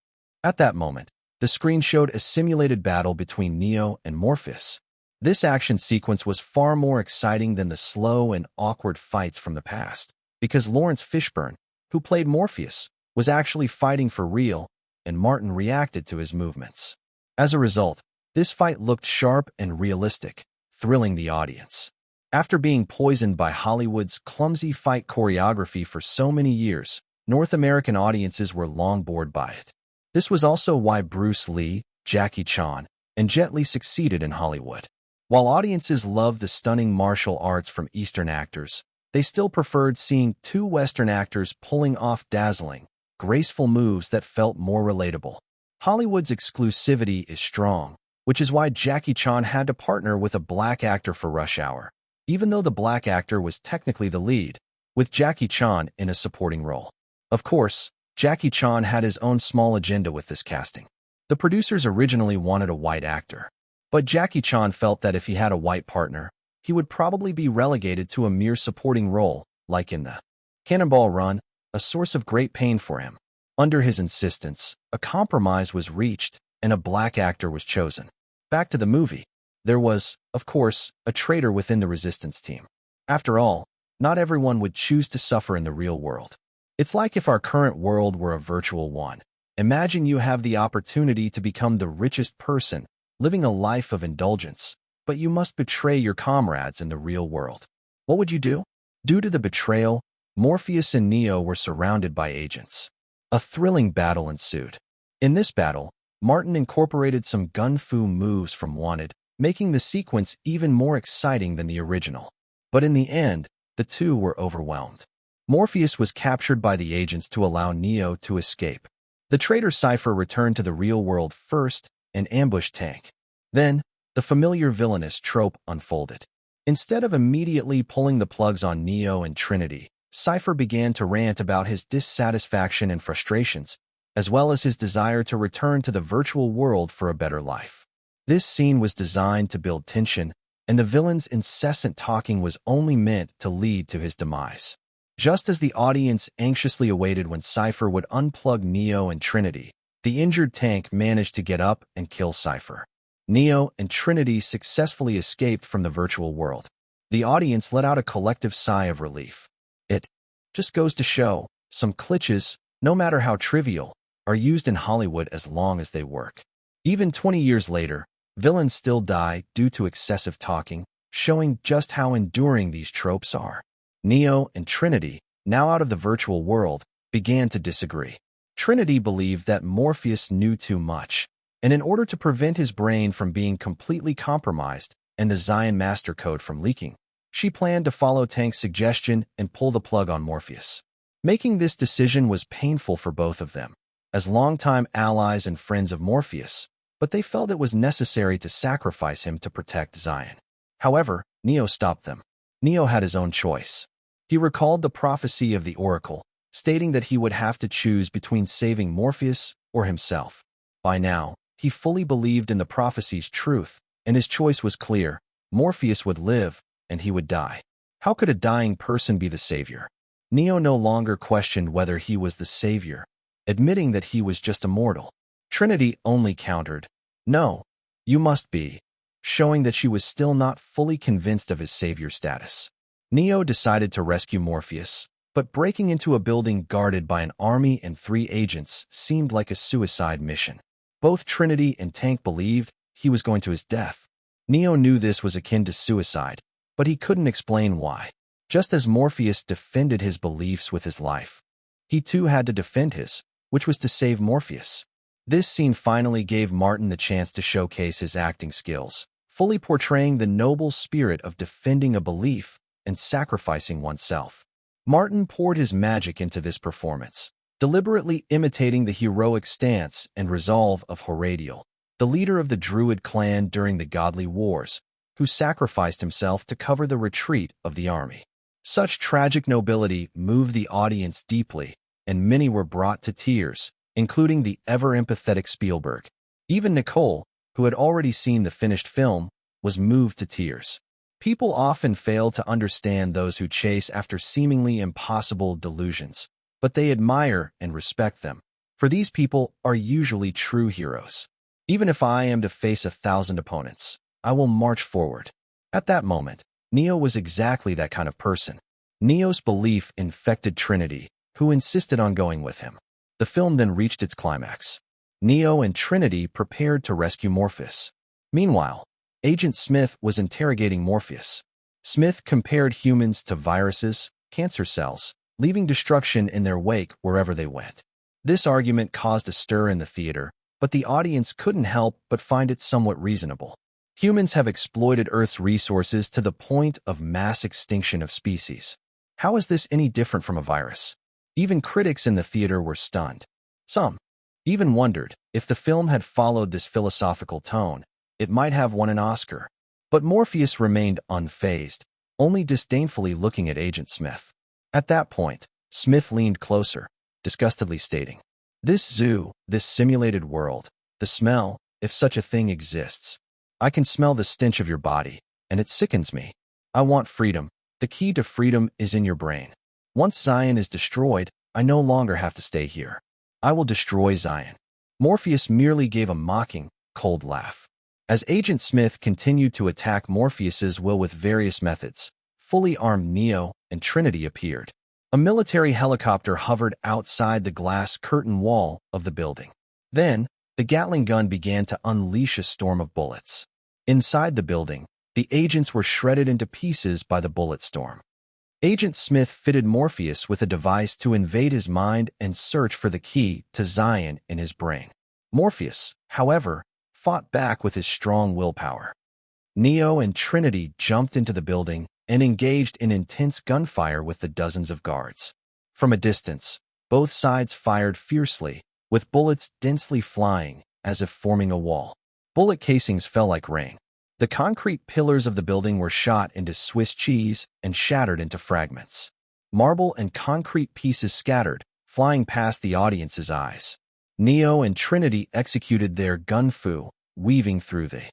[SPEAKER 1] At that moment, the screen showed a simulated battle between Neo and Morpheus. This action sequence was far more exciting than the slow and awkward fights from the past, because Lawrence Fishburne, who played Morpheus, was actually fighting for real, and Martin reacted to his movements. As a result, this fight looked sharp and realistic, thrilling the audience. After being poisoned by Hollywood's clumsy fight choreography for so many years, North American audiences were long bored by it. This was also why Bruce Lee, Jackie Chan, and Jet Li succeeded in Hollywood. While audiences loved the stunning martial arts from Eastern actors, they still preferred seeing two Western actors pulling off dazzling, graceful moves that felt more relatable. Hollywood's exclusivity is strong, which is why Jackie Chan had to partner with a black actor for Rush Hour, even though the black actor was technically the lead, with Jackie Chan in a supporting role. Of course, Jackie Chan had his own small agenda with this casting. The producers originally wanted a white actor, but Jackie Chan felt that if he had a white partner, he would probably be relegated to a mere supporting role, like in the Cannonball Run, a source of great pain for him. Under his insistence, a compromise was reached, and a black actor was chosen. Back to the movie. There was, of course, a traitor within the resistance team. After all, not everyone would choose to suffer in the real world. It's like if our current world were a virtual one. Imagine you have the opportunity to become the richest person, living a life of indulgence, but you must betray your comrades in the real world. What would you do? Due to the betrayal, Morpheus and Neo were surrounded by agents. A thrilling battle ensued. In this battle, Martin incorporated some gun-fu moves from Wanted, making the sequence even more exciting than the original. But in the end, the two were overwhelmed. Morpheus was captured by the agents to allow Neo to escape. The traitor Cypher returned to the real world first and ambushed Tank. Then, the familiar villainous trope unfolded. Instead of immediately pulling the plugs on Neo and Trinity, Cypher began to rant about his dissatisfaction and frustrations, as well as his desire to return to the virtual world for a better life. This scene was designed to build tension, and the villain's incessant talking was only meant to lead to his demise. Just as the audience anxiously awaited when Cypher would unplug Neo and Trinity, the injured Tank managed to get up and kill Cypher. Neo and Trinity successfully escaped from the virtual world. The audience let out a collective sigh of relief. It just goes to show, some glitches, no matter how trivial, are used in Hollywood as long as they work. Even 20 years later, villains still die due to excessive talking, showing just how enduring these tropes are. Neo and Trinity, now out of the virtual world, began to disagree. Trinity believed that Morpheus knew too much, and in order to prevent his brain from being completely compromised and the Zion master code from leaking, she planned to follow Tank's suggestion and pull the plug on Morpheus. Making this decision was painful for both of them, as longtime allies and friends of Morpheus, but they felt it was necessary to sacrifice him to protect Zion. However, Neo stopped them. Neo had his own choice. He recalled the prophecy of the Oracle, stating that he would have to choose between saving Morpheus or himself. By now, he fully believed in the prophecy's truth, and his choice was clear. Morpheus would live, and he would die. How could a dying person be the savior? Neo no longer questioned whether he was the savior, admitting that he was just a mortal. Trinity only countered, "No, you must be," showing that she was still not fully convinced of his savior status. Neo decided to rescue Morpheus, but breaking into a building guarded by an army and 3 agents seemed like a suicide mission. Both Trinity and Tank believed he was going to his death. Neo knew this was akin to suicide, but he couldn't explain why. Just as Morpheus defended his beliefs with his life, he too had to defend his, which was to save Morpheus. This scene finally gave Martin the chance to showcase his acting skills, fully portraying the noble spirit of defending a belief and sacrificing oneself. Martin poured his magic into this performance, deliberately imitating the heroic stance and resolve of Horadiel, the leader of the Druid clan during the Godly Wars, who sacrificed himself to cover the retreat of the army. Such tragic nobility moved the audience deeply, and many were brought to tears, including the ever-empathetic Spielberg. Even Nicole, who had already seen the finished film, was moved to tears. People often fail to understand those who chase after seemingly impossible delusions, but they admire and respect them, for these people are usually true heroes. Even if I am to face 1,000 opponents, I will march forward. At that moment, Neo was exactly that kind of person. Neo's belief infected Trinity, who insisted on going with him. The film then reached its climax. Neo and Trinity prepared to rescue Morpheus. Meanwhile, Agent Smith was interrogating Morpheus. Smith compared humans to viruses, cancer cells, leaving destruction in their wake wherever they went. This argument caused a stir in the theater, but the audience couldn't help but find it somewhat reasonable. Humans have exploited Earth's resources to the point of mass extinction of species. How is this any different from a virus? Even critics in the theater were stunned. Some even wondered if the film had followed this philosophical tone, it might have won an Oscar. But Morpheus remained unfazed, only disdainfully looking at Agent Smith. At that point, Smith leaned closer, disgustedly stating, "This zoo, this simulated world, the smell, if such a thing exists. I can smell the stench of your body, and it sickens me. I want freedom. The key to freedom is in your brain. Once Zion is destroyed, I no longer have to stay here. I will destroy Zion." Morpheus merely gave a mocking, cold laugh. As Agent Smith continued to attack Morpheus's will with various methods, fully armed Neo and Trinity appeared. A military helicopter hovered outside the glass curtain wall of the building. Then, the Gatling gun began to unleash a storm of bullets. Inside the building, the agents were shredded into pieces by the bullet storm. Agent Smith fitted Morpheus with a device to invade his mind and search for the key to Zion in his brain. Morpheus, however, fought back with his strong willpower. Neo and Trinity jumped into the building and engaged in intense gunfire with the dozens of guards. From a distance, both sides fired fiercely, with bullets densely flying, as if forming a wall. Bullet casings fell like rain. The concrete pillars of the building were shot into Swiss cheese and shattered into fragments. Marble and concrete pieces scattered, flying past the audience's eyes. Neo and Trinity executed their gun fu, weaving through the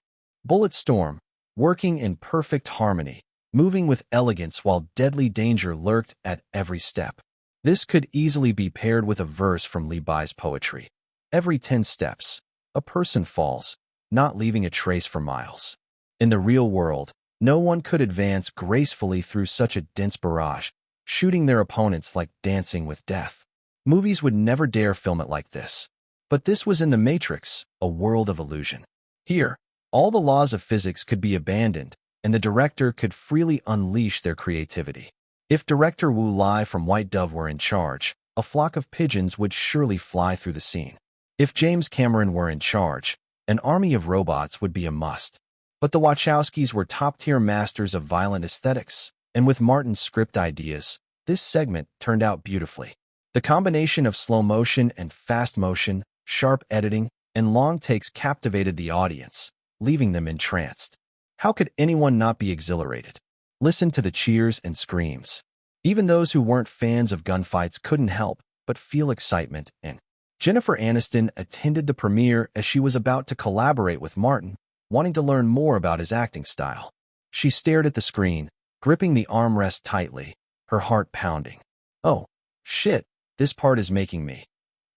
[SPEAKER 1] bullet storm, working in perfect harmony, moving with elegance while deadly danger lurked at every step. This could easily be paired with a verse from Li Bai's poetry. Every 10 steps, a person falls, not leaving a trace for miles. In the real world, no one could advance gracefully through such a dense barrage, shooting their opponents like dancing with death. Movies would never dare film it like this. But this was in the Matrix, a world of illusion. Here, all the laws of physics could be abandoned, and the director could freely unleash their creativity. If director Wu Lai from White Dove were in charge, a flock of pigeons would surely fly through the scene. If James Cameron were in charge, an army of robots would be a must. But the Wachowskis were top-tier masters of violent aesthetics, and with Martin's script ideas, this segment turned out beautifully. The combination of slow motion and fast motion, sharp editing, and long takes captivated the audience, leaving them entranced. How could anyone not be exhilarated? Listen to the cheers and screams. Even those who weren't fans of gunfights couldn't help but feel excitement, and Jennifer Aniston attended the premiere as she was about to collaborate with Martin, wanting to learn more about his acting style. She stared at the screen, gripping the armrest tightly, her heart pounding. Oh, shit, this part is making me.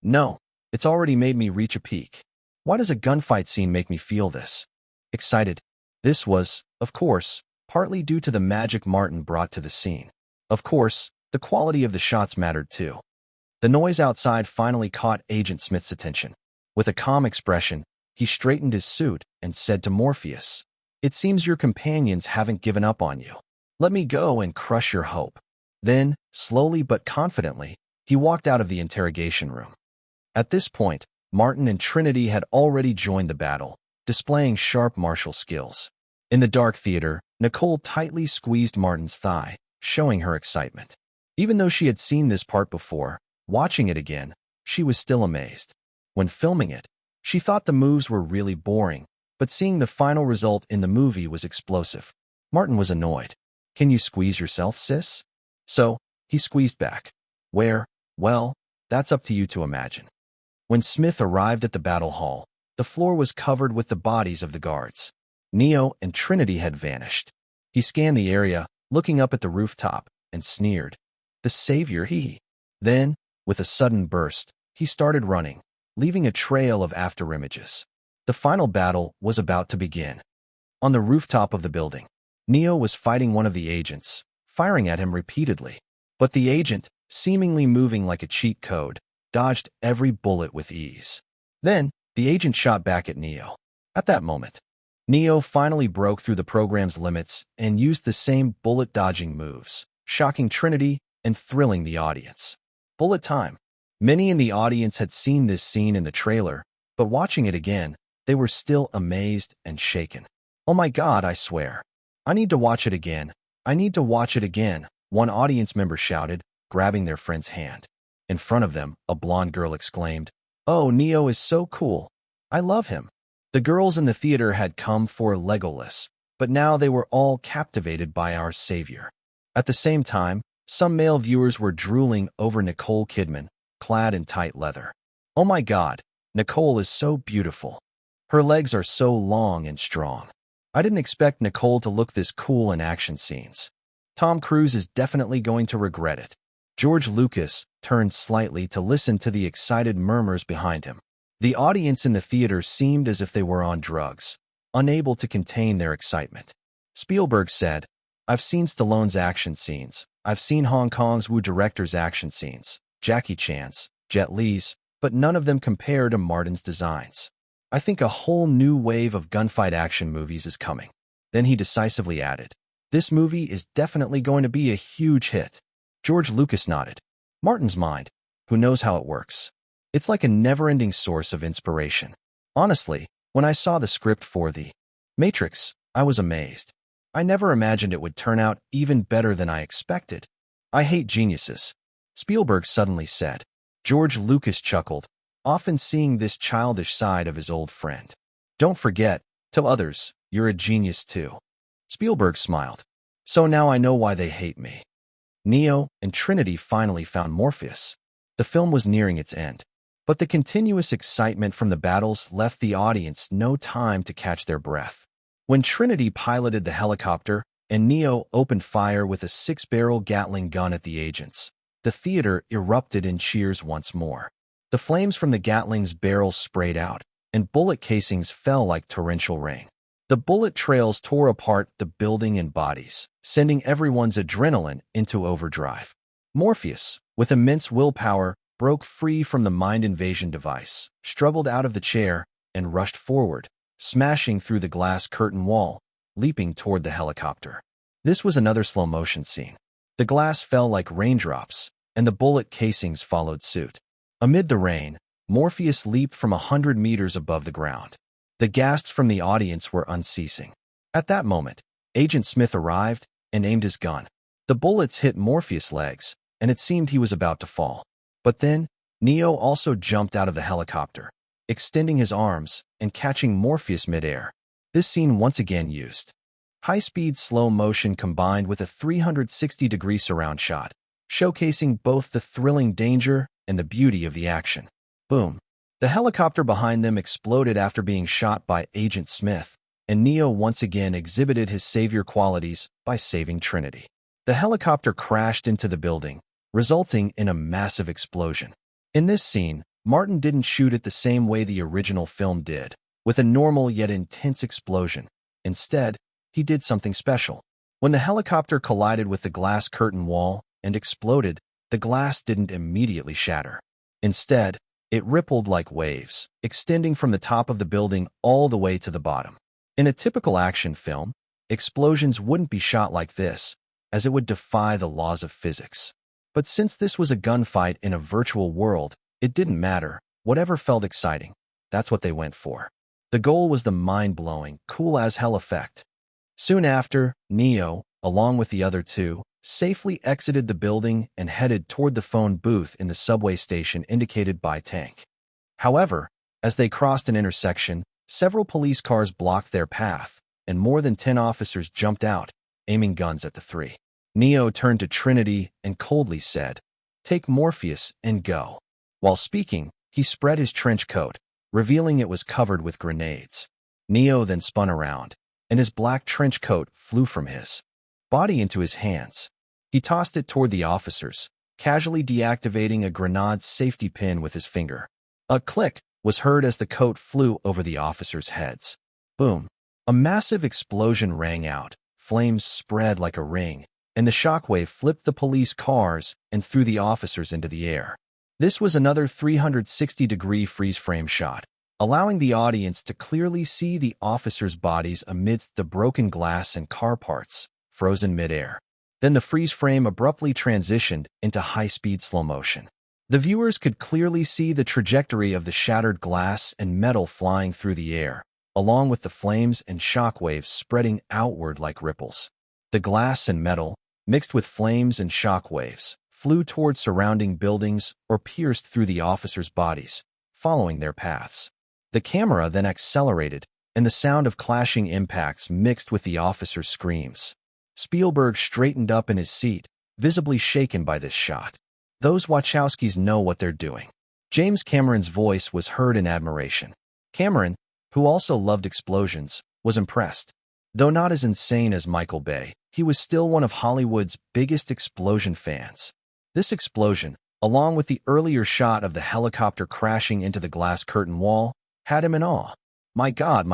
[SPEAKER 1] No, it's already made me reach a peak. Why does a gunfight scene make me feel this excited? This was, of course, partly due to the magic Martin brought to the scene. Of course, the quality of the shots mattered too. The noise outside finally caught Agent Smith's attention. With a calm expression, he straightened his suit and said to Morpheus, "It seems your companions haven't given up on you. Let me go and crush your hope." Then, slowly but confidently, he walked out of the interrogation room. At this point, Martin and Trinity had already joined the battle, displaying sharp martial skills. In the dark theater, Nicole tightly squeezed Martin's thigh, showing her excitement. Even though she had seen this part before, watching it again, she was still amazed. When filming it, she thought the moves were really boring, but seeing the final result in the movie was explosive. Martin was annoyed. "Can you squeeze yourself, sis?" So, he squeezed back. Where? Well, that's up to you to imagine. When Smith arrived at the battle hall, the floor was covered with the bodies of the guards. Neo and Trinity had vanished. He scanned the area, looking up at the rooftop, and sneered. The savior he. Then, with a sudden burst, he started running, leaving a trail of afterimages. The final battle was about to begin. On the rooftop of the building, Neo was fighting one of the agents, firing at him repeatedly. But the agent, seemingly moving like a cheat code, dodged every bullet with ease. Then, the agent shot back at Neo. At that moment, Neo finally broke through the program's limits and used the same bullet-dodging moves, shocking Trinity and thrilling the audience. Bullet time. Many in the audience had seen this scene in the trailer, but watching it again, they were still amazed and shaken. "Oh my God, I swear. I need to watch it again. I need to watch it again," one audience member shouted, grabbing their friend's hand. In front of them, a blonde girl exclaimed, "Oh, Neo is so cool. I love him." The girls in the theater had come for Legolas, but now they were all captivated by our savior. At the same time, some male viewers were drooling over Nicole Kidman, clad in tight leather. "Oh my God, Nicole is so beautiful. Her legs are so long and strong. I didn't expect Nicole to look this cool in action scenes. Tom Cruise is definitely going to regret it." George Lucas turned slightly to listen to the excited murmurs behind him. The audience in the theater seemed as if they were on drugs. unable to contain their excitement. Spielberg said, "I've seen Stallone's action scenes. I've seen Hong Kong's Wu director's action scenes, Jackie Chan's, Jet Li's, but none of them compare to Martin's designs. I think a whole new wave of gunfight action movies is coming." Then he decisively added, "This movie is definitely going to be a huge hit." George Lucas nodded. Martin's mind, who knows how it works? It's like a never-ending source of inspiration. Honestly, when I saw the script for The Matrix, I was amazed. I never imagined it would turn out even better than I expected. "I hate geniuses," Spielberg suddenly said. George Lucas chuckled, often seeing this childish side of his old friend. "Don't forget, tell others, you're a genius too." Spielberg smiled. "So now I know why they hate me." Neo and Trinity finally found Morpheus. The film was nearing its end, but the continuous excitement from the battles left the audience no time to catch their breath. When Trinity piloted the helicopter and Neo opened fire with a 6-barrel Gatling gun at the agents, the theater erupted in cheers once more. The flames from the Gatling's barrels sprayed out, and bullet casings fell like torrential rain. The bullet trails tore apart the building and bodies, sending everyone's adrenaline into overdrive. Morpheus, with immense willpower, broke free from the mind invasion device, struggled out of the chair, and rushed forward, smashing through the glass curtain wall, leaping toward the helicopter. This was another slow-motion scene. The glass fell like raindrops, and the bullet casings followed suit. Amid the rain, Morpheus leaped from 100 meters above the ground. The gasps from the audience were unceasing. At that moment, Agent Smith arrived and aimed his gun. The bullets hit Morpheus' legs, and it seemed he was about to fall. But then, Neo also jumped out of the helicopter, extending his arms and catching Morpheus midair. This scene once again used high-speed slow motion combined with a 360-degree surround shot, showcasing both the thrilling danger and the beauty of the action. Boom. The helicopter behind them exploded after being shot by Agent Smith, and Neo once again exhibited his savior qualities by saving Trinity. The helicopter crashed into the building, resulting in a massive explosion. In this scene, Martin didn't shoot it the same way the original film did, with a normal yet intense explosion. Instead, he did something special. When the helicopter collided with the glass curtain wall and exploded, the glass didn't immediately shatter. Instead, it rippled like waves, extending from the top of the building all the way to the bottom. In a typical action film, explosions wouldn't be shot like this, as it would defy the laws of physics. But since this was a gunfight in a virtual world, it didn't matter. Whatever felt exciting, that's what they went for. The goal was the mind-blowing, cool-as-hell effect. Soon after, Neo, along with the other two, safely exited the building and headed toward the phone booth in the subway station indicated by tank. However, as they crossed an intersection, several police cars blocked their path, and more than 10 officers jumped out, aiming guns at the three. Neo turned to Trinity and coldly said, "Take Morpheus and go." While speaking, he spread his trench coat, revealing it was covered with grenades. Neo then spun around, and his black trench coat flew from his body into his hands. He tossed it toward the officers, casually deactivating a grenade's safety pin with his finger. A click was heard as the coat flew over the officers' heads. Boom! A massive explosion rang out, flames spread like a ring, and the shockwave flipped the police cars and threw the officers into the air. This was another 360-degree freeze-frame shot, allowing the audience to clearly see the officers' bodies amidst the broken glass and car parts, frozen midair. Then the freeze frame abruptly transitioned into high-speed slow motion. The viewers could clearly see the trajectory of the shattered glass and metal flying through the air, along with the flames and shockwaves spreading outward like ripples. The glass and metal, mixed with flames and shockwaves, flew toward surrounding buildings or pierced through the officers' bodies, following their paths. The camera then accelerated, and the sound of clashing impacts mixed with the officers' screams. Spielberg straightened up in his seat, visibly shaken by this shot. Those Wachowskis know what they're doing. James Cameron's voice was heard in admiration. Cameron, who also loved explosions, was impressed. Though not as insane as Michael Bay, he was still one of Hollywood's biggest explosion fans. This explosion, along with the earlier shot of the helicopter crashing into the glass curtain wall, had him in awe. My God,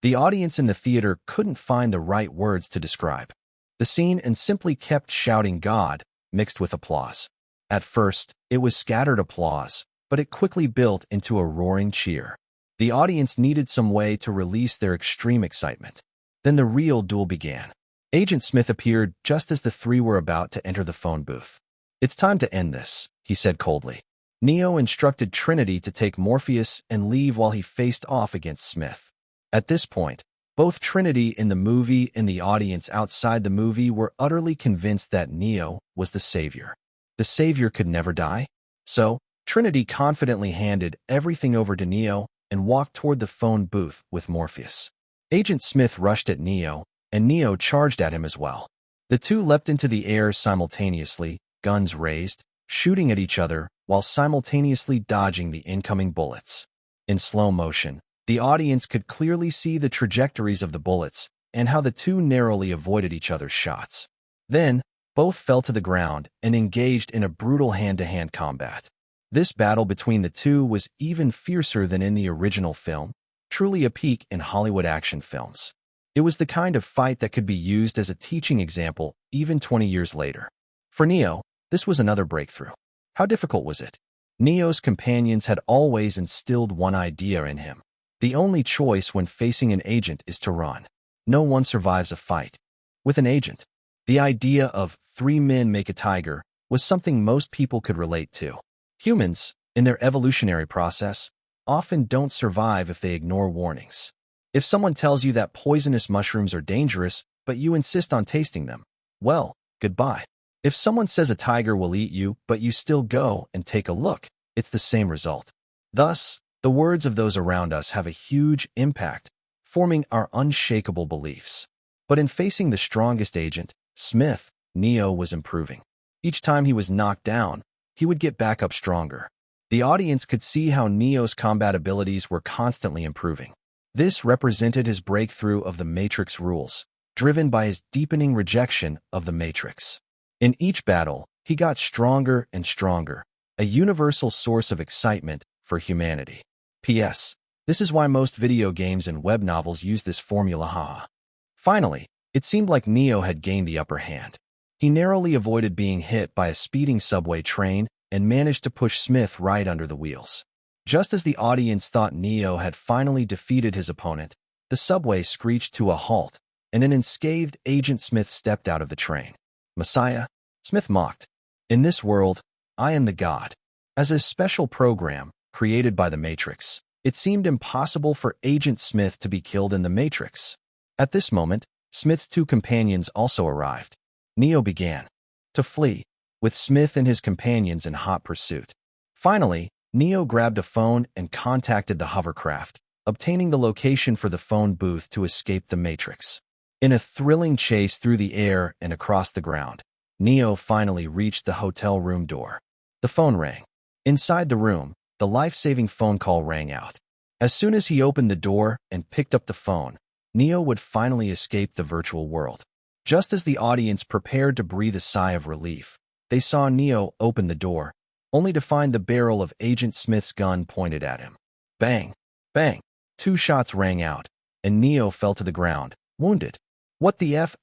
[SPEAKER 1] The audience in the theater couldn't find the right words to describe the scene and simply kept shouting God, mixed with applause. At first, it was scattered applause, but it quickly built into a roaring cheer. The audience needed some way to release their extreme excitement. Then the real duel began. Agent Smith appeared just as the three were about to enter the phone booth. "It's time to end this," he said coldly. Neo instructed Trinity to take Morpheus and leave while he faced off against Smith. At this point, both Trinity in the movie and the audience outside the movie were utterly convinced that Neo was the savior. The savior could never die. So, Trinity confidently handed everything over to Neo and walked toward the phone booth with Morpheus. Agent Smith rushed at Neo, and Neo charged at him as well. The two leapt into the air simultaneously, guns raised, shooting at each other while simultaneously dodging the incoming bullets. In slow motion, the audience could clearly see the trajectories of the bullets and how the two narrowly avoided each other's shots. Then, both fell to the ground and engaged in a brutal hand-to-hand combat. This battle between the two was even fiercer than in the original film, truly a peak in Hollywood action films. It was the kind of fight that could be used as a teaching example even 20 years later. For Neo, this was another breakthrough. How difficult was it? Neo's companions had always instilled one idea in him. The only choice when facing an agent is to run. No one survives a fight. With an agent, the idea of 3 men make a tiger was something most people could relate to. Humans, in their evolutionary process, often don't survive if they ignore warnings. If someone tells you that poisonous mushrooms are dangerous, but you insist on tasting them, well, goodbye. If someone says a tiger will eat you, but you still go and take a look, it's the same result. Thus, the words of those around us have a huge impact, forming our unshakable beliefs. But in facing the strongest agent, Smith, Neo was improving. Each time he was knocked down, he would get back up stronger. The audience could see how Neo's combat abilities were constantly improving. This represented his breakthrough of the Matrix rules, driven by his deepening rejection of the Matrix. In each battle, he got stronger and stronger, a universal source of excitement for humanity. P.S. This is why most video games and web novels use this formula, haha. Finally, it seemed like Neo had gained the upper hand. He narrowly avoided being hit by a speeding subway train and managed to push Smith right under the wheels. Just as the audience thought Neo had finally defeated his opponent, the subway screeched to a halt, and an unscathed Agent Smith stepped out of the train. "Messiah?" Smith mocked. "In this world, I am the God." As a special program created by the Matrix, it seemed impossible for Agent Smith to be killed in the Matrix. At this moment, Smith's 2 companions also arrived. Neo began to flee, with Smith and his companions in hot pursuit. Finally, Neo grabbed a phone and contacted the hovercraft, obtaining the location for the phone booth to escape the Matrix. In a thrilling chase through the air and across the ground, Neo finally reached the hotel room door. The phone rang. Inside the room, the life-saving phone call rang out. As soon as he opened the door and picked up the phone, Neo would finally escape the virtual world. Just as the audience prepared to breathe a sigh of relief, they saw Neo open the door, only to find the barrel of Agent Smith's gun pointed at him. Bang! Bang! 2 shots rang out, and Neo fell to the ground, wounded. What the F***?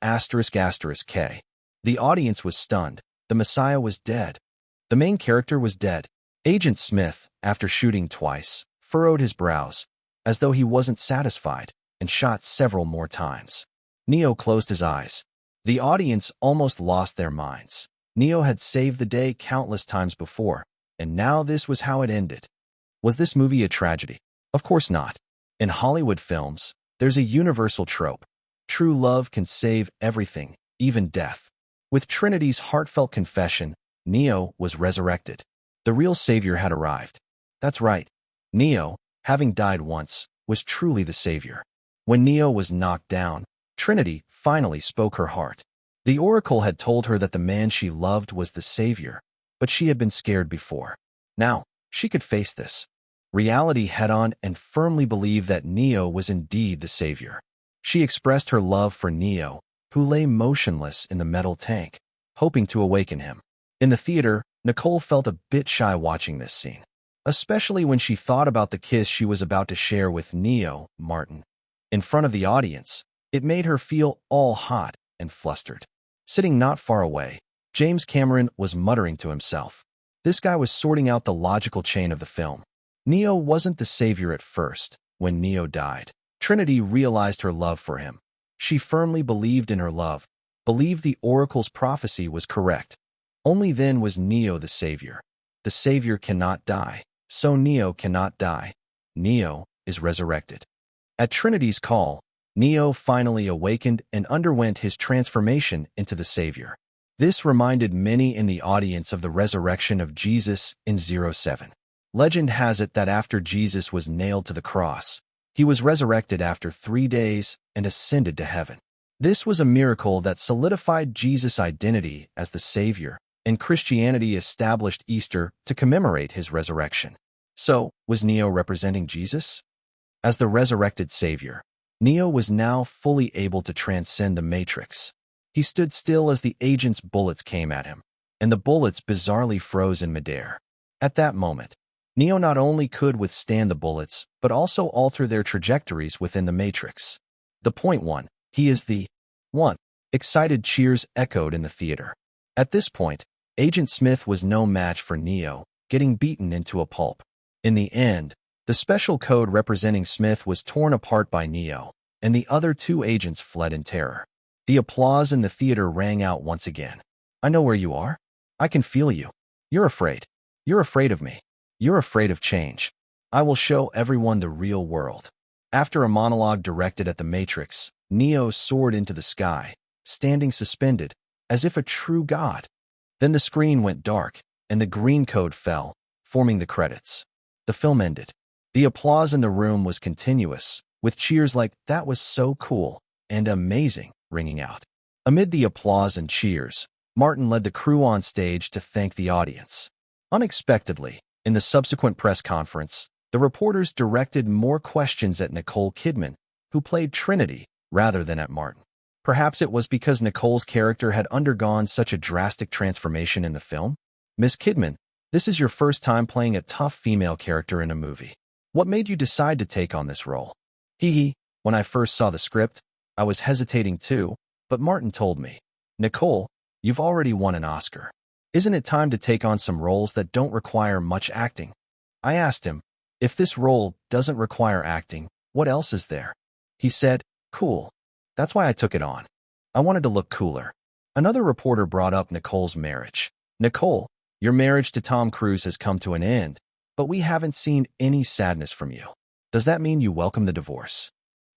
[SPEAKER 1] K. The audience was stunned. The Messiah was dead. The main character was dead. Agent Smith, after shooting twice, furrowed his brows, as though he wasn't satisfied, and shot several more times. Neo closed his eyes. The audience almost lost their minds. Neo had saved the day countless times before, and now this was how it ended. Was this movie a tragedy? Of course not. In Hollywood films, there's a universal trope. True love can save everything, even death. With Trinity's heartfelt confession, Neo was resurrected. The real savior had arrived. That's right. Neo, having died once, was truly the savior. When Neo was knocked down, Trinity finally spoke her heart. The Oracle had told her that the man she loved was the savior, but she had been scared before. Now, she could face this reality head-on and firmly believe that Neo was indeed the savior. She expressed her love for Neo, who lay motionless in the metal tank, hoping to awaken him. In the theater, Nicole felt a bit shy watching this scene, especially when she thought about the kiss she was about to share with Neo, Martin. In front of the audience, it made her feel all hot and flustered. Sitting not far away, James Cameron was muttering to himself. This guy was sorting out the logical chain of the film. Neo wasn't the savior at first. When Neo died, Trinity realized her love for him. She firmly believed in her love, believed the oracle's prophecy was correct. Only then was Neo the savior. The savior cannot die, so Neo cannot die. Neo is resurrected. At Trinity's call, Neo finally awakened and underwent his transformation into the savior. This reminded many in the audience of the resurrection of Jesus in 07. Legend has it that after Jesus was nailed to the cross, he was resurrected after 3 days and ascended to heaven. This was a miracle that solidified Jesus' identity as the Savior, and Christianity established Easter to commemorate his resurrection. So, was Neo representing Jesus? As the resurrected Savior, Neo was now fully able to transcend the Matrix. He stood still as the agent's bullets came at him, and the bullets bizarrely froze in midair. At that moment, Neo not only could withstand the bullets, but also alter their trajectories within the Matrix. The point one, he is the one. Excited cheers echoed in the theater. At this point, Agent Smith was no match for Neo, getting beaten into a pulp. In the end, the special code representing Smith was torn apart by Neo, and the other 2 agents fled in terror. The applause in the theater rang out once again. I know where you are. I can feel you. You're afraid. You're afraid of me. You're afraid of change. I will show everyone the real world. After a monologue directed at the Matrix, Neo soared into the sky, standing suspended, as if a true god. Then the screen went dark, and the green code fell, forming the credits. The film ended. The applause in the room was continuous, with cheers like, "That was so cool," and "amazing," ringing out. Amid the applause and cheers, Martin led the crew on stage to thank the audience. Unexpectedly, in the subsequent press conference, the reporters directed more questions at Nicole Kidman, who played Trinity, rather than at Martin. Perhaps it was because Nicole's character had undergone such a drastic transformation in the film. "Miss Kidman, this is your first time playing a tough female character in a movie. What made you decide to take on this role?" When I first saw the script, I was hesitating too, but Martin told me, "Nicole, you've already won an Oscar. Isn't it time to take on some roles that don't require much acting?" I asked him, "If this role doesn't require acting, what else is there?" He said, "Cool. That's why I took it on. I wanted to look cooler." Another reporter brought up Nicole's marriage. "Nicole, your marriage to Tom Cruise has come to an end, but we haven't seen any sadness from you. Does that mean you welcome the divorce?"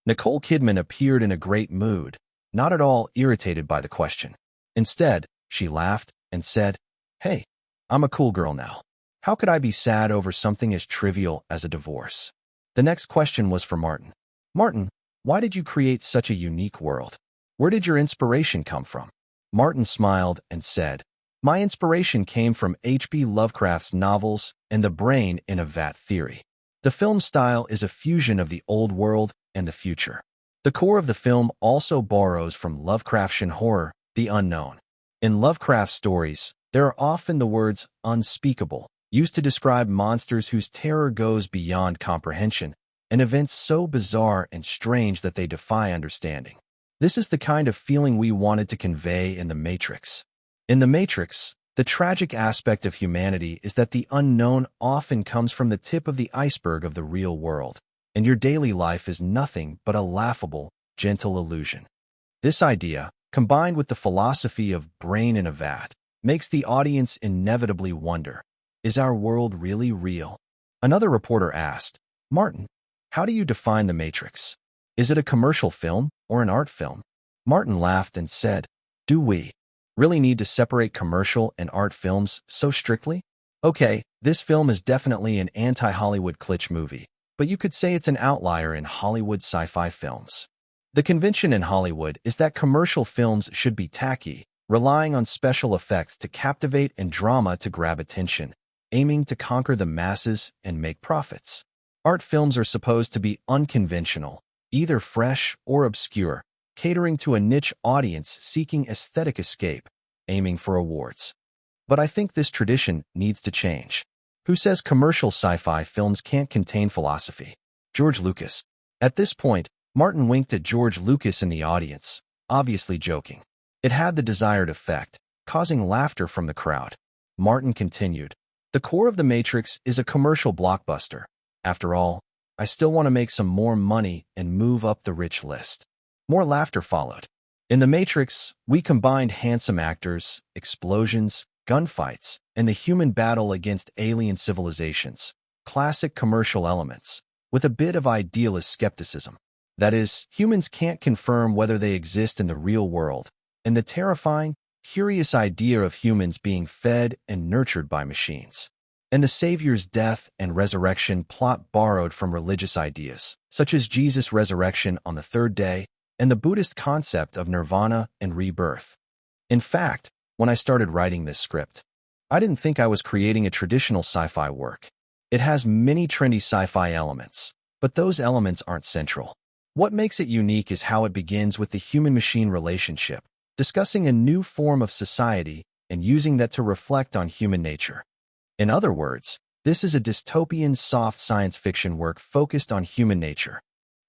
[SPEAKER 1] Nicole Kidman appeared in a great mood, not at all irritated by the question. Instead, she laughed and said, "Hey, I'm a cool girl now. How could I be sad over something as trivial as a divorce?" The next question was for Martin. "Martin, why did you create such a unique world? Where did your inspiration come from?" Martin smiled and said, "My inspiration came from H.P. Lovecraft's novels and the brain in a vat theory. The film style is a fusion of the old world and the future. The core of the film also borrows from Lovecraftian horror, the unknown. In Lovecraft's stories, there are often the words unspeakable, used to describe monsters whose terror goes beyond comprehension, and events so bizarre and strange that they defy understanding. This is the kind of feeling we wanted to convey in The Matrix. In The Matrix, the tragic aspect of humanity is that the unknown often comes from the tip of the iceberg of the real world, and your daily life is nothing but a laughable, gentle illusion. This idea, combined with the philosophy of brain in a vat, makes the audience inevitably wonder, is our world really real? Another reporter asked, "Martin, how do you define The Matrix? Is it a commercial film or an art film?" Martin laughed and said, "Do we really need to separate commercial and art films so strictly? Okay, this film is definitely an anti-Hollywood kitsch movie, but you could say it's an outlier in Hollywood sci-fi films. The convention in Hollywood is that commercial films should be tacky, relying on special effects to captivate and drama to grab attention, aiming to conquer the masses and make profits. Art films are supposed to be unconventional, either fresh or obscure, catering to a niche audience seeking aesthetic escape, aiming for awards. But I think this tradition needs to change. Who says commercial sci-fi films can't contain philosophy? George Lucas. At this point, Martin winked at George Lucas in the audience, obviously joking. It had the desired effect, causing laughter from the crowd. Martin continued, "The core of The Matrix is a commercial blockbuster. After all, I still want to make some more money and move up the rich list." More laughter followed. In The Matrix, we combined handsome actors, explosions, gunfights, and the human battle against alien civilizations, classic commercial elements, with a bit of idealist skepticism. That is, humans can't confirm whether they exist in the real world, and the terrifying, curious idea of humans being fed and nurtured by machines. And the Savior's death and resurrection plot borrowed from religious ideas, such as Jesus' resurrection on the third day, and the Buddhist concept of nirvana and rebirth. In fact, when I started writing this script, I didn't think I was creating a traditional sci-fi work. It has many trendy sci-fi elements, but those elements aren't central. What makes it unique is how it begins with the human-machine relationship, discussing a new form of society and using that to reflect on human nature. In other words, this is a dystopian soft science fiction work focused on human nature.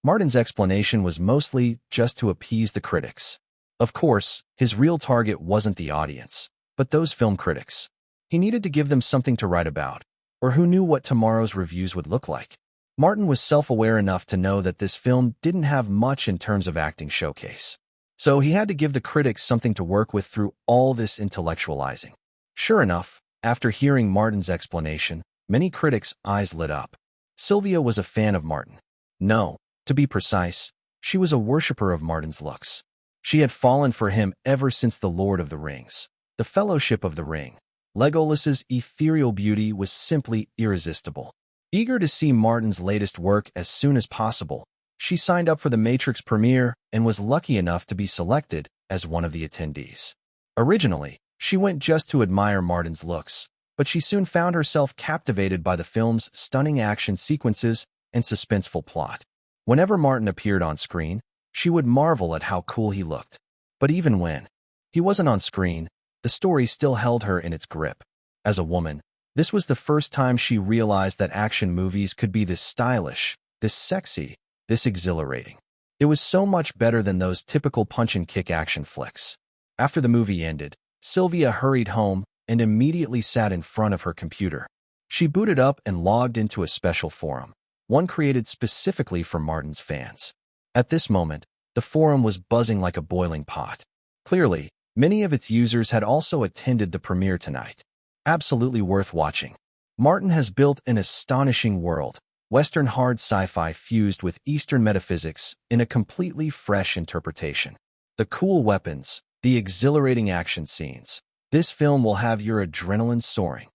[SPEAKER 1] Martin's explanation was mostly just to appease the critics. Of course, his real target wasn't the audience, but those film critics. He needed to give them something to write about, or who knew what tomorrow's reviews would look like. Martin was self-aware enough to know that this film didn't have much in terms of acting showcase. So he had to give the critics something to work with through all this intellectualizing. Sure enough, after hearing Martin's explanation, many critics' eyes lit up. Sylvia was a fan of Martin. No, to be precise, she was a worshipper of Martin's looks. She had fallen for him ever since The Lord of the Rings, The Fellowship of the Ring. Legolas's ethereal beauty was simply irresistible. Eager to see Martin's latest work as soon as possible, she signed up for the Matrix premiere and was lucky enough to be selected as one of the attendees. Originally, she went just to admire Martin's looks, but she soon found herself captivated by the film's stunning action sequences and suspenseful plot. Whenever Martin appeared on screen, she would marvel at how cool he looked. But even when he wasn't on screen, the story still held her in its grip. As a woman, this was the first time she realized that action movies could be this stylish, this sexy, this exhilarating. It was so much better than those typical punch-and-kick action flicks. After the movie ended, Sylvia hurried home and immediately sat in front of her computer. She booted up and logged into a special forum, one created specifically for Martin's fans. At this moment, the forum was buzzing like a boiling pot. Clearly, many of its users had also attended the premiere tonight. Absolutely worth watching. Martin has built an astonishing world, Western hard sci-fi fused with Eastern metaphysics in a completely fresh interpretation. The cool weapons, the exhilarating action scenes. This film will have your adrenaline soaring.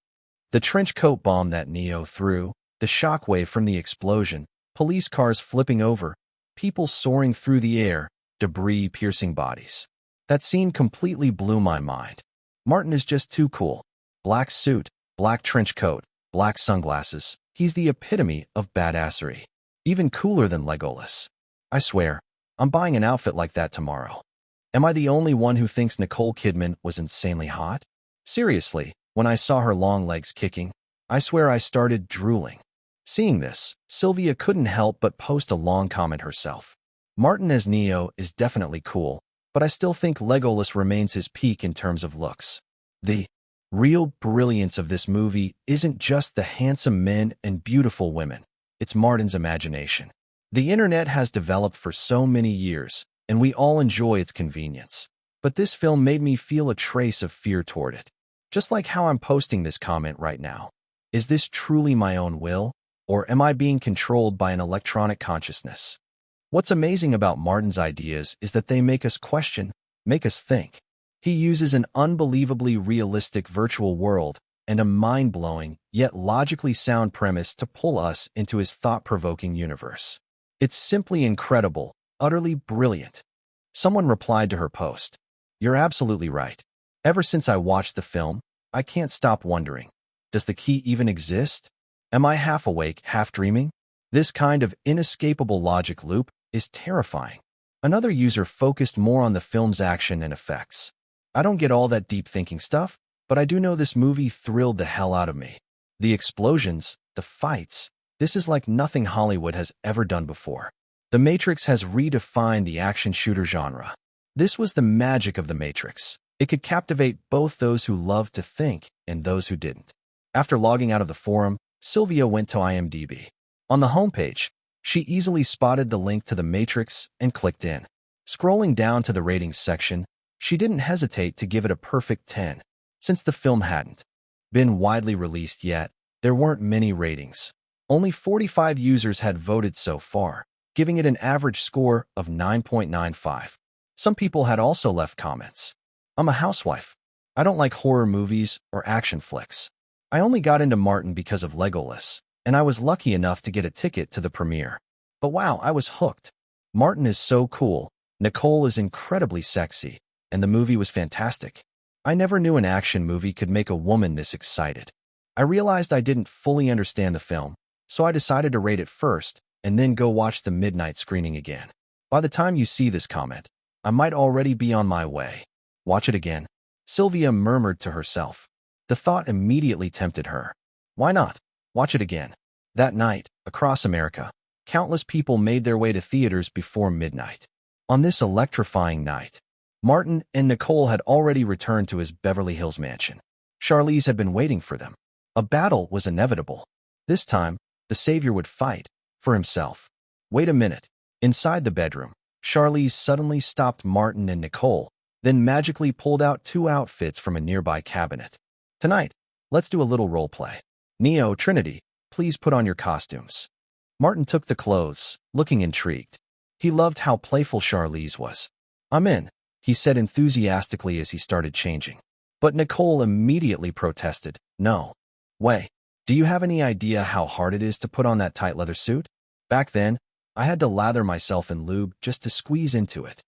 [SPEAKER 1] The trench coat bomb that Neo threw, the shockwave from the explosion, police cars flipping over, people soaring through the air, debris piercing bodies. That scene completely blew my mind. Martin is just too cool. Black suit, black trench coat, black sunglasses. He's the epitome of badassery. Even cooler than Legolas. I swear, I'm buying an outfit like that tomorrow. Am I the only one who thinks Nicole Kidman was insanely hot? Seriously, when I saw her long legs kicking, I swear I started drooling. Seeing this, Sylvia couldn't help but post a long comment herself. Martin as Neo is definitely cool, but I still think Legolas remains his peak in terms of looks. The real brilliance of this movie isn't just the handsome men and beautiful women, it's Martin's imagination. The internet has developed for so many years, and we all enjoy its convenience. But this film made me feel a trace of fear toward it. Just like how I'm posting this comment right now. Is this truly my own will, or am I being controlled by an electronic consciousness? What's amazing about Martin's ideas is that they make us question, make us think. He uses an unbelievably realistic virtual world and a mind-blowing, yet logically sound premise to pull us into his thought-provoking universe. It's simply incredible, utterly brilliant. Someone replied to her post, "You're absolutely right. Ever since I watched the film, I can't stop wondering, does the key even exist? Am I half awake, half dreaming? This kind of inescapable logic loop is terrifying." Another user focused more on the film's action and effects. "I don't get all that deep thinking stuff, but I do know this movie thrilled the hell out of me. The explosions, the fights, this is like nothing Hollywood has ever done before. The Matrix has redefined the action shooter genre. This was the magic of The Matrix. It could captivate both those who loved to think and those who didn't. After logging out of the forum, Sylvia went to IMDb. On the homepage, she easily spotted the link to The Matrix and clicked in. Scrolling down to the ratings section, she didn't hesitate to give it a perfect 10. Since the film hadn't been widely released yet, there weren't many ratings. Only 45 users had voted so far, giving it an average score of 9.95. Some people had also left comments. I'm a housewife. I don't like horror movies or action flicks. I only got into Martin because of Legolas, and I was lucky enough to get a ticket to the premiere. But wow, I was hooked. Martin is so cool, Nicole is incredibly sexy, and the movie was fantastic. I never knew an action movie could make a woman this excited. I realized I didn't fully understand the film, so I decided to rate it first and then go watch the midnight screening again. By the time you see this comment, I might already be on my way. Watch it again, Sylvia murmured to herself. The thought immediately tempted her. Why not? Watch it again. That night, across America, countless people made their way to theaters before midnight. On this electrifying night, Martin and Nicole had already returned to his Beverly Hills mansion. Charlize had been waiting for them. A battle was inevitable. This time, the savior would fight for himself. Wait a minute. Inside the bedroom, Charlize suddenly stopped Martin and Nicole, then magically pulled out 2 outfits from a nearby cabinet. Tonight, let's do a little role play. Neo, Trinity, please put on your costumes. Martin took the clothes, looking intrigued. He loved how playful Charlize was. I'm in, he said enthusiastically as he started changing. But Nicole immediately protested. No way. Do you have any idea how hard it is to put on that tight leather suit? Back then, I had to lather myself in lube just to squeeze into it.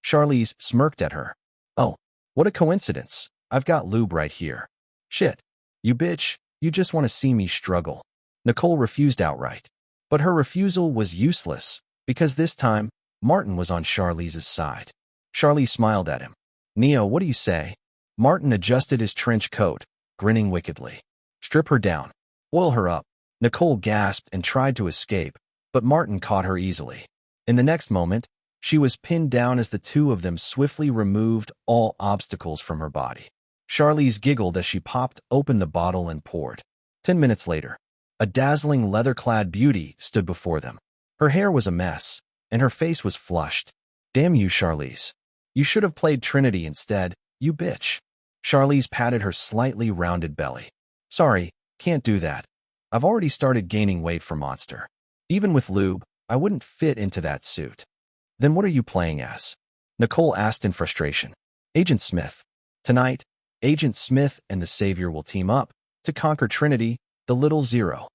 [SPEAKER 1] Charlize smirked at her. Oh, what a coincidence. I've got lube right here. Shit. You bitch, you just want to see me struggle. Nicole refused outright. But her refusal was useless, because this time, Martin was on Charlize's side. Charlize smiled at him. Neo, what do you say? Martin adjusted his trench coat, grinning wickedly. Strip her down. Oil her up. Nicole gasped and tried to escape, but Martin caught her easily. In the next moment, she was pinned down as the two of them swiftly removed all obstacles from her body. Charlize giggled as she popped open the bottle and poured. 10 minutes later, a dazzling leather-clad beauty stood before them. Her hair was a mess, and her face was flushed. Damn you, Charlize. You should have played Trinity instead, you bitch. Charlize patted her slightly rounded belly. Sorry, can't do that. I've already started gaining weight for Monster. Even with lube, I wouldn't fit into that suit. Then what are you playing as? Nicole asked in frustration. Agent Smith. Tonight, Agent Smith and the Savior will team up to conquer Trinity, the Little Zero.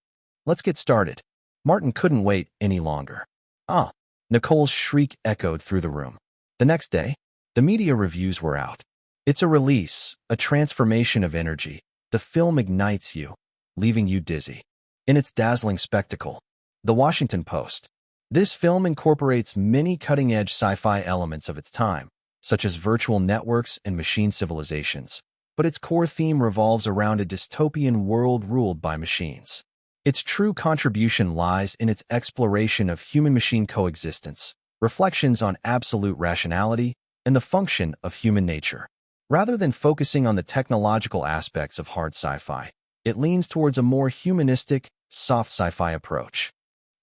[SPEAKER 1] Let's get started. Martin couldn't wait any longer. Ah! Nicole's shriek echoed through the room. The next day, the media reviews were out. It's a release, a transformation of energy. The film ignites you, leaving you dizzy. In its dazzling spectacle, The Washington Post. This film incorporates many cutting-edge sci-fi elements of its time, such as virtual networks and machine civilizations, but its core theme revolves around a dystopian world ruled by machines. Its true contribution lies in its exploration of human-machine coexistence, reflections on absolute rationality, and the function of human nature. Rather than focusing on the technological aspects of hard sci-fi, it leans towards a more humanistic, soft sci-fi approach.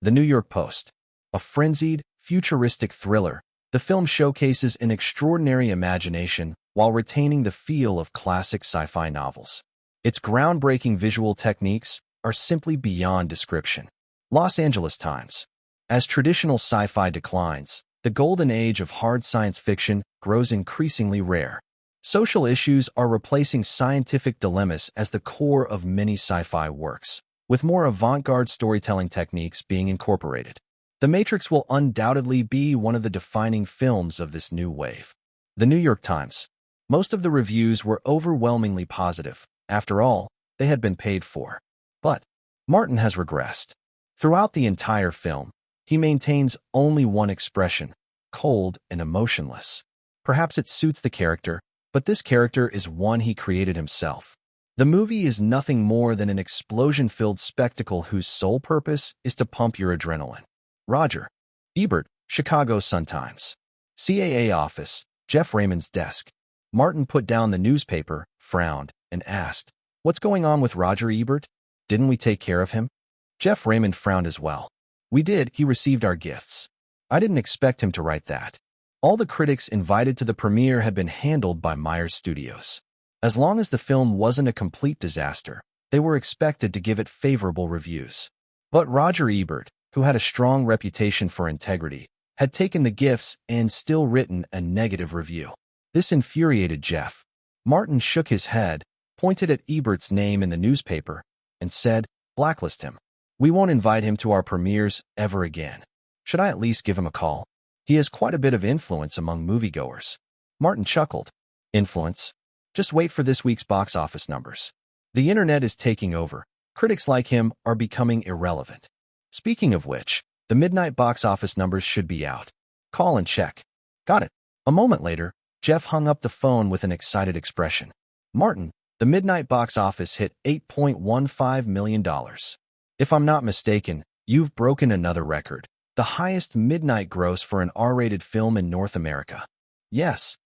[SPEAKER 1] The New York Post. A frenzied, futuristic thriller, the film showcases an extraordinary imagination while retaining the feel of classic sci-fi novels. Its groundbreaking visual techniques are simply beyond description. Los Angeles Times. As traditional sci-fi declines, the golden age of hard science fiction grows increasingly rare. Social issues are replacing scientific dilemmas as the core of many sci-fi works, with more avant-garde storytelling techniques being incorporated. The Matrix will undoubtedly be one of the defining films of this new wave. The New York Times. Most of the reviews were overwhelmingly positive. After all, they had been paid for. But Martin has regressed. Throughout the entire film, he maintains only one expression, cold and emotionless. Perhaps it suits the character, but this character is one he created himself. The movie is nothing more than an explosion-filled spectacle whose sole purpose is to pump your adrenaline. Roger. Ebert, Chicago Sun-Times. CAA office, Jeff Raymond's desk. Martin put down the newspaper, frowned, and asked, "What's going on with Roger Ebert? Didn't we take care of him?" Jeff Raymond frowned as well. "We did, he received our gifts." I didn't expect him to write that. All the critics invited to the premiere had been handled by Myers Studios. As long as the film wasn't a complete disaster, they were expected to give it favorable reviews. But Roger Ebert, who had a strong reputation for integrity, had taken the gifts and still written a negative review. This infuriated Jeff. Martin shook his head, pointed at Ebert's name in the newspaper, and said, "Blacklist him. We won't invite him to our premieres ever again." "Should I at least give him a call? He has quite a bit of influence among moviegoers." Martin chuckled. "Influence? Just wait for this week's box office numbers. The internet is taking over. Critics like him are becoming irrelevant. Speaking of which, the midnight box office numbers should be out. Call and check." "Got it." A moment later, Jeff hung up the phone with an excited expression. "Martin, the midnight box office hit $8.15 million. If I'm not mistaken, you've broken another record, the highest midnight gross for an R-rated film in North America." "Yes."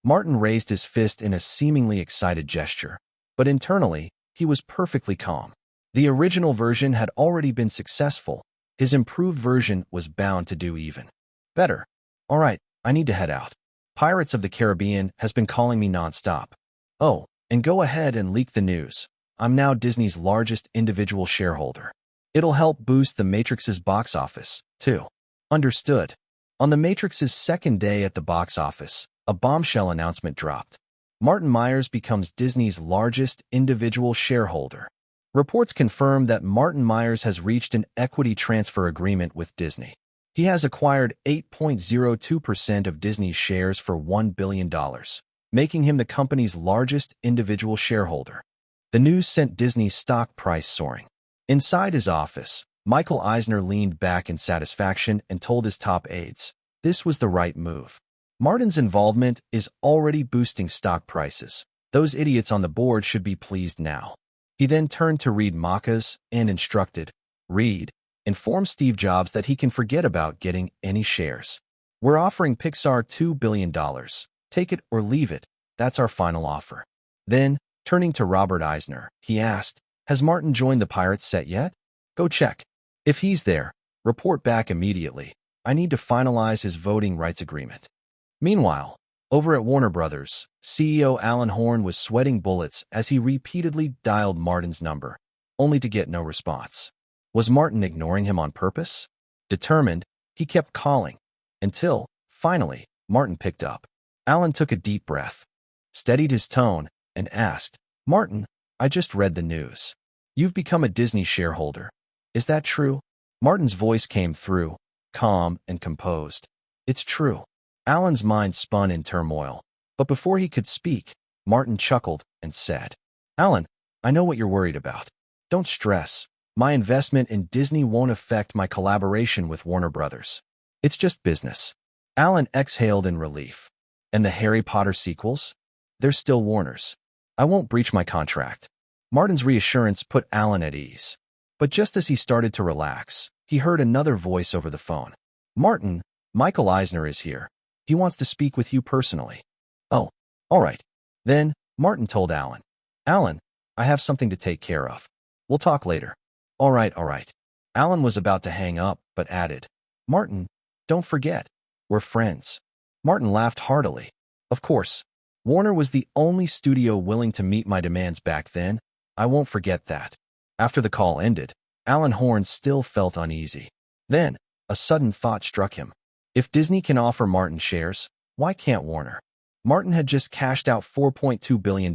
[SPEAKER 1] Martin raised his fist in a seemingly excited gesture, but internally, he was perfectly calm. The original version had already been successful. His improved version was bound to do even better. "All right, I need to head out. Pirates of the Caribbean has been calling me nonstop." "Oh, and go ahead and leak the news. I'm now Disney's largest individual shareholder. It'll help boost The Matrix's box office, too." "Understood." On The Matrix's second day at the box office, a bombshell announcement dropped. Martin Myers becomes Disney's largest individual shareholder. Reports confirm that Martin Myers has reached an equity transfer agreement with Disney. He has acquired 8.02% of Disney's shares for $1 billion, making him the company's largest individual shareholder. The news sent Disney's stock price soaring. Inside his office, Michael Eisner leaned back in satisfaction and told his top aides, this was the right move. Martin's involvement is already boosting stock prices. Those idiots on the board should be pleased now. He then turned to Reed Machas and instructed, "Reed, inform Steve Jobs that he can forget about getting any shares. We're offering Pixar $2 billion. Take it or leave it. That's our final offer." Then, turning to Robert Eisner, he asked, "Has Martin joined the Pirates set yet? Go check. If he's there, report back immediately. I need to finalize his voting rights agreement." Meanwhile, over at Warner Brothers, CEO Alan Horn was sweating bullets as he repeatedly dialed Martin's number, only to get no response. Was Martin ignoring him on purpose? Determined, he kept calling, until, finally, Martin picked up. Alan took a deep breath, steadied his tone, and asked, "Martin, I just read the news. You've become a Disney shareholder. Is that true?" Martin's voice came through, calm and composed. "It's true." Alan's mind spun in turmoil, but before he could speak, Martin chuckled and said, "Alan, I know what you're worried about. Don't stress. My investment in Disney won't affect my collaboration with Warner Brothers. It's just business." Alan exhaled in relief. "And the Harry Potter sequels? They're still Warner's. I won't breach my contract." Martin's reassurance put Alan at ease. But just as he started to relax, he heard another voice over the phone. "Martin, Michael Eisner is here. He wants to speak with you personally." "Oh, all right." Then, Martin told Alan, "Alan, I have something to take care of. We'll talk later." All right. Alan was about to hang up, but added, "Martin, don't forget, we're friends." Martin laughed heartily. "Of course. Warner was the only studio willing to meet my demands back then. I won't forget that." After the call ended, Alan Horn still felt uneasy. Then, a sudden thought struck him. If Disney can offer Martin shares, why can't Warner? Martin had just cashed out $4.2 billion.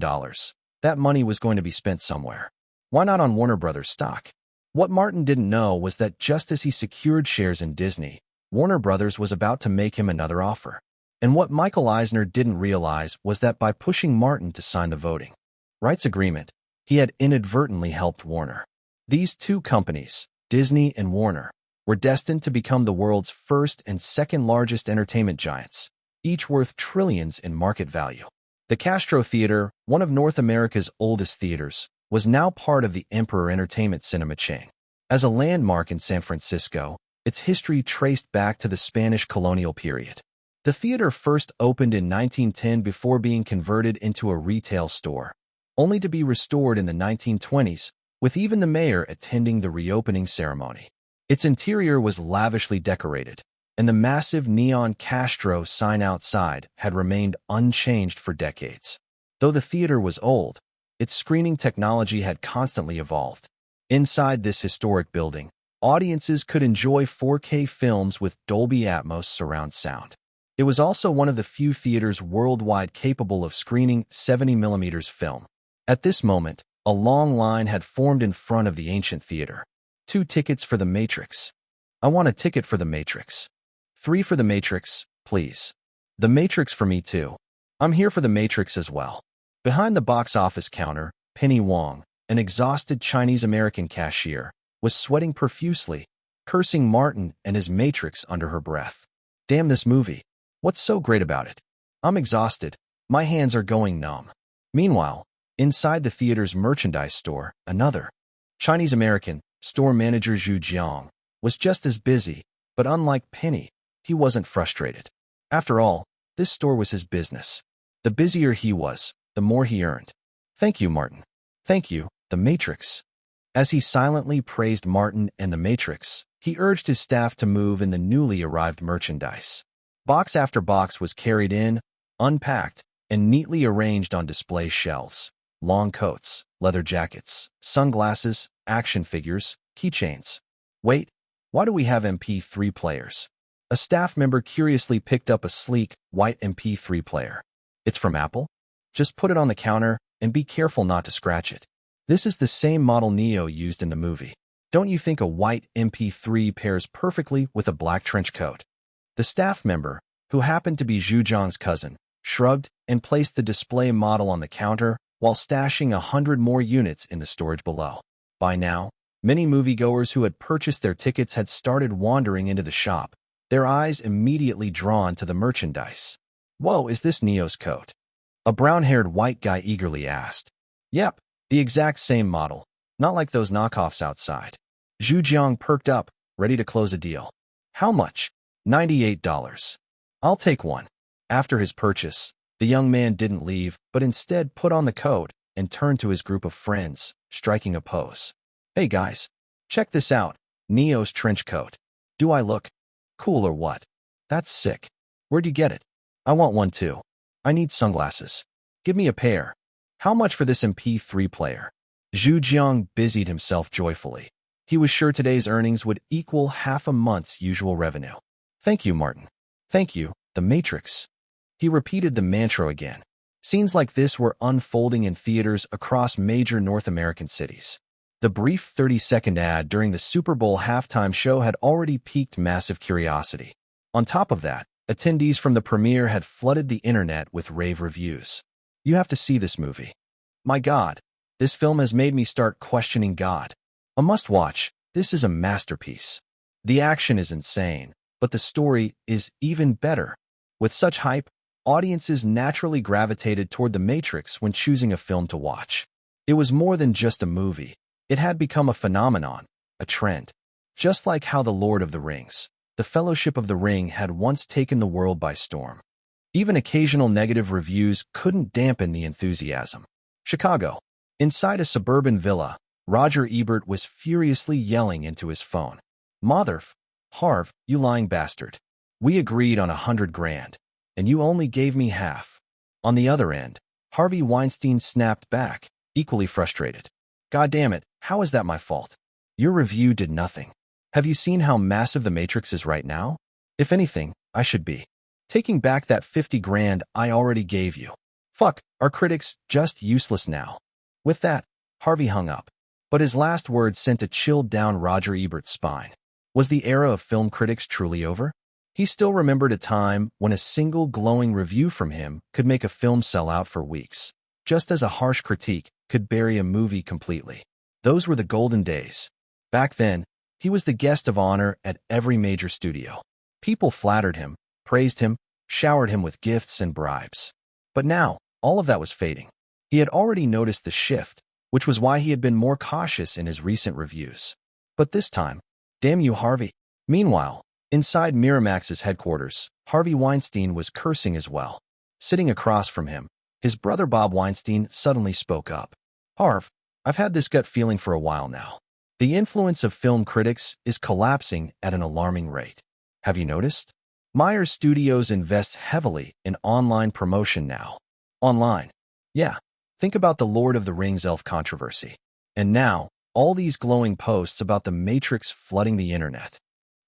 [SPEAKER 1] That money was going to be spent somewhere. Why not on Warner Brothers stock? What Martin didn't know was that just as he secured shares in Disney, Warner Brothers was about to make him another offer. And what Michael Eisner didn't realize was that by pushing Martin to sign the voting rights agreement, he had inadvertently helped Warner. These two companies, Disney and Warner, were destined to become the world's first and second largest entertainment giants, each worth trillions in market value. The Castro Theater, one of North America's oldest theaters, was now part of the Emperor Entertainment cinema chain. As a landmark in San Francisco, its history traced back to the Spanish colonial period. The theater first opened in 1910 before being converted into a retail store, only to be restored in the 1920s, with even the mayor attending the reopening ceremony. Its interior was lavishly decorated, and the massive neon Castro sign outside had remained unchanged for decades. Though the theater was old, its screening technology had constantly evolved. Inside this historic building, audiences could enjoy 4K films with Dolby Atmos surround sound. It was also one of the few theaters worldwide capable of screening 70mm film. At this moment, a long line had formed in front of the ancient theater. 2 tickets for The Matrix. I want a ticket for The Matrix. 3 for The Matrix, please. The Matrix for me too. I'm here for The Matrix as well. Behind the box office counter, Penny Wong, an exhausted Chinese-American cashier, was sweating profusely, cursing Martin and his Matrix under her breath. Damn this movie. What's so great about it? I'm exhausted. My hands are going numb. Meanwhile, inside the theater's merchandise store, another Chinese-American, store manager Zhu Jiang, was just as busy, but unlike Penny, he wasn't frustrated. After all, this store was his business. The busier he was, the more he earned. Thank you, Martin. Thank you, The Matrix. As he silently praised Martin and The Matrix, he urged his staff to move in the newly arrived merchandise. Box after box was carried in, unpacked, and neatly arranged on display shelves. Long coats, leather jackets, sunglasses, action figures, keychains. Wait, why do we have MP3 players? A staff member curiously picked up a sleek, white MP3 player. It's from Apple? Just put it on the counter and be careful not to scratch it. This is the same model Neo used in the movie. Don't you think a white MP3 pairs perfectly with a black trench coat? The staff member, who happened to be Zhu Jiang's cousin, shrugged and placed the display model on the counter while stashing 100 more units in the storage below. By now, many moviegoers who had purchased their tickets had started wandering into the shop, their eyes immediately drawn to the merchandise. Whoa, is this Neo's coat? A brown-haired white guy eagerly asked. Yep, the exact same model, not like those knockoffs outside. Zhu Jiang perked up, ready to close a deal. How much? $98. I'll take one. After his purchase, the young man didn't leave, but instead put on the coat and turned to his group of friends, striking a pose. Hey guys, check this out, Neo's trench coat. Do I look cool or what? That's sick. Where'd you get it? I want one too. I need sunglasses. Give me a pair. How much for this MP3 player? Zhu Jiang busied himself joyfully. He was sure today's earnings would equal half a month's usual revenue. Thank you, Martin. Thank you, The Matrix. He repeated the mantra again. Scenes like this were unfolding in theaters across major North American cities. The brief 30-second ad during the Super Bowl halftime show had already piqued massive curiosity. On top of that, attendees from the premiere had flooded the internet with rave reviews. You have to see this movie. My God, this film has made me start questioning God. A must-watch. This is a masterpiece. The action is insane, but the story is even better. With such hype, audiences naturally gravitated toward The Matrix when choosing a film to watch. It was more than just a movie. It had become a phenomenon, a trend. Just like how The Lord of the Rings, The Fellowship of the Ring had once taken the world by storm. Even occasional negative reviews couldn't dampen the enthusiasm. Chicago. Inside a suburban villa, Roger Ebert was furiously yelling into his phone. Harv, you lying bastard. We agreed on $100,000, and you only gave me half. On the other end, Harvey Weinstein snapped back, equally frustrated. God damn it, how is that my fault? Your review did nothing. Have you seen how massive The Matrix is right now? If anything, I should be taking back that $50,000 I already gave you. Fuck, are critics just useless now? With that, Harvey hung up. But his last words sent a chill down Roger Ebert's spine. Was the era of film critics truly over? He still remembered a time when a single glowing review from him could make a film sell out for weeks, just as a harsh critique could bury a movie completely. Those were the golden days. Back then, he was the guest of honor at every major studio. People flattered him, praised him, showered him with gifts and bribes. But now, all of that was fading. He had already noticed the shift, which was why he had been more cautious in his recent reviews. But this time, damn you, Harvey, Meanwhile, inside Miramax's headquarters, Harvey Weinstein was cursing as well. Sitting across from him, his brother Bob Weinstein suddenly spoke up. Harv, I've had this gut feeling for a while now. The influence of film critics is collapsing at an alarming rate. Have you noticed? Myers Studios invests heavily in online promotion now. Online. Yeah, think about the Lord of the Rings elf controversy. And now, all these glowing posts about the Matrix flooding the internet.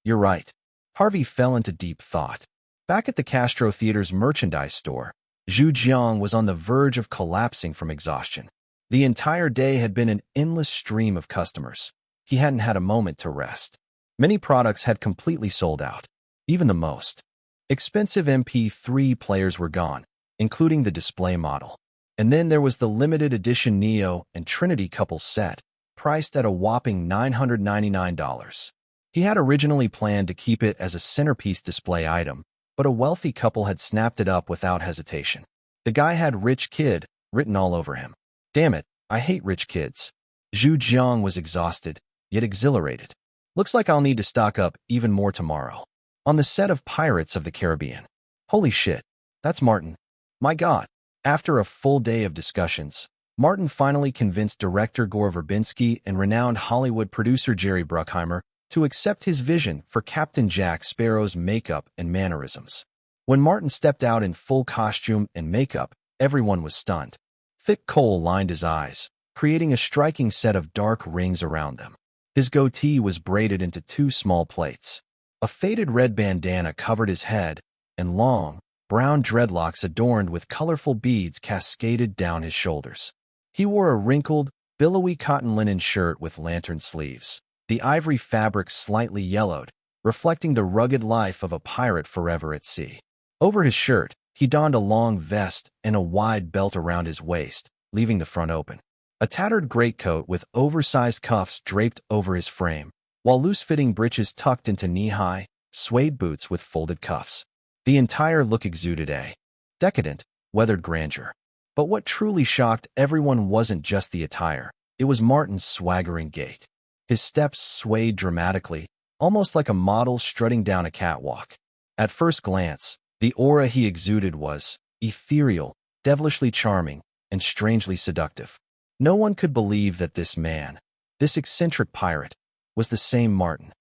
[SPEAKER 1] You're right. Harvey fell into deep thought. Back at the Castro Theater's merchandise store, Zhu Jiang was on the verge of collapsing from exhaustion. The entire day had been an endless stream of customers. He hadn't had a moment to rest. Many products had completely sold out, even the most expensive MP3 players were gone, including the display model. And then there was the limited edition Neo and Trinity couple set, priced at a whopping $999. He had originally planned to keep it as a centerpiece display item, but a wealthy couple had snapped it up without hesitation. The guy had "rich kid" written all over him. Damn it, I hate rich kids. Zhu Jiang was exhausted, yet exhilarated. Looks like I'll need to stock up even more tomorrow. On the set of Pirates of the Caribbean. Holy shit, that's Martin. My God. After a full day of discussions, Martin finally convinced director Gore Verbinski and renowned Hollywood producer Jerry Bruckheimer to accept his vision for Captain Jack Sparrow's makeup and mannerisms. When Martin stepped out in full costume and makeup, everyone was stunned. Thick kohl lined his eyes, creating a striking set of dark rings around them. His goatee was braided into two small plaits. A faded red bandana covered his head, and long, brown dreadlocks adorned with colorful beads cascaded down his shoulders. He wore a wrinkled, billowy cotton linen shirt with lantern sleeves, the ivory fabric slightly yellowed, reflecting the rugged life of a pirate forever at sea. Over his shirt, he donned a long vest and a wide belt around his waist, leaving the front open. A tattered greatcoat with oversized cuffs draped over his frame, while loose-fitting breeches tucked into knee-high, suede boots with folded cuffs. The entire look exuded a decadent, weathered grandeur. But what truly shocked everyone wasn't just the attire. It was Martin's swaggering gait. His steps swayed dramatically, almost like a model strutting down a catwalk. At first glance, the aura he exuded was ethereal, devilishly charming, and strangely seductive. No one could believe that this man, this eccentric pirate, was the same Martin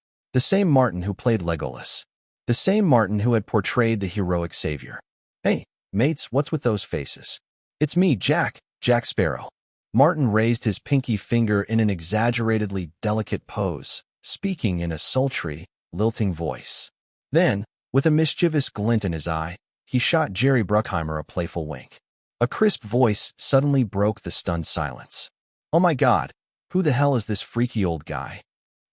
[SPEAKER 1] who played Legolas, the same Martin who had portrayed the heroic savior. Hey, mates, what's with those faces? It's me, Jack Sparrow. Martin raised his pinky finger in an exaggeratedly delicate pose, speaking in a sultry, lilting voice. Then, with a mischievous glint in his eye, he shot Jerry Bruckheimer a playful wink. A crisp voice suddenly broke the stunned silence. Oh my God, who the hell is this freaky old guy?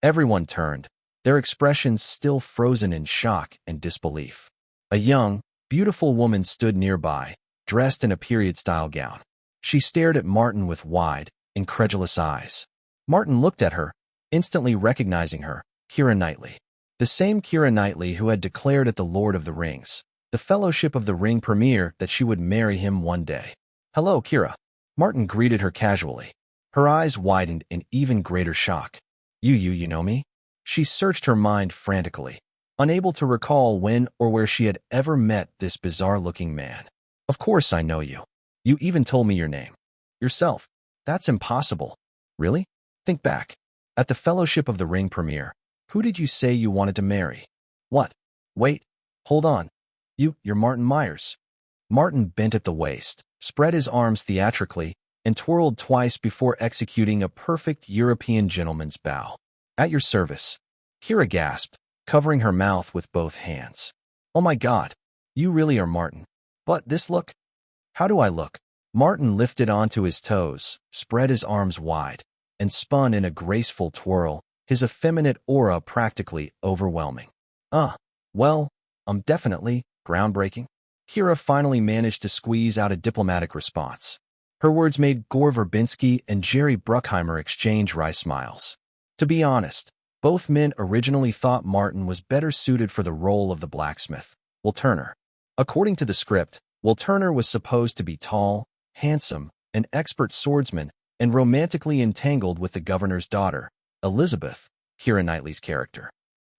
[SPEAKER 1] Everyone turned, their expressions still frozen in shock and disbelief. A young, beautiful woman stood nearby, dressed in a period-style gown. She stared at Martin with wide, incredulous eyes. Martin looked at her, instantly recognizing her, Keira Knightley. The same Keira Knightley who had declared at the Lord of the Rings, the Fellowship of the Ring premiere, that she would marry him one day. Hello, Keira. Martin greeted her casually. Her eyes widened in even greater shock. You know me? She searched her mind frantically, unable to recall when or where she had ever met this bizarre-looking man. Of course I know you. You even told me your name. Yourself. That's impossible. Really? Think back. At the Fellowship of the Ring premiere, who did you say you wanted to marry? What? Wait. Hold on. You're Martin Myers. Martin bent at the waist, spread his arms theatrically, and twirled twice before executing a perfect European gentleman's bow. At your service. Keira gasped, covering her mouth with both hands. Oh my God. You really are Martin. But this look? How do I look? Martin lifted onto his toes, spread his arms wide, and spun in a graceful twirl, his effeminate aura practically overwhelming. Well, definitely groundbreaking. Keira finally managed to squeeze out a diplomatic response. Her words made Gore Verbinski and Jerry Bruckheimer exchange wry smiles. To be honest, both men originally thought Martin was better suited for the role of the blacksmith, Will Turner. According to the script, Will Turner was supposed to be tall, handsome, an expert swordsman, and romantically entangled with the governor's daughter, Elizabeth, Keira Knightley's character.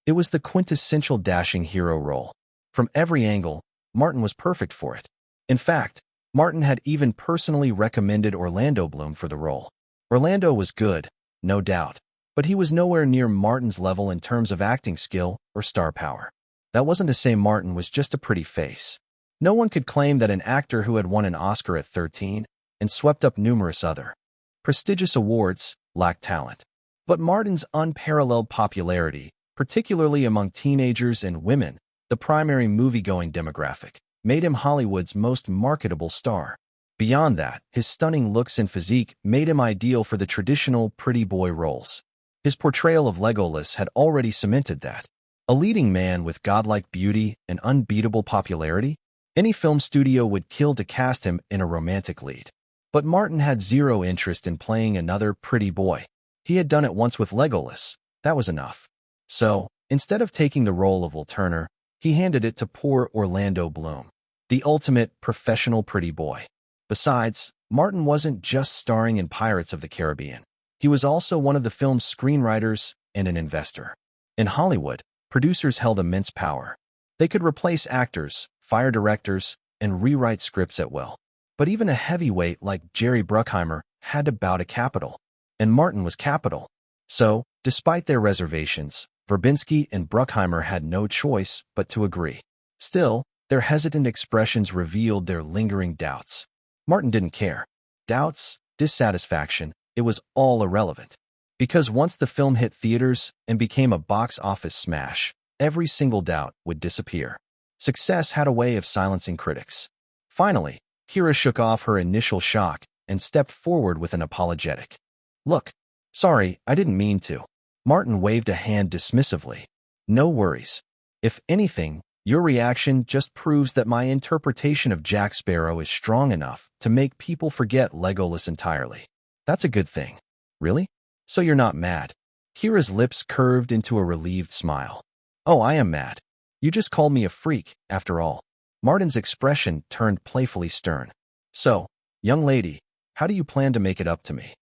[SPEAKER 1] It was the quintessential dashing hero role. From every angle, Martin was perfect for it. In fact, Martin had even personally recommended Orlando Bloom for the role. Orlando was good, no doubt, but he was nowhere near Martin's level in terms of acting skill or star power. That wasn't to say Martin was just a pretty face. No one could claim that an actor who had won an Oscar at 13 and swept up numerous other prestigious awards lacked talent. But Martin's unparalleled popularity, particularly among teenagers and women, the primary movie-going demographic, made him Hollywood's most marketable star. Beyond that, his stunning looks and physique made him ideal for the traditional pretty boy roles. His portrayal of Legolas had already cemented that. A leading man with godlike beauty and unbeatable popularity, any film studio would kill to cast him in a romantic lead. But Martin had zero interest in playing another pretty boy. He had done it once with Legolas. That was enough. So, instead of taking the role of Will Turner, he handed it to poor Orlando Bloom, the ultimate professional pretty boy. Besides, Martin wasn't just starring in Pirates of the Caribbean. He was also one of the film's screenwriters and an investor. In Hollywood, producers held immense power. They could replace actors, fire directors, and rewrite scripts at will. But even a heavyweight like Jerry Bruckheimer had to bow to capital. And Martin was capital. So, despite their reservations, Verbinski and Bruckheimer had no choice but to agree. Still, their hesitant expressions revealed their lingering doubts. Martin didn't care. Doubts, dissatisfaction, it was all irrelevant. Because once the film hit theaters and became a box office smash, every single doubt would disappear. Success had a way of silencing critics. Finally, Kira shook off her initial shock and stepped forward with an apologetic. "Look, sorry, I didn't mean to." Martin waved a hand dismissively. "No worries. If anything, your reaction just proves that my interpretation of Jack Sparrow is strong enough to make people forget Legolas entirely. That's a good thing." "Really? So you're not mad?" Kira's lips curved into a relieved smile. "Oh, I am mad. You just called me a freak, after all." Martin's expression turned playfully stern. "So, young lady, how do you plan to make it up to me?"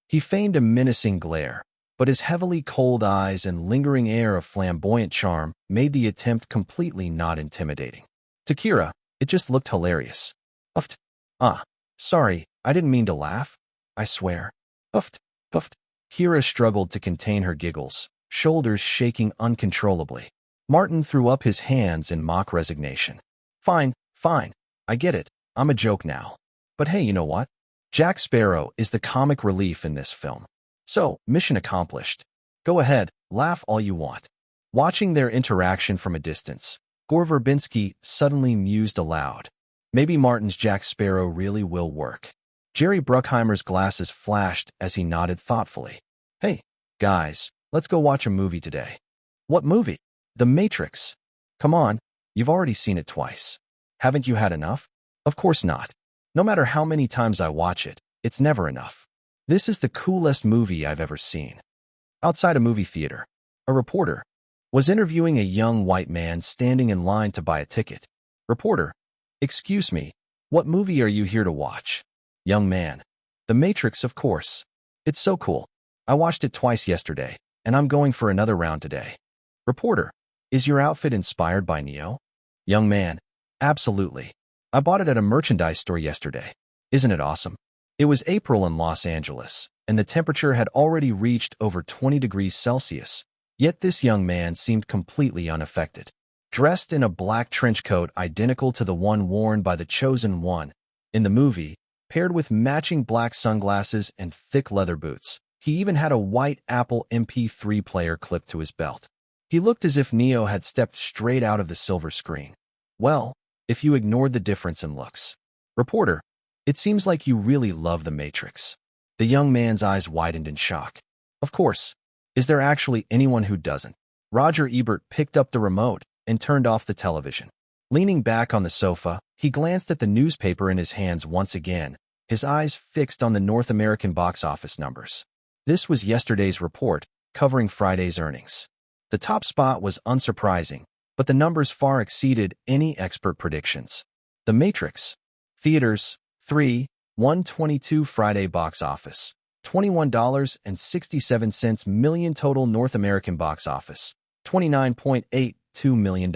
[SPEAKER 1] He feigned a menacing glare, but his heavily cold eyes and lingering air of flamboyant charm made the attempt completely not intimidating. To Kira, it just looked hilarious. "Uffed. Sorry, I didn't mean to laugh. I swear." "Uffed, puffed." Kira struggled to contain her giggles, shoulders shaking uncontrollably. Martin threw up his hands in mock resignation. Fine. I get it. I'm a joke now. But hey, you know what? Jack Sparrow is the comic relief in this film. So, mission accomplished. Go ahead, laugh all you want." Watching their interaction from a distance, Gore Verbinski suddenly mused aloud. Maybe Martin's Jack Sparrow really will work. Jerry Bruckheimer's glasses flashed as he nodded thoughtfully. "Hey, guys, let's go watch a movie today." "What movie?" "The Matrix." "Come on, you've already seen it twice. Haven't you had enough?" "Of course not. No matter how many times I watch it, it's never enough. This is the coolest movie I've ever seen." Outside a movie theater, a reporter was interviewing a young white man standing in line to buy a ticket. Reporter: "Excuse me, what movie are you here to watch?" Young man: "The Matrix, of course. It's so cool. I watched it twice yesterday, and I'm going for another round today." Reporter: "Is your outfit inspired by Neo?" Young man: "Absolutely. I bought it at a merchandise store yesterday. Isn't it awesome?" It was April in Los Angeles, and the temperature had already reached over 20 degrees Celsius. Yet this young man seemed completely unaffected. Dressed in a black trench coat identical to the one worn by the Chosen One in the movie, paired with matching black sunglasses and thick leather boots, he even had a white Apple MP3 player clipped to his belt. He looked as if Neo had stepped straight out of the silver screen. Well, if you ignored the difference in looks. Reporter: "It seems like you really love The Matrix." The young man's eyes widened in shock. "Of course. Is there actually anyone who doesn't?" Roger Ebert picked up the remote and turned off the television. Leaning back on the sofa, he glanced at the newspaper in his hands once again, his eyes fixed on the North American box office numbers. This was yesterday's report, covering Friday's earnings. The top spot was unsurprising, but the numbers far exceeded any expert predictions. The Matrix. Theaters, 3/122 Friday box office, $21.67 million total North American box office, $29.82 million.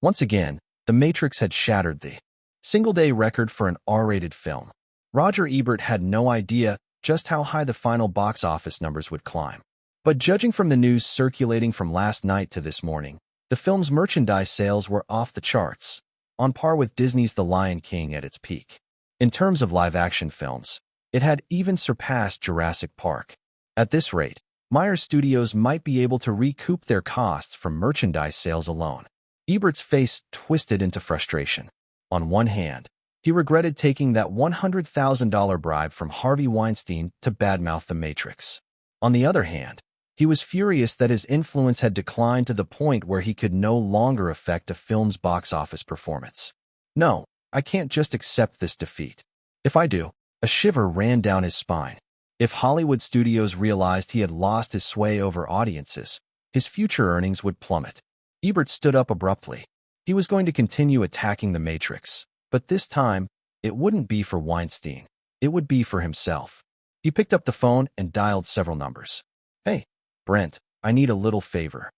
[SPEAKER 1] Once again, The Matrix had shattered the single-day record for an R-rated film. Roger Ebert had no idea just how high the final box office numbers would climb. But judging from the news circulating from last night to this morning, the film's merchandise sales were off the charts, on par with Disney's The Lion King at its peak. In terms of live-action films, it had even surpassed Jurassic Park. At this rate, Myers Studios might be able to recoup their costs from merchandise sales alone. Ebert's face twisted into frustration. On one hand, he regretted taking that $100,000 bribe from Harvey Weinstein to badmouth The Matrix. On the other hand, he was furious that his influence had declined to the point where he could no longer affect a film's box office performance. No, I can't just accept this defeat. If I do, a shiver ran down his spine. If Hollywood studios realized he had lost his sway over audiences, his future earnings would plummet. Ebert stood up abruptly. He was going to continue attacking The Matrix, but this time, it wouldn't be for Weinstein. It would be for himself. He picked up the phone and dialed several numbers. Hey, Brent, I need a little favor.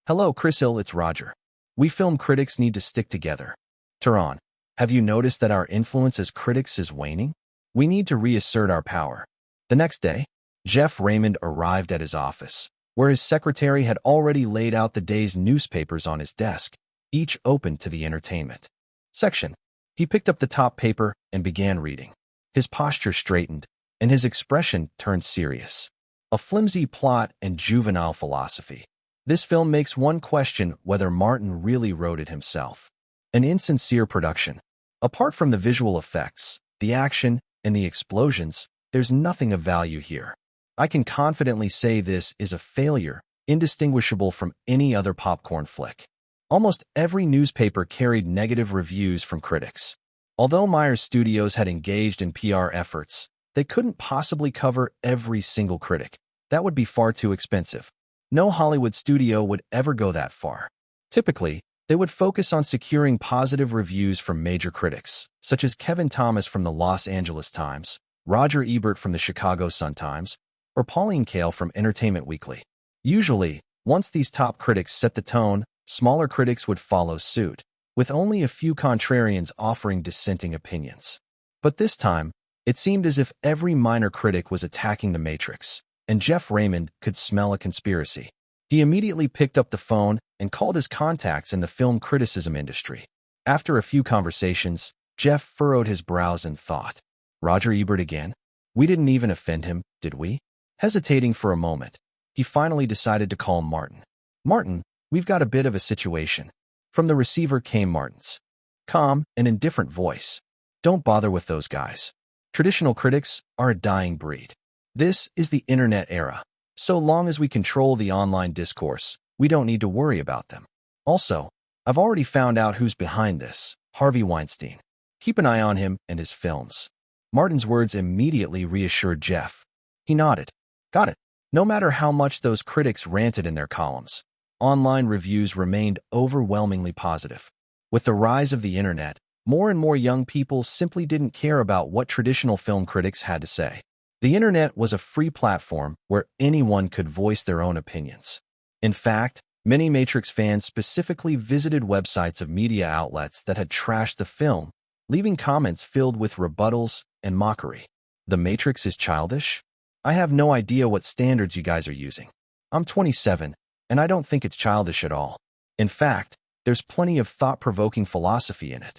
[SPEAKER 1] Hello, Chris Hill, it's Roger. We film critics need to stick together. Tehran, have you noticed that our influence as critics is waning? We need to reassert our power. The next day, Jeff Raymond arrived at his office, where his secretary had already laid out the day's newspapers on his desk, each open to the entertainment section. He picked up the top paper and began reading. His posture straightened, and his expression turned serious. A flimsy plot and juvenile philosophy. This film makes one question whether Martin really wrote it himself. An insincere production. Apart from the visual effects, the action, and the explosions, there's nothing of value here. I can confidently say this is a failure, indistinguishable from any other popcorn flick. Almost every newspaper carried negative reviews from critics. Although Myers Studios had engaged in PR efforts, they couldn't possibly cover every single critic. That would be far too expensive. No Hollywood studio would ever go that far. Typically, they would focus on securing positive reviews from major critics, such as Kevin Thomas from the Los Angeles Times, Roger Ebert from the Chicago Sun-Times, or Pauline Kael from Entertainment Weekly. Usually, once these top critics set the tone, smaller critics would follow suit, with only a few contrarians offering dissenting opinions. But this time, it seemed as if every minor critic was attacking The Matrix, and Jeff Raymond could smell a conspiracy. He immediately picked up the phone and called his contacts in the film criticism industry. After a few conversations, Jeff furrowed his brows in thought. Roger Ebert again? We didn't even offend him, did we? Hesitating for a moment, he finally decided to call Martin. Martin, we've got a bit of a situation. From the receiver came Martin's calm and indifferent voice. Don't bother with those guys. Traditional critics are a dying breed. This is the internet era. So long as we control the online discourse, we don't need to worry about them. Also, I've already found out who's behind this, Harvey Weinstein. Keep an eye on him and his films. Martin's words immediately reassured Jeff. He nodded. Got it. No matter how much those critics ranted in their columns, online reviews remained overwhelmingly positive. With the rise of the internet, more and more young people simply didn't care about what traditional film critics had to say. The internet was a free platform where anyone could voice their own opinions. In fact, many Matrix fans specifically visited websites of media outlets that had trashed the film, leaving comments filled with rebuttals and mockery. The Matrix is childish? I have no idea what standards you guys are using. I'm 27, and I don't think it's childish at all. In fact, there's plenty of thought-provoking philosophy in it.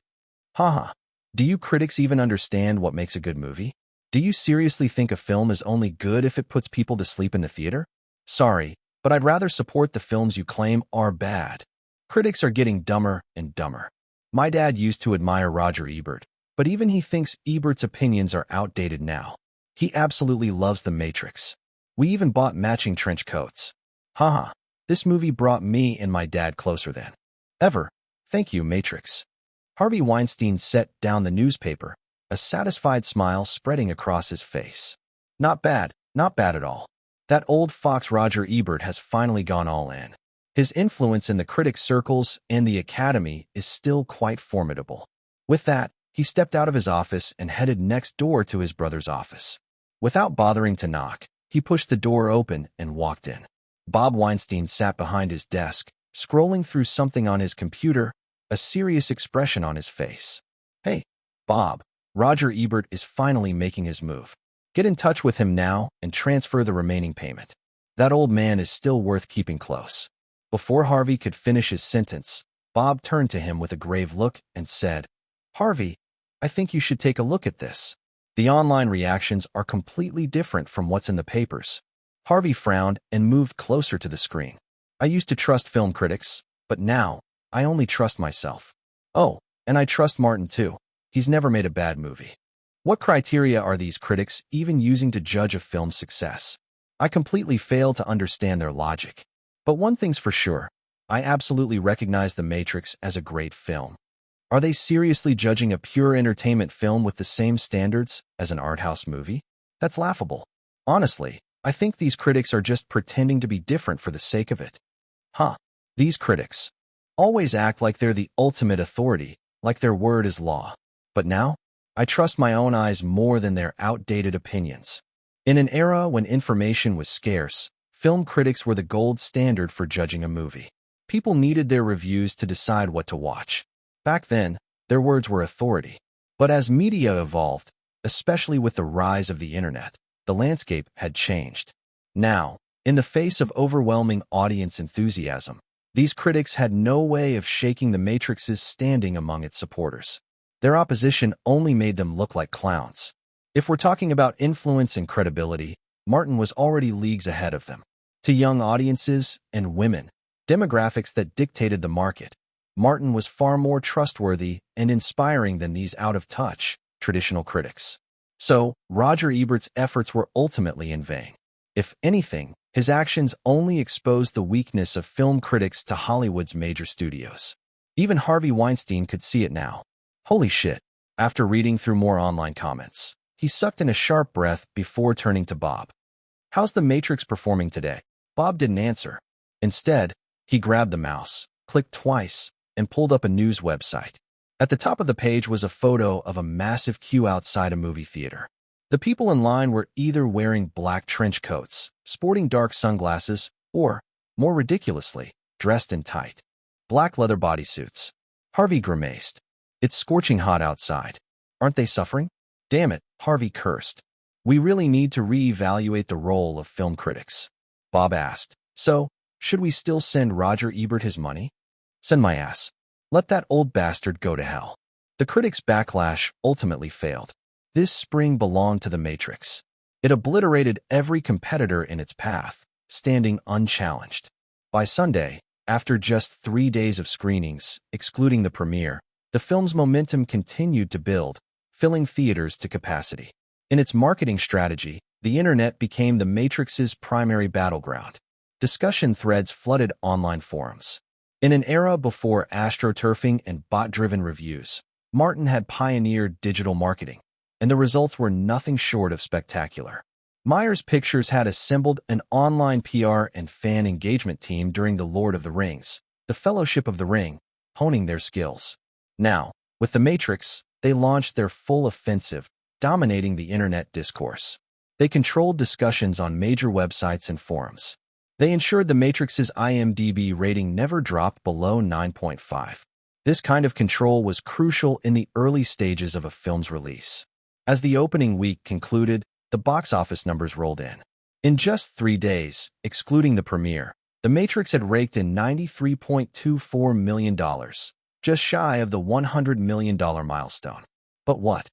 [SPEAKER 1] Haha. Do you critics even understand what makes a good movie? Do you seriously think a film is only good if it puts people to sleep in the theater? Sorry, but I'd rather support the films you claim are bad. Critics are getting dumber and dumber. My dad used to admire Roger Ebert, but even he thinks Ebert's opinions are outdated now. He absolutely loves The Matrix. We even bought matching trench coats. Haha, this movie brought me and my dad closer than ever. Thank you, Matrix. Harvey Weinstein set down the newspaper, a satisfied smile spreading across his face. Not bad at all. That old fox Roger Ebert has finally gone all in. His influence in the critics' circles and the Academy is still quite formidable. With that, he stepped out of his office and headed next door to his brother's office. Without bothering to knock, he pushed the door open and walked in. Bob Weinstein sat behind his desk, scrolling through something on his computer, a serious expression on his face. Hey, Bob, Roger Ebert is finally making his move. Get in touch with him now and transfer the remaining payment. That old man is still worth keeping close. Before Harvey could finish his sentence, Bob turned to him with a grave look and said, Harvey, I think you should take a look at this. The online reactions are completely different from what's in the papers. Harvey frowned and moved closer to the screen. I used to trust film critics, but now I only trust myself. Oh, and I trust Martin too. He's never made a bad movie. What criteria are these critics even using to judge a film's success? I completely fail to understand their logic. But one thing's for sure, I absolutely recognize The Matrix as a great film. Are they seriously judging a pure entertainment film with the same standards as an art house movie? That's laughable. Honestly, I think these critics are just pretending to be different for the sake of it. These critics always act like they're the ultimate authority, like their word is law. But now, I trust my own eyes more than their outdated opinions. In an era when information was scarce, film critics were the gold standard for judging a movie. People needed their reviews to decide what to watch. Back then, their words were authority. But as media evolved, especially with the rise of the internet, the landscape had changed. Now, in the face of overwhelming audience enthusiasm, these critics had no way of shaking The Matrix's standing among its supporters. Their opposition only made them look like clowns. If we're talking about influence and credibility, Martin was already leagues ahead of them. To young audiences and women, demographics that dictated the market, Martin was far more trustworthy and inspiring than these out-of-touch, traditional critics. So, Roger Ebert's efforts were ultimately in vain. If anything, his actions only exposed the weakness of film critics to Hollywood's major studios. Even Harvey Weinstein could see it now. Holy shit. After reading through more online comments, he sucked in a sharp breath before turning to Bob. How's The Matrix performing today? Bob didn't answer. Instead, he grabbed the mouse, clicked twice, and pulled up a news website. At the top of the page was a photo of a massive queue outside a movie theater. The people in line were either wearing black trench coats, sporting dark sunglasses, or, more ridiculously, dressed in tight, black leather bodysuits. Harvey grimaced. It's scorching hot outside. Aren't they suffering? Damn it, Harvey cursed. We really need to reevaluate the role of film critics. Bob asked. So, should we still send Roger Ebert his money? Send my ass. Let that old bastard go to hell. The critics' backlash ultimately failed. This spring belonged to The Matrix. It obliterated every competitor in its path, standing unchallenged. By Sunday, after just 3 days of screenings, excluding the premiere, the film's momentum continued to build, filling theaters to capacity. In its marketing strategy, the internet became The Matrix's primary battleground. Discussion threads flooded online forums. In an era before astroturfing and bot-driven reviews, Martin had pioneered digital marketing, and the results were nothing short of spectacular. Myers Pictures had assembled an online PR and fan engagement team during The Lord of the Rings, The Fellowship of the Ring, honing their skills. Now, with The Matrix, they launched their full offensive, dominating the internet discourse. They controlled discussions on major websites and forums. They ensured The Matrix's IMDb rating never dropped below 9.5. This kind of control was crucial in the early stages of a film's release. As the opening week concluded, the box office numbers rolled in. In just 3 days, excluding the premiere, The Matrix had raked in $93.24 million, just shy of the $100 million milestone. But what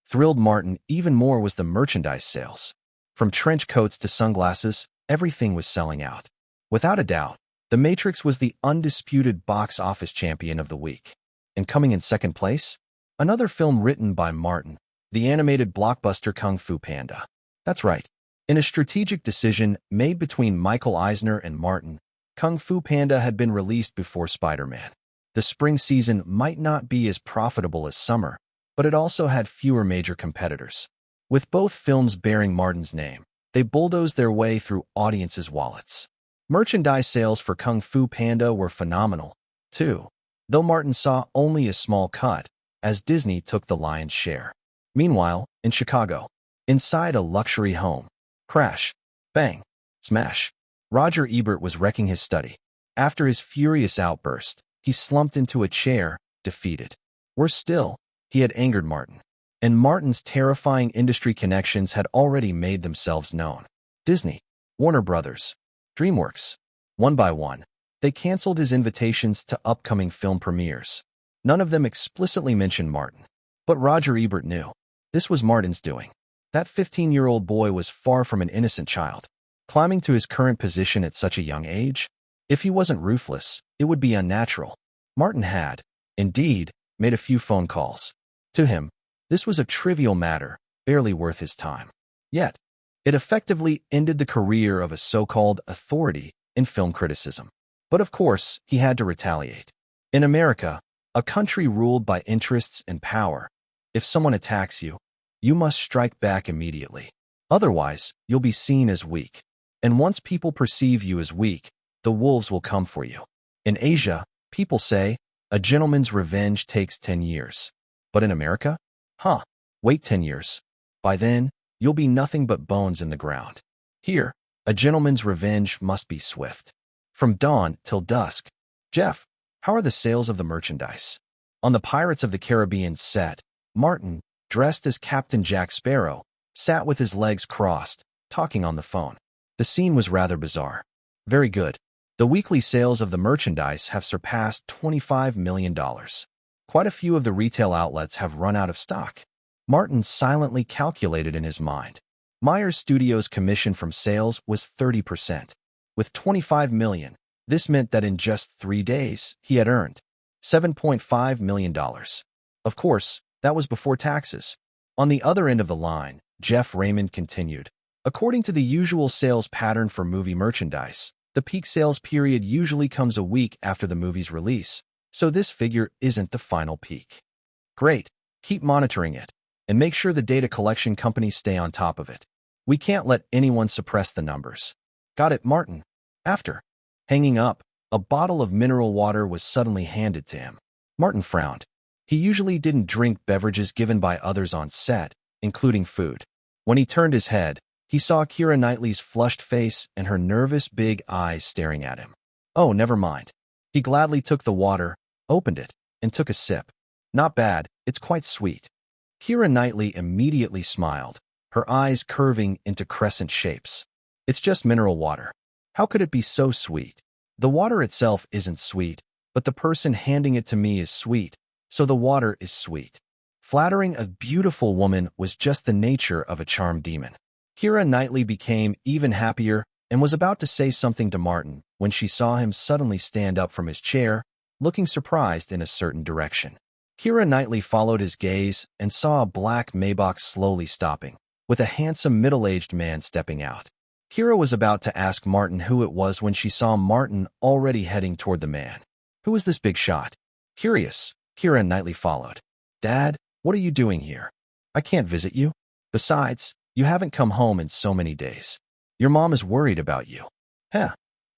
[SPEAKER 1] thrilled Martin even more was the merchandise sales. From trench coats to sunglasses, everything was selling out. Without a doubt, The Matrix was the undisputed box office champion of the week. And coming in second place, another film written by Martin, the animated blockbuster Kung Fu Panda. That's right. In a strategic decision made between Michael Eisner and Martin, Kung Fu Panda had been released before Spider-Man. The spring season might not be as profitable as summer, but it also had fewer major competitors. With both films bearing Martin's name, they bulldozed their way through audiences' wallets. Merchandise sales for Kung Fu Panda were phenomenal, too, though Martin saw only a small cut, as Disney took the lion's share. Meanwhile, in Chicago, inside a luxury home, crash, bang, smash. Roger Ebert was wrecking his study. After his furious outburst, he slumped into a chair, defeated. Worse still, he had angered Martin. And Martin's terrifying industry connections had already made themselves known. Disney, Warner Brothers, DreamWorks. One by one, they canceled his invitations to upcoming film premieres. None of them explicitly mentioned Martin. But Roger Ebert knew. This was Martin's doing. That 15-year-old boy was far from an innocent child. Climbing to his current position at such a young age? If he wasn't ruthless, it would be unnatural. Martin had, indeed, made a few phone calls. To him, this was a trivial matter, barely worth his time. Yet, it effectively ended the career of a so-called authority in film criticism. But of course, he had to retaliate. In America, a country ruled by interests and power, if someone attacks you, you must strike back immediately. Otherwise, you'll be seen as weak. And once people perceive you as weak, the wolves will come for you. In Asia, people say, a gentleman's revenge takes 10 years. But in America? Wait 10 years. By then, you'll be nothing but bones in the ground. Here, a gentleman's revenge must be swift. From dawn till dusk. Jeff, how are the sales of the merchandise? On the Pirates of the Caribbean set, Martin, dressed as Captain Jack Sparrow, sat with his legs crossed, talking on the phone. The scene was rather bizarre. Very good. The weekly sales of the merchandise have surpassed $25 million. Quite a few of the retail outlets have run out of stock. Martin silently calculated in his mind. Myers Studios' commission from sales was 30%. With $25 million, this meant that in just 3 days, he had earned $7.5 million. Of course, that was before taxes. On the other end of the line, Jeff Raymond continued. According to the usual sales pattern for movie merchandise, the peak sales period usually comes a week after the movie's release, so this figure isn't the final peak. Great. Keep monitoring it, and make sure the data collection companies stay on top of it. We can't let anyone suppress the numbers. Got it, Martin. After hanging up, a bottle of mineral water was suddenly handed to him. Martin frowned. He usually didn't drink beverages given by others on set, including food. When he turned his head, he saw Keira Knightley's flushed face and her nervous big eyes staring at him. Oh, never mind. He gladly took the water, opened it, and took a sip. Not bad, it's quite sweet. Keira Knightley immediately smiled, her eyes curving into crescent shapes. It's just mineral water. How could it be so sweet? The water itself isn't sweet, but the person handing it to me is sweet, so the water is sweet. Flattering a beautiful woman was just the nature of a charmed demon. Keira Knightley became even happier and was about to say something to Martin when she saw him suddenly stand up from his chair, looking surprised in a certain direction. Keira Knightley followed his gaze and saw a black Maybach slowly stopping, with a handsome middle-aged man stepping out. Keira was about to ask Martin who it was when she saw Martin already heading toward the man. Who is this big shot? Curious, Keira Knightley followed. Dad, what are you doing here? I can't visit you. Besides, you haven't come home in so many days. Your mom is worried about you.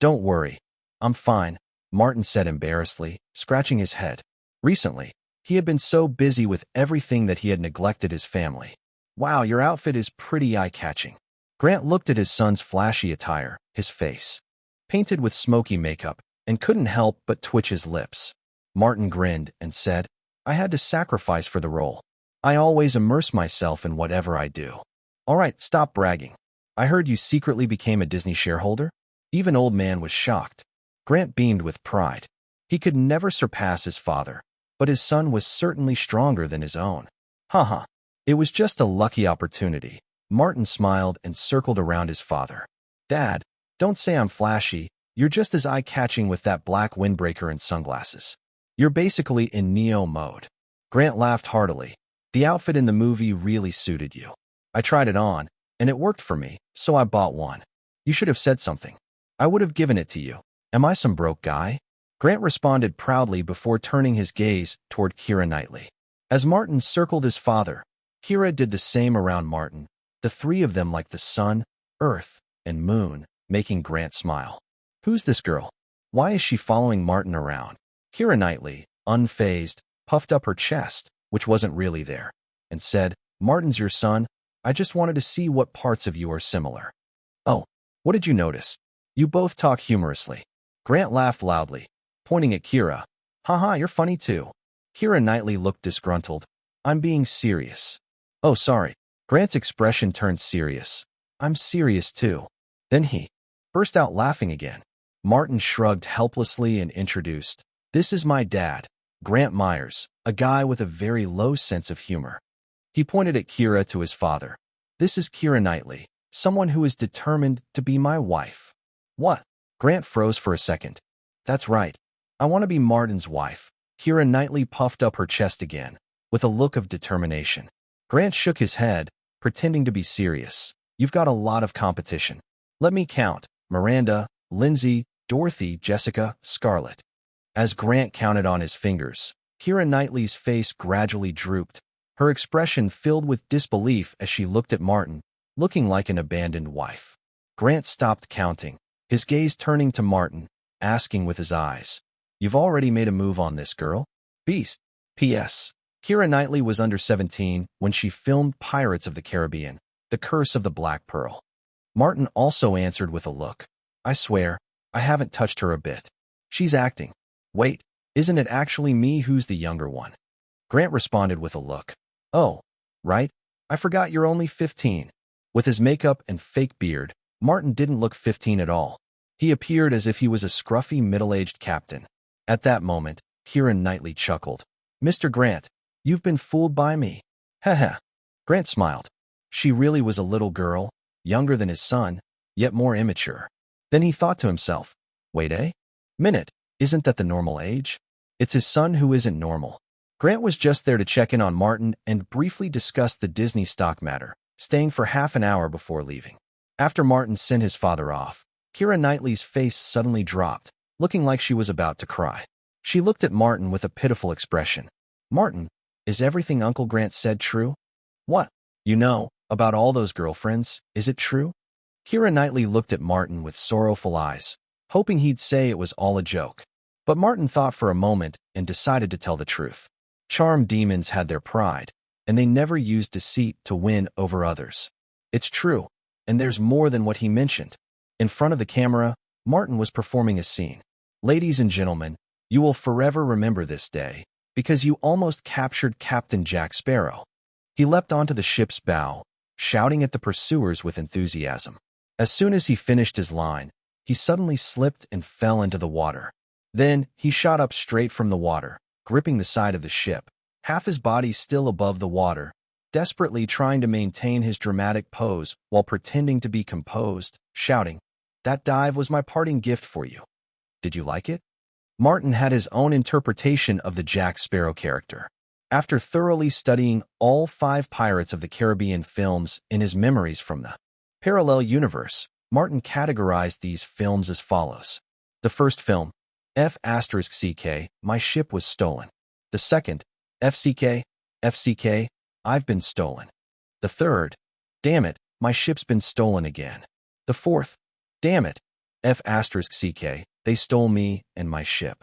[SPEAKER 1] Don't worry. I'm fine, Martin said embarrassedly, scratching his head. Recently, he had been so busy with everything that he had neglected his family. Wow, your outfit is pretty eye-catching. Grant looked at his son's flashy attire, his face painted with smoky makeup, and couldn't help but twitch his lips. Martin grinned and said, I had to sacrifice for the role. I always immerse myself in whatever I do. All right, stop bragging. I heard you secretly became a Disney shareholder? Even Old Man was shocked. Grant beamed with pride. He could never surpass his father, but his son was certainly stronger than his own. It was just a lucky opportunity. Martin smiled and circled around his father. Dad, don't say I'm flashy. You're just as eye-catching with that black windbreaker and sunglasses. You're basically in Neo mode. Grant laughed heartily. The outfit in the movie really suited you. I tried it on, and it worked for me, so I bought one. You should have said something. I would have given it to you. Am I some broke guy? Grant responded proudly before turning his gaze toward Keira Knightley. As Martin circled his father, Keira did the same around Martin, the three of them like the sun, earth, and moon, making Grant smile. Who's this girl? Why is she following Martin around? Keira Knightley, unfazed, puffed up her chest, which wasn't really there, and said, Martin's your son. I just wanted to see what parts of you are similar. Oh, what did you notice? You both talk humorously. Grant laughed loudly, pointing at Kira. Haha, you're funny too. Kira Knightley looked disgruntled. I'm being serious. Oh, sorry. Grant's expression turned serious. I'm serious too. Then he burst out laughing again. Martin shrugged helplessly and introduced, This is my dad, Grant Myers, a guy with a very low sense of humor. He pointed at Kira to his father. This is Kira Knightley, someone who is determined to be my wife. What? Grant froze for a second. That's right. I want to be Martin's wife. Kira Knightley puffed up her chest again, with a look of determination. Grant shook his head, pretending to be serious. You've got a lot of competition. Let me count. Miranda, Lindsay, Dorothy, Jessica, Scarlett. As Grant counted on his fingers, Kira Knightley's face gradually drooped, her expression filled with disbelief as she looked at Martin, looking like an abandoned wife. Grant stopped counting, his gaze turning to Martin, asking with his eyes, You've already made a move on this girl? Beast. P.S. Kira Knightley was under 17 when she filmed Pirates of the Caribbean, The Curse of the Black Pearl. Martin also answered with a look. I swear, I haven't touched her a bit. She's acting. Wait, isn't it actually me who's the younger one? Grant responded with a look. Oh, right, I forgot you're only 15. With his makeup and fake beard, Martin didn't look 15 at all. He appeared as if he was a scruffy middle-aged captain. At that moment, Kira Knightley chuckled. Mr. Grant, you've been fooled by me. Haha. Grant smiled. She really was a little girl, younger than his son, yet more immature. Then he thought to himself, wait a minute, isn't that the normal age? It's his son who isn't normal. Grant was just there to check in on Martin and briefly discuss the Disney stock matter, staying for half an hour before leaving. After Martin sent his father off, Kira Knightley's face suddenly dropped, looking like she was about to cry. She looked at Martin with a pitiful expression. Martin, is everything Uncle Grant said true? What? You know, about all those girlfriends, is it true? Kira Knightley looked at Martin with sorrowful eyes, hoping he'd say it was all a joke. But Martin thought for a moment and decided to tell the truth. Charm demons had their pride, and they never used deceit to win over others. It's true, and there's more than what he mentioned. In front of the camera, Martin was performing a scene. Ladies and gentlemen, you will forever remember this day, because you almost captured Captain Jack Sparrow. He leapt onto the ship's bow, shouting at the pursuers with enthusiasm. As soon as he finished his line, he suddenly slipped and fell into the water. Then, he shot up straight from the water, gripping the side of the ship, half his body still above the water, desperately trying to maintain his dramatic pose while pretending to be composed, shouting, That dive was my parting gift for you. Did you like it? Martin had his own interpretation of the Jack Sparrow character. After thoroughly studying all 5 Pirates of the Caribbean films in his memories from the parallel universe, Martin categorized these films as follows. The first film, F***CK, My Ship Was Stolen. The second, FCK, I've Been Stolen. The third, Damn It, My Ship's Been Stolen Again. The fourth, Damn It, F***CK, They Stole Me and My Ship.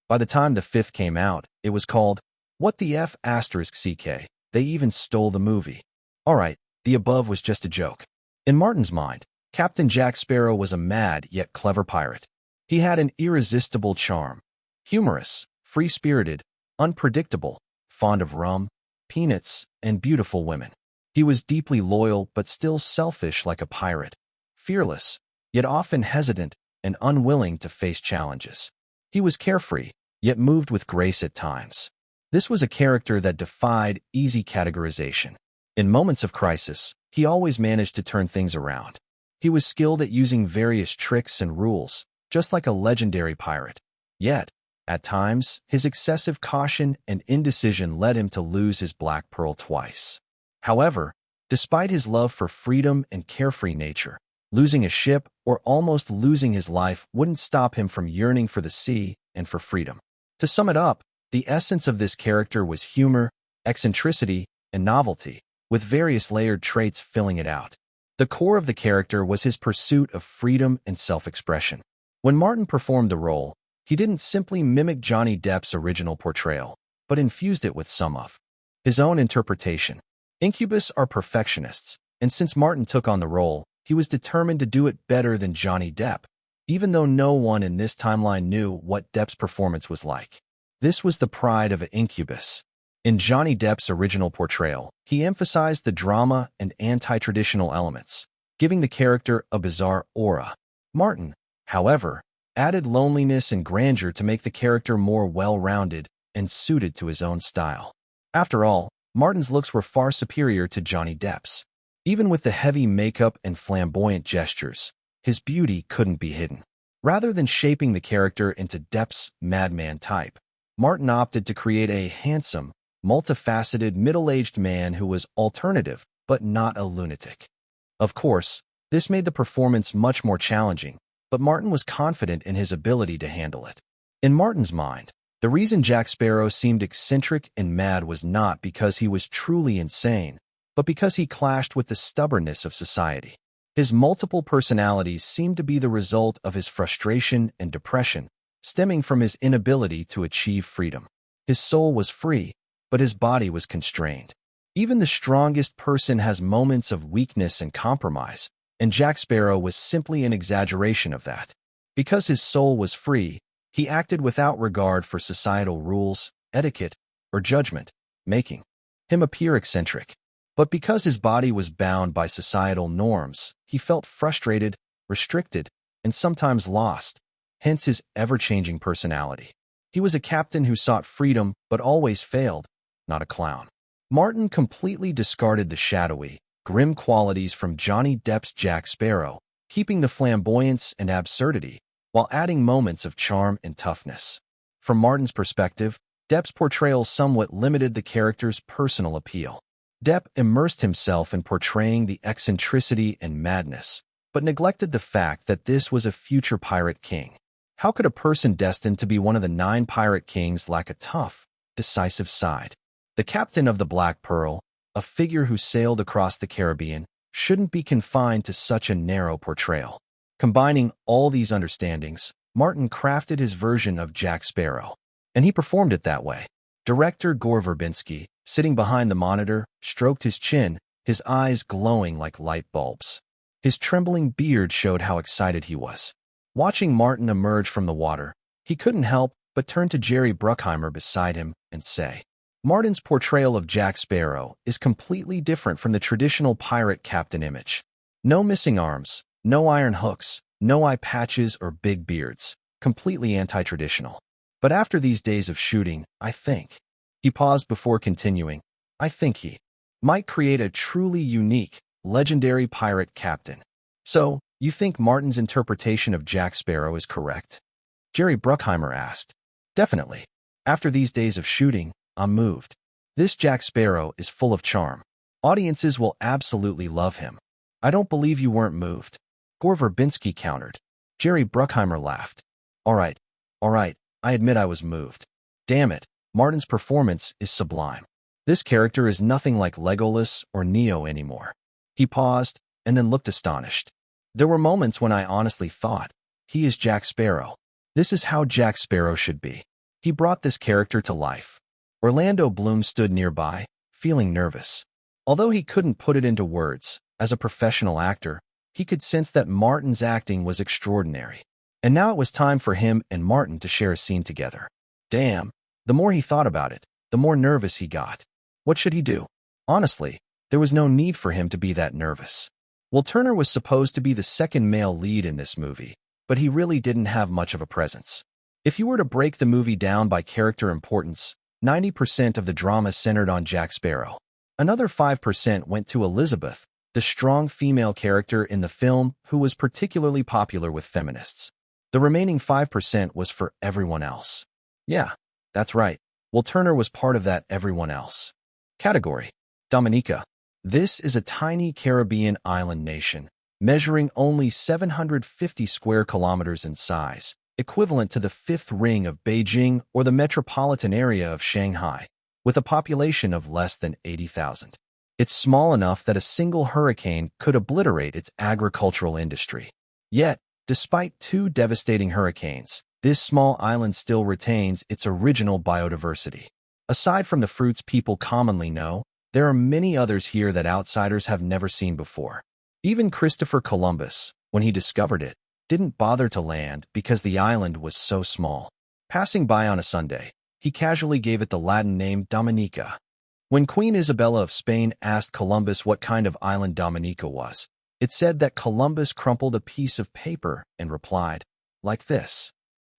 [SPEAKER 1] By the time the fifth came out, it was called, What the F***CK, They Even Stole the Movie. Alright, the above was just a joke. In Martin's mind, Captain Jack Sparrow was a mad yet clever pirate. He had an irresistible charm. Humorous, free-spirited, unpredictable, fond of rum, peanuts, and beautiful women. He was deeply loyal but still selfish like a pirate. Fearless, yet often hesitant and unwilling to face challenges. He was carefree, yet moved with grace at times. This was a character that defied easy categorization. In moments of crisis, he always managed to turn things around. He was skilled at using various tricks and rules, just like a legendary pirate. Yet, at times, his excessive caution and indecision led him to lose his Black Pearl twice. However, despite his love for freedom and carefree nature, losing a ship or almost losing his life wouldn't stop him from yearning for the sea and for freedom. To sum it up, the essence of this character was humor, eccentricity, and novelty, with various layered traits filling it out. The core of the character was his pursuit of freedom and self-expression. When Martin performed the role, he didn't simply mimic Johnny Depp's original portrayal, but infused it with some of his own interpretation. Incubus are perfectionists, and since Martin took on the role, he was determined to do it better than Johnny Depp. even though no one in this timeline knew what Depp's performance was like. This was the pride of an incubus. In Johnny Depp's original portrayal, he emphasized the drama and anti-traditional elements, giving the character a bizarre aura. Martin, however, added loneliness and grandeur to make the character more well-rounded and suited to his own style. After all, Martin's looks were far superior to Johnny Depp's. Even with the heavy makeup and flamboyant gestures, his beauty couldn't be hidden. Rather than shaping the character into Depp's madman type, Martin opted to create a handsome, multifaceted, middle-aged man who was alternative but not a lunatic. Of course, this made the performance much more challenging, but Martin was confident in his ability to handle it. In Martin's mind, the reason Jack Sparrow seemed eccentric and mad was not because he was truly insane, but because he clashed with the stubbornness of society. His multiple personalities seemed to be the result of his frustration and depression, stemming from his inability to achieve freedom. His soul was free, but his body was constrained. Even the strongest person has moments of weakness and compromise, and Jack Sparrow was simply an exaggeration of that. Because his soul was free, he acted without regard for societal rules, etiquette, or judgment, making him appear eccentric. But because his body was bound by societal norms, he felt frustrated, restricted, and sometimes lost, hence his ever-changing personality. He was a captain who sought freedom but always failed, not a clown. Martin completely discarded the shadowy, grim qualities from Johnny Depp's Jack Sparrow, keeping the flamboyance and absurdity, while adding moments of charm and toughness. From Martin's perspective, Depp's portrayal somewhat limited the character's personal appeal. Depp immersed himself in portraying the eccentricity and madness, but neglected the fact that this was a future pirate king. How could a person destined to be one of the 9 pirate kings lack a tough, decisive side? The captain of the Black Pearl, a figure who sailed across the Caribbean, shouldn't be confined to such a narrow portrayal. Combining all these understandings, Martin crafted his version of Jack Sparrow, and he performed it that way. Director Gore Verbinski, sitting behind the monitor, stroked his chin, his eyes glowing like light bulbs. His trembling beard showed how excited he was. Watching Martin emerge from the water, he couldn't help but turn to Jerry Bruckheimer beside him and say, "Martin's portrayal of Jack Sparrow is completely different from the traditional pirate captain image. No missing arms, no iron hooks, no eye patches or big beards, completely anti-traditional. But after these days of shooting, I think," he paused before continuing, "I think he might create a truly unique, legendary pirate captain." "So, you think Martin's interpretation of Jack Sparrow is correct?" Jerry Bruckheimer asked. "Definitely. After these days of shooting, I'm moved. This Jack Sparrow is full of charm. Audiences will absolutely love him." "I don't believe you weren't moved," Gore Verbinski countered. Jerry Bruckheimer laughed. All right, I admit I was moved. Damn it, Martin's performance is sublime. This character is nothing like Legolas or Neo anymore." He paused and then looked astonished. "There were moments when I honestly thought, he is Jack Sparrow. This is how Jack Sparrow should be. He brought this character to life." Orlando Bloom stood nearby, feeling nervous. Although he couldn't put it into words, as a professional actor, he could sense that Martin's acting was extraordinary. And now it was time for him and Martin to share a scene together. Damn, the more he thought about it, the more nervous he got. What should he do? Honestly, there was no need for him to be that nervous. Will Turner was supposed to be the second male lead in this movie, but he really didn't have much of a presence. If you were to break the movie down by character importance, 90% of the drama centered on Jack Sparrow. Another 5% went to Elizabeth, the strong female character in the film who was particularly popular with feminists. The remaining 5% was for everyone else. Yeah, that's right. Will Turner was part of that everyone else category. Dominica. This is a tiny Caribbean island nation, measuring only 750 square kilometers in size, equivalent to the fifth ring of Beijing or the metropolitan area of Shanghai, with a population of less than 80,000. It's small enough that a single hurricane could obliterate its agricultural industry. Yet, despite 2 devastating hurricanes, this small island still retains its original biodiversity. Aside from the fruits people commonly know, there are many others here that outsiders have never seen before. Even Christopher Columbus, when he discovered it, didn't bother to land because the island was so small. Passing by on a Sunday, he casually gave it the Latin name Dominica. When Queen Isabella of Spain asked Columbus what kind of island Dominica was, it said that Columbus crumpled a piece of paper and replied, like this.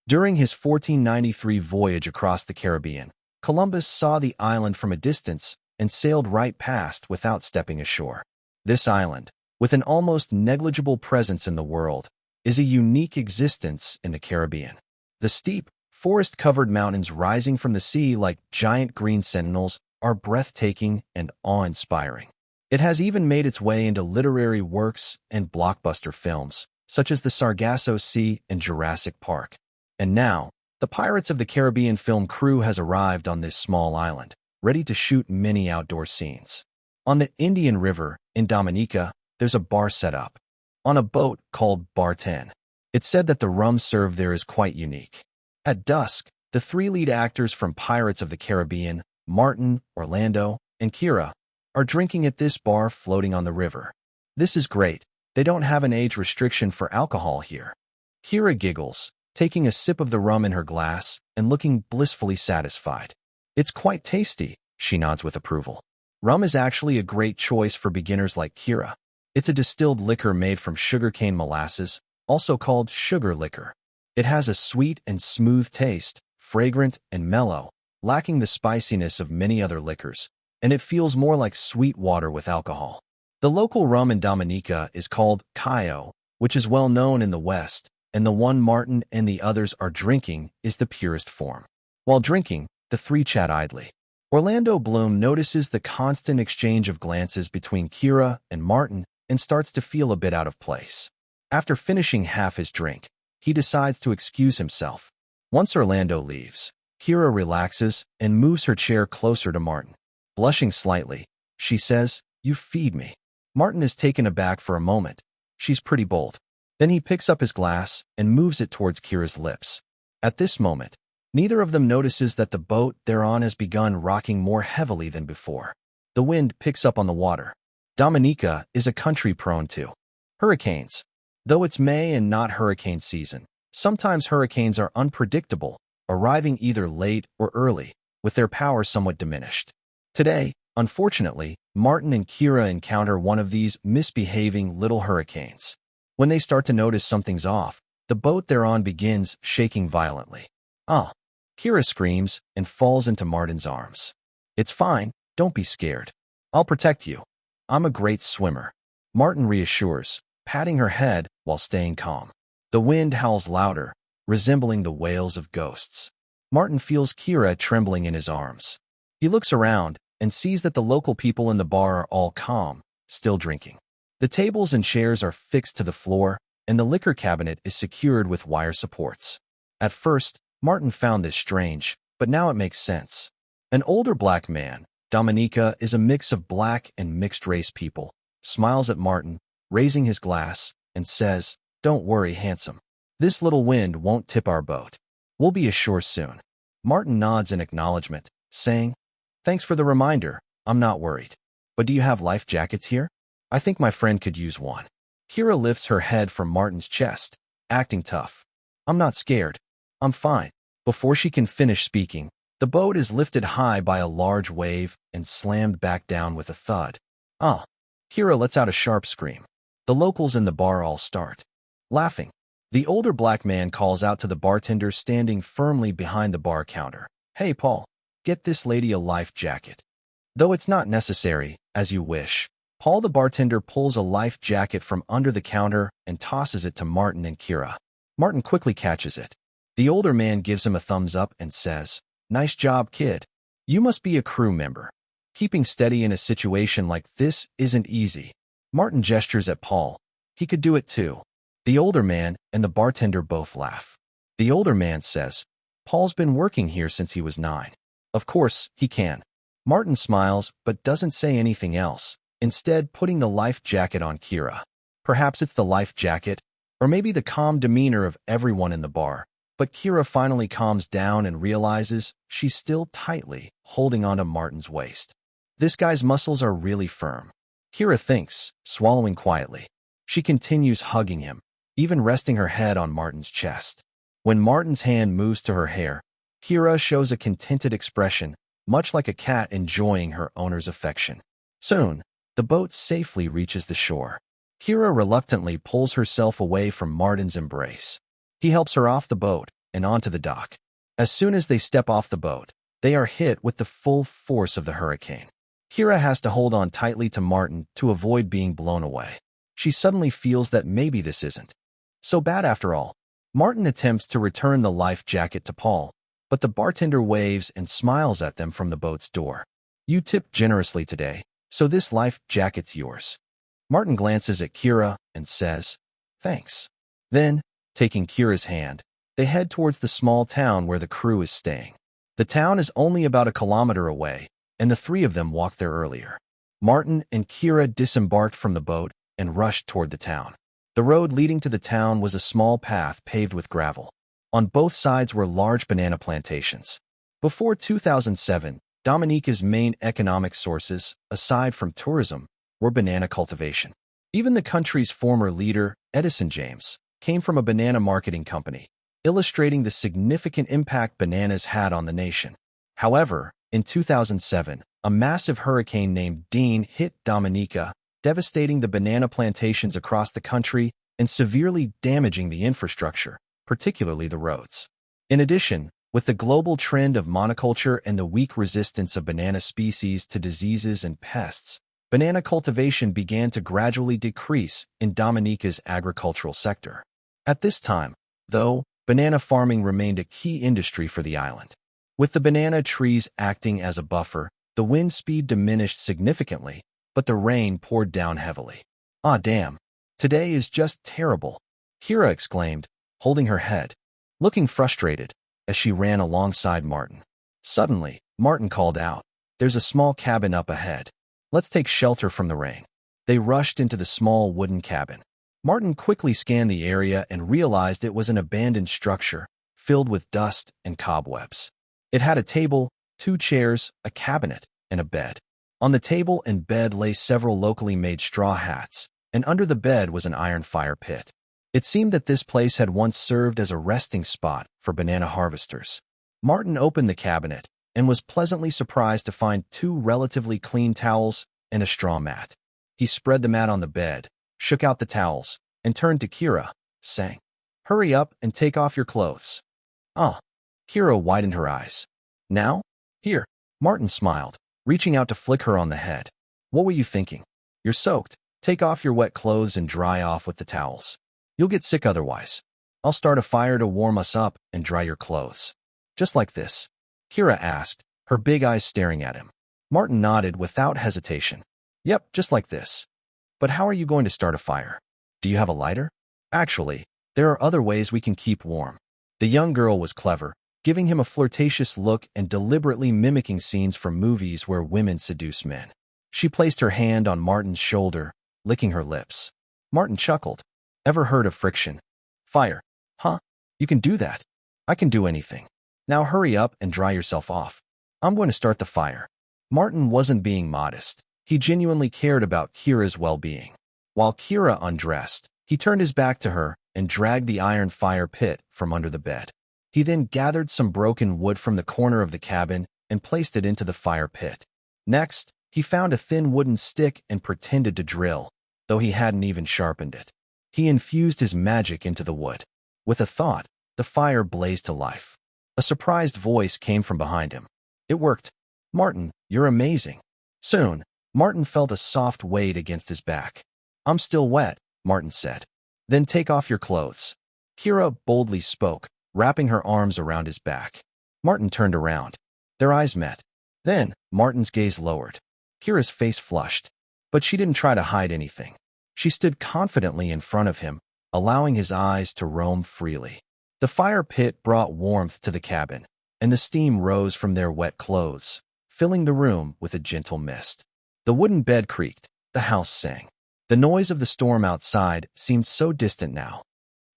[SPEAKER 1] During his 1493 voyage across the Caribbean, Columbus saw the island from a distance and sailed right past without stepping ashore. This island, with an almost negligible presence in the world, is a unique existence in the Caribbean. The steep, forest-covered mountains rising from the sea like giant green sentinels are breathtaking and awe-inspiring. It has even made its way into literary works and blockbuster films, such as The Sargasso Sea and Jurassic Park. And now, the Pirates of the Caribbean film crew has arrived on this small island, ready to shoot many outdoor scenes. On the Indian River, in Dominica, there's a bar set up on a boat called Bar 10. It's said that the rum served there is quite unique. At dusk, the three lead actors from Pirates of the Caribbean, Martin, Orlando, and Kira, are drinking at this bar floating on the river. This is great. They don't have an age restriction for alcohol here. Kira giggles, taking a sip of the rum in her glass and looking blissfully satisfied. It's quite tasty, she nods with approval. Rum is actually a great choice for beginners like Kira. It's a distilled liquor made from sugarcane molasses, also called sugar liquor. It has a sweet and smooth taste, fragrant and mellow, lacking the spiciness of many other liquors, and it feels more like sweet water with alcohol. The local rum in Dominica is called Cayo, which is well known in the West, and the one Martin and the others are drinking is the purest form. While drinking, the three chat idly. Orlando Bloom notices the constant exchange of glances between Kira and Martin and starts to feel a bit out of place. After finishing half his drink, he decides to excuse himself. Once Orlando leaves, Kira relaxes and moves her chair closer to Martin. Blushing slightly, she says, "You feed me." Martin is taken aback for a moment. She's pretty bold. Then he picks up his glass and moves it towards Kira's lips. At this moment, neither of them notices that the boat they're on has begun rocking more heavily than before. The wind picks up on the water. Dominica is a country prone to hurricanes. Though it's May and not hurricane season, sometimes hurricanes are unpredictable, arriving either late or early, with their power somewhat diminished. Today, unfortunately, Martin and Kira encounter one of these misbehaving little hurricanes. When they start to notice something's off, the boat they're on begins shaking violently. "Ah!" Kira screams and falls into Martin's arms. "It's fine, don't be scared. I'll protect you. I'm a great swimmer," Martin reassures, patting her head while staying calm. The wind howls louder, resembling the wails of ghosts. Martin feels Kira trembling in his arms. He looks around and sees that the local people in the bar are all calm, still drinking. The tables and chairs are fixed to the floor, and the liquor cabinet is secured with wire supports. At first, Martin found this strange, but now it makes sense. An older black man, Dominica is a mix of black and mixed-race people, smiles at Martin, raising his glass, and says, "Don't worry, handsome. This little wind won't tip our boat. We'll be ashore soon." Martin nods in acknowledgement, saying, "Thanks for the reminder. I'm not worried. But do you have life jackets here? I think my friend could use one." Kira lifts her head from Martin's chest, acting tough. "I'm not scared. I'm fine." Before she can finish speaking, the boat is lifted high by a large wave and slammed back down with a thud. "Ah!" Kira lets out a sharp scream. The locals in the bar all start laughing. The older black man calls out to the bartender standing firmly behind the bar counter, "Hey, Paul, get this lady a life jacket." Though it's not necessary, as you wish, Paul the bartender pulls a life jacket from under the counter and tosses it to Martin and Kira. Martin quickly catches it. The older man gives him a thumbs up and says, "Nice job, kid. You must be a crew member. Keeping steady in a situation like this isn't easy." Martin gestures at Paul. He could do it too. The older man and the bartender both laugh. The older man says, "Paul's been working here since he was 9. Of course, he can." Martin smiles but doesn't say anything else, instead putting the life jacket on Kira. Perhaps it's the life jacket, or maybe the calm demeanor of everyone in the bar, but Kira finally calms down and realizes she's still tightly holding onto Martin's waist. This guy's muscles are really firm. Kira thinks, swallowing quietly. She continues hugging him. even resting her head on Martin's chest. When Martin's hand moves to her hair, Kira shows a contented expression, much like a cat enjoying her owner's affection. Soon, the boat safely reaches the shore. Kira reluctantly pulls herself away from Martin's embrace. He helps her off the boat and onto the dock. As soon as they step off the boat, they are hit with the full force of the hurricane. Kira has to hold on tightly to Martin to avoid being blown away. She suddenly feels that maybe this isn't so bad after all. Martin attempts to return the life jacket to Paul, but the bartender waves and smiles at them from the boat's door. "You tipped generously today, so this life jacket's yours." Martin glances at Kira and says, "Thanks." Then, taking Kira's hand, they head towards the small town where the crew is staying. The town is only about a kilometer away, and the three of them walked there earlier. Martin and Kira disembarked from the boat and rushed toward the town. The road leading to the town was a small path paved with gravel. On both sides were large banana plantations. Before 2007, Dominica's main economic sources, aside from tourism, were banana cultivation. Even the country's former leader, Edison James, came from a banana marketing company, illustrating the significant impact bananas had on the nation. However, in 2007, a massive hurricane named Dean hit Dominica, devastating the banana plantations across the country and severely damaging the infrastructure, particularly the roads. In addition, with the global trend of monoculture and the weak resistance of banana species to diseases and pests, banana cultivation began to gradually decrease in Dominica's agricultural sector. At this time, though, banana farming remained a key industry for the island. With the banana trees acting as a buffer, the wind speed diminished significantly, but the rain poured down heavily. "Ah, damn. Today is just terrible," Kira exclaimed, holding her head, looking frustrated as she ran alongside Martin. Suddenly, Martin called out, "There's a small cabin up ahead. Let's take shelter from the rain." They rushed into the small wooden cabin. Martin quickly scanned the area and realized it was an abandoned structure, filled with dust and cobwebs. It had a table, 2 chairs, a cabinet, and a bed. On the table and bed lay several locally made straw hats, and under the bed was an iron fire pit. It seemed that this place had once served as a resting spot for banana harvesters. Martin opened the cabinet and was pleasantly surprised to find 2 relatively clean towels and a straw mat. He spread the mat on the bed, shook out the towels, and turned to Kira, saying, "Hurry up and take off your clothes." "Ah." Kira widened her eyes. "Now? Here." Martin smiled, reaching out to flick her on the head. "What were you thinking? You're soaked. Take off your wet clothes and dry off with the towels. You'll get sick otherwise. I'll start a fire to warm us up and dry your clothes." "Just like this?" Kira asked, her big eyes staring at him. Martin nodded without hesitation. "Yep, just like this." "But how are you going to start a fire? Do you have a lighter?" "Actually, there are other ways we can keep warm." The young girl was clever, giving him a flirtatious look and deliberately mimicking scenes from movies where women seduce men. She placed her hand on Martin's shoulder, licking her lips. Martin chuckled. "Ever heard of friction? Fire? Huh? You can do that. I can do anything. Now hurry up and dry yourself off. I'm going to start the fire." Martin wasn't being modest. He genuinely cared about Kira's well-being. While Kira undressed, he turned his back to her and dragged the iron fire pit from under the bed. He then gathered some broken wood from the corner of the cabin and placed it into the fire pit. Next, he found a thin wooden stick and pretended to drill, though he hadn't even sharpened it. He infused his magic into the wood. With a thought, the fire blazed to life. A surprised voice came from behind him. "It worked. Martin, you're amazing." Soon, Martin felt a soft weight against his back. "I'm still wet," Martin said. "Then take off your clothes." Kira boldly spoke, wrapping her arms around his back. Martin turned around. Their eyes met. Then, Martin's gaze lowered. Kira's face flushed, but she didn't try to hide anything. She stood confidently in front of him, allowing his eyes to roam freely. The fire pit brought warmth to the cabin, and the steam rose from their wet clothes, filling the room with a gentle mist. The wooden bed creaked, the house sang. The noise of the storm outside seemed so distant now.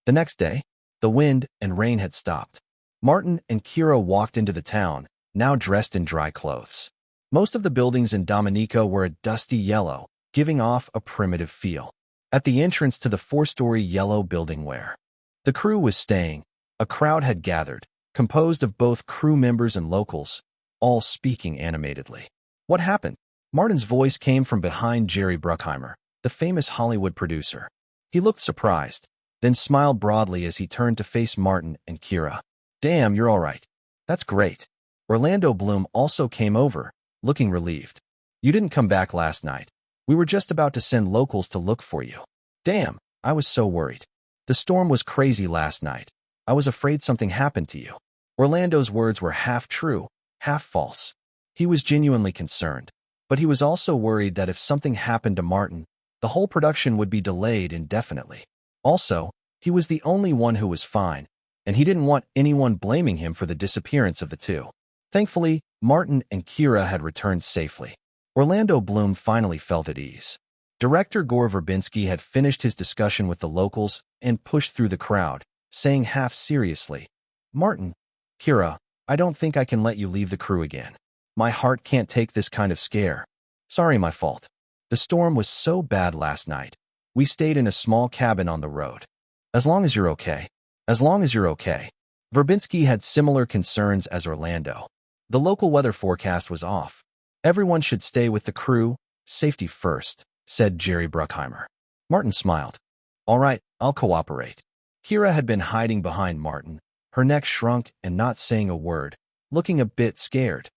[SPEAKER 1] The next day, the wind and rain had stopped. Martin and Kira walked into the town, now dressed in dry clothes. Most of the buildings in Dominica were a dusty yellow, giving off a primitive feel. at the entrance to the four-story yellow building where the crew was staying. A crowd had gathered, composed of both crew members and locals, all speaking animatedly. What happened? Martin's voice came from behind Jerry Bruckheimer, the famous Hollywood producer. He looked surprised, then smiled broadly as he turned to face Martin and Kira. Damn, you're all right. That's great. Orlando Bloom also came over, looking relieved. You didn't come back last night. We were just about to send locals to look for you. Damn, I was so worried. The storm was crazy last night. I was afraid something happened to you. Orlando's words were half true, half false. He was genuinely concerned, but he was also worried that if something happened to Martin, the whole production would be delayed indefinitely. Also, he was the only one who was fine, and he didn't want anyone blaming him for the disappearance of the two. Thankfully, Martin and Kira had returned safely. Orlando Bloom finally felt at ease. Director Gore Verbinski had finished his discussion with the locals and pushed through the crowd, saying half seriously, Martin, Kira, I don't think I can let you leave the crew again. My heart can't take this kind of scare. Sorry, my fault. The storm was so bad last night. We stayed in a small cabin on the road. As long as you're okay. As long as you're okay. Verbinski had similar concerns as Orlando. The local weather forecast was off. Everyone should stay with the crew, safety first, said Jerry Bruckheimer. Martin smiled. All right, I'll cooperate. Kira had been hiding behind Martin, her neck shrunk and not saying a word, looking a bit scared.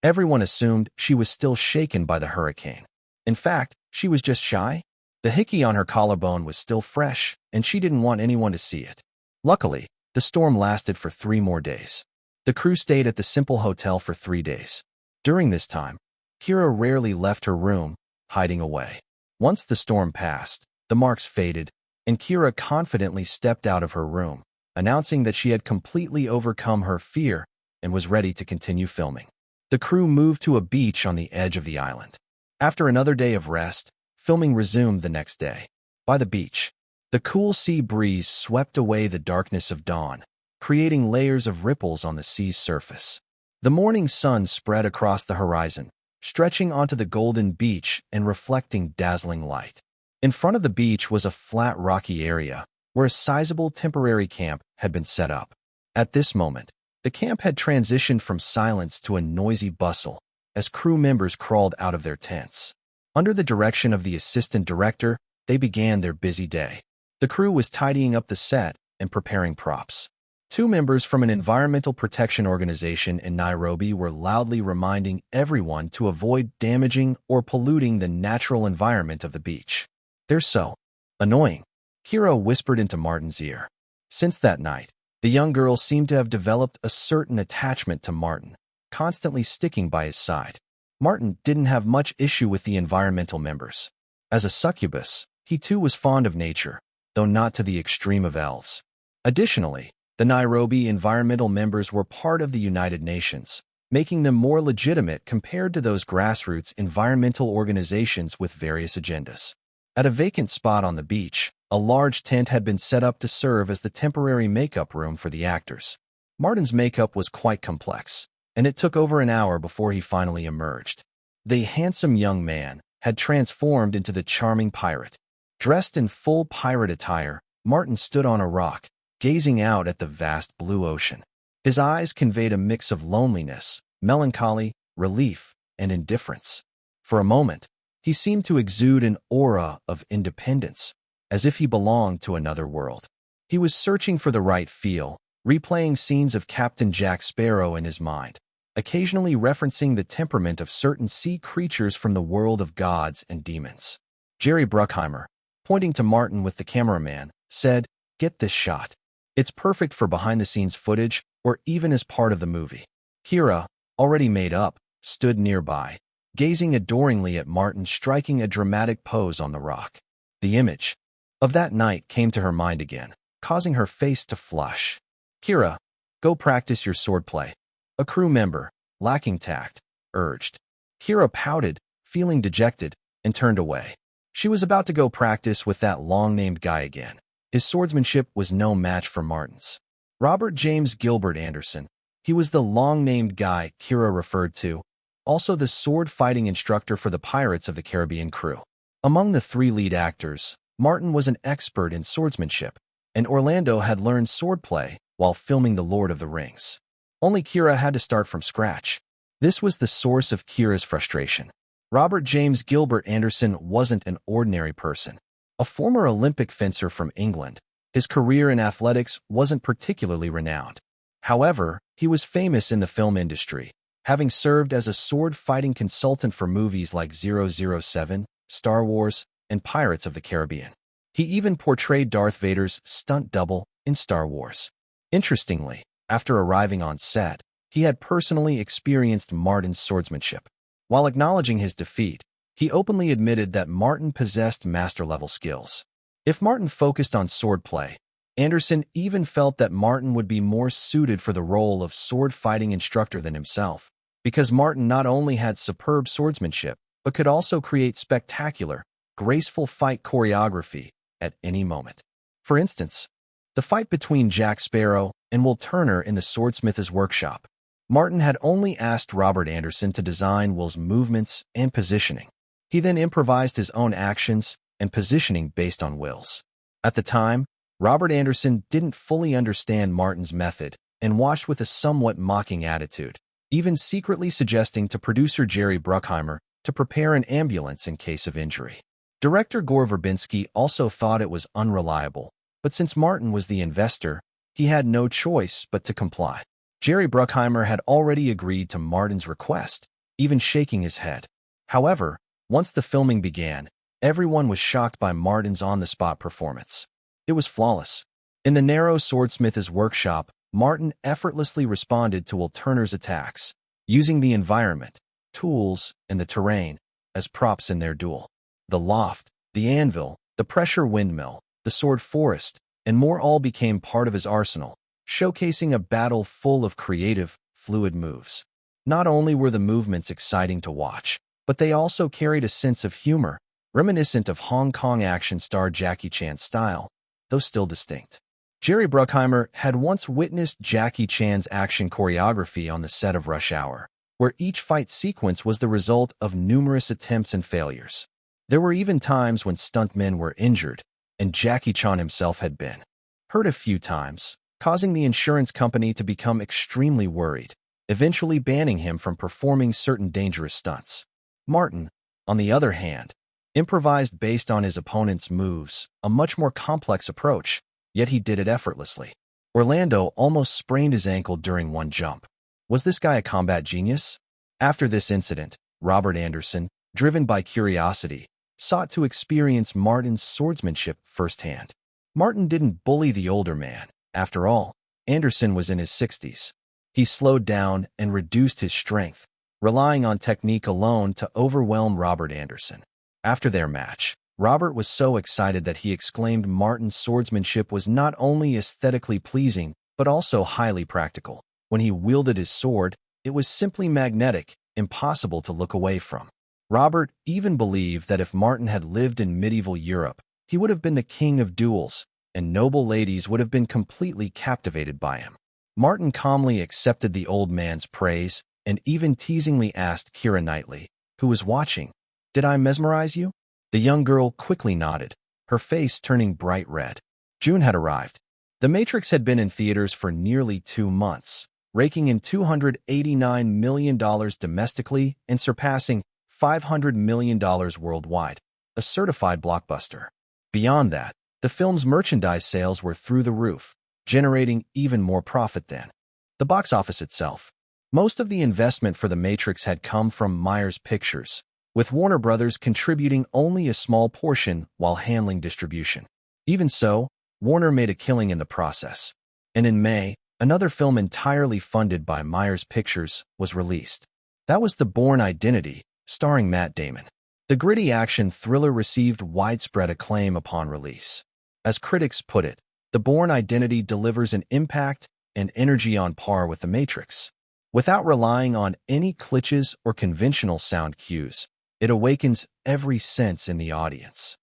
[SPEAKER 1] Everyone assumed she was still shaken by the hurricane. In fact, she was just shy. The hickey on her collarbone was still fresh, and she didn't want anyone to see it. Luckily, the storm lasted for 3 more days. The crew stayed at the simple hotel for 3 days. During this time, Kira rarely left her room, hiding away. Once the storm passed, the marks faded, and Kira confidently stepped out of her room, announcing that she had completely overcome her fear and was ready to continue filming. The crew moved to a beach on the edge of the island. After another day of rest, filming resumed the next day. By the beach, the cool sea breeze swept away the darkness of dawn, creating layers of ripples on the sea's surface. The morning sun spread across the horizon, stretching onto the golden beach and reflecting dazzling light. In front of the beach was a flat rocky area, where a sizable temporary camp had been set up. At this moment, the camp had transitioned from silence to a noisy bustle, as crew members crawled out of their tents. Under the direction of the assistant director, they began their busy day. The crew was tidying up the set and preparing props. 2 members from an environmental protection organization in Nairobi were loudly reminding everyone to avoid damaging or polluting the natural environment of the beach. They're so annoying, Kira whispered into Martin's ear. Since that night, the young girl seemed to have developed a certain attachment to Martin, constantly sticking by his side. Martin didn't have much issue with the environmental members. As a succubus, he too was fond of nature, though not to the extreme of elves. Additionally, the Nairobi environmental members were part of the United Nations, making them more legitimate compared to those grassroots environmental organizations with various agendas. At a vacant spot on the beach, a large tent had been set up to serve as the temporary makeup room for the actors. Martin's makeup was quite complex, and it took over an hour before he finally emerged. The handsome young man had transformed into the charming pirate. Dressed in full pirate attire, Martin stood on a rock, gazing out at the vast blue ocean. His eyes conveyed a mix of loneliness, melancholy, relief, and indifference. For a moment, he seemed to exude an aura of independence, as if he belonged to another world. He was searching for the right feel, replaying scenes of Captain Jack Sparrow in his mind, occasionally referencing the temperament of certain sea creatures from the world of gods and demons. Jerry Bruckheimer, pointing to Martin with the cameraman, said, "Get this shot. It's perfect for behind-the-scenes footage or even as part of the movie." Kira, already made up, stood nearby, gazing adoringly at Martin striking a dramatic pose on the rock. The image of that night came to her mind again, causing her face to flush. "Kira, go practice your swordplay," a crew member, lacking tact, urged. Kira pouted, feeling dejected, and turned away. She was about to go practice with that long-named guy again. His swordsmanship was no match for Martin's. Robert James Gilbert Anderson, he was the long-named guy Kira referred to, also the sword-fighting instructor for the Pirates of the Caribbean crew. Among the 3 lead actors, Martin was an expert in swordsmanship, and Orlando had learned swordplay while filming The Lord of the Rings. Only Kira had to start from scratch. This was the source of Kira's frustration. Robert James Gilbert Anderson wasn't an ordinary person. A former Olympic fencer from England, his career in athletics wasn't particularly renowned. However, he was famous in the film industry, having served as a sword-fighting consultant for movies like 007, Star Wars, and Pirates of the Caribbean. He even portrayed Darth Vader's stunt double in Star Wars. Interestingly, after arriving on set, he had personally experienced Martin's swordsmanship. While acknowledging his defeat, he openly admitted that Martin possessed master-level skills. If Martin focused on swordplay, Anderson even felt that Martin would be more suited for the role of sword-fighting instructor than himself, because Martin not only had superb swordsmanship, but could also create spectacular, graceful fight choreography at any moment. For instance, the fight between Jack Sparrow and Will Turner in the Swordsmith's workshop. Martin had only asked Robert Anderson to design Will's movements and positioning. He then improvised his own actions and positioning based on Will's. At the time, Robert Anderson didn't fully understand Martin's method and watched with a somewhat mocking attitude, even secretly suggesting to producer Jerry Bruckheimer to prepare an ambulance in case of injury. Director Gore Verbinski also thought it was unreliable, but since Martin was the investor, he had no choice but to comply. Jerry Bruckheimer had already agreed to Martin's request, even shaking his head. However, once the filming began, everyone was shocked by Martin's on-the-spot performance. It was flawless. In the narrow Swordsmith's workshop, Martin effortlessly responded to Will Turner's attacks, using the environment, tools, and the terrain as props in their duel. The loft, the anvil, the pressure windmill, the sword forest, and more all became part of his arsenal, showcasing a battle full of creative, fluid moves. Not only were the movements exciting to watch, but they also carried a sense of humor, reminiscent of Hong Kong action star Jackie Chan's style, though still distinct. Jerry Bruckheimer had once witnessed Jackie Chan's action choreography on the set of Rush Hour, where each fight sequence was the result of numerous attempts and failures. There were even times when stuntmen were injured, and Jackie Chan himself had been hurt a few times, causing the insurance company to become extremely worried, eventually banning him from performing certain dangerous stunts. Martin, on the other hand, improvised based on his opponent's moves, a much more complex approach, yet he did it effortlessly. Orlando almost sprained his ankle during one jump. Was this guy a combat genius? After this incident, Robert Anderson, driven by curiosity, sought to experience Martin's swordsmanship firsthand. Martin didn't bully the older man. After all, Anderson was in his 60s. He slowed down and reduced his strength, relying on technique alone to overwhelm Robert Anderson. After their match, Robert was so excited that he exclaimed Martin's swordsmanship was not only aesthetically pleasing, but also highly practical. When he wielded his sword, it was simply magnetic, impossible to look away from. Robert even believed that if Martin had lived in medieval Europe, he would have been the king of duels, and noble ladies would have been completely captivated by him. Martin calmly accepted the old man's praise and even teasingly asked Keira Knightley, who was watching, "Did I mesmerize you?" The young girl quickly nodded, her face turning bright red. June had arrived. The Matrix had been in theaters for nearly 2 months, raking in $289 million domestically and surpassing $500 million worldwide, a certified blockbuster. Beyond that, the film's merchandise sales were through the roof, generating even more profit than the box office itself. Most of the investment for The Matrix had come from Myers Pictures, with Warner Brothers contributing only a small portion while handling distribution. Even so, Warner made a killing in the process. And in May, another film entirely funded by Myers Pictures was released. That was The Bourne Identity, starring Matt Damon. The gritty action thriller received widespread acclaim upon release. As critics put it, The Bourne Identity delivers an impact and energy on par with The Matrix. Without relying on any glitches or conventional sound cues, it awakens every sense in the audience.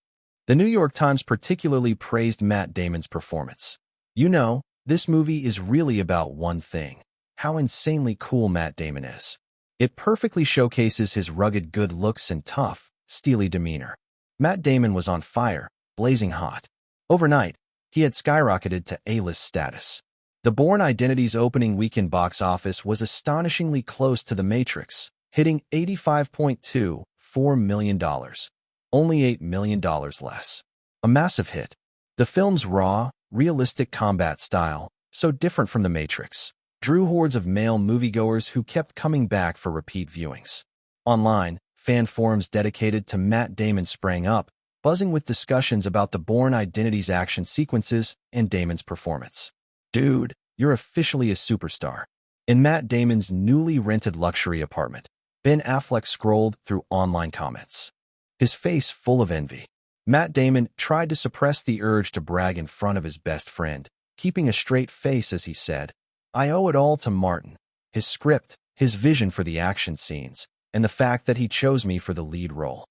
[SPEAKER 1] The New York Times particularly praised Matt Damon's performance. "You know, this movie is really about one thing: how insanely cool Matt Damon is. It perfectly showcases his rugged good looks and tough, steely demeanor." Matt Damon was on fire, blazing hot. Overnight, he had skyrocketed to A-list status. The Bourne Identity's opening weekend box office was astonishingly close to The Matrix, hitting $85.24 million, only $8 million less. A massive hit. The film's raw, realistic combat style, so different from The Matrix, drew hordes of male moviegoers who kept coming back for repeat viewings. Online, fan forums dedicated to Matt Damon sprang up, buzzing with discussions about the Bourne Identity's action sequences and Damon's performance. Dude, you're officially a superstar. In Matt Damon's newly rented luxury apartment, Ben Affleck scrolled through online comments, his face full of envy. Matt Damon tried to suppress the urge to brag in front of his best friend, keeping a straight face as he said, "I owe it all to Martin, his script, his vision for the action scenes, and the fact that he chose me for the lead role."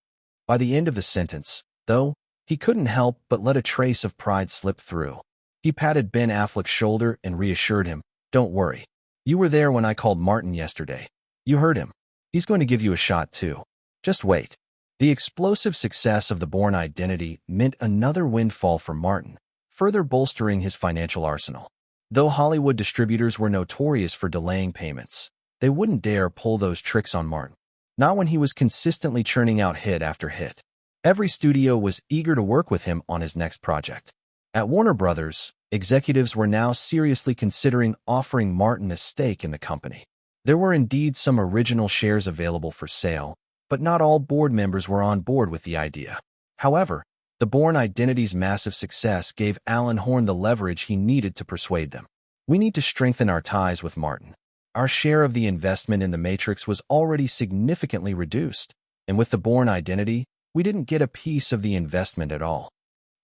[SPEAKER 1] By the end of the sentence, though, he couldn't help but let a trace of pride slip through. He patted Ben Affleck's shoulder and reassured him, "Don't worry. You were there when I called Martin yesterday. You heard him. He's going to give you a shot too. Just wait." The explosive success of the Bourne Identity meant another windfall for Martin, further bolstering his financial arsenal. Though Hollywood distributors were notorious for delaying payments, they wouldn't dare pull those tricks on Martin. Not when he was consistently churning out hit after hit. Every studio was eager to work with him on his next project. At Warner Brothers, executives were now seriously considering offering Martin a stake in the company. There were indeed some original shares available for sale, but not all board members were on board with the idea. However, the Bourne Identity's massive success gave Alan Horn the leverage he needed to persuade them. "We need to strengthen our ties with Martin. Our share of the investment in The Matrix was already significantly reduced, and with the Bourne Identity, we didn't get a piece of the investment at all."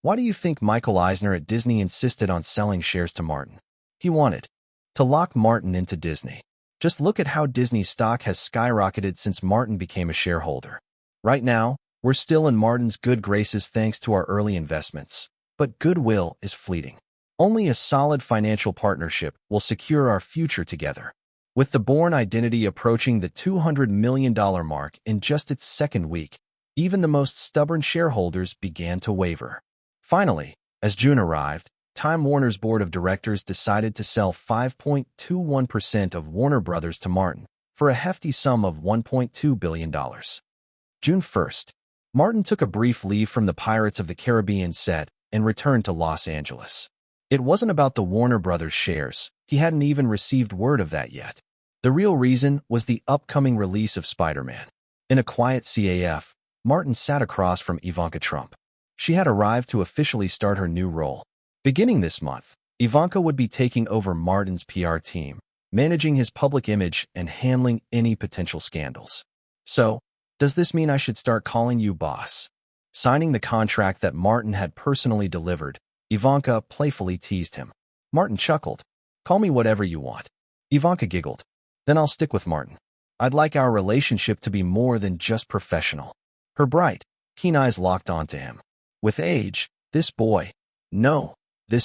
[SPEAKER 1] Why do you think Michael Eisner at Disney insisted on selling shares to Martin? He wanted to lock Martin into Disney. Just look at how Disney's stock has skyrocketed since Martin became a shareholder. Right now, we're still in Martin's good graces thanks to our early investments, but goodwill is fleeting. Only a solid financial partnership will secure our future together. With the Bourne Identity approaching the $200 million mark in just its second week, even the most stubborn shareholders began to waver. Finally, as June arrived, Time Warner's board of directors decided to sell 5.21% of Warner Brothers to Martin for a hefty sum of $1.2 billion. June 1st, Martin took a brief leave from the Pirates of the Caribbean set and returned to Los Angeles. It wasn't about the Warner Brothers shares. He hadn't even received word of that yet. The real reason was the upcoming release of Spider-Man. In a quiet CAF, Martin sat across from Ivanka Trump. She had arrived to officially start her new role. Beginning this month, Ivanka would be taking over Martin's PR team, managing his public image and handling any potential scandals. "So, does this mean I should start calling you boss?" Signing the contract that Martin had personally delivered, Ivanka playfully teased him. Martin chuckled. "Call me whatever you want." Ivanka giggled. "Then I'll stick with Martin. I'd like our relationship to be more than just professional." Her bright, keen eyes locked onto him. With age, this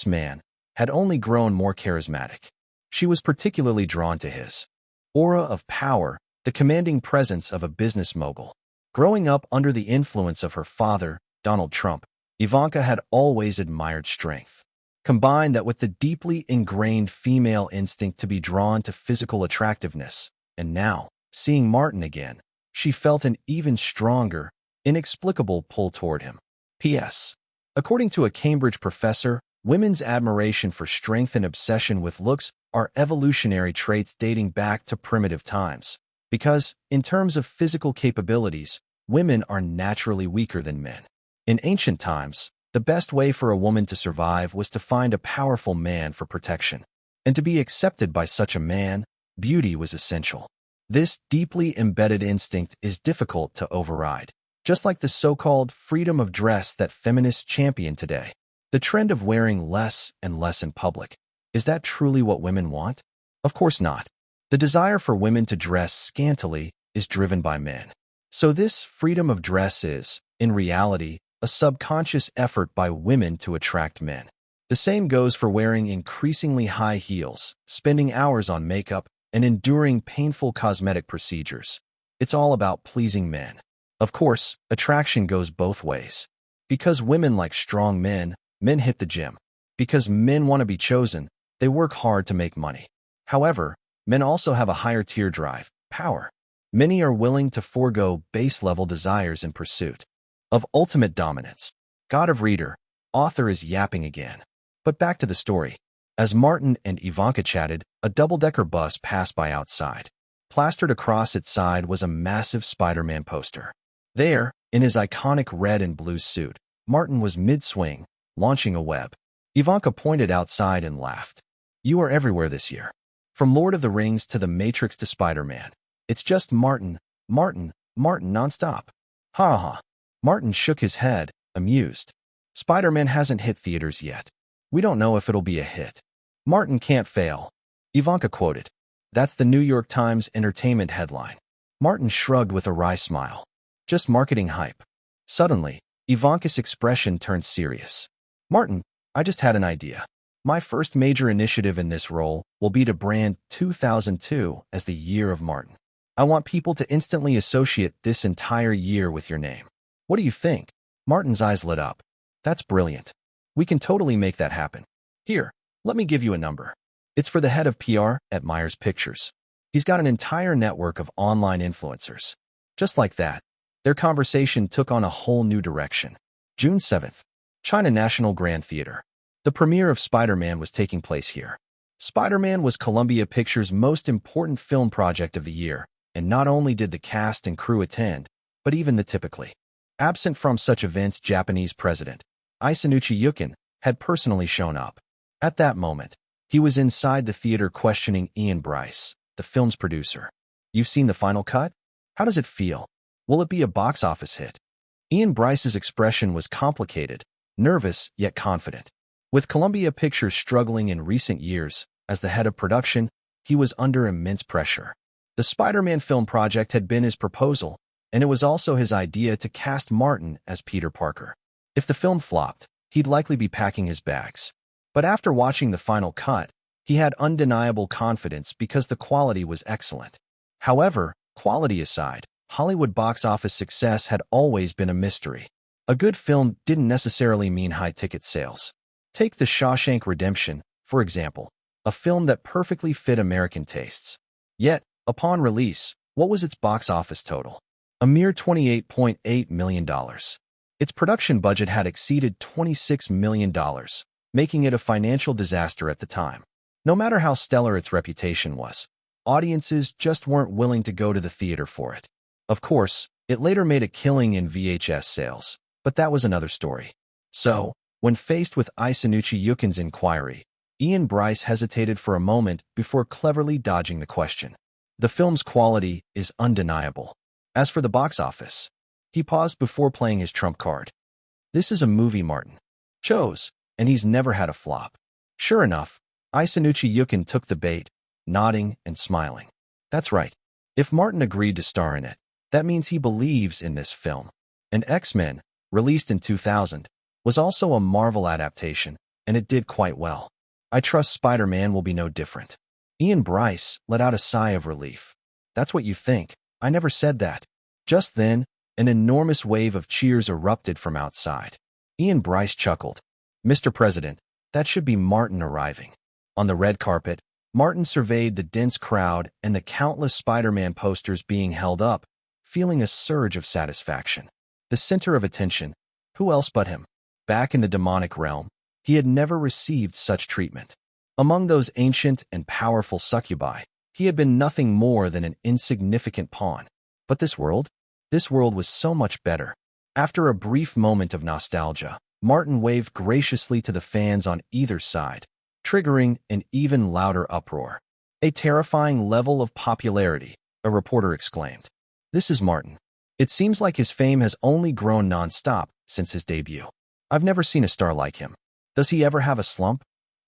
[SPEAKER 1] man, had only grown more charismatic. She was particularly drawn to his aura of power, the commanding presence of a business mogul. Growing up under the influence of her father, Donald Trump, Ivanka had always admired strength. Combine that with the deeply ingrained female instinct to be drawn to physical attractiveness, and now, seeing Martin again, she felt an even stronger, inexplicable pull toward him. P.S. According to a Cambridge professor, women's admiration for strength and obsession with looks are evolutionary traits dating back to primitive times, because, in terms of physical capabilities, women are naturally weaker than men. In ancient times, the best way for a woman to survive was to find a powerful man for protection. And to be accepted by such a man, beauty was essential. This deeply embedded instinct is difficult to override, just like the so-called freedom of dress that feminists champion today. The trend of wearing less and less in public. Is that truly what women want? Of course not. The desire for women to dress scantily is driven by men. So this freedom of dress is, in reality, a subconscious effort by women to attract men. The same goes for wearing increasingly high heels, spending hours on makeup, and enduring painful cosmetic procedures. It's all about pleasing men. Of course, attraction goes both ways. Because women like strong men, men hit the gym. Because men want to be chosen, they work hard to make money. However, men also have a higher tier drive, power. Many are willing to forego base-level desires in pursuit of ultimate dominance. God of Reader, author is yapping again. But back to the story. As Martin and Ivanka chatted, a double-decker bus passed by outside. Plastered across its side was a massive Spider-Man poster. There, in his iconic red and blue suit, Martin was mid-swing, launching a web. Ivanka pointed outside and laughed. You are everywhere this year. From Lord of the Rings to The Matrix to Spider-Man. It's just Martin, Martin, Martin nonstop. Ha ha. Martin shook his head, amused. Spider-Man hasn't hit theaters yet. We don't know if it'll be a hit. Martin can't fail. Ivanka quoted. That's the New York Times entertainment headline. Martin shrugged with a wry smile. Just marketing hype. Suddenly, Ivanka's expression turned serious. Martin, I just had an idea. My first major initiative in this role will be to brand 2002 as the year of Martin. I want people to instantly associate this entire year with your name. What do you think? Martin's eyes lit up. That's brilliant. We can totally make that happen. Here, let me give you a number. It's for the head of PR at Myers Pictures. He's got an entire network of online influencers. Just like that, their conversation took on a whole new direction. June 7th, China National Grand Theater. The premiere of Spider-Man was taking place here. Spider-Man was Columbia Pictures' most important film project of the year, and not only did the cast and crew attend, but even the typically absent from such events Japanese president, Isanuchi Yukin, had personally shown up. At that moment, he was inside the theater questioning Ian Bryce, the film's producer. You've seen the final cut? How does it feel? Will it be a box office hit? Ian Bryce's expression was complicated, nervous yet confident. With Columbia Pictures struggling in recent years, as the head of production, he was under immense pressure. The Spider-Man film project had been his proposal, and it was also his idea to cast Martin as Peter Parker. If the film flopped, he'd likely be packing his bags. But after watching the final cut, he had undeniable confidence because the quality was excellent. However, quality aside, Hollywood box office success had always been a mystery. A good film didn't necessarily mean high ticket sales. Take The Shawshank Redemption, for example, a film that perfectly fit American tastes. Yet, upon release, what was its box office total? A mere $28.8 million. Its production budget had exceeded $26 million, making it a financial disaster at the time. No matter how stellar its reputation was, audiences just weren't willing to go to the theater for it. Of course, it later made a killing in VHS sales, but that was another story. So, when faced with Isanuchi Yukin's inquiry, Ian Bryce hesitated for a moment before cleverly dodging the question. The film's quality is undeniable. As for the box office, he paused before playing his trump card. This is a movie Martin chose, and he's never had a flop. Sure enough, Isanuchi Yukin took the bait, nodding and smiling. That's right. If Martin agreed to star in it, that means he believes in this film. And X-Men, released in 2000, was also a Marvel adaptation, and it did quite well. I trust Spider-Man will be no different. Ian Bryce let out a sigh of relief. That's what you think. I never said that. Just then, an enormous wave of cheers erupted from outside. Ian Bryce chuckled. Mr. President, that should be Martin arriving. On the red carpet, Martin surveyed the dense crowd and the countless Spider-Man posters being held up, feeling a surge of satisfaction. The center of attention, who else but him? Back in the demonic realm, he had never received such treatment. Among those ancient and powerful succubi, he had been nothing more than an insignificant pawn. But this world was so much better. After a brief moment of nostalgia, Martin waved graciously to the fans on either side, triggering an even louder uproar. A terrifying level of popularity, a reporter exclaimed. This is Martin. It seems like his fame has only grown non-stop since his debut. I've never seen a star like him. Does he ever have a slump?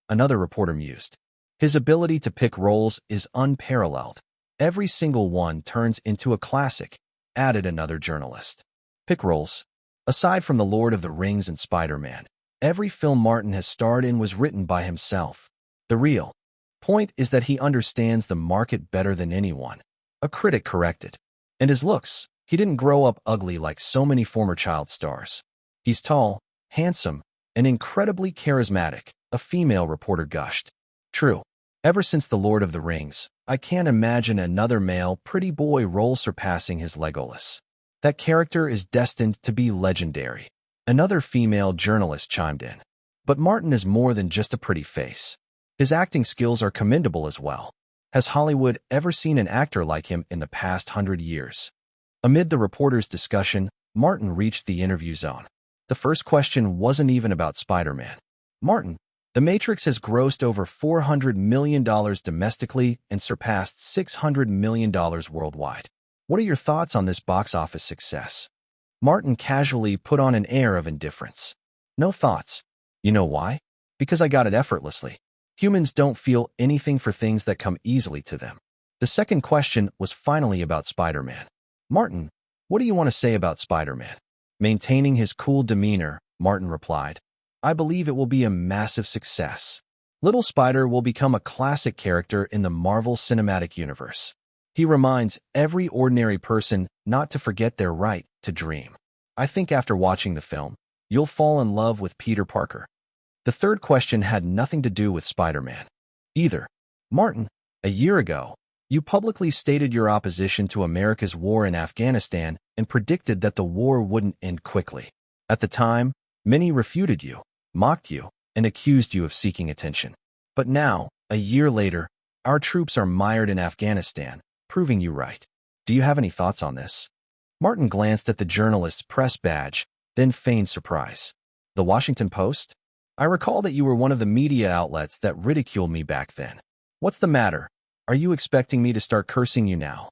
[SPEAKER 1] Another reporter mused. His ability to pick roles is unparalleled. Every single one turns into a classic, added another journalist. Pick roles. Aside from The Lord of the Rings and Spider-Man, every film Martin has starred in was written by himself. The real point is that he understands the market better than anyone, a critic corrected. And his looks, he didn't grow up ugly like so many former child stars. He's tall, handsome, and incredibly charismatic, a female reporter gushed. True. Ever since The Lord of the Rings, I can't imagine another male pretty boy role surpassing his Legolas. That character is destined to be legendary. Another female journalist chimed in. But Martin is more than just a pretty face. His acting skills are commendable as well. Has Hollywood ever seen an actor like him in the past 100 years? Amid the reporters' discussion, Martin reached the interview zone. The first question wasn't even about Spider-Man. Martin, The Matrix has grossed over $400 million domestically and surpassed $600 million worldwide. What are your thoughts on this box office success? Martin casually put on an air of indifference. No thoughts. You know why? Because I got it effortlessly. Humans don't feel anything for things that come easily to them. The second question was finally about Spider-Man. Martin, what do you want to say about Spider-Man? Maintaining his cool demeanor, Martin replied, I believe it will be a massive success. Little Spider will become a classic character in the Marvel Cinematic Universe. He reminds every ordinary person not to forget their right to dream. I think after watching the film, you'll fall in love with Peter Parker. The third question had nothing to do with Spider-Man either. Martin, a year ago, you publicly stated your opposition to America's war in Afghanistan and predicted that the war wouldn't end quickly. At the time, many refuted you, mocked you, and accused you of seeking attention. But now, a year later, our troops are mired in Afghanistan, proving you right. Do you have any thoughts on this? Martin glanced at the journalist's press badge, then feigned surprise. The Washington Post? I recall that you were one of the media outlets that ridiculed me back then. What's the matter? Are you expecting me to start cursing you now?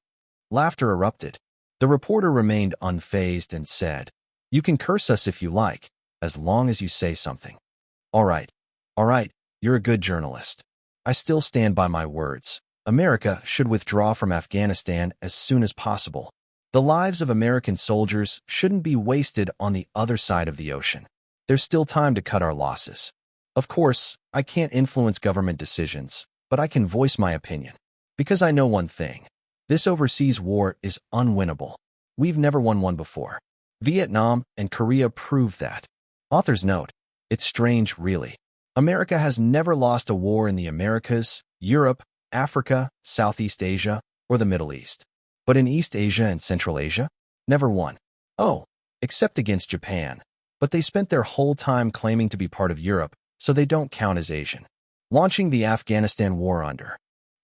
[SPEAKER 1] Laughter erupted. The reporter remained unfazed and said, You can curse us if you like, as long as you say something. All right, you're a good journalist. I still stand by my words. America should withdraw from Afghanistan as soon as possible. The lives of American soldiers shouldn't be wasted on the other side of the ocean. There's still time to cut our losses. Of course, I can't influence government decisions, but I can voice my opinion. Because I know one thing. This overseas war is unwinnable. We've never won one before. Vietnam and Korea proved that. Author's note. It's strange, really. America has never lost a war in the Americas, Europe, Africa, Southeast Asia, or the Middle East. But in East Asia and Central Asia, never won. Oh, except against Japan. But they spent their whole time claiming to be part of Europe, so they don't count as Asian. Launching the Afghanistan war under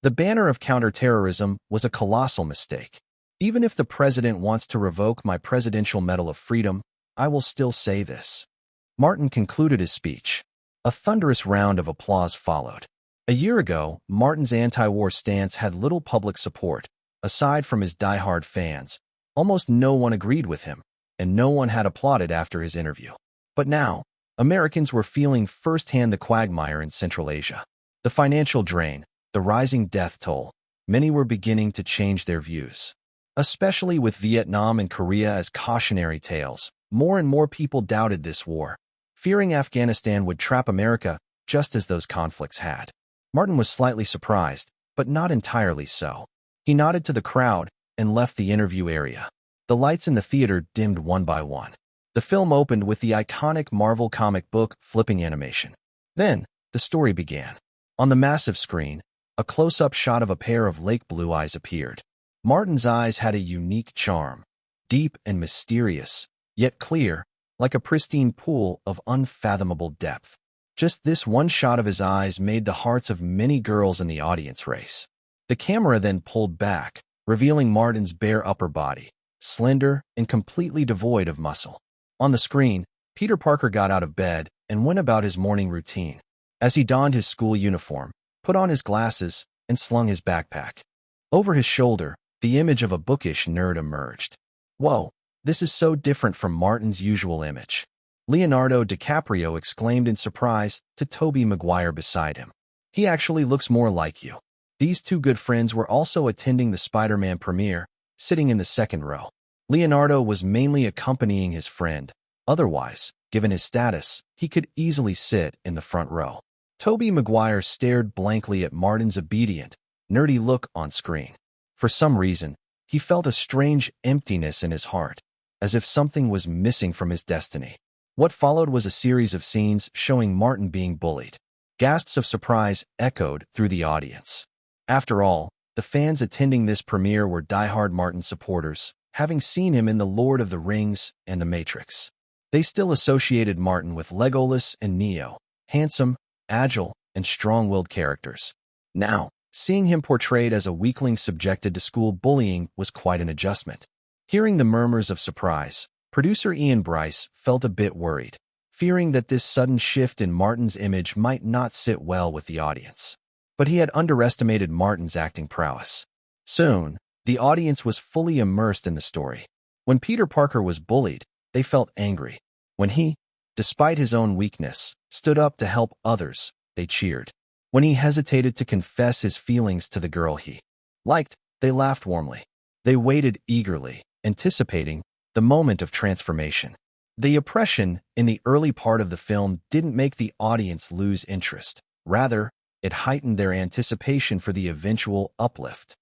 [SPEAKER 1] the banner of counterterrorism was a colossal mistake. Even if the president wants to revoke my Presidential Medal of Freedom, I will still say this. Martin concluded his speech. A thunderous round of applause followed. A year ago, Martin's anti-war stance had little public support. Aside from his diehard fans, almost no one agreed with him, and no one had applauded after his interview. But now, Americans were feeling firsthand the quagmire in Central Asia. The financial drain, the rising death toll. Many were beginning to change their views. Especially with Vietnam and Korea as cautionary tales, more and more people doubted this war, fearing Afghanistan would trap America just as those conflicts had. Martin was slightly surprised, but not entirely so. He nodded to the crowd and left the interview area. The lights in the theater dimmed one by one. The film opened with the iconic Marvel comic book flipping animation. Then, the story began. On the massive screen, a close-up shot of a pair of lake blue eyes appeared. Martin's eyes had a unique charm, deep and mysterious, yet clear, like a pristine pool of unfathomable depth. Just this one shot of his eyes made the hearts of many girls in the audience race. The camera then pulled back, revealing Martin's bare upper body, slender and completely devoid of muscle. On the screen, Peter Parker got out of bed and went about his morning routine. As he donned his school uniform, put on his glasses, and slung his backpack. Over his shoulder, the image of a bookish nerd emerged. Whoa, this is so different from Martin's usual image. Leonardo DiCaprio exclaimed in surprise to Tobey Maguire beside him. He actually looks more like you. These two good friends were also attending the Spider-Man premiere, sitting in the second row. Leonardo was mainly accompanying his friend. Otherwise, given his status, he could easily sit in the front row. Tobey Maguire stared blankly at Martin's obedient, nerdy look on screen. For some reason, he felt a strange emptiness in his heart, as if something was missing from his destiny. What followed was a series of scenes showing Martin being bullied. Gasps of surprise echoed through the audience. After all, the fans attending this premiere were diehard Martin supporters, having seen him in The Lord of the Rings and The Matrix. They still associated Martin with Legolas and Neo, handsome, agile, and strong-willed characters. Now, seeing him portrayed as a weakling subjected to school bullying was quite an adjustment. Hearing the murmurs of surprise, producer Ian Bryce felt a bit worried, fearing that this sudden shift in Martin's image might not sit well with the audience. But he had underestimated Martin's acting prowess. Soon, the audience was fully immersed in the story. When Peter Parker was bullied, they felt angry. When he, despite his own weakness, stood up to help others, they cheered. When he hesitated to confess his feelings to the girl he liked, they laughed warmly. They waited eagerly, anticipating the moment of transformation. The oppression in the early part of the film didn't make the audience lose interest. Rather, it heightened their anticipation for the eventual uplift.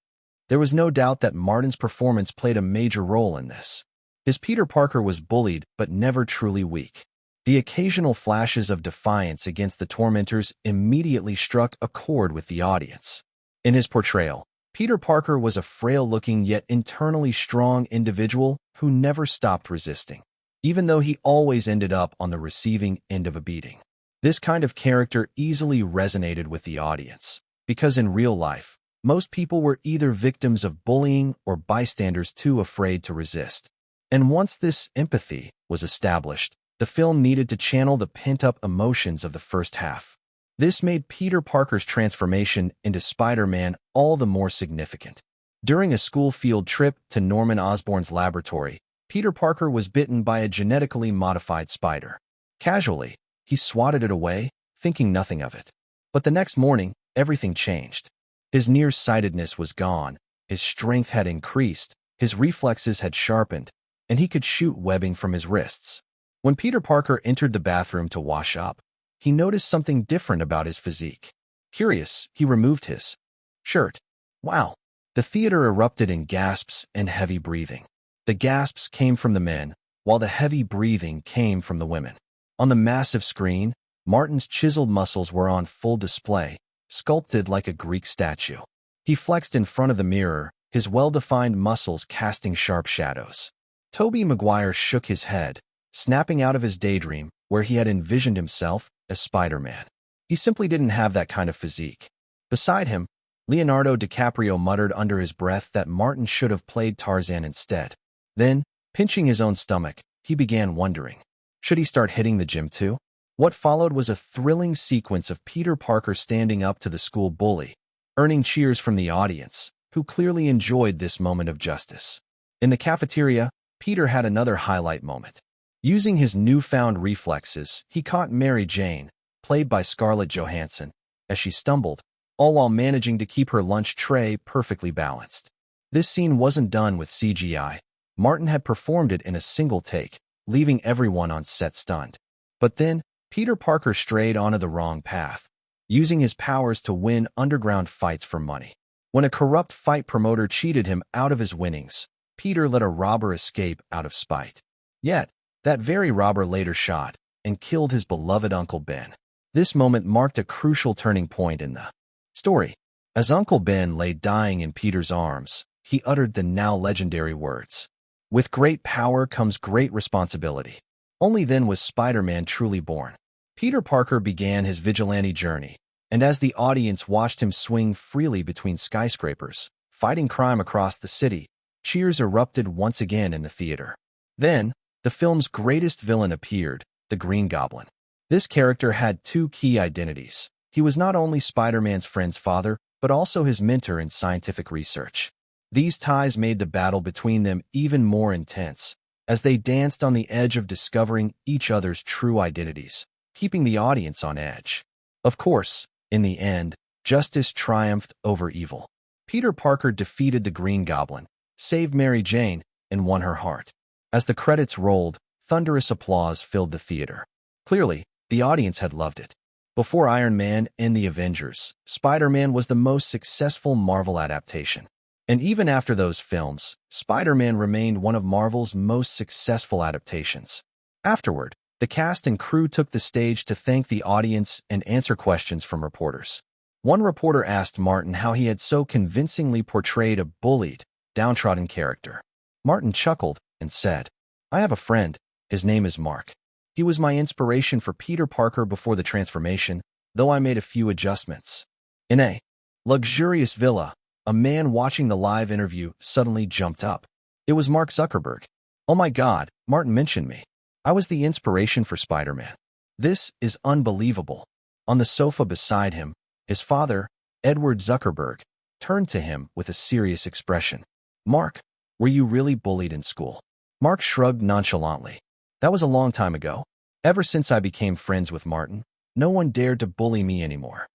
[SPEAKER 1] There was no doubt that Martin's performance played a major role in this. His Peter Parker was bullied but never truly weak. The occasional flashes of defiance against the tormentors immediately struck a chord with the audience. In his portrayal, Peter Parker was a frail-looking yet internally strong individual who never stopped resisting, even though he always ended up on the receiving end of a beating. This kind of character easily resonated with the audience, because in real life, most people were either victims of bullying or bystanders too afraid to resist. And once this empathy was established, the film needed to channel the pent-up emotions of the first half. This made Peter Parker's transformation into Spider-Man all the more significant. During a school field trip to Norman Osborn's laboratory, Peter Parker was bitten by a genetically modified spider. Casually, he swatted it away, thinking nothing of it. But the next morning, everything changed. His nearsightedness was gone, his strength had increased, his reflexes had sharpened, and he could shoot webbing from his wrists. When Peter Parker entered the bathroom to wash up, he noticed something different about his physique. Curious, he removed his shirt. Wow! The theater erupted in gasps and heavy breathing. The gasps came from the men, while the heavy breathing came from the women. On the massive screen, Martin's chiseled muscles were on full display, sculpted like a Greek statue. He flexed in front of the mirror, his well-defined muscles casting sharp shadows. Tobey Maguire shook his head, snapping out of his daydream where he had envisioned himself as Spider-Man. He simply didn't have that kind of physique. Beside him, Leonardo DiCaprio muttered under his breath that Martin should have played Tarzan instead. Then, pinching his own stomach, he began wondering, should he start hitting the gym too? What followed was a thrilling sequence of Peter Parker standing up to the school bully, earning cheers from the audience, who clearly enjoyed this moment of justice. In the cafeteria, Peter had another highlight moment. Using his newfound reflexes, he caught Mary Jane, played by Scarlett Johansson, as she stumbled, all while managing to keep her lunch tray perfectly balanced. This scene wasn't done with CGI. Martin had performed it in a single take, leaving everyone on set stunned. But then, Peter Parker strayed onto the wrong path, using his powers to win underground fights for money. When a corrupt fight promoter cheated him out of his winnings, Peter let a robber escape out of spite. Yet, that very robber later shot and killed his beloved Uncle Ben. This moment marked a crucial turning point in the story. As Uncle Ben lay dying in Peter's arms, he uttered the now legendary words, "With great power comes great responsibility." Only then was Spider-Man truly born. Peter Parker began his vigilante journey, and as the audience watched him swing freely between skyscrapers, fighting crime across the city, cheers erupted once again in the theater. Then, the film's greatest villain appeared, the Green Goblin. This character had two key identities. He was not only Spider-Man's friend's father, but also his mentor in scientific research. These ties made the battle between them even more intense, as they danced on the edge of discovering each other's true identities, keeping the audience on edge. Of course, in the end, justice triumphed over evil. Peter Parker defeated the Green Goblin, saved Mary Jane, and won her heart. As the credits rolled, thunderous applause filled the theater. Clearly, the audience had loved it. Before Iron Man and the Avengers, Spider-Man was the most successful Marvel adaptation. And even after those films, Spider-Man remained one of Marvel's most successful adaptations. Afterward, The cast and crew took the stage to thank the audience and answer questions from reporters. One reporter asked Martin how he had so convincingly portrayed a bullied, downtrodden character. Martin chuckled and said, "I have a friend. His name is Mark. He was my inspiration for Peter Parker before the transformation, though I made a few adjustments." In a luxurious villa, a man watching the live interview suddenly jumped up. It was Mark Zuckerberg. "Oh my God, Martin mentioned me. I was the inspiration for Spider-Man. This is unbelievable." On the sofa beside him, his father, Edward Zuckerberg, turned to him with a serious expression. "Mark, were you really bullied in school?" Mark shrugged nonchalantly. "That was a long time ago. Ever since I became friends with Martin, no one dared to bully me anymore."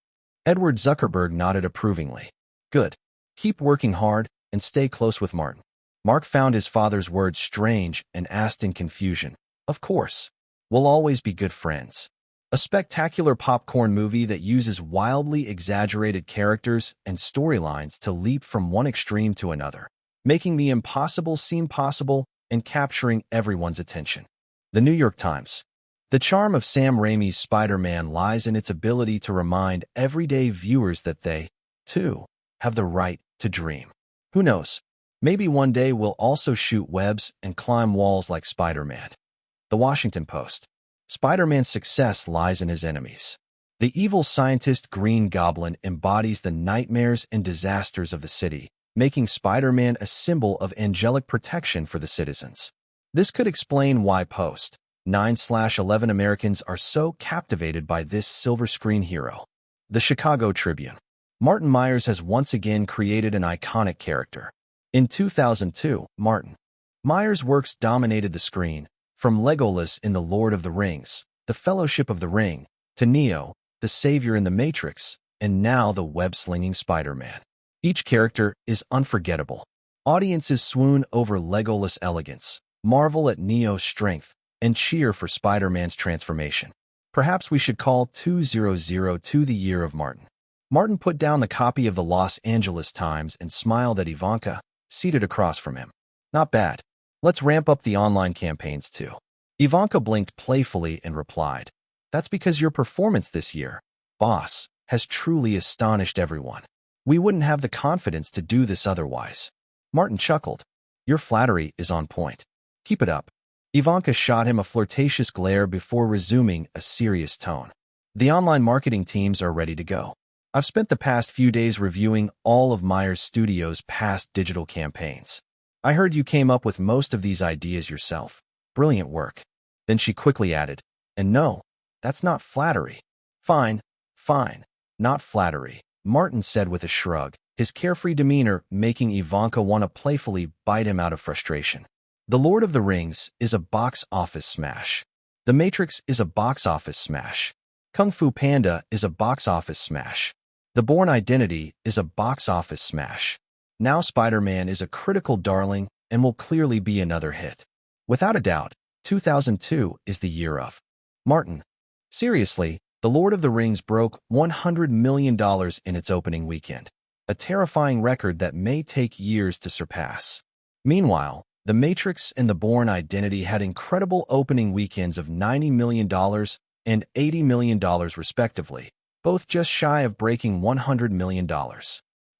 [SPEAKER 1] Edward Zuckerberg nodded approvingly. "Good. Keep working hard and stay close with Martin." Mark found his father's words strange and asked in confusion, "Of course. We'll always be good friends." A spectacular popcorn movie that uses wildly exaggerated characters and storylines to leap from one extreme to another, making the impossible seem possible and capturing everyone's attention. The New York Times. The charm of Sam Raimi's Spider-Man lies in its ability to remind everyday viewers that they, too, have the right to dream. Who knows? Maybe one day we'll also shoot webs and climb walls like Spider-Man. The Washington Post. Spider-Man's success lies in his enemies. The evil scientist Green Goblin embodies the nightmares and disasters of the city, making Spider-Man a symbol of angelic protection for the citizens. This could explain why Post 9/11 Americans are so captivated by this silver screen hero. The Chicago Tribune. Martin Myers has once again created an iconic character. In 2002, Martin Myers' works dominated the screen, from Legolas in The Lord of the Rings, The Fellowship of the Ring, to Neo, the Savior in The Matrix, and now the web-slinging Spider-Man. Each character is unforgettable. Audiences swoon over Legolas' elegance, marvel at Neo's strength, and cheer for Spider-Man's transformation. Perhaps we should call 2002 the year of Martin. Martin put down the copy of the Los Angeles Times and smiled at Ivanka, seated across from him. "Not bad. Let's ramp up the online campaigns too." Ivanka blinked playfully and replied, "That's because your performance this year, boss, has truly astonished everyone. We wouldn't have the confidence to do this otherwise." Martin chuckled. "Your flattery is on point. Keep it up." Ivanka shot him a flirtatious glare before resuming a serious tone. "The online marketing teams are ready to go. I've spent the past few days reviewing all of Myers Studios' past digital campaigns. I heard you came up with most of these ideas yourself. Brilliant work." Then she quickly added, "And no, that's not flattery." Fine, not flattery," Martin said with a shrug, his carefree demeanor making Ivanka want to playfully bite him out of frustration. The Lord of the Rings is a box office smash. The Matrix is a box office smash. Kung Fu Panda is a box office smash. The Bourne Identity is a box office smash. Now Spider-Man is a critical darling and will clearly be another hit. Without a doubt, 2002 is the year of Martin. Seriously, The Lord of the Rings broke $100 million in its opening weekend, a terrifying record that may take years to surpass. Meanwhile, The Matrix and The Bourne Identity had incredible opening weekends of $90 million and $80 million respectively, both just shy of breaking $100 million.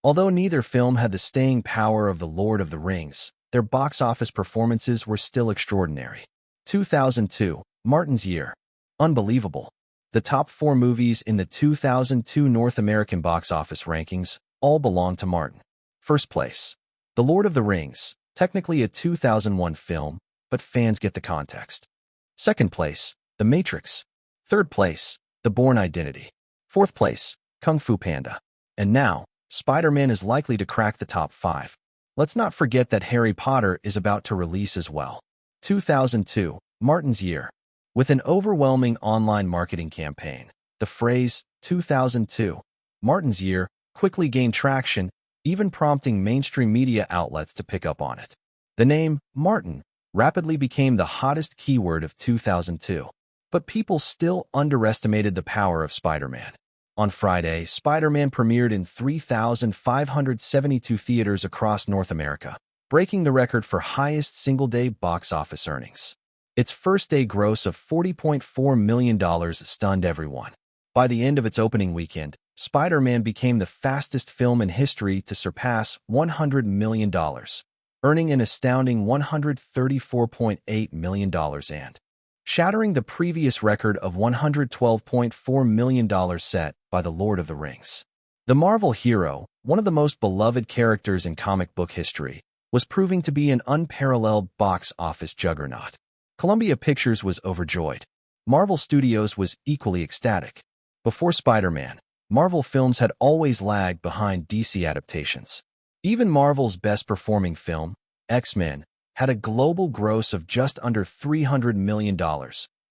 [SPEAKER 1] Although neither film had the staying power of The Lord of the Rings, their box office performances were still extraordinary. 2002, Martin's year. Unbelievable. The top 4 movies in the 2002 North American box office rankings all belong to Martin. First place. The Lord of the Rings, technically a 2001 film, but fans get the context. Second place, The Matrix. Third place, The Bourne Identity. Fourth place, Kung Fu Panda. And now, Spider-Man is likely to crack the top 5. Let's not forget that Harry Potter is about to release as well. 2002, Martin's year. With an overwhelming online marketing campaign, the phrase 2002, Martin's year, quickly gained traction, even prompting mainstream media outlets to pick up on it. The name Martin rapidly became the hottest keyword of 2002, but people still underestimated the power of Spider-Man. On Friday, Spider-Man premiered in 3,572 theaters across North America, breaking the record for highest single-day box office earnings. Its first-day gross of $40.4 million stunned everyone. By the end of its opening weekend, Spider-Man became the fastest film in history to surpass $100 million, earning an astounding $134.8 million and shattering the previous record of $112.4 million set by The Lord of the Rings. The Marvel hero, one of the most beloved characters in comic book history, was proving to be an unparalleled box office juggernaut. Columbia Pictures was overjoyed. Marvel Studios was equally ecstatic. Before Spider-Man, Marvel films had always lagged behind DC adaptations. Even Marvel's best-performing film, X-Men, had a global gross of just under $300 million,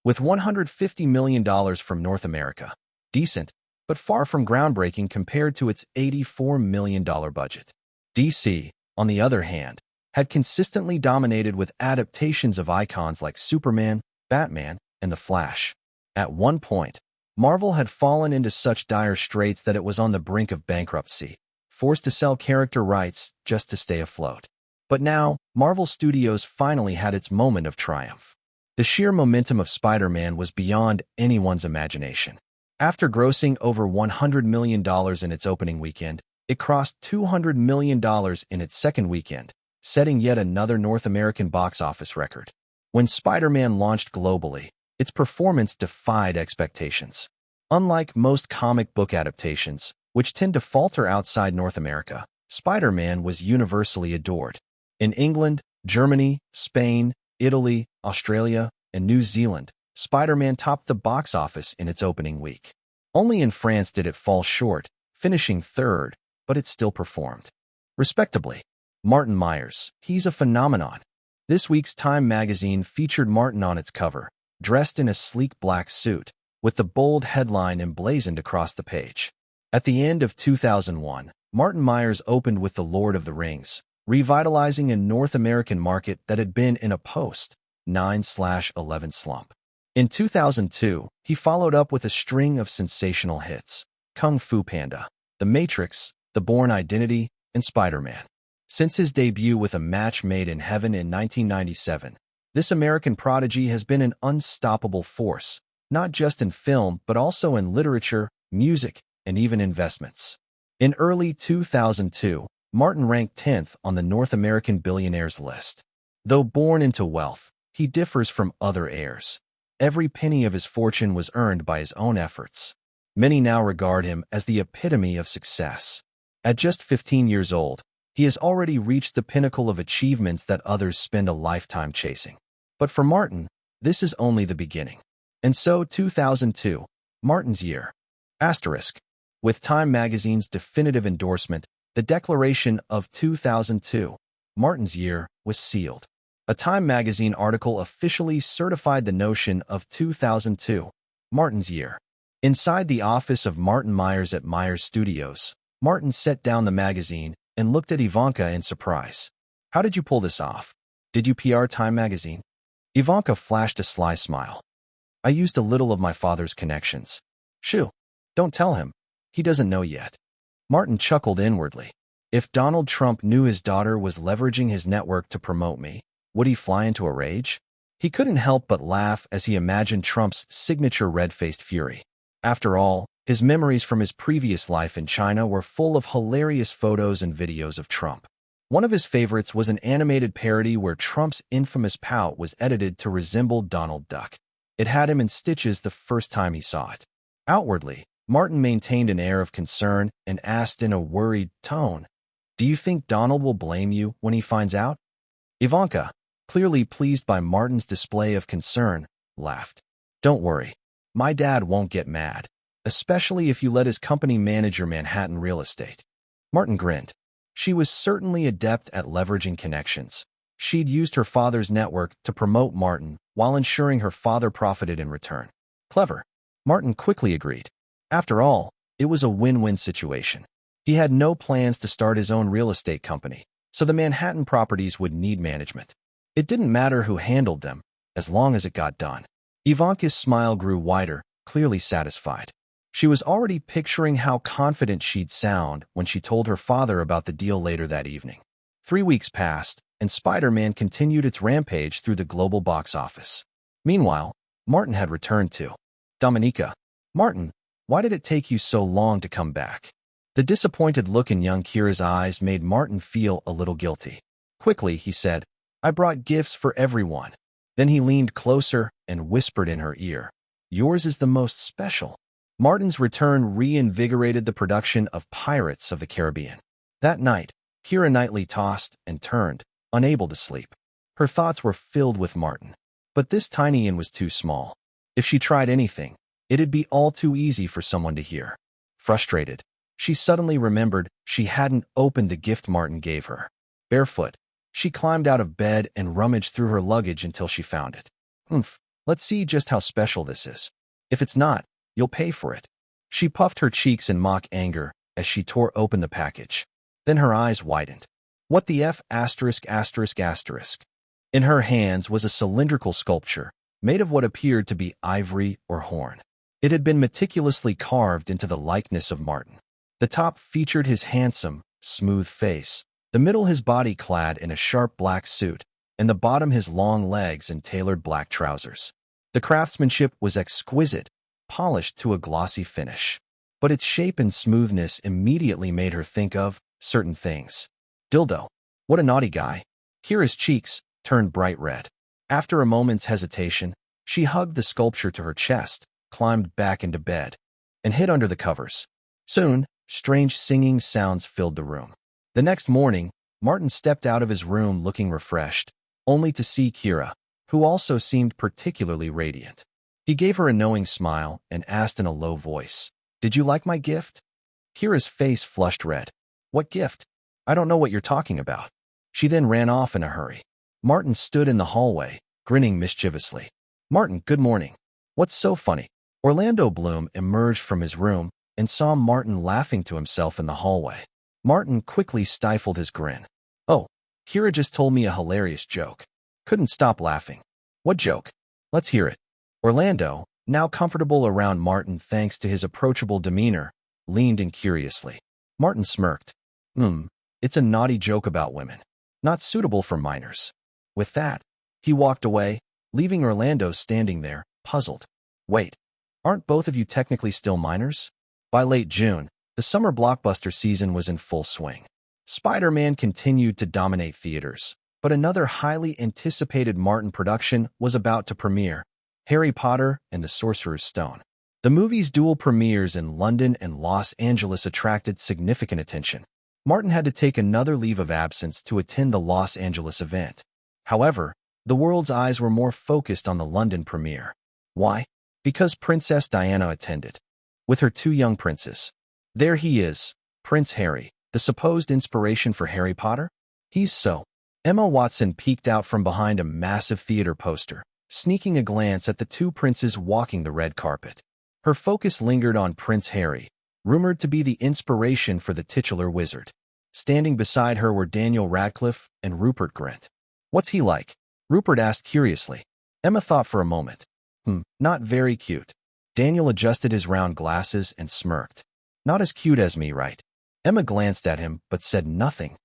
[SPEAKER 1] with $150 million from North America. Decent, but far from groundbreaking compared to its $84 million budget. DC, on the other hand, had consistently dominated with adaptations of icons like Superman, Batman, and The Flash. At one point, Marvel had fallen into such dire straits that it was on the brink of bankruptcy, forced to sell character rights just to stay afloat. But now, Marvel Studios finally had its moment of triumph. The sheer momentum of Spider-Man was beyond anyone's imagination. After grossing over $100 million in its opening weekend, it crossed $200 million in its second weekend, setting yet another North American box office record. When Spider-Man launched globally, its performance defied expectations. Unlike most comic book adaptations, which tend to falter outside North America, Spider-Man was universally adored. In England, Germany, Spain, Italy, Australia, and New Zealand, Spider-Man topped the box office in its opening week. Only in France did it fall short, finishing third, but it still performed respectably. Martin Myers, he's a phenomenon. This week's Time magazine featured Martin on its cover, dressed in a sleek black suit, with the bold headline emblazoned across the page. At the end of 2001, Martin Myers opened with The Lord of the Rings, revitalizing a North American market that had been in a post-9/11 slump. In 2002, he followed up with a string of sensational hits: Kung Fu Panda, The Matrix, The Bourne Identity, and Spider-Man. Since his debut with A Match Made in Heaven in 1997, this American prodigy has been an unstoppable force, not just in film but also in literature, music, and even investments. In early 2002, Martin ranked 10th on the North American billionaires list. Though born into wealth, he differs from other heirs. Every penny of his fortune was earned by his own efforts. Many now regard him as the epitome of success. At just 15 years old, he has already reached the pinnacle of achievements that others spend a lifetime chasing. But for Martin, this is only the beginning. And so 2002, Martin's year. Asterisk. With Time magazine's definitive endorsement, the declaration of 2002, Martin's year, was sealed. A Time magazine article officially certified the notion of 2002, Martin's year. Inside the office of Martin Myers at Myers Studios, Martin set down the magazine and looked at Ivanka in surprise. "How did you pull this off? Did you PR Time magazine?" Ivanka flashed a sly smile. "I used a little of my father's connections." "Shoo, don't tell him. He doesn't know yet." Martin chuckled inwardly. If Donald Trump knew his daughter was leveraging his network to promote me, would he fly into a rage? He couldn't help but laugh as he imagined Trump's signature red-faced fury. After all, his memories from his previous life in China were full of hilarious photos and videos of Trump. One of his favorites was an animated parody where Trump's infamous pout was edited to resemble Donald Duck. It had him in stitches the first time he saw it. Outwardly, Martin maintained an air of concern and asked in a worried tone, "Do you think Donald will blame you when he finds out?" Ivanka, clearly pleased by Martin's display of concern, laughed. "Don't worry. My dad won't get mad, especially if you let his company manage your Manhattan real estate." Martin grinned. She was certainly adept at leveraging connections. She'd used her father's network to promote Martin while ensuring her father profited in return. Clever. Martin quickly agreed. After all, it was a win-win situation. He had no plans to start his own real estate company, so the Manhattan properties would need management. It didn't matter who handled them, as long as it got done. Ivanka's smile grew wider, clearly satisfied. She was already picturing how confident she'd sound when she told her father about the deal later that evening. 3 weeks passed, and Spider-Man continued its rampage through the global box office. Meanwhile, Martin had returned to Dominica. Martin, why did it take you so long to come back? The disappointed look in young Kira's eyes made Martin feel a little guilty. Quickly, he said, I brought gifts for everyone. Then he leaned closer and whispered in her ear, yours is the most special. Martin's return reinvigorated the production of Pirates of the Caribbean. That night, Kira nightly tossed and turned, unable to sleep. Her thoughts were filled with Martin. But this tiny inn was too small. If she tried anything, it'd be all too easy for someone to hear. Frustrated, she suddenly remembered she hadn't opened the gift Martin gave her. Barefoot, she climbed out of bed and rummaged through her luggage until she found it. Let's see just how special this is. If it's not, you'll pay for it. She puffed her cheeks in mock anger as she tore open the package. Then her eyes widened. What the F********. In her hands was a cylindrical sculpture, made of what appeared to be ivory or horn. It had been meticulously carved into the likeness of Martin. The top featured his handsome, smooth face, the middle his body clad in a sharp black suit, and the bottom his long legs and tailored black trousers. The craftsmanship was exquisite, polished to a glossy finish. But its shape and smoothness immediately made her think of certain things. Dildo. What a naughty guy. Kira's cheeks turned bright red. After a moment's hesitation, she hugged the sculpture to her chest, climbed back into bed, and hid under the covers. Soon, strange singing sounds filled the room. The next morning, Martin stepped out of his room looking refreshed, only to see Kira, who also seemed particularly radiant. He gave her a knowing smile and asked in a low voice, Did you like my gift? Kira's face flushed red. What gift? I don't know what you're talking about. She then ran off in a hurry. Martin stood in the hallway, grinning mischievously. Martin, good morning. What's so funny? Orlando Bloom emerged from his room and saw Martin laughing to himself in the hallway. Martin quickly stifled his grin. Oh, Kira just told me a hilarious joke. Couldn't stop laughing. What joke? Let's hear it. Orlando, now comfortable around Martin thanks to his approachable demeanor, leaned in curiously. Martin smirked. It's a naughty joke about women. Not suitable for minors. With that, he walked away, leaving Orlando standing there, puzzled. Wait, aren't both of you technically still minors? By late June, the summer blockbuster season was in full swing. Spider-Man continued to dominate theaters, but another highly anticipated Martin production was about to premiere, Harry Potter and the Sorcerer's Stone. The movie's dual premieres in London and Los Angeles attracted significant attention. Martin had to take another leave of absence to attend the Los Angeles event. However, the world's eyes were more focused on the London premiere. Why? Because Princess Diana attended, with her two young princes. There he is, Prince Harry, the supposed inspiration for Harry Potter. He's so. Emma Watson peeked out from behind a massive theater poster, sneaking a glance at the two princes walking the red carpet. Her focus lingered on Prince Harry, rumored to be the inspiration for the titular wizard. Standing beside her were Daniel Radcliffe and Rupert Grint. What's he like? Rupert asked curiously. Emma thought for a moment. Not very cute. Daniel adjusted his round glasses and smirked. Not as cute as me, right? Emma glanced at him but said nothing,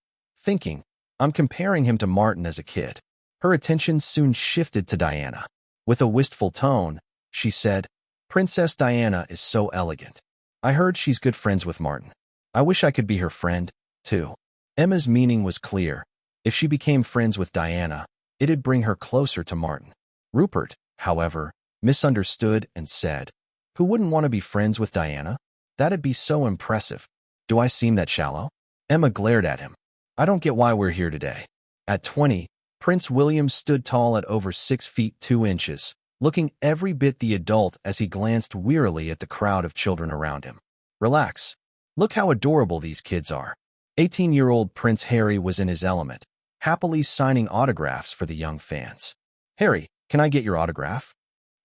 [SPEAKER 1] thinking, I'm comparing him to Martin as a kid. Her attention soon shifted to Diana. With a wistful tone, she said, Princess Diana is so elegant. I heard she's good friends with Martin. I wish I could be her friend, too. Emma's meaning was clear. If she became friends with Diana, it'd bring her closer to Martin. Rupert, however, misunderstood and said, Who wouldn't want to be friends with Diana? That'd be so impressive. Do I seem that shallow? Emma glared at him. I don't get why we're here today. At 20, Prince William stood tall at over 6 feet 2 inches, looking every bit the adult as he glanced wearily at the crowd of children around him. Relax. Look how adorable these kids are. 18-year-old Prince Harry was in his element, happily signing autographs for the young fans. Harry, can I get your autograph?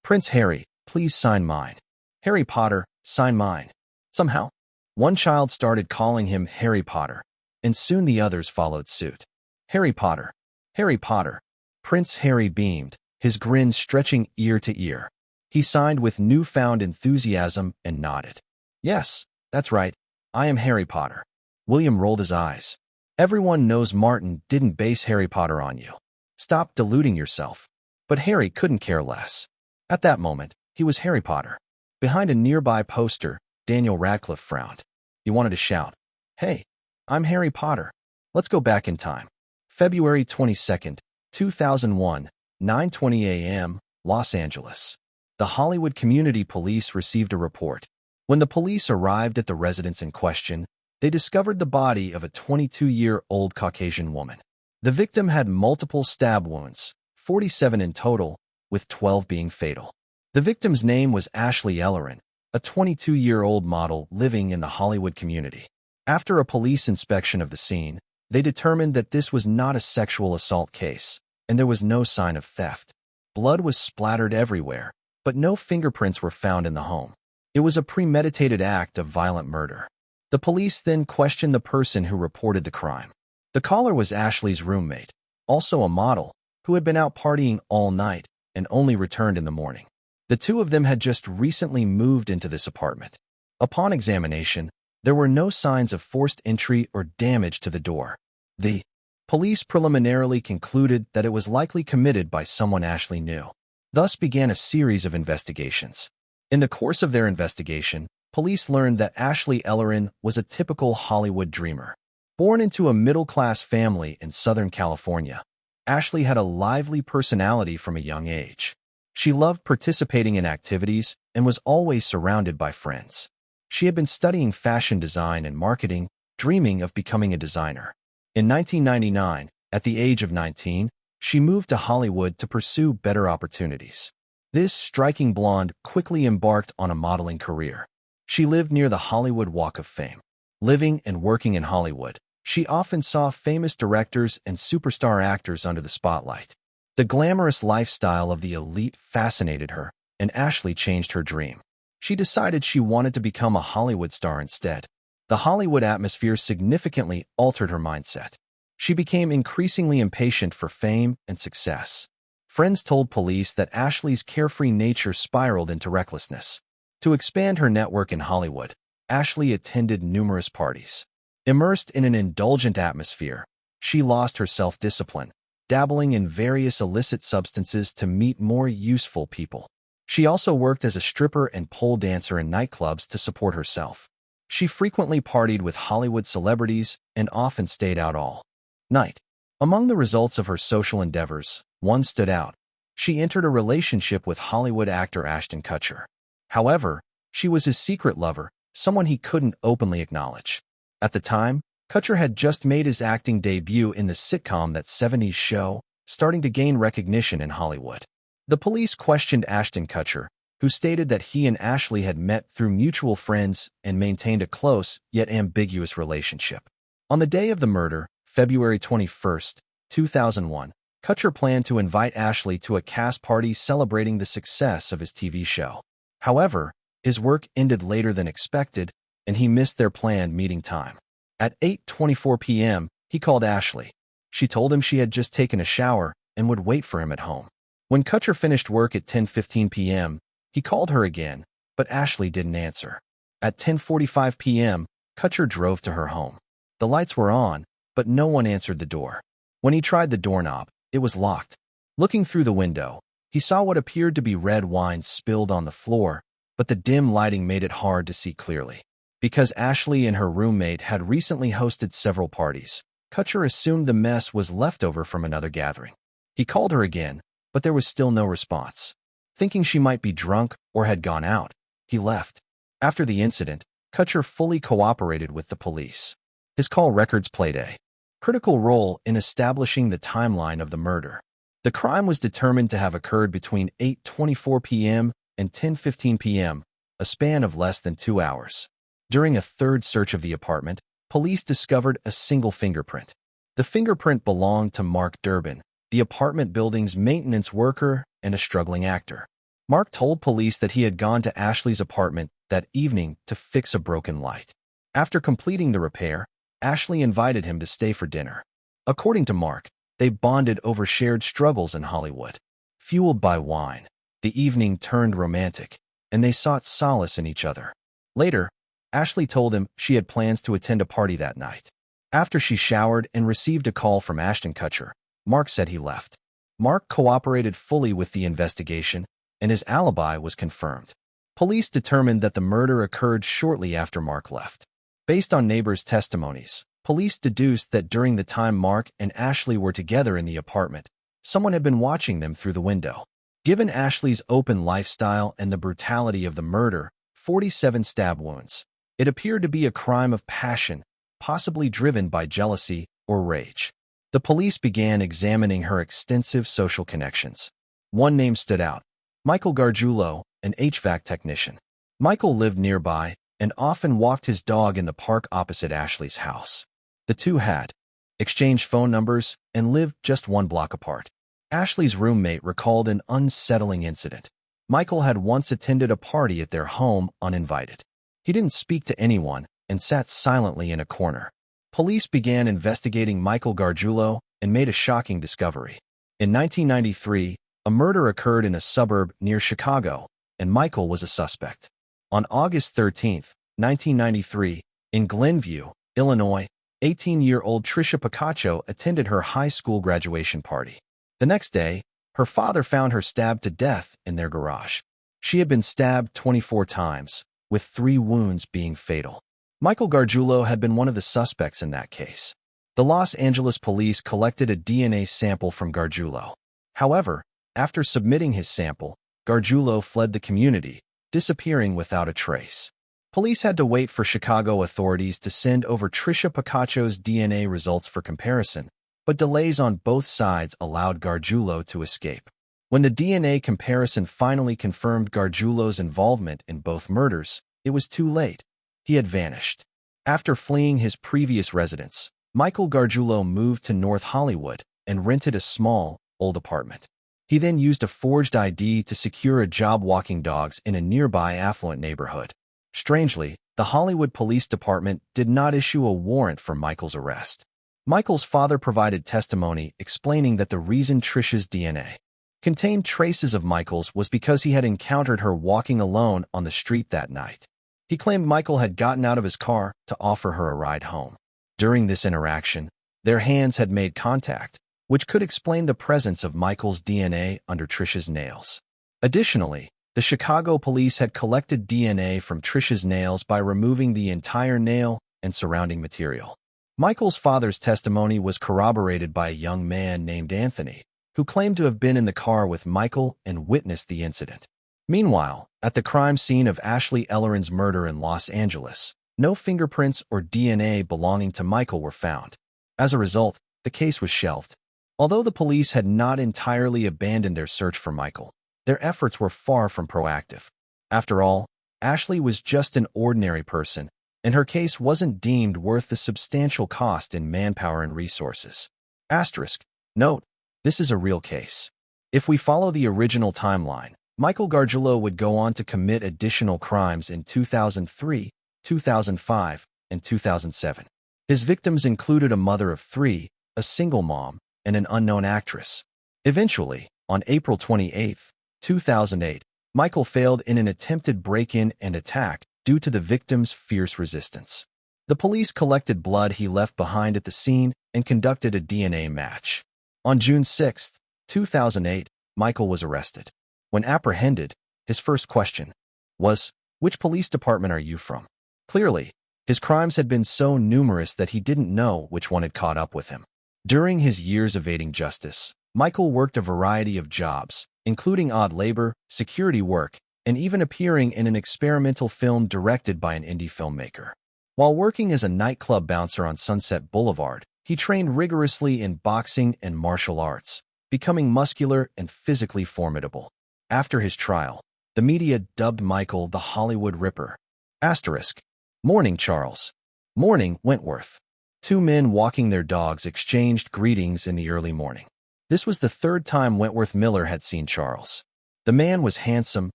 [SPEAKER 1] Prince Harry, please sign mine. Harry Potter, sign mine. Somehow, one child started calling him Harry Potter, and soon the others followed suit. Harry Potter. Harry Potter. Prince Harry beamed, his grin stretching ear to ear. He signed with newfound enthusiasm and nodded. Yes, that's right. I am Harry Potter. William rolled his eyes. Everyone knows Martin didn't base Harry Potter on you. Stop deluding yourself. But Harry couldn't care less. At that moment, he was Harry Potter. Behind a nearby poster, Daniel Radcliffe frowned. He wanted to shout, "Hey, I'm Harry Potter. Let's go back in time." February 22nd, 2001, 9:20 a.m., Los Angeles. The Hollywood Community Police received a report. When the police arrived at the residence in question, they discovered the body of a 22-year-old Caucasian woman. The victim had multiple stab wounds, 47 in total, with 12 being fatal. The victim's name was Ashley Ellerin, a 22-year-old model living in the Hollywood community. After a police inspection of the scene, they determined that this was not a sexual assault case, and there was no sign of theft. Blood was splattered everywhere, but no fingerprints were found in the home. It was a premeditated act of violent murder. The police then questioned the person who reported the crime. The caller was Ashley's roommate, also a model, who had been out partying all night and only returned in the morning. The two of them had just recently moved into this apartment. Upon examination, there were no signs of forced entry or damage to the door. The police preliminarily concluded that it was likely committed by someone Ashley knew. Thus began a series of investigations. In the course of their investigation, police learned that Ashley Ellerin was a typical Hollywood dreamer. Born into a middle-class family in Southern California, Ashley had a lively personality from a young age. She loved participating in activities and was always surrounded by friends. She had been studying fashion design and marketing, dreaming of becoming a designer. In 1999, at the age of 19, she moved to Hollywood to pursue better opportunities. This striking blonde quickly embarked on a modeling career. She lived near the Hollywood Walk of Fame. Living and working in Hollywood, she often saw famous directors and superstar actors under the spotlight. The glamorous lifestyle of the elite fascinated her, and Ashley changed her dream. She decided she wanted to become a Hollywood star instead. The Hollywood atmosphere significantly altered her mindset. She became increasingly impatient for fame and success. Friends told police that Ashley's carefree nature spiraled into recklessness. To expand her network in Hollywood, Ashley attended numerous parties. Immersed in an indulgent atmosphere, she lost her self-discipline, dabbling in various illicit substances to meet more useful people. She also worked as a stripper and pole dancer in nightclubs to support herself. She frequently partied with Hollywood celebrities and often stayed out all night. Among the results of her social endeavors, one stood out. She entered a relationship with Hollywood actor Ashton Kutcher. However, she was his secret lover, someone he couldn't openly acknowledge. At the time, Kutcher had just made his acting debut in the sitcom That 70s Show, starting to gain recognition in Hollywood. The police questioned Ashton Kutcher, who stated that he and Ashley had met through mutual friends and maintained a close yet ambiguous relationship. On the day of the murder, February 21st, 2001, Kutcher planned to invite Ashley to a cast party celebrating the success of his TV show. However, his work ended later than expected, and he missed their planned meeting time. At 8:24 p.m., he called Ashley. She told him she had just taken a shower and would wait for him at home. When Kutcher finished work at 10:15 p.m., he called her again, but Ashley didn't answer. At 10:45 p.m., Kutcher drove to her home. The lights were on, but no one answered the door. When he tried the doorknob, it was locked. Looking through the window, he saw what appeared to be red wine spilled on the floor, but the dim lighting made it hard to see clearly. Because Ashley and her roommate had recently hosted several parties, Kutcher assumed the mess was leftover from another gathering. He called her again, but there was still no response. Thinking she might be drunk or had gone out, he left. After the incident, Kutcher fully cooperated with the police. His call records played a critical role in establishing the timeline of the murder. The crime was determined to have occurred between 8:24 p.m. and 10:15 p.m., a span of less than 2 hours. During a third search of the apartment, police discovered a single fingerprint. The fingerprint belonged to Mark Durbin, the apartment building's maintenance worker and a struggling actor. Mark told police that he had gone to Ashley's apartment that evening to fix a broken light. After completing the repair, Ashley invited him to stay for dinner. According to Mark, they bonded over shared struggles in Hollywood. Fueled by wine, the evening turned romantic, and they sought solace in each other. Later, Ashley told him she had plans to attend a party that night. After she showered and received a call from Ashton Kutcher, Mark said he left. Mark cooperated fully with the investigation, and his alibi was confirmed. Police determined that the murder occurred shortly after Mark left. Based on neighbors' testimonies, police deduced that during the time Mark and Ashley were together in the apartment, someone had been watching them through the window. Given Ashley's open lifestyle and the brutality of the murder, 47 stab wounds, it appeared to be a crime of passion, possibly driven by jealousy or rage. The police began examining her extensive social connections. One name stood out: Michael Gargiulo, an HVAC technician. Michael lived nearby and often walked his dog in the park opposite Ashley's house. The two had exchanged phone numbers and lived just one block apart. Ashley's roommate recalled an unsettling incident. Michael had once attended a party at their home uninvited. He didn't speak to anyone and sat silently in a corner. Police began investigating Michael Gargiulo and made a shocking discovery. In 1993, a murder occurred in a suburb near Chicago, and Michael was a suspect. On August 13, 1993, in Glenview, Illinois, 18-year-old Tricia Picacho attended her high school graduation party. The next day, her father found her stabbed to death in their garage. She had been stabbed 24 times, with 3 wounds being fatal. Michael Gargiulo had been one of the suspects in that case. The Los Angeles police collected a DNA sample from Gargiulo. However, after submitting his sample, Gargiulo fled the community, disappearing without a trace. Police had to wait for Chicago authorities to send over Tricia Picacho's DNA results for comparison, but delays on both sides allowed Gargiulo to escape. When the DNA comparison finally confirmed Gargiulo's involvement in both murders, it was too late. He had vanished. After fleeing his previous residence, Michael Gargiulo moved to North Hollywood and rented a small, old apartment. He then used a forged ID to secure a job walking dogs in a nearby affluent neighborhood. Strangely, the Hollywood Police Department did not issue a warrant for Michael's arrest. Michael's father provided testimony explaining that the reason Tricia's DNA contained traces of Michael's was because he had encountered her walking alone on the street that night. He claimed Michael had gotten out of his car to offer her a ride home. During this interaction, their hands had made contact, which could explain the presence of Michael's DNA under Tricia's nails. Additionally, the Chicago police had collected DNA from Tricia's nails by removing the entire nail and surrounding material. Michael's father's testimony was corroborated by a young man named Anthony, who claimed to have been in the car with Michael and witnessed the incident. Meanwhile, at the crime scene of Ashley Elleren's murder in Los Angeles, no fingerprints or DNA belonging to Michael were found. As a result, the case was shelved. Although the police had not entirely abandoned their search for Michael, their efforts were far from proactive. After all, Ashley was just an ordinary person, and her case wasn't deemed worth the substantial cost in manpower and resources. Asterisk. Note: this is a real case. If we follow the original timeline, Michael Gargiulo would go on to commit additional crimes in 2003, 2005, and 2007. His victims included a mother of 3, a single mom, and an unknown actress. Eventually, on April 28, 2008, Michael failed in an attempted break-in and attack due to the victim's fierce resistance. The police collected blood he left behind at the scene and conducted a DNA match. On June 6, 2008, Michael was arrested. When apprehended, his first question was, "Which police department are you from?" Clearly, his crimes had been so numerous that he didn't know which one had caught up with him. During his years evading justice, Michael worked a variety of jobs, including odd labor, security work, and even appearing in an experimental film directed by an indie filmmaker. While working as a nightclub bouncer on Sunset Boulevard, he trained rigorously in boxing and martial arts, becoming muscular and physically formidable. After his trial, the media dubbed Michael the Hollywood Ripper. Asterisk. Morning, Charles. Morning, Wentworth. 2 men walking their dogs exchanged greetings in the early morning. This was the 3rd time Wentworth Miller had seen Charles. The man was handsome,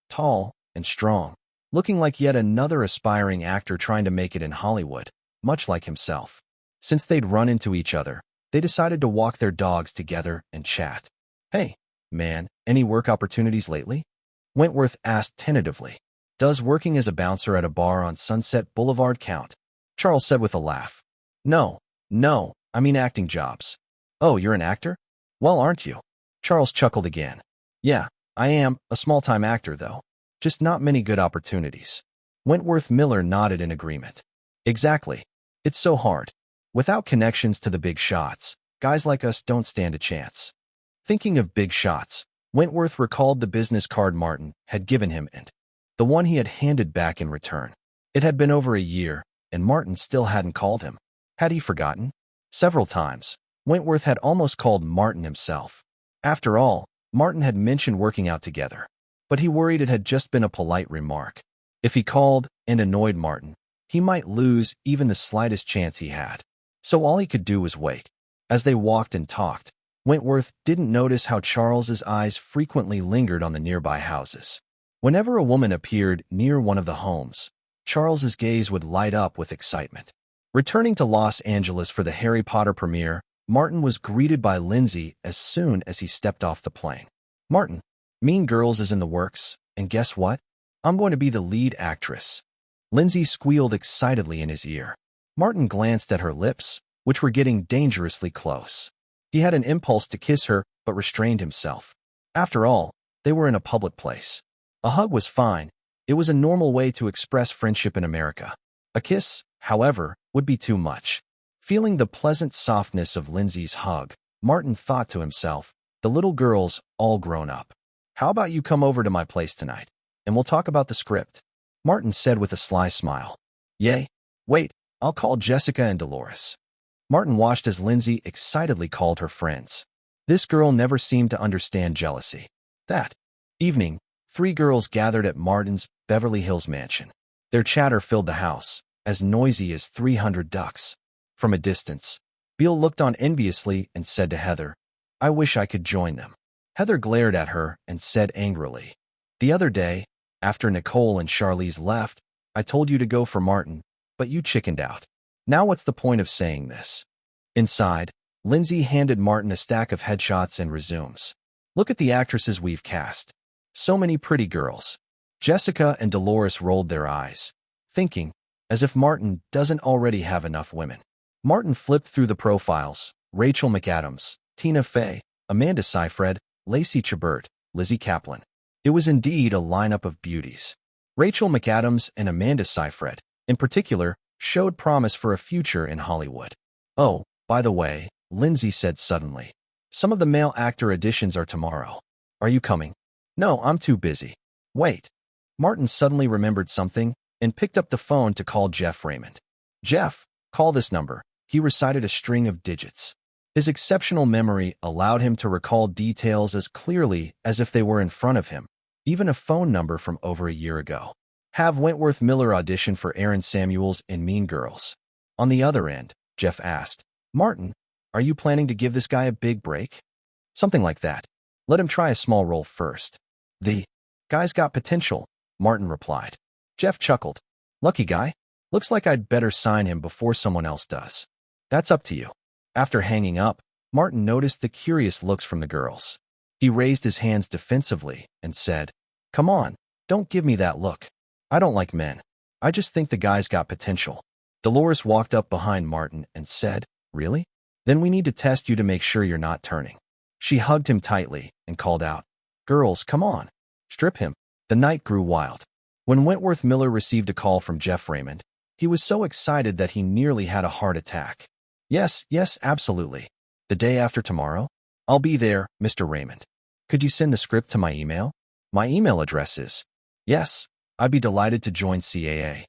[SPEAKER 1] tall, and strong, looking like yet another aspiring actor trying to make it in Hollywood, much like himself. Since they'd run into each other, they decided to walk their dogs together and chat. "Hey, man, any work opportunities lately?" Wentworth asked tentatively. "Does working as a bouncer at a bar on Sunset Boulevard count?" Charles said with a laugh. No, I mean acting jobs." "Oh, you're an actor? Well, aren't you?" Charles chuckled again. Yeah, I am a small-time actor, though. Just not many good opportunities. Wentworth Miller nodded in agreement. Exactly. It's so hard. Without connections to the big shots, guys like us don't stand a chance. Thinking of big shots, Wentworth recalled the business card Martin had given him and the one he had handed back in return. It had been over a year, and Martin still hadn't called him. Had he forgotten? Several times, Wentworth had almost called Martin himself. After all, Martin had mentioned working out together, but he worried it had just been a polite remark. If he called and annoyed Martin, he might lose even the slightest chance he had. So all he could do was wait. As they walked and talked, Wentworth didn't notice how Charles's eyes frequently lingered on the nearby houses. Whenever a woman appeared near one of the homes, Charles's gaze would light up with excitement. Returning to Los Angeles for the Harry Potter premiere, Martin was greeted by Lindsay as soon as he stepped off the plane. Martin, Mean Girls is in the works, and guess what? I'm going to be the lead actress. Lindsay squealed excitedly in his ear. Martin glanced at her lips, which were getting dangerously close. He had an impulse to kiss her, but restrained himself. After all, they were in a public place. A hug was fine. It was a normal way to express friendship in America. A kiss, however, would be too much. Feeling the pleasant softness of Lindsay's hug, Martin thought to himself, the little girl's all grown up. How about you come over to my place tonight, and we'll talk about the script? Martin said with a sly smile. Yay. Wait, I'll call Jessica and Dolores. Martin watched as Lindsay excitedly called her friends. This girl never seemed to understand jealousy. That evening, 3 girls gathered at Martin's Beverly Hills mansion. Their chatter filled the house, as noisy as 300 ducks. From a distance, Beale looked on enviously and said to Heather, I wish I could join them. Heather glared at her and said angrily, The other day, after Nicole and Charlize left, I told you to go for Martin, but you chickened out. Now what's the point of saying this? Inside, Lindsay handed Martin a stack of headshots and resumes. Look at the actresses we've cast. So many pretty girls. Jessica and Dolores rolled their eyes, thinking, as if Martin doesn't already have enough women. Martin flipped through the profiles. Rachel McAdams, Tina Fey, Amanda Seyfried, Lacey Chabert, Lizzie Kaplan. It was indeed a lineup of beauties. Rachel McAdams and Amanda Seyfried, in particular, showed promise for a future in Hollywood. Oh, by the way, Lindsay said suddenly, some of the male actor auditions are tomorrow. Are you coming? No, I'm too busy. Wait. Martin suddenly remembered something and picked up the phone to call Jeff Raymond. Jeff, call this number. He recited a string of digits. His exceptional memory allowed him to recall details as clearly as if they were in front of him, even a phone number from over a year ago. Have Wentworth Miller audition for Aaron Samuels in Mean Girls. On the other end, Jeff asked, Martin, are you planning to give this guy a big break? Something like that. Let him try a small role first. The guy's got potential, Martin replied. Jeff chuckled. Lucky guy. Looks like I'd better sign him before someone else does. That's up to you. After hanging up, Martin noticed the curious looks from the girls. He raised his hands defensively and said, Come on, don't give me that look. I don't like men. I just think the guy's got potential. Dolores walked up behind Martin and said, Really? Then we need to test you to make sure you're not turning. She hugged him tightly and called out, Girls, come on. Strip him. The night grew wild. When Wentworth Miller received a call from Jeff Raymond, he was so excited that he nearly had a heart attack. Yes, absolutely. The day after tomorrow? I'll be there, Mr. Raymond. Could you send the script to my email? My email address is. Yes, I'd be delighted to join CAA.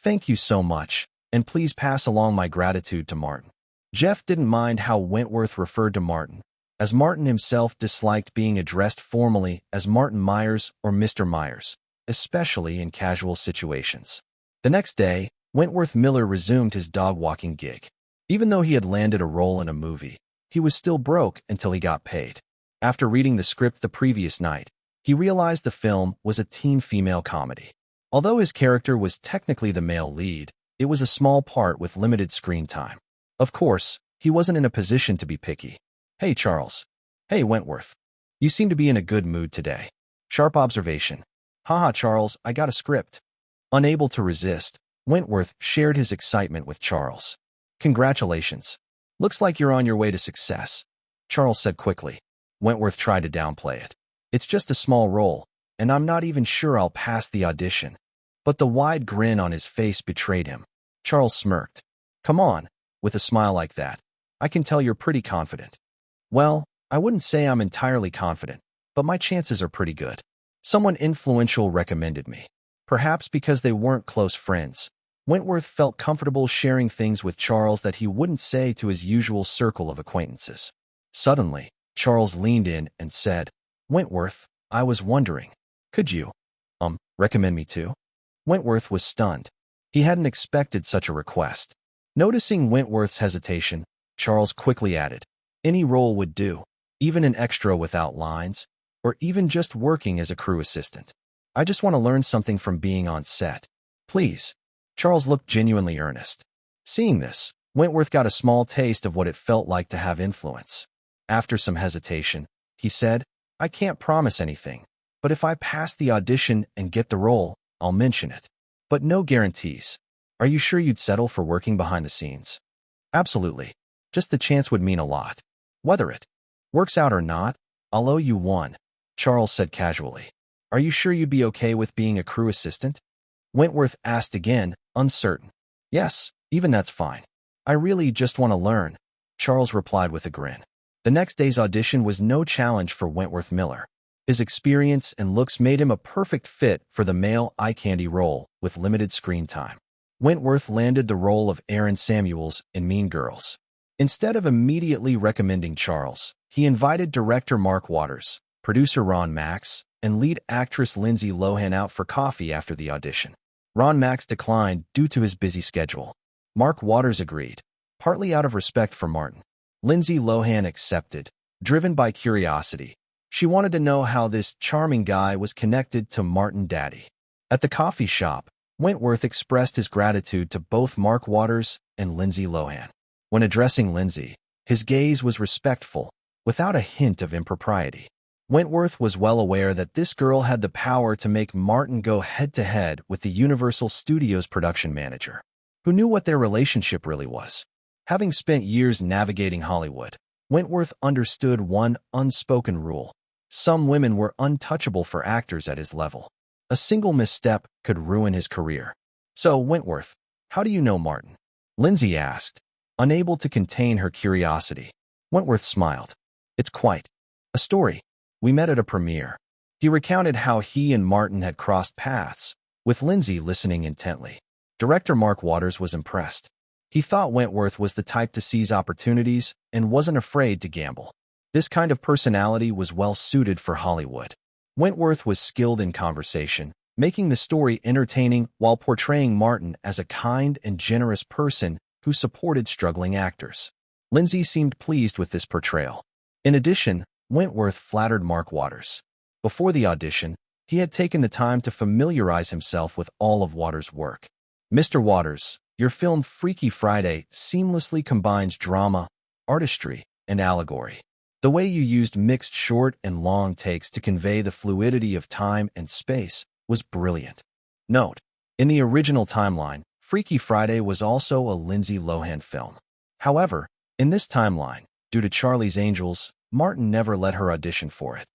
[SPEAKER 1] Thank you so much, and please pass along my gratitude to Martin. Jeff didn't mind how Wentworth referred to Martin, as Martin himself disliked being addressed formally as Martin Myers or Mr. Myers, especially in casual situations. The next day, Wentworth Miller resumed his dog-walking gig. Even though he had landed a role in a movie, he was still broke until he got paid. After reading the script the previous night, he realized the film was a teen female comedy. Although his character was technically the male lead, it was a small part with limited screen time. Of course, he wasn't in a position to be picky. Hey, Charles. Hey, Wentworth. You seem to be in a good mood today. Sharp observation. Haha, Charles, I got a script. Unable to resist, Wentworth shared his excitement with Charles. Congratulations. Looks like you're on your way to success, Charles said quickly. Wentworth tried to downplay it. It's just a small role, and I'm not even sure I'll pass the audition. But the wide grin on his face betrayed him. Charles smirked. Come on, with a smile like that. I can tell you're pretty confident. Well, I wouldn't say I'm entirely confident, but my chances are pretty good. Someone influential recommended me. Perhaps because they weren't close friends. Wentworth felt comfortable sharing things with Charles that he wouldn't say to his usual circle of acquaintances. Suddenly, Charles leaned in and said, Wentworth, I was wondering, could you, recommend me too? Wentworth was stunned. He hadn't expected such a request. Noticing Wentworth's hesitation, Charles quickly added, any role would do, even an extra without lines, or even just working as a crew assistant. I just want to learn something from being on set. Please. Charles looked genuinely earnest. Seeing this, Wentworth got a small taste of what it felt like to have influence. After some hesitation, he said, I can't promise anything, but if I pass the audition and get the role, I'll mention it. But no guarantees. Are you sure you'd settle for working behind the scenes? Absolutely. Just the chance would mean a lot. Whether it works out or not, I'll owe you one, Charles said casually. Are you sure you'd be okay with being a crew assistant? Wentworth asked again, uncertain. Yes, even that's fine. I really just want to learn, Charles replied with a grin. The next day's audition was no challenge for Wentworth Miller. His experience and looks made him a perfect fit for the male eye candy role with limited screen time. Wentworth landed the role of Aaron Samuels in Mean Girls. Instead of immediately recommending Charles, he invited director Mark Waters, producer Ron Max, and lead actress Lindsay Lohan out for coffee after the audition. Ron Max declined due to his busy schedule. Mark Waters agreed, partly out of respect for Martin. Lindsay Lohan accepted, driven by curiosity. She wanted to know how this charming guy was connected to Martin Daddy. At the coffee shop, Wentworth expressed his gratitude to both Mark Waters and Lindsay Lohan. When addressing Lindsay, his gaze was respectful, without a hint of impropriety. Wentworth was well aware that this girl had the power to make Martin go head-to-head with the Universal Studios production manager, who knew what their relationship really was. Having spent years navigating Hollywood, Wentworth understood one unspoken rule. Some women were untouchable for actors at his level. A single misstep could ruin his career. So, Wentworth, how do you know Martin? Lindsay asked, unable to contain her curiosity. Wentworth smiled. It's quite a story. We met at a premiere. He recounted how he and Martin had crossed paths, with Lindsay listening intently. Director Mark Waters was impressed. He thought Wentworth was the type to seize opportunities and wasn't afraid to gamble. This kind of personality was well suited for Hollywood. Wentworth was skilled in conversation, making the story entertaining while portraying Martin as a kind and generous person who supported struggling actors. Lindsay seemed pleased with this portrayal. In addition, Wentworth flattered Mark Waters. Before the audition, he had taken the time to familiarize himself with all of Waters' work. Mr. Waters, your film Freaky Friday seamlessly combines drama, artistry, and allegory. The way you used mixed short and long takes to convey the fluidity of time and space was brilliant. Note, in the original timeline, Freaky Friday was also a Lindsay Lohan film. However, in this timeline, due to Charlie's Angels, Martin never let her audition for it.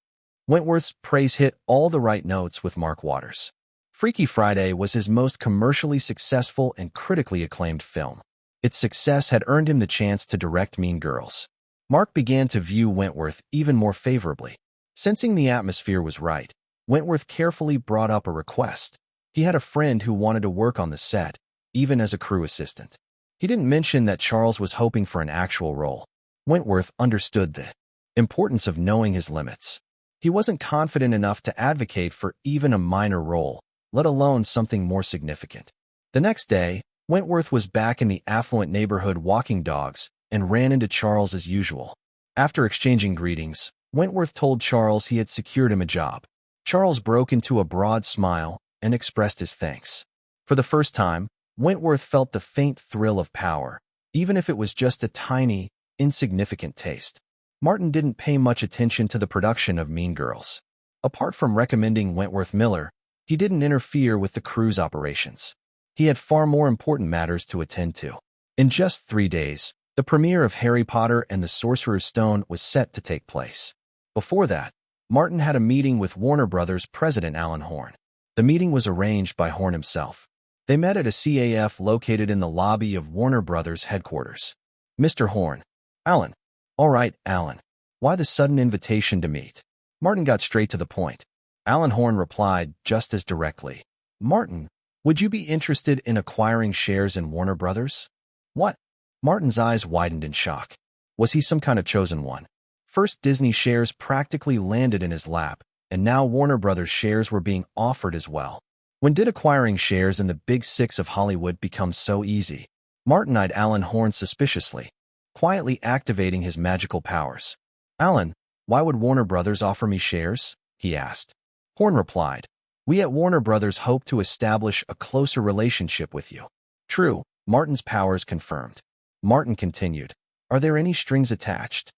[SPEAKER 1] Wentworth's praise hit all the right notes with Mark Waters. Freaky Friday was his most commercially successful and critically acclaimed film. Its success had earned him the chance to direct Mean Girls. Mark began to view Wentworth even more favorably. Sensing the atmosphere was right, Wentworth carefully brought up a request. He had a friend who wanted to work on the set, even as a crew assistant. He didn't mention that Charles was hoping for an actual role. Wentworth understood the importance of knowing his limits. He wasn't confident enough to advocate for even a minor role, let alone something more significant. The next day, Wentworth was back in the affluent neighborhood walking dogs and ran into Charles as usual. After exchanging greetings, Wentworth told Charles he had secured him a job. Charles broke into a broad smile and expressed his thanks. For the first time, Wentworth felt the faint thrill of power, even if it was just a tiny, insignificant taste. Martin didn't pay much attention to the production of Mean Girls. Apart from recommending Wentworth Miller, he didn't interfere with the crew's operations. He had far more important matters to attend to. In just 3 days, the premiere of Harry Potter and the Sorcerer's Stone was set to take place. Before that, Martin had a meeting with Warner Brothers president Alan Horn. The meeting was arranged by Horn himself. They met at a CAF located in the lobby of Warner Brothers headquarters. Mr. Horn. Alan. All right, Alan. Why the sudden invitation to meet? Martin got straight to the point. Alan Horn replied just as directly. Martin, would you be interested in acquiring shares in Warner Brothers? What? Martin's eyes widened in shock. Was he some kind of chosen one? First, Disney shares practically landed in his lap, and now Warner Brothers shares were being offered as well. When did acquiring shares in the Big Six of Hollywood become so easy? Martin eyed Alan Horn suspiciously, quietly activating his magical powers. Alan, why would Warner Brothers offer me shares? He asked. Horn replied, we at Warner Brothers hope to establish a closer relationship with you. True, Martin's powers confirmed. Martin continued, are there any strings attached?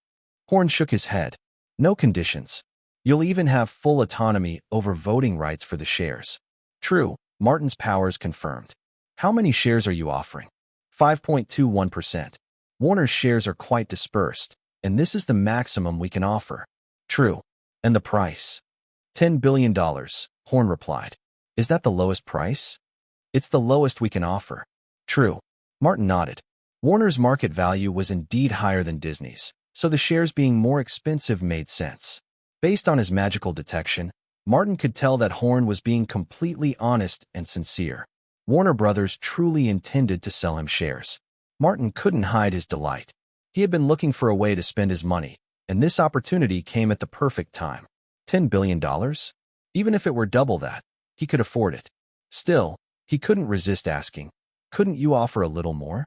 [SPEAKER 1] Horn shook his head. No conditions. You'll even have full autonomy over voting rights for the shares. True, Martin's powers confirmed. How many shares are you offering? 5.21%. Warner's shares are quite dispersed, and this is the maximum we can offer. True. And the price? $10 billion, Horn replied. Is that the lowest price? It's the lowest we can offer. True. Martin nodded. Warner's market value was indeed higher than Disney's, so the shares being more expensive made sense. Based on his magical detection, Martin could tell that Horn was being completely honest and sincere. Warner Brothers truly intended to sell him shares. Martin couldn't hide his delight. He had been looking for a way to spend his money, and this opportunity came at the perfect time. $10 billion? Even if it were double that, he could afford it. Still, he couldn't resist asking, couldn't you offer a little more?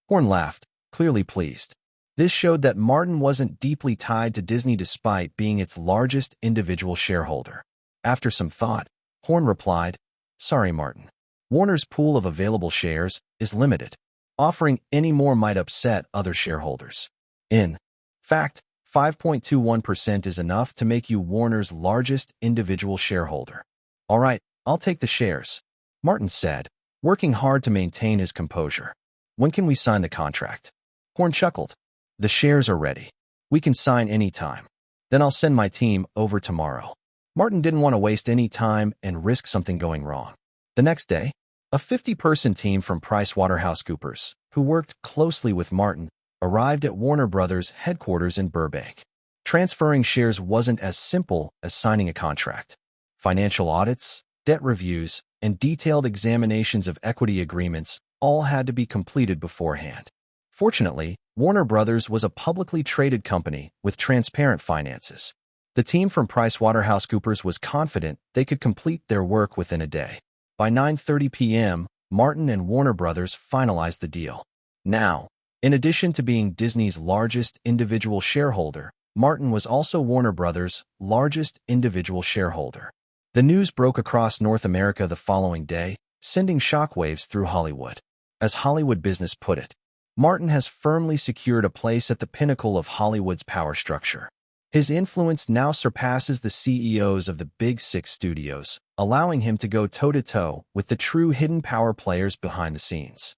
[SPEAKER 1] Horn laughed, clearly pleased. This showed that Martin wasn't deeply tied to Disney despite being its largest individual shareholder. After some thought, Horn replied, sorry, Martin. Warner's pool of available shares is limited. Offering any more might upset other shareholders. In fact, 5.21% is enough to make you Warner's largest individual shareholder. All right, I'll take the shares, Martin said, working hard to maintain his composure. When can we sign the contract? Horn chuckled. The shares are ready. We can sign any time. Then I'll send my team over tomorrow. Martin didn't want to waste any time and risk something going wrong. The next day, a 50-person team from PricewaterhouseCoopers, who worked closely with Martin, arrived at Warner Brothers headquarters in Burbank. Transferring shares wasn't as simple as signing a contract. Financial audits, debt reviews, and detailed examinations of equity agreements all had to be completed beforehand. Fortunately, Warner Brothers was a publicly traded company with transparent finances. The team from PricewaterhouseCoopers was confident they could complete their work within a day. By 9:30 p.m., Martin and Warner Brothers finalized the deal. Now, in addition to being Disney's largest individual shareholder, Martin was also Warner Brothers' largest individual shareholder. The news broke across North America the following day, sending shockwaves through Hollywood. As Hollywood Business put it, Martin has firmly secured a place at the pinnacle of Hollywood's power structure. His influence now surpasses the CEOs of the Big Six studios, allowing him to go toe-to-toe with the true hidden power players behind the scenes.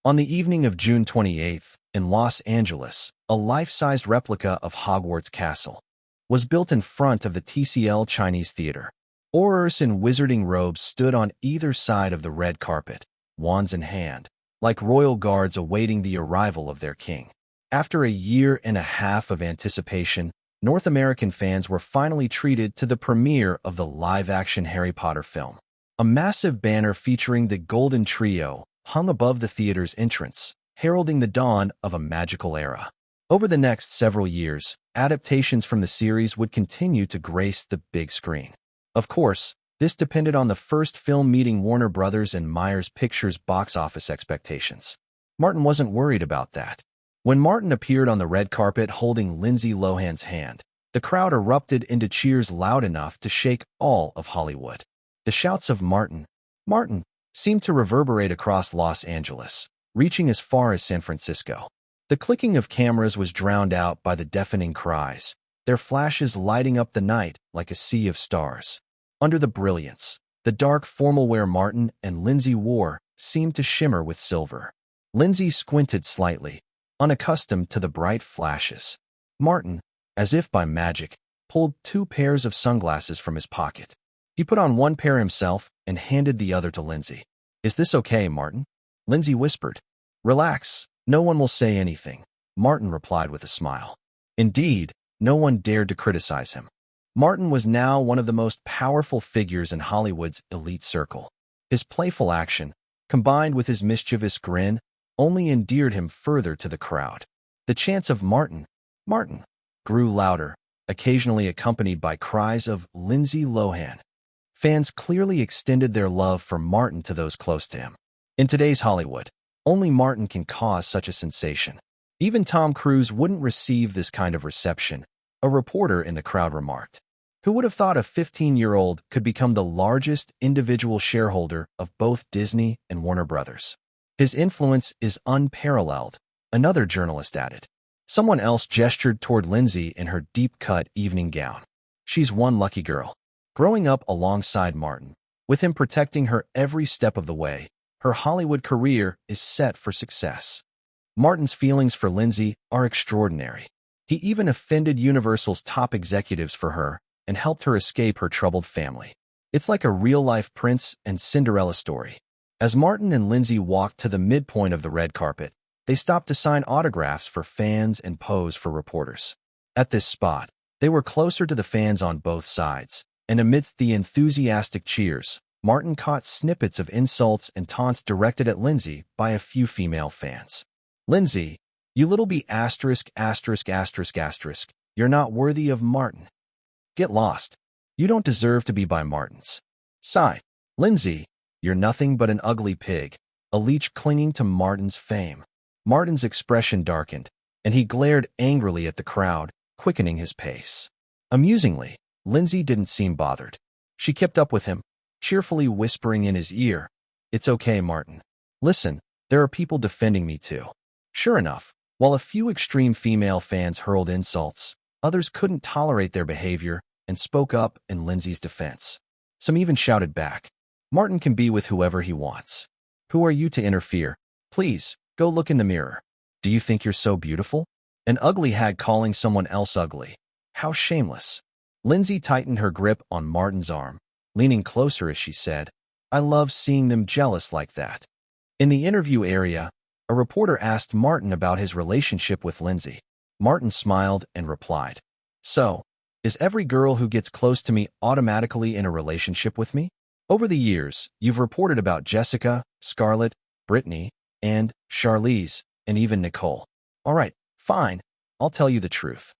[SPEAKER 1] On the evening of June 28th, in Los Angeles, a life-sized replica of Hogwarts Castle was built in front of the TCL Chinese Theater. Aurors in wizarding robes stood on either side of the red carpet, wands in hand, like royal guards awaiting the arrival of their king. After a year and a half of anticipation, North American fans were finally treated to the premiere of the live-action Harry Potter film. A massive banner featuring the Golden Trio hung above the theater's entrance, heralding the dawn of a magical era. Over the next several years, adaptations from the series would continue to grace the big screen. Of course, this depended on the first film meeting Warner Brothers and Myers Pictures' box office expectations. Martin wasn't worried about that. When Martin appeared on the red carpet holding Lindsay Lohan's hand, the crowd erupted into cheers loud enough to shake all of Hollywood. The shouts of "Martin, Martin," seemed to reverberate across Los Angeles, reaching as far as San Francisco. The clicking of cameras was drowned out by the deafening cries, their flashes lighting up the night like a sea of stars. Under the brilliance, the dark formal wear Martin and Lindsay wore seemed to shimmer with silver. Lindsay squinted slightly, unaccustomed to the bright flashes. Martin, as if by magic, pulled 2 pairs of sunglasses from his pocket. He put on one pair himself and handed the other to Lindsay. "Is this okay, Martin?" Lindsay whispered. "Relax, no one will say anything," Martin replied with a smile. Indeed, no one dared to criticize him. Martin was now one of the most powerful figures in Hollywood's elite circle. His playful action, combined with his mischievous grin, only endeared him further to the crowd. The chants of "Martin, Martin," grew louder, occasionally accompanied by cries of "Lindsay Lohan." Fans clearly extended their love for Martin to those close to him. In today's Hollywood, only Martin can cause such a sensation. Even Tom Cruise wouldn't receive this kind of reception, a reporter in the crowd remarked. Who would have thought a 15-year-old could become the largest individual shareholder of both Disney and Warner Brothers? His influence is unparalleled, another journalist added. Someone else gestured toward Lindsay in her deep-cut evening gown. She's one lucky girl. Growing up alongside Martin, with him protecting her every step of the way, her Hollywood career is set for success. Martin's feelings for Lindsay are extraordinary. He even offended Universal's top executives for her and helped her escape her troubled family. It's like a real-life Prince and Cinderella story. As Martin and Lindsay walked to the midpoint of the red carpet, they stopped to sign autographs for fans and pose for reporters. At this spot, they were closer to the fans on both sides, and amidst the enthusiastic cheers, Martin caught snippets of insults and taunts directed at Lindsay by a few female fans. "Lindsay, you little b*********, you're not worthy of Martin. Get lost. You don't deserve to be by Martin's side. Lindsay, you're nothing but an ugly pig, a leech clinging to Martin's fame." Martin's expression darkened, and he glared angrily at the crowd, quickening his pace. Amusingly, Lindsay didn't seem bothered. She kept up with him, cheerfully whispering in his ear, "It's okay, Martin. Listen, there are people defending me too." Sure enough, while a few extreme female fans hurled insults, others couldn't tolerate their behavior and spoke up in Lindsay's defense. Some even shouted back, "Martin can be with whoever he wants. Who are you to interfere? Please, go look in the mirror. Do you think you're so beautiful?" An ugly hag calling someone else ugly. How shameless. Lindsay tightened her grip on Martin's arm, leaning closer as she said, "I love seeing them jealous like that." In the interview area, a reporter asked Martin about his relationship with Lindsay. Martin smiled and replied, "So, is every girl who gets close to me automatically in a relationship with me? Over the years, you've reported about Jessica, Scarlett, Brittany, and Charlize, and even Nicole. All right, fine, I'll tell you the truth."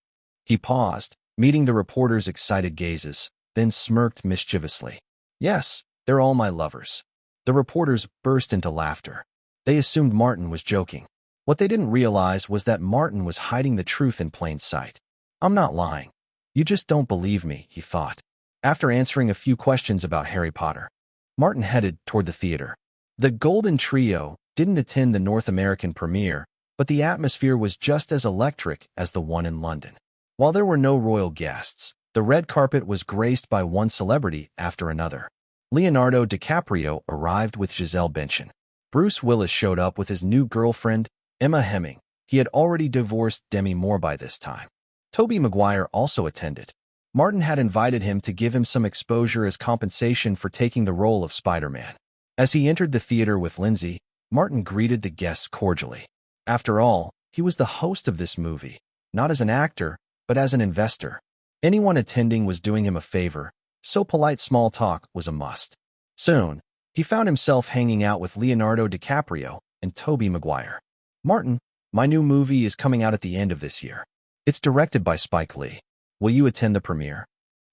[SPEAKER 1] He paused, meeting the reporter's excited gazes, then smirked mischievously. "Yes, they're all my lovers." The reporters burst into laughter. They assumed Martin was joking. What they didn't realize was that Martin was hiding the truth in plain sight. "I'm not lying. You just don't believe me," he thought. After answering a few questions about Harry Potter, Martin headed toward the theater. The Golden Trio didn't attend the North American premiere, but the atmosphere was just as electric as the one in London. While there were no royal guests, the red carpet was graced by one celebrity after another. Leonardo DiCaprio arrived with Gisele Bündchen. Bruce Willis showed up with his new girlfriend, Emma Hemming. He had already divorced Demi Moore by this time. Tobey Maguire also attended. Martin had invited him to give him some exposure as compensation for taking the role of Spider-Man. As he entered the theater with Lindsay, Martin greeted the guests cordially. After all, he was the host of this movie, not as an actor, but as an investor. Anyone attending was doing him a favor, so polite small talk was a must. Soon, he found himself hanging out with Leonardo DiCaprio and Tobey Maguire. "Martin, my new movie is coming out at the end of this year. It's directed by Spike Lee. Will you attend the premiere?"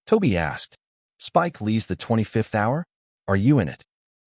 [SPEAKER 1] Tobey asked. "Spike Lee's The 25th Hour? Are you in it?"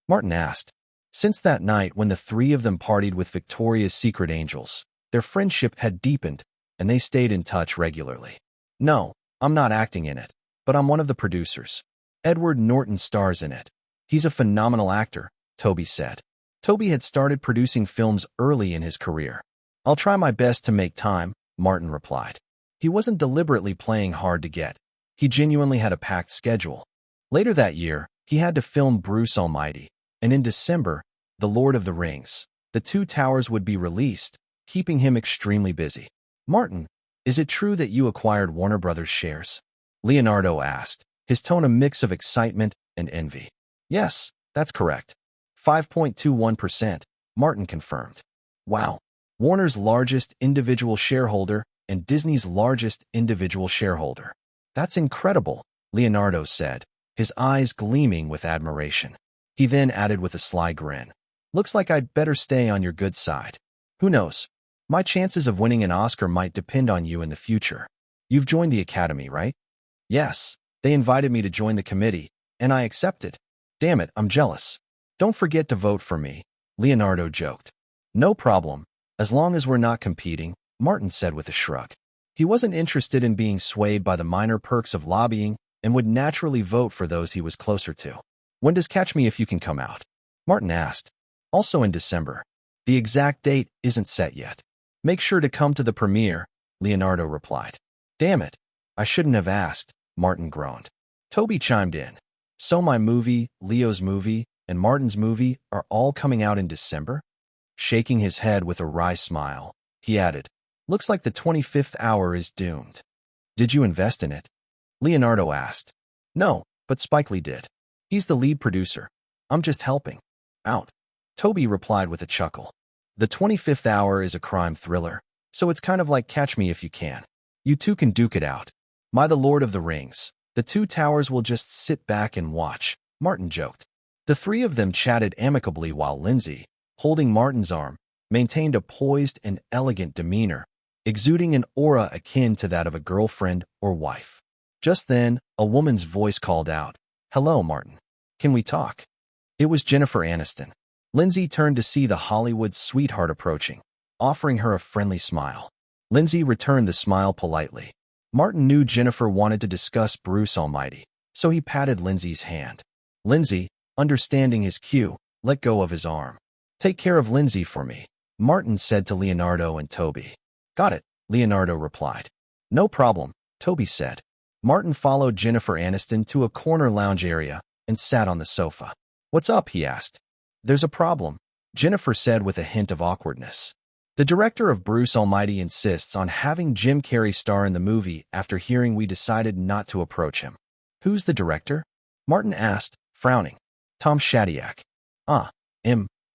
[SPEAKER 1] Martin asked. Since that night when the three of them partied with Victoria's Secret Angels, their friendship had deepened, and they stayed in touch regularly. "No, I'm not acting in it, but I'm one of the producers. Edward Norton stars in it. He's a phenomenal actor," Tobey said. Tobey had started producing films early in his career. "I'll try my best to make time," Martin replied. He wasn't deliberately playing hard to get. He genuinely had a packed schedule. Later that year, he had to film Bruce Almighty, and in December, The Lord of the Rings. The Two Towers would be released, keeping him extremely busy. "Martin, is it true that you acquired Warner Brothers shares?" Leonardo asked, his tone a mix of excitement and envy. Yes, that's correct. 5.21%, Martin confirmed. Wow. Warner's largest individual shareholder and Disney's largest individual shareholder. That's incredible, Leonardo said, his eyes gleaming with admiration. He then added with a sly grin. Looks like I'd better stay on your good side. Who knows? My chances of winning an Oscar might depend on you in the future. You've joined the Academy, right? Yes. They invited me to join the committee, and I accepted. Damn it, I'm jealous. Don't forget to vote for me, Leonardo joked. No problem, as long as we're not competing, Martin said with a shrug. He wasn't interested in being swayed by the minor perks of lobbying and would naturally vote for those he was closer to. When does Catch Me If You Can come out? Martin asked. Also in December. The exact date isn't set yet. Make sure to come to the premiere, Leonardo replied. Damn it, I shouldn't have asked, Martin groaned. Toby chimed in. So my movie, Leo's movie, and Martin's movie are all coming out in December? Shaking his head with a wry smile, he added, looks like the 25th hour is doomed. Did you invest in it? Leonardo asked. No, but Spike Lee did. He's the lead producer. I'm just helping out. Toby replied with a chuckle. The 25th hour is a crime thriller, so it's kind of like Catch Me If You Can. You two can duke it out. My The Lord of the Rings. The two towers will just sit back and watch, Martin joked. The three of them chatted amicably while Lindsay, holding Martin's arm, maintained a poised and elegant demeanor, exuding an aura akin to that of a girlfriend or wife. Just then, a woman's voice called out, Hello, Martin. Can we talk? It was Jennifer Aniston. Lindsay turned to see the Hollywood sweetheart approaching, offering her a friendly smile. Lindsay returned the smile politely. Martin knew Jennifer wanted to discuss Bruce Almighty, so he patted Lindsay's hand. Lindsay, understanding his cue, let go of his arm. Take care of Lindsay for me, Martin said to Leonardo and Toby. Got it, Leonardo replied. No problem, Toby said. Martin followed Jennifer Aniston to a corner lounge area and sat on the sofa. What's up, he asked. There's a problem, Jennifer said with a hint of awkwardness. The director of Bruce Almighty insists on having Jim Carrey star in the movie after hearing we decided not to approach him. Who's the director? Martin asked, frowning. Tom Shadyac.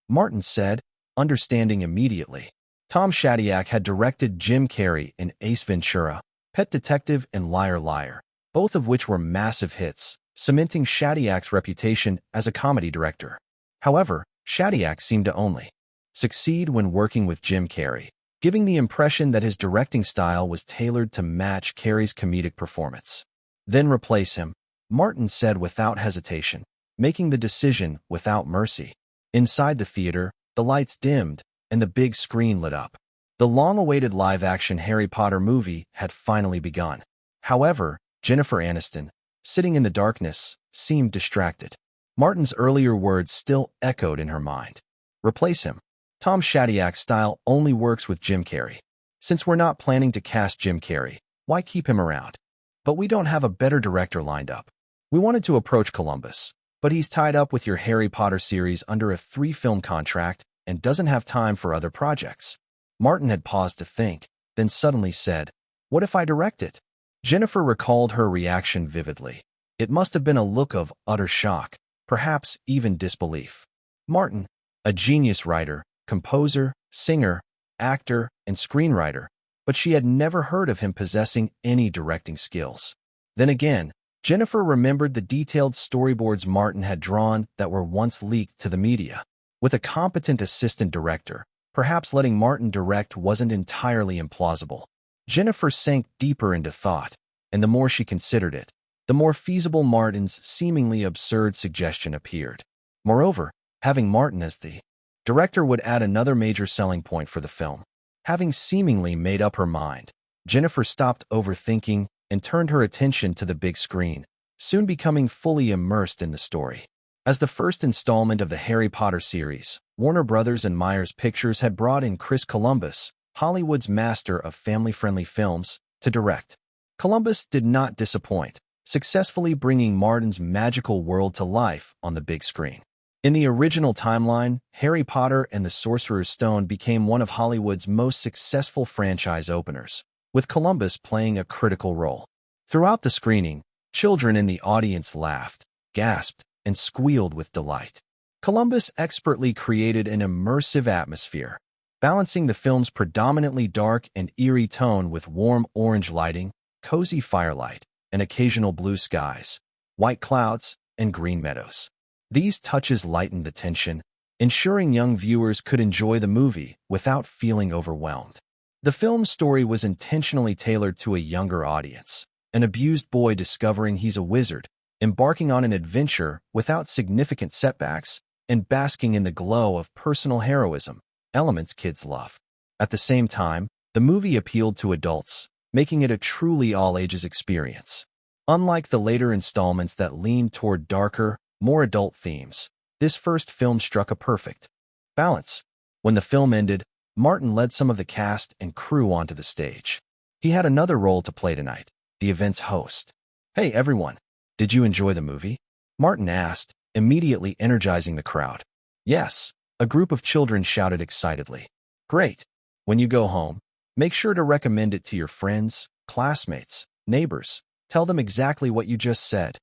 [SPEAKER 1] Martin said, understanding immediately. Tom Shadyac had directed Jim Carrey in Ace Ventura, Pet Detective and Liar Liar, both of which were massive hits, cementing Shadyac's reputation as a comedy director. However, Shadyac seemed to only succeed when working with Jim Carrey, giving the impression that his directing style was tailored to match Carrey's comedic performance. Then replace him, Martin said without hesitation, making the decision without mercy. Inside the theater, the lights dimmed, and the big screen lit up. The long-awaited live-action Harry Potter movie had finally begun. However, Jennifer Aniston, sitting in the darkness, seemed distracted. Martin's earlier words still echoed in her mind. Replace him. Tom Shadyac's style only works with Jim Carrey. Since we're not planning to cast Jim Carrey, why keep him around? But we don't have a better director lined up. We wanted to approach Columbus, but he's tied up with your Harry Potter series under a 3-film contract and doesn't have time for other projects. Martin had paused to think, then suddenly said, What if I direct it? Jennifer recalled her reaction vividly. It must have been a look of utter shock, perhaps even disbelief. Martin, a genius writer, composer, singer, actor, and screenwriter, but she had never heard of him possessing any directing skills. Then again, Jennifer remembered the detailed storyboards Martin had drawn that were once leaked to the media. With a competent assistant director, perhaps letting Martin direct wasn't entirely implausible. Jennifer sank deeper into thought, and the more she considered it, the more feasible Martin's seemingly absurd suggestion appeared. Moreover, having Martin as the director would add another major selling point for the film. Having seemingly made up her mind, Jennifer stopped overthinking and turned her attention to the big screen, soon becoming fully immersed in the story. As the first installment of the Harry Potter series, Warner Brothers and Myers Pictures had brought in Chris Columbus, Hollywood's master of family-friendly films, to direct. Columbus did not disappoint, successfully bringing Martin's magical world to life on the big screen. In the original timeline, Harry Potter and the Sorcerer's Stone became one of Hollywood's most successful franchise openers, with Columbus playing a critical role. Throughout the screening, children in the audience laughed, gasped, and squealed with delight. Columbus expertly created an immersive atmosphere, balancing the film's predominantly dark and eerie tone with warm orange lighting, cozy firelight, and occasional blue skies, white clouds, and green meadows. These touches lightened the tension, ensuring young viewers could enjoy the movie without feeling overwhelmed. The film's story was intentionally tailored to a younger audience, an abused boy discovering he's a wizard, embarking on an adventure without significant setbacks, and basking in the glow of personal heroism, elements kids love. At the same time, the movie appealed to adults, making it a truly all-ages experience. Unlike the later installments that leaned toward darker, more adult themes, this first film struck a perfect balance. When the film ended, Martin led some of the cast and crew onto the stage. He had another role to play tonight, the event's host. "Hey everyone, did you enjoy the movie?" Martin asked, immediately energizing the crowd. "Yes," a group of children shouted excitedly. "Great. When you go home, make sure to recommend it to your friends, classmates, neighbors. Tell them exactly what you just said."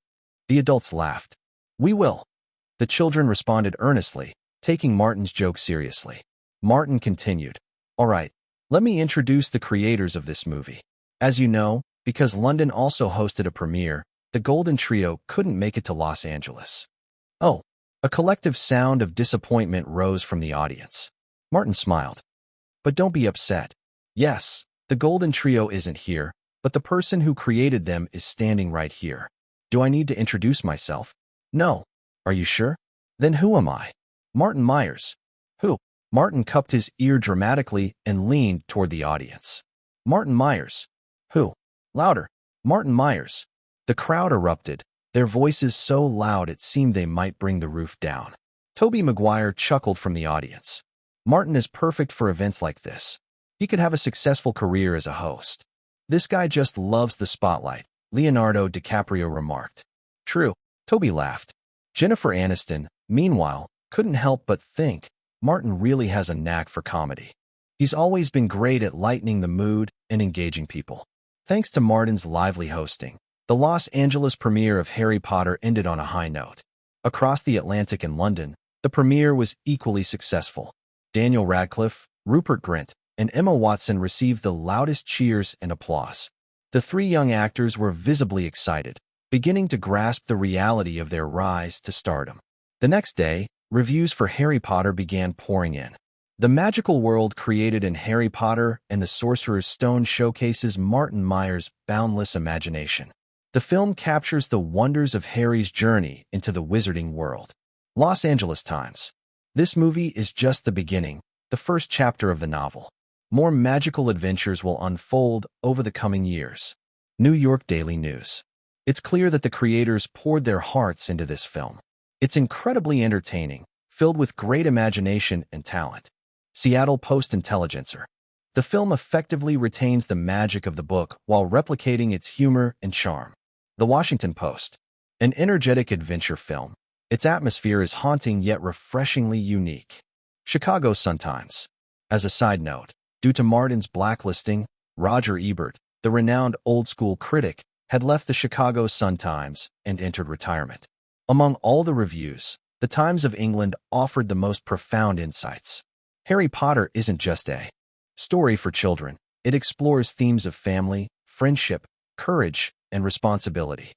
[SPEAKER 1] The adults laughed. "We will." The children responded earnestly, taking Martin's joke seriously. Martin continued, "All right, let me introduce the creators of this movie. As you know, because London also hosted a premiere, the Golden Trio couldn't make it to Los Angeles." "Oh." A collective sound of disappointment rose from the audience. Martin smiled. "But don't be upset. Yes, the Golden Trio isn't here, but the person who created them is standing right here. Do I need to introduce myself?" "No." "Are you sure? Then who am I?" "Martin Myers." "Who?" Martin cupped his ear dramatically and leaned toward the audience. "Martin Myers." "Who?" "Louder." "Martin Myers." The crowd erupted, their voices so loud it seemed they might bring the roof down. Tobey Maguire chuckled from the audience. "Martin is perfect for events like this. He could have a successful career as a host. This guy just loves the spotlight," Leonardo DiCaprio remarked. "True," Toby laughed. Jennifer Aniston, meanwhile, couldn't help but think, Martin really has a knack for comedy. He's always been great at lightening the mood and engaging people. Thanks to Martin's lively hosting, the Los Angeles premiere of Harry Potter ended on a high note. Across the Atlantic in London, the premiere was equally successful. Daniel Radcliffe, Rupert Grint, and Emma Watson received the loudest cheers and applause. The three young actors were visibly excited, beginning to grasp the reality of their rise to stardom. The next day, reviews for Harry Potter began pouring in. The magical world created in Harry Potter and the Sorcerer's Stone showcases Martin Myers' boundless imagination. The film captures the wonders of Harry's journey into the wizarding world. Los Angeles Times. This movie is just the beginning, the first chapter of the novel. More magical adventures will unfold over the coming years. New York Daily News. It's clear that the creators poured their hearts into this film. It's incredibly entertaining, filled with great imagination and talent. Seattle Post-Intelligencer. The film effectively retains the magic of the book while replicating its humor and charm. The Washington Post. An energetic adventure film. Its atmosphere is haunting yet refreshingly unique. Chicago Sun-Times. As a side note, due to Martin's blacklisting, Roger Ebert, the renowned old-school critic, had left the Chicago Sun-Times and entered retirement. Among all the reviews, the Times of England offered the most profound insights. Harry Potter isn't just a story for children. It explores themes of family, friendship, courage, and responsibility.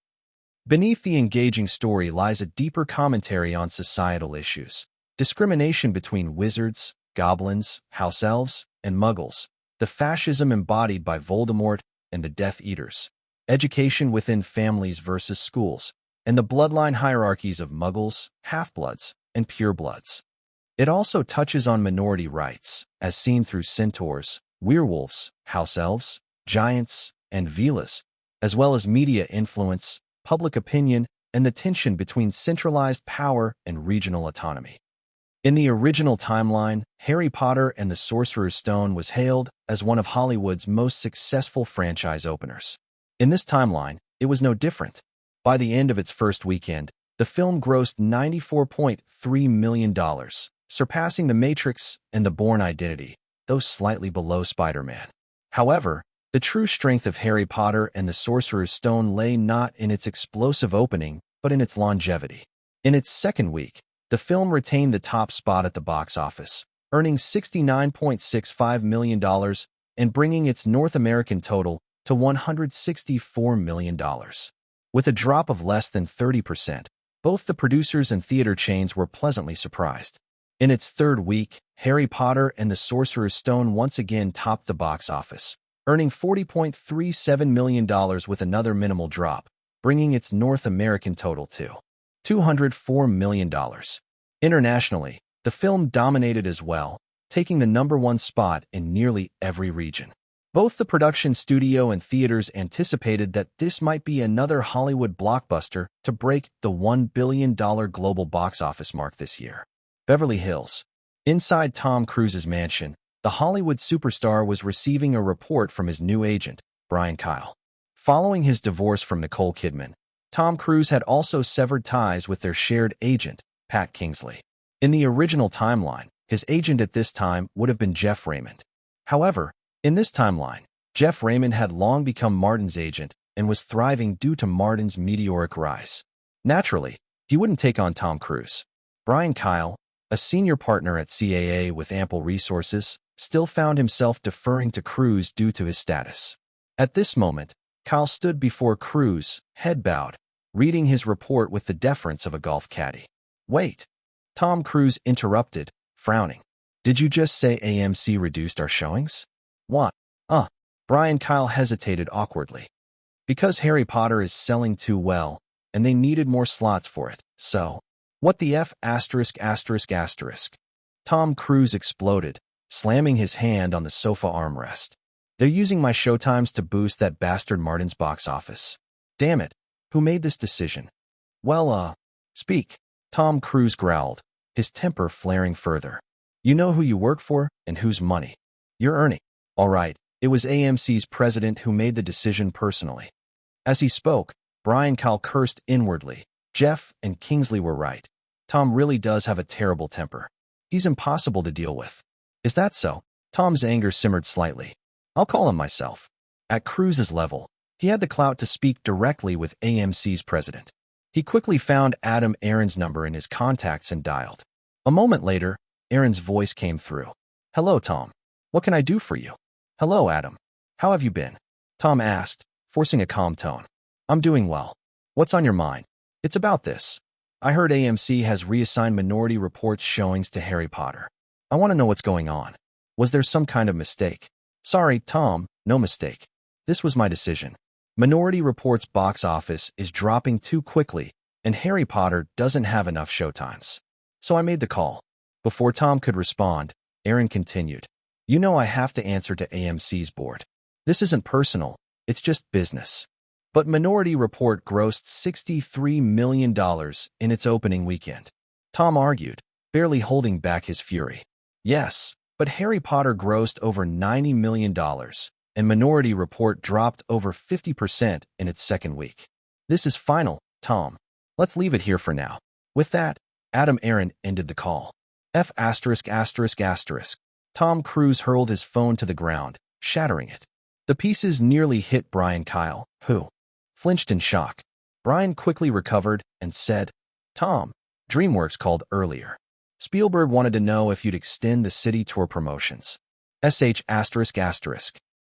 [SPEAKER 1] Beneath the engaging story lies a deeper commentary on societal issues. Discrimination between wizards, goblins, house elves, and muggles, the fascism embodied by Voldemort and the Death Eaters, education within families versus schools, and the bloodline hierarchies of muggles, half-bloods, and purebloods. It also touches on minority rights, as seen through centaurs, werewolves, house elves, giants, and Velas, as well as media influence, public opinion, and the tension between centralized power and regional autonomy. In the original timeline, Harry Potter and the Sorcerer's Stone was hailed as one of Hollywood's most successful franchise openers. In this timeline, it was no different. By the end of its first weekend, the film grossed $94.3 million, surpassing The Matrix and The Bourne Identity, though slightly below Spider-Man. However, the The true strength of Harry Potter and the Sorcerer's Stone lay not in its explosive opening, but in its longevity. In its second week, the film retained the top spot at the box office, earning $69.65 million and bringing its North American total to $164 million. With a drop of less than 30%, both the producers and theater chains were pleasantly surprised. In its third week, Harry Potter and the Sorcerer's Stone once again topped the box office, earning $40.37 million with another minimal drop, bringing its North American total to $204 million. Internationally, the film dominated as well, taking the #1 spot in nearly every region. Both the production studio and theaters anticipated that this might be another Hollywood blockbuster to break the $1 billion global box office mark this year. Beverly Hills. Inside Tom Cruise's mansion, the Hollywood superstar was receiving a report from his new agent, Brian Kyle. Following his divorce from Nicole Kidman, Tom Cruise had also severed ties with their shared agent, Pat Kingsley. In the original timeline, his agent at this time would have been Jeff Raymond. However, in this timeline, Jeff Raymond had long become Martin's agent and was thriving due to Martin's meteoric rise. Naturally, he wouldn't take on Tom Cruise. Brian Kyle, a senior partner at CAA with ample resources, still found himself deferring to Cruise due to his status. At this moment, Kyle stood before Cruise, head bowed, reading his report with the deference of a golf caddy. "Wait," Tom Cruise interrupted, frowning. "Did you just say AMC reduced our showings?" "What? Brian Kyle hesitated awkwardly. "Because Harry Potter is selling too well, and they needed more slots for it, so." "What the F***?" Tom Cruise exploded, slamming his hand on the sofa armrest. "They're using my showtimes to boost that bastard Martin's box office. Damn it, who made this decision?" "Well, speak," Tom Cruise growled, his temper flaring further. "You know who you work for and whose money you're earning." "All right, it was AMC's president who made the decision personally." As he spoke, Brian Kyle cursed inwardly. Jeff and Kingsley were right. Tom really does have a terrible temper. He's impossible to deal with. "Is that so?" Tom's anger simmered slightly. "I'll call him myself." At Cruise's level, he had the clout to speak directly with AMC's president. He quickly found Adam Aaron's number in his contacts and dialed. A moment later, Aaron's voice came through. "Hello, Tom. What can I do for you?" "Hello, Adam. How have you been?" Tom asked, forcing a calm tone. "I'm doing well. What's on your mind?" "It's about this. I heard AMC has reassigned Minority Report's showings to Harry Potter. I want to know what's going on. Was there some kind of mistake?" "Sorry, Tom, no mistake. This was my decision. Minority Report's box office is dropping too quickly, and Harry Potter doesn't have enough showtimes. So I made the call." Before Tom could respond, Aaron continued. "You know I have to answer to AMC's board. This isn't personal, it's just business." But Minority Report grossed $63 million in its opening weekend. Tom argued, barely holding back his fury. "Yes, but Harry Potter grossed over $90 million, and Minority Report dropped over 50% in its second week. This is final, Tom. Let's leave it here for now." With that, Adam Aaron ended the call. F******. Tom Cruise hurled his phone to the ground, shattering it. The pieces nearly hit Brian Kyle, who flinched in shock. Brian quickly recovered and said, "Tom, DreamWorks called earlier. Spielberg wanted to know if you'd extend the city tour promotions.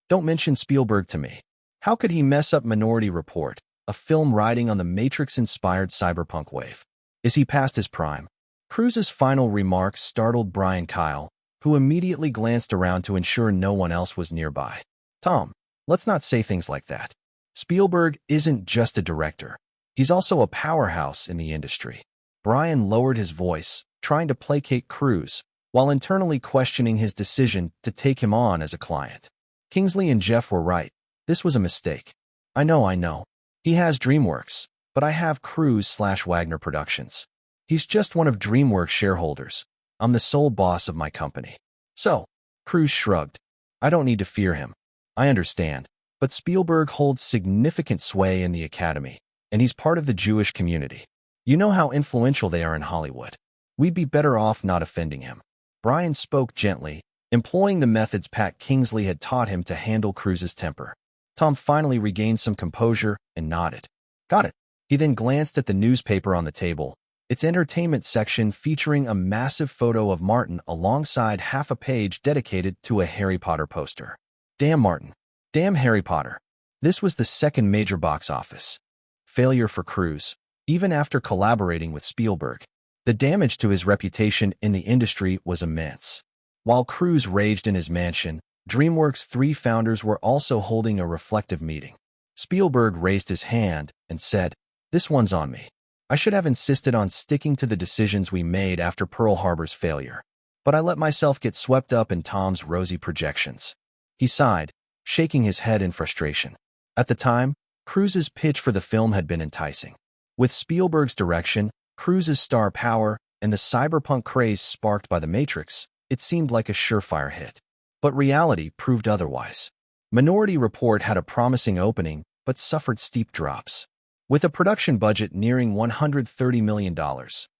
[SPEAKER 1] Don't mention Spielberg to me. How could he mess up Minority Report, a film riding on the Matrix-inspired cyberpunk wave? Is he past his prime?" Cruise's final remarks startled Brian Kyle, who immediately glanced around to ensure no one else was nearby. "Tom, let's not say things like that. Spielberg isn't just a director. He's also a powerhouse in the industry." Brian lowered his voice, trying to placate Cruise, while internally questioning his decision to take him on as a client. Kingsley and Jeff were right. This was a mistake. I know. He has DreamWorks, but I have Cruise/Wagner Productions. He's just one of DreamWorks' shareholders. I'm the sole boss of my company." "So," Cruise shrugged, "I don't need to fear him. I understand, but Spielberg holds significant sway in the Academy, and he's part of the Jewish community. You know how influential they are in Hollywood. We'd be better off not offending him." Brian spoke gently, employing the methods Pat Kingsley had taught him to handle Cruise's temper. Tom finally regained some composure and nodded. Got it. He then glanced at the newspaper on the table, its entertainment section featuring a massive photo of Martin alongside half a page dedicated to a Harry Potter poster. Damn Martin. Damn Harry Potter. This was the second major box office failure for Cruise, even after collaborating with Spielberg. The damage to his reputation in the industry was immense. While Cruise raged in his mansion, DreamWorks' three founders were also holding a reflective meeting. Spielberg raised his hand and said, "This one's on me. I should have insisted on sticking to the decisions we made after Pearl Harbor's failure. But I let myself get swept up in Tom's rosy projections." He sighed, shaking his head in frustration. At the time, Cruise's pitch for the film had been enticing. With Spielberg's direction, Cruise's star power, and the cyberpunk craze sparked by The Matrix, it seemed like a surefire hit. But reality proved otherwise. Minority Report had a promising opening, but suffered steep drops. With a production budget nearing $130 million,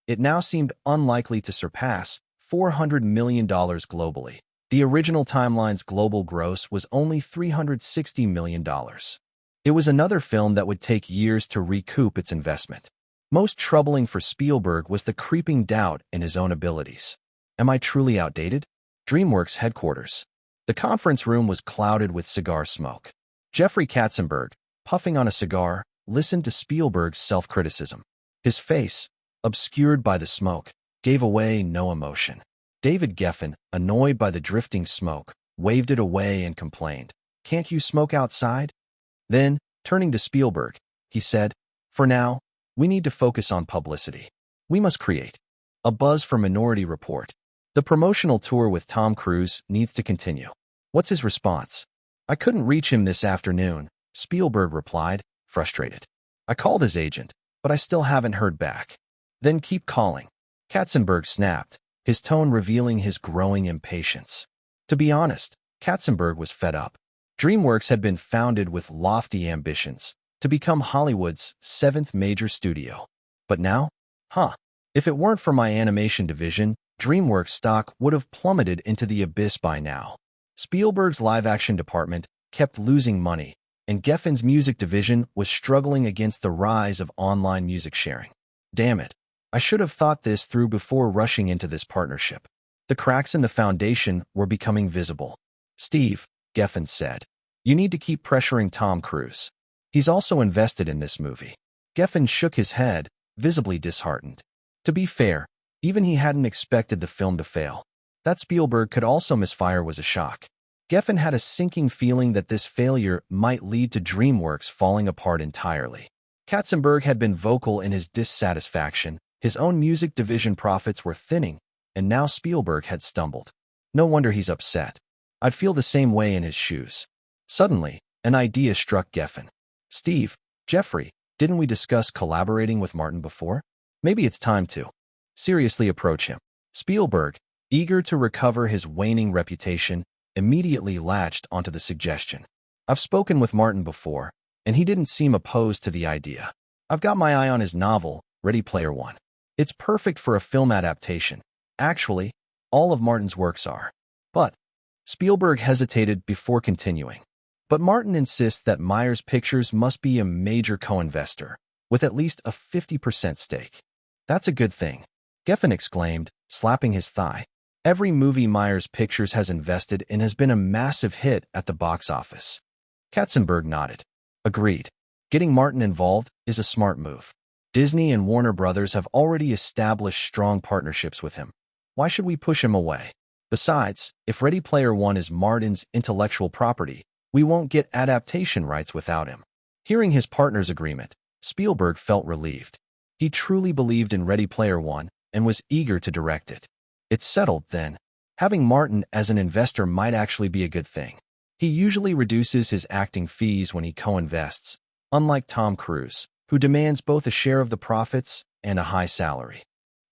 [SPEAKER 1] it now seemed unlikely to surpass $400 million globally. The original timeline's global gross was only $360 million. It was another film that would take years to recoup its investment. Most troubling for Spielberg was the creeping doubt in his own abilities. Am I truly outdated? DreamWorks headquarters. The conference room was clouded with cigar smoke. Jeffrey Katzenberg, puffing on a cigar, listened to Spielberg's self-criticism. His face, obscured by the smoke, gave away no emotion. David Geffen, annoyed by the drifting smoke, waved it away and complained, "Can't you smoke outside?" Then, turning to Spielberg, he said, "For now, we need to focus on publicity. We must create a buzz for Minority Report. The promotional tour with Tom Cruise needs to continue." What's his response? "I couldn't reach him this afternoon," Spielberg replied, frustrated. "I called his agent, but I still haven't heard back." "Then keep calling." Katzenberg snapped, his tone revealing his growing impatience. To be honest, Katzenberg was fed up. DreamWorks had been founded with lofty ambitions to become Hollywood's seventh major studio. But now? If it weren't for my animation division, DreamWorks stock would have plummeted into the abyss by now. Spielberg's live-action department kept losing money, and Geffen's music division was struggling against the rise of online music sharing. Damn it. I should have thought this through before rushing into this partnership. The cracks in the foundation were becoming visible. "Steve," Geffen said, "you need to keep pressuring Tom Cruise. He's also invested in this movie." Geffen shook his head, visibly disheartened. To be fair, even he hadn't expected the film to fail. That Spielberg could also misfire was a shock. Geffen had a sinking feeling that this failure might lead to DreamWorks falling apart entirely. Katzenberg had been vocal in his dissatisfaction. His own music division profits were thinning, and now Spielberg had stumbled. No wonder he's upset. I'd feel the same way in his shoes. Suddenly, an idea struck Geffen. "Steve, Jeffrey, didn't we discuss collaborating with Martin before? Maybe it's time to seriously approach him." Spielberg, eager to recover his waning reputation, immediately latched onto the suggestion. "I've spoken with Martin before, and he didn't seem opposed to the idea. I've got my eye on his novel, Ready Player One. It's perfect for a film adaptation. Actually, all of Martin's works are." But Spielberg hesitated before continuing. "But Martin insists that Myers Pictures must be a major co-investor, with at least a 50% stake." "That's a good thing," Geffen exclaimed, slapping his thigh. "Every movie Myers Pictures has invested in has been a massive hit at the box office." Katzenberg nodded. "Agreed. Getting Martin involved is a smart move. Disney and Warner Brothers have already established strong partnerships with him. Why should we push him away? Besides, if Ready Player One is Martin's intellectual property, we won't get adaptation rights without him." Hearing his partner's agreement, Spielberg felt relieved. He truly believed in Ready Player One and was eager to direct it. It's settled, then. Having Martin as an investor might actually be a good thing. He usually reduces his acting fees when he co-invests, unlike Tom Cruise, who demands both a share of the profits and a high salary.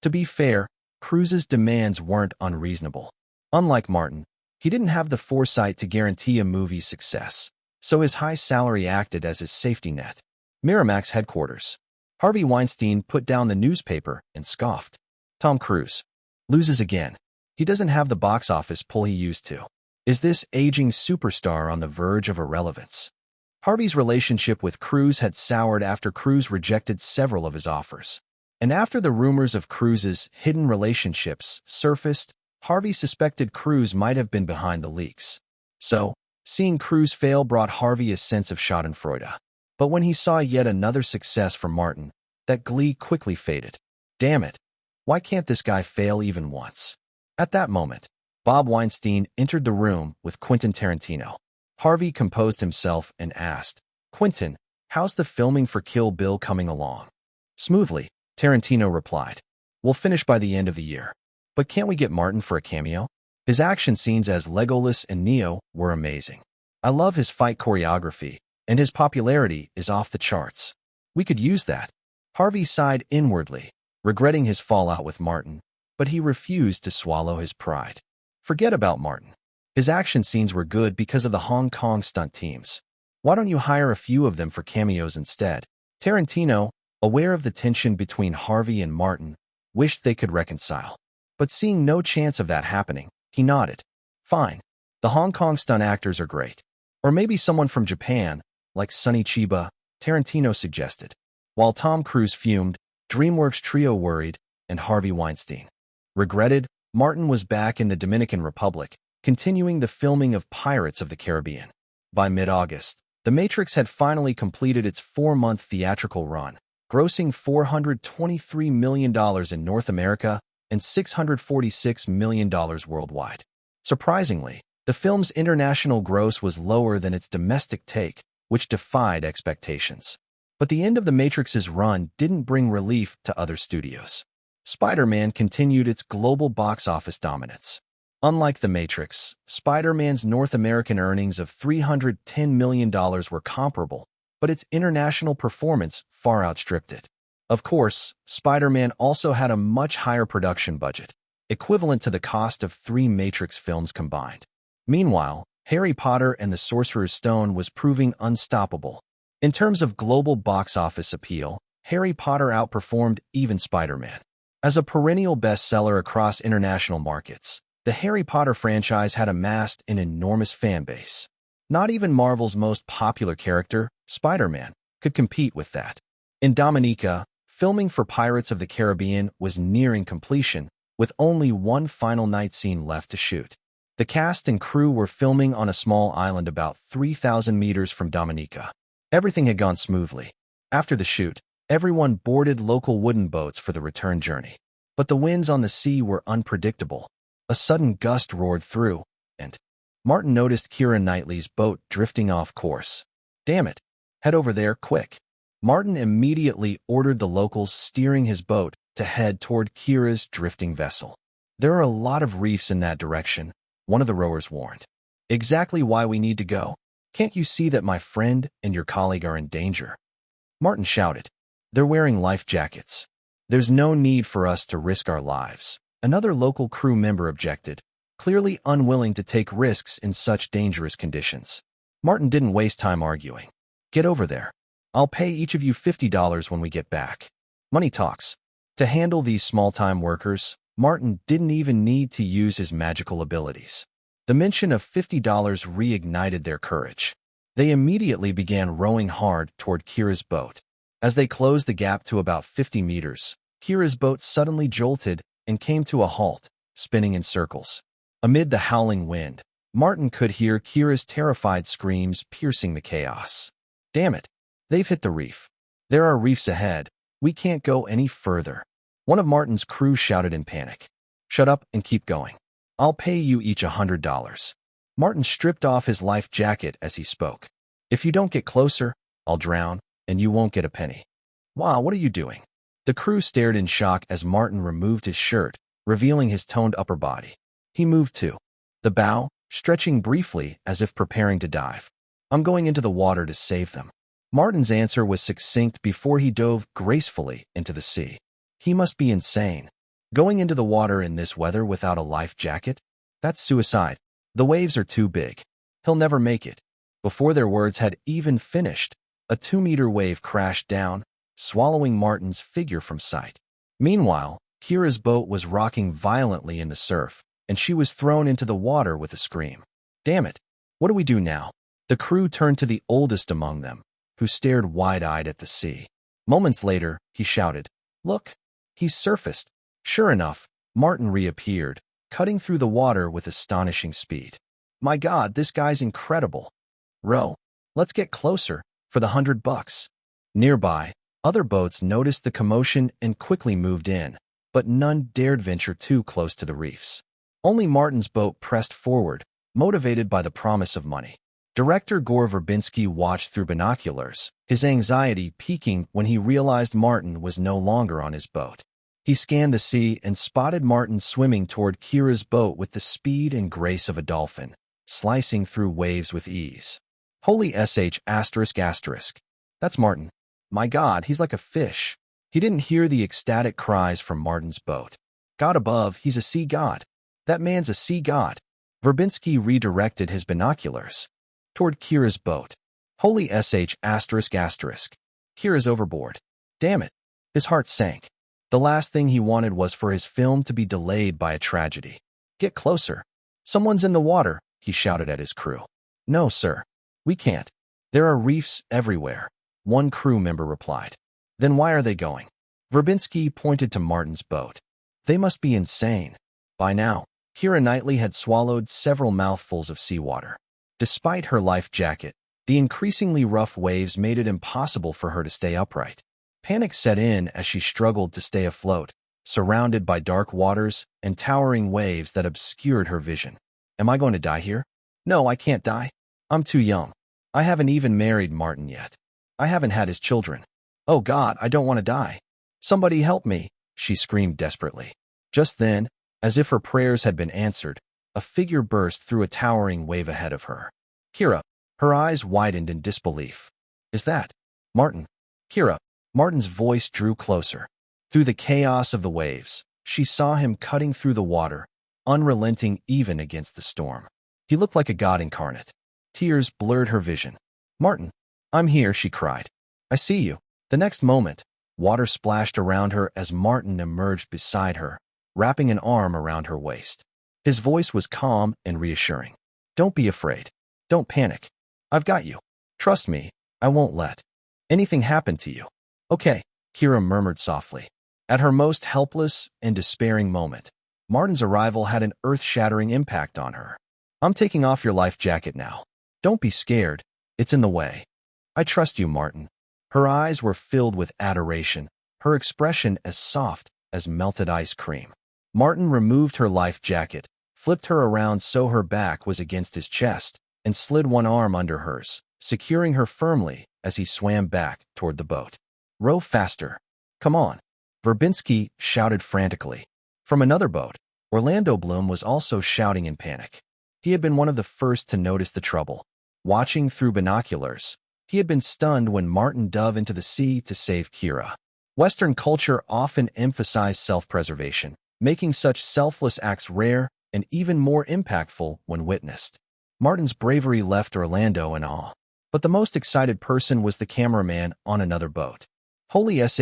[SPEAKER 1] To be fair, Cruise's demands weren't unreasonable. Unlike Martin, he didn't have the foresight to guarantee a movie's success, so his high salary acted as his safety net. Miramax headquarters. Harvey Weinstein put down the newspaper and scoffed. "Tom Cruise loses again. He doesn't have the box office pull he used to. Is this aging superstar on the verge of irrelevance? Harvey's relationship with Cruz had soured after Cruz rejected several of his offers. And after the rumors of Cruz's hidden relationships surfaced, Harvey suspected Cruz might have been behind the leaks. So, seeing Cruz fail brought Harvey a sense of schadenfreude. But when he saw yet another success from Martin, that glee quickly faded. Damn it! Why can't this guy fail even once? At that moment, Bob Weinstein entered the room with Quentin Tarantino. Harvey composed himself and asked, "Quentin, how's the filming for Kill Bill coming along?" "Smoothly," Tarantino replied. "We'll finish by the end of the year. But can't we get Martin for a cameo? His action scenes as Legolas and Neo were amazing. I love his fight choreography, and his popularity is off the charts. We could use that." Harvey sighed inwardly, regretting his fallout with Martin, but he refused to swallow his pride. Forget about Martin. His action scenes were good because of the Hong Kong stunt teams. Why don't you hire a few of them for cameos instead? Tarantino, aware of the tension between Harvey and Martin, wished they could reconcile. But seeing no chance of that happening, he nodded. "Fine. The Hong Kong stunt actors are great. Or maybe someone from Japan, like Sonny Chiba," Tarantino suggested. While Tom Cruise fumed, DreamWorks trio worried, and Harvey Weinstein regretted. Martin was back in the Dominican Republic, continuing the filming of Pirates of the Caribbean. By mid-August, The Matrix had finally completed its 4-month theatrical run, grossing $423 million in North America and $646 million worldwide. Surprisingly, the film's international gross was lower than its domestic take, which defied expectations. But the end of The Matrix's run didn't bring relief to other studios. Spider-Man continued its global box office dominance. Unlike The Matrix, Spider-Man's North American earnings of $310 million were comparable, but its international performance far outstripped it. Of course, Spider-Man also had a much higher production budget, equivalent to the cost of 3 Matrix films combined. Meanwhile, Harry Potter and the Sorcerer's Stone was proving unstoppable. In terms of global box office appeal, Harry Potter outperformed even Spider-Man. As a perennial bestseller across international markets, the Harry Potter franchise had amassed an enormous fan base. Not even Marvel's most popular character, Spider-Man, could compete with that. In Dominica, filming for Pirates of the Caribbean was nearing completion, with only one final night scene left to shoot. The cast and crew were filming on a small island about 3,000 meters from Dominica. Everything had gone smoothly. After the shoot, everyone boarded local wooden boats for the return journey. But the winds on the sea were unpredictable. A sudden gust roared through, and Martin noticed Keira Knightley's boat drifting off course. "Damn it! Head over there, quick!" Martin immediately ordered the locals steering his boat to head toward Keira's drifting vessel. "There are a lot of reefs in that direction," one of the rowers warned. "Exactly why we need to go. Can't you see that my friend and your colleague are in danger?" Martin shouted. "They're wearing life jackets. There's no need for us to risk our lives," another local crew member objected, clearly unwilling to take risks in such dangerous conditions. Martin didn't waste time arguing. "Get over there. I'll pay each of you $50 when we get back." Money talks. To handle these small-time workers, Martin didn't even need to use his magical abilities. The mention of $50 reignited their courage. They immediately began rowing hard toward Keira's boat. As they closed the gap to about 50 meters, Keira's boat suddenly jolted and came to a halt, spinning in circles. Amid the howling wind, Martin could hear Keira's terrified screams piercing the chaos. "Damn it! They've hit the reef. There are reefs ahead. We can't go any further," one of Martin's crew shouted in panic. "Shut up and keep going. I'll pay you each $100. Martin stripped off his life jacket as he spoke. "If you don't get closer, I'll drown, and you won't get a penny." "Wow, what are you doing?" The crew stared in shock as Martin removed his shirt, revealing his toned upper body. He moved to the bow, stretching briefly as if preparing to dive. "I'm going into the water to save them." Martin's answer was succinct before he dove gracefully into the sea. He must be insane. Going into the water in this weather without a life jacket? That's suicide. The waves are too big. He'll never make it. Before their words had even finished, a 2-meter wave crashed down, swallowing Martin's figure from sight. Meanwhile, Keira's boat was rocking violently in the surf, and she was thrown into the water with a scream. Damn it! What do we do now? The crew turned to the oldest among them, who stared wide-eyed at the sea. Moments later, he shouted, "Look! He's surfaced!" Sure enough, Martin reappeared, cutting through the water with astonishing speed. My God, this guy's incredible. Row, let's get closer, for the $100. Nearby, other boats noticed the commotion and quickly moved in, but none dared venture too close to the reefs. Only Martin's boat pressed forward, motivated by the promise of money. Director Gore Verbinski watched through binoculars, his anxiety peaking when he realized Martin was no longer on his boat. He scanned the sea and spotted Martin swimming toward Kira's boat with the speed and grace of a dolphin, slicing through waves with ease. Holy sh***. That's Martin. My God, he's like a fish. He didn't hear the ecstatic cries from Martin's boat. God above, he's a sea god. That man's a sea god. Verbinski redirected his binoculars toward Kira's boat. Holy sh***. Kira's overboard. Damn it. His heart sank. The last thing he wanted was for his film to be delayed by a tragedy. Get closer. Someone's in the water, he shouted at his crew. No, sir. We can't. There are reefs everywhere, one crew member replied. Then why are they going? Verbinski pointed to Martin's boat. They must be insane. By now, Kira Knightley had swallowed several mouthfuls of seawater. Despite her life jacket, the increasingly rough waves made it impossible for her to stay upright. Panic set in as she struggled to stay afloat, surrounded by dark waters and towering waves that obscured her vision. Am I going to die here? No, I can't die. I'm too young. I haven't even married Martin yet. I haven't had his children. Oh God, I don't want to die. Somebody help me, she screamed desperately. Just then, as if her prayers had been answered, a figure burst through a towering wave ahead of her. Kira. Her eyes widened in disbelief. Is that Martin? Kira. Martin's voice drew closer. Through the chaos of the waves, she saw him cutting through the water, unrelenting even against the storm. He looked like a god incarnate. Tears blurred her vision. Martin, I'm here, she cried. I see you. The next moment, water splashed around her as Martin emerged beside her, wrapping an arm around her waist. His voice was calm and reassuring. Don't be afraid. Don't panic. I've got you. Trust me, I won't let anything happen to you. Okay, Kira murmured softly. At her most helpless and despairing moment, Martin's arrival had an earth-shattering impact on her. I'm taking off your life jacket now. Don't be scared. It's in the way. I trust you, Martin. Her eyes were filled with adoration, her expression as soft as melted ice cream. Martin removed her life jacket, flipped her around so her back was against his chest, and slid one arm under hers, securing her firmly as he swam back toward the boat. Row faster. Come on. Verbinski shouted frantically. From another boat, Orlando Bloom was also shouting in panic. He had been one of the first to notice the trouble. Watching through binoculars, he had been stunned when Martin dove into the sea to save Kira. Western culture often emphasized self-preservation, making such selfless acts rare and even more impactful when witnessed. Martin's bravery left Orlando in awe, but the most excited person was the cameraman on another boat. Holy sh***,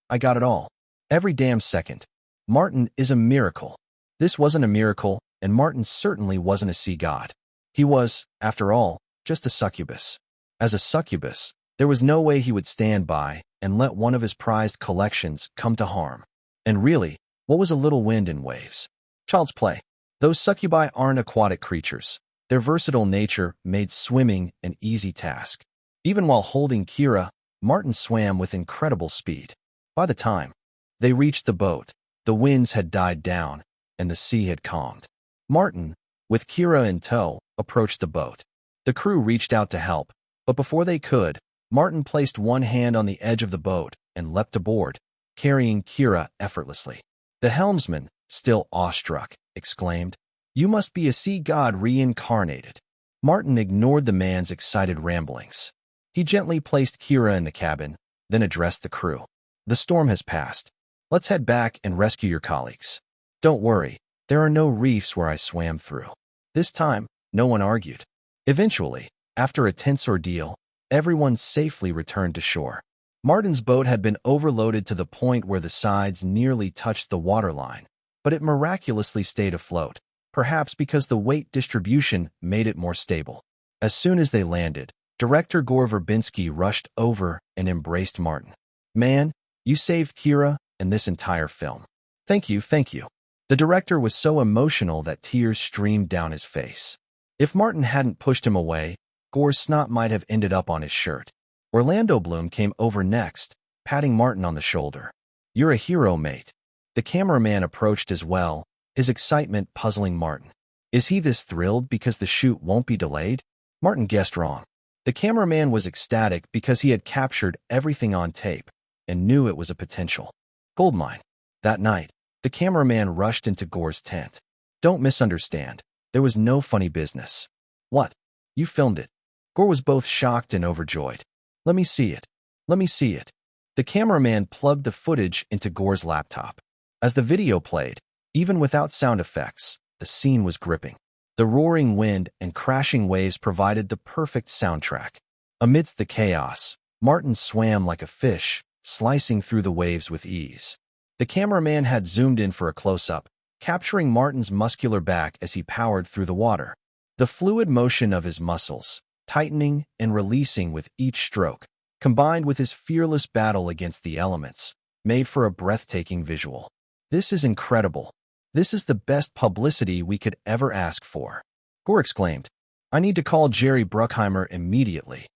[SPEAKER 1] I got it all. Every damn second. Martin is a miracle. This wasn't a miracle, and Martin certainly wasn't a sea god. He was, after all, just a succubus. As a succubus, there was no way he would stand by and let one of his prized collections come to harm. And really, what was a little wind and waves? Child's play. Those succubi aren't aquatic creatures. Their versatile nature made swimming an easy task. Even while holding Kira, Martin swam with incredible speed. By the time they reached the boat, the winds had died down, and the sea had calmed. Martin, with Kira in tow, approached the boat. The crew reached out to help, but before they could, Martin placed one hand on the edge of the boat and leapt aboard, carrying Kira effortlessly. The helmsman, still awestruck, exclaimed, "You must be a sea god reincarnated." Martin ignored the man's excited ramblings. He gently placed Kira in the cabin, then addressed the crew. The storm has passed. Let's head back and rescue your colleagues. Don't worry, there are no reefs where I swam through. This time, no one argued. Eventually, after a tense ordeal, everyone safely returned to shore. Martin's boat had been overloaded to the point where the sides nearly touched the waterline, but it miraculously stayed afloat, perhaps because the weight distribution made it more stable. As soon as they landed, director Gore Verbinski rushed over and embraced Martin. "Man, you saved Kira and this entire film. Thank you, thank you." The director was so emotional that tears streamed down his face. If Martin hadn't pushed him away, Gore's snot might have ended up on his shirt. Orlando Bloom came over next, patting Martin on the shoulder. "You're a hero, mate." The cameraman approached as well, his excitement puzzling Martin. Is he this thrilled because the shoot won't be delayed? Martin guessed wrong. The cameraman was ecstatic because he had captured everything on tape and knew it was a potential goldmine. That night, the cameraman rushed into Gore's tent. "Don't misunderstand. There was no funny business." "What? You filmed it?" Gore was both shocked and overjoyed. "Let me see it. Let me see it." The cameraman plugged the footage into Gore's laptop. As the video played, even without sound effects, the scene was gripping. The roaring wind and crashing waves provided the perfect soundtrack. Amidst the chaos, Martin swam like a fish, slicing through the waves with ease. The cameraman had zoomed in for a close-up, capturing Martin's muscular back as he powered through the water. The fluid motion of his muscles, tightening and releasing with each stroke, combined with his fearless battle against the elements, made for a breathtaking visual. "This is incredible. This is the best publicity we could ever ask for," Gore exclaimed. "I need to call Jerry Bruckheimer immediately."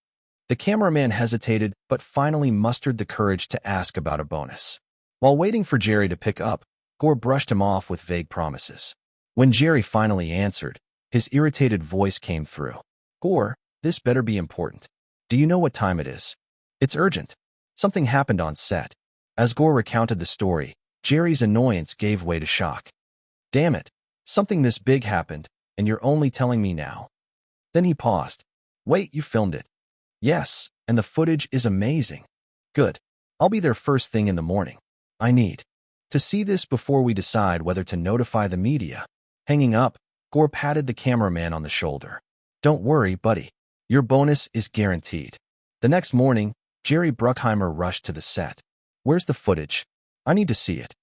[SPEAKER 1] The cameraman hesitated but finally mustered the courage to ask about a bonus. While waiting for Jerry to pick up, Gore brushed him off with vague promises. When Jerry finally answered, his irritated voice came through. "Gore, this better be important. Do you know what time it is? It's urgent. Something happened on set." As Gore recounted the story, Jerry's annoyance gave way to shock. "Damn it. Something this big happened, and you're only telling me now." Then he paused. "Wait, you filmed it?" "Yes, and the footage is amazing." "Good. I'll be there first thing in the morning. I need to see this before we decide whether to notify the media." Hanging up, Gore patted the cameraman on the shoulder. "Don't worry, buddy. Your bonus is guaranteed." The next morning, Jerry Bruckheimer rushed to the set. "Where's the footage? I need to see it."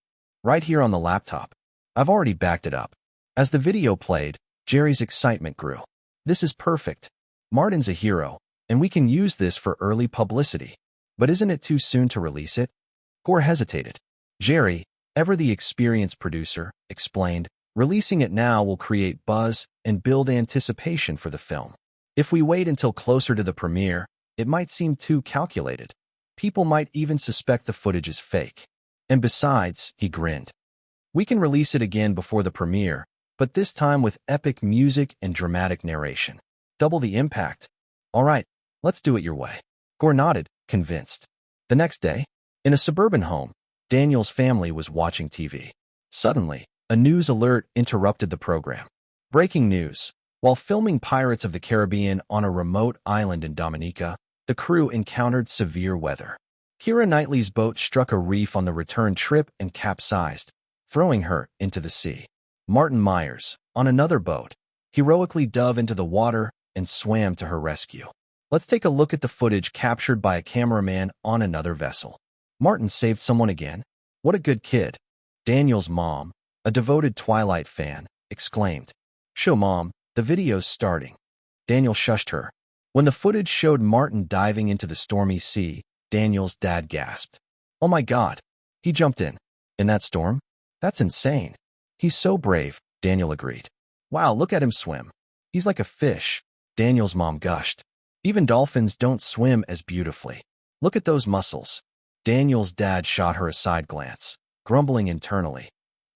[SPEAKER 1] "Right here on the laptop. I've already backed it up." As the video played, Jerry's excitement grew. "This is perfect. Martin's a hero, and we can use this for early publicity. But isn't it too soon to release it?" Gore hesitated. Jerry, ever the experienced producer, explained, "Releasing it now will create buzz and build anticipation for the film. If we wait until closer to the premiere, it might seem too calculated. People might even suspect the footage is fake. And besides," he grinned, "we can release it again before the premiere, but this time with epic music and dramatic narration. Double the impact. All right, let's do it your way." Gore nodded, convinced. The next day, in a suburban home, Daniel's family was watching TV. Suddenly, a news alert interrupted the program. Breaking news. While filming Pirates of the Caribbean on a remote island in Dominica, the crew encountered severe weather. Keira Knightley's boat struck a reef on the return trip and capsized, throwing her into the sea. Martin Myers, on another boat, heroically dove into the water and swam to her rescue. Let's take a look at the footage captured by a cameraman on another vessel. Martin saved someone again? What a good kid. Daniel's mom, a devoted Twilight fan, exclaimed. "Show Mom, the video's starting." Daniel shushed her. When the footage showed Martin diving into the stormy sea, Daniel's dad gasped. "Oh my God." He jumped in. "In that storm? That's insane." "He's so brave," Daniel agreed. "Wow, look at him swim. He's like a fish," Daniel's mom gushed. "Even dolphins don't swim as beautifully. Look at those muscles." Daniel's dad shot her a side glance, grumbling internally.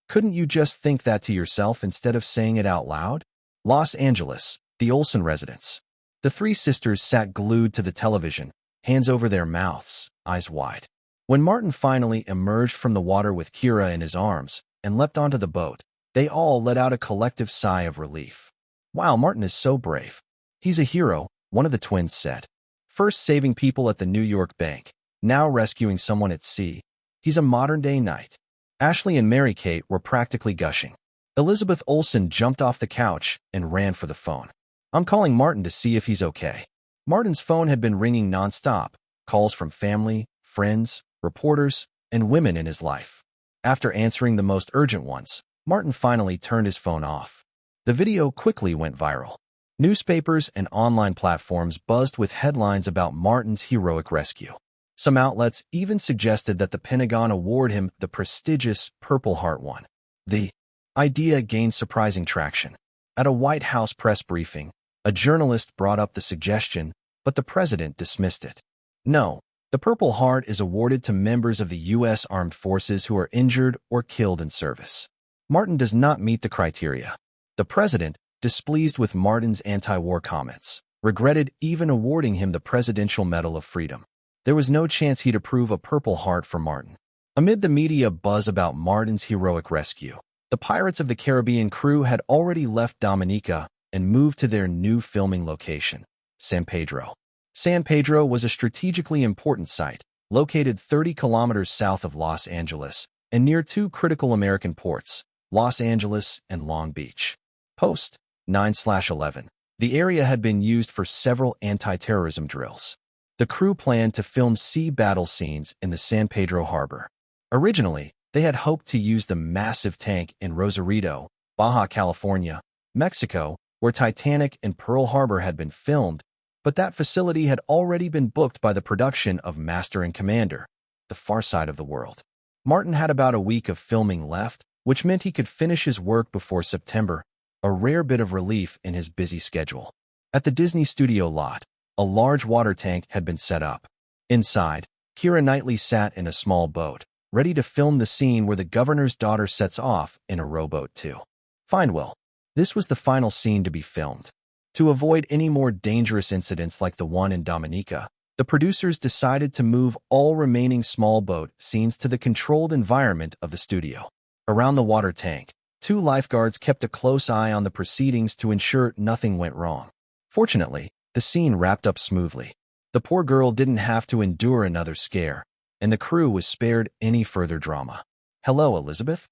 [SPEAKER 1] "Couldn't you just think that to yourself instead of saying it out loud?" Los Angeles, the Olsen residence. The three sisters sat glued to the television, hands over their mouths, eyes wide. When Martin finally emerged from the water with Kira in his arms and leapt onto the boat, they all let out a collective sigh of relief. "Wow, Martin is so brave. He's a hero," one of the twins said. "First saving people at the New York bank, now rescuing someone at sea. He's a modern-day knight." Ashley and Mary-Kate were practically gushing. Elizabeth Olsen jumped off the couch and ran for the phone. "I'm calling Martin to see if he's okay." Martin's phone had been ringing nonstop, calls from family, friends, reporters, and women in his life. After answering the most urgent ones, Martin finally turned his phone off. The video quickly went viral. Newspapers and online platforms buzzed with headlines about Martin's heroic rescue. Some outlets even suggested that the Pentagon award him the prestigious Purple Heart one. The idea gained surprising traction. At a White House press briefing, a journalist brought up the suggestion, but the president dismissed it. No, the Purple Heart is awarded to members of the U.S. Armed Forces who are injured or killed in service. Martin does not meet the criteria. The president, displeased with Martin's anti-war comments, regretted even awarding him the Presidential Medal of Freedom. There was no chance he'd approve a Purple Heart for Martin. Amid the media buzz about Martin's heroic rescue, the Pirates of the Caribbean crew had already left Dominica and moved to their new filming location, San Pedro. San Pedro was a strategically important site, located 30 kilometers south of Los Angeles and near two critical American ports, Los Angeles and Long Beach. Post 9/11. The area had been used for several anti-terrorism drills. The crew planned to film sea battle scenes in the San Pedro harbor. Originally, they had hoped to use the massive tank in Rosarito, Baja California, Mexico, where Titanic and Pearl Harbor had been filmed, but that facility had already been booked by the production of Master and Commander, The Far Side of the World. Martin had about a week of filming left, which meant he could finish his work before September, a rare bit of relief in his busy schedule. At the Disney studio lot, a large water tank had been set up. Inside, Keira Knightley sat in a small boat, ready to film the scene where the governor's daughter sets off in a rowboat to Finewell. This was the final scene to be filmed. To avoid any more dangerous incidents like the one in Dominica, the producers decided to move all remaining small boat scenes to the controlled environment of the studio. Around the water tank, two lifeguards kept a close eye on the proceedings to ensure nothing went wrong. Fortunately, the scene wrapped up smoothly. The poor girl didn't have to endure another scare, and the crew was spared any further drama. Hello, Elizabeth?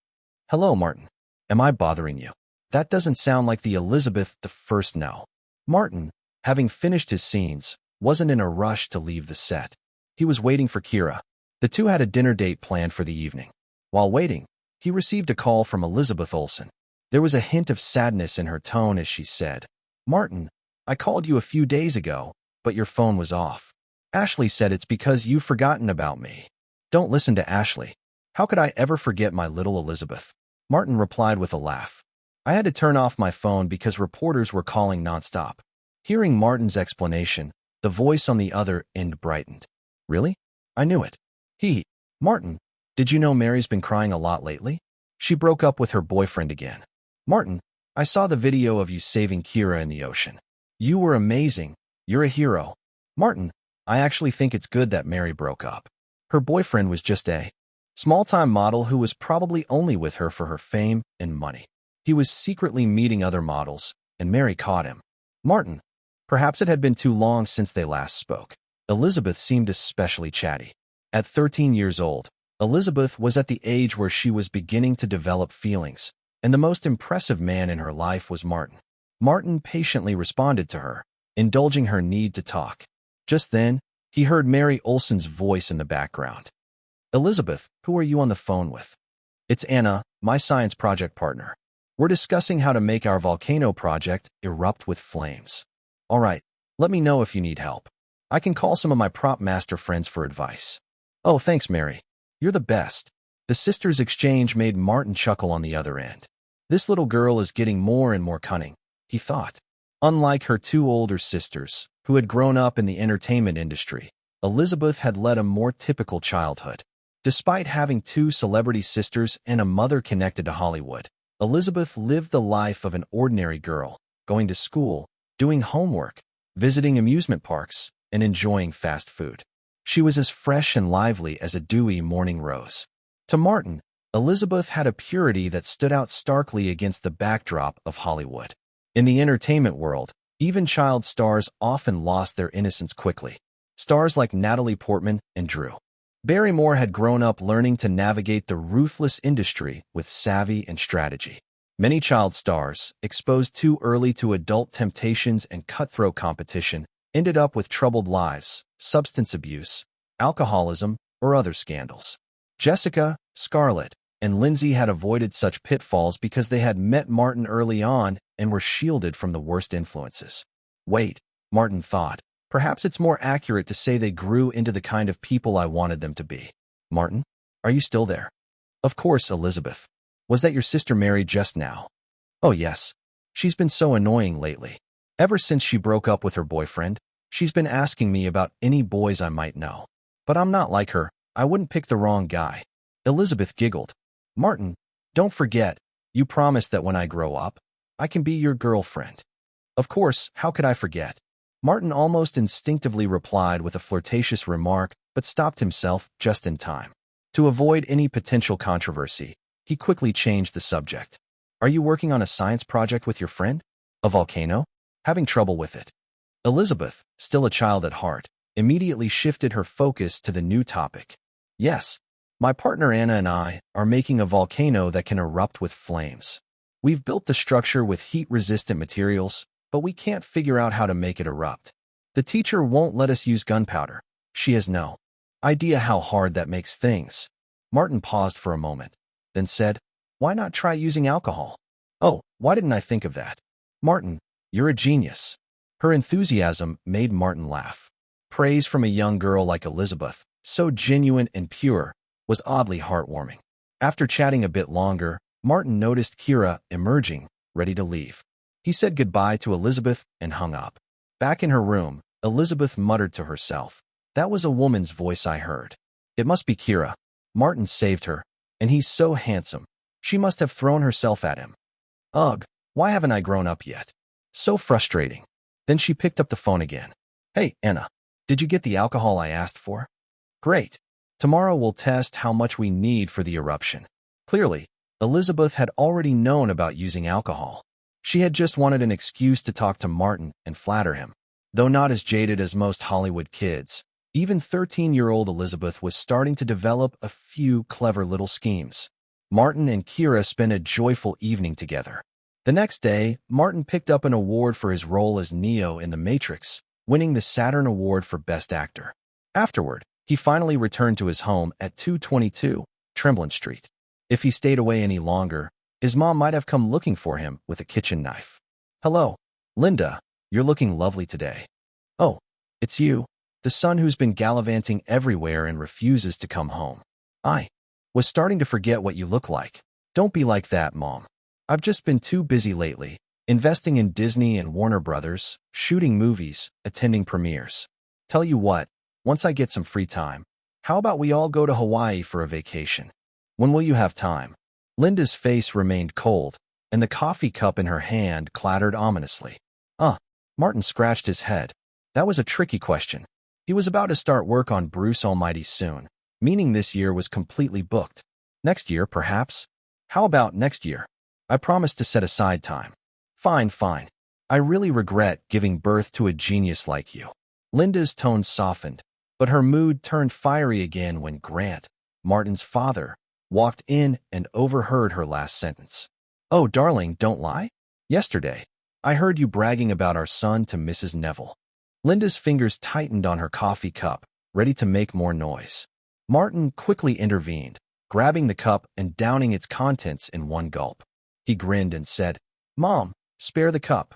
[SPEAKER 1] Hello, Martin. Am I bothering you? That doesn't sound like the Elizabeth the first no. Martin, having finished his scenes, wasn't in a rush to leave the set. He was waiting for Keira. The two had a dinner date planned for the evening. While waiting, he received a call from Elizabeth Olsen. There was a hint of sadness in her tone as she said, "Martin, I called you a few days ago, but your phone was off. Ashley said it's because you've forgotten about me." "Don't listen to Ashley. How could I ever forget my little Elizabeth?" Martin replied with a laugh. "I had to turn off my phone because reporters were calling nonstop." Hearing Martin's explanation, the voice on the other end brightened. "Really? I knew it." Martin, did you know Mary's been crying a lot lately? She broke up with her boyfriend again." "Martin, I saw the video of you saving Keira in the ocean. You were amazing. You're a hero." "Martin, I actually think it's good that Mary broke up. Her boyfriend was just a small-time model who was probably only with her for her fame and money. He was secretly meeting other models, and Mary caught him." "Martin, perhaps it had been too long since they last spoke." Elizabeth seemed especially chatty. At 13 years old, Elizabeth was at the age where she was beginning to develop feelings, and the most impressive man in her life was Martin. Martin patiently responded to her, indulging her need to talk. Just then, he heard Mary Olsen's voice in the background. "Elizabeth, who are you on the phone with?" "It's Anna, my science project partner. We're discussing how to make our volcano project erupt with flames." "All right, let me know if you need help. I can call some of my prop master friends for advice." "Oh, thanks, Mary. You're the best." The sisters' exchange made Martin chuckle on the other end. This little girl is getting more and more cunning, he thought. Unlike her two older sisters, who had grown up in the entertainment industry, Elizabeth had led a more typical childhood. Despite having two celebrity sisters and a mother connected to Hollywood, Elizabeth lived the life of an ordinary girl, going to school, doing homework, visiting amusement parks, and enjoying fast food. She was as fresh and lively as a dewy morning rose. To Martin, Elizabeth had a purity that stood out starkly against the backdrop of Hollywood. In the entertainment world, even child stars often lost their innocence quickly. Stars like Natalie Portman and Drew Barrymore had grown up learning to navigate the ruthless industry with savvy and strategy. Many child stars, exposed too early to adult temptations and cutthroat competition, ended up with troubled lives, substance abuse, alcoholism, or other scandals. Jessica, Scarlett, and Lindsay had avoided such pitfalls because they had met Martin early on and were shielded from the worst influences. Wait, Martin thought. Perhaps it's more accurate to say they grew into the kind of people I wanted them to be. Martin, are you still there? Of course, Elizabeth. Was that your sister Mary just now? Oh yes. She's been so annoying lately. Ever since she broke up with her boyfriend, she's been asking me about any boys I might know. But I'm not like her. I wouldn't pick the wrong guy. Elizabeth giggled. Martin, don't forget, you promised that when I grow up, I can be your girlfriend. Of course, how could I forget? Martin almost instinctively replied with a flirtatious remark, but stopped himself just in time. To avoid any potential controversy, he quickly changed the subject. Are you working on a science project with your friend? A volcano? Having trouble with it? Elizabeth, still a child at heart, immediately shifted her focus to the new topic. Yes, my partner Anna and I are making a volcano that can erupt with flames. We've built the structure with heat-resistant materials, but we can't figure out how to make it erupt. The teacher won't let us use gunpowder. She has no idea how hard that makes things. Martin paused for a moment, then said, why not try using alcohol? Oh, why didn't I think of that? Martin, you're a genius. Her enthusiasm made Martin laugh. Praise from a young girl like Elizabeth, so genuine and pure, was oddly heartwarming. After chatting a bit longer, Martin noticed Kira emerging, ready to leave. He said goodbye to Elizabeth and hung up. Back in her room, Elizabeth muttered to herself, that was a woman's voice I heard. It must be Kira. Martin saved her, and he's so handsome. She must have thrown herself at him. Ugh, why haven't I grown up yet? So frustrating. Then she picked up the phone again. Hey, Anna, did you get the alcohol I asked for? Great. Tomorrow we'll test how much we need for the eruption. Clearly, Elizabeth had already known about using alcohol. She had just wanted an excuse to talk to Martin and flatter him. Though not as jaded as most Hollywood kids, even 13-year-old Elizabeth was starting to develop a few clever little schemes. Martin and Kira spent a joyful evening together. The next day, Martin picked up an award for his role as Neo in The Matrix, winning the Saturn Award for Best Actor. Afterward, he finally returned to his home at 222 Tremblin Street. If he stayed away any longer, his mom might have come looking for him with a kitchen knife. Hello, Linda, you're looking lovely today. Oh, it's you, the son who's been gallivanting everywhere and refuses to come home. I was starting to forget what you look like. Don't be like that, Mom. I've just been too busy lately, investing in Disney and Warner Brothers, shooting movies, attending premieres. Tell you what, once I get some free time, how about we all go to Hawaii for a vacation? When will you have time? Linda's face remained cold, and the coffee cup in her hand clattered ominously. Martin scratched his head. That was a tricky question. He was about to start work on Bruce Almighty soon, meaning this year was completely booked. Next year, perhaps? How about next year? I promised to set aside time. Fine. I really regret giving birth to a genius like you. Linda's tone softened, but her mood turned fiery again when Grant, Martin's father, walked in and overheard her last sentence. Oh, darling, don't lie. Yesterday, I heard you bragging about our son to Mrs. Neville. Linda's fingers tightened on her coffee cup, ready to make more noise. Martin quickly intervened, grabbing the cup and downing its contents in one gulp. He grinned and said, Mom, spare the cup.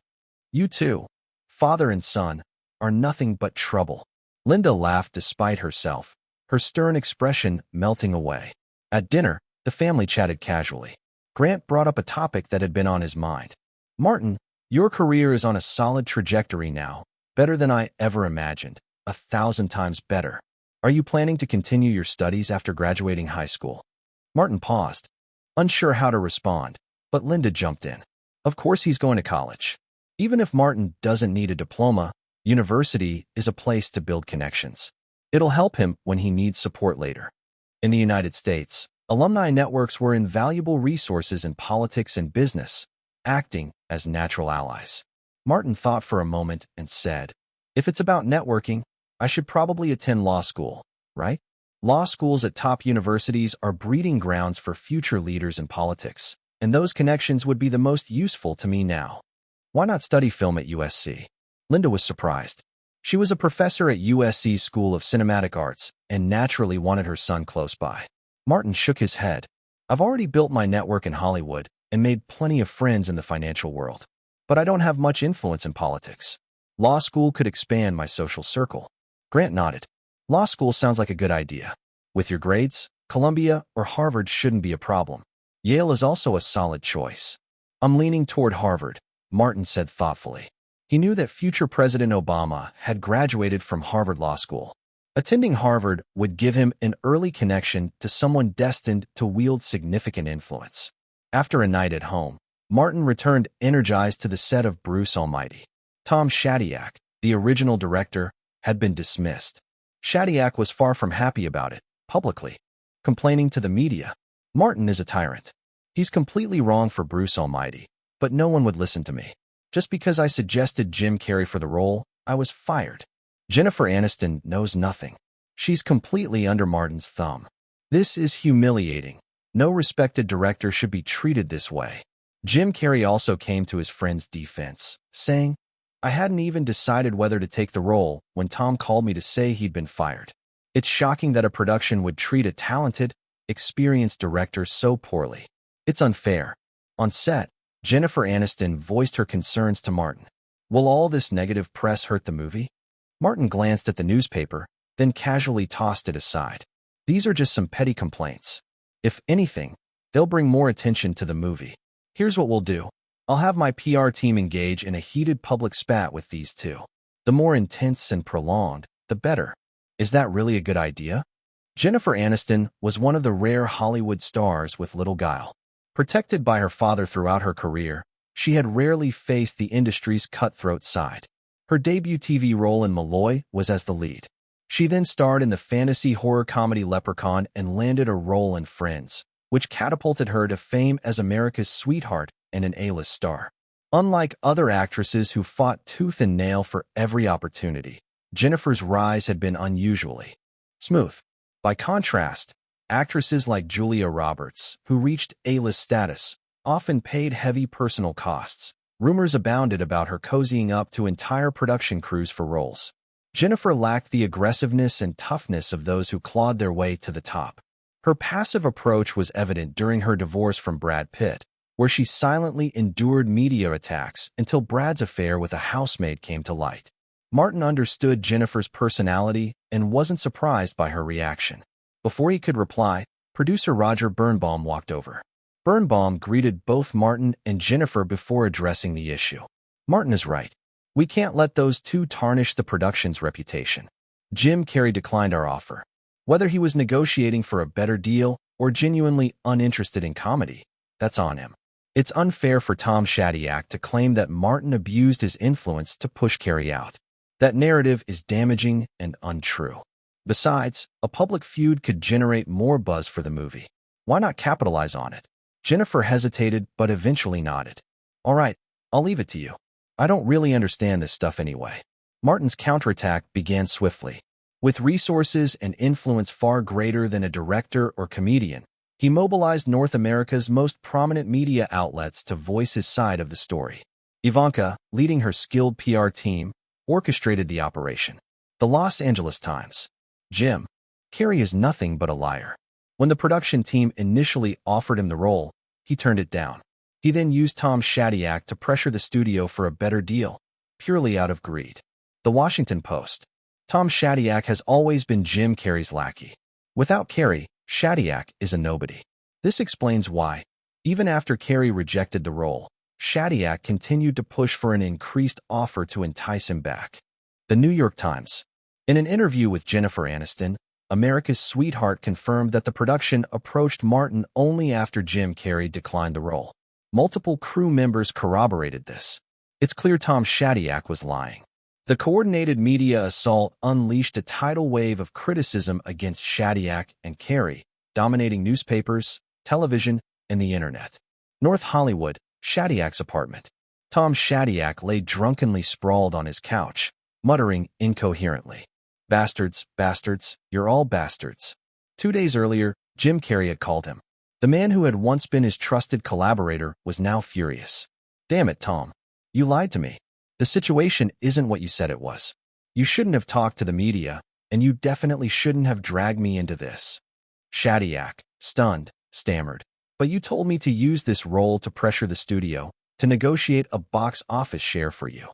[SPEAKER 1] You two, father and son, are nothing but trouble. Linda laughed despite herself, her stern expression melting away. At dinner, the family chatted casually. Grant brought up a topic that had been on his mind. Martin, your career is on a solid trajectory now, better than I ever imagined, 1,000 times better. Are you planning to continue your studies after graduating high school? Martin paused, unsure how to respond, but Linda jumped in. Of course he's going to college. Even if Martin doesn't need a diploma, university is a place to build connections. It'll help him when he needs support later. In the United States, alumni networks were invaluable resources in politics and business, acting as natural allies. Martin thought for a moment and said, if it's about networking, I should probably attend law school, right? Law schools at top universities are breeding grounds for future leaders in politics, and those connections would be the most useful to me now. Why not study film at USC? Linda was surprised. She was a professor at USC's School of Cinematic Arts and naturally wanted her son close by. Martin shook his head. I've already built my network in Hollywood and made plenty of friends in the financial world. But I don't have much influence in politics. Law school could expand my social circle. Grant nodded. Law school sounds like a good idea. With your grades, Columbia or Harvard shouldn't be a problem. Yale is also a solid choice. I'm leaning toward Harvard, Martin said thoughtfully. He knew that future President Obama had graduated from Harvard Law School. Attending Harvard would give him an early connection to someone destined to wield significant influence. After a night at home, Martin returned energized to the set of Bruce Almighty. Tom Shadyac, the original director, had been dismissed. Shadyac was far from happy about it, publicly, complaining to the media. Martin is a tyrant. He's completely wrong for Bruce Almighty, but no one would listen to me. Just because I suggested Jim Carrey for the role, I was fired. Jennifer Aniston knows nothing. She's completely under Martin's thumb. This is humiliating. No respected director should be treated this way. Jim Carrey also came to his friend's defense, saying, I hadn't even decided whether to take the role when Tom called me to say he'd been fired. It's shocking that a production would treat a talented, experienced director so poorly. It's unfair. On set, Jennifer Aniston voiced her concerns to Martin. Will all this negative press hurt the movie? Martin glanced at the newspaper, then casually tossed it aside. These are just some petty complaints. If anything, they'll bring more attention to the movie. Here's what we'll do. I'll have my PR team engage in a heated public spat with these two. The more intense and prolonged, the better. Is that really a good idea? Jennifer Aniston was one of the rare Hollywood stars with little guile. Protected by her father throughout her career, she had rarely faced the industry's cutthroat side. Her debut TV role in Malloy was as the lead. She then starred in the fantasy horror comedy Leprechaun and landed a role in Friends, which catapulted her to fame as America's sweetheart and an A-list star. Unlike other actresses who fought tooth and nail for every opportunity, Jennifer's rise had been unusually smooth. By contrast, actresses like Julia Roberts, who reached A-list status, often paid heavy personal costs. Rumors abounded about her cozying up to entire production crews for roles. Jennifer lacked the aggressiveness and toughness of those who clawed their way to the top. Her passive approach was evident during her divorce from Brad Pitt, where she silently endured media attacks until Brad's affair with a housemaid came to light. Martin understood Jennifer's personality and wasn't surprised by her reaction. Before he could reply, producer Roger Birnbaum walked over. Birnbaum greeted both Martin and Jennifer before addressing the issue. Martin is right. We can't let those two tarnish the production's reputation. Jim Carrey declined our offer. Whether he was negotiating for a better deal or genuinely uninterested in comedy, that's on him. It's unfair for Tom Shadyac to claim that Martin abused his influence to push Carrey out. That narrative is damaging and untrue. Besides, a public feud could generate more buzz for the movie. Why not capitalize on it? Jennifer hesitated but eventually nodded. All right, I'll leave it to you. I don't really understand this stuff anyway. Martin's counterattack began swiftly. With resources and influence far greater than a director or comedian, he mobilized North America's most prominent media outlets to voice his side of the story. Ivanka, leading her skilled PR team, orchestrated the operation. The Los Angeles Times. Jim Carrey is nothing but a liar. When the production team initially offered him the role, he turned it down. He then used Tom Shadyac to pressure the studio for a better deal, purely out of greed. The Washington Post. Tom Shadyac has always been Jim Carrey's lackey. Without Carrey, Shadyac is a nobody. This explains why, even after Carrey rejected the role, Shadyac continued to push for an increased offer to entice him back. The New York Times. In an interview with Jennifer Aniston, America's sweetheart confirmed that the production approached Martin only after Jim Carrey declined the role. Multiple crew members corroborated this. It's clear Tom Shadyac was lying. The coordinated media assault unleashed a tidal wave of criticism against Shadyac and Carrey, dominating newspapers, television, and the internet. North Hollywood, Shadyac's apartment. Tom Shadyac lay drunkenly sprawled on his couch, muttering incoherently. Bastards, bastards, you're all bastards. 2 days earlier, Jim Carrey had called him. The man who had once been his trusted collaborator was now furious. Damn it, Tom. You lied to me. The situation isn't what you said it was. You shouldn't have talked to the media, and you definitely shouldn't have dragged me into this. Shadyac, stunned, stammered. But you told me to use this role to pressure the studio to negotiate a box office share for you.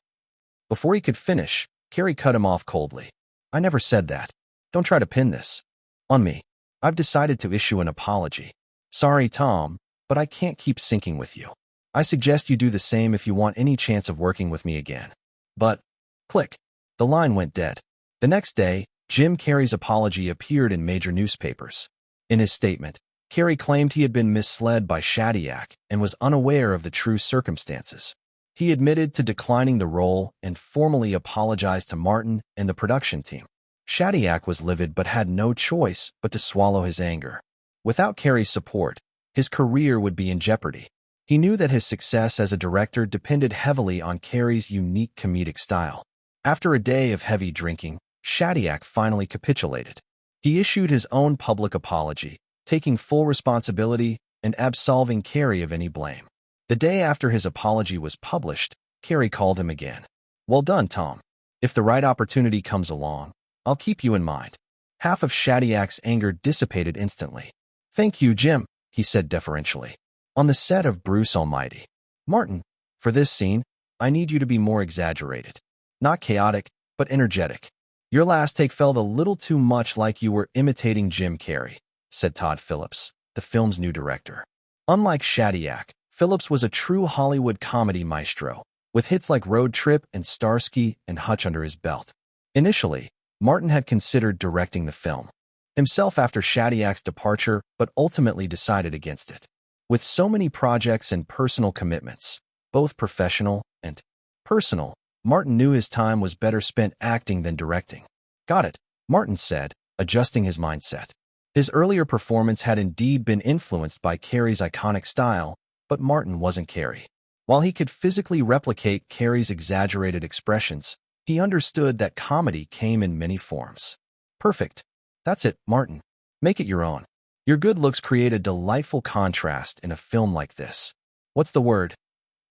[SPEAKER 1] Before he could finish, Carrie cut him off coldly. I never said that. Don't try to pin this on me. I've decided to issue an apology. Sorry, Tom, but I can't keep syncing with you. I suggest you do the same if you want any chance of working with me again. But, click. The line went dead. The next day, Jim Carrey's apology appeared in major newspapers. In his statement, Carrey claimed he had been misled by Shadyac and was unaware of the true circumstances. He admitted to declining the role and formally apologized to Martin and the production team. Shadyac was livid but had no choice but to swallow his anger. Without Carrey's support, his career would be in jeopardy. He knew that his success as a director depended heavily on Carrey's unique comedic style. After a day of heavy drinking, Shadyac finally capitulated. He issued his own public apology, taking full responsibility and absolving Carrey of any blame. The day after his apology was published, Carrey called him again. Well done, Tom. If the right opportunity comes along, I'll keep you in mind. Half of Shadyac's anger dissipated instantly. Thank you, Jim, he said deferentially. On the set of Bruce Almighty. Martin, for this scene, I need you to be more exaggerated. Not chaotic, but energetic. Your last take felt a little too much like you were imitating Jim Carrey, said Todd Phillips, the film's new director. Unlike Shadyac, Phillips was a true Hollywood comedy maestro, with hits like Road Trip and Starsky and Hutch under his belt. Initially, Martin had considered directing the film himself after Shadyac's departure, but ultimately decided against it. With so many projects and personal commitments, both professional and personal, Martin knew his time was better spent acting than directing. Got it, Martin said, adjusting his mindset. His earlier performance had indeed been influenced by Carrey's iconic style, but Martin wasn't Carrey. While he could physically replicate Carrey's exaggerated expressions, he understood that comedy came in many forms. Perfect. That's it, Martin. Make it your own. Your good looks create a delightful contrast in a film like this. What's the word?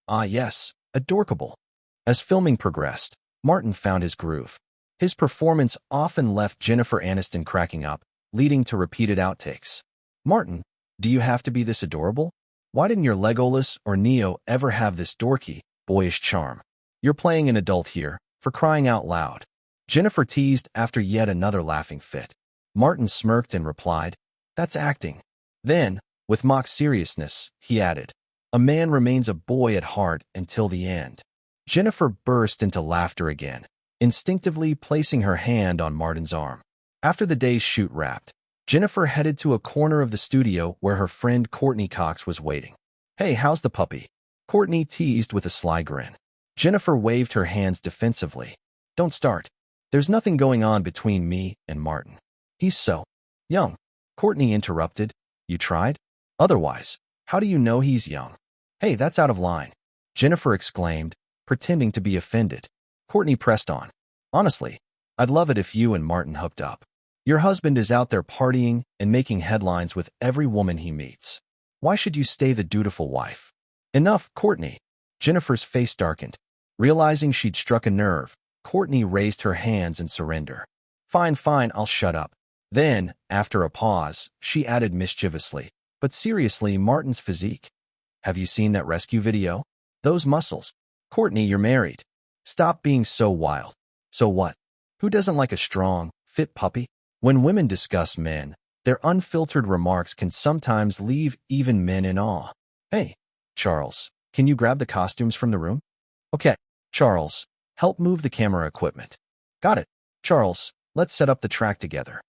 [SPEAKER 1] Ah, yes, adorkable. As filming progressed, Martin found his groove. His performance often left Jennifer Aniston cracking up, leading to repeated outtakes. Martin, do you have to be this adorable? Why didn't your Legolas or Neo ever have this dorky, boyish charm? You're playing an adult here, for crying out loud. Jennifer teased after yet another laughing fit. Martin smirked and replied, That's acting. Then, with mock seriousness, he added, A man remains a boy at heart until the end. Jennifer burst into laughter again, instinctively placing her hand on Martin's arm. After the day's shoot wrapped, Jennifer headed to a corner of the studio where her friend Courtney Cox was waiting. Hey, how's the puppy? Courtney teased with a sly grin. Jennifer waved her hands defensively. Don't start. There's nothing going on between me and Martin. He's so young. Courtney interrupted. You tried? Otherwise, how do you know he's young? Hey, that's out of line. Jennifer exclaimed, pretending to be offended. Courtney pressed on. Honestly, I'd love it if you and Martin hooked up. Your husband is out there partying and making headlines with every woman he meets. Why should you stay the dutiful wife? Enough, Courtney. Jennifer's face darkened. Realizing she'd struck a nerve, Courtney raised her hands in surrender. Fine, I'll shut up. Then, after a pause, she added mischievously, but seriously, Martin's physique. Have you seen that rescue video? Those muscles. Courtney, you're married. Stop being so wild. So what? Who doesn't like a strong, fit puppy? When women discuss men, their unfiltered remarks can sometimes leave even men in awe. Hey, Charles, can you grab the costumes from the room? Okay, Charles, help move the camera equipment. Got it. Charles, let's set up the track together.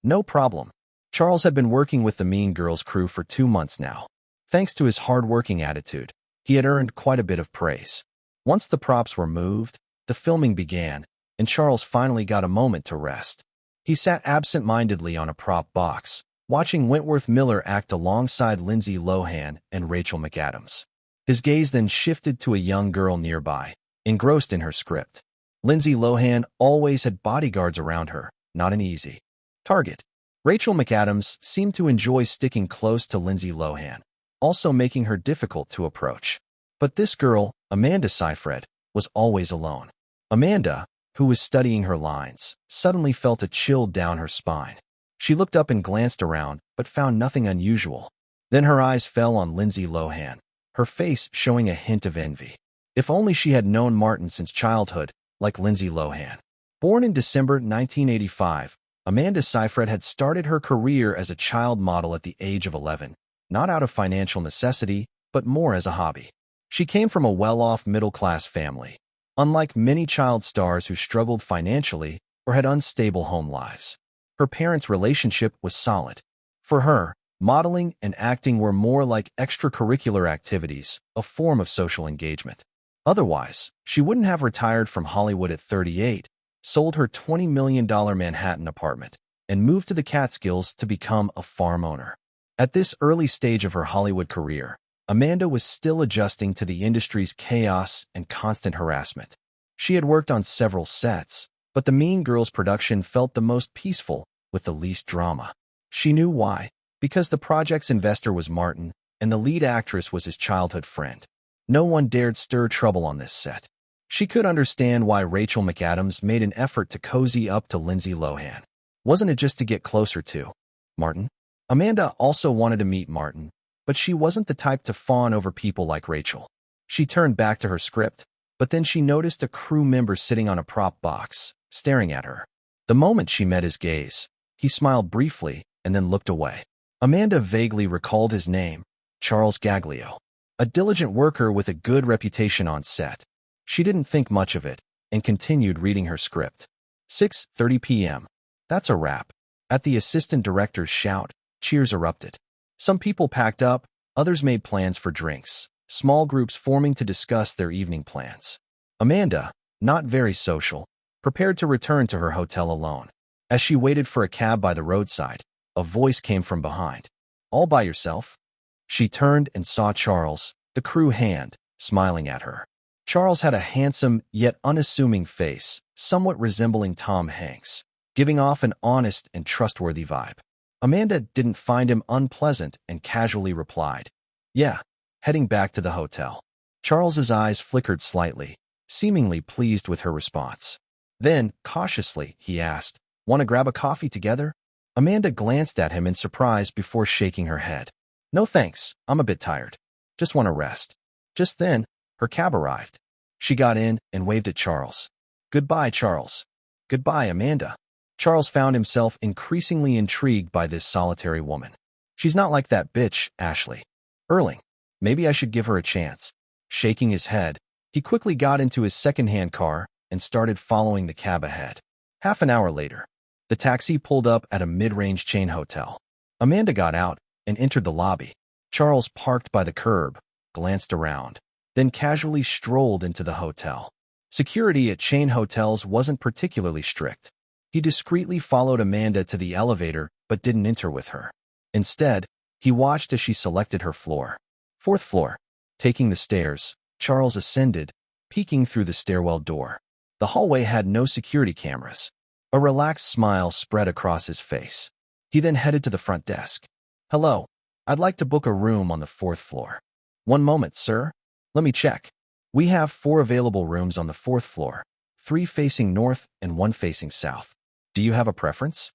[SPEAKER 1] No problem. Charles had been working with the Mean Girls crew for 2 months now. Thanks to his hard-working attitude, he had earned quite a bit of praise. Once the props were moved, the filming began, and Charles finally got a moment to rest. He sat absent-mindedly on a prop box, watching Wentworth Miller act alongside Lindsay Lohan and Rachel McAdams. His gaze then shifted to a young girl nearby, engrossed in her script. Lindsay Lohan always had bodyguards around her, not an easy target. Rachel McAdams seemed to enjoy sticking close to Lindsay Lohan, also making her difficult to approach. But this girl, Amanda Seyfried, was always alone. Amanda, who was studying her lines, suddenly felt a chill down her spine. She looked up and glanced around, but found nothing unusual. Then her eyes fell on Lindsay Lohan, her face showing a hint of envy. If only she had known Martin since childhood, like Lindsay Lohan. Born in December 1985, Amanda Seyfried had started her career as a child model at the age of 11, not out of financial necessity, but more as a hobby. She came from a well-off middle-class family, unlike many child stars who struggled financially or had unstable home lives. Her parents' relationship was solid. For her, modeling and acting were more like extracurricular activities, a form of social engagement. Otherwise, she wouldn't have retired from Hollywood at 38, sold her $20 million Manhattan apartment, and moved to the Catskills to become a farm owner. At this early stage of her Hollywood career, Amanda was still adjusting to the industry's chaos and constant harassment. She had worked on several sets, but the Mean Girls production felt the most peaceful, with the least drama. She knew why. Because the project's investor was Martin, and the lead actress was his childhood friend. No one dared stir trouble on this set. She could understand why Rachel McAdams made an effort to cozy up to Lindsay Lohan. Wasn't it just to get closer to Martin? Amanda also wanted to meet Martin, but she wasn't the type to fawn over people like Rachel. She turned back to her script, but then she noticed a crew member sitting on a prop box, staring at her. The moment she met his gaze, he smiled briefly and then looked away. Amanda vaguely recalled his name, Charles Gaglio, a diligent worker with a good reputation on set. She didn't think much of it and continued reading her script. 6:30 p.m. That's a wrap. At the assistant director's shout, cheers erupted. Some people packed up, others made plans for drinks, small groups forming to discuss their evening plans. Amanda, not very social, prepared to return to her hotel alone. As she waited for a cab by the roadside, a voice came from behind. All by yourself? She turned and saw Charles, the crew hand, smiling at her. Charles had a handsome yet unassuming face, somewhat resembling Tom Hanks, giving off an honest and trustworthy vibe. Amanda didn't find him unpleasant and casually replied, "Yeah, heading back to the hotel." Charles's eyes flickered slightly, seemingly pleased with her response. Then, cautiously, he asked, "Want to grab a coffee together?" Amanda glanced at him in surprise before shaking her head. "No thanks, I'm a bit tired. Just want to rest." Just then, her cab arrived. She got in and waved at Charles. "Goodbye, Charles." "Goodbye, Amanda." Charles found himself increasingly intrigued by this solitary woman. "She's not like that bitch, Ashley Erling. Maybe I should give her a chance." Shaking his head, he quickly got into his second-hand car and started following the cab ahead. Half an hour later, the taxi pulled up at a mid-range chain hotel. Amanda got out and entered the lobby. Charles parked by the curb, glanced around, then casually strolled into the hotel. Security at chain hotels wasn't particularly strict. He discreetly followed Amanda to the elevator but didn't enter with her. Instead, he watched as she selected her floor. 4th floor. Taking the stairs, Charles ascended, peeking through the stairwell door. The hallway had no security cameras. A relaxed smile spread across his face. He then headed to the front desk. "Hello, I'd like to book a room on the 4th floor." "One moment, sir. Let me check. We have 4 available rooms on the 4th floor, 3 facing north and 1 facing south. Do you have a preference?"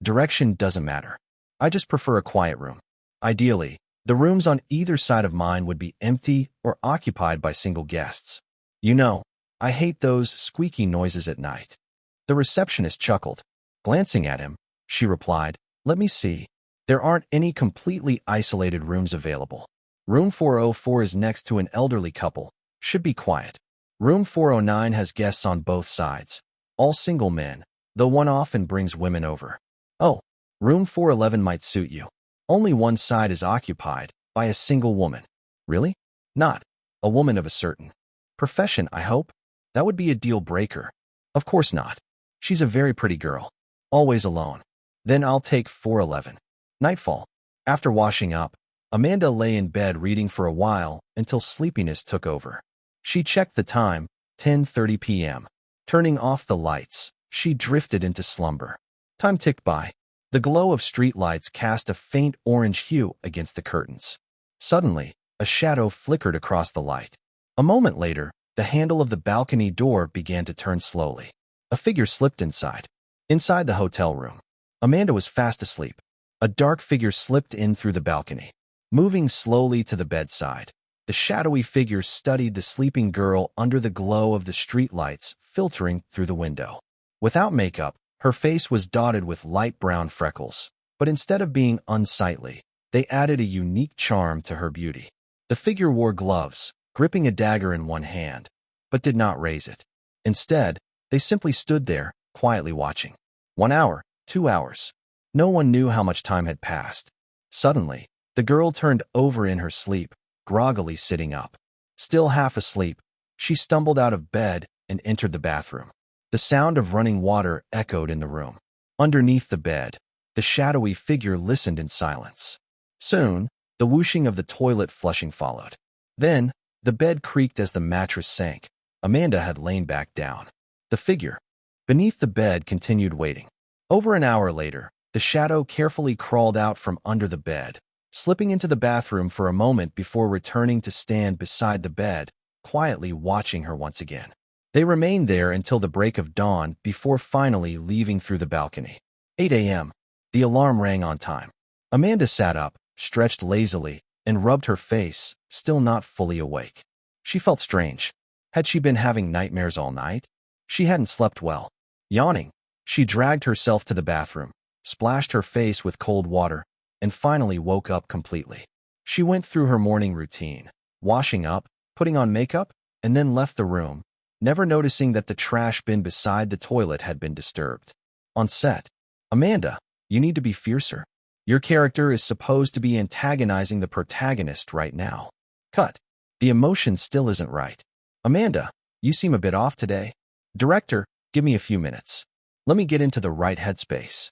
[SPEAKER 1] "Direction doesn't matter. I just prefer a quiet room. Ideally, the rooms on either side of mine would be empty or occupied by single guests. You know, I hate those squeaky noises at night." The receptionist chuckled. Glancing at him, she replied, "Let me see. There aren't any completely isolated rooms available. Room 404 is next to an elderly couple. Should be quiet. Room 409 has guests on both sides. All single men, though one often brings women over. Oh, room 411 might suit you. Only one side is occupied by a single woman." "Really? Not a woman of a certain profession, I hope?" "That would be a deal breaker." "Of course not. She's a very pretty girl. Always alone." "Then I'll take 411. Nightfall. After washing up, Amanda lay in bed reading for a while until sleepiness took over. She checked the time, 10:30 p.m. Turning off the lights, she drifted into slumber. Time ticked by. The glow of streetlights cast a faint orange hue against the curtains. Suddenly, a shadow flickered across the light. A moment later, the handle of the balcony door began to turn slowly. A figure slipped inside. Inside the hotel room, Amanda was fast asleep. A dark figure slipped in through the balcony. Moving slowly to the bedside, the shadowy figure studied the sleeping girl under the glow of the streetlights filtering through the window. Without makeup, her face was dotted with light brown freckles, but instead of being unsightly, they added a unique charm to her beauty. The figure wore gloves, gripping a dagger in one hand, but did not raise it. Instead, they simply stood there, quietly watching. 1 hour, 2 hours. No one knew how much time had passed. Suddenly, the girl turned over in her sleep, groggily sitting up. Still half asleep, she stumbled out of bed and entered the bathroom. The sound of running water echoed in the room. Underneath the bed, the shadowy figure listened in silence. Soon, the whooshing of the toilet flushing followed. Then, the bed creaked as the mattress sank. Amanda had lain back down. The figure beneath the bed continued waiting. Over an hour later, the shadow carefully crawled out from under the bed, slipping into the bathroom for a moment before returning to stand beside the bed, quietly watching her once again. They remained there until the break of dawn before finally leaving through the balcony. 8 a.m. The alarm rang on time. Amanda sat up, stretched lazily, and rubbed her face, still not fully awake. She felt strange. Had she been having nightmares all night? She hadn't slept well. Yawning, she dragged herself to the bathroom, splashed her face with cold water, and finally woke up completely. She went through her morning routine, washing up, putting on makeup, and then left the room, never noticing that the trash bin beside the toilet had been disturbed. On set, Amanda, you need to be fiercer. Your character is supposed to be antagonizing the protagonist right now. Cut. The emotion still isn't right. Amanda, you seem a bit off today. Director, give me a few minutes. Let me get into the right headspace.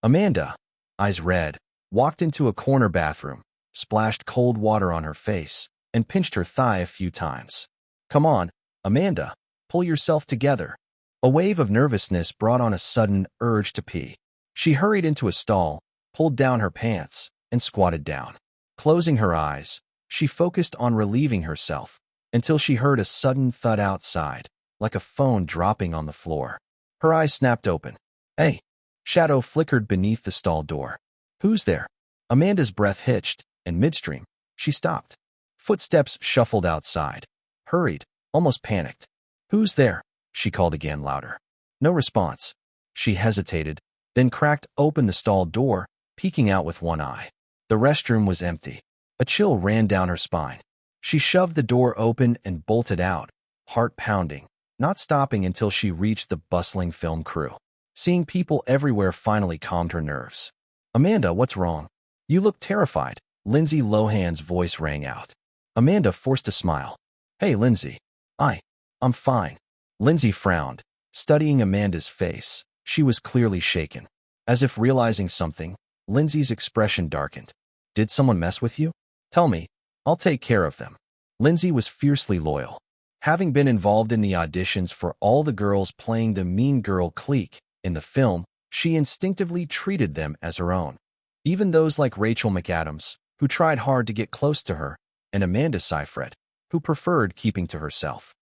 [SPEAKER 1] Amanda, eyes red, walked into a corner bathroom, splashed cold water on her face, and pinched her thigh a few times. Come on, Amanda, pull yourself together. A wave of nervousness brought on a sudden urge to pee. She hurried into a stall, pulled down her pants, and squatted down. Closing her eyes, she focused on relieving herself until she heard a sudden thud outside, like a phone dropping on the floor. Her eyes snapped open. Hey! Shadow flickered beneath the stall door. Who's there? Amanda's breath hitched, and midstream, she stopped. Footsteps shuffled outside. Hurried, almost panicked. Who's there? She called again louder. No response. She hesitated, then cracked open the stall door, peeking out with one eye. The restroom was empty. A chill ran down her spine. She shoved the door open and bolted out, heart pounding, not stopping until she reached the bustling film crew. Seeing people everywhere finally calmed her nerves. Amanda, what's wrong? You look terrified. Lindsay Lohan's voice rang out. Amanda forced a smile. Hey, Lindsay. I'm fine. Lindsay frowned, studying Amanda's face. She was clearly shaken. As if realizing something, Lindsay's expression darkened. Did someone mess with you? Tell me. I'll take care of them. Lindsay was fiercely loyal. Having been involved in the auditions for all the girls playing the mean girl clique in the film, she instinctively treated them as her own. Even those like Rachel McAdams, who tried hard to get close to her, and Amanda Seyfried, who preferred keeping to herself.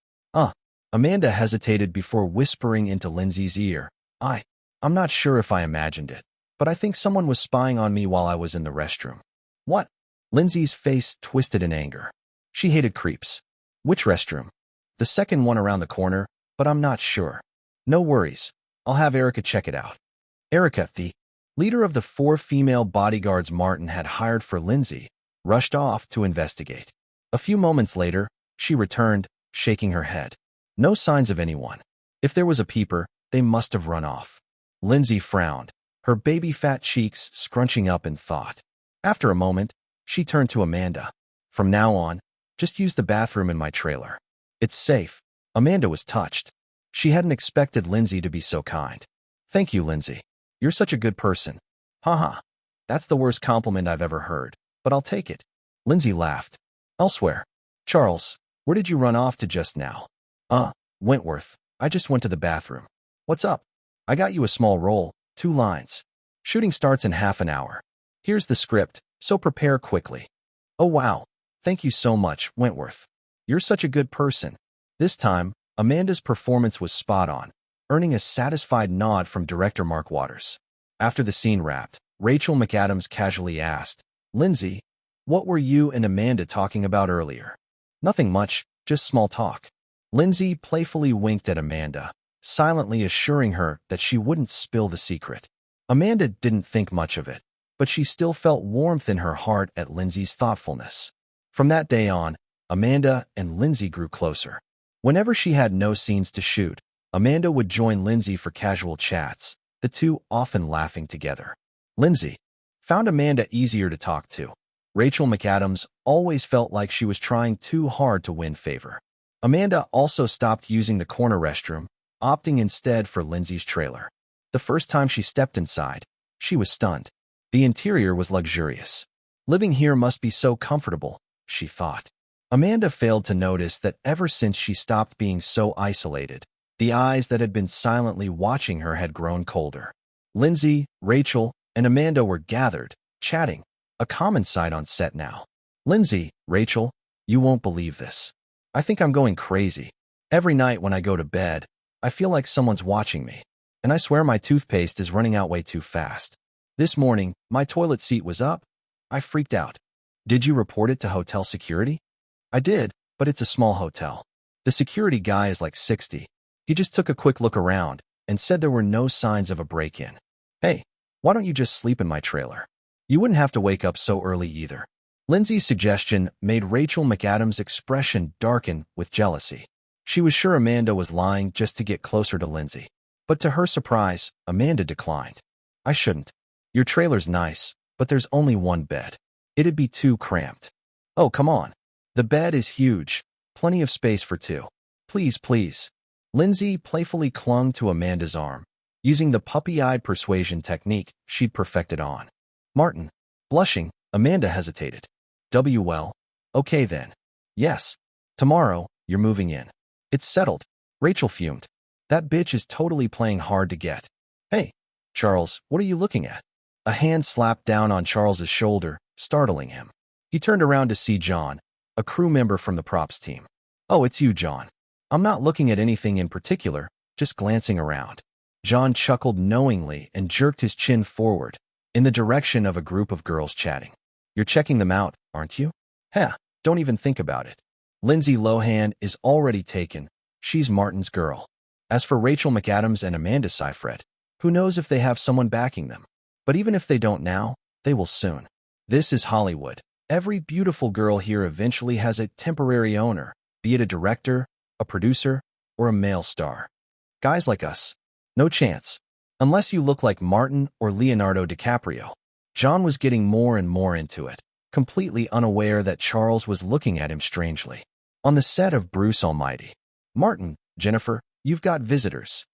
[SPEAKER 1] Amanda hesitated before whispering into Lindsay's ear. I'm not sure if I imagined it, but I think someone was spying on me while I was in the restroom. What? Lindsay's face twisted in anger. She hated creeps. Which restroom? The second one around the corner, but I'm not sure. No worries. I'll have Erica check it out. Erica, the leader of the 4 female bodyguards Martin had hired for Lindsay, rushed off to investigate. A few moments later, she returned, shaking her head. No signs of anyone. If there was a peeper, they must have run off. Lindsay frowned, her baby-fat cheeks scrunching up in thought. After a moment, she turned to Amanda. From now on, just use the bathroom in my trailer. It's safe. Amanda was touched. She hadn't expected Lindsay to be so kind. Thank you, Lindsay. You're such a good person. Haha. That's the worst compliment I've ever heard, but I'll take it. Lindsay laughed. Elsewhere. Charles, where did you run off to just now? Wentworth. I just went to the bathroom. What's up? I got you a small role, 2 lines. Shooting starts in half an hour. Here's the script, so prepare quickly. Oh wow. Thank you so much, Wentworth. You're such a good person. This time, Amanda's performance was spot on, earning a satisfied nod from director Mark Waters. After the scene wrapped, Rachel McAdams casually asked, Lindsay, What were you and Amanda talking about earlier? Nothing much, just small talk. Lindsay playfully winked at Amanda, silently assuring her that she wouldn't spill the secret. Amanda didn't think much of it, but she still felt warmth in her heart at Lindsay's thoughtfulness. From that day on, Amanda and Lindsay grew closer. Whenever she had no scenes to shoot, Amanda would join Lindsay for casual chats, the two often laughing together. Lindsay found Amanda easier to talk to. Rachel McAdams always felt like she was trying too hard to win favor. Amanda also stopped using the corner restroom, opting instead for Lindsay's trailer. The first time she stepped inside, she was stunned. The interior was luxurious. Living here must be so comfortable, she thought. Amanda failed to notice that ever since she stopped being so isolated, the eyes that had been silently watching her had grown colder. Lindsay, Rachel, and Amanda were gathered, chatting, a common sight on set now. Lindsay, Rachel, you won't believe this. I think I'm going crazy. Every night when I go to bed, I feel like someone's watching me. And I swear my toothpaste is running out way too fast. This morning, my toilet seat was up. I freaked out. Did you report it to hotel security? I did, but it's a small hotel. The security guy is like 60. He just took a quick look around and said there were no signs of a break-in. Hey, why don't you just sleep in my trailer? You wouldn't have to wake up so early either. Lindsay's suggestion made Rachel McAdams' expression darken with jealousy. She was sure Amanda was lying just to get closer to Lindsay. But to her surprise, Amanda declined. I shouldn't. Your trailer's nice, but there's only one bed. It'd be too cramped. Oh, come on. The bed is huge. Plenty of space for two. Please, please. Lindsay playfully clung to Amanda's arm, using the puppy-eyed persuasion technique she'd perfected on Martin. Blushing, Amanda hesitated. Well, okay then. Yes. Tomorrow, you're moving in. It's settled. Rachel fumed. That bitch is totally playing hard to get. Hey, Charles, what are you looking at? A hand slapped down on Charles's shoulder, startling him. He turned around to see John, a crew member from the props team. Oh, it's you, John. I'm not looking at anything in particular, just glancing around. John chuckled knowingly and jerked his chin forward, in the direction of a group of girls chatting. You're checking them out, aren't you? Heh, don't even think about it. Lindsay Lohan is already taken. She's Martin's girl. As for Rachel McAdams and Amanda Seyfried, who knows if they have someone backing them? But even if they don't now, they will soon. This is Hollywood. Every beautiful girl here eventually has a temporary owner, be it a director, a producer, or a male star. Guys like us, no chance. Unless you look like Martin or Leonardo DiCaprio. John was getting more and more into it, completely unaware that Charles was looking at him strangely. On the set of Bruce Almighty. Martin, Jennifer, you've got visitors.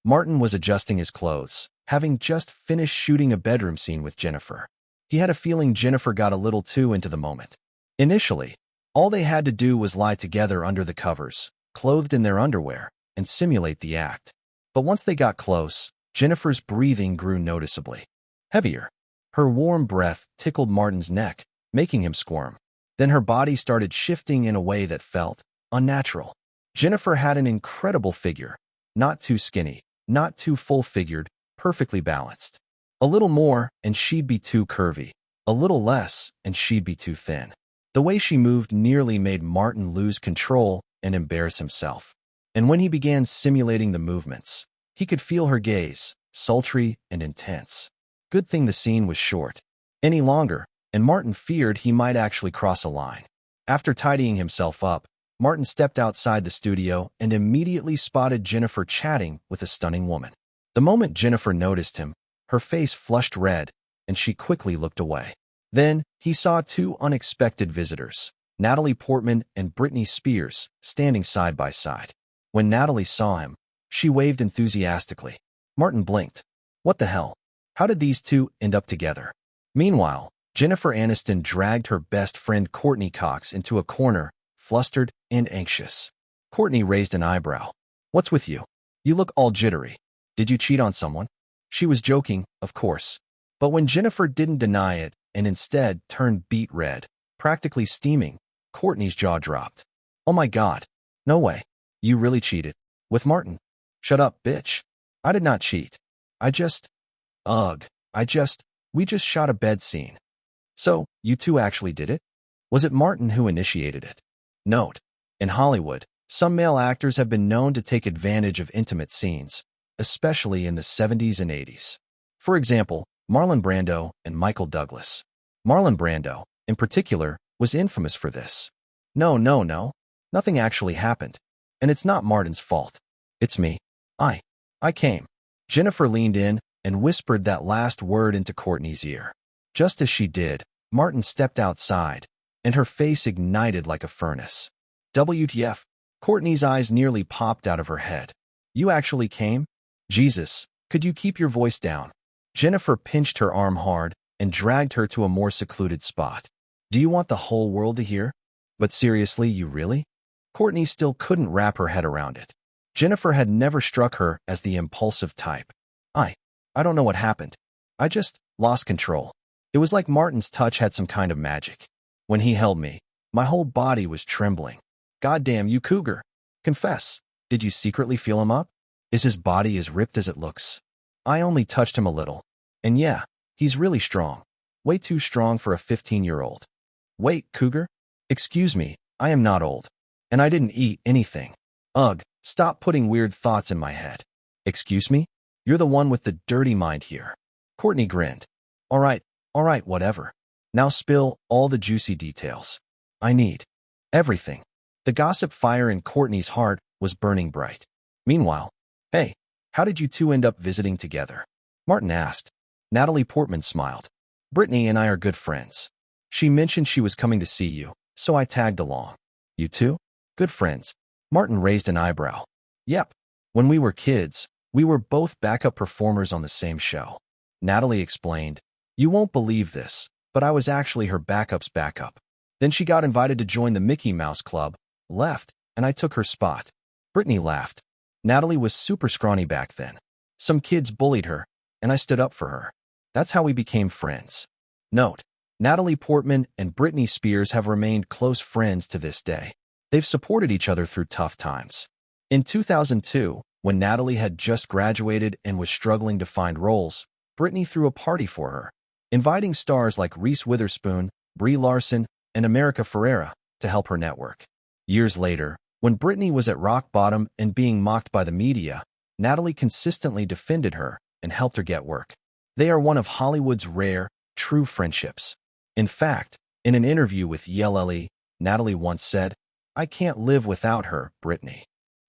[SPEAKER 1] Martin was adjusting his clothes, having just finished shooting a bedroom scene with Jennifer. He had a feeling Jennifer got a little too into the moment. Initially, all they had to do was lie together under the covers, clothed in their underwear, and simulate the act. But once they got close, Jennifer's breathing grew noticeably heavier. Her warm breath tickled Martin's neck, making him squirm. Then her body started shifting in a way that felt unnatural. Jennifer had an incredible figure, not too skinny, not too full-figured, perfectly balanced. A little more, and she'd be too curvy. A little less, and she'd be too thin. The way she moved nearly made Martin lose control and embarrass himself. And when he began simulating the movements, he could feel her gaze, sultry and intense. Good thing the scene was short. Any longer, and Martin feared he might actually cross a line. After tidying himself up, Martin stepped outside the studio and immediately spotted Jennifer chatting with a stunning woman. The moment Jennifer noticed him, her face flushed red, and she quickly looked away. Then, he saw two unexpected visitors, Natalie Portman and Britney Spears, standing side by side. When Natalie saw him, she waved enthusiastically. Martin blinked. What the hell? How did these two end up together? Meanwhile, Jennifer Aniston dragged her best friend Courtney Cox into a corner, flustered and anxious. Courtney raised an eyebrow. What's with you? You look all jittery. Did you cheat on someone? She was joking, of course. But when Jennifer didn't deny it and instead turned beet red, practically steaming, Courtney's jaw dropped. Oh my God. No way. You really cheated. With Martin. Shut up, bitch. I did not cheat. We just shot a bed scene. So, you two actually did it? Was it Martin who initiated it? Note: in Hollywood, some male actors have been known to take advantage of intimate scenes, especially in the 70s and 80s. For example, Marlon Brando and Michael Douglas. Marlon Brando, in particular, was infamous for this. No, no, no. Nothing actually happened. And it's not Martin's fault. It's me. I came. Jennifer leaned in and whispered that last word into Courtney's ear. Just as she did, Martin stepped outside, and her face ignited like a furnace. WTF? Courtney's eyes nearly popped out of her head. You actually came? Jesus, could you keep your voice down? Jennifer pinched her arm hard and dragged her to a more secluded spot. Do you want the whole world to hear? But seriously, you really? Courtney still couldn't wrap her head around it. Jennifer had never struck her as the impulsive type. I don't know what happened. I just lost control. It was like Martin's touch had some kind of magic. When he held me, my whole body was trembling. Goddamn you, cougar. Confess, did you secretly feel him up? Is his body as ripped as it looks? I only touched him a little. And yeah, he's really strong. Way too strong for a 15-year-old. Wait, cougar? Excuse me, I am not old. And I didn't eat anything. Ugh, stop putting weird thoughts in my head. Excuse me? You're the one with the dirty mind here. Courtney grinned. All right, whatever. Now spill all the juicy details. I need everything. The gossip fire in Courtney's heart was burning bright. Meanwhile, hey, how did you two end up visiting together? Martin asked. Natalie Portman smiled. Brittany and I are good friends. She mentioned she was coming to see you, so I tagged along. You two? Good friends. Martin raised an eyebrow. Yep. When we were kids, we were both backup performers on the same show. Natalie explained. You won't believe this, but I was actually her backup's backup. Then she got invited to join the Mickey Mouse Club, left, and I took her spot. Brittany laughed. Natalie was super scrawny back then. Some kids bullied her, and I stood up for her. That's how we became friends. Note: Natalie Portman and Britney Spears have remained close friends to this day. They've supported each other through tough times. In 2002, when Natalie had just graduated and was struggling to find roles, Britney threw a party for her, inviting stars like Reese Witherspoon, Brie Larson, and America Ferrera to help her network. Years later, when Britney was at rock bottom and being mocked by the media, Natalie consistently defended her and helped her get work. They are one of Hollywood's rare, true friendships. In fact, in an interview with Yell, Natalie once said, I can't live without her, Britney.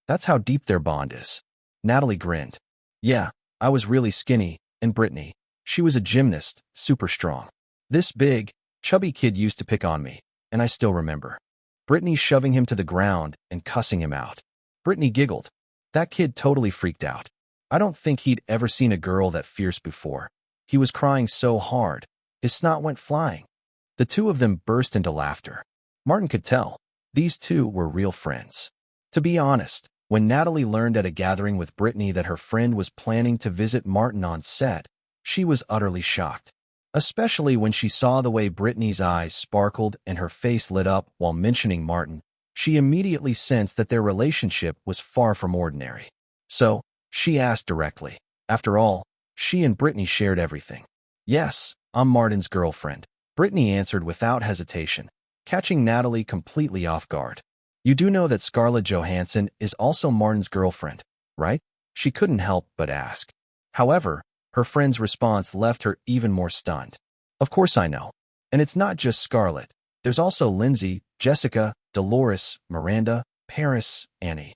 [SPEAKER 1] That's how deep their bond is. Natalie grinned. Yeah, I was really skinny, and Britney, she was a gymnast, super strong. This big, chubby kid used to pick on me, and I still remember. Britney shoving him to the ground and cussing him out. Britney giggled. That kid totally freaked out. I don't think he'd ever seen a girl that fierce before. He was crying so hard, his snot went flying. The two of them burst into laughter. Martin could tell. These two were real friends. To be honest, when Natalie learned at a gathering with Britney that her friend was planning to visit Martin on set, she was utterly shocked. Especially when she saw the way Britney's eyes sparkled and her face lit up while mentioning Martin, she immediately sensed that their relationship was far from ordinary. So, she asked directly. After all, she and Britney shared everything. Yes, I'm Martin's girlfriend, Britney answered without hesitation, catching Natalie completely off guard. You do know that Scarlett Johansson is also Martin's girlfriend, right? She couldn't help but ask. However, her friend's response left her even more stunned. Of course I know. And it's not just Scarlett. There's also Lindsay, Jessica, Dolores, Miranda, Paris, Annie.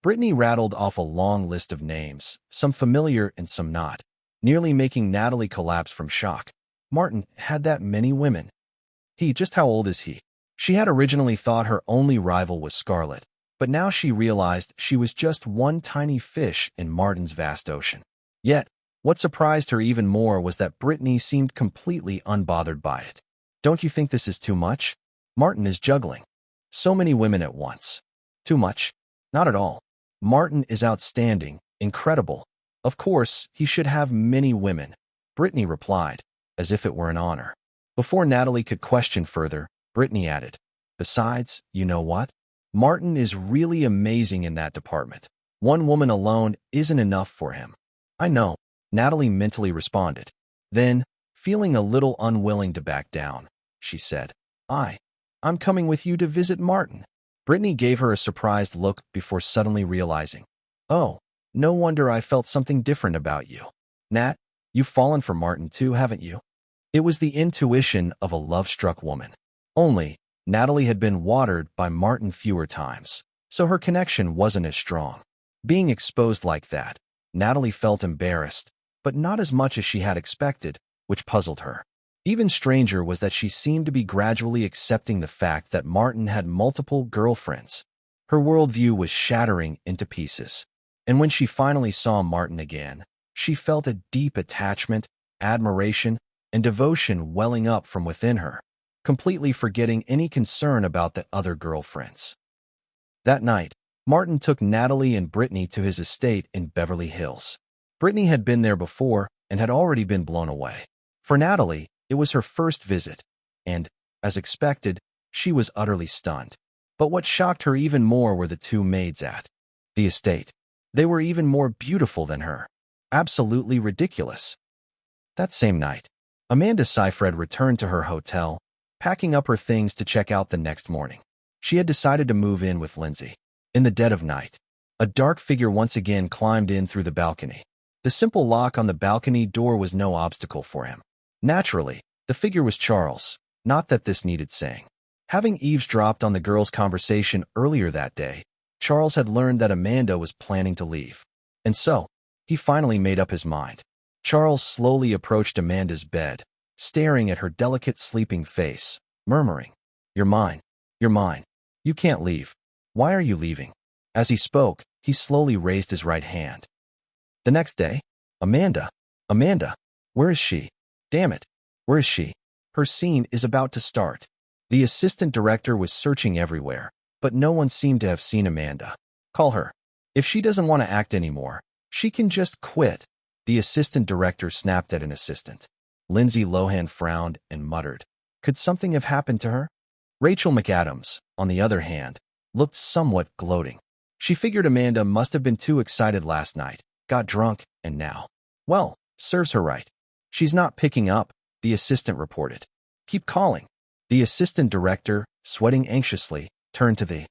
[SPEAKER 1] Britney rattled off a long list of names, some familiar and some not, nearly making Natalie collapse from shock. Martin had that many women. Just how old is he? She had originally thought her only rival was Scarlett, but now she realized she was just one tiny fish in Martin's vast ocean. Yet, what surprised her even more was that Britney seemed completely unbothered by it. Don't you think this is too much? Martin is juggling so many women at once. Too much? Not at all. Martin is outstanding, incredible. Of course, he should have many women, Britney replied, as if it were an honor. Before Natalie could question further, Britney added, besides, you know what? Martin is really amazing in that department. One woman alone isn't enough for him. I know, Natalie mentally responded. Then, Feeling a little unwilling to back down, she said, I'm coming with you to visit Martin. Brittany gave her a surprised look before suddenly realizing, oh, no wonder I felt something different about you. Nat, you've fallen for Martin too, haven't you? It was the intuition of a love-struck woman. Only, Natalie had been watered by Martin fewer times, so her connection wasn't as strong. Being exposed like that, Natalie felt embarrassed, but not as much as she had expected, which puzzled her. Even stranger was that she seemed to be gradually accepting the fact that Martin had multiple girlfriends. Her worldview was shattering into pieces. And when she finally saw Martin again, she felt a deep attachment, admiration, and devotion welling up from within her, completely forgetting any concern about the other girlfriends. That night, Martin took Natalie and Brittany to his estate in Beverly Hills. Brittany had been there before and had already been blown away. For Natalie, it was her first visit, and, as expected, she was utterly stunned. But what shocked her even more were the two maids at the estate. They were even more beautiful than her. Absolutely ridiculous. That same night, Amanda Seyfried returned to her hotel, packing up her things to check out the next morning. She had decided to move in with Lindsay. In the dead of night, a dark figure once again climbed in through the balcony. The simple lock on the balcony door was no obstacle for him. Naturally, the figure was Charles, not that this needed saying. Having eavesdropped on the girls' conversation earlier that day, Charles had learned that Amanda was planning to leave. And so, he finally made up his mind. Charles slowly approached Amanda's bed, staring at her delicate sleeping face, murmuring, "You're mine. You're mine. You can't leave. Why are you leaving?" As he spoke, he slowly raised his right hand. The next day, Amanda, where is she? Damn it, where is she? Her scene is about to start. The assistant director was searching everywhere, but no one seemed to have seen Amanda. Call her. If she doesn't want to act anymore, she can just quit. The assistant director snapped at an assistant. Lindsay Lohan frowned and muttered, could something have happened to her? Rachel McAdams, on the other hand, looked somewhat gloating. She figured Amanda must have been too excited last night, got drunk, and now, well, serves her right. She's not picking up, the assistant reported. Keep calling. The assistant director, sweating anxiously, turned to the